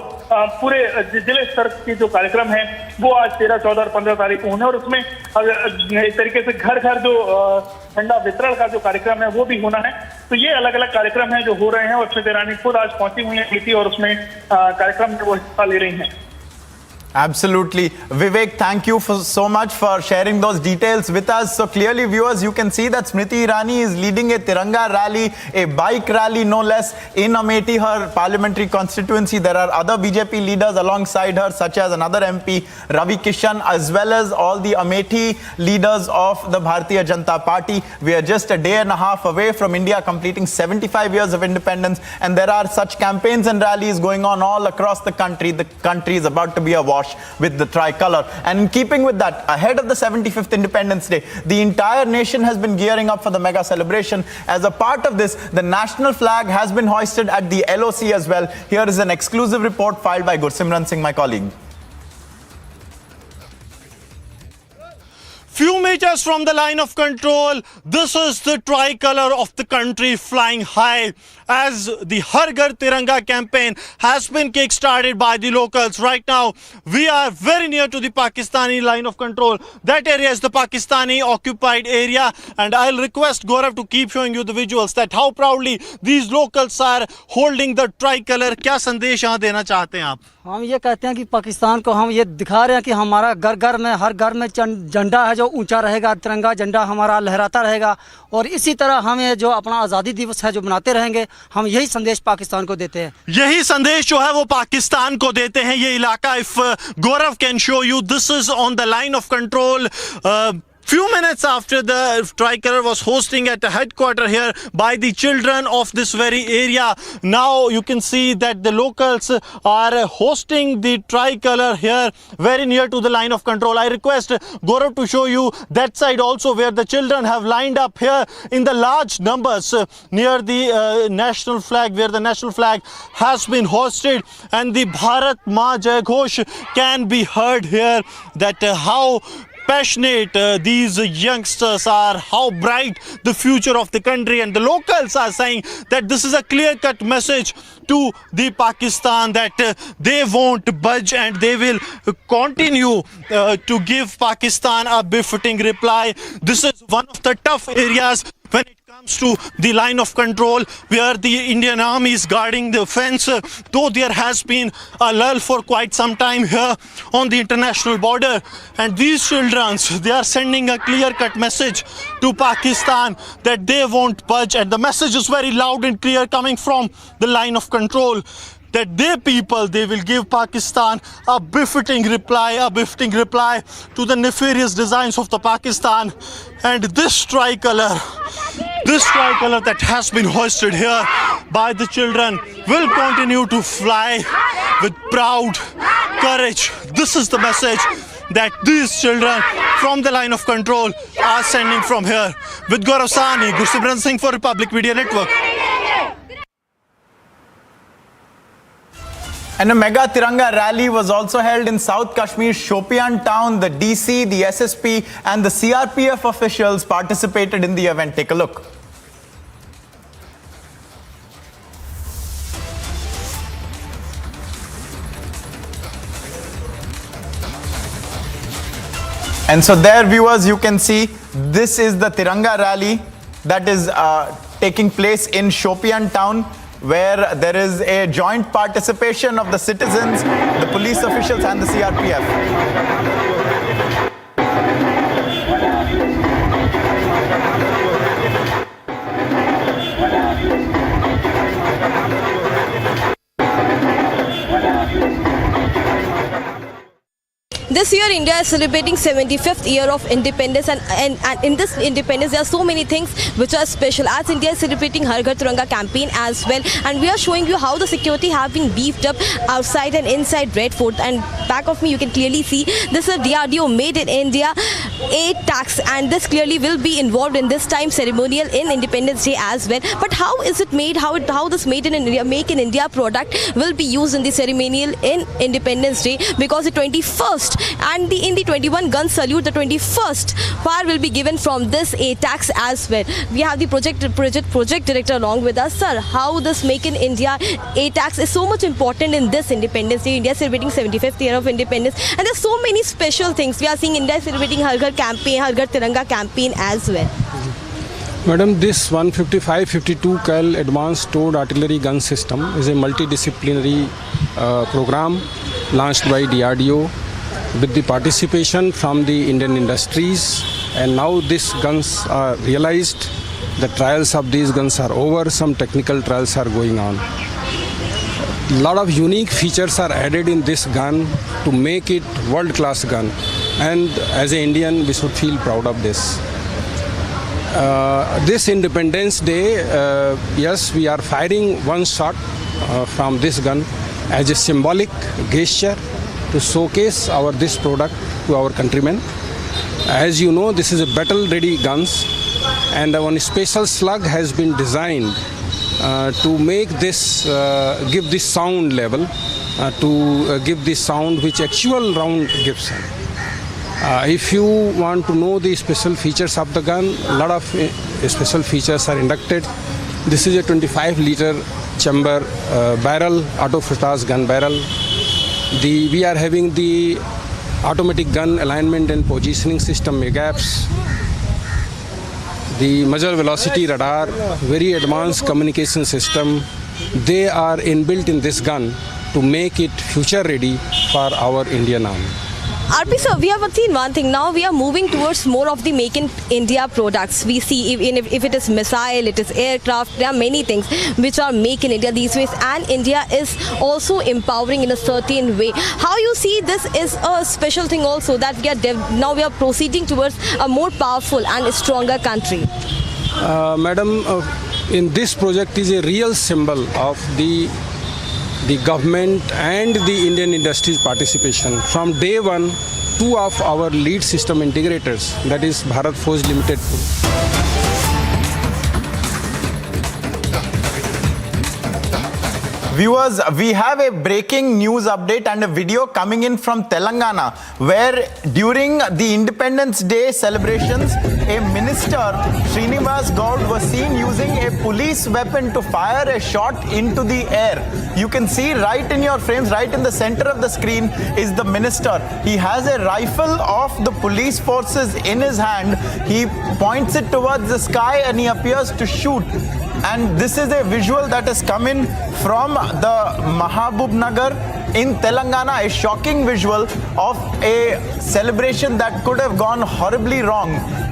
पूरे जिले स्तर के जो कार्यक्रम है वो आज 13, 14 और 15 तारीख को होने, और उसमें एक तरीके से घर घर जो झंडा वितरण का जो कार्यक्रम है वो भी होना है. तो ये अलग अलग कार्यक्रम हैं जो हो रहे हैं और स्मृति ईरानी खुद आज पहुंची हुई है और उसमें कार्यक्रम में वो हिस्सा ले रही हैं. Absolutely. Vivek, thank you so much for sharing those details with us. So clearly, viewers, you can see that Smriti Irani is leading a Tiranga rally, a bike rally no less, in Amethi, her parliamentary constituency. There are other BJP leaders alongside her, such as another MP, Ravi Kishan, as well as all the Amethi leaders of the Bharatiya Janata Party. We are just a day and a half away from India completing 75 years of independence, and there are such campaigns and rallies going on all across the country. The country is about to be awash with the tricolor. And in keeping with that, ahead of the 75th Independence Day, the entire nation has been gearing up for the mega celebration. As a part of this, the national flag has been hoisted at the LOC as well. Here is an exclusive report filed by Gursimran Singh, my colleague. Few meters from the line of control, this is the tricolor of the country flying high as the Har Ghar Tiranga campaign has been kick-started by the locals. Right now, we are very near to the Pakistani line of control. That area is the Pakistani occupied area, and I'll request Gaurav to keep showing you the visuals that how proudly these locals are holding the tricolor. क्या संदेश यहाँ देना चाहते हैं आप? हम ये कहते हैं कि पाकिस्तान को हम ये दिखा रहे हैं कि हमारा घर घर में हर घर में झंडा है जो ऊंचा रहेगा, तिरंगा झंडा हमारा लहराता रहेगा, और इसी तरह हम ये जो अपना आज़ादी दिवस है जो मनाते रहेंगे, हम यही संदेश पाकिस्तान को देते हैं. यही संदेश जो है वो पाकिस्तान को देते हैं. ये इलाका, if Gaurav can show you, this is on the line of control. Few minutes after the tricolor was hosting at the headquarters here by the children of this very area. Now you can see that the locals are hosting the tricolor here very near to the line of control. I request Gaurav to show you that side also where the children have lined up here in the large numbers near the national flag, where the national flag has been hosted, and the Bharat Maa Jai Ghosh can be heard here. That how passionate these youngsters are, how bright the future of the country, and the locals are saying that this is a clear-cut message to the Pakistan that they won't budge and they will continue to give Pakistan a befitting reply. This is one of the tough areas when it comes to the line of control, where the Indian Army is guarding the fence, though there has been a lull for quite some time here on the international border. And these children, they are sending a clear-cut message to Pakistan that they won't budge, and the message is very loud and clear coming from the line of control, that their people, they will give Pakistan a befitting reply to the nefarious designs of the Pakistan. And this tricolor that has been hoisted here by the children will continue to fly with proud courage. This is the message that these children from the line of control are sending from here. With Gaurav Sahni, Gursimran Singh for Republic Media Network. And a mega Tiranga rally was also held in South Kashmir's Shopian town. The DC, the SSP and the CRPF officials participated in the event. Take a look. And so there, viewers, you can see this is the Tiranga rally that is taking place in Shopian town, where there is a joint participation of the citizens, the police officials and the CRPF. This year India is celebrating 75th year of independence, and in this independence there are so many things which are special, as India is celebrating Har Ghar Tiranga campaign as well, and we are showing you how the security have been beefed up outside and inside Red Fort. And back of me you can clearly see this is a DRDO made in India tax, and this clearly will be involved in this time ceremonial in Independence Day as well. But how is it made, how this made in India, make in India product will be used in the ceremonial in Independence Day, because the 21st and in the 21 gun salute, the 21st fire will be given from this tax as well. We have the project director along with us. Sir, how this make in India tax is so much important in this Independence Day? India is celebrating 75th year of independence, and there's so many special things. We are seeing India is celebrating Har Ghar campaign, Har Ghar Tiranga campaign as well. Madam, this 155-52 cal advanced towed artillery gun system is a multidisciplinary program launched by DRDO with the participation from the Indian industries, and now these guns are realized. The trials of these guns are over. Some technical trials are going on. A lot of unique features are added in this gun to make it world-class gun, and as an Indian we should feel proud of this. This Independence Day, yes, we are firing one shot from this gun as a symbolic gesture to showcase this product to our countrymen. As you know, this is a battle-ready guns, and one special slug has been designed to make this, give this sound level, to give this sound which actual round gives. If you want to know the special features of the gun, a lot of special features are inducted. This is a 25-liter chamber barrel, auto-fritage gun barrel. We are having the automatic gun alignment and positioning system MAGAPs, the muzzle velocity radar, very advanced communication system. They are inbuilt in this gun to make it future ready for our Indian Army. RP sir, we have seen one thing. Now we are moving towards more of the make in India products. We see if it is missile, it is aircraft, there are many things which are make in India these days, and India is also empowering in a certain way. How you see this is a special thing also, that now we are proceeding towards a more powerful and stronger country. Madam, in this project is a real symbol of the government and the Indian industry's participation. From day one, two of our lead system integrators, that is Bharat Forge Limited. Viewers, we have a breaking news update and a video coming in from Telangana, where during the Independence Day celebrations, a minister, Srinivas Gaud, was seen using a police weapon to fire a shot into the air. You can see right in your frames, right in the center of the screen is the minister. He has a rifle of the police forces in his hand. He points it towards the sky and he appears to shoot. And this is a visual that has come in from the Mahabubnagar in Telangana, a shocking visual of a celebration that could have gone horribly wrong,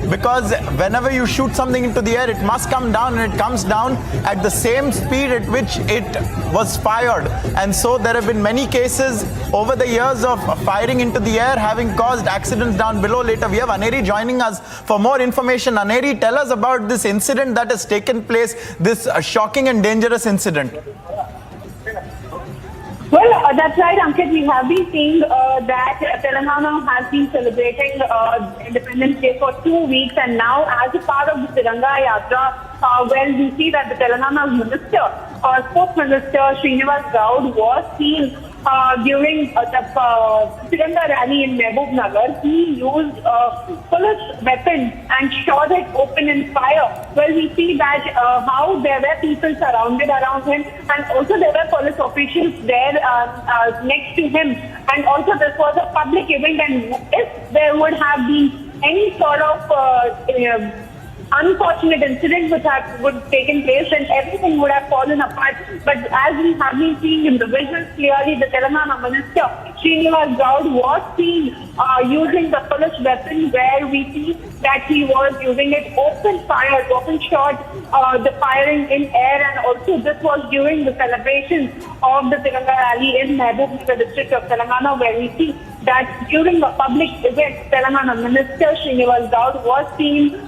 because whenever you shoot something into the air, it must come down, and it comes down at the same speed at which it was fired. And so there have been many cases over the years of firing into the air having caused accidents down below. Later we have Aneri joining us for more information. Aneri, tell us about this incident that has taken place, this shocking and dangerous incident. Well, that's right, Ankit. We have been seeing that Telangana has been celebrating Independence Day for 2 weeks, and now as a part of the Tiranga Yatra, well, we see that the Telangana minister, Sports Minister Srinivas Gaud, was seen during the Tiranga rally in Mehboob Nagar, he used police weapons and shot it open in fire. Well, we see that how there were people surrounded around him, and also there were police officials there next to him. And also this was a public event, and if there would have been any sort of unfortunate incident would have taken place, and everything would have fallen apart. But as we have been seeing in the visuals clearly, the Telangana minister Srinivas Gaud was seen using the police weapon, where we see that he was using it open shot, the firing in air, and also this was during the celebrations of the Tiranga rally in Mehboob Nagar district of Telangana, where we see that during a public event, Telangana minister Srinivas Gaud was seen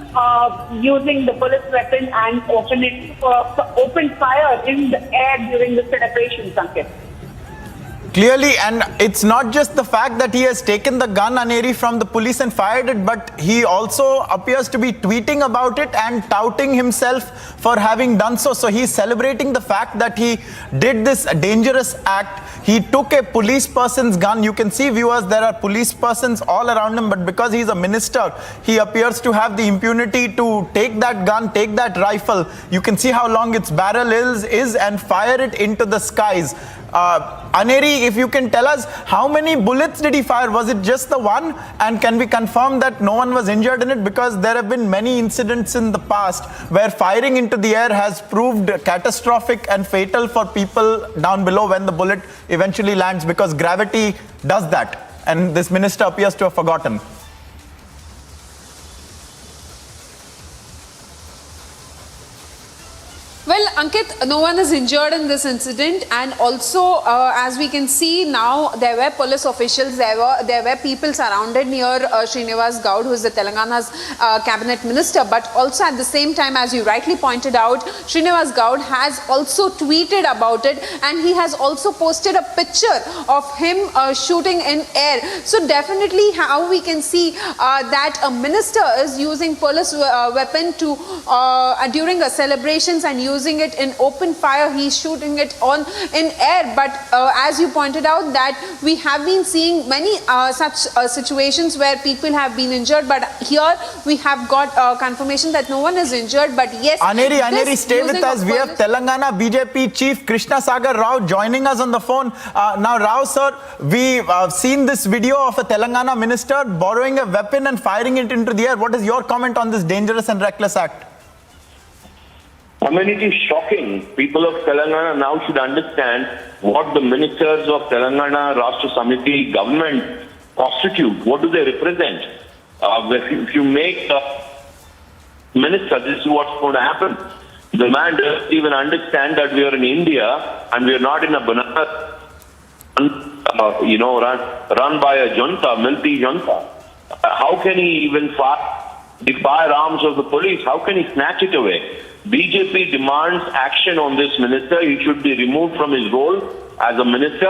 using the police weapon and open fire in the air during the celebration, Sanket. Clearly, and it's not just the fact that he has taken the gun, Aneri, from the police and fired it, but he also appears to be tweeting about it and touting himself for having done so. So he's celebrating the fact that he did this dangerous act. He took a police person's gun. You can see, viewers, there are police persons all around him, but because he's a minister, he appears to have the impunity to take that gun, take that rifle. You can see how long its barrel is and fire it into the skies. Aneri, if you can tell us, how many bullets did he fire? Was it just the one? And can we confirm that no one was injured in it? Because there have been many incidents in the past where firing into the air has proved catastrophic and fatal for people down below when the bullet eventually lands, because gravity does that. And this minister appears to have forgotten. Well, Ankit, no one is injured in this incident, and also as we can see now, there were police officials, there were people surrounded near Srinivas Gaud, who is the Telangana's cabinet minister. But also at the same time, as you rightly pointed out, Srinivas Gaud has also tweeted about it, and he has also posted a picture of him shooting in air. So definitely how we can see that a minister is using police weapon to during celebrations and using it in open fire. He's shooting it in air. But as you pointed out, that we have been seeing many such situations where people have been injured, but here we have got confirmation that no one is injured. But yes, Aneri, stay with us. We have Telangana BJP Chief Krishna Sagar Rao joining us on the phone. Now, Rao sir, we've seen this video of a Telangana minister borrowing a weapon and firing it into the air. What is your comment on this dangerous and reckless act? I mean, it is shocking. People of Telangana now should understand what the ministers of Telangana Rashtra Samiti government constitute. What do they represent? If you make a minister, this is what's going to happen. The man doesn't even understand that we are in India and we are not in a banana, run by a junta, military junta. How can he even fire the firearms of the police? How can he snatch it away? BJP demands action on this minister. He should be removed from his role as a minister.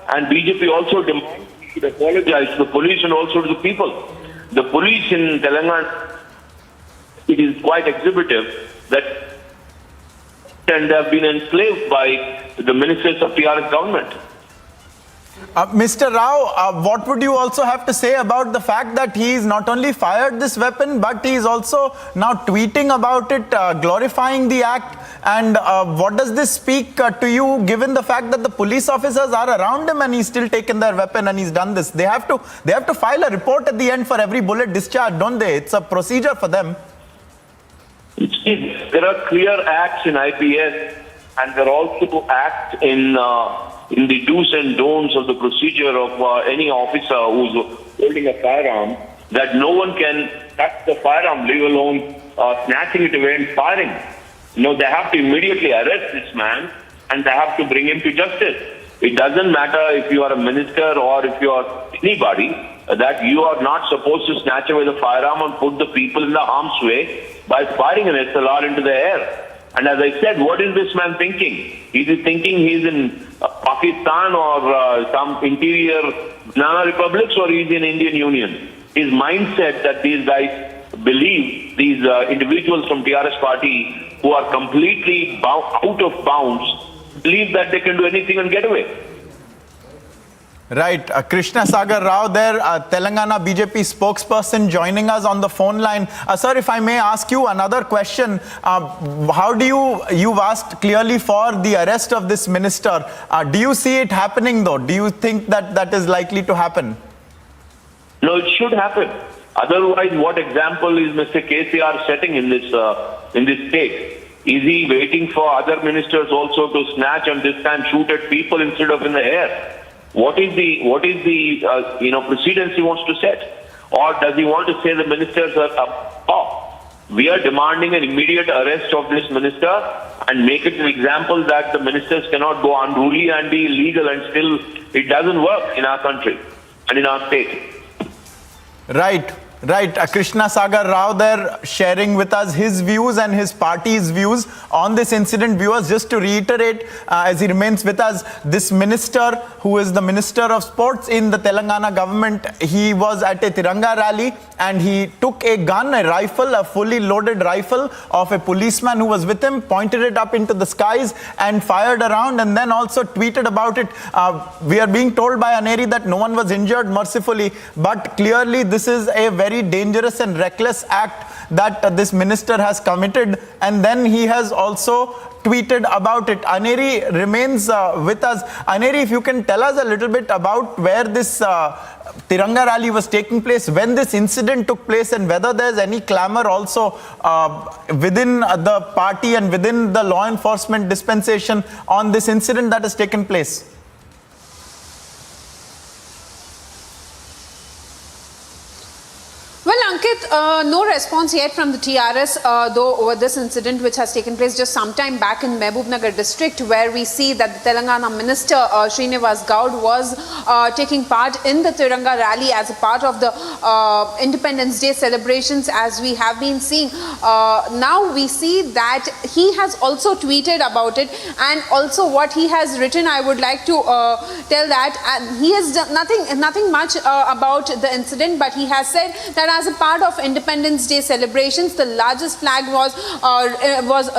And BJP also demands he should apologize to the police and also to the people. The police in Telangana, it is quite exhibitive that and have been enslaved by the ministers of TRS government. Mr. Rao, what would you also have to say about the fact that he's not only fired this weapon, but he's also now tweeting about it, glorifying the act? And what does this speak to you, given the fact that the police officers are around him and he's still taken their weapon and he's done this? They have to file a report at the end for every bullet discharged, don't they? It's a procedure for them. There are clear acts in IPS, and there are also acts in the do's and don'ts of the procedure of any officer who's holding a firearm, that no one can touch the firearm, leave alone snatching it away and firing. No, they have to immediately arrest this man and they have to bring him to justice. It doesn't matter if you are a minister or if you are anybody, that you are not supposed to snatch away the firearm and put the people in the harm's way by firing an SLR into the air. And as I said, what is this man thinking? Is he thinking he's in Pakistan or some interior banana republics, or he's in Indian Union? His mindset that these guys believe, these individuals from TRS party who are completely out of bounds, believe that they can do anything and get away. Right. Krishna Sagar Rao there, Telangana BJP spokesperson joining us on the phone line. Sir, if I may ask you another question. How do you've asked clearly for the arrest of this minister. Do you see it happening though? Do you think that is likely to happen? No, it should happen. Otherwise, what example is Mr. KCR setting in this state? Is he waiting for other ministers also to snatch and this time shoot at people instead of in the air? What is the precedence he wants to set? Or does he want to say the ministers are we are demanding an immediate arrest of this minister and make it an example that the ministers cannot go unruly and be illegal, and still it doesn't work in our country and in our state. Right. Krishna Sagar Rao there sharing with us his views and his party's views on this incident. Viewers, just to reiterate, as he remains with us, this minister, who is the Minister of Sports in the Telangana government, he was at a Tiranga rally and he took a gun, a rifle, a fully loaded rifle of a policeman who was with him, pointed it up into the skies and fired around, and then also tweeted about it. We are being told by Aneri that no one was injured, mercifully, but clearly this is a very dangerous and reckless act that this minister has committed, and then he has also tweeted about it. Aneri remains with us. Aneri, if you can tell us a little bit about where this Tiranga rally was taking place, when this incident took place, and whether there's any clamor also within the party and within the law enforcement dispensation on this incident that has taken place. Well, Ankit, no response yet from the TRS, though, over this incident which has taken place just some time back in Mehbubnagar district, where we see that the Telangana minister Srinivas Gaud was taking part in the Tiranga rally as a part of the Independence Day celebrations, as we have been seeing. Now we see that he has also tweeted about it, and also what he has written, I would like to tell that he has done nothing much about the incident, but he has said that as a part of Independence Day celebrations, the largest flag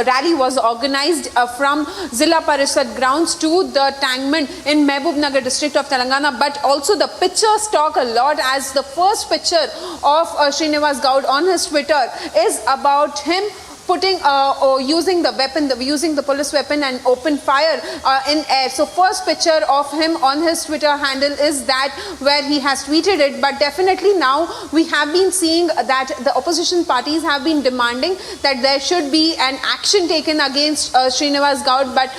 rally was organized from Zilla Parishad grounds to the Tangman in Mehbubnagar district of Telangana. But also the pictures talk a lot, as the first picture of Srinivas Gaud on his Twitter is about him using the police weapon and open fire in air. So first picture of him on his Twitter handle is that where he has tweeted it. But definitely now we have been seeing that the opposition parties have been demanding that there should be an action taken against Srinivas Gaud. But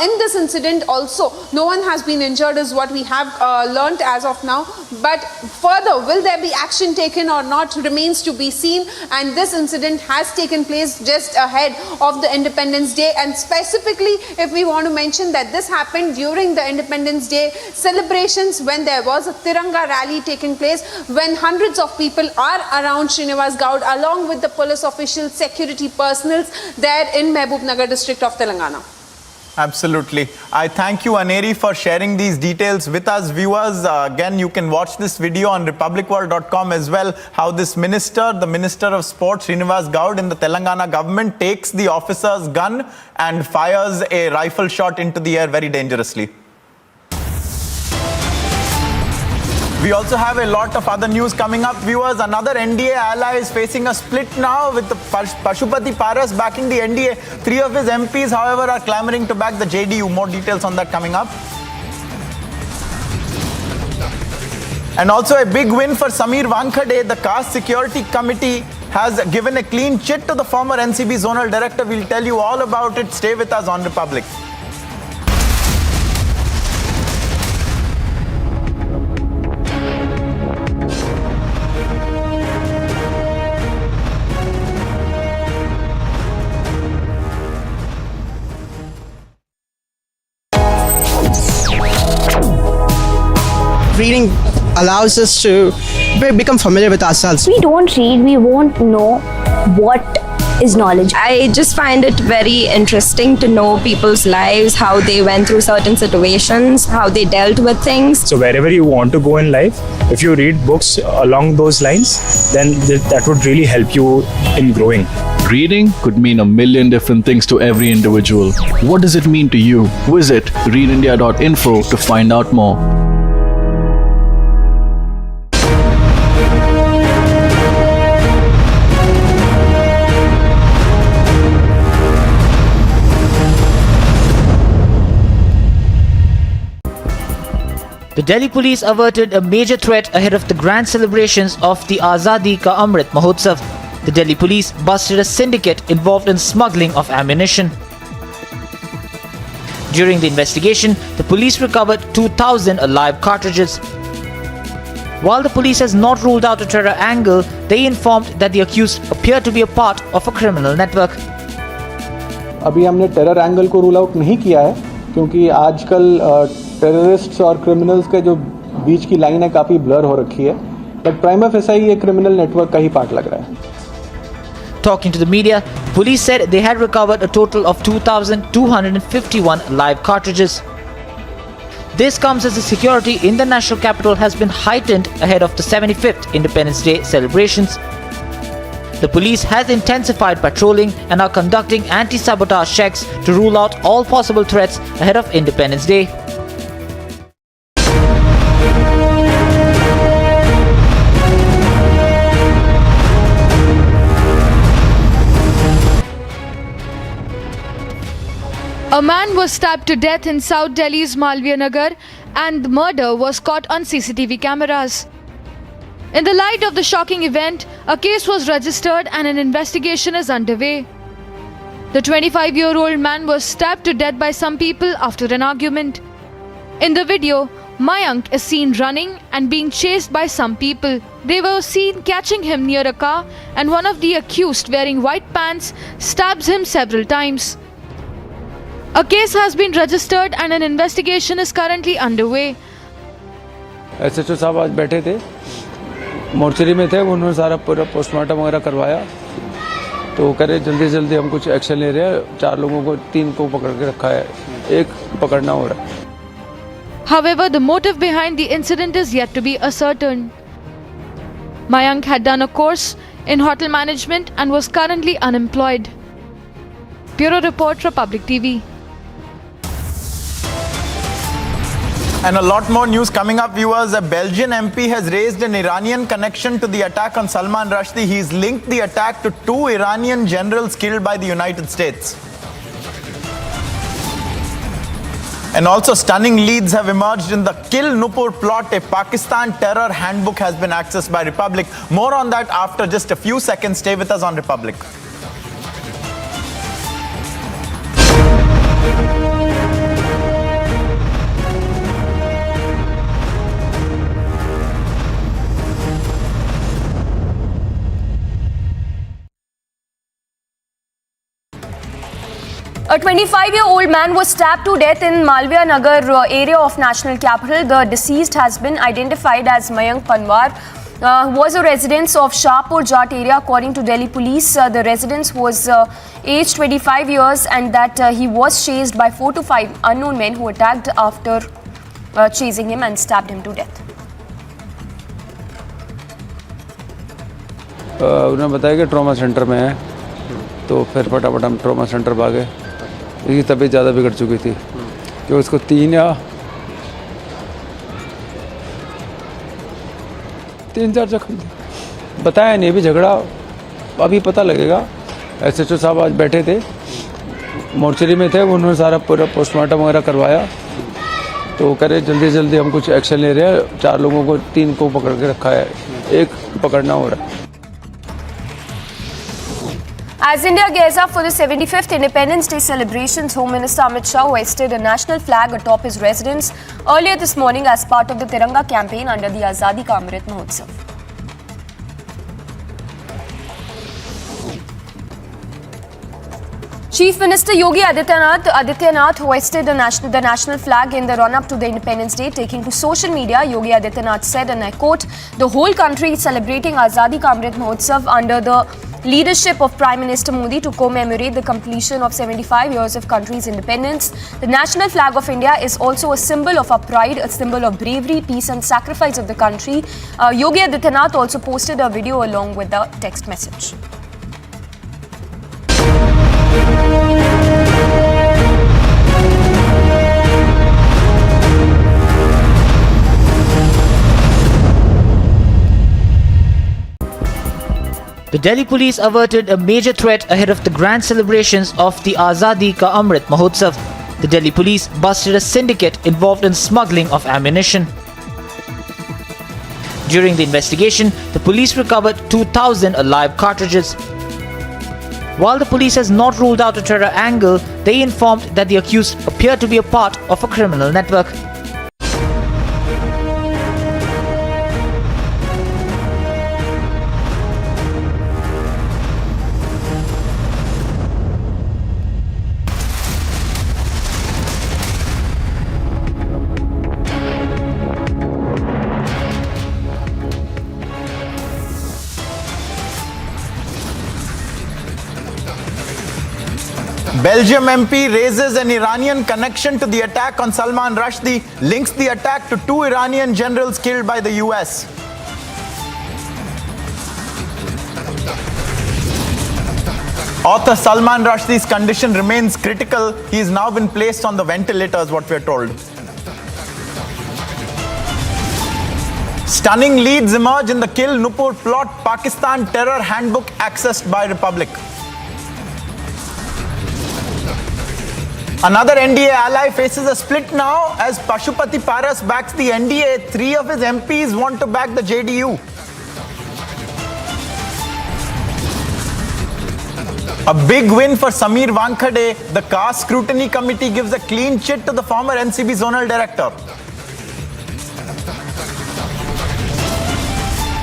in this incident also, no one has been injured is what we have learnt as of now. But further, will there be action taken or not remains to be seen. And this incident has taken place just ahead of the Independence Day, and specifically if we want to mention that this happened during the Independence Day celebrations, when there was a Tiranga rally taking place, when hundreds of people are around Srinivas Gaud along with the police officials, security personnel there in Mehbubnagar district of Telangana. Absolutely. I thank you, Aneri, for sharing these details with us. Viewers, again, you can watch this video on republicworld.com as well, how this minister, the Minister of Sports, Srinivas Gaud in the Telangana government, takes the officer's gun and fires a rifle shot into the air very dangerously. We also have a lot of other news coming up, viewers. Another NDA ally is facing a split now, with the Pashupati Paras backing the NDA. 3 of his MPs, however, are clamoring to back the JDU. More details on that coming up. And also a big win for Samir Wankhede. The Caste Security Committee has given a clean chit to the former NCB Zonal Director. We'll tell you all about it. Stay with us on Republic. Reading allows us to become familiar with ourselves. We don't read, we won't know what is knowledge. I just find it very interesting to know people's lives, how they went through certain situations, how they dealt with things. So wherever you want to go in life, if you read books along those lines, then that would really help you in growing. Reading could mean a million different things to every individual. What does it mean to you? Visit readindia.info to find out more. The Delhi police averted a major threat ahead of the grand celebrations of the Azadi Ka Amrit Mahotsav. The Delhi police busted a syndicate involved in smuggling of ammunition. During the investigation, the police recovered 2,000 live cartridges. While the police has not ruled out a terror angle, they informed that the accused appear to be a part of a criminal network. अभी हमने terror angle को rule out नहीं किया है क्योंकि आजकल terrorists और criminals के जो बीच की लाइन है काफ़ी ब्लर हो रखी है, बट प्राइमा फेसाई ये क्रिमिनल नेटवर्क का ही पार्ट लग रहा है. Talking to the media, police said they had recovered a total of 2,251 live cartridges. This comes as the security in the national capital has been heightened ahead of the 75th Independence Day celebrations. The police has intensified patrolling and are conducting anti-sabotage checks to rule out all possible threats ahead of Independence Day. A man was stabbed to death in South Delhi's Malviya Nagar and the murder was caught on CCTV cameras. In the light of the shocking event, a case was registered and an investigation is underway. The 25-year-old man was stabbed to death by some people after an argument. In the video, Mayank is seen running and being chased by some people. They were seen catching him near a car and one of the accused wearing white pants stabs him several times. A case has been registered and an investigation is currently underway. SHO साहब आज बैठे थे, mortuary में थे, उन्होंने सारा पूरा postmortem वगैरह करवाया, तो करे जल्दी जल्दी हम कुछ एक्शन ले रहे हैं. 4 लोगों को 3 को पकड़ के रखा है, 1 पकड़ना हो रहा है. However, the motive behind the incident is yet to be ascertained. Mayank had done a course in hotel management and was currently unemployed. Bureau Report, Republic TV. And a lot more news coming up, viewers. A Belgian MP has raised an Iranian connection to the attack on Salman Rushdie. He's linked the attack to 2 Iranian generals killed by the United States. And also stunning leads have emerged in the Kill Nupur plot. A Pakistan terror handbook has been accessed by Republic. More on that after just a few seconds. Stay with us on Republic. A 25-year-old man was stabbed to death in Malviya Nagar area of national capital. The deceased has been identified as Mayank Panwar, who was a resident of Shahpur Jat area. According to Delhi police, the resident was aged 25 years and that he was chased by 4 to 5 unknown men who attacked after chasing him and stabbed him to death. उन्होंने बताया कि trauma centre में है, तो फिर फटाफट हम trauma centre भागे. इसकी तबीयत ज़्यादा बिगड़ चुकी थी कि उसको 3 या 3-4 जख्म थे. बताया नहीं, अभी झगड़ा अभी पता लगेगा. SHO साहब आज बैठे थे, मोर्चरी में थे, उन्होंने सारा पूरा पोस्टमार्टम वगैरह करवाया, तो करे जल्दी जल्दी हम कुछ एक्शन ले रहे हैं. 4 लोगों को 3 को पकड़ के रखा है, 1 पकड़ना हो रहा है. As India gears up for the 75th Independence Day celebrations, Home Minister Amit Shah hoisted a national flag atop his residence earlier this morning as part of the Tiranga campaign under the Azadi Ka Amrit Mahotsav. Chief Minister Yogi Adityanath hoisted the national flag in the run-up to the Independence Day. Taking to social media, Yogi Adityanath said, and I quote, "The whole country is celebrating Azadi Ka Amrit Mahotsav under the leadership of Prime Minister Modi to commemorate the completion of 75 years of country's independence. The national flag of India is also a symbol of our pride, a symbol of bravery, peace and sacrifice of the country." Yogi Adityanath also posted a video along with the text message. The Delhi police averted a major threat ahead of the grand celebrations of the Azadi Ka Amrit Mahotsav. The Delhi police busted a syndicate involved in smuggling of ammunition. During the investigation, the police recovered 2,000 live cartridges. While the police has not ruled out a terror angle, they informed that the accused appeared to be a part of a criminal network. Belgium MP raises an Iranian connection to the attack on Salman Rushdie, links the attack to 2 Iranian generals killed by the US. Author Salman Rushdie's condition remains critical. He has now been placed on the ventilator, is what we are told. Stunning leads emerge in the Kill Nupur plot. Pakistan terror handbook accessed by Republic. Another NDA ally faces a split now as Pashupati Paras backs the NDA. 3 of his MPs want to back the JDU. A big win for Sameer Wankhede. The caste scrutiny committee gives a clean chit to the former NCB zonal director.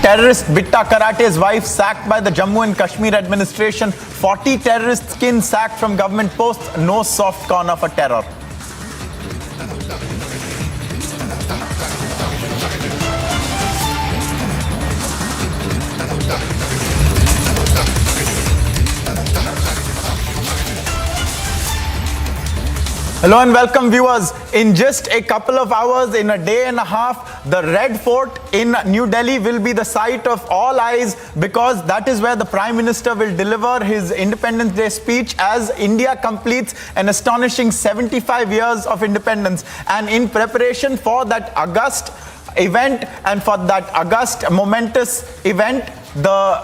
Terrorist Bitta Karate's wife sacked by the Jammu and Kashmir administration. 40 terrorists kin sacked from government posts. No soft corner for terror. Hello and welcome viewers. In just a couple of hours, in a day and a half, the Red Fort in New Delhi will be the site of all eyes because that is where the Prime Minister will deliver his Independence Day speech as India completes an astonishing 75 years of independence. And in preparation for that august event and for that august momentous event, the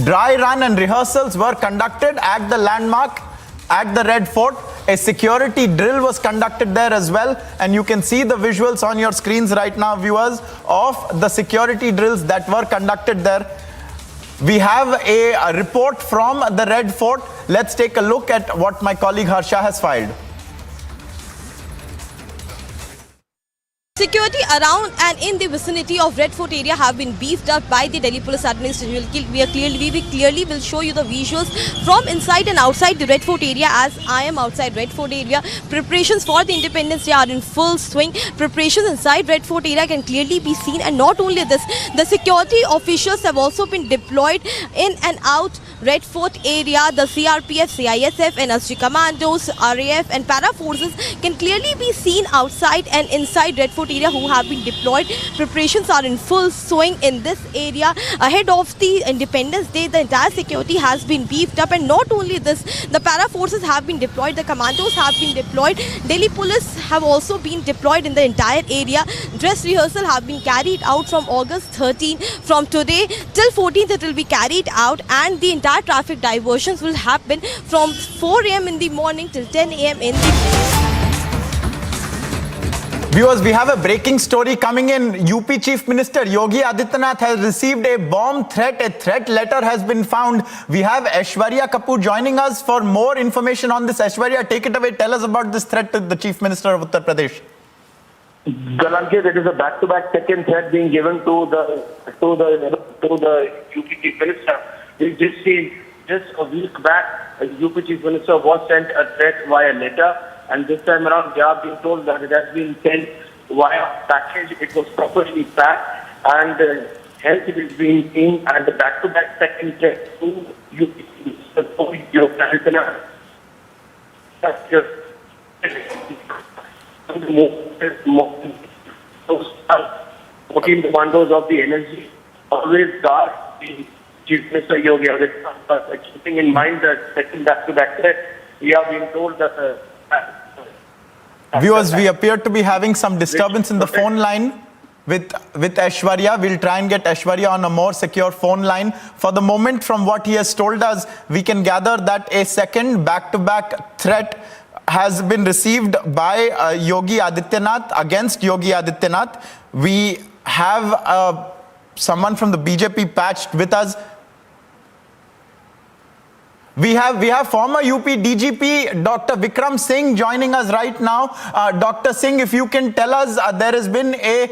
dry run and rehearsals were conducted at the landmark at the Red Fort. A security drill was conducted there as well, and you can see the visuals on your screens right now, viewers, of the security drills that were conducted there. We have a report from the Red Fort. Let's take a look at what my colleague Harsha has filed. Security around and in the vicinity of Red Fort area have been beefed up by the Delhi Police Administration. We clearly will show you the visuals from inside and outside the Red Fort area as I am outside Red Fort area. Preparations for the Independence Day are in full swing. Preparations inside Red Fort area can clearly be seen, and not only this, the security officials have also been deployed in and out Red Fort area. The CRPF, CISF, NSG commandos, RAF and para forces can clearly be seen outside and inside Red Fort area who have been deployed. Preparations are in full swing in this area. Ahead of the Independence Day, the entire security has been beefed up, and not only this, the para forces have been deployed, the commandos have been deployed, Delhi police have also been deployed in the entire area. Dress rehearsal have been carried out from August 13. From today till 14th it will be carried out, and the entire traffic diversions will happen from 4 AM in the morning till 10 AM in the Viewers, we have a breaking story coming in. UP Chief Minister Yogi Adityanath has received a bomb threat. A threat letter has been found. We have Aishwarya Kapoor joining us for more information on this. Aishwarya, take it away. Tell us about this threat to the Chief Minister of Uttar Pradesh. Galanke, there is a back-to-back second threat being given to the UP Chief Minister. We've just seen just a week back, UP Chief Minister was sent a threat via letter. And this time around, they are being told that it has been sent via package. It was properly packed, and hence it is being seen as the back-to-back second threat to Working commandos of the energy always guard the Chief Minister Yogi Adityanath. Keeping in mind that second back-to-back threat, we are being told that. Viewers, we appear to be having some disturbance in the phone line with Aishwarya. We'll try and get Aishwarya on a more secure phone line. For the moment, from what he has told us, we can gather that a second back-to-back threat has been received by Yogi Adityanath against Yogi Adityanath. We have someone from the BJP patched with us. We have former UP DGP Dr. Vikram Singh joining us right now. Dr. Singh, if you can tell us, there has been a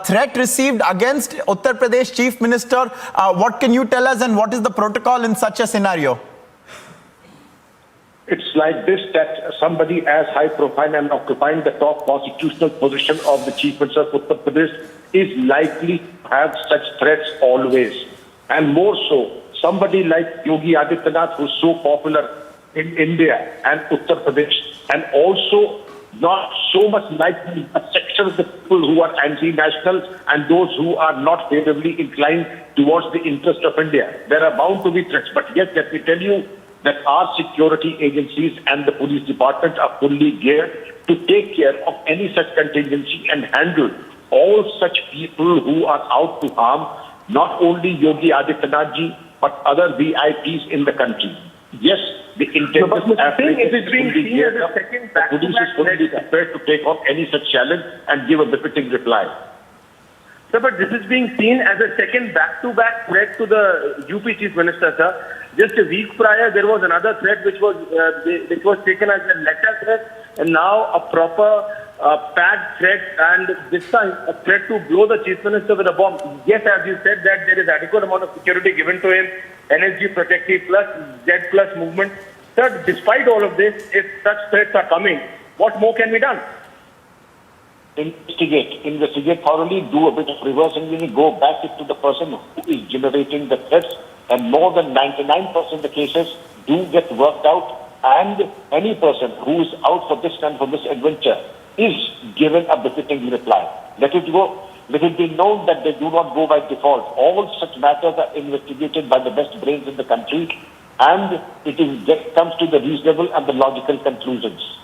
threat received against Uttar Pradesh Chief Minister. What can you tell us, and what is the protocol in such a scenario? It's like this, that somebody as high profile and occupying the top constitutional position of the Chief Minister of Uttar Pradesh is likely to have such threats always. And more so, somebody like Yogi Adityanath, who's so popular in India and Uttar Pradesh, and also not so much like a section of the people who are anti-national and those who are not favorably inclined towards the interest of India. There are bound to be threats, but yes, let me tell you that our security agencies and the police department are fully geared to take care of any such contingency and handle all such people who are out to harm not only Yogi Adityanath ji, but other VIPs in the country. Yes, the intent it is being seen as a second back-to-back police is fully prepared to take on any such challenge and give a befitting reply. Sir, but this is being seen as a second back-to-back threat to the UP Chief Minister, sir. Just a week prior, there was another threat which was taken as a letter threat, and now a proper packed threat, and this time a threat to blow the Chief Minister with a bomb. Yes, as you said, that there is adequate amount of security given to him, NSG Protective Plus, Z Plus movement. Sir, despite all of this, if such threats are coming, what more can be done? Investigate thoroughly, do a bit of reverse engineering, go back to the person who is generating the threats, and more than 99% of the cases do get worked out, and any person who is out for this and for this adventure is given a befitting reply. Let it be known that they do not go by default. All such matters are investigated by the best brains in the country, and it comes to the reasonable and the logical conclusions.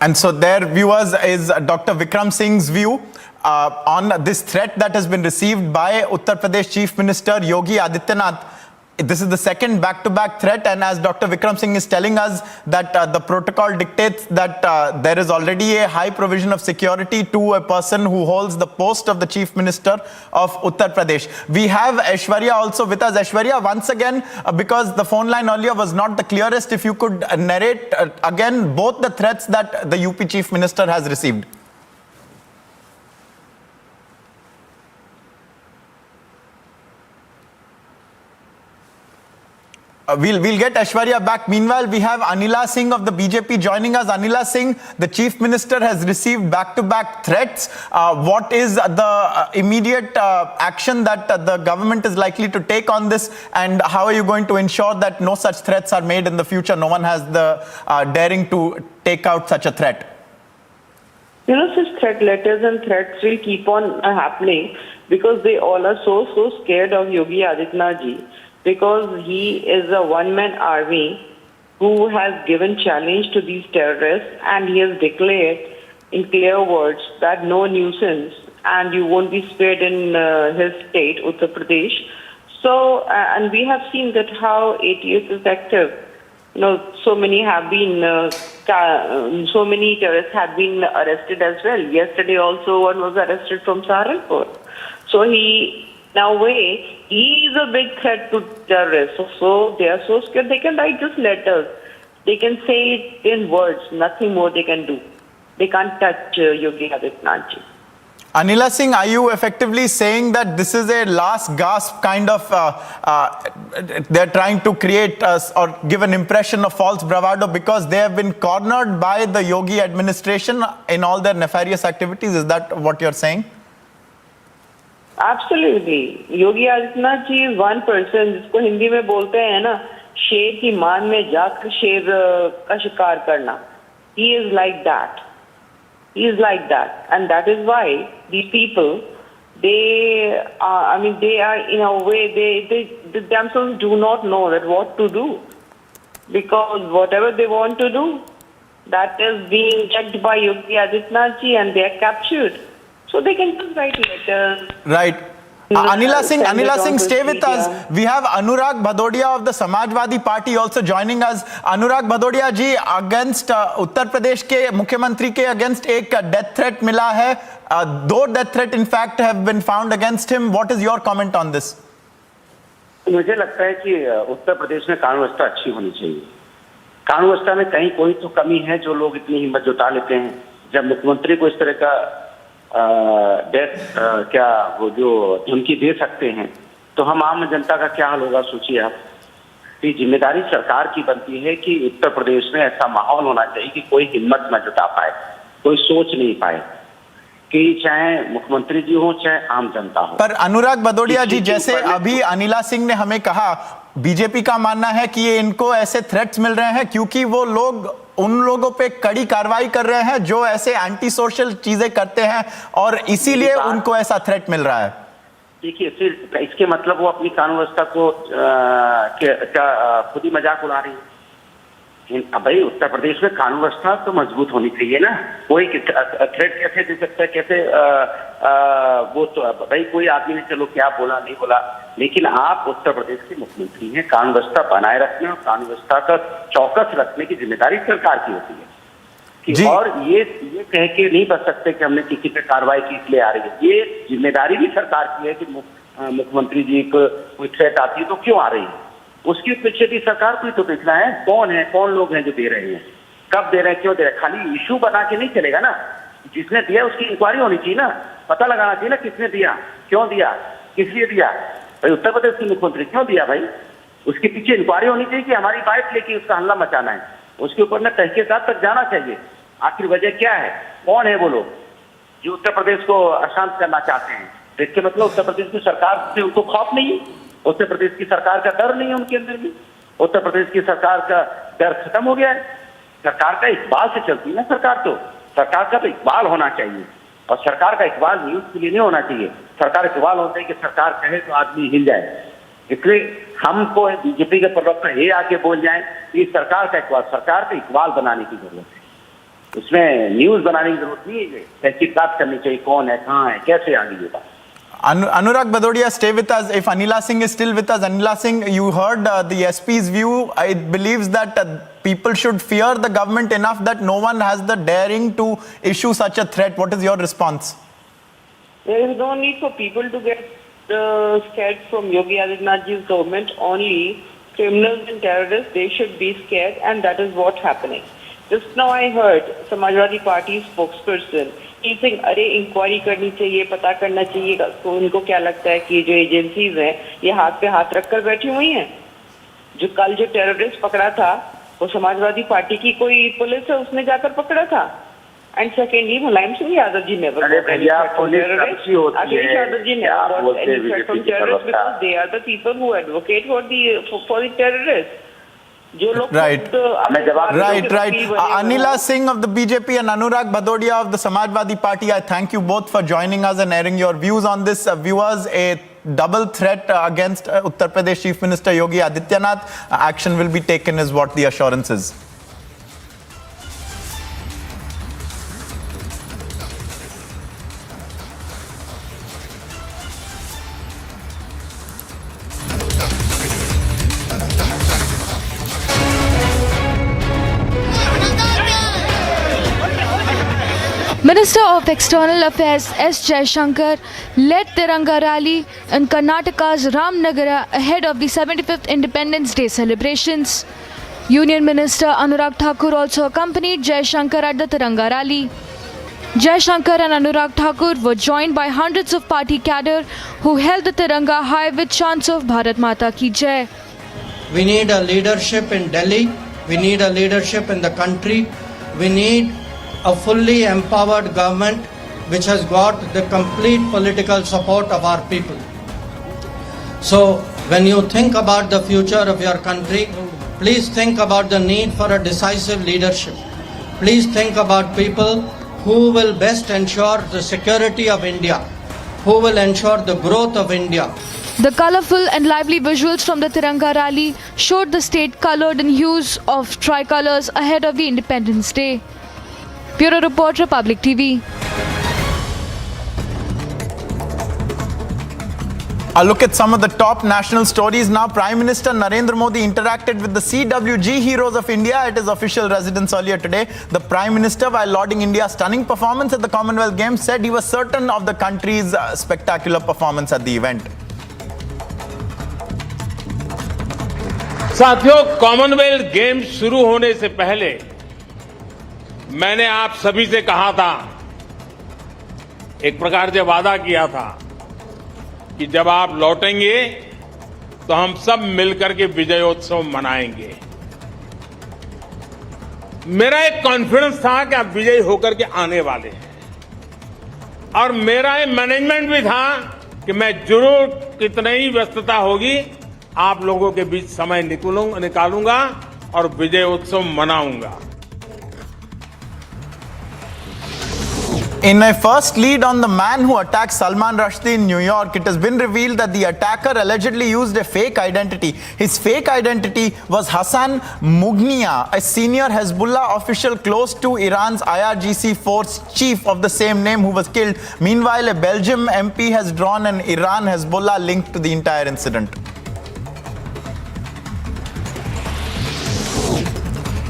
And so there, viewers, is Dr. Vikram Singh's view on this threat that has been received by Uttar Pradesh Chief Minister Yogi Adityanath. This is the second back-to-back threat, and as Dr. Vikram Singh is telling us that the protocol dictates that there is already a high provision of security to a person who holds the post of the Chief Minister of Uttar Pradesh. We have Aishwarya also with us. Aishwarya, once again, because the phone line earlier was not the clearest, if you could narrate again both the threats that the UP Chief Minister has received. We'll get Aishwarya back. Meanwhile, we have Anila Singh of the BJP joining us. Anila Singh, the Chief Minister has received back-to-back threats. What is the immediate action that the government is likely to take on this, and how are you going to ensure that no such threats are made in the future? No one has the daring to take out such a threat. You know, such threat letters and threats will keep on happening because they all are so scared of Yogi Adityanath ji. Because he is a one-man army who has given challenge to these terrorists, and he has declared in clear words that no nuisance and you won't be spared in his state, Uttar Pradesh. So, and we have seen that how ATS is active. You know, so many have been, so many terrorists have been arrested as well. Yesterday also one was arrested from Saharanpur. So he is a big threat to terrorists. So they are so scared. They can write just letters. They can say it in words. Nothing more they can do. They can't touch Yogi Adityanath ji. Anila Singh, are you effectively saying that this is a last gasp kind of, they're trying to create or give an impression of false bravado because they have been cornered by the Yogi administration in all their nefarious activities? Is that what you're saying? Absolutely. Yogi Adityanath ji is one person जिसको हिंदी में बोलते हैं ना शेर की मान में जाकर शेर का शिकार करना. He is like that. He is like that, and that is why these people, they are in a way they themselves do not know that what to do, because whatever they want to do, that is being checked by Yogi Adityanath ji, and they are captured. So they can just write letters. Right. Anila Singh, stay with us. We have Anurag Bhadodia of the Samajwadi Party also joining us. Anurag Bhadodia ji, against Uttar Pradesh के मुख्यमंत्री के against एक death threat मिला है. 2 death threat in fact have been found against him. What is your comment on this? मुझे लगता है कि उत्तर प्रदेश में कानून व्यवस्था अच्छी होनी चाहिए. कानून व्यवस्था में कहीं कोई तो कमी है जो लोग इतनी हिम्मत जुटा लेते हैं. जब मुख्यमंत्री को इस तरह का डेथ क्या वो जो धमकी दे सकते हैं तो हम आम जनता का क्या हाल होगा सोचिए आप. कि जिम्मेदारी सरकार की बनती है कि उत्तर प्रदेश में ऐसा माहौल होना चाहिए कि कोई हिम्मत न जुटा पाए, कोई सोच नहीं पाए कि चाहे मुख्यमंत्री जी हो चाहे आम जनता हो. पर अनुराग भदौड़िया जी, जैसे अभी अनिला सिंह ने हमें कहा, बीजेपी का मानना है कि ये इनको ऐसे थ्रेट्स मिल रहे हैं क्योंकि वो लोग उन लोगों पे कड़ी कार्रवाई कर रहे हैं जो ऐसे एंटी सोशल चीजें करते हैं और इसीलिए उनको ऐसा थ्रेट मिल रहा है. देखिए, फिर इसके मतलब वो अपनी कानून व्यवस्था को खुद ही मजाक उड़ा रही है. भाई उत्तर प्रदेश में कानून व्यवस्था तो मजबूत होनी चाहिए ना. कोई थ्रेट कैसे दे सकता है, कैसे वो तो भाई कोई आदमी ने चलो क्या बोला नहीं बोला, लेकिन आप उत्तर प्रदेश के मुख्यमंत्री हैं. कानून व्यवस्था बनाए रखने और कानून व्यवस्था का चौकस रखने की जिम्मेदारी सरकार की होती है. कि और ये कह के नहीं बच सकते कि हमने किसी पे कार्रवाई की इसलिए आ रही है. ये जिम्मेदारी भी सरकार की है कि मुख्यमंत्री जी को कोई थ्रेट आती है तो क्यों आ रही है. उसके पीछे भी सरकार को ही तो देखना है कौन लोग हैं जो दे रहे हैं, कब दे रहे हैं, क्यों दे रहे हैं. खाली इशू बना के नहीं चलेगा ना. जिसने दिया उसकी इंक्वायरी होनी चाहिए ना, पता लगाना चाहिए ना किसने दिया, क्यों दिया, किस लिए दिया. भाई उत्तर प्रदेश के मुख्यमंत्री क्यों दिया भाई, उसके पीछे इंक्वायरी होनी चाहिए कि हमारी बाइक लेके उसका हमला मचाना है. उसके ऊपर ना तहकीकात तक जाना चाहिए. आखिर वजह क्या है, कौन है वो लोग जो उत्तर प्रदेश को अशांत करना चाहते हैं. तो इसके मतलब उत्तर प्रदेश की सरकार से उनको खौफ नहीं है, उत्तर प्रदेश की सरकार का डर नहीं है उनके अंदर भी. उत्तर प्रदेश की सरकार का डर खत्म हो गया है. सरकार का इकबाल से चलती है ना सरकार. तो सरकार का तो इकबाल होना चाहिए और सरकार का इकबाल न्यूज के लिए नहीं होना चाहिए. सरकार इकबाल होता है कि सरकार कहे तो आदमी हिल जाए. इसलिए हमको बीजेपी के प्रवक्ता ये आके बोल जाए कि सरकार का इकबाल, सरकार का इकबाल बनाने की जरूरत है. उसमें न्यूज बनाने की जरूरत नहीं है. तहकीकात करनी चाहिए कौन है, कहाँ है, कैसे आगे होगा. Anurag Bhadodia, stay with us. If Anila Singh is still with us, Anila Singh, you heard the SP's view. It believes that people should fear the government enough that no one has the daring to issue such a threat. What is your response? There is no need for people to get scared from Yogi Adityanath's government. Only criminals and terrorists, they should be scared, and that is what's happening. Just now I heard Samajwadi Party spokesperson saying, अरे inquiry करनी चाहिए, पता करना चाहिए. तो उनको क्या लगता है कि जो एजेंसीज हैं ये हाथ पे हाथ रखकर बैठी हुई हैं. जो कल जो टेररिस्ट पकड़ा था वो समाजवादी पार्टी की कोई पुलिस है, उसने जाकर पकड़ा था. And secondly Mulayam Singh Yadav ji never they are the people who advocate for the terrorist. Right. Anila Singh of the BJP and Anurag Bhadodia of the Samajwadi Party, I thank you both for joining us and airing your views on this. Viewers, a double threat against Uttar Pradesh Chief Minister Yogi Adityanath. Action will be taken is what the assurance is. Minister of External Affairs S. Jaishankar led Tiranga rally in Karnataka's Ramnagara ahead of the 75th Independence Day celebrations. Union Minister Anurag Thakur also accompanied Jaishankar at the Tiranga rally. Jaishankar and Anurag Thakur were joined by hundreds of party cadre who held the Tiranga high with chants of Bharat Mata Ki Jai. We need a leadership in Delhi. We need a leadership in the country. We need a fully empowered government which has got the complete political support of our people. So when you think about the future of your country, please think about the need for a decisive leadership. Please think about people who will best ensure the security of India, who will ensure the growth of India. The colourful and lively visuals from the Tiranga rally showed the state coloured in hues of tricolours ahead of the Independence Day. Bureau Report, Republic TV. A look at some of the top national stories now. Prime Minister Narendra Modi interacted with the CWG heroes of India at his official residence earlier today. The Prime Minister, while lauding India's stunning performance at the Commonwealth Games, said he was certain of the country's spectacular performance at the event. साथियों, Commonwealth games शुरू होने से पहले मैंने आप सभी से कहा था, एक प्रकार से वादा किया था कि जब आप लौटेंगे तो हम सब मिलकर के विजयोत्सव मनाएंगे। मेरा एक कॉन्फिडेंस था कि आप विजयी होकर के आने वाले हैं और मेरा एक मैनेजमेंट भी था कि मैं जरूर कितनी ही व्यस्तता होगी आप लोगों के बीच समय निकालूंगा और विजयोत्सव मनाऊंगा। In a first lead on the man who attacked Salman Rushdie in New York, it has been revealed that the attacker allegedly used a fake identity. His fake identity was Hassan Mughniya, a senior Hezbollah official close to Iran's IRGC force chief of the same name who was killed. Meanwhile, a Belgium MP has drawn an Iran-Hezbollah link to the entire incident.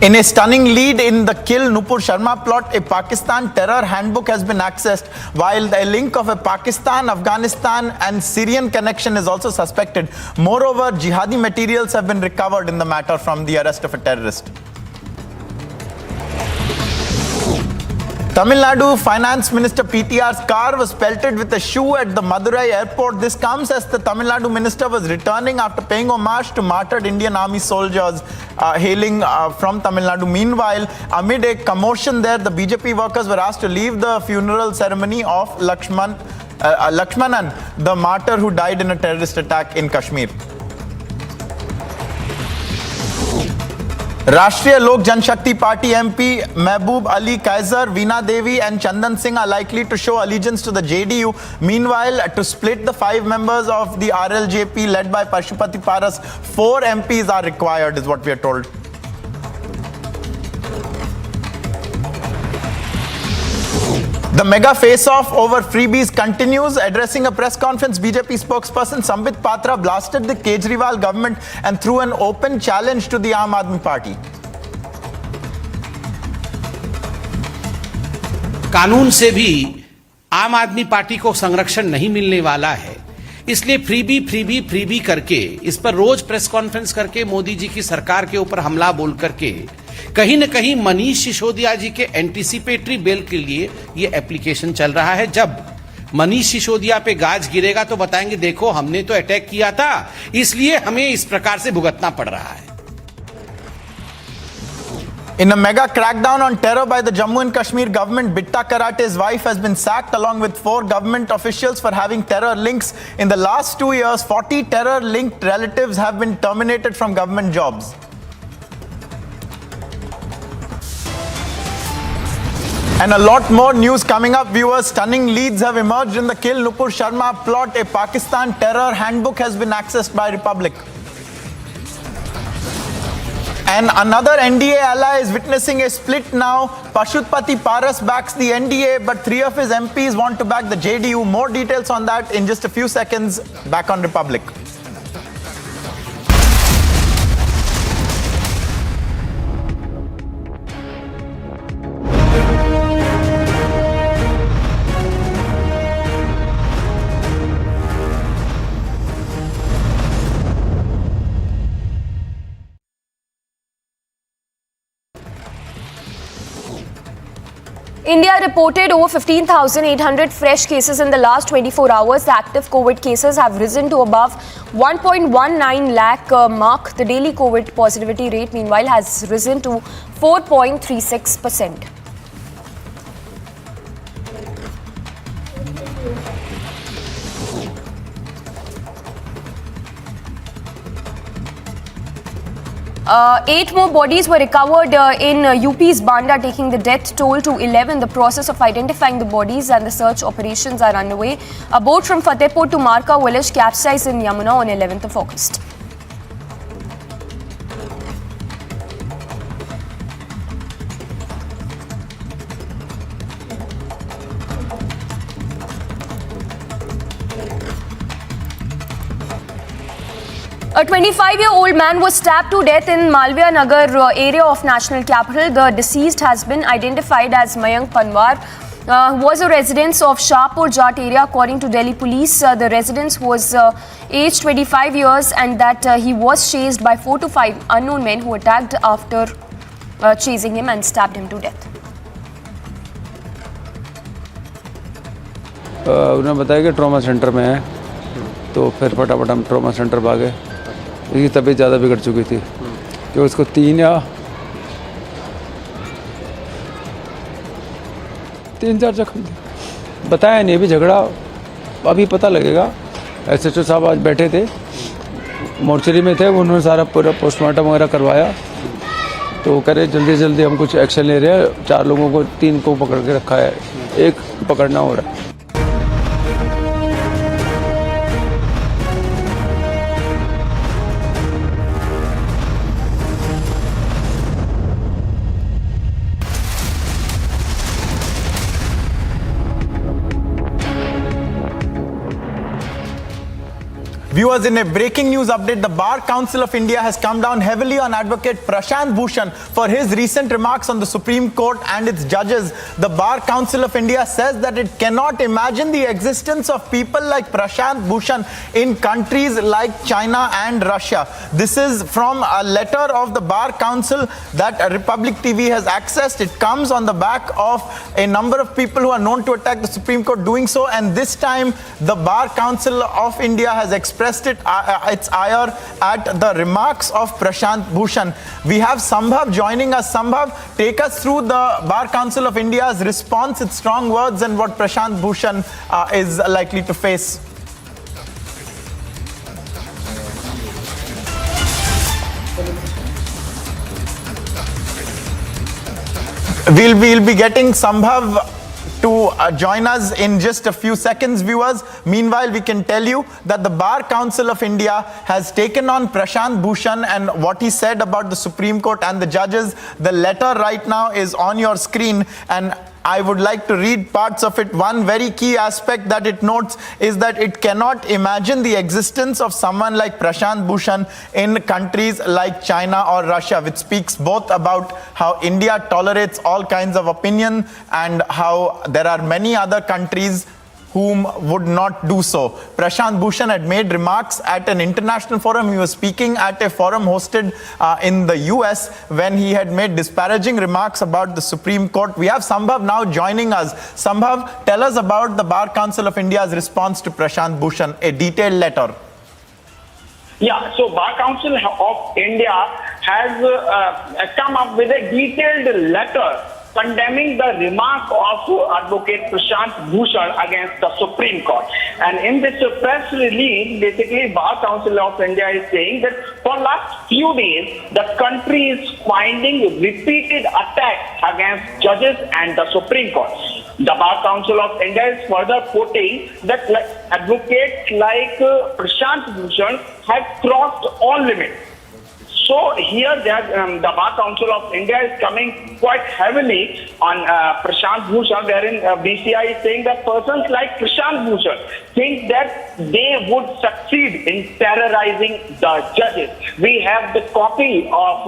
In a stunning lead in the Kill Nupur Sharma plot, a Pakistan terror handbook has been accessed, while a link of a Pakistan, Afghanistan and Syrian connection is also suspected. Moreover, jihadi materials have been recovered in the matter from the arrest of a terrorist. Tamil Nadu Finance Minister PTR's car was pelted with a shoe at the Madurai airport. This comes as the Tamil Nadu minister was returning after paying homage to martyred Indian Army soldiers hailing from Tamil Nadu. Meanwhile, amid a commotion there, the BJP workers were asked to leave the funeral ceremony of Lakshmanan, the martyr who died in a terrorist attack in Kashmir. Rashtriya Lok Janshakti Party MP Mehboob Ali Kaiser, Veena Devi and Chandan Singh are likely to show allegiance to the JDU. Meanwhile, to split the 5 members of the RLJP led by Pashupati Paras, 4 MPs are required, is what we are told. The mega face-off over freebies continues. Addressing a press conference, BJP spokesperson Sambit Patra blasted the Kejriwal government and threw an open challenge to the Aam Aadmi Party. कानून से भी आम आदमी party को संरक्षण नहीं मिलने वाला है, इसलिए फ्रीबी करके इस पर रोज प्रेस कॉन्फ्रेंस करके मोदी जी की सरकार के ऊपर हमला बोल करके कहीं न कहीं मनीष सिसोदिया जी के एंटीसिपेटरी बेल के लिए ये एप्लीकेशन चल रहा है। जब मनीष सिसोदिया पे गाज गिरेगा तो बताएंगे देखो हमने तो अटैक किया था, इसलिए हमें इस प्रकार से भुगतना पड़ रहा है। In a mega crackdown on terror by the Jammu and Kashmir government, Bitta Karate's wife has been sacked along with 4 government officials for having terror links. In the last 2 years, 40 terror-linked relatives have been terminated from government jobs. And a lot more news coming up, viewers. Stunning leads have emerged in the Kill Nupur Sharma plot. A Pakistan terror handbook has been accessed by Republic. And another NDA ally is witnessing a split now. Pashupati Paras backs the NDA, but 3 of his MPs want to back the JDU. More details on that in just a few seconds. Back on Republic. India reported over 15,800 fresh cases in the last 24 hours. The active COVID cases have risen to above 1.19 lakh mark. The daily COVID positivity rate, meanwhile, has risen to 4.36%. Eight more bodies were recovered in UP's Banda, taking the death toll to 11. The process of identifying the bodies and the search operations are underway. A boat from Fatehpur to Marka village capsized in Yamuna on 11th of August. A 25-year-old man was stabbed to death in Malviya Nagar area of national capital. The deceased has been identified as Mayank Panwar, who was a resident of Shahpur Jat area. According to Delhi police, the resident was aged 25 years and that he was chased by 4 to 5 unknown men who attacked after chasing him and stabbed him to death. उन्होंने बताया कि trauma centre में है, तो फिर फटाफट हम trauma centre भागे। इसकी तबीयत ज़्यादा बिगड़ चुकी थी कि उसको 3-4 जख्म थे। बताया नहीं, अभी झगड़ा अभी पता लगेगा। SHO साहब आज बैठे थे, मोर्चरी में थे, उन्होंने सारा पूरा पोस्टमार्टम वगैरह करवाया, तो कह रहे जल्दी से जल्दी हम कुछ एक्शन ले रहे हैं। 4 लोगों को, 3 को पकड़ के रखा है, 1 पकड़ना हो रहा है। Viewers, in a breaking news update, the Bar Council of India has come down heavily on advocate Prashant Bhushan for his recent remarks on the Supreme Court and its judges. The Bar Council of India says that it cannot imagine the existence of people like Prashant Bhushan in countries like China and Russia. This is from a letter of the Bar Council that Republic TV has accessed. It comes on the back of a number of people who are known to attack the Supreme Court doing so, and this time the Bar Council of India has expressed its ire at the remarks of Prashant Bhushan. We have Sambhav joining us. Sambhav, take us through the Bar Council of India's response, its strong words, and what Prashant Bhushan is likely to face. We'll be getting Sambhav to join us in just a few seconds, viewers. Meanwhile, we can tell you that the Bar Council of India has taken on Prashant Bhushan and what he said about the Supreme Court and the judges. The letter right now is on your screen, and I would like to read parts of it. One very key aspect that it notes is that it cannot imagine the existence of someone like Prashant Bhushan in countries like China or Russia, which speaks both about how India tolerates all kinds of opinion and how there are many other countries whom would not do so. Prashant Bhushan had made remarks at an international forum. He was speaking at a forum hosted in the US when he had made disparaging remarks about the Supreme Court. We have Sambhav now joining us. Sambhav, tell us about the Bar Council of India's response to Prashant Bhushan, a detailed letter. Yeah, so Bar Council of India has come up with a detailed letter condemning the remark of Advocate Prashant Bhushan against the Supreme Court. And in this press release, basically Bar Council of India is saying that for last few days, the country is finding repeated attacks against judges and the Supreme Court. The Bar Council of India is further quoting that advocates like Prashant Bhushan have crossed all limits. So here the Bar Council of India is coming quite heavily on Prashant Bhushan, wherein BCI is saying that persons like Prashant Bhushan think that they would succeed in terrorizing the judges. We have the copy of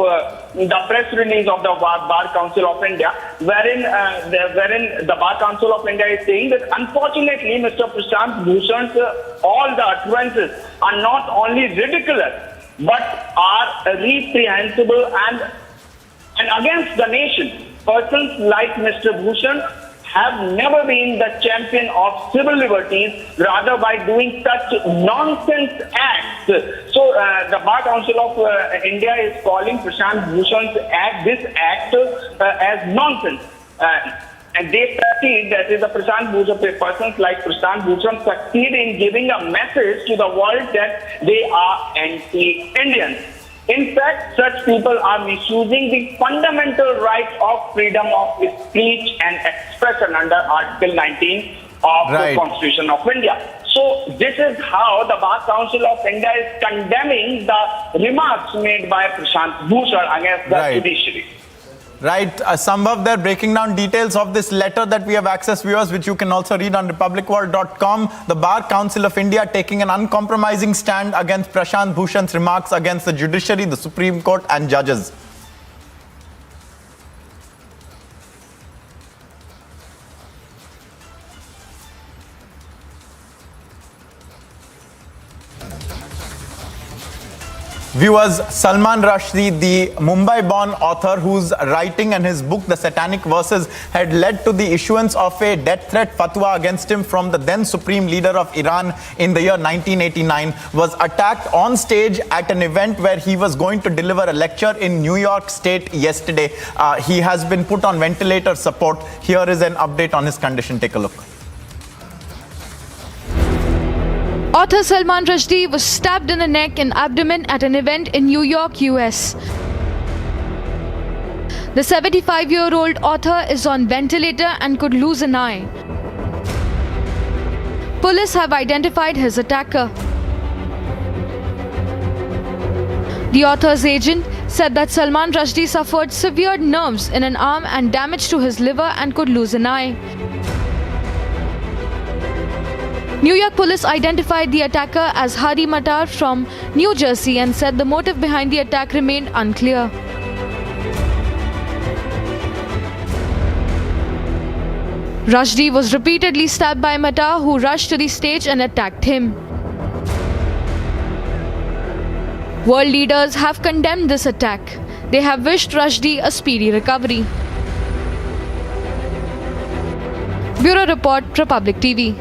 the press release of the Bar Council of India, wherein the Bar Council of India is saying that unfortunately Mr. Prashant Bhushan's all the utterances are not only ridiculous, but are reprehensible and against the nation. Persons like Mr. Bhushan have never been the champion of civil liberties, rather by doing such nonsense acts. So the Bar Council of India is calling Prashant Bhushan's this act as nonsense. And they succeed, that is the Prashant Bhushan, persons like Prashant Bhushan succeed in giving a message to the world that they are anti-Indian. In fact, such people are misusing the fundamental right of freedom of speech and expression under Article 19 of the Constitution of India. So this is how the Bar Council of India is condemning the remarks made by Prashant Bhushan against the judiciary. Right, Sambhav there breaking down details of this letter that we have accessed, viewers, which you can also read on republicworld.com. The Bar Council of India taking an uncompromising stand against Prashant Bhushan's remarks against the judiciary, the Supreme Court and judges. Viewers, Salman Rushdie, the Mumbai-born author whose writing and his book, The Satanic Verses, had led to the issuance of a death threat fatwa against him from the then Supreme Leader of Iran in the year 1989, was attacked on stage at an event where he was going to deliver a lecture in New York State yesterday. He has been put on ventilator support. Here is an update on his condition. Take a look. Author Salman Rushdie was stabbed in the neck and abdomen at an event in New York, US. The 75-year-old author is on ventilator and could lose an eye. Police have identified his attacker. The author's agent said that Salman Rushdie suffered severe nerves in an arm and damage to his liver and could lose an eye. New York police identified the attacker as Hari Matar from New Jersey and said the motive behind the attack remained unclear. Rushdie was repeatedly stabbed by Matar, who rushed to the stage and attacked him. World leaders have condemned this attack. They have wished Rushdie a speedy recovery. Bureau Report, Republic TV.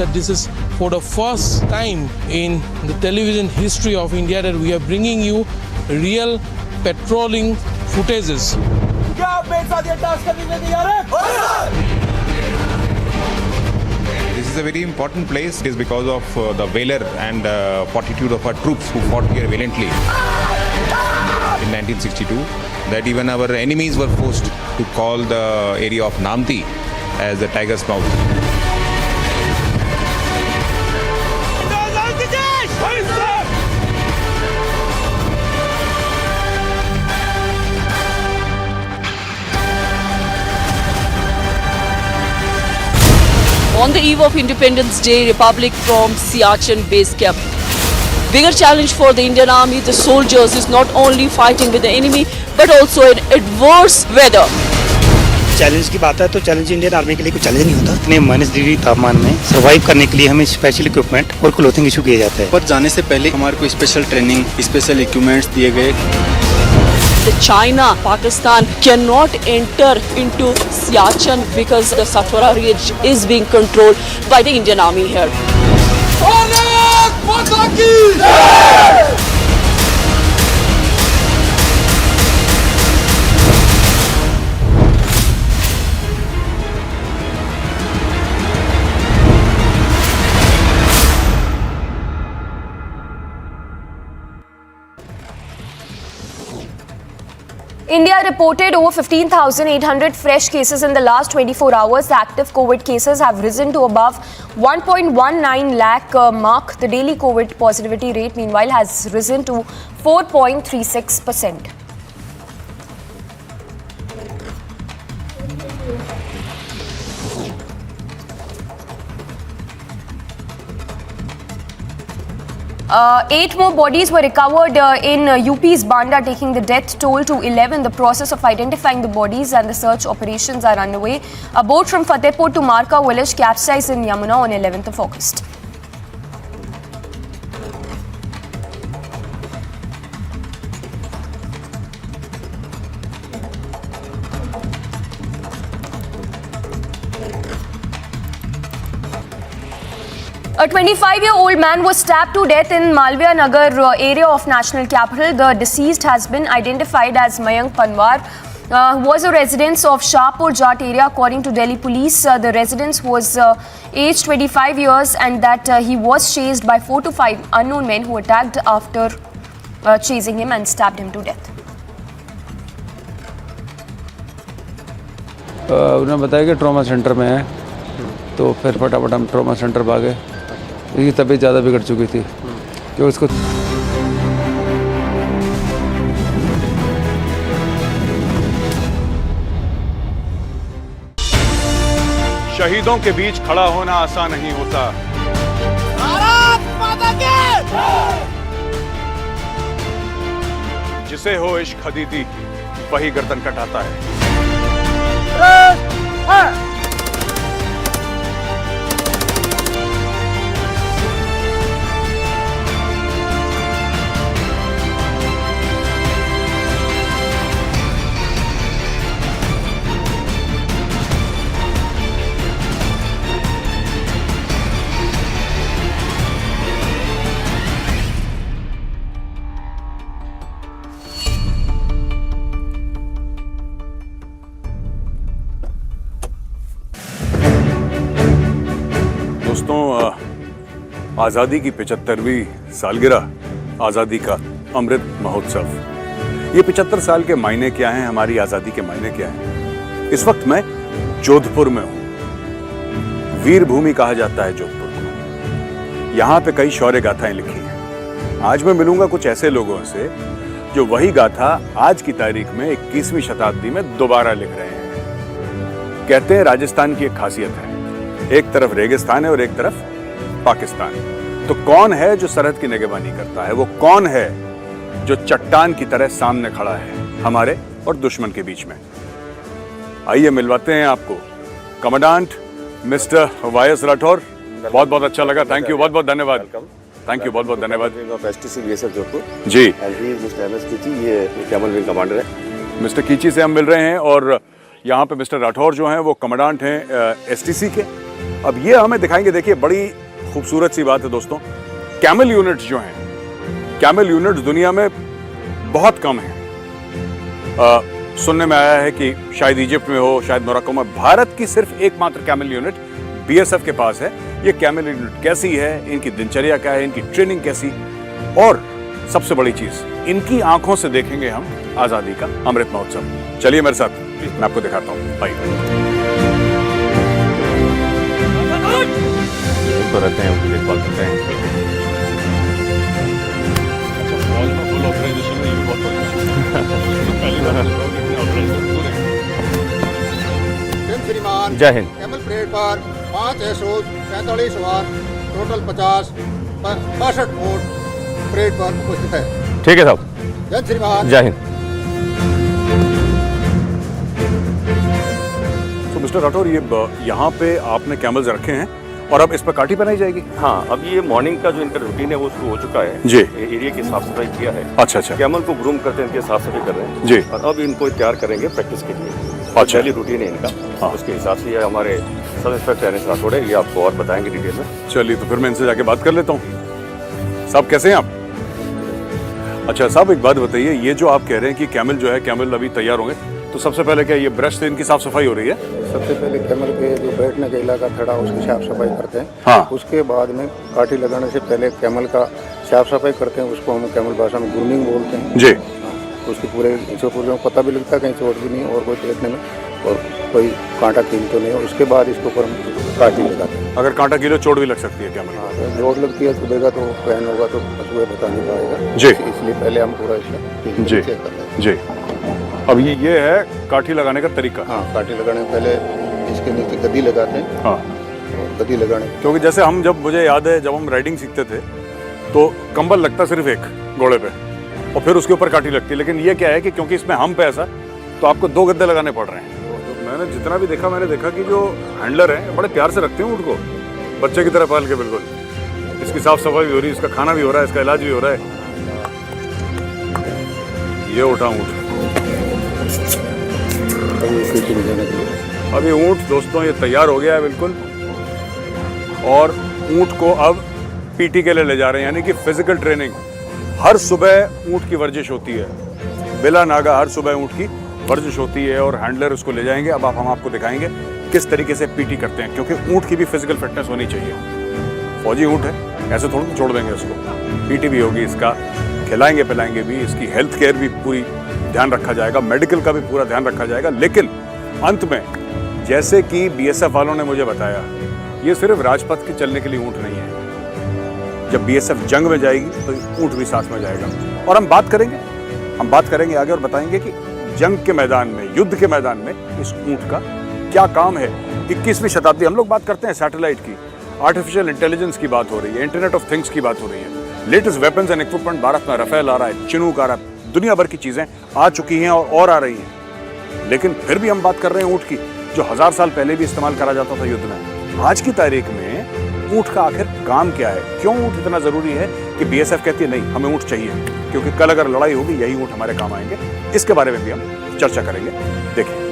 That this is for the first time in the television history of India that we are bringing you real patrolling footages. This is a very important place. It is because of the valor and fortitude of our troops who fought here valiantly in 1962 that even our enemies were forced to call the area of Namti as the tiger's mouth. On the eve of Independence Day, Republic from Siachen base camp. Bigger challenge for the Indian Army, the soldiers, is not only fighting with the enemy, but also in adverse weather. Challenge की बात है तो challenge Indian army के लिए कोई challenge नहीं होता। इतने -डिग्री तापमान में सर्वाइव करने के लिए हमें स्पेशल इक्विपमेंट और क्लोथिंग इशू किए जाते हैं। पर जाने से पहले हमारे को स्पेशल ट्रेनिंग, स्पेशल इक्विपमेंट्स दिए गए। China, Pakistan cannot enter into Siachen because the Satwara Ridge is being controlled by the Indian Army here. India reported over 15,800 fresh cases in the last 24 hours. The active COVID cases have risen to above 1.19 lakh mark. The daily COVID positivity rate, meanwhile, has risen to 4.36%. Eight more bodies were recovered in UP's Banda, taking the death toll to 11. The process of identifying the bodies and the search operations are underway. A boat from Fatehpur to Marka village capsized in Yamuna on 11th of August. A 25-year-old man was stabbed to death in Malviya Nagar area of National Capital. The deceased has been identified as Mayank Panwar, who was a resident of Shahpur Jat area. According to Delhi police, the resident was aged 25 years and that he was chased by 4 to 5 unknown men who attacked after chasing him and stabbed him to death. उन्होंने बताया कि trauma centre में है, तो फिर फटाफट हम trauma centre भागे। इसकी तबीयत ज़्यादा बिगड़ चुकी थी कि उसको शहीदों के बीच खड़ा होना आसान नहीं होता। जिसे हो इश्क हदीदी वही गर्दन कटाता है। आजादी की 75वीं सालगिरह, आजादी का अमृत महोत्सव। ये 75 साल के मायने क्या हैं, हमारी आजादी के मायने क्या हैं? इस वक्त मैं जोधपुर में हूं। वीर भूमि कहा जाता है जोधपुर को। यहां पे कई शौर्य गाथाएं लिखी हैं। आज मैं मिलूंगा कुछ ऐसे लोगों से जो वही गाथा आज की तारीख में 21वीं शताब्दी में दोबारा लिख रहे हैं। कहते हैं राजस्थान की एक खासियत है, एक तरफ रेगिस्तान है और एक तरफ पाकिस्तान। तो कौन है जो सरहद की निगरानी करता है? वो कौन है जो चट्टान की तरह सामने खड़ा है हमारे और दुश्मन के बीच में? आइए मिलवाते हैं आपको कमांडेंट मिस्टर वायस राठौर। बहुत बहुत अच्छा लगा, थैंक यू, बहुत बहुत धन्यवाद। थैंक यू, बहुत बहुत धन्यवाद। एसटीसी बीएसएफ जोधपुर जी, मिस्टर एमएस कीची, ये कैमल विंग कमांडर है। मिस्टर कीची से हम मिल रहे हैं और यहाँ पे मिस्टर राठौर जो हैं वो कमांडेंट हैं एसटीसी के। अब ये हमें दिखाएंगे, देखिए बड़ी खूबसूरत सी बात है दोस्तों। कैमल यूनिट्स जो हैं, कैमल यूनिट्स दुनिया में बहुत कम हैं। सुनने में आया है कि शायद इजिप्ट में हो, शायद मोरक्को में। भारत की सिर्फ एकमात्र कैमल यूनिट बीएसएफ के पास है। ये कैमल यूनिट कैसी है, इनकी दिनचर्या क्या है, इनकी ट्रेनिंग कैसी, और सबसे बड़ी चीज इनकी आंखों से देखेंगे हम आजादी का अमृत महोत्सव। चलिए मेरे साथ, मैं आपको दिखाता हूँ। आइए तो रहते हैं, उनकी देखभाल करते हैं। श्रीमान जय हिंद। कैमल परेड पर 5 एसओ 45 सवार, टोटल 50 62 बोट परेड पर उपस्थित है। ठीक है साहब। जय श्रीमान। जय हिंद। तो मिस्टर राठौर, ये यहाँ पे आपने कैमल्स रखे हैं और अब इस पर काठी बनाई जाएगी? हाँ, अब ये मॉर्निंग का जो इनका रूटीन है वो शुरू हो चुका है जी। एरिया की साफ सफाई किया है। अच्छा अच्छा। कैमल को ग्रूम करते हैं, इनकी साफ सफाई कर रहे हैं जी। और अब इनको तैयार करेंगे प्रैक्टिस के लिए। अच्छा। पहली रूटीन है इनका। हाँ। उसके हिसाब से ये हमारे सब इंस्पेक्टर एनएस राठौड़ है, ये आपको और बताएंगे डिटेल में। चलिए, तो फिर मैं इनसे जाके बात कर लेता हूँ। साहब कैसे हैं आप? अच्छा साहब, एक बात बताइए, ये जो आप कह रहे हैं कि कैमल जो है, कैमल अभी तैयार होंगे, तो सबसे पहले क्या ये ब्रश से इनकी साफ सफाई हो रही है? सबसे पहले कैमल के जो बैठने का इलाका खड़ा उसकी साफ सफाई करते हैं। हाँ। उसके बाद में काठी लगाने से पहले कैमल का साफ सफाई करते हैं, उसको हम कैमल भाषा में ग्रूमिंग बोलते हैं जी। तो उसके पूरे पता भी लगता है कहीं चोट भी नहीं और कोई देखने में और कोई कांटा कील तो नहीं, और उसके बाद इसके ऊपर हम काठी लगाते हैं। अगर कांटा कीलो चोट भी लग सकती है कैमल? हाँ, अगर चोट लगती है सुबह का तो फैन होगा तो सुबह बता नहीं पाएगा जी। इसलिए पहले हम पूरा इसका जी चेक करते हैं। जी। अब ये है काठी लगाने का तरीका। हाँ, काठी लगाने से पहले इसके नीचे गद्दी लगाते हैं। हाँ, गद्दी लगाने, क्योंकि जैसे हम जब, मुझे याद है जब हम राइडिंग सीखते थे तो कंबल लगता सिर्फ एक घोड़े पे और फिर उसके ऊपर काठी लगती है। लेकिन ये क्या है कि क्योंकि इसमें हम पे ऐसा, तो आपको 2 गद्दे लगाने पड़ रहे हैं। मैंने जितना भी देखा, मैंने देखा कि जो हैंडलर हैं बड़े प्यार से रखते हैं ऊँट को, बच्चे की तरह पाल के। बिल्कुल इसकी साफ सफाई भी हो रही है, इसका खाना भी हो रहा है, इसका इलाज भी हो रहा है। ये उठा ऊँट, अब ये ऊँट दोस्तों ये तैयार हो गया है बिल्कुल, और ऊँट को अब पीटी के लिए ले जा रहे हैं, यानी कि फिजिकल ट्रेनिंग। हर सुबह ऊँट की वर्जिश होती है, बिला नागा हर सुबह ऊँट की वर्जिश होती है और हैंडलर उसको ले जाएंगे। अब हम आपको दिखाएंगे किस तरीके से पीटी करते हैं, क्योंकि ऊँट की भी फिजिकल फिटनेस होनी चाहिए। फौजी ऊँट है, ऐसे थोड़ा तो छोड़ देंगे उसको। पीटी भी होगी, इसका खिलाएंगे पिलाएंगे भी, इसकी हेल्थ केयर भी पूरी ध्यान रखा जाएगा, मेडिकल का भी पूरा ध्यान रखा जाएगा। लेकिन अंत में जैसे कि बीएसएफ वालों ने मुझे बताया, ये सिर्फ राजपथ के चलने के लिए ऊँट नहीं है। जब बीएसएफ जंग में जाएगी तो ऊँट भी साथ में जाएगा। और हम बात करेंगे आगे और बताएंगे कि जंग के मैदान में, युद्ध के मैदान में इस ऊँट का क्या काम है। 21वीं शताब्दी, हम लोग बात करते हैं सैटेलाइट की, आर्टिफिशियल इंटेलिजेंस की बात हो रही है, इंटरनेट ऑफ थिंग्स की बात हो रही है, latest weapons and equipment Bharat में राफेल आ रहा है, चिनूक आ रहा है, दुनिया भर की चीजें आ चुकी हैं और आ रही हैं। लेकिन फिर भी हम बात कर रहे हैं ऊंट की, जो 1000 साल पहले भी इस्तेमाल करा जाता था युद्ध में। आज की तारीख में ऊंट का आखिर काम क्या है, क्यों ऊंट इतना जरूरी है कि बीएसएफ कहती है नहीं हमें ऊंट चाहिए, क्योंकि कल अगर लड़ाई होगी यही ऊंट हमारे काम आएंगे। इसके बारे में भी हम चर्चा करेंगे। देखिए,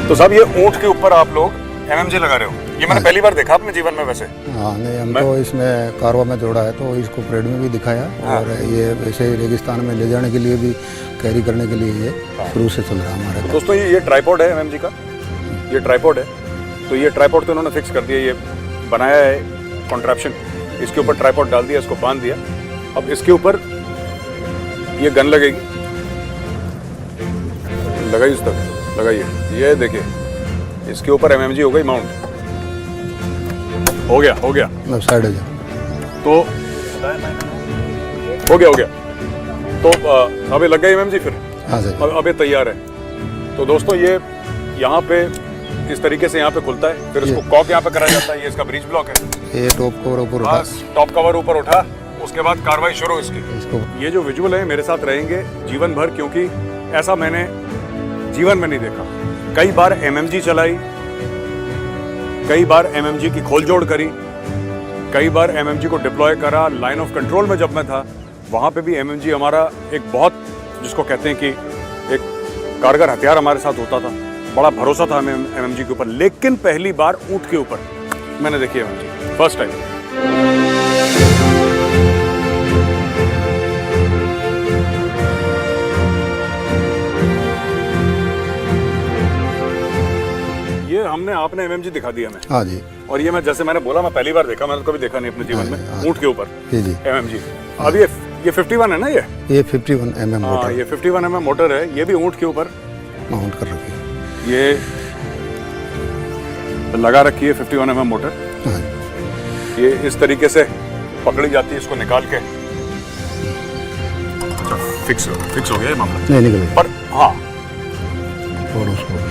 तो साहब ये ऊंट के ऊपर आप लोग एमएमजी लगा रहे हो, ये मैंने पहली बार देखा अपने जीवन में वैसे। हाँ नहीं, हम तो इसमें कारवा में जोड़ा है, तो इसको परेड में भी दिखाया। हाँ। और ये वैसे रेगिस्तान में ले जाने के लिए भी, कैरी करने के लिए ये शुरू से चल रहा है हमारे। तो दोस्तों ये ट्राइपॉड है एमएमजी का, ये ट्राइपॉड है। तो ये ट्राइपॉड तो इन्होंने फिक्स कर दिया, ये बनाया है कॉन्ट्रैप्शन, इसके ऊपर ट्राइपॉड डाल दिया, इसको बांध दिया। अब इसके ऊपर ये गन लगेगी, लगाई इस तक लगाइए, ये देखिए इसके ऊपर एमएमजी हो गई माउंट, हो गया साइड है तो हो गया तो अब ये लग गई एमएमजी फिर। हाँ सर, अब ये तैयार है। तो दोस्तों ये यहाँ पे इस तरीके से यहाँ पे खुलता है, फिर इसको कॉक यहाँ पे करा जाता है, ये इसका ब्रीच ब्लॉक है, ये टॉप कवर ऊपर उठा, टॉप कवर ऊपर उठा, उसके बाद कार्रवाई शुरू इसकी। ये जो विजुअल है मेरे साथ रहेंगे जीवन भर, क्योंकि ऐसा मैंने जीवन में नहीं देखा। कई बार एमएमजी चलाई, कई बार एमएमजी की खोलजोड़ करी, कई बार एमएमजी को डिप्लॉय करा। लाइन ऑफ कंट्रोल में जब मैं था वहां पे भी एमएमजी हमारा एक बहुत, जिसको कहते हैं कि एक कारगर हथियार हमारे साथ होता था, बड़ा भरोसा था हमें एमएमजी के ऊपर। लेकिन पहली बार ऊंट के ऊपर मैंने देखी एमएमजी, फर्स्ट टाइम। ये हमने आपने एमएमजी दिखा दिया हमें। हाँ जी। और ये मैं जैसे मैंने बोला, मैं पहली बार देखा, मैंने तो कभी देखा नहीं अपने जीवन में ऊंट के ऊपर जी एमएमजी। अब ये 51 है ना, ये 51 mm मोटर। ये 51 mm मोटर है, ये भी ऊंट के ऊपर माउंट कर रखी है, ये लगा रखी है 51 mm मोटर। हाँ। ये इस तरीके से पकड़ी जाती है, इसको निकाल के फिक्स हो गया ये मामला, नहीं निकल पर हाँ और उसको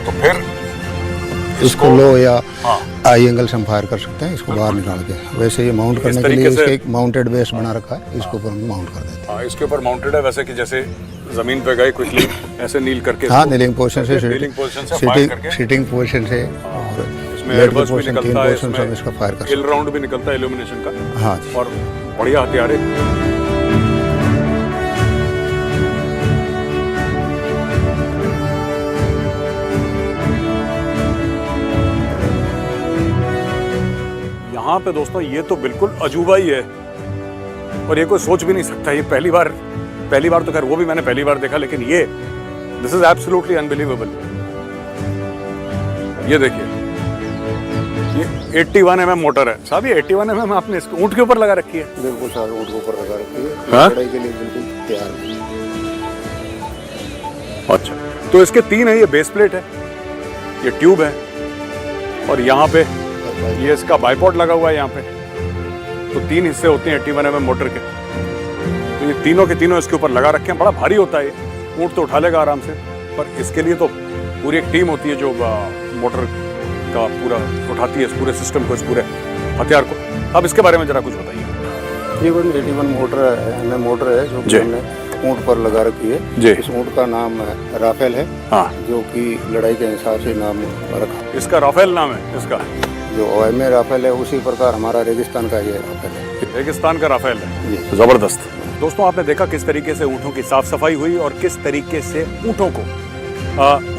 तो फिर इसको लो या आई एंगल से हम फायर कर सकते हैं, इसको बाहर निकाल के। वैसे ये माउंट करने के लिए इसके एक माउंटेड बेस बना रखा है, इसके ऊपर हम माउंट कर देते हैं। इसके ऊपर माउंटेड है, वैसे कि जैसे जमीन पे गए क्विकली ऐसे नील करके। हाँ, नीलिंग पोजीशन से, सिटिंग पोजीशन से, और इसमें एयरबस भी निकलता है, इसमें इसका फायर कर किल राउंड भी निकलता है इल्यूमिनेशन का। हाँ, और बढ़िया हथियार है। यहाँ पे दोस्तों ये तो बिल्कुल अजूबा ही है, और ये कोई सोच भी नहीं सकता। ये पहली बार तो खैर वो भी मैंने पहली बार देखा, लेकिन ये दिस इज एब्सोल्युटली अनबिलीवेबल। ये देखिए, ये 81 mm मोटर है साहब, ये 81 mm आपने इसको ऊंट के ऊपर लगा रखी है। बिल्कुल साहब, ऊंट के ऊपर लगा रखी है, हाँ? लड़ाई के लिए बिल्कुल तैयार है। अच्छा, तो इसके 3 है, ये बेस प्लेट है, ये ट्यूब है, और यहाँ पे ये इसका बाइपॉड लगा हुआ है यहाँ पे। तो 3 हिस्से होते हैं 81 mm मोटर के। तो ये तीनों के तीनों इसके ऊपर लगा रखे हैं। बड़ा भारी होता है, ऊंट तो उठा लेगा आराम से, पर इसके लिए तो पूरी एक टीम होती है जो मोटर का पूरा उठाती है, इस पूरे सिस्टम को, इस पूरे हथियार को। अब इसके बारे में जरा कुछ बताइए। ये 81 मोटर है जो हमने ऊंट पर लगा रखी है। इस ऊंट का नाम राफेल है, जो कि लड़ाई के हिसाब से नाम रखा। इसका राफेल नाम है इसका, जो OM में राफेल है उसी प्रकार हमारा रेगिस्तान का ये राफेल है। रेगिस्तान का राफेल है, जबरदस्त। दोस्तों आपने देखा किस तरीके से ऊँटों की साफ सफाई हुई और किस तरीके से ऊँटों को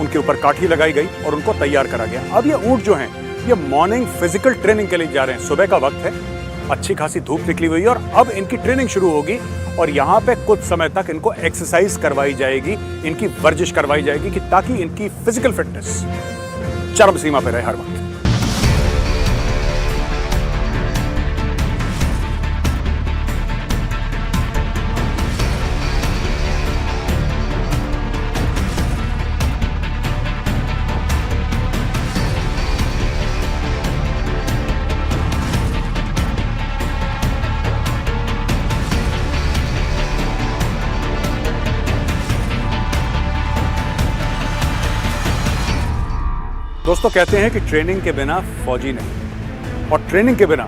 उनके ऊपर काठी लगाई गई और उनको तैयार करा गया। अब ये ऊँट जो हैं ये मॉर्निंग फिजिकल ट्रेनिंग के लिए जा रहे हैं। सुबह का वक्त है, अच्छी खासी धूप निकली हुई है, और अब इनकी ट्रेनिंग शुरू होगी। और यहाँ पे कुछ समय तक इनको एक्सरसाइज करवाई जाएगी, इनकी वर्जिश करवाई जाएगी, कि ताकि इनकी फिजिकल फिटनेस चरम सीमा पर रहे हर वक्त। दोस्तों, कहते हैं कि ट्रेनिंग के बिना फौजी नहीं, और ट्रेनिंग के बिना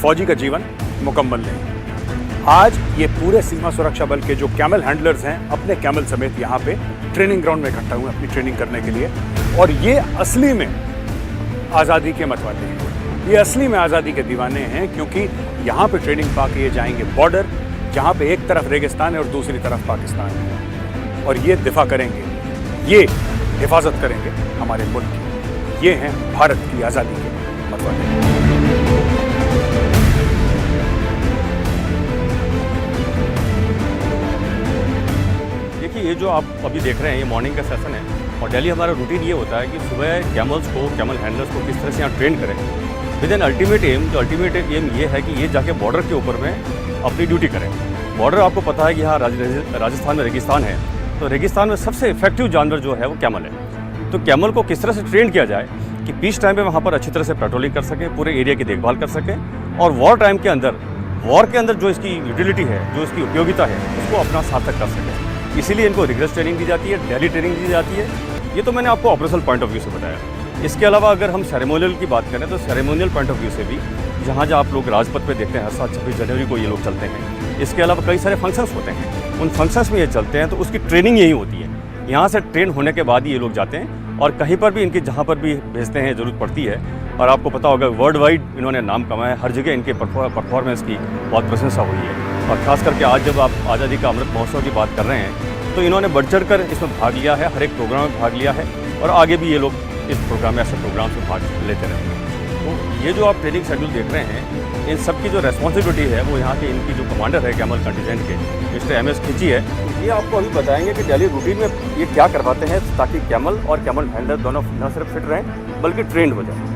फौजी का जीवन मुकम्मल नहीं। आज ये पूरे सीमा सुरक्षा बल के जो कैमल हैंडलर्स हैं अपने कैमल समेत यहाँ पे ट्रेनिंग ग्राउंड में इकट्ठा हुए अपनी ट्रेनिंग करने के लिए, और ये असली में आज़ादी के मतवाले हैं, ये असली में आज़ादी के दीवाने हैं, क्योंकि यहाँ पे ट्रेनिंग पा के ये जाएंगे बॉर्डर, जहाँ पे एक तरफ रेगिस्तान है और दूसरी तरफ पाकिस्तान है, और ये दिफा करेंगे, ये हिफाजत करेंगे हमारे मुल्क की। ये हैं भारत की आज़ादी के मतवाले। देखिए, ये जो आप अभी देख रहे हैं ये मॉर्निंग का सेशन है, और डेली हमारा रूटीन ये होता है कि सुबह कैमल हैंडलर्स को किस तरह से यहाँ ट्रेन करें विद एन अल्टीमेट एम। जो अल्टीमेट एम ये है कि ये जाके बॉर्डर के ऊपर में अपनी ड्यूटी करें। बॉर्डर आपको पता है कि यहाँ राजस्थान में रेगिस्तान है, तो रेगिस्तान में सबसे इफेक्टिव जानवर जो है वो कैमल है। तो कैमल को किस तरह से ट्रेन किया जाए कि पीस टाइम पे वहाँ पर अच्छी तरह से पेट्रोलिंग कर सकें, पूरे एरिया की देखभाल कर सकें, और वॉर टाइम के अंदर जो इसकी यूटिलिटी है, जो इसकी उपयोगिता है, उसको अपना सार्थक कर सकें। इसीलिए इनको रिग्रेस ट्रेनिंग दी जाती है, डेली ट्रेनिंग दी जाती है। ये तो मैंने आपको ऑपरेशनल पॉइंट ऑफ व्यू से बताया। इसके अलावा अगर हम सेरेमोनियल की बात करें तो सेरेमोनियल पॉइंट ऑफ व्यू से भी जहाँ आप लोग राजपथ पे देखते हैं हर साल 26 जनवरी को ये लोग चलते हैं। इसके अलावा कई सारे फंक्शंस होते हैं, उन फंक्शंस में ये चलते हैं, तो उसकी ट्रेनिंग यही होती है। यहाँ से ट्रेन होने के बाद ही ये लोग जाते हैं, और कहीं पर भी इनके जहाँ पर भी भेजते हैं ज़रूरत पड़ती है। और आपको पता होगा वर्ल्ड वाइड इन्होंने नाम कमाया, हर जगह इनके परफॉर्मेंस की बहुत प्रशंसा हुई है। और ख़ास करके आज जब आप आज़ादी का अमृत महोत्सव की बात कर रहे हैं तो इन्होंने बढ़ चढ़ कर इसमें भाग लिया है, हर एक प्रोग्राम में भाग लिया है, और आगे भी ये लोग इस प्रोग्राम में ऐसे प्रोग्राम में भाग लेते रहेंगे। तो ये जो आप ट्रेनिंग शेड्यूल देख रहे हैं, इन सब की जो रेस्पॉन्सिबिलिटी है वो यहाँ के इनकी जो कमांडर है कैमल कंटिजेंट के मिस्टर MS खिची है, ये आपको अभी बताएंगे कि डेली रूटीन में ये क्या करवाते हैं ताकि कैमल और कैमल हैंडलर दोनों न सिर्फ फिट रहें बल्कि ट्रेंड हो जाए।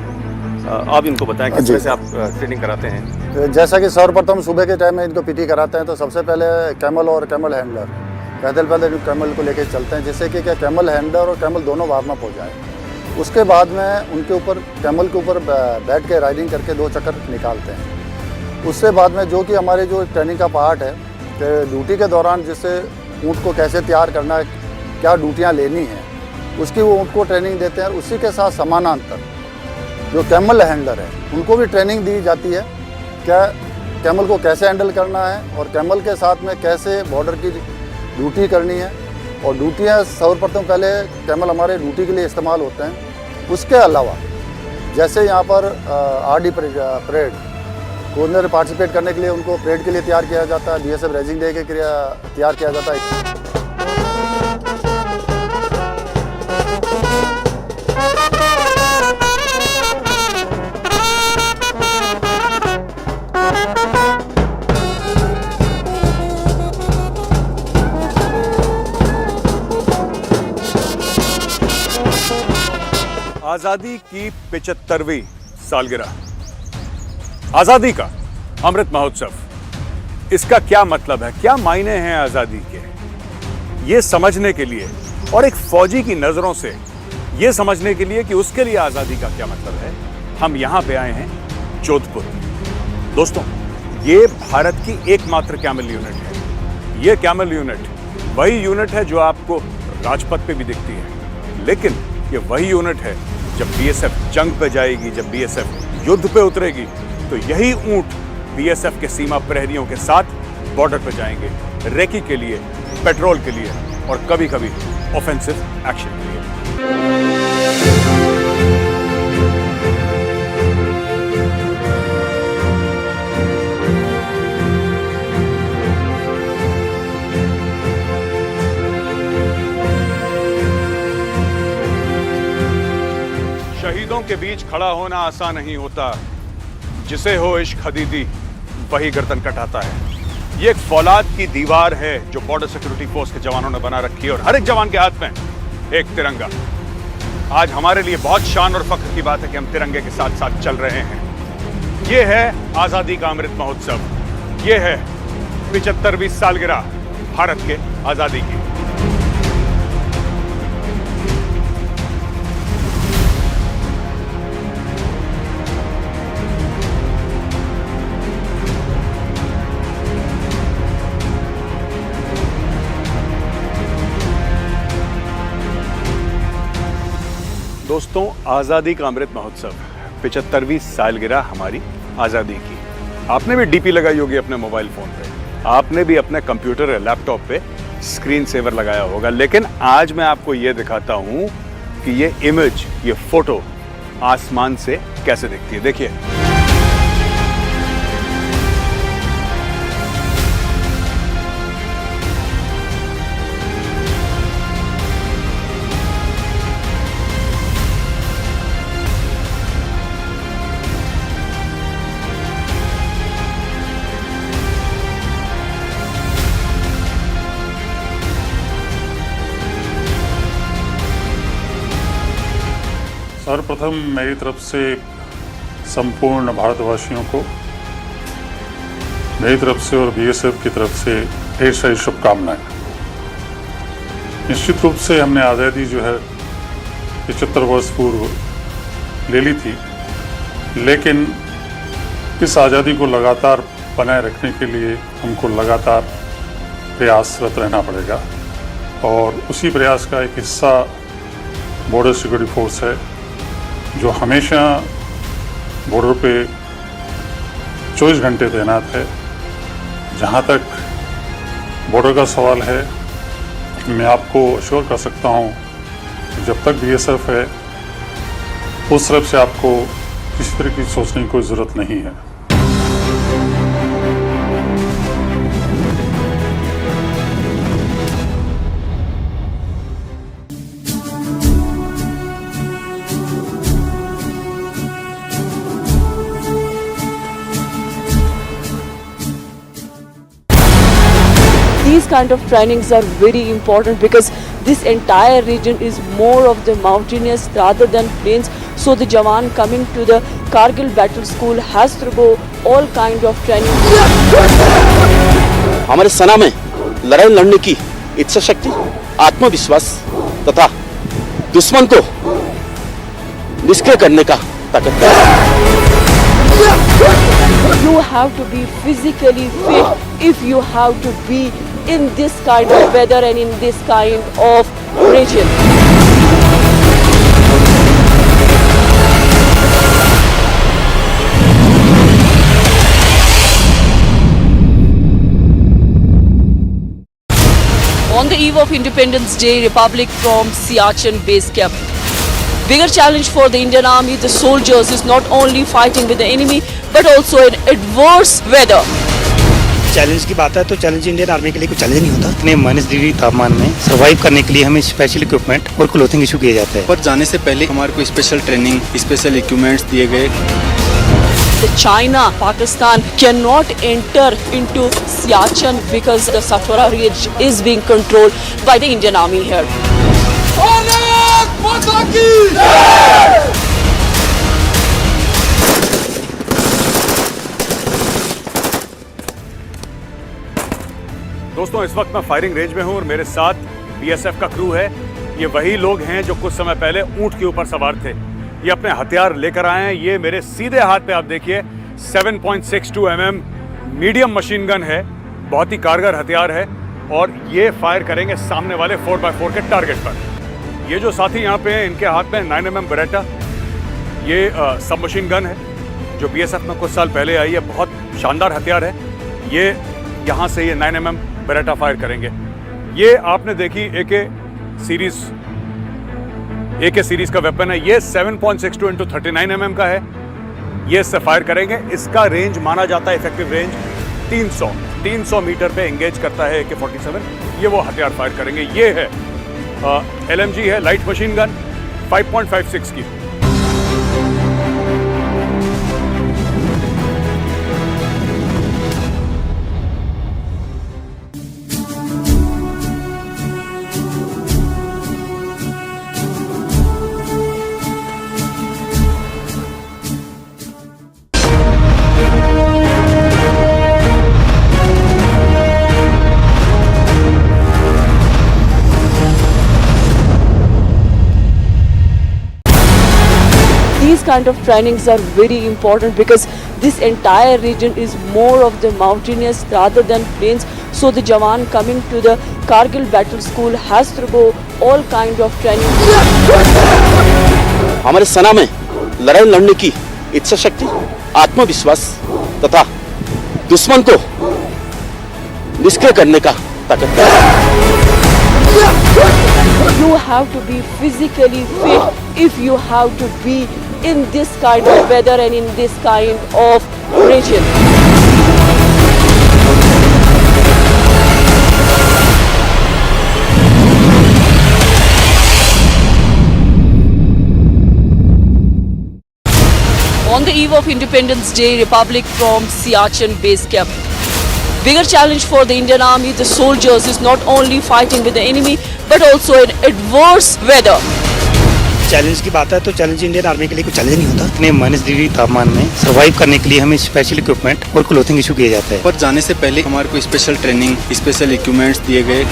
आप इनको बताएं किस तरह से आप ट्रेनिंग कराते हैं। जैसा कि सर्वप्रथम सुबह के टाइम में इनको PT कराते हैं, तो सबसे पहले कैमल और कैमल हैंडलर पैदल कैमल को लेके चलते हैं, जिससे कि क्या कैमल हैंडलर और कैमल दोनों वार्म अप हो जाए। उसके बाद में उनके ऊपर कैमल के ऊपर बैठ के राइडिंग करके 2 चक्कर निकालते हैं। उससे बाद में जो कि हमारे जो ट्रेनिंग का पार्ट है कि ड्यूटी के दौरान जिससे ऊँट को कैसे तैयार करना है, क्या ड्यूटियाँ लेनी हैं, उसकी वो ऊँट को ट्रेनिंग देते हैं। उसी के साथ समानांतर जो कैमल हैंडलर है उनको भी ट्रेनिंग दी जाती है, क्या कैमल को कैसे हैंडल करना है और कैमल के साथ में कैसे बॉर्डर की ड्यूटी करनी है। और ड्यूटियाँ सर्वप्रथम पहले कैमल हमारे ड्यूटी के लिए इस्तेमाल होते हैं। उसके अलावा जैसे यहाँ पर RD परेड को उन्हें पार्टिसिपेट करने के लिए उनको परेड के लिए तैयार किया जाता है, BSF रेजिंग डे के तैयार किया जाता है। आजादी की 75वीं सालगिरह, आजादी का अमृत महोत्सव, इसका क्या मतलब है, क्या मायने हैं आजादी के, ये समझने के लिए और एक फौजी की नजरों से ये समझने के लिए कि उसके लिए आजादी का क्या मतलब है, हम यहां पे आए हैं जोधपुर। दोस्तों, ये भारत की एकमात्र कैमल यूनिट है। ये कैमल यूनिट वही यूनिट है जो आपको राजपथ पे भी दिखती है, लेकिन ये वही यूनिट है जब BSF जंग पे जाएगी, जब BSF युद्ध पे उतरेगी, तो यही ऊंट BSF के सीमा प्रहरियों के साथ बॉर्डर पे जाएंगे, रेकी के लिए, पेट्रोल के लिए और कभी कभी ऑफेंसिव एक्शन के लिए। शहीदों के बीच खड़ा होना आसान नहीं होता, जिसे हो इश्क हदीदी वही गर्दन कटाता है। ये एक फौलाद की दीवार है जो बॉर्डर सिक्योरिटी फोर्स के जवानों ने बना रखी है, और हर एक जवान के हाथ में एक तिरंगा। आज हमारे लिए बहुत शान और फख्र की बात है कि हम तिरंगे के साथ साथ चल रहे हैं। ये है आजादी का अमृत महोत्सव, ये है 75वीं सालगिरह भारत के आजादी की। दोस्तों, आज़ादी का अमृत महोत्सव, 75वीं सालगिरह हमारी आज़ादी की। आपने भी डीपी लगाई होगी अपने मोबाइल फोन पे, आपने भी अपने कंप्यूटर या लैपटॉप पे स्क्रीन सेवर लगाया होगा, लेकिन आज मैं आपको ये दिखाता हूं कि ये इमेज, ये फोटो आसमान से कैसे दिखती है। देखिए, सर्वप्रथम मेरी तरफ से संपूर्ण भारतवासियों को मेरी तरफ से और बीएसएफ की तरफ से ढेर सारी शुभकामनाएं। निश्चित रूप से हमने आज़ादी जो है 75 वर्ष पूर्व ले ली थी, लेकिन इस आज़ादी को लगातार बनाए रखने के लिए हमको लगातार प्रयासरत रहना पड़ेगा और उसी प्रयास का एक हिस्सा बॉर्डर सिक्योरिटी फोर्स है, जो हमेशा बॉर्डर पे 24 घंटे तैनात है। जहाँ तक बॉर्डर का सवाल है, मैं आपको अश्योर कर सकता हूँ कि जब तक बीएसएफ है, उस तरफ से आपको किसी तरह की सोचने की कोई ज़रूरत नहीं है। These kind of trainings are very important because this entire region is more of the mountainous rather than plains. So the Jawan coming to the Kargil battle school has to go all kind of training. हमारे सेना में लड़ाई लड़ने की इच्छा शक्ति, आत्मविश्वास तथा दुश्मन को निष्क्रिय करने का ताकत है। You have to be physically fit if you have to be in this kind of weather and in this kind of region. On the eve of Independence Day, Republic from Siachen base camp. Bigger challenge for the Indian Army, the soldiers, is not only fighting with the enemy but also in adverse weather. Challenge की बात है तो challenge Indian army के लिए कोई challenge नहीं होता। इतने -डिग्री तापमान में सर्वाइव करने के लिए हमें स्पेशल इक्विपमेंट और क्लोथिंग इशू किए जाते हैं। पर जाने से पहले हमारे को स्पेशल ट्रेनिंग, स्पेशल इक्विपमेंट्स दिए गए। China, Pakistan cannot enter into Siachen because the Sathwara ridge is being controlled by the Indian Army here. दोस्तों, इस वक्त मैं फायरिंग रेंज में हूं और मेरे साथ बीएसएफ का क्रू है। ये वही लोग हैं जो कुछ समय पहले ऊंट के ऊपर सवार थे। ये अपने हथियार लेकर आए हैं। ये मेरे सीधे हाथ पे आप देखिए 7.62 mm मीडियम मशीन गन है, बहुत ही कारगर हथियार है और ये फायर करेंगे सामने वाले 4x4 के टारगेट पर। ये जो साथी यहाँ पे हैं, इनके हाथ में 9 mm बेरेटा, ये सब मशीन गन है जो बीएसएफ में कुछ साल पहले आई है। बहुत शानदार हथियार है। ये यहाँ से ये 9 mm बेरेटा फायर करेंगे। ये आपने देखी AK सीरीज का वेपन है। ये 7.62 × 39 mm का है। ये इससे फायर करेंगे। इसका रेंज माना जाता है, इफेक्टिव रेंज 300 मीटर पे एंगेज करता है AK-47। ये वो हथियार फायर करेंगे। ये है LMG है, लाइट मशीन गन 5.56 की। These kind of trainings are very important because this entire region is more of the mountainous rather than plains. So the Jawan coming to the Kargil battle school has to go all kind of training. हमारे सेना में लड़ाई लड़ने की इच्छा शक्ति, आत्मविश्वास तथा दुश्मन को निष्क्रिय करने का ताकत है। You have to be physically fit if you have to be in this kind of weather and in this kind of region. On the eve of Independence Day, Republic from Siachen base camp. Bigger challenge for the Indian Army, the soldiers, is not only fighting with the enemy, but also in adverse weather. Challenge की बात है तो challenge Indian army के लिए कोई challenge नहीं होता। इतने -डिग्री तापमान में सर्वाइव करने के लिए हमें स्पेशल इक्विपमेंट और क्लोथिंग इशू किए जाते हैं। पर जाने से पहले हमारे को स्पेशल ट्रेनिंग, स्पेशल इक्विपमेंट्स दिए गए।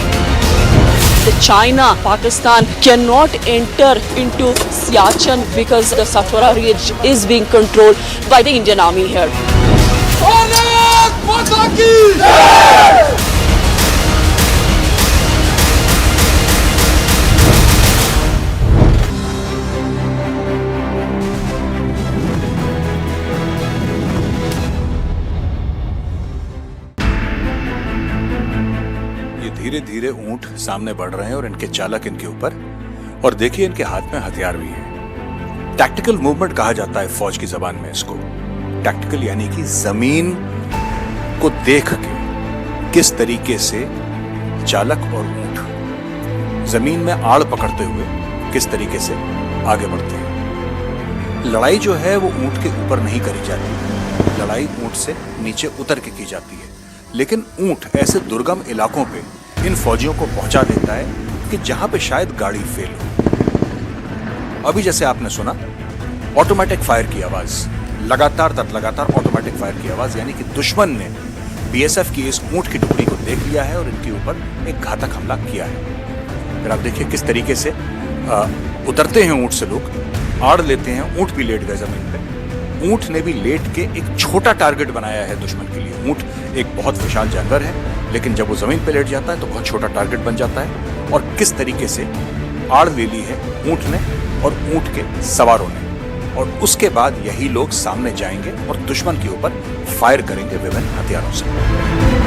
China, Pakistan cannot enter into Siachen because the Satwara ridge is being controlled by the Indian Army here. धीरे धीरे ऊंट सामने बढ़ रहे हैं और इनके चालक इनके ऊपर, और देखिए इनके हाथ में हथियार भी है। टैक्टिकल मूवमेंट कहा जाता है फौज की जबान में इसको। टैक्टिकल यानी कि जमीन को देख के किस तरीके से चालक और ऊंट जमीन में आड़ पकड़ते हुए किस तरीके से आगे बढ़ते हैं। लड़ाई जो है वो ऊंट के ऊपर नहीं करी जाती, लड़ाई ऊंट से नीचे उतर के की जाती है। लेकिन ऊंट ऐसे दुर्गम इलाकों पे इन फौजियों को पहुंचा देता है कि जहां पे शायद गाड़ी फेल हो। अभी जैसे आपने सुना ऑटोमेटिक फायर की आवाज, लगातार ऑटोमेटिक फायर की आवाज, यानी कि दुश्मन ने बीएसएफ की इस ऊंट की टुकड़ी को देख लिया है और इनके ऊपर एक घातक हमला किया है। फिर आप देखिए किस तरीके से उतरते हैं ऊंट से लोग, आड़ लेते हैं, ऊंट भी लेट गए जमीन पे। ऊंट ने भी लेट के एक छोटा टारगेट बनाया है दुश्मन के लिए। ऊंट एक बहुत विशाल जानवर है, लेकिन जब वो जमीन पे लेट जाता है तो बहुत छोटा टारगेट बन जाता है। और किस तरीके से आड़ ले ली है ऊंट ने और ऊंट के सवारों ने, और उसके बाद यही लोग सामने जाएंगे और दुश्मन के ऊपर फायर करेंगे विभिन्न हथियारों से।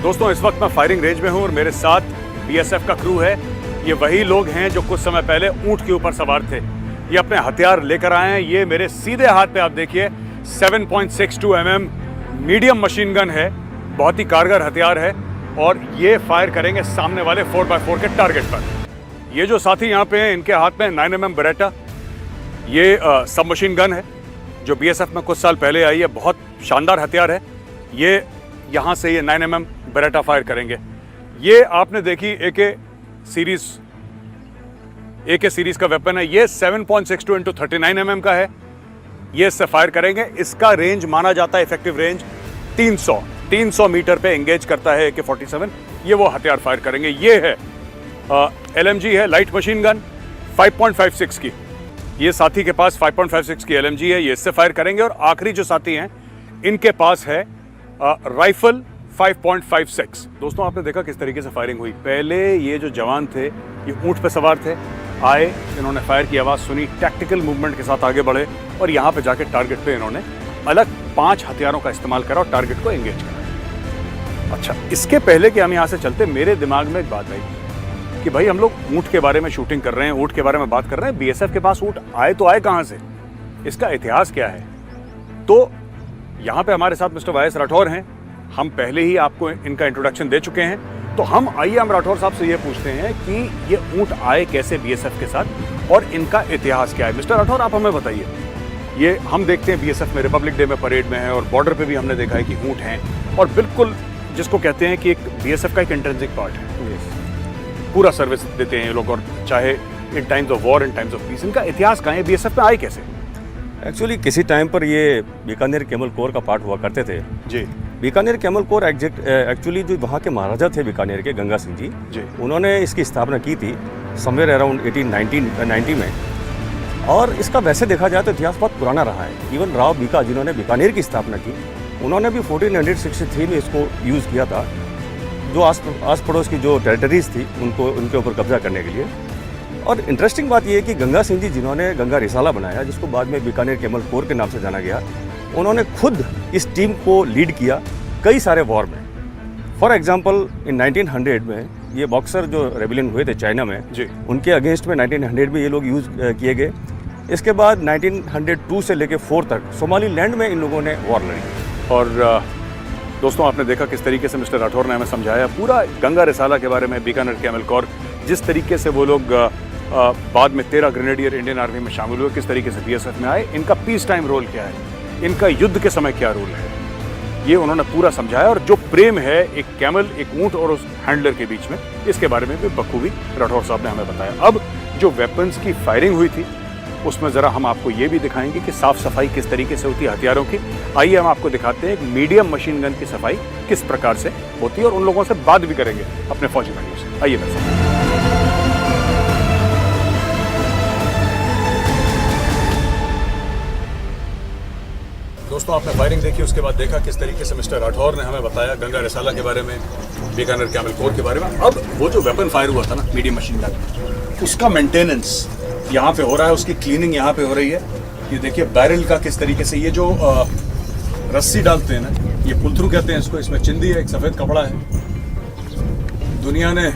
दोस्तों, इस वक्त मैं फायरिंग रेंज में हूं और मेरे साथ बीएसएफ का क्रू है। ये वही लोग हैं जो कुछ समय पहले ऊंट के ऊपर सवार थे। ये अपने हथियार लेकर आए हैं। ये मेरे सीधे हाथ पे आप देखिए 7.62 mm मीडियम मशीन गन है, बहुत ही कारगर हथियार है, और ये फायर करेंगे सामने वाले 4x4 के टारगेट पर। ये जो साथी यहाँ पे हैं, इनके हाथ में 9 mm बेरेटा, ये सब मशीन गन है जो बीएसएफ में कुछ साल पहले आई है। बहुत शानदार हथियार है। ये यहाँ से ये 9 mm बेरेटा फायर करेंगे। ये आपने देखी एके सीरीज का वेपन है। ये 7.62 × 39 mm का है। ये इससे फायर करेंगे। इसका रेंज माना जाता है, इफेक्टिव रेंज 300 मीटर पे एंगेज करता है AK-47। ये वो हथियार फायर करेंगे। ये है LMG है, लाइट मशीन गन 5.56 की। ये साथी के पास 5.56 की LMG है, ये इससे फायर करेंगे। और आखिरी जो साथी हैं, इनके पास है राइफल 5.56। दोस्तों, आपने देखा किस तरीके से फायरिंग हुई। पहले ये जो जवान थे, ये ऊंट पे सवार थे, आए, इन्होंने फायर की आवाज़ सुनी, टैक्टिकल मूवमेंट के साथ आगे बढ़े और यहाँ पे जाके टारगेट पे इन्होंने अलग 5 हथियारों का इस्तेमाल करा और टारगेट को एंगेज करा। अच्छा, इसके पहले कि हम यहाँ से चलते, मेरे दिमाग में एक बात आई कि भाई हम लोग ऊंट के बारे में शूटिंग कर रहे हैं, ऊंट के बारे में बात कर रहे हैं। बीएसएफ के पास ऊंट आए तो आए कहाँ से, इसका इतिहास क्या है? तो यहाँ पे हमारे साथ मिस्टर वाई एस राठौर हैं। हम पहले ही आपको इनका इंट्रोडक्शन दे चुके हैं, तो हम राठौर साहब से ये पूछते हैं कि ये ऊंट आए कैसे बीएसएफ के साथ और इनका इतिहास क्या है। मिस्टर राठौर, आप हमें बताइए। ये हम देखते हैं बीएसएफ में रिपब्लिक डे में परेड में है और बॉर्डर पे भी हमने देखा है कि ऊंट हैं, और बिल्कुल जिसको कहते हैं कि एक बीएसएफ का एक इंट्रिंसिक पार्ट है, पूरा सर्विस देते हैं ये लोग, और चाहे in times of war, in times of peace. इनका इतिहास कहाँ है, बीएसएफ में आए कैसे? एक्चुअली किसी टाइम पर ये बीकानेर कैमल कोर का पार्ट हुआ करते थे जी। बीकानेर कैमल कोर एक्चुअली जो वहाँ के महाराजा थे बीकानेर के, गंगा सिंह जी, उन्होंने इसकी स्थापना की थी समवेयर अराउंड 1890 में। और इसका वैसे देखा जाए तो इतिहास बहुत पुराना रहा है। इवन राव बीका जिन्होंने बीकानेर की स्थापना की, उन्होंने भी 1463 में इसको यूज़ किया था, जो आस पड़ोस की जो टेरिटरीज थी उनको उनके ऊपर कब्जा करने के लिए। और इंटरेस्टिंग बात यह है कि गंगा सिंह जी जिन्होंने गंगा रिसाला बनाया, जिसको बाद में बीकानेर कैमल कोर के नाम से जाना गया, उन्होंने खुद इस टीम को लीड किया कई सारे वॉर में। फॉर एग्जांपल इन 1900 में ये बॉक्सर जो रेबिलियन हुए थे चाइना में, उनके अगेंस्ट में 1900 में ये लोग यूज़ किए गए। इसके बाद 1902 से लेकर 4 तक सोमालीलैंड में इन लोगों ने वॉर लड़ी। और दोस्तों, आपने देखा किस तरीके से मिस्टर राठौर ने हमें समझाया पूरा गंगा रिसाला के बारे में, बीकानेर कैमल कोर, जिस तरीके से वो लोग बाद में 13 ग्रेनेडियर इंडियन आर्मी में शामिल हुए, किस तरीके से बीएसएफ में आए, इनका पीस टाइम रोल क्या है, इनका युद्ध के समय क्या रोल है, ये उन्होंने पूरा समझाया। और जो प्रेम है एक कैमल, एक ऊंट और उस हैंडलर के बीच में, इसके बारे में भी बखूबी राठौर साहब ने हमें बताया। अब जो वेपन्स की फायरिंग हुई थी उसमें ज़रा हम आपको ये भी दिखाएंगे कि साफ़ सफाई किस तरीके से होती है हथियारों की। आइए हम आपको दिखाते हैं एक मीडियम मशीन गन की सफाई किस प्रकार से होती है, और उन लोगों से बात भी करेंगे अपने फौजी भाइयों से। आइए मेरे साथ। दोस्तों, आपने फायरिंग देखी, उसके बाद देखा किस तरीके से मिस्टर राठौर ने हमें बताया गंगा रिसाला के बारे में, बीकानेर कैमल कोर के बारे में। अब वो जो वेपन फायर हुआ था ना, मीडियम मशीन गन, उसका मेंटेनेंस यहाँ पे हो रहा है, उसकी क्लीनिंग यहाँ पे हो रही है। ये देखिए बैरल का किस तरीके से, ये जो रस्सी डालते हैं ना, ये पुलथरू कहते हैं इसको, इसमें चिंदी है, एक सफ़ेद कपड़ा है। दुनिया ने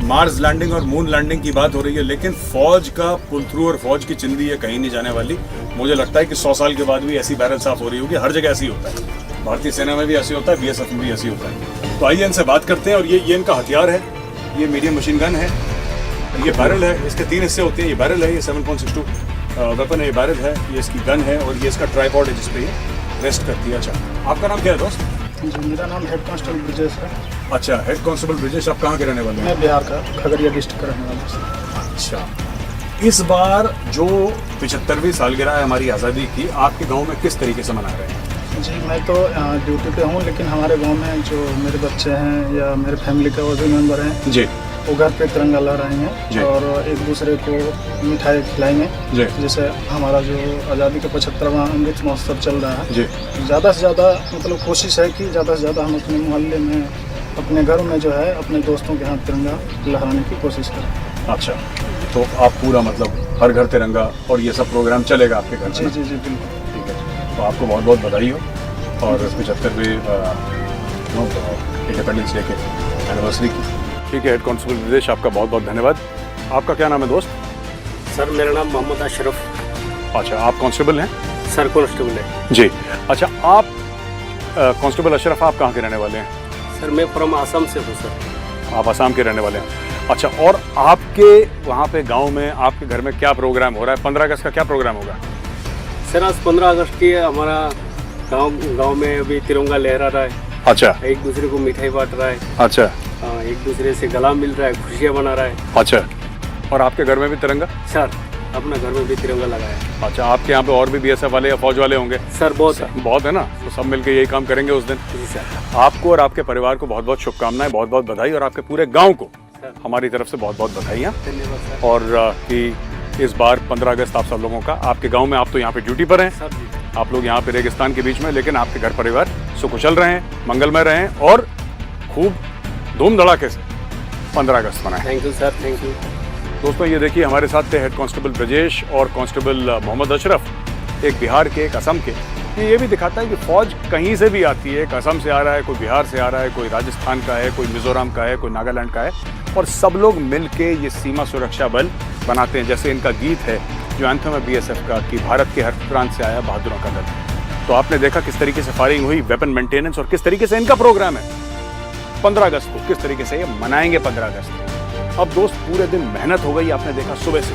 मार्स लैंडिंग और मून लैंडिंग की बात हो रही है, लेकिन फौज का पुलथरू और फौज की चिंदी ये कहीं नहीं जाने वाली। मुझे लगता है कि 100 साल के बाद भी ऐसी बैरल साफ हो रही होगी। हर जगह ऐसी होता है, भारतीय सेना में भी ऐसी होता है, बीएसएफ में भी ऐसी होता है। तो आइए इनसे बात करते हैं। और ये इनका हथियार है, ये मीडियम मशीन गन है, ये बैरल है, इसके 3 हिस्से होते हैं। ये बैरल है, ये 7.62 वेपन है, ये बैरल है, ये इसकी गन है, और ये इसका ट्राइपॉड है जिसपे ये रेस्ट करती है। अच्छा, आपका नाम क्या है दोस्त? जी, मेरा नाम हेड कांस्टेबल ब्रिजेश है। अच्छा, हेड कांस्टेबल ब्रिजेश, आप कहाँ के रहने वाले हैं? मैं बिहार का, खगड़िया डिस्ट्रिक्ट का रहने वाला हूँ। अच्छा, इस बार जो 75वीं सालगिरह है हमारी आज़ादी की, आपके गांव में किस तरीके से मना रहे हैं? जी, मैं तो ड्यूटी पे हूँ, लेकिन हमारे गांव में जो मेरे बच्चे हैं या मेरे फैमिली के और भी मेंबर हैं जी, वो घर पे तिरंगा लहराएंगे और एक दूसरे को मिठाई खिलाएंगे। जैसे हमारा जो आज़ादी का 75वां अमृत महोत्सव चल रहा है, ज़्यादा से ज़्यादा मतलब कोशिश है कि ज़्यादा से ज़्यादा हम अपने मोहल्ले में, अपने घर में जो है, अपने दोस्तों के हाथ तिरंगा लहराने की कोशिश करें। अच्छा, तो आप पूरा मतलब हर घर तिरंगा और ये सब प्रोग्राम चलेगा आपके घर में? जी जी जी, बिल्कुल। ठीक है, तो आपको बहुत बहुत बधाई हो और 75वीं इंडिपेंडेंस डे के एनिवर्सरी की। ठीक है, हेड कांस्टेबल विदेश, आपका बहुत बहुत धन्यवाद। आपका क्या नाम है दोस्त? सर, मेरा नाम मोहम्मद अशरफ। अच्छा, आप कांस्टेबल हैं? सर, कांस्टेबल है जी। अच्छा, आप कांस्टेबल अशरफ, आप कहाँ के रहने वाले हैं? सर, मैं फ्रॉम आसाम से हूँ सर। आप आसाम के रहने वाले हैं। अच्छा, और आपके वहाँ पे गांव में, आपके घर में क्या प्रोग्राम हो रहा है? 15 अगस्त का क्या प्रोग्राम होगा? सर, आज 15 अगस्त की हमारा गांव में अभी तिरंगा लहरा रहा है। अच्छा, एक दूसरे को मिठाई बांट रहा है। अच्छा, एक दूसरे से गला मिल रहा है, खुशियाँ मना रहा है। अच्छा, और आपके घर में भी तिरंगा? सर, अपना घर में भी तिरंगा लगाया है। अच्छा, आपके यहाँ पे और भी बीएसएफ वाले या फौज वाले होंगे? सर, बहुत है ना, तो सब मिलकर यही काम करेंगे उस दिन। जी सर। आपको और आपके परिवार को बहुत बहुत शुभकामनाएं, बहुत बहुत बधाई, और आपके पूरे गाँव को हमारी तरफ से बहुत बहुत बधाइयाँ। धन्यवाद। और कि इस बार 15 अगस्त आप सब लोगों का, आपके गांव में, आप तो यहाँ पे ड्यूटी पर हैं, आप लोग यहाँ पे रेगिस्तान के बीच में, लेकिन आपके घर परिवार सुकुशल रहें, मंगलमय रहें और खूब धूम धड़ाके से 15 अगस्त मनाएं। Thank you sir, thank you. दोस्तों, ये देखिए हमारे साथ थे हेड कांस्टेबल ब्रजेश और कांस्टेबल मोहम्मद अशरफ, एक बिहार के, एक असम के। ये भी दिखाता है कि फौज कहीं से भी आती है, एक असम से आ रहा है, कोई बिहार से आ रहा है, कोई राजस्थान का है, कोई मिजोरम का है, कोई नागालैंड का है, और सब लोग मिलके ये सीमा सुरक्षा बल बनाते हैं। जैसे इनका गीत है जो एंथम है बीएसएफ का, कि भारत के हर प्रांत से आया बहादुरों का दल। तो आपने देखा किस तरीके से फायरिंग हुई, वेपन मेंटेनेंस, और किस तरीके से इनका प्रोग्राम है 15 अगस्त को, किस तरीके से ये मनाएंगे 15 अगस्त। अब दोस्त, पूरे दिन मेहनत हो गई, आपने देखा सुबह से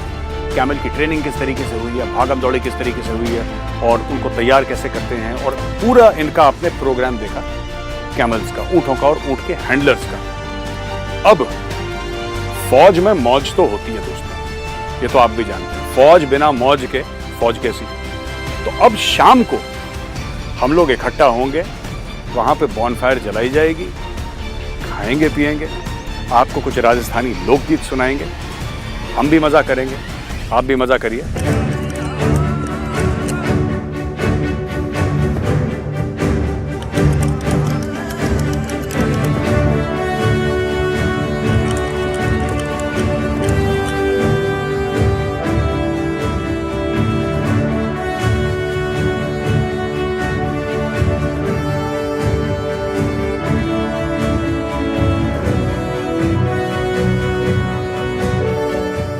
कैमल की ट्रेनिंग किस तरीके से हुई है, भागम दौड़ी किस तरीके से हुई है, और उनको तैयार कैसे करते हैं, और पूरा इनका आपने प्रोग्राम देखा। कैमल्स का, ऊंटों का और ऊंट के हैंडलर्स का। अब फौज में मौज तो होती है दोस्तों, ये तो आप भी जानते हैं, फौज बिना मौज के फौज कैसी। तो अब शाम को हम लोग इकट्ठा होंगे, वहां पे बॉनफायर जलाई जाएगी, खाएंगे पिएंगे, आपको कुछ राजस्थानी लोकगीत सुनाएंगे, हम भी मजा करेंगे, आप भी मजा करिए।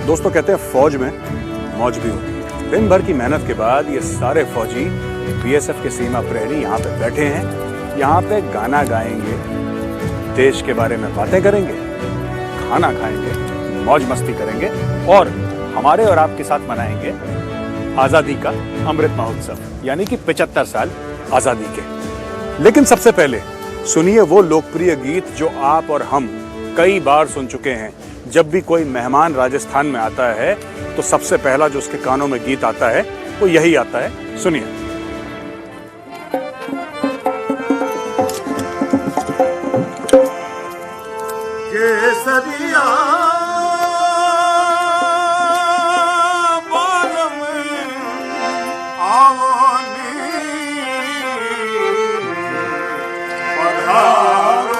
दोस्तों कहते हैं फौज में मौज भी होती है। दिन भर की मेहनत के बाद ये सारे फौजी बीएसएफ के सीमा प्रहरी यहाँ पे बैठे हैं, यहाँ पे गाना गाएंगे, देश के बारे में बातें करेंगे, खाना खाएंगे, मौज मस्ती करेंगे और हमारे और आपके साथ मनाएंगे आजादी का अमृत महोत्सव, यानी कि 75 साल आजादी के। लेकिन सबसे पहले सुनिए वो लोकप्रिय गीत जो आप और हम कई बार सुन चुके हैं। जब भी कोई मेहमान राजस्थान में आता है तो सबसे पहला जो उसके कानों में गीत आता है वो यही आता है, सुनिए। केसरिया बालम आवनी पधारो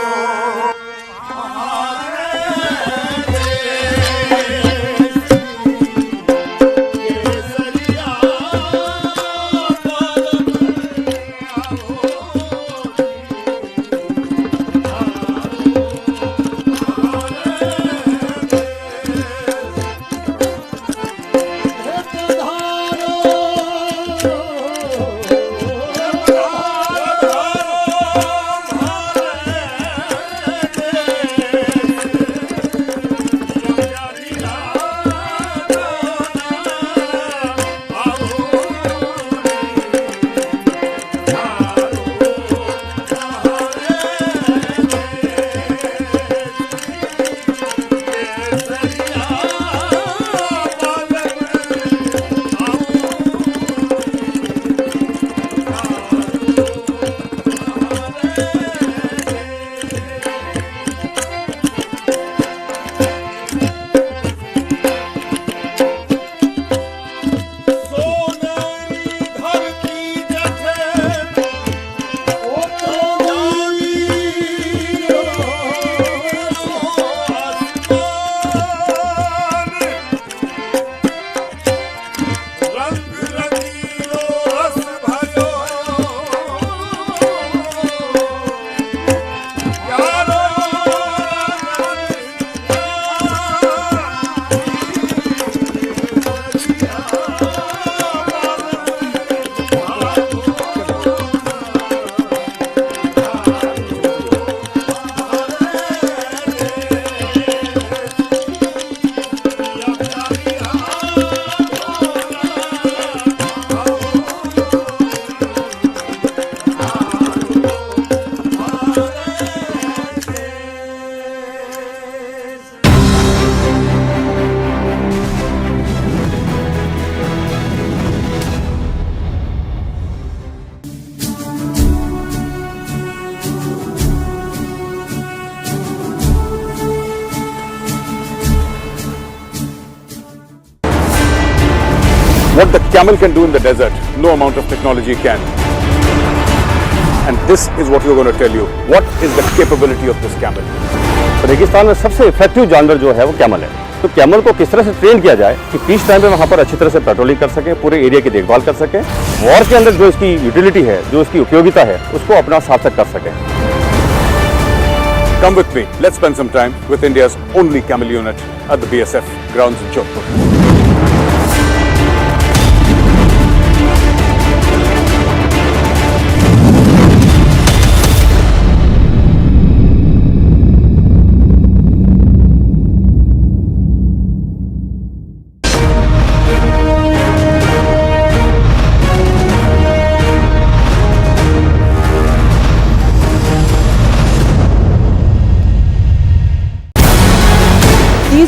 What the camel can do in the desert, no amount of technology can. And this is what we're going to tell you. What is the capability of this camel? रेगिस्तान में सबसे इफेक्टिव जानवर जो है वो कैमल है। तो camel को किस तरह से ट्रेन किया जाए कि पीस टाइम में वहाँ पर अच्छी तरह से पेट्रोलिंग कर सके, पूरे एरिया की देखभाल कर सके, वॉर के अंदर जो इसकी यूटिलिटी है, जो इसकी उपयोगिता है, उसको अपना सार्थक कर सके। Come with me. Let's spend some time with India's only camel unit at the BSF grounds in Jodhpur.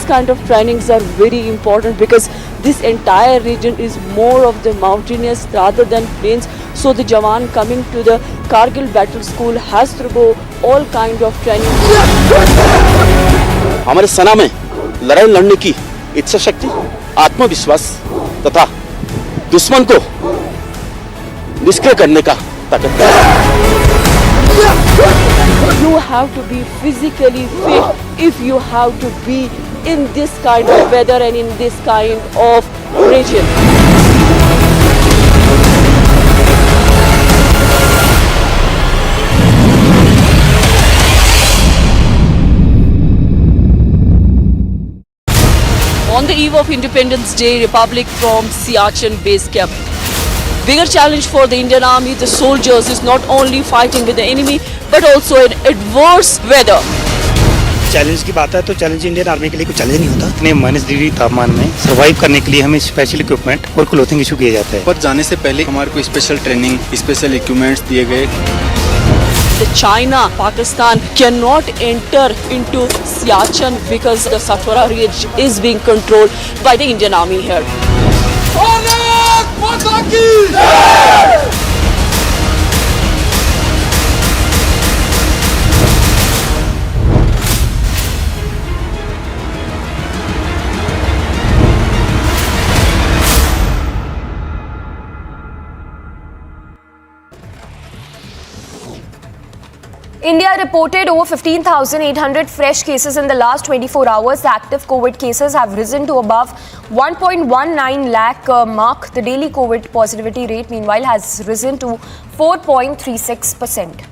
kind of trainings are very important because this entire region is more of the mountainous rather than plains. So the Jawan coming to the Kargil battle school has to go all kind of training. हमारे सेना में लड़ाई लड़ने की इच्छा शक्ति, आत्मविश्वास तथा दुश्मन को निष्क्रिय करने का ताकत है। You have to be physically fit if you have to be in this kind of weather and in this kind of region. On the eve of Independence Day, Republic from Siachen base camp. Bigger challenge for the Indian Army, the soldiers, is not only fighting with the enemy, but also in adverse weather. Challenge की बात है तो challenge Indian army के लिए कोई challenge नहीं होता। इतने -डिग्री तापमान में सर्वाइव करने के लिए हमें स्पेशल इक्विपमेंट और क्लोथिंग इशू किए जाते हैं। पर जाने से पहले हमारे को स्पेशल ट्रेनिंग, स्पेशल इक्विपमेंट्स दिए गए। The China, Pakistan cannot enter into Siachen because the Satwara Ridge is being controlled by the Indian Army here. India reported over 15,800 fresh cases in the last 24 hours. The active COVID cases have risen to above 1.19 lakh mark. The daily COVID positivity rate, meanwhile, has risen to 4.36%.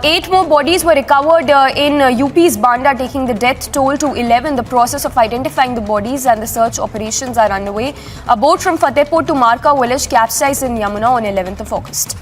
Eight more bodies were recovered in UP's Banda, taking the death toll to 11. The process of identifying the bodies and the search operations are underway. A boat from Fatehpur to Marka village capsized in Yamuna on 11th of August.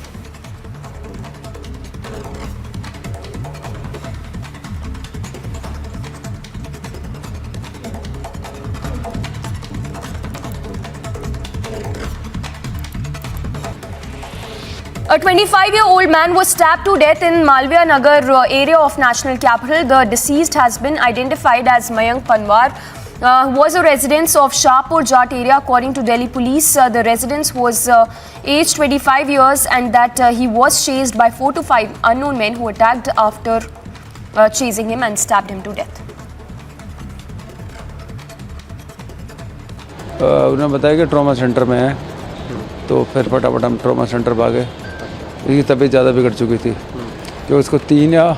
A 25-year-old man was stabbed to death in Malviya Nagar area of National Capital. The deceased has been identified as Mayank Panwar, who was a resident of Shahpur Jat area. According to Delhi police, the resident was aged 25 years and that he was chased by 4 to 5 unknown men who attacked after chasing him and stabbed him to death. उन्होंने बताया कि trauma centre में है, तो फिर फटाफट हम trauma centre भागे। इसकी तबीयत ज़्यादा बिगड़ चुकी थी कि उसको 3-4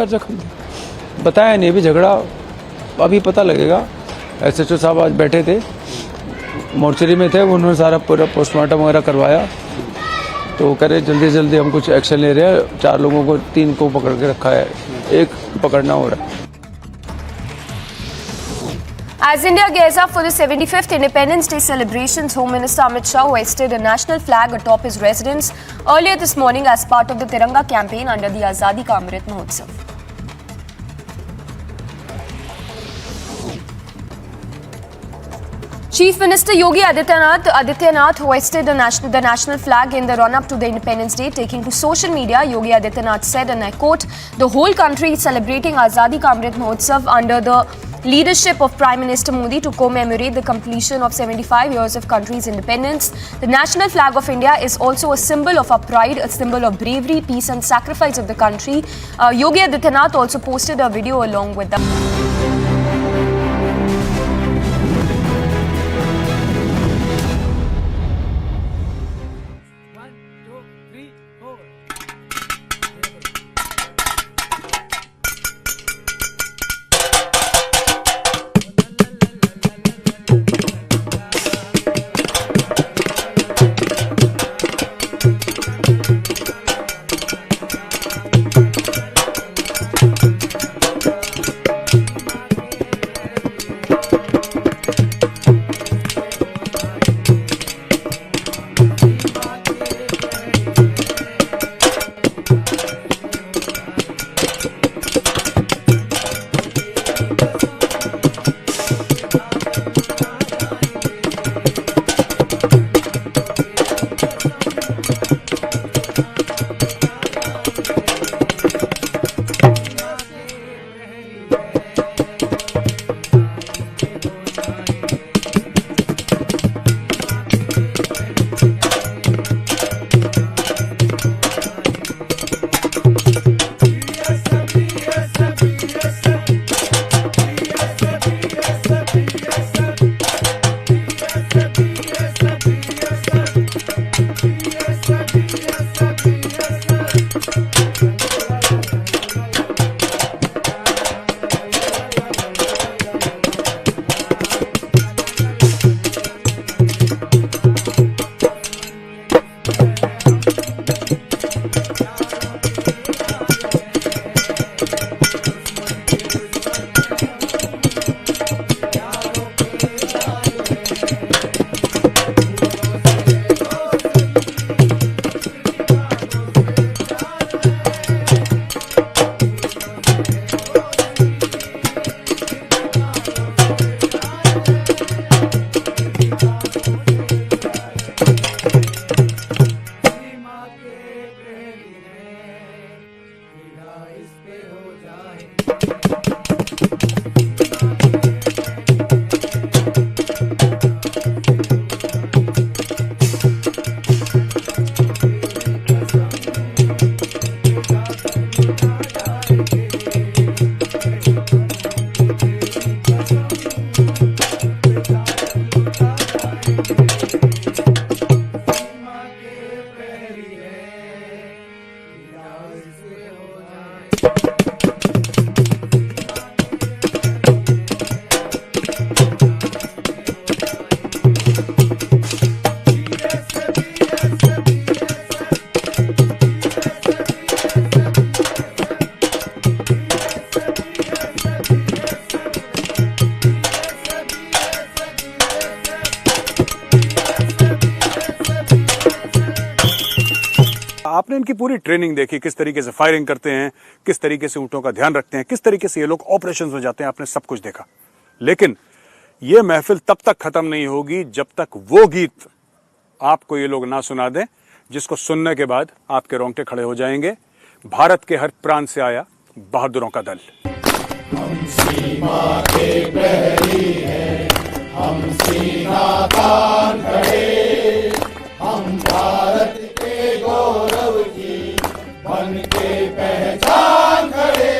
जख्म थे। बताया नहीं, अभी झगड़ा अभी पता लगेगा। SHO साहब आज बैठे थे, मोर्चरी में थे, उन्होंने सारा पूरा पोस्टमार्टम वगैरह करवाया, तो कह रहे जल्दी जल्दी हम कुछ एक्शन ले रहे हैं। 4 लोगों को, 3 को पकड़ के रखा है, 1 पकड़ना हो रहा है। As India gears up for the 75th Independence Day celebrations, Home Minister Amit Shah hoisted a national flag atop his residence earlier this morning as part of the Tiranga campaign under the Azadi Ka Amrit Mahotsav. Chief Minister Yogi Adityanath hoisted the national flag in the run-up to the Independence Day. Taking to social media, Yogi Adityanath said, and I quote, "The whole country is celebrating Azadi Ka Amrit Mahotsav under the leadership of Prime Minister Modi to commemorate the completion of 75 years of country's independence. The national flag of India is also a symbol of our pride, a symbol of bravery, peace and sacrifice of the country." Yogi Adityanath also posted a video along with the आपने इनकी पूरी training देखी, किस तरीके से firing करते हैं, किस तरीके से ऊँटों का ध्यान रखते हैं, किस तरीके से ये लोग ऑपरेशन में जाते हैं, आपने सब कुछ देखा। लेकिन ये महफिल तब तक खत्म नहीं होगी जब तक वो गीत आपको ये लोग ना सुना दें जिसको सुनने के बाद आपके रोंगटे खड़े हो जाएंगे। भारत के हर प्रांत से आया बहादुरों का दल। हम सीमा के प्रहरी हैं, हम सीना तान खड़े, हम भारत के गौरव की बन के पहचान खड़े।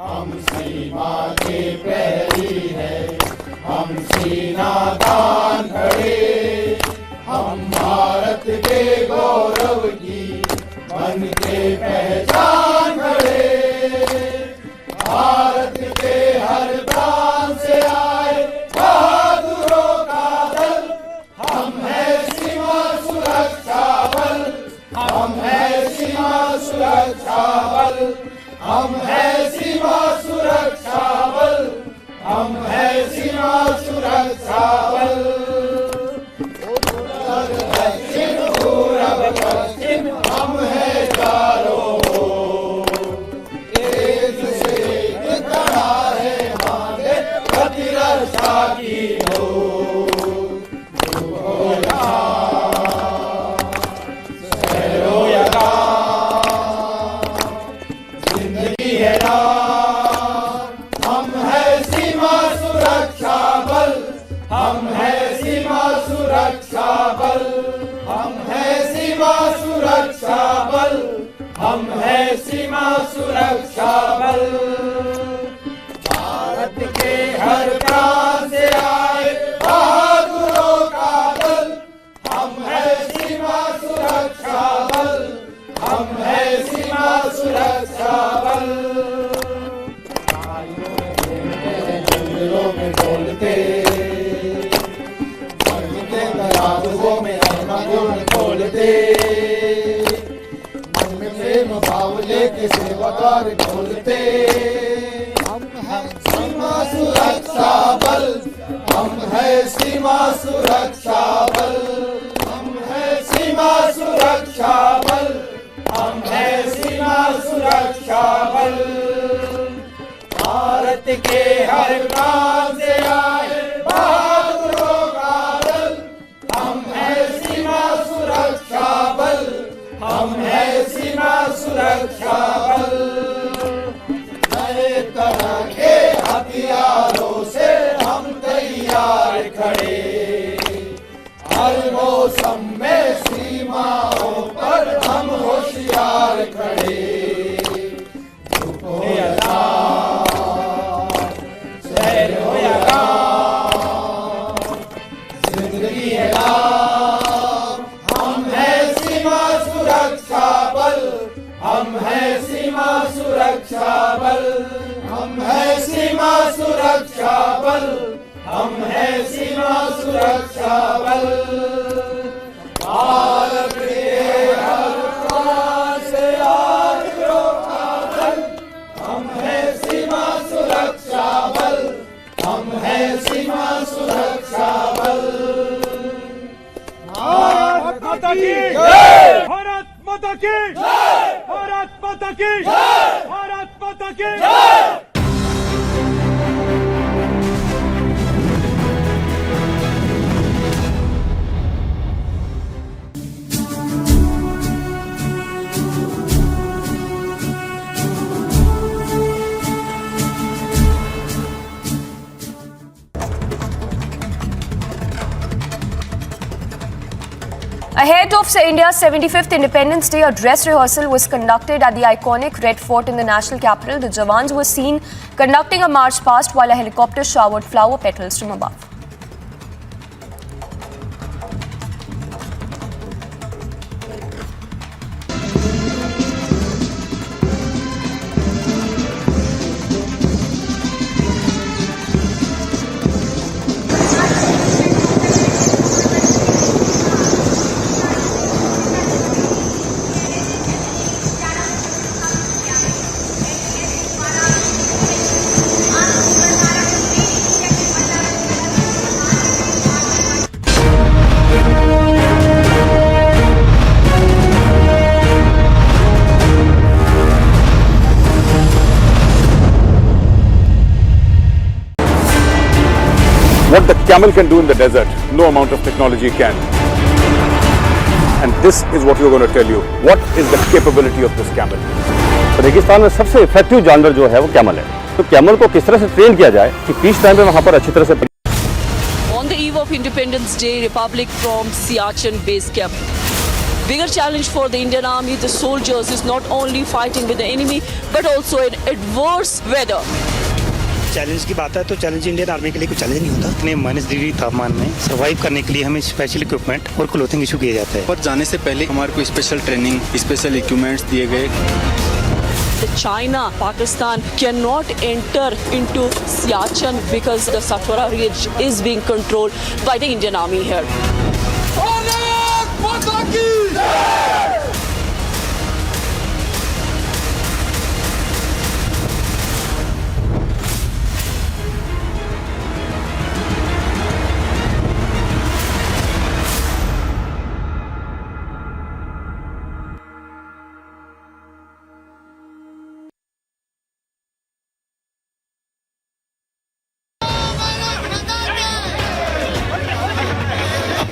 हम सीमा के प्रहरी हैं, हम सीना तान खड़े, हम भारत के गौरव की बन के पहचान खड़े। भारत के हर प्रांत से आए बहादुरों का दल, हम है सीमा सुरक्षा बल, हम है सीमा सुरक्षा बल, हम है सीमा सुरक्षा बल, हम है सीमा सुरक्षा बल। दक्षिण पूरब पश्चिम हम है चारों ओर, एक से एक खड़ा है मांगे प्रतिरक्षा की हो। शहरो या गाँव, जिंदगी है रात, हम है सीमा सुरक्षा बल, हम है सीमा सुरक्षा बल, हम है सीमा सुरक्षा बल, हम है सीमा सुरक्षा बल। भारत के हर प्रांत से आए बहादुरों का दल, हम है सीमा सुरक्षा बल, हम है सीमा सुरक्षा बल। जंगलों में डोलते, तराजुओं में अरमानों खोलते, मन में प्रेम भाव लेके सेवाकार खोलते। हम है सीमा सुरक्षा बल, हम है सीमा सुरक्षा बल, हम है सीमा सुरक्षा बल, हम है सीमा सुरक्षा बल। भारत के हर प्रांत से आए बहादुरों का दल, हम है सीमा सुरक्षा बल, हम है सीमा सुरक्षा बल। नए तरह के हथियारों से हम तैयार खड़े, हर मौसम में सीमाओं पर हम होशियार खड़े। शहर हो या गाँव, जिंदगी है रात, हम है सीमा सुरक्षा बल, हम है सीमा सुरक्षा बल, हम है सीमा सुरक्षा बल, हम है सीमा सुरक्षा बल। भारत के हर प्रांत से बहादुरों का दल, हम है सीमा सुरक्षा बल, हम है सीमा सुरक्षा बल। भारत माता की जय, भारत माता की जय, भारत माता की जय, भारत माता की जय। Ahead of India's 75th Independence Day, a dress rehearsal was conducted at the iconic Red Fort in the national capital. The Jawans were seen conducting a march past while a helicopter showered flower petals from above. What the camel can do in the desert, no amount of technology can. And this is what we're going to tell you. What is the capability of this camel? रेगिस्तान में सबसे effective जानवर जो है वो camel है। तो camel को किस तरह से ट्रेन किया जाए कि पीस टाइम में वहाँ पर अच्छी तरह से। On the eve of Independence Day, Republic from Siachen base camp. Bigger challenge for the Indian Army, the soldiers, is not only fighting with the enemy, but also in adverse weather. Challenge की बात है तो challenge Indian army के लिए कोई challenge नहीं होता। इतने -डिग्री तापमान में सर्वाइव करने के लिए हमें स्पेशल इक्विपमेंट और क्लोथिंग इशू किए जाते हैं। पर जाने से पहले हमारे को स्पेशल ट्रेनिंग, स्पेशल इक्विपमेंट्स दिए गए। China, Pakistan cannot enter into Siachen because the Satwara Ridge is being controlled by the Indian Army here.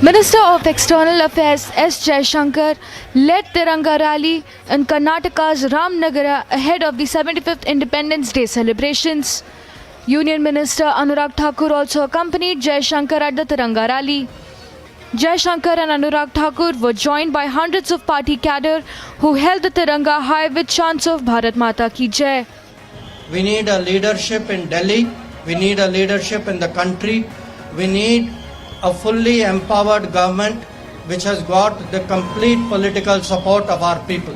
Minister of External Affairs S. Jaishankar led Tiranga rally in Karnataka's Ramnagara ahead of the 75th Independence Day celebrations. Union Minister Anurag Thakur also accompanied Jaishankar at the Tiranga rally. Jaishankar and Anurag Thakur were joined by hundreds of party cadre who held the Tiranga high with chants of Bharat Mata Ki Jai. We need a leadership in Delhi. We need a leadership in the country. We need a fully empowered government which has got the complete political support of our people.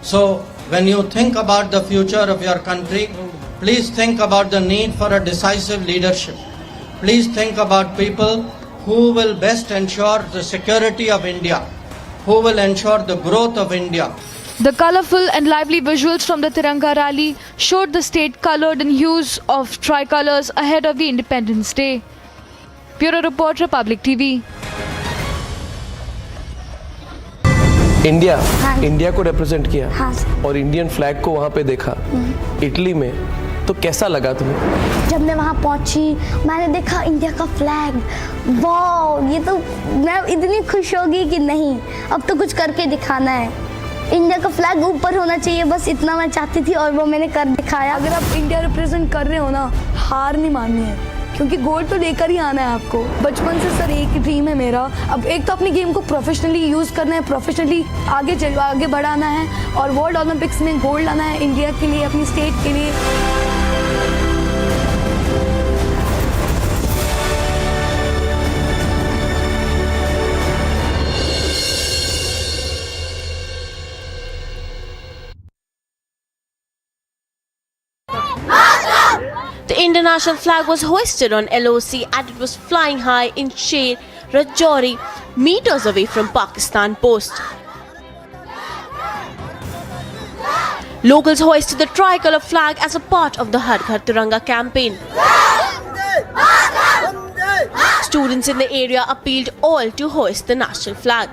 So when you think about the future of your country, please think about the need for a decisive leadership. Please think about people who will best ensure the security of India, who will ensure the growth of India. The colourful and lively visuals from the Tiranga rally showed the state coloured in hues of tricolours ahead of the Independence Day. Bureau Report, Republic TV. India को represent किया और Indian flag को वहाँ पे देखा Italy में, तो कैसा लगा तुम्हें? जब मैं वहाँ पहुँची मैंने देखा इंडिया का फ्लैग, वाह, ये तो मैं इतनी खुश हो गई कि नहीं, अब तो कुछ करके दिखाना है। इंडिया का फ्लैग ऊपर होना चाहिए, बस इतना मैं चाहती थी और वो मैंने कर दिखाया। अगर आप इंडिया रिप्रेजेंट कर रहे हो ना, हार नहीं माननी है, क्योंकि गोल्ड तो लेकर ही आना है आपको। बचपन से सर एक ही ड्रीम है मेरा, अब एक तो अपनी गेम को प्रोफेशनली यूज़ करना है, प्रोफेशनली आगे बढ़ाना है और वर्ल्ड ओलंपिक्स में गोल्ड लाना है इंडिया के लिए, अपनी स्टेट के लिए। The international flag was hoisted on LOC and it was flying high in Sher Rajouri, meters away from Pakistan post. Locals hoisted the tricolour flag as a part of the Har Ghar Tiranga campaign. Students in the area appealed all to hoist the national flag.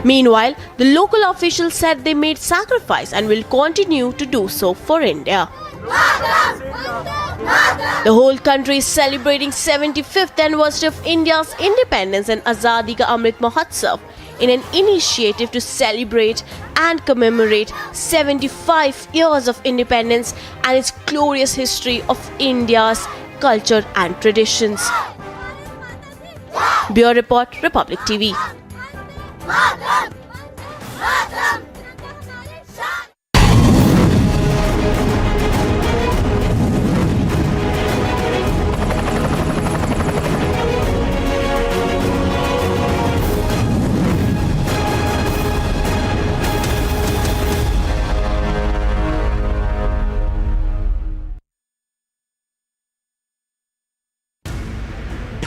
Meanwhile, the local officials said they made sacrifice and will continue to do so for India. The whole country is celebrating 75th anniversary of India's independence and Azadi Ka Amrit Mahotsav in an initiative to celebrate and commemorate 75 years of independence and its glorious history of India's culture and traditions. Bureau Report, Republic TV.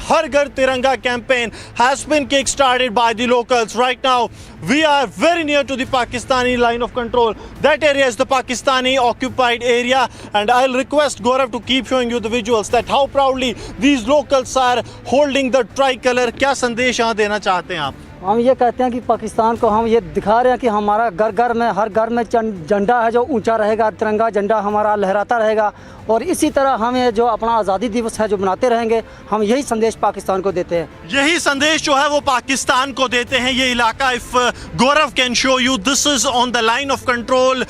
Har Ghar Tiranga campaign has been kick-started by the locals. Right now, we are very near to the Pakistani line of control. That area is the Pakistani occupied area, and I'll request Gaurav to keep showing you the visuals that how proudly these locals are holding the tricolor. क्या संदेश यहाँ देना चाहते हैं आप? हम ये कहते हैं कि पाकिस्तान को हम ये दिखा रहे हैं कि हमारा घर घर में हर घर में झंडा है जो ऊंचा रहेगा, तिरंगा झंडा हमारा लहराता रहेगा। और इसी तरह हम ये जो अपना आज़ादी दिवस है जो मनाते रहेंगे, हम यही संदेश पाकिस्तान को देते हैं। यही संदेश जो है वो पाकिस्तान को देते हैं। ये इलाका, if Gaurav can show you, this is on the line of control.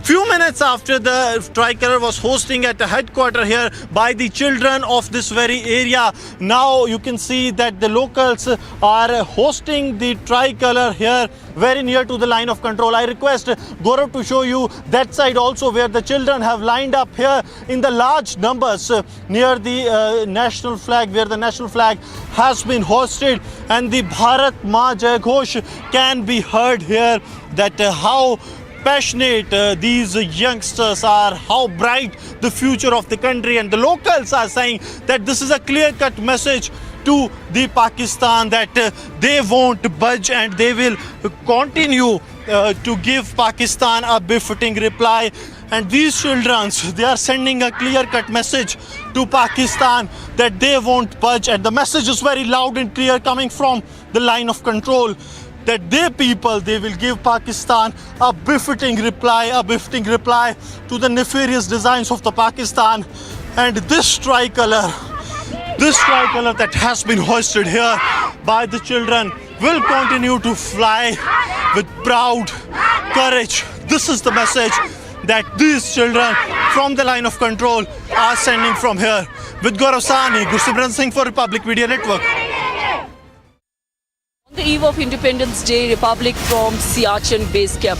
Few minutes after the tricolor was hosting at a headquarter here by the children of this very area, now you can see that the locals are hosting the tricolor here very near to the line of control. I request Gaurav to show you that side also, where the children have lined up here in the large numbers near the national flag, where the national flag has been hosted, and the Bharat Maa Jai Ghosh can be heard here. That how passionate these youngsters are, how bright the future of the country, and the locals are saying that this is a clear-cut message to the Pakistan that they won't budge and they will continue to give Pakistan a befitting reply. And these children, they are sending a clear-cut message to Pakistan that they won't budge, and the message is very loud and clear coming from the line of control, that their people, they will give Pakistan a befitting reply to the nefarious designs of the Pakistan. And this tricolor that has been hoisted here by the children will continue to fly with proud courage. This is the message that these children from the line of control are sending from here. With Gaurav Sahni, Gursimran Singh for Republic Media Network. On the eve of Independence Day, Republic from Siachen base camp.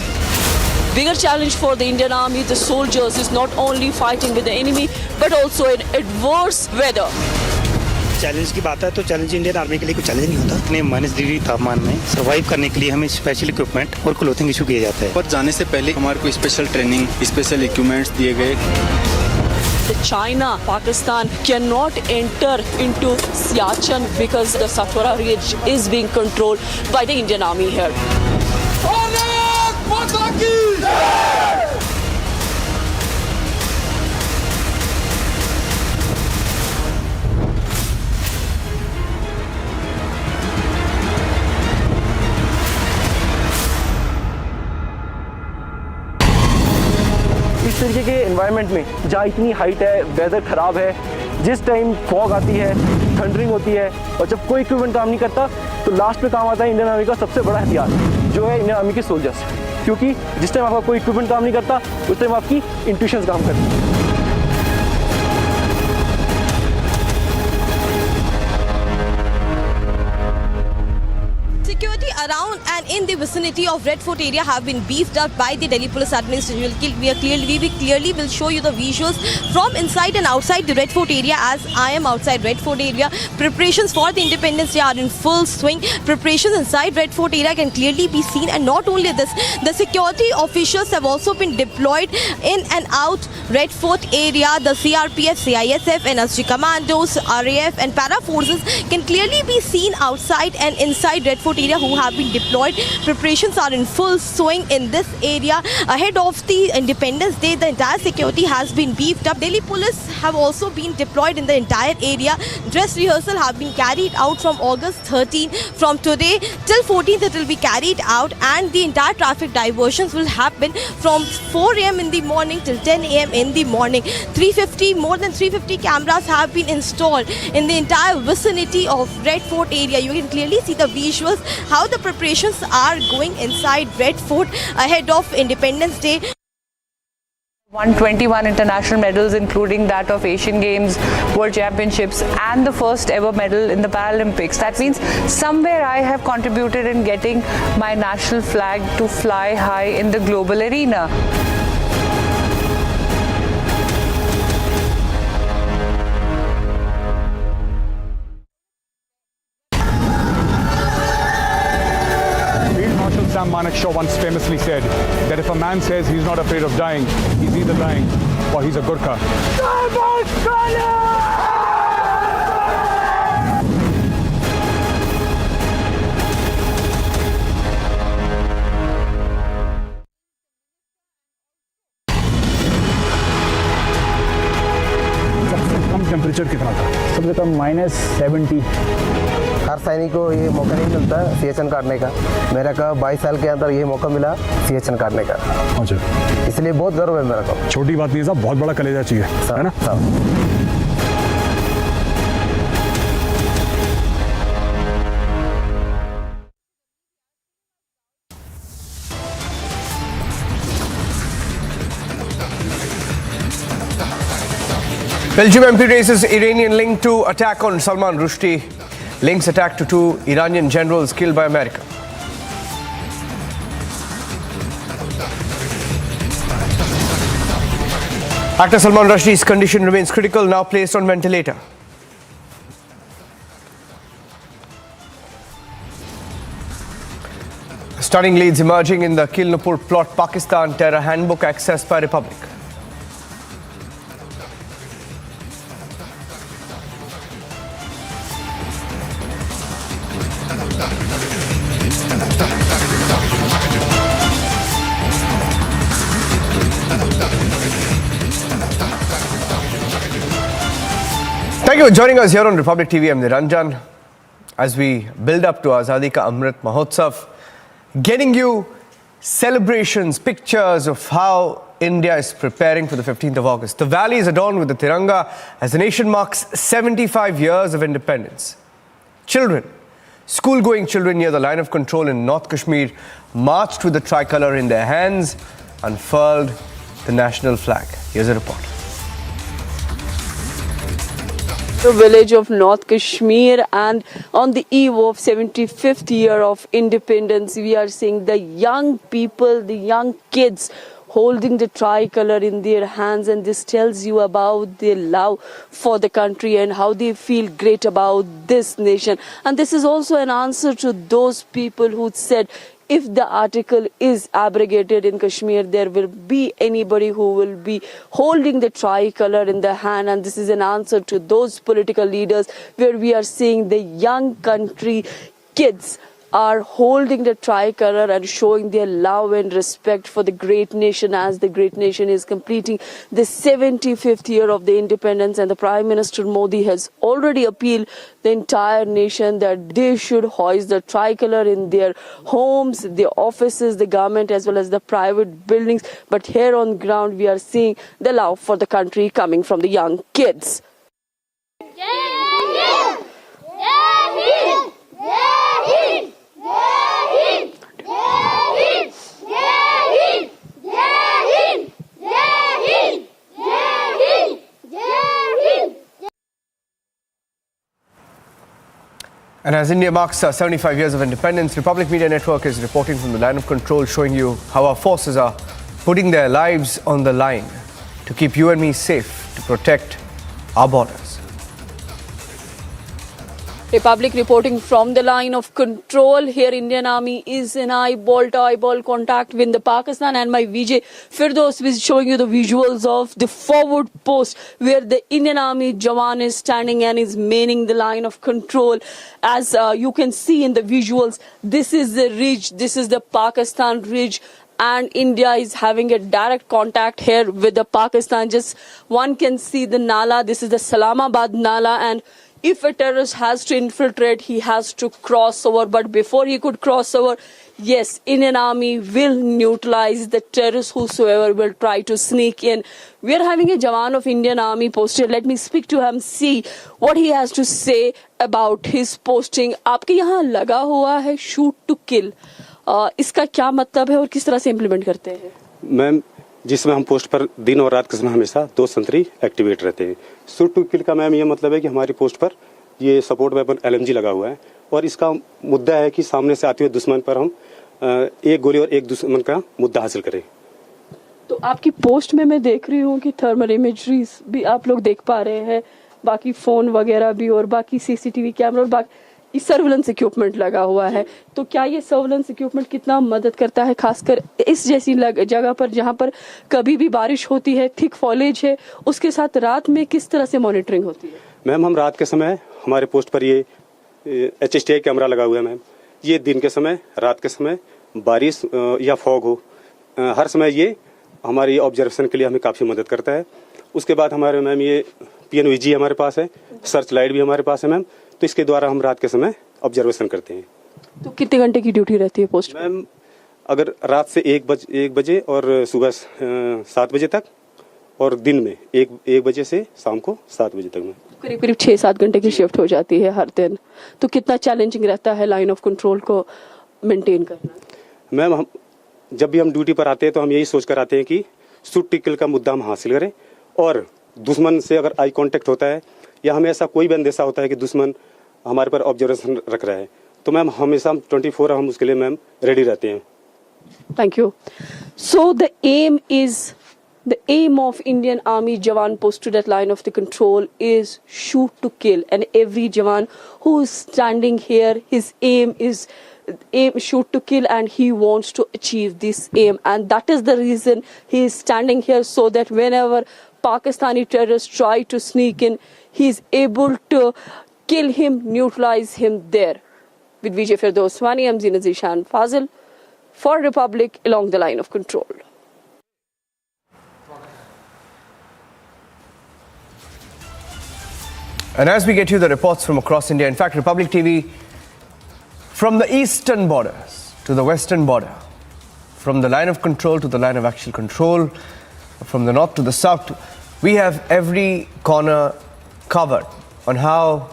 Bigger challenge for the Indian Army, the soldiers, is not only fighting with the enemy, but also in adverse weather. Challenge की बात है तो challenge Indian army के लिए कोई challenge नहीं होता। इतने -डिग्री तापमान में सर्वाइव करने के लिए हमें स्पेशल इक्विपमेंट और क्लोथिंग इशू किए जाते हैं। पर जाने से पहले हमारे को स्पेशल ट्रेनिंग, स्पेशल इक्विपमेंट्स दिए गए। China, Pakistan cannot enter into Siachen because the Satwara Ridge is being controlled by the Indian Army here. इस तरीके के एनवायरनमेंट में जहाँ इतनी हाइट है, वेदर ख़राब है, जिस टाइम फॉग आती है, थंडरिंग होती है, और जब कोई इक्विपमेंट काम नहीं करता तो लास्ट में काम आता है इंडियन आर्मी का सबसे बड़ा हथियार, जो है इंडियन आर्मी के सोल्जर्स। क्योंकि जिस टाइम आपका कोई इक्विपमेंट काम नहीं करता उस टाइम आपकी इंट्यूशंस काम करती है। Security around and in the vicinity of Red Fort area have been beefed up by the Delhi Police Administration. We clearly will show you the visuals from inside and outside the Red Fort area, as I am outside Red Fort area. Preparations for the Independence Day are in full swing. Preparations inside Red Fort area can clearly be seen, and not only this, the security officials have also been deployed in and out Red Fort area. The CRPF, CISF, NSG commandos, RAF and para forces can clearly be seen outside and inside Red Fort area who have been deployed. Preparations are in full swing in this area. Ahead of the Independence Day, the entire security has been beefed up. Delhi police have also been deployed in the entire area. Dress rehearsal have been carried out from August 13. From today till 14th it will be carried out, and the entire traffic diversions will happen from 4 AM in the morning till 10 AM in the morning. More than 350 cameras have been installed in the entire vicinity of Red Fort area. You can clearly see the visuals how the preparations are going inside Red Fort ahead of Independence Day. 121 international medals, including that of Asian Games, World Championships, and the first ever medal in the Paralympics. That means somewhere I have contributed in getting my national flag to fly high in the global arena. Sam Manekshaw once famously said that if a man says he's not afraid of dying, he's either lying or he's a Gurkha. सबसे कम temperature कितना था? सबसे कम -70 हर सैनिक को ये मौका नहीं मिलता CHN काटने का। मेरा का 22 साल के अंदर ये मौका मिला CHN काटने का। अच्छा, इसलिए बहुत गर्व है मेरा को। छोटी बात नहीं है साहब, बहुत बड़ा कलेजा चाहिए, है ना साहब। Belgium MP traces Iranian link to attack on Salman Rushdie. Links attack to 2 Iranian generals killed by America. Actor Salman Rushdie's condition remains critical, now placed on ventilator. Stunning leads emerging in the Kill Nupur plot, Pakistan terror handbook accessed by Republic. Thank you for joining us here on Republic TV. I'm Niranjan. As we build up to Azadi Ka Amrit Mahotsav, getting you celebrations, pictures of how India is preparing for the 15th of August. The valley is adorned with the Tiranga as the nation marks 75 years of independence. Children, school-going children near the line of control in North Kashmir marched with the tricolour in their hands, unfurled the national flag. Here's a report. The village of North Kashmir, and on the eve of 75th year of independence, we are seeing the young people, the young kids holding the tricolour in their hands, and this tells you about their love for the country and how they feel great about this nation. And this is also an answer to those people who said, if the article is abrogated in Kashmir, there will be anybody who will be holding the tricolour in the hand. And this is an answer to those political leaders where we are seeing the young country kids are holding the tricolour and showing their love and respect for the great nation as the great nation is completing the 75th year of the independence. And the Prime Minister Modi has already appealed the entire nation that they should hoist the tricolour in their homes, their offices, the government as well as the private buildings. But here on ground we are seeing the love for the country coming from the young kids. And as India marks 75 years of independence, Republic Media Network is reporting from the line of control, showing you how our forces are putting their lives on the line to keep you and me safe, to protect our borders. Republic reporting from the line of control. Here Indian Army is in eyeball-to-eyeball contact with the Pakistan, and my VJ Firdos is showing you the visuals of the forward post where the Indian Army Jawan is standing and is manning the line of control. As you can see in the visuals, this is the ridge, this is the Pakistan ridge, and India is having a direct contact here with the Pakistan. Just one can see the Nala, this is the Salamabad Nala, and if a terrorist has to infiltrate, he has to cross over. But before he could cross over, yes, Indian Army will neutralize the terrorists whosoever will try to sneak in. We are having a Jawan of Indian Army posted. Let me speak to him, see what he has to say about his posting. आपके यहाँ लगा हुआ है shoot to kill. इसका क्या मतलब है और किस तरह से इम्प्लीमेंट करते हैं? मैम, जिस समय हम पोस्ट पर दिन और रात के समय हमेशा 2 संतरी एक्टिवेट रहते हैं। शूट टू किल का मैम ये मतलब है कि हमारी पोस्ट पर ये सपोर्ट वेपन LMG लगा हुआ है, और इसका मुद्दा है कि सामने से आते हुए दुश्मन पर हम एक गोली और एक दुश्मन का मुद्दा हासिल करें। तो आपकी पोस्ट में मैं देख रही हूँ कि थर्मल इमेजरीज भी आप लोग देख पा रहे हैं, बाकी फ़ोन वगैरह भी, और बाकी CCTV कैमरा और बाकी सर्विलेंस इक्विपमेंट लगा हुआ है। तो क्या ये सर्विलेंस इक्विपमेंट कितना मदद करता है, खासकर इस जैसी जगह पर जहां पर कभी भी बारिश होती है, थिक फॉलेज है, उसके साथ रात में किस तरह से मॉनिटरिंग होती है? मैम, हम रात के समय हमारे पोस्ट पर ये HSTI कैमरा लगा हुआ है मैम। ये दिन के समय, रात के समय, बारिश या फॉग हो, हर समय ये हमारी ऑब्जर्वेशन के लिए हमें काफ़ी मदद करता है। उसके बाद हमारे मैम ये PNVG हमारे पास है, सर्च लाइट भी हमारे पास है मैम। तो इसके द्वारा हम रात के समय ऑब्जर्वेशन करते हैं। तो कितने घंटे की ड्यूटी रहती है पोस्ट? मैम अगर रात से 1 बजे और सुबह 7 बजे तक, और दिन में 1 बजे से शाम को 7 बजे तक में करीब करीब 6-7 घंटे की शिफ्ट हो जाती है हर दिन। तो कितना चैलेंजिंग रहता है लाइन ऑफ कंट्रोल को मेंटेन करना? मैम हम जब भी हम ड्यूटी पर आते हैं तो हम यही सोच कर आते हैं कि शूट टू किल का मुद्दा हम हासिल करें, और दुश्मन से अगर आई कांटेक्ट होता है या हमें ऐसा कोई भी अंदेशा होता है कि दुश्मन हमारे पर ऑब्जर्वेशन रख रहा है, तो मैम हमेशा 24 हम उसके लिए मैम रेडी रहते हैं। Thank you. So the aim of Indian Army Jawan posted at line of the control is shoot to kill, and every Jawan who is standing here, his aim is shoot to kill, and he wants to achieve this aim, and that is the reason he is standing here, so that whenever Pakistani terrorists try to sneak in, he is able to kill him, neutralize him there. With Vijay Firdoswani, I'm Zina Zishan Fazil for Republic along the line of control. And as we get you the reports from across India, in fact, Republic TV, from the eastern borders to the western border, from the line of control to the line of actual control, from the north to the south, we have every corner covered on how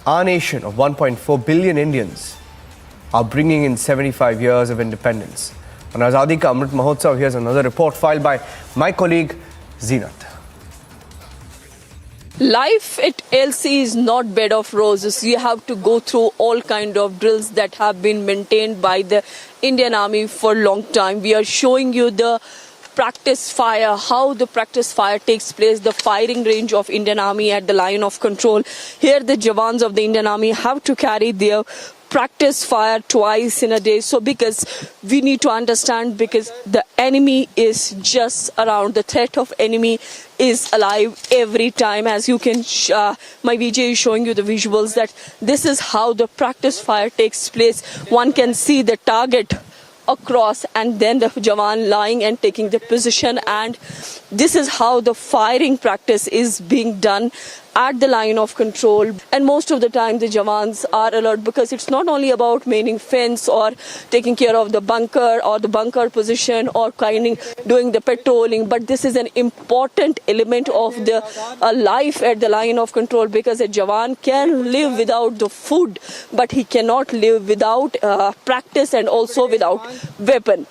our nation of 1.4 billion Indians are bringing in 75 years of independence. On Azadi Ka Amrit Mahotsav, here's another report filed by my colleague Zeenat. Life at LC is not bed of roses. You have to go through all kind of drills that have been maintained by the Indian Army for a long time. We are showing you the practice fire, how the practice fire takes place, the firing range of Indian Army at the line of control. Here the Jawans of the Indian Army have to carry their practice fire twice in a day. So because we need to understand, because the enemy is just around, the threat of enemy is alive every time. As you can, my VJ is showing you the visuals that this is how the practice fire takes place. One can see the target across and then the Jawan lying and taking the position, and this is how the firing practice is being done at the line of control. And most of the time the Jawans are alert, because it's not only about maintaining fence or taking care of the bunker or the bunker position or doing the patrolling, but this is an important element of the life at the line of control, because a Jawan can live without the food, but he cannot live without practice and also without weapon.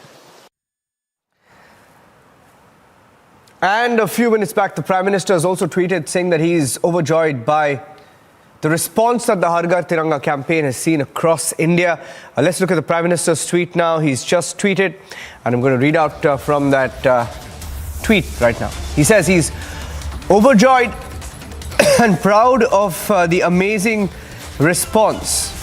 And a few minutes back, the Prime Minister has also tweeted saying that he is overjoyed by the response that the Ghar Tiranga campaign has seen across India. Let's look at the Prime Minister's tweet now. He's just tweeted, and I'm going to read out from that tweet right now. He says he's overjoyed and proud of the amazing response.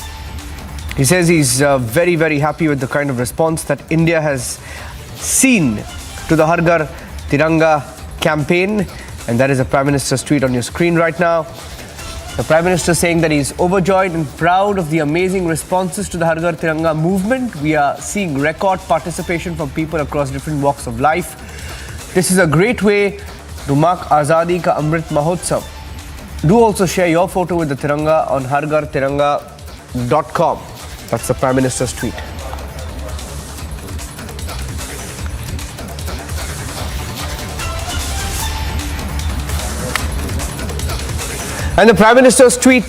He says he's very, very happy with the kind of response that India has seen to the Ghar Tiranga campaign, and that is the Prime Minister's tweet on your screen right now. The Prime Minister saying that he's overjoyed and proud of the amazing responses to the Ghar Tiranga movement. We are seeing record participation from people across different walks of life. This is a great way to mark Azadi Ka Amrit Mahotsav. Do also share your photo with the Tiranga on hargartiranga.com. That's the Prime Minister's tweet. And the Prime Minister's tweet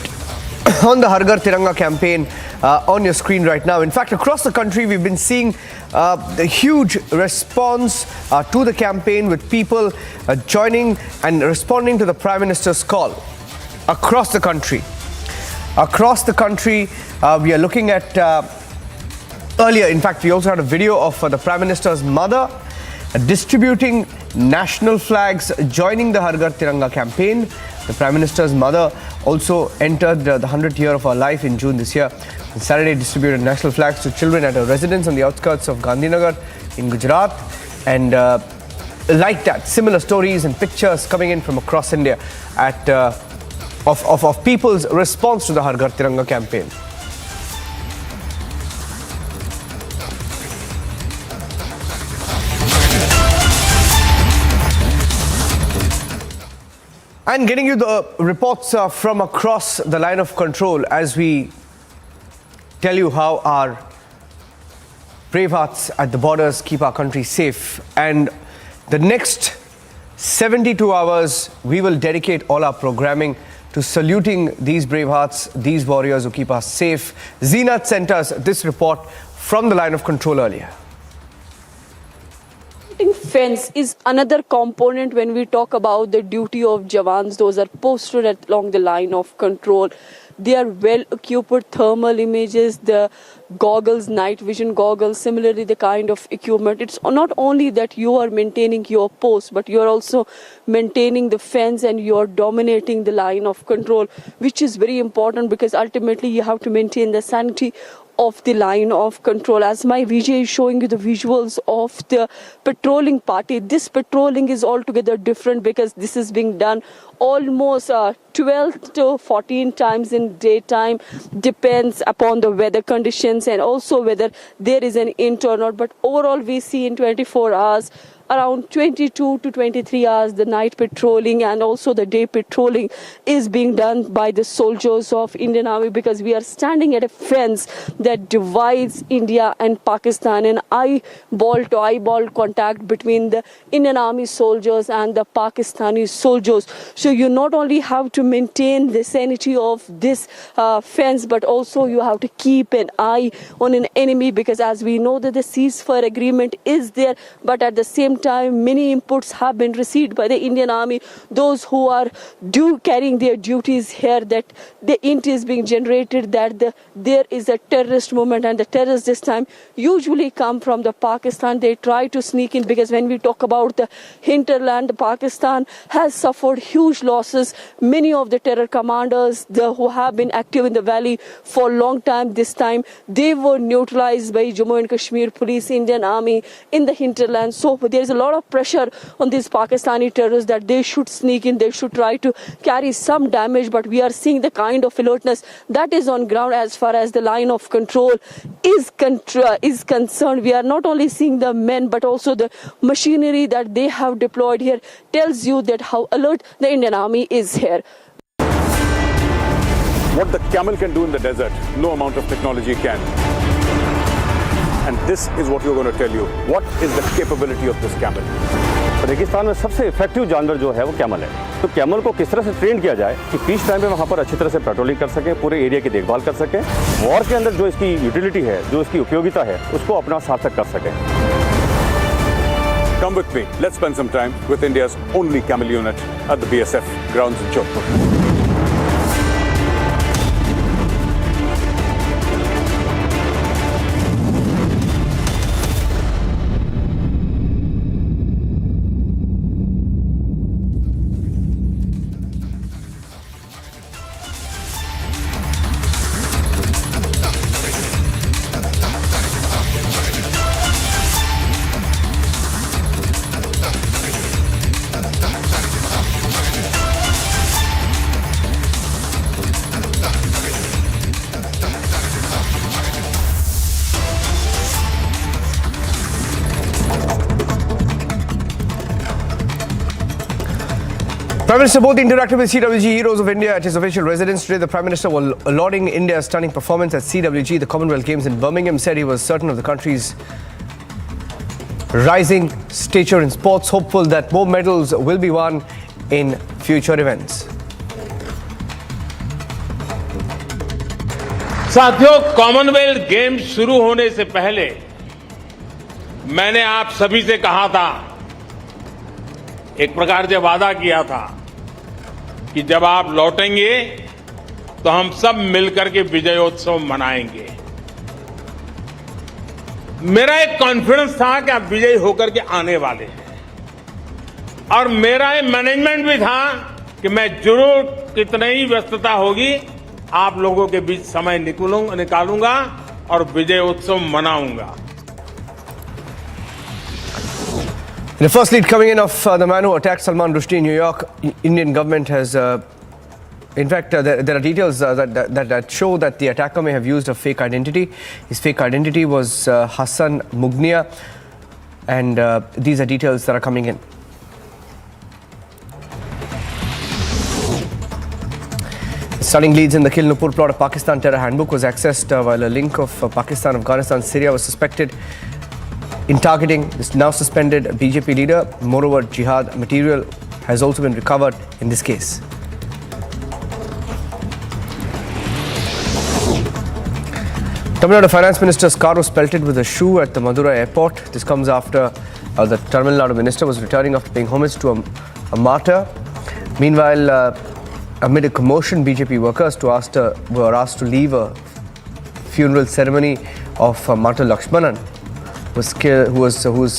on the Ghar Tiranga campaign on your screen right now. In fact, across the country, we've been seeing the huge response to the campaign, with people joining and responding to the Prime Minister's call across the country. Across the country, we are looking at earlier, in fact, we also had a video of the Prime Minister's mother distributing national flags, joining the Ghar Tiranga campaign. The Prime Minister's mother also entered the 100th year of her life in June this year. On Saturday, distributed national flags to children at a residence on the outskirts of Gandhinagar in Gujarat. And like that, similar stories and pictures coming in from across India of people's response to the Ghar Tiranga campaign. And getting you the reports from across the line of control as we tell you how our brave hearts at the borders keep our country safe. And the next 72 hours, we will dedicate all our programming to saluting these brave hearts, these warriors who keep us safe. Zenat sent us this report from the line of control earlier. Fence is another component when we talk about the duty of Jawans. Those are posted along the line of control. They are well equipped thermal images, the goggles, night vision goggles, similarly the kind of equipment. It's not only that you are maintaining your post, but you are also maintaining the fence and you are dominating the line of control, which is very important because ultimately you have to maintain the sanity of the line of control. As my VJ is showing you the visuals of the patrolling party, this patrolling is altogether different because this is being done almost 12 to 14 times in daytime, depends upon the weather conditions and also whether there is an int or not. But overall we see in 24 hours around 22 to 23 hours the night patrolling and also the day patrolling is being done by the soldiers of Indian Army, because we are standing at a fence that divides India and Pakistan, and eyeball to eyeball contact between the Indian Army soldiers and the Pakistani soldiers. So you not only have to maintain the sanity of this fence, but also you have to keep an eye on an enemy, because as we know that the ceasefire agreement is there, but at the same time many inputs have been received by the Indian Army, those who are carrying their duties here, that the int is being generated that there is a terrorist movement, and the terrorists this time usually come from the Pakistan. They try to sneak in, because when we talk about the hinterland, Pakistan has suffered huge losses. Many of the terror commanders who have been active in the valley for a long time, this time they were neutralized by Jammu and Kashmir police, Indian Army in the hinterland. So there is a lot of pressure on these Pakistani terrorists that they should sneak in, they should try to carry some damage, but we are seeing the kind of alertness that is on ground as far as the line of control is concerned. We are not only seeing the men, but also the machinery that they have deployed here tells you that how alert the Indian Army is here. What the camel can do in the desert, no amount of technology can. And this is what we're going to tell you. What is the capability of this camel? रेगिस्तान में सबसे effective जानवर जो है वो camel है। तो camel को किस तरह से ट्रेन किया जाए कि पीस टाइम में वहाँ पर अच्छी तरह से पेट्रोलिंग कर सके, पूरे एरिया की देखभाल कर सके, वॉर के अंदर जो इसकी यूटिलिटी है, जो इसकी उपयोगिता है, उसको अपना सार्थक कर सके। Come with me. Let's spend some time with India's only camel unit at the BSF grounds in Jodhpur. Prime Minister Modi interacted with CWG Heroes of India at his official residence today. The Prime Minister, while lauding India's stunning performance at CWG, the Commonwealth Games in Birmingham, said he was certain of the country's rising stature in sports, hopeful that more medals will be won in future events. साथियों, Commonwealth games शुरू होने से पहले मैंने आप सभी से कहा था, एक प्रकार से वादा किया था कि जब आप लौटेंगे तो हम सब मिलकर के विजयोत्सव मनाएंगे। मेरा एक कॉन्फिडेंस था कि आप विजयी होकर के आने वाले हैं, और मेरा एक मैनेजमेंट भी था कि मैं जरूर कितनी ही व्यस्तता होगी आप लोगों के बीच समय निकालूंगा और विजयोत्सव मनाऊंगा। The first lead coming in of the man who attacked Salman Rushdie in New York, Indian government has, in fact, there are details that show that the attacker may have used a fake identity. His fake identity was Hassan Mughnia, and these are details that are coming in. Stunning leads in the Kill Nupur plot of Pakistan terror handbook was accessed while a link of Pakistan, Afghanistan, Syria was suspected in targeting this now suspended BJP leader. Moreover, jihad material has also been recovered in this case. Tamil Nadu Finance Minister's car was pelted with a shoe at the Madurai airport. This comes after the Tamil Nadu Minister was returning after paying homage to a martyr. Meanwhile, amid a commotion, BJP workers were asked to leave a funeral ceremony of Martyr Lakshmanan,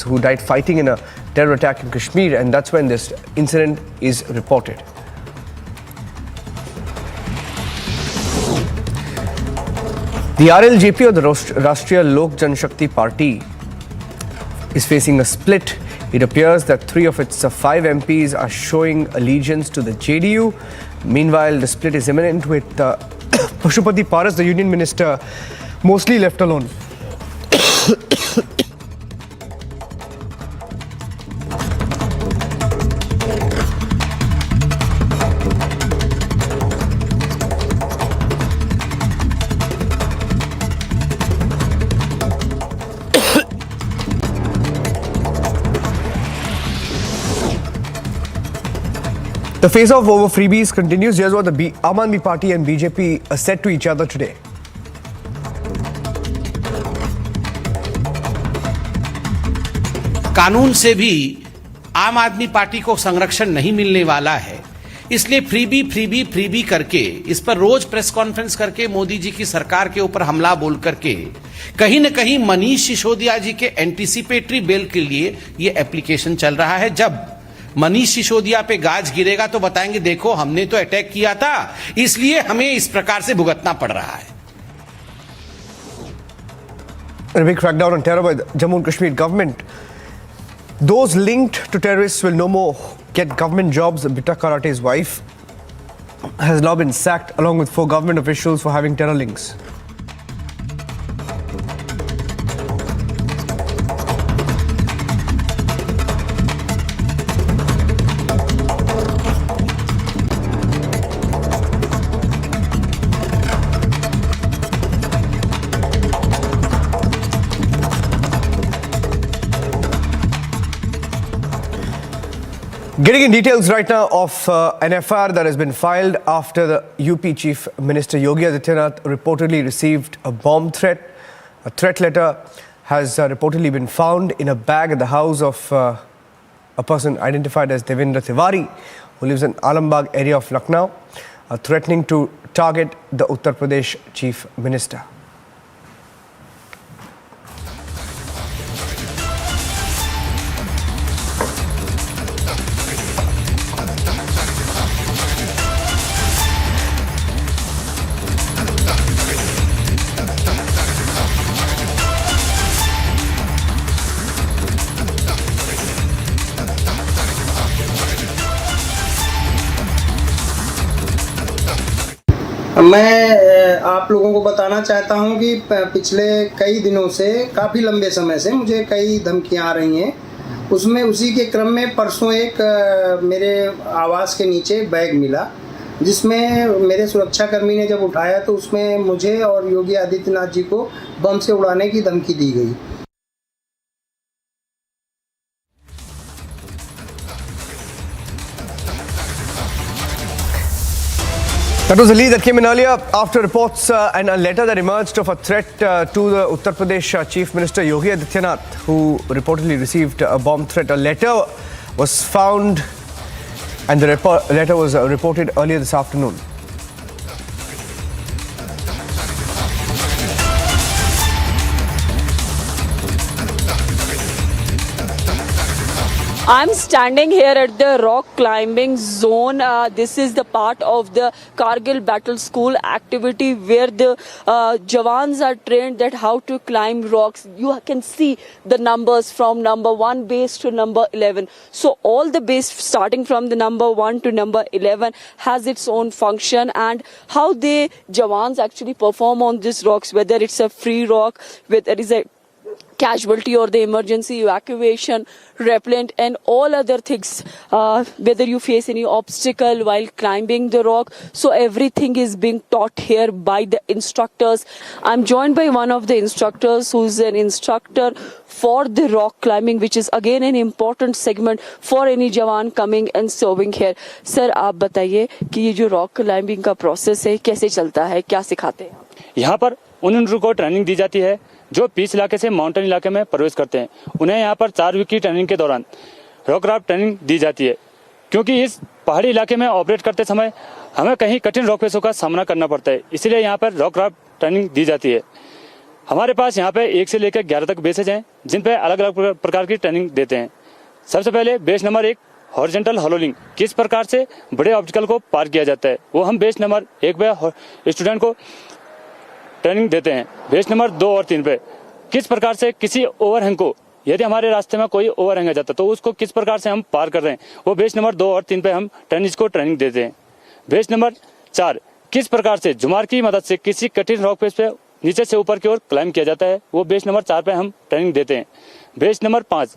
who died fighting in a terror attack in Kashmir, and that's when this incident is reported. The RLJP, or the Rashtriya Lok Janshakti Party, is facing a split. It appears that 3 of its 5 MPs are showing allegiance to the JDU. Meanwhile, the split is imminent with Pashupati Paras, the union minister, mostly left alone. The face-off over freebies continues. Here's what the Aam Aadmi Party and BJP said to each other today. कानून से भी आम आदमी party को संरक्षण नहीं मिलने वाला है, इसलिए फ्रीबी करके इस पर रोज प्रेस कॉन्फ्रेंस करके मोदी जी की सरकार के ऊपर हमला बोल करके कहीं न कहीं मनीष सिसोदिया जी के एंटीसिपेटरी बेल के लिए ये एप्लीकेशन चल रहा है। जब मनीष सिसोदिया पे गाज गिरेगा तो बताएंगे देखो हमने तो अटैक किया था, इसलिए हमें इस प्रकार से भुगतना पड़ रहा है। A big crackdown on terror by the Jammu and Kashmir government. Those linked to terrorists will no more get government jobs. Bitta Karate's wife has now been sacked along with 4 government officials for having terror links. Getting in details right now of an FIR that has been filed after the UP Chief Minister Yogi Adityanath reportedly received a bomb threat. A threat letter has reportedly been found in a bag at the house of a person identified as Devendra Tiwari, who lives in Alambagh area of Lucknow, threatening to target the Uttar Pradesh Chief Minister. मैं आप लोगों को बताना चाहता हूं कि पिछले कई दिनों से, काफ़ी लंबे समय से मुझे कई धमकियां आ रही हैं। उसमें उसी के क्रम में परसों एक मेरे आवास के नीचे एक बैग मिला, जिसमें मेरे सुरक्षाकर्मी ने जब उठाया तो उसमें मुझे और योगी आदित्यनाथ जी को बम से उड़ाने की धमकी दी गई। That was a lead that came in earlier after reports and a letter that emerged of a threat to the Uttar Pradesh Chief Minister Yogi Adityanath, who reportedly received a bomb threat. A letter was found and the letter was reported earlier this afternoon. I'm standing here at the rock climbing zone. This is the part of the Kargil Battle School activity where the Jawans are trained that how to climb rocks. You can see the numbers from number 1 base to number 11. So all the base starting from the number 1 to number 11 has its own function, and how the Jawans actually perform on these rocks, whether it's a free rock, whether it is a casualty or the emergency evacuation, repellent and all other things, whether you face any obstacle while climbing the rock. So everything is being taught here by the instructors. I'm joined by one of the instructors who's an instructor for the rock climbing, which is again an important segment for any jawan coming and serving here. Sir, आप बताइए कि ये जो rock climbing का process है कैसे चलता है, क्या सिखाते हैं? यहाँ पर उन को ट्रेनिंग दी जाती है जो पीच इलाके से माउंटेन इलाके में प्रवेश करते हैं। उन्हें यहाँ पर 4 वीक की ट्रेनिंग के दौरान रॉक क्राफ्ट ट्रेनिंग दी जाती है, क्योंकि इस पहाड़ी इलाके में ऑपरेट करते समय हमें कहीं कठिन रॉक फेसों का सामना करना पड़ता है, इसलिए यहाँ पर रॉक क्राफ्ट ट्रेनिंग दी जाती है। हमारे पास यहाँ पे 1 से लेकर 11 तक बेसेज हैं जिन पे अलग अलग प्रकार की ट्रेनिंग देते हैं। सबसे पहले बेस नंबर 1 हॉरिजॉन्टल हॉलोलिंग, किस प्रकार से बड़े ऑब्स्टिकल को पार किया जाता है, वो हम बेस नंबर 1 पे स्टूडेंट को ट्रेनिंग देते हैं। बेस नंबर 2 और 3 पे किस प्रकार से किसी ओवरहैंग को, यदि हमारे रास्ते में कोई ओवरहैंग आ जाता तो उसको किस प्रकार से हम पार कर रहे हैं, वो बेस नंबर 2 और 3 पे हम ट्रेनिंग को ट्रेनिंग देते हैं। बेस नंबर 4 किस प्रकार से जुमार की मदद से किसी कठिन रॉक फेस पे नीचे से ऊपर की ओर क्लाइंब किया जाता है, वो बेस नंबर 4 पे हम ट्रेनिंग देते हैं। बेस नंबर 5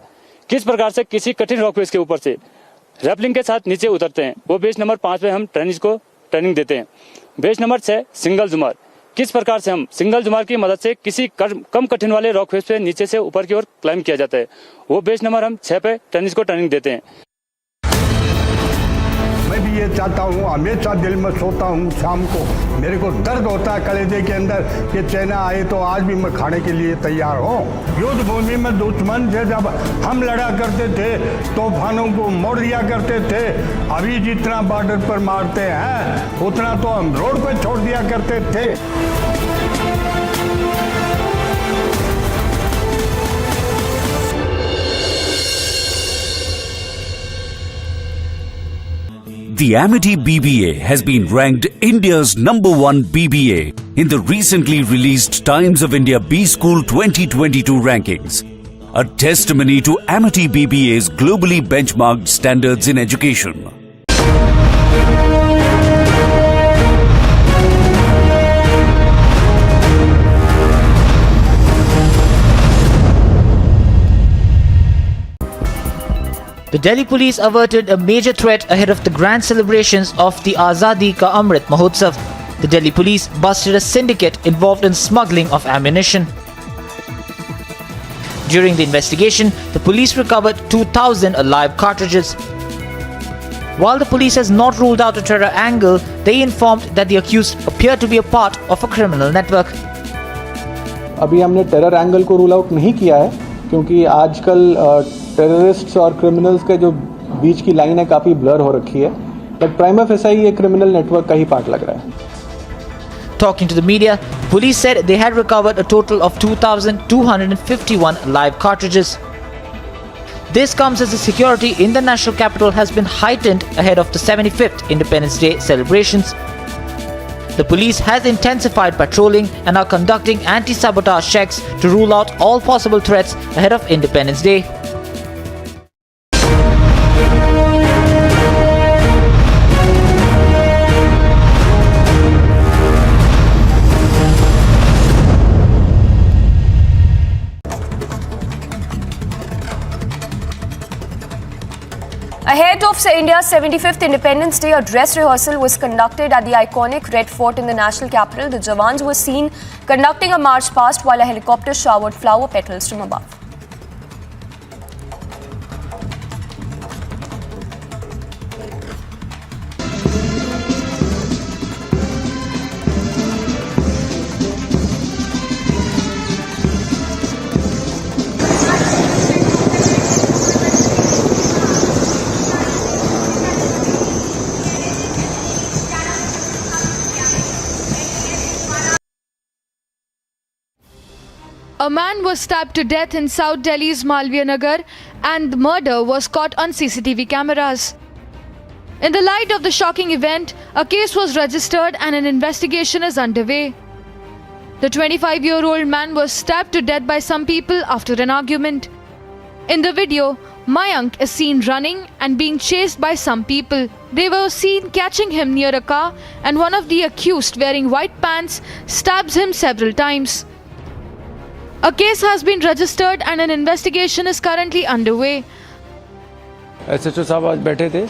किस प्रकार से किसी कठिन रॉक फेस के ऊपर से रैपलिंग के साथ नीचे उतरते हैं, वो बेस नंबर 5 पे हम ट्रेनिंग को ट्रेनिंग देते हैं। बेस नंबर 6 सिंगल जुमार, किस प्रकार से हम सिंगल जुमार की मदद से किसी कम कठिन वाले रॉक फेस पे नीचे से ऊपर की ओर क्लाइंब किया जाता है, वो बेस नंबर हम 6 पे ट्रेनिंग को ट्रेनिंग देते हैं। मैं भी ये चाहता हूँ, हमेशा दिल में सोता हूँ शाम को, मेरे को दर्द होता है कलेजे के अंदर कि चाइना आए तो आज भी मैं खाने के लिए तैयार हूँ। युद्ध भूमि में दुश्मन से जब हम लड़ा करते थे तूफानों को मोड़ दिया करते थे, अभी जितना बॉर्डर पर मारते हैं उतना तो हम रोड पर छोड़ दिया करते थे। The Amity BBA has been ranked India's #1 BBA in the recently released Times of India B School 2022 rankings, a testimony to Amity BBA's globally benchmarked standards in education. The Delhi police averted a major threat ahead of the grand celebrations of the Azadi Ka Amrit Mahotsav. The Delhi police busted a syndicate involved in smuggling of ammunition. During the investigation, the police recovered 2,000 live cartridges. While the police has not ruled out a terror angle, they informed that the accused appear to be a part of a criminal network. अभी हमने terror angle को rule out नहीं किया है, क्योंकि आजकल terrorists और criminals के जो बीच की लाइन है काफ़ी ब्लर हो रखी है, बट प्राइमा फेसाई ये क्रिमिनल नेटवर्क का ही पार्ट लग रहा है। Talking to the media, police said they had recovered a total of 2,251 live cartridges. This comes as the security in the national capital has been heightened ahead of the 75th Independence Day celebrations. The police has intensified patrolling and are conducting anti-sabotage checks to rule out all possible threats ahead of Independence Day. Ahead of India's 75th Independence Day, a dress rehearsal was conducted at the iconic Red Fort in the national capital. The Jawans were seen conducting a march past while a helicopter showered flower petals from above. A man was stabbed to death in South Delhi's Malviya Nagar, and the murder was caught on CCTV cameras. In the light of the shocking event, a case was registered and an investigation is underway. The 25-year-old man was stabbed to death by some people after an argument. In the video, Mayank is seen running and being chased by some people. They were seen catching him near a car, and one of the accused, wearing white pants, stabs him several times. A case has been registered and an investigation is currently underway. SHO साहब आज बैठे थे,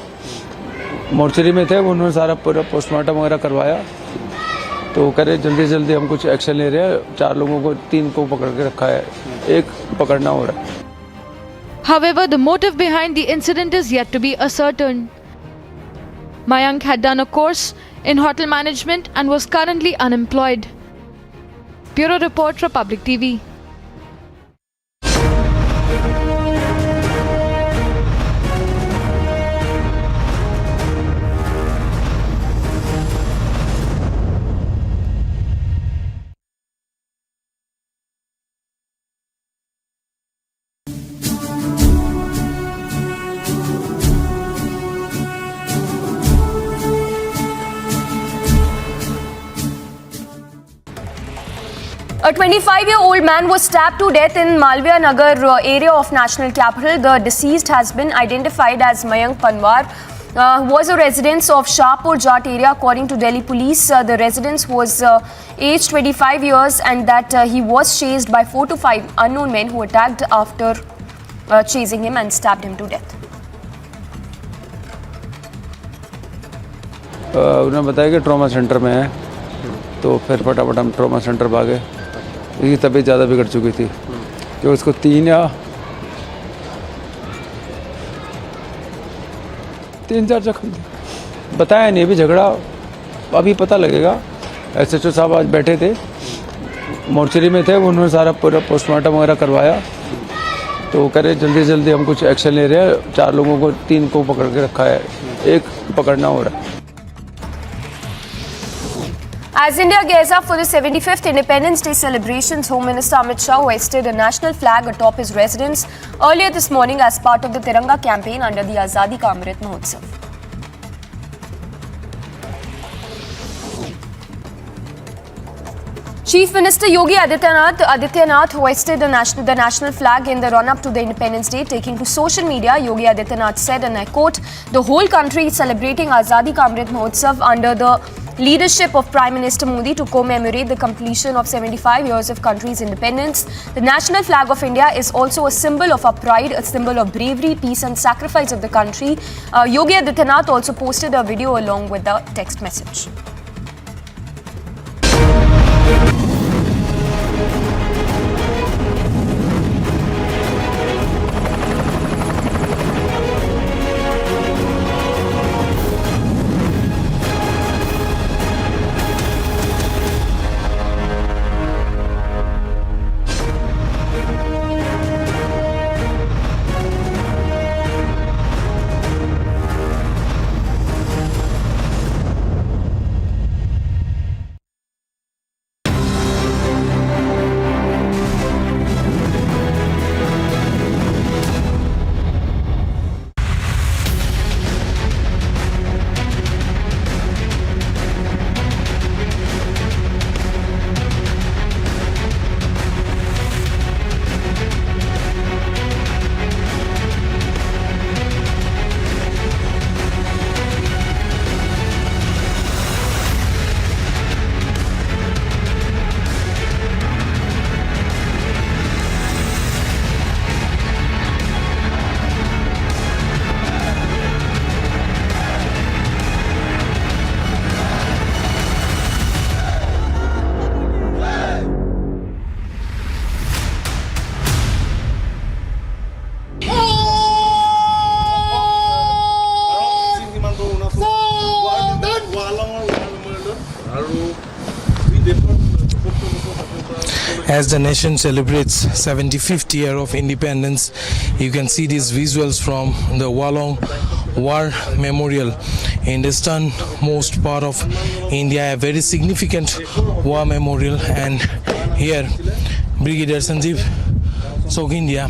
mortuary में थे, उन्होंने सारा पूरा postmortem वगैरह करवाया, तो करे जल्दी जल्दी हम कुछ एक्शन ले रहे हैं। 4 लोगों को 3 को पकड़ के रखा है, 1 पकड़ना हो रहा है। However, the motive behind the incident is yet to be ascertained. Mayank had done a course in hotel management and was currently unemployed. Bureau Report, Republic TV. A 25-year-old man was stabbed to death in Malviya Nagar area of national capital. The deceased has been identified as Mayank Panwar, who was a resident of Shahpur Jat area. According to Delhi police, the resident was aged 25 years and that he was chased by 4 to 5 unknown men who attacked after chasing him and stabbed him to death. उन्होंने बताया कि trauma centre में है, तो फिर फटाफट हम trauma centre भागे। इसकी तबीयत ज़्यादा बिगड़ चुकी थी कि उसको 3-4 जख्म थे। बताया नहीं, अभी झगड़ा अभी पता लगेगा। SHO साहब आज बैठे थे, मोर्चरी में थे, उन्होंने सारा पूरा पोस्टमार्टम वगैरह करवाया, तो करे जल्दी जल्दी हम कुछ एक्शन ले रहे हैं। 4 लोगों को 3 को पकड़ के रखा है, 1 पकड़ना हो रहा है। As India gears up for the 75th Independence Day celebrations, Home Minister Amit Shah hoisted a national flag atop his residence earlier this morning as part of the Tiranga campaign under the Azadi Ka Amrit Mahotsav. Chief Minister Yogi Adityanath hoisted the national flag in the run-up to the Independence Day. Taking to social media, Yogi Adityanath said, and I quote, "The whole country is celebrating Azadi Ka Amrit Mahotsav under the leadership of Prime Minister Modi to commemorate the completion of 75 years of country's independence. The national flag of India is also a symbol of our pride, a symbol of bravery, peace and sacrifice of the country." Yogi Adityanath also posted a video along with the text message. As the nation celebrates 75th year of independence, you can see these visuals from the Walong War Memorial in the easternmost part of India, a very significant war memorial. And here Brigadier Sanjeev Sogindia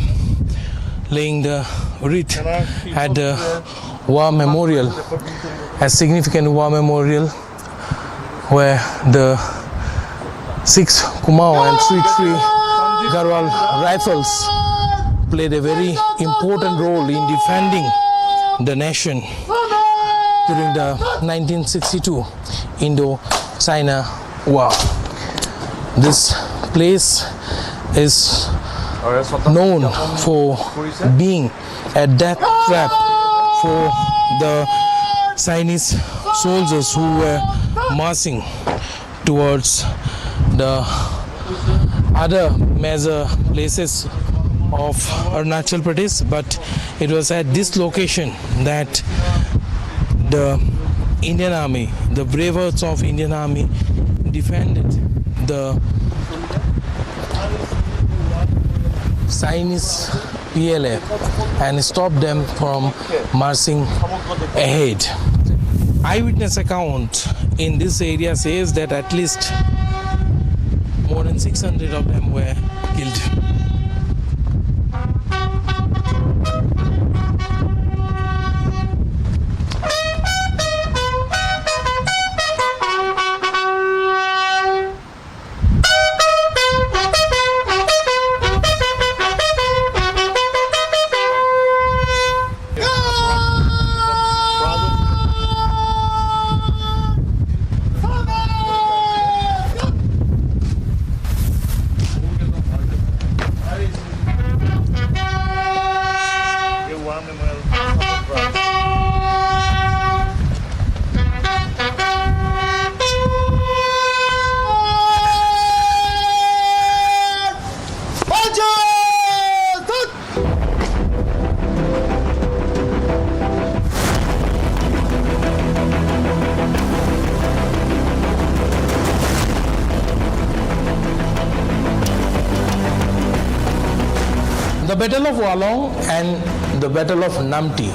laying the wreath at the war memorial, a significant war memorial where the 6 Kumaon and 3 Garhwal rifles played a very important role in defending the nation during the 1962 Indo-China War. This place is known for being a death trap for the Chinese soldiers who were marching towards the other major places of Arunachal Pradesh, but it was at this location that the Indian Army, the bravest of Indian Army, defended the Chinese PLA and stopped them from marching ahead. Eyewitness account in this area says that at least more than 600 of them were killed. The Battle of Walong and the Battle of Namti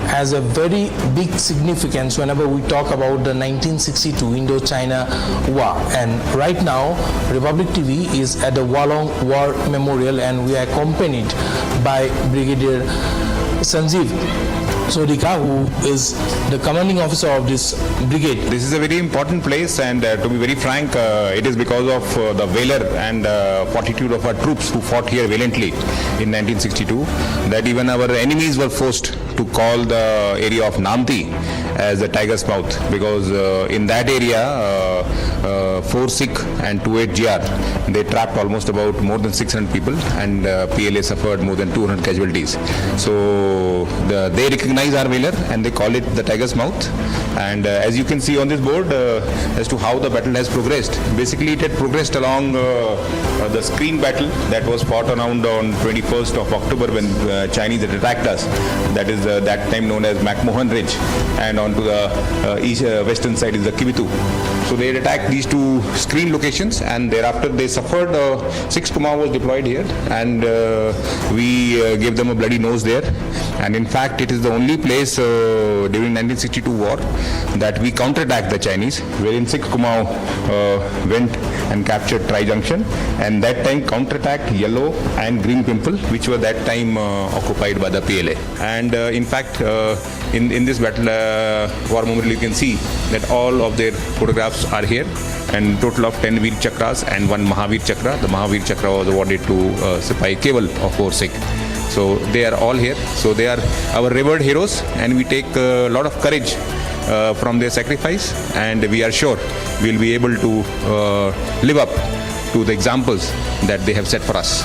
has a very big significance whenever we talk about the 1962 Indo-China War. And right now, Republic TV is at the Walong War Memorial and we are accompanied by Brigadier Sanjeev Sodika, who is the commanding officer of this brigade. This is a very important place, and to be very frank, it is because of the valor and fortitude of our troops who fought here valiantly in 1962 that even our enemies were forced to call the area of Namti as the tiger's mouth, because in that area 4 Sikh and 28 Ghar, they trapped almost about more than 600 people, and PLA suffered more than 200 casualties. So they recognize our valor and they call it the tiger's mouth. And as you can see on this board as to how the battle has progressed, basically it had progressed along the screen battle that was fought around on 21st of October when Chinese had attacked us. That is that time known as McMahon Ridge, and on to the western side is the Kibitu. So they had attacked these two screen locations, and thereafter they suffered. 6 Kumar was deployed here, and we gave them a bloody nose there. And in fact, it is the only place during 1962 war that we counterattacked the Chinese, wherein 6 Kumar went and captured Tri Junction, and that time counterattacked Yellow and Green Pimple, which were that time occupied by the PLA. And in fact, in this battle war memorial, you can see that all of their photographs are here, and total of 10 Veer Chakras and 1 Mahavir Chakra. The Mahavir Chakra was awarded to Sipai Keval of 4 Sikh. So they are all here. So they are our revered heroes, and we take a lot of courage from their sacrifice, and we are sure we'll be able to live up to the examples that they have set for us.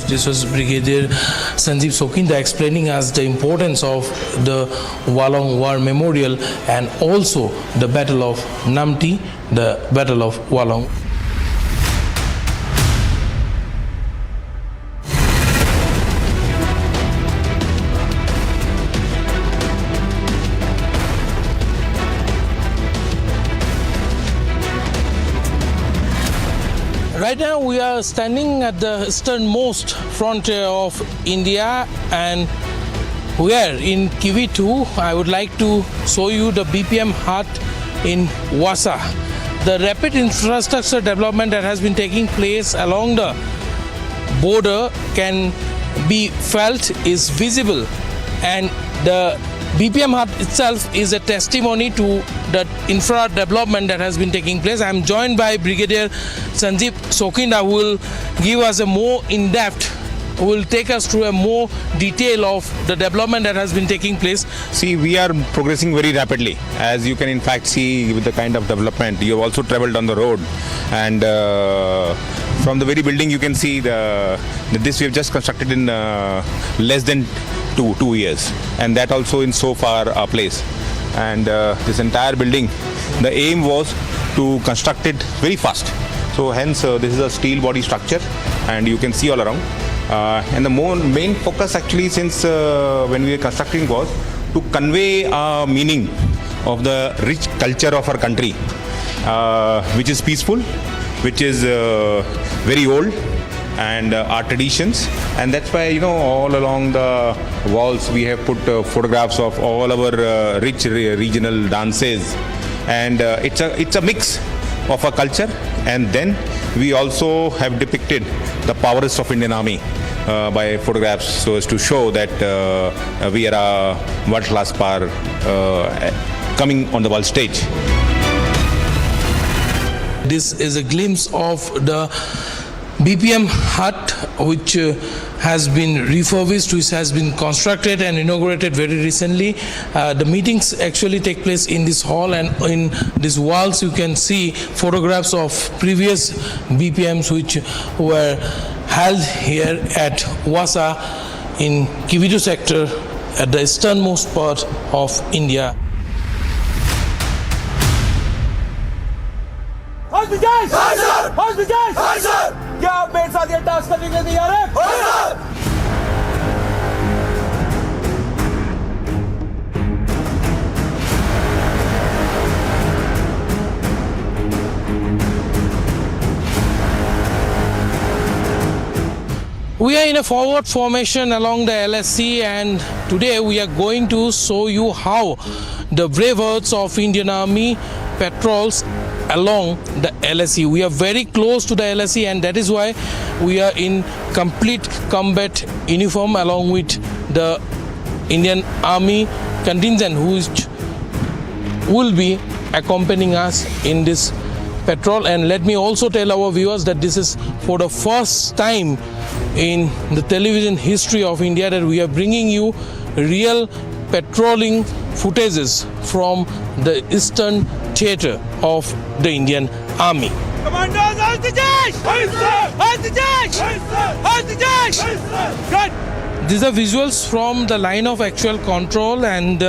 This was Brigadier Sanjeev Sokinda explaining us the importance of the Walong War Memorial and also the Battle of Namti, the Battle of Walong. Right now we are standing at the easternmost frontier of India, and we are in Kivitu. I would like to show you the BPM hut in Wasa. The rapid infrastructure development that has been taking place along the border can be felt, is visible, and the BPM hut itself is a testimony to the infra development that has been taking place. I am joined by Brigadier Sanjeev Sokinda, who will give us a more in-depth will take us through a more detail of the development that has been taking place. See, we are progressing very rapidly, as you can in fact see with the kind of development. You have also traveled on the road, and from the very building you can see this we have just constructed in less than two years, and that also in so far a place. And this entire building, the aim was to construct it very fast. So hence this is a steel body structure, and you can see all around. And the main focus actually since when we were constructing was to convey a meaning of the rich culture of our country, which is peaceful, which is very old, and our traditions. And that's why, all along the walls we have put photographs of all our rich regional dances, and it's a mix of our culture. And then we also have depicted the prowess of Indian Army by photographs, so as to show that we are a world-class power coming on the world stage. This is a glimpse of the BPM hut, which has been refurbished, which has been constructed and inaugurated very recently. The meetings actually take place in this hall, and in these walls you can see photographs of previous BPMs which were held here at Wasa in Kividu sector at the easternmost part of India. क्या आप मेरे साथ ये task करने के लिए तैयार हैं? We are in a forward formation along the LSC, and today we are going to show you how the brave hearts of Indian Army patrols along the LSC. We are very close to the LSC, and that is why we are in complete combat uniform along with the Indian Army contingent which will be accompanying us in this patrol. And let me also tell our viewers that this is for the first time in the television history of India that we are bringing you real patrolling footages from the Eastern Theatre of the Indian Army. Commandos, hold the dash! Hold the dash! Hold the dash! Good! These are visuals from the line of actual control, and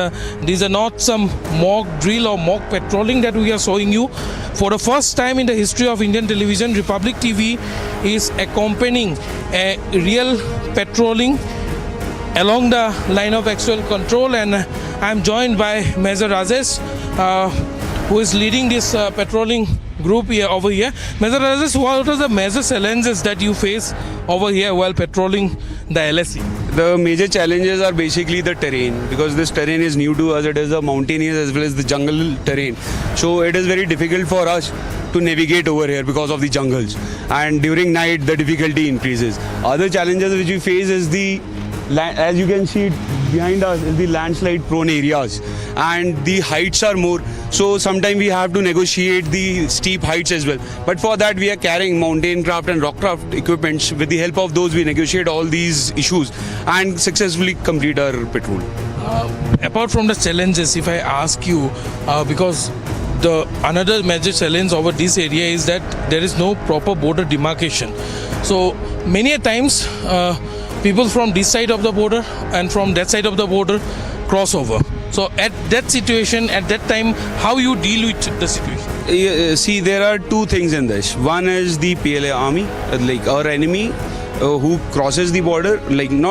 these are not some mock drill or mock patrolling that we are showing you. For the first time in the history of Indian television, Republic TV is accompanying a real patrolling along the line of actual control, and I am joined by Major Rajesh, who is leading this patrolling group over here. Major Rajesh, what are the major challenges that you face over here while patrolling the LSC? The major challenges are basically the terrain, because this terrain is new to us. It is a mountainous as well as the jungle terrain. So it is very difficult for us to navigate over here because of the jungles. And during night, the difficulty increases. Other challenges which we face is the as you can see behind us is the landslide prone areas, and the heights are more, so sometimes we have to negotiate the steep heights as well. But for that we are carrying mountain craft and rock craft equipments. With the help of those we negotiate all these issues and successfully complete our patrol. Apart from the challenges, if I ask you, because another major challenge over this area is that there is no proper border demarcation. So many a times people from this side of the border and from that side of the border cross over. So at that situation, at that time, how you deal with the situation? See, there are two things in this. One is the PLA army, like our enemy, who crosses the border.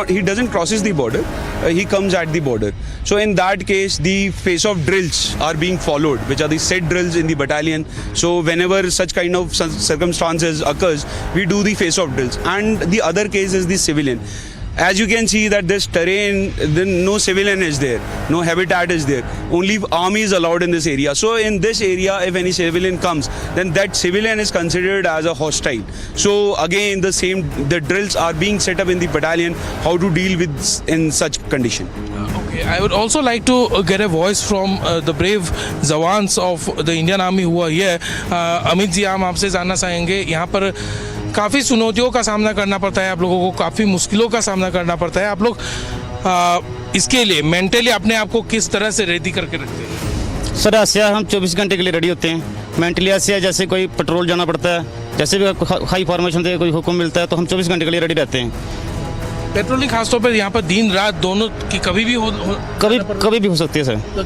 He doesn't crosses the border, he comes at the border. So in that case, the face-off drills are being followed, which are the set drills in the battalion. So whenever such kind of circumstances occurs, we do the face-off drills. And the other case is the civilian. As you can see that this terrain, then no civilian is there, no habitat is there, only army is allowed in this area. So in this area, if any civilian comes, then that civilian is considered as a hostile. So again, the drills are being set up in the battalion, how to deal with in such condition. Okay, I would also like to get a voice from the brave Zawans of the Indian Army who are here. Amit ji, हम आपसे जानना चाहेंगे यहाँ पर काफ़ी चुनौतियों का सामना करना पड़ता है, आप लोगों को काफ़ी मुश्किलों का सामना करना पड़ता है। आप लोग इसके लिए मेंटली अपने आप को किस तरह से रेडी करके रखते हैं? सर ऐसे हम 24 घंटे के लिए रेडी होते हैं। मेंटली ऐसे है जैसे कोई पेट्रोल जाना पड़ता है, जैसे भी हाई फॉर्मेशन से कोई हुक्म मिलता है तो हम 24 घंटे के लिए रेडी रहते हैं। पेट्रोलिंग खासतौर पर यहाँ पर दिन रात दोनों की कभी भी हो सकती है सर। तो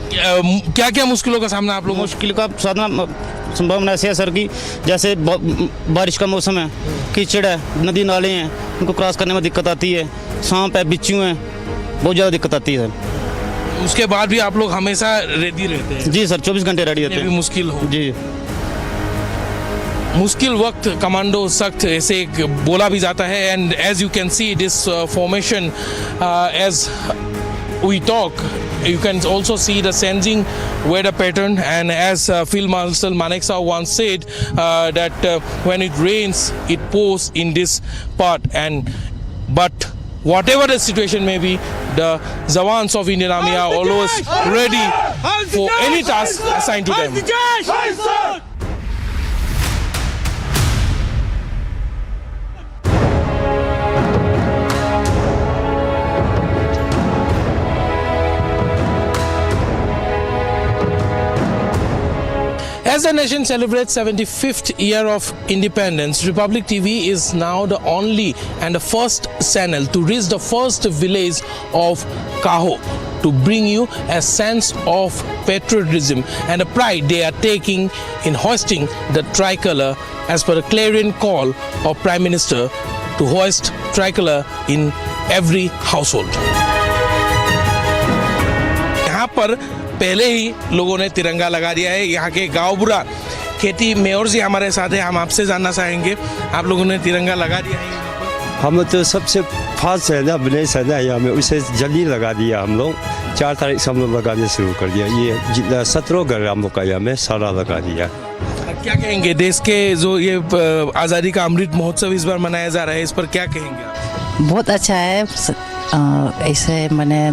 क्या क्या मुश्किलों का सामना आप लोग? मुश्किल का सामना संभावना ऐसे है सर कि जैसे बारिश का मौसम है, कीचड़ है, नदी नाले हैं, उनको क्रॉस करने में दिक्कत आती है, सांप है, बिच्छू हैं, बहुत ज़्यादा दिक्कत आती है सर। उसके बाद भी आप लोग हमेशा रेडी रहते हैं? जी सर, 24 घंटे रेडी रहते हैं। मुश्किल हो जी, मुश्किल वक्त कमांडो सख्त ऐसे बोला भी जाता है। And as you can see this formation as we talk, you can also see the changing weather pattern, and as Field Marshal Maneksa once said that when it rains it pours in this part, but whatever the situation may be, the Zawans of Indian Army are always ready for any task assigned to them. As the nation celebrates 75th year of independence, Republic TV is now the only and the first channel to reach the first village of Kaho to bring you a sense of patriotism and the pride they are taking in hoisting the tricolor as per the clarion call of Prime Minister to hoist tricolor in every household. यहाँ पर पहले ही लोगों ने तिरंगा लगा दिया है। यहाँ के गांव बुरा खेती मेयर जी हमारे साथ है, हम आपसे जानना चाहेंगे, आप लोगों ने तिरंगा लगा दिया है यहाँ पर? हम तो सबसे फास्ट है ना, विलेज है ना यहाँ में, उसे जल्दी लगा दिया हम लोग। 4 तारीख से हम लोग लगाने शुरू कर दिया। ये जितना 17 घर हम लोग का यहाँ में सारा लगा दिया। क्या कहेंगे देश के जो ये आज़ादी का अमृत महोत्सव इस बार मनाया जा रहा है, इस पर क्या कहेंगे आप? बहुत अच्छा है। ऐसे मैंने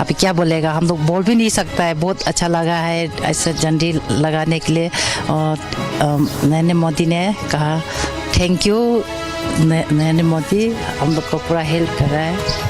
अभी क्या बोलेगा, हम लोग बोल भी नहीं सकता है। बहुत अच्छा लगा है ऐसे झंडी लगाने के लिए। और नरेंद्र मोदी ने कहा थैंक यू। नरेंद्र मोदी हम लोग को पूरा हेल्प कर रहा है।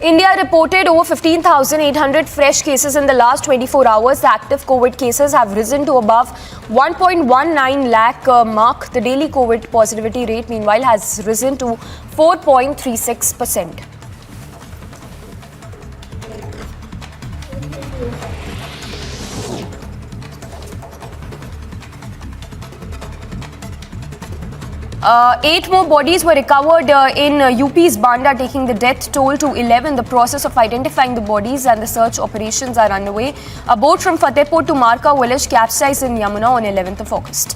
India reported over 15,800 fresh cases in the last 24 hours. The active COVID cases have risen to above 1.19 lakh mark. The daily COVID positivity rate, meanwhile, has risen to 4.36%. Eight more bodies were recovered in UP's Banda, taking the death toll to 11. The process of identifying the bodies and the search operations are underway. A boat from Fatehpur to Marka village capsized in Yamuna on 11th of August.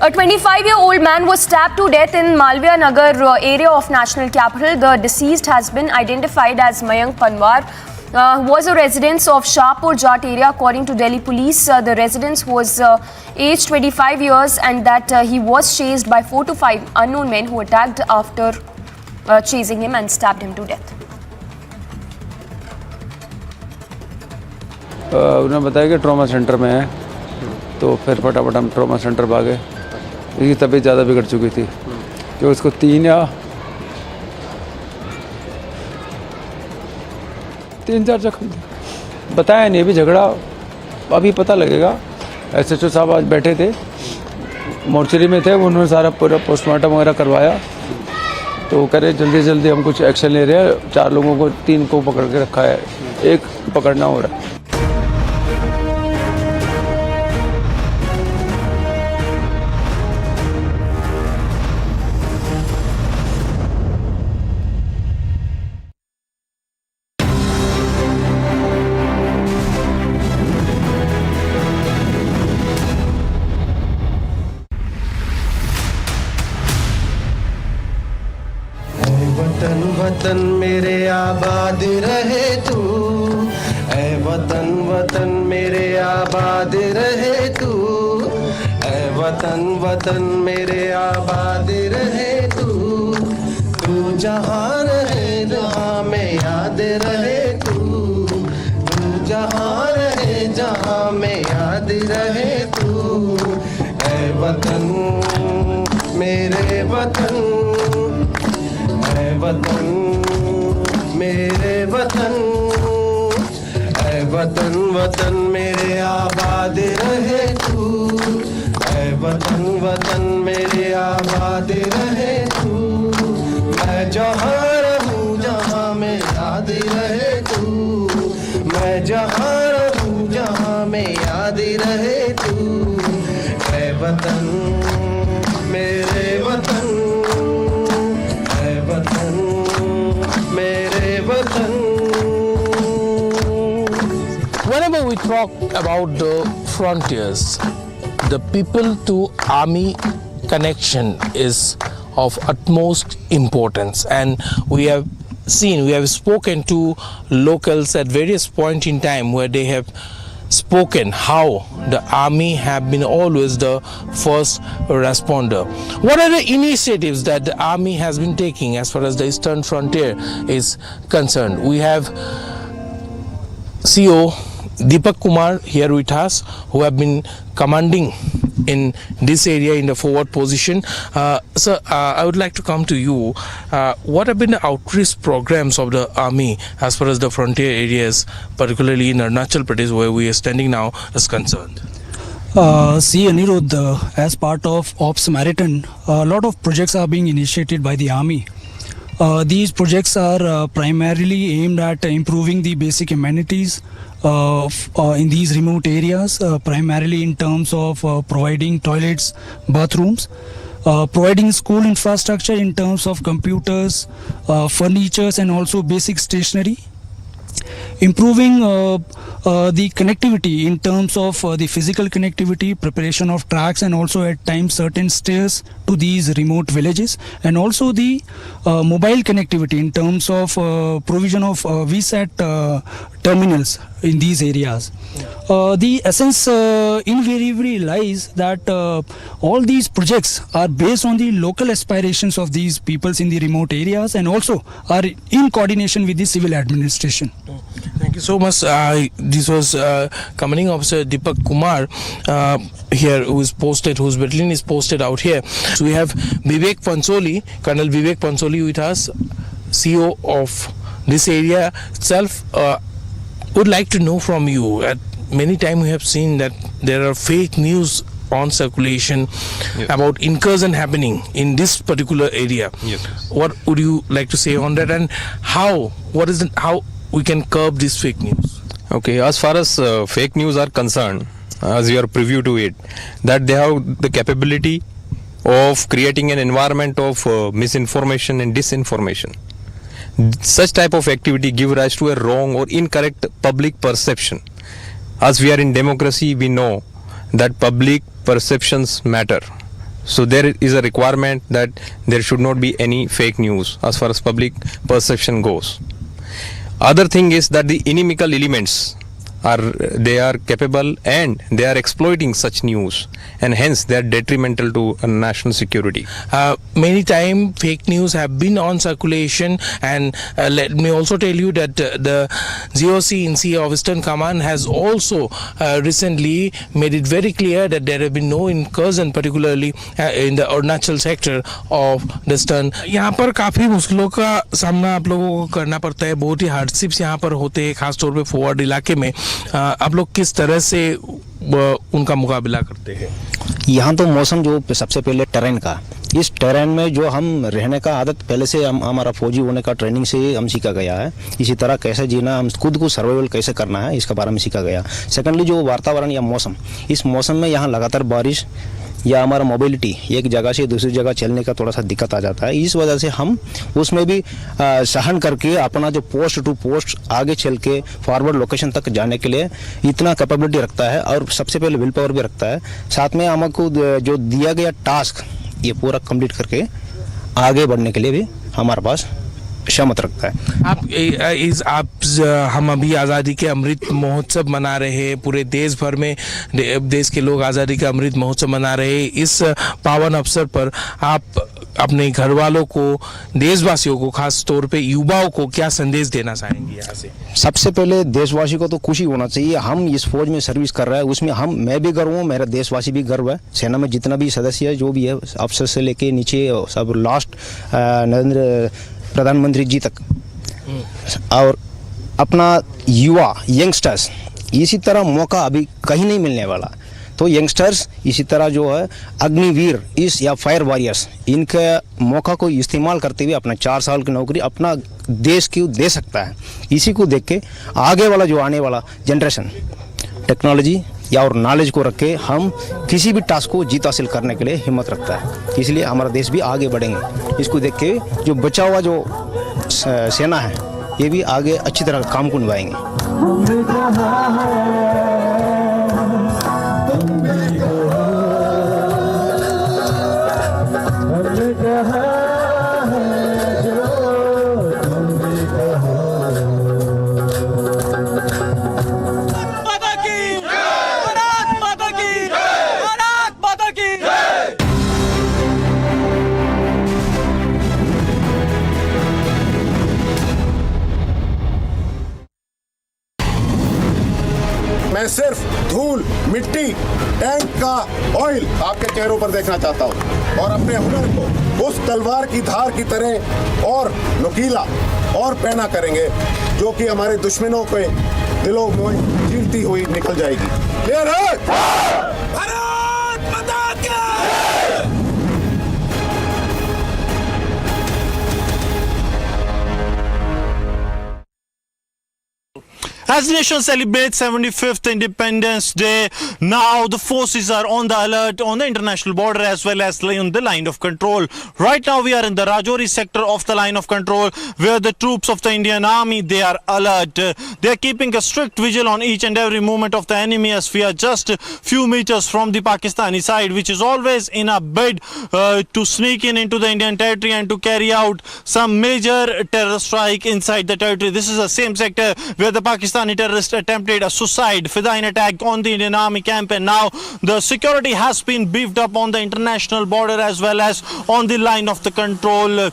A 25-year-old man was stabbed to death in Malviya Nagar area of National Capital. The deceased has been identified as Mayank Panwar, who was a resident of Shahpur Jat area. According to Delhi police, the resident was aged 25 years and that he was chased by 4 to 5 unknown men who attacked after chasing him and stabbed him to death. उन्होंने बताया कि trauma centre में है, तो फिर फटाफट हम trauma centre भागे। इसकी तबीयत ज़्यादा बिगड़ चुकी थी कि उसको 3-4 जख्म थे। बताया नहीं, अभी झगड़ा अभी पता लगेगा। SHO साहब आज बैठे थे, मोर्चरी में थे, उन्होंने सारा पूरा पोस्टमार्टम वगैरह करवाया, तो वो कह रहे जल्दी जल्दी हम कुछ एक्शन ले रहे हैं। 4 लोगों को 3 को पकड़ के रखा है, 1 पकड़ना हो रहा है। वतन मेरे आबाद रहे तू, ऐ वतन वतन मेरे आबाद रहे तू, ऐ वतन वतन मेरे आबाद रहे तू, तू जहाँ रहे जहाँ में याद रहे तू, तू जहाँ रहे जहाँ में याद रहे तू, ऐ वतन मेरे वतन, ऐ वतन मेरे वतन, ऐ वतन वतन मेरे आबाद रहे तू, ऐ वतन वतन मेरे आबाद रहे तू, मैं जहाँ रहूँ जहाँ में याद रहे तू, मैं जहाँ रहूँ जहाँ में याद रहे तू, ऐ वतन मेरे वतन, ऐ वतन मेरे वतन. Whenever we talk about the frontiers, the people to army connection is of utmost importance, and we have spoken to locals at various points in time where they have spoken how the army have been always the first responder. What are the initiatives that the army has been taking as far as the eastern frontier is concerned? We have CO Deepak Kumar here with us, who have been commanding in this area in the forward position. Sir, I would like to come to you. What have been the outreach programs of the army as far as the frontier areas, particularly in Arunachal Pradesh, where we are standing now, is concerned? See, Anirudh, as part of Ops Marathon, a lot of projects are being initiated by the army. These projects are primarily aimed at improving the basic amenities in these remote areas, primarily in terms of providing toilets, bathrooms, providing school infrastructure in terms of computers, furnitures, and also basic stationery. Improving the connectivity in terms of the physical connectivity, preparation of tracks, and also at times certain stairs to these remote villages, and also the mobile connectivity in terms of provision of VSAT terminals in these areas. The essence invariably lies that all these projects are based on the local aspirations of these peoples in the remote areas, and also are in coordination with the civil administration. Thank you so much. This was Commanding Officer Deepak Kumar here, whose battalion is posted out here. So we have Vivek Pansoli, Colonel Vivek Pansoli with us, CO of this area itself. Would like to know from you, at many times we have seen that there are fake news on circulation about incursion happening in this particular area. What would you like to say on that, and how we can curb this fake news? Okay, as far as fake news are concerned, as you are privy to it, that they have the capability of creating an environment of misinformation and disinformation. Such type of activity give rise to a wrong or incorrect public perception. As we are in democracy, we know that public perceptions matter. So there is a requirement that there should not be any fake news as far as public perception goes. Other thing is that the inimical elements are capable and they are exploiting such news, and hence they are detrimental to national security. Many times fake news have been on circulation, and let me also tell you that the GOC in C of Eastern Command has also recently made it very clear that there have been no incursion, particularly in the Arunachal sector of the Eastern. यहाँ पर काफ़ी मुश्किलों का सामना आप लोगों को करना पड़ता है, बहुत ही हार्डशिप्स यहाँ पर होते हैं, खासतौर पे फॉरवर्ड इलाके में। आप लोग किस तरह से उनका मुकाबला करते हैं? यहाँ तो मौसम जो सबसे पहले टेरेन का, इस टेरेन में जो हम रहने का आदत पहले से हमारा फौजी होने का ट्रेनिंग से हम सीखा गया है। इसी तरह कैसे जीना, हम खुद को सर्वाइवल कैसे करना है, इसके बारे में सीखा गया। सेकेंडली जो वातावरण या मौसम, इस मौसम में यहाँ लगातार बारिश या हमारा मोबिलिटी एक जगह से दूसरी जगह चलने का थोड़ा सा दिक्कत आ जाता है। इस वजह से हम उसमें भी सहन करके अपना जो पोस्ट टू पोस्ट आगे चल के फॉरवर्ड लोकेशन तक जाने के लिए इतना कैपेबिलिटी रखता है, और सबसे पहले विल पावर भी रखता है। साथ में हमको जो दिया गया टास्क ये पूरा कंप्लीट करके आगे बढ़ने के लिए भी हमारे पास क्षमता रखता है। हम अभी आज़ादी के अमृत महोत्सव मना रहे हैं, पूरे देश भर में देश के लोग आज़ादी का अमृत महोत्सव मना रहे हैं। इस पावन अवसर पर आप अपने घर वालों को, देशवासियों को, खास तौर पे युवाओं को क्या संदेश देना चाहेंगे यहाँ से? सबसे पहले देशवासी को तो खुशी होना चाहिए। हम इस फौज में सर्विस कर रहे हैं, उसमें मैं भी गर्व हूँ, मेरा देशवासी भी गर्व है। सेना में जितना भी सदस्य है, जो भी है, अफसर से लेके नीचे सब लास्ट नरेंद्र प्रधानमंत्री जी तक, और अपना युवा यंगस्टर्स, इसी तरह मौका अभी कहीं नहीं मिलने वाला। तो यंगस्टर्स इसी तरह जो है अग्निवीर इस या फायर वॉरियर्स, इनके मौका को इस्तेमाल करते हुए अपना 4 साल की नौकरी अपना देश को दे सकता है। इसी को देख के आगे वाला जो आने वाला जनरेशन टेक्नोलॉजी या और नॉलेज को रख के हम किसी भी टास्क को जीत हासिल करने के लिए हिम्मत रखता है। इसलिए हमारा देश भी आगे बढ़ेंगे। इसको देख के जो बचा हुआ जो सेना है, ये भी आगे अच्छी तरह काम को निभाएंगे। मैं सिर्फ धूल, मिट्टी, टैंक का ऑयल आपके चेहरों पर देखना चाहता हूं और अपने हुनर को उस तलवार की धार की तरह और नुकीला और पैना करेंगे, जो कि हमारे दुश्मनों के दिलों में चीरती हुई निकल जाएगी। क्लियर है? भारत माता की! As the nation celebrates 75th Independence Day, now the forces are on the alert on the international border as well as on the line of control. Right now we are in the Rajouri sector of the line of control, where the troops of the Indian Army, they are alert. They are keeping a strict vigil on each and every movement of the enemy, as we are just a few meters from the Pakistani side, which is always in a bid to sneak into the Indian territory and to carry out some major terror strike inside the territory. This is the same sector where the Pakistani terrorists attempted a suicide Fidayeen attack on the Indian Army camp, and now the security has been beefed up on the international border as well as on the line of the control.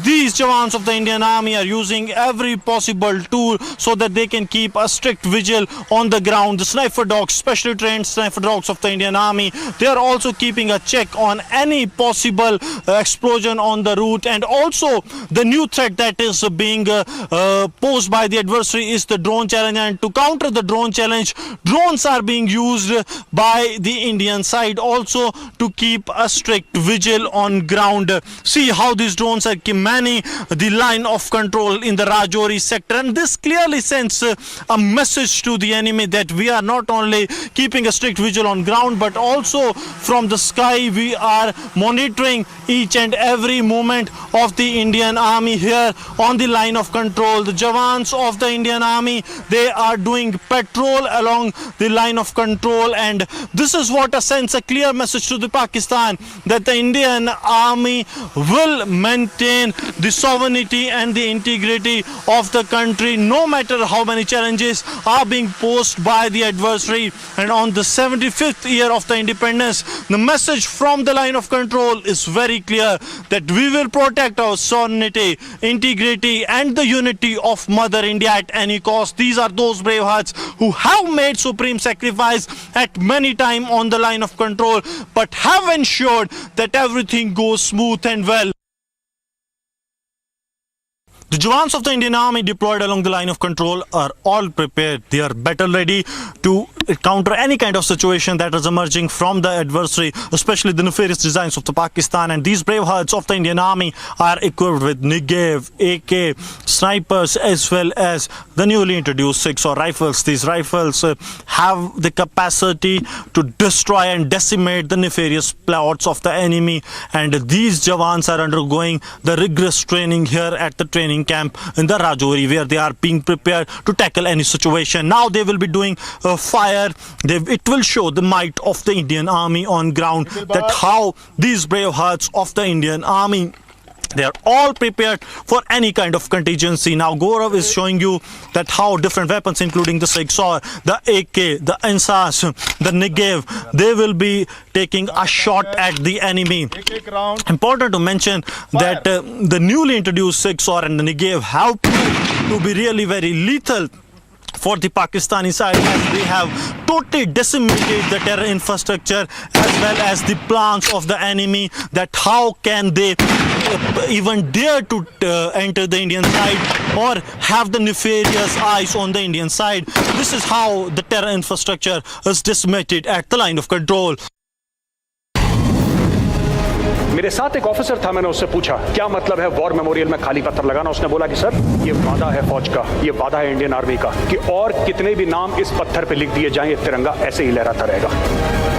These jawans of the Indian Army are using every possible tool so that they can keep a strict vigil on the ground. The sniper dogs, specially trained sniper dogs of the Indian Army, they are also keeping a check on any possible explosion on the route. And also the new threat that is being posed by the adversary is the drone challenge, and to counter the drone challenge, drones are being used by the Indian side also to keep a strict vigil on ground. See how these drones are manning the line of control in the Rajouri sector, and this clearly sends a message to the enemy that we are not only keeping a strict vigil on ground, but also from the sky we are monitoring each and every movement of the Indian Army here on the line of control. The jawans of the Indian Army, they are doing patrol along the line of control, and this is what sends a clear message to the Pakistan that the Indian Army will maintain the sovereignty and the integrity of the country no matter how many challenges are being posed by the adversary. And on the 75th year of the independence, the message from the line of control is very clear that we will protect our sovereignty, integrity and the unity of Mother India at any cost. These are those brave hearts who have made supreme sacrifice at many times on the line of control, but have ensured that everything goes smooth and well. The jawans of the Indian Army deployed along the line of control are all prepared. They are battle ready to counter any kind of situation that is emerging from the adversary, especially the nefarious designs of the Pakistan. And these brave hearts of the Indian Army are equipped with Negev, AK, snipers, as well as the newly introduced 6 rifles. These rifles have the capacity to destroy and decimate the nefarious plots of the enemy. And these jawans are undergoing the rigorous training here at the training camp in the Rajouri, where they are being prepared to tackle any situation. Now they will be doing fire. It will show the might of the Indian Army on ground, that how these brave hearts of the Indian Army They are all prepared for any kind of contingency. Now Gaurav is showing you that how different weapons, including the Sigsor, the AK, the Ansas, the Negev, they will be taking a shot at the enemy. Important to mention that the newly introduced Sigsor and the Negev have to be really very lethal for the Pakistani side, as they have totally decimated the terror infrastructure as well as the plans of the enemy, that how can they even dare to enter the Indian side or have the nefarious eyes on the Indian side. This is how the terror infrastructure is decimated at the line of control. मेरे साथ एक officer था, मैंने उससे पूछा क्या मतलब है वॉर मेमोरियल में खाली पत्थर लगाना। उसने बोला कि सर ये वादा है फौज का, ये वादा है इंडियन आर्मी का कि और कितने भी नाम इस पत्थर पे लिख दिए जाएं, ये तिरंगा ऐसे ही लहराता रहेगा।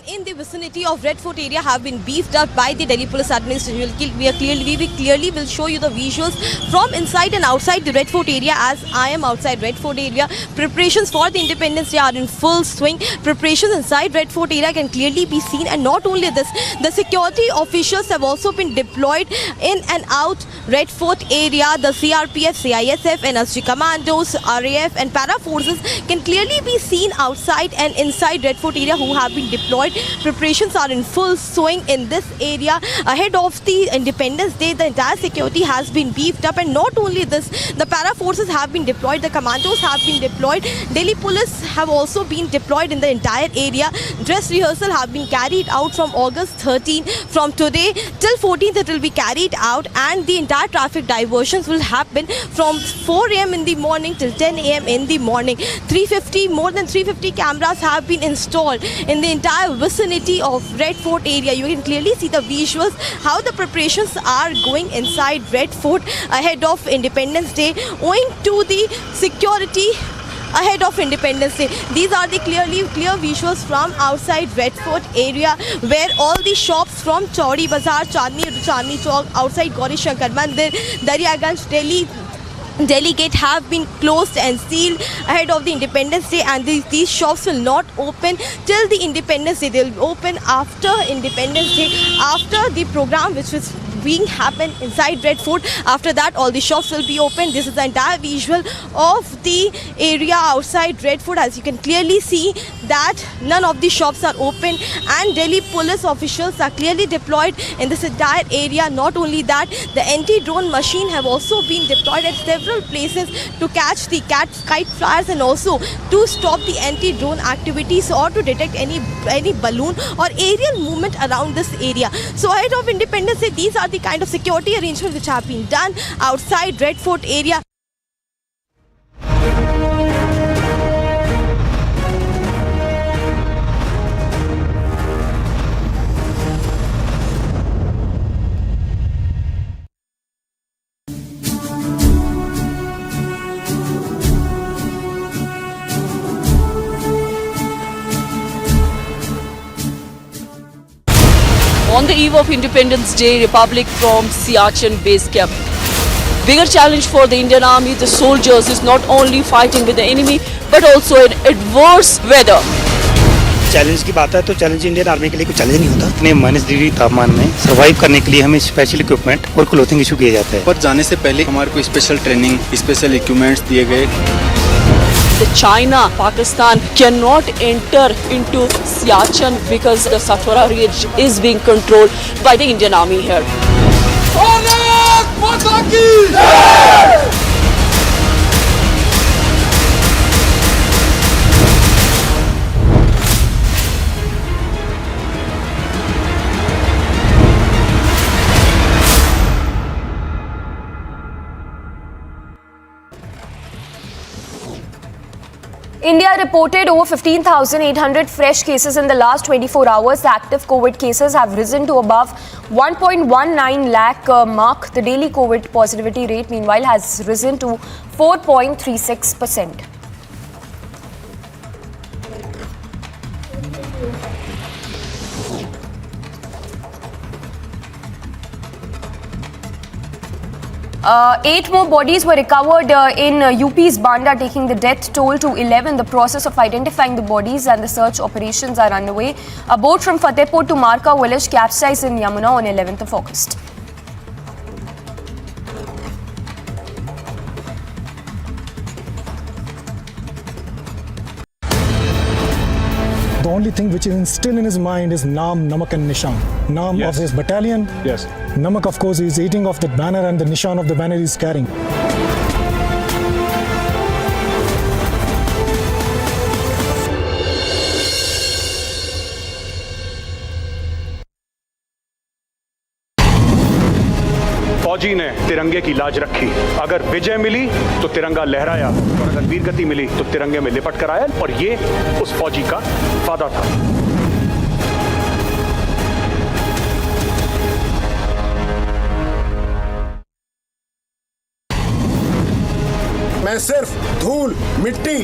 In the vicinity of Red Fort area have been beefed up by the Delhi Police Administration. We clearly will show you the visuals from inside and outside the Red Fort area, as I am outside Red Fort area. Preparations for the Independence Day are in full swing. Preparations inside Red Fort area can clearly be seen, and not only this, the security officials have also been deployed in and out Red Fort area. The CRPF, CISF, NSG commandos, RAF and para forces can clearly be seen outside and inside Red Fort area who have been deployed. Preparations are in full swing in this area. Ahead of the Independence Day, the entire security has been beefed up, and not only this, the para forces have been deployed, the commandos have been deployed, Delhi police have also been deployed in the entire area. Dress rehearsal have been carried out from August 13. From today till 14th it will be carried out, and the entire traffic diversions will happen from 4 AM in the morning till 10 AM in the morning. More than 350 cameras have been installed in the entire vicinity of Red Fort area. You can clearly see the visuals how the preparations are going inside Red Fort ahead of Independence Day, owing to the security ahead of Independence Day. These are the clear visuals from outside Red Fort area, where all the shops from Chaudi Bazaar, Chandni Chowk, outside Gauri Shankar Mandir, Daryaganj, Delhi Gate have been closed and sealed ahead of the Independence Day, and these shops will not open till the Independence Day. They will open after Independence Day, after the program which was being happen inside Red Fort. After that, all the shops will be open. This is the entire visual of the area outside Red Fort. As you can clearly see that none of the shops are open, and Delhi police officials are clearly deployed in this entire area. Not only that, the anti-drone machine have also been deployed at several places to catch the kite flyers, and also to stop the anti-drone activities or to detect any balloon or aerial movement around this area. So ahead of Independence Day, these are the kind of security arrangements which have been done outside Red Fort area. On the eve of Independence Day, Republic from Siachen base camp. Bigger challenge for the Indian Army, the soldiers, is not only fighting with the enemy but also in adverse weather. Challenge की बात है तो challenge Indian army के लिए कोई challenge नहीं होता। इतने -डिग्री तापमान में सर्वाइव करने के लिए हमें स्पेशल इक्विपमेंट और क्लोथिंग इशू किए जाते हैं। पर जाने से पहले हमारे को स्पेशल ट्रेनिंग, स्पेशल इक्विपमेंट्स दिए गए। China, Pakistan cannot enter into Siachen because the Satwara Ridge is being controlled by the Indian Army here. India reported over 15,800 fresh cases in the last 24 hours. The active COVID cases have risen to above 1.19 lakh mark. The daily COVID positivity rate, meanwhile, has risen to 4.36%. 8 more bodies were recovered in UP's Banda, taking the death toll to 11. The process of identifying the bodies and the search operations are underway. A boat from Fatehpur to Marka village capsized in Yamuna on 11th of August. The only thing which is still in his mind is Naam, Namak and Nishan. Naam of his battalion. Yes. Namak, of course, is eating off the banner, and the Nishan of the banner is carrying. फौजी ने तिरंगे की लाज रखी। अगर विजय मिली तो तिरंगा लहराया, और अगर वीरगति मिली तो तिरंगे में लिपट कर आया, और ये उस फौजी का वादा था। मैं सिर्फ धूल, मिट्टी,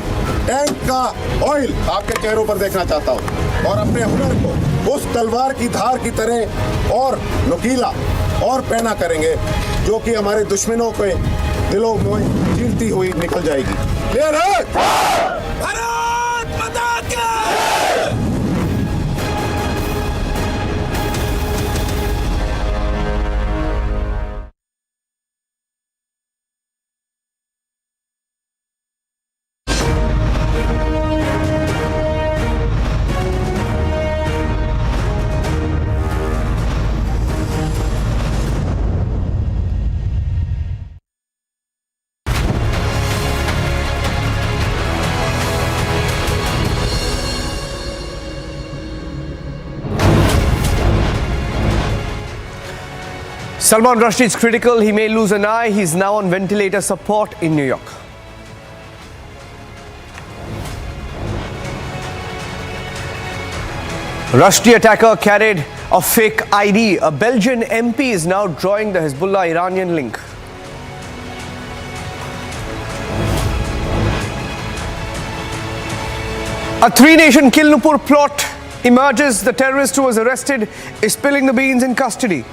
टैंक का ऑयल आपके चेहरों पर देखना चाहता हूं, और अपने हुनर को उस तलवार की धार की तरह और नुकीला और पैना करेंगे, जो कि हमारे दुश्मनों के दिलों में चीरती हुई निकल जाएगी। क्लियर है? भारत माता की! Salman Rushdie is critical. He may lose an eye. He's now on ventilator support in New York. Rushdie attacker carried a fake ID. A Belgian MP is now drawing the Hezbollah-Iranian link. A three-nation Kilnupur plot emerges. The terrorist who was arrested is spilling the beans in custody.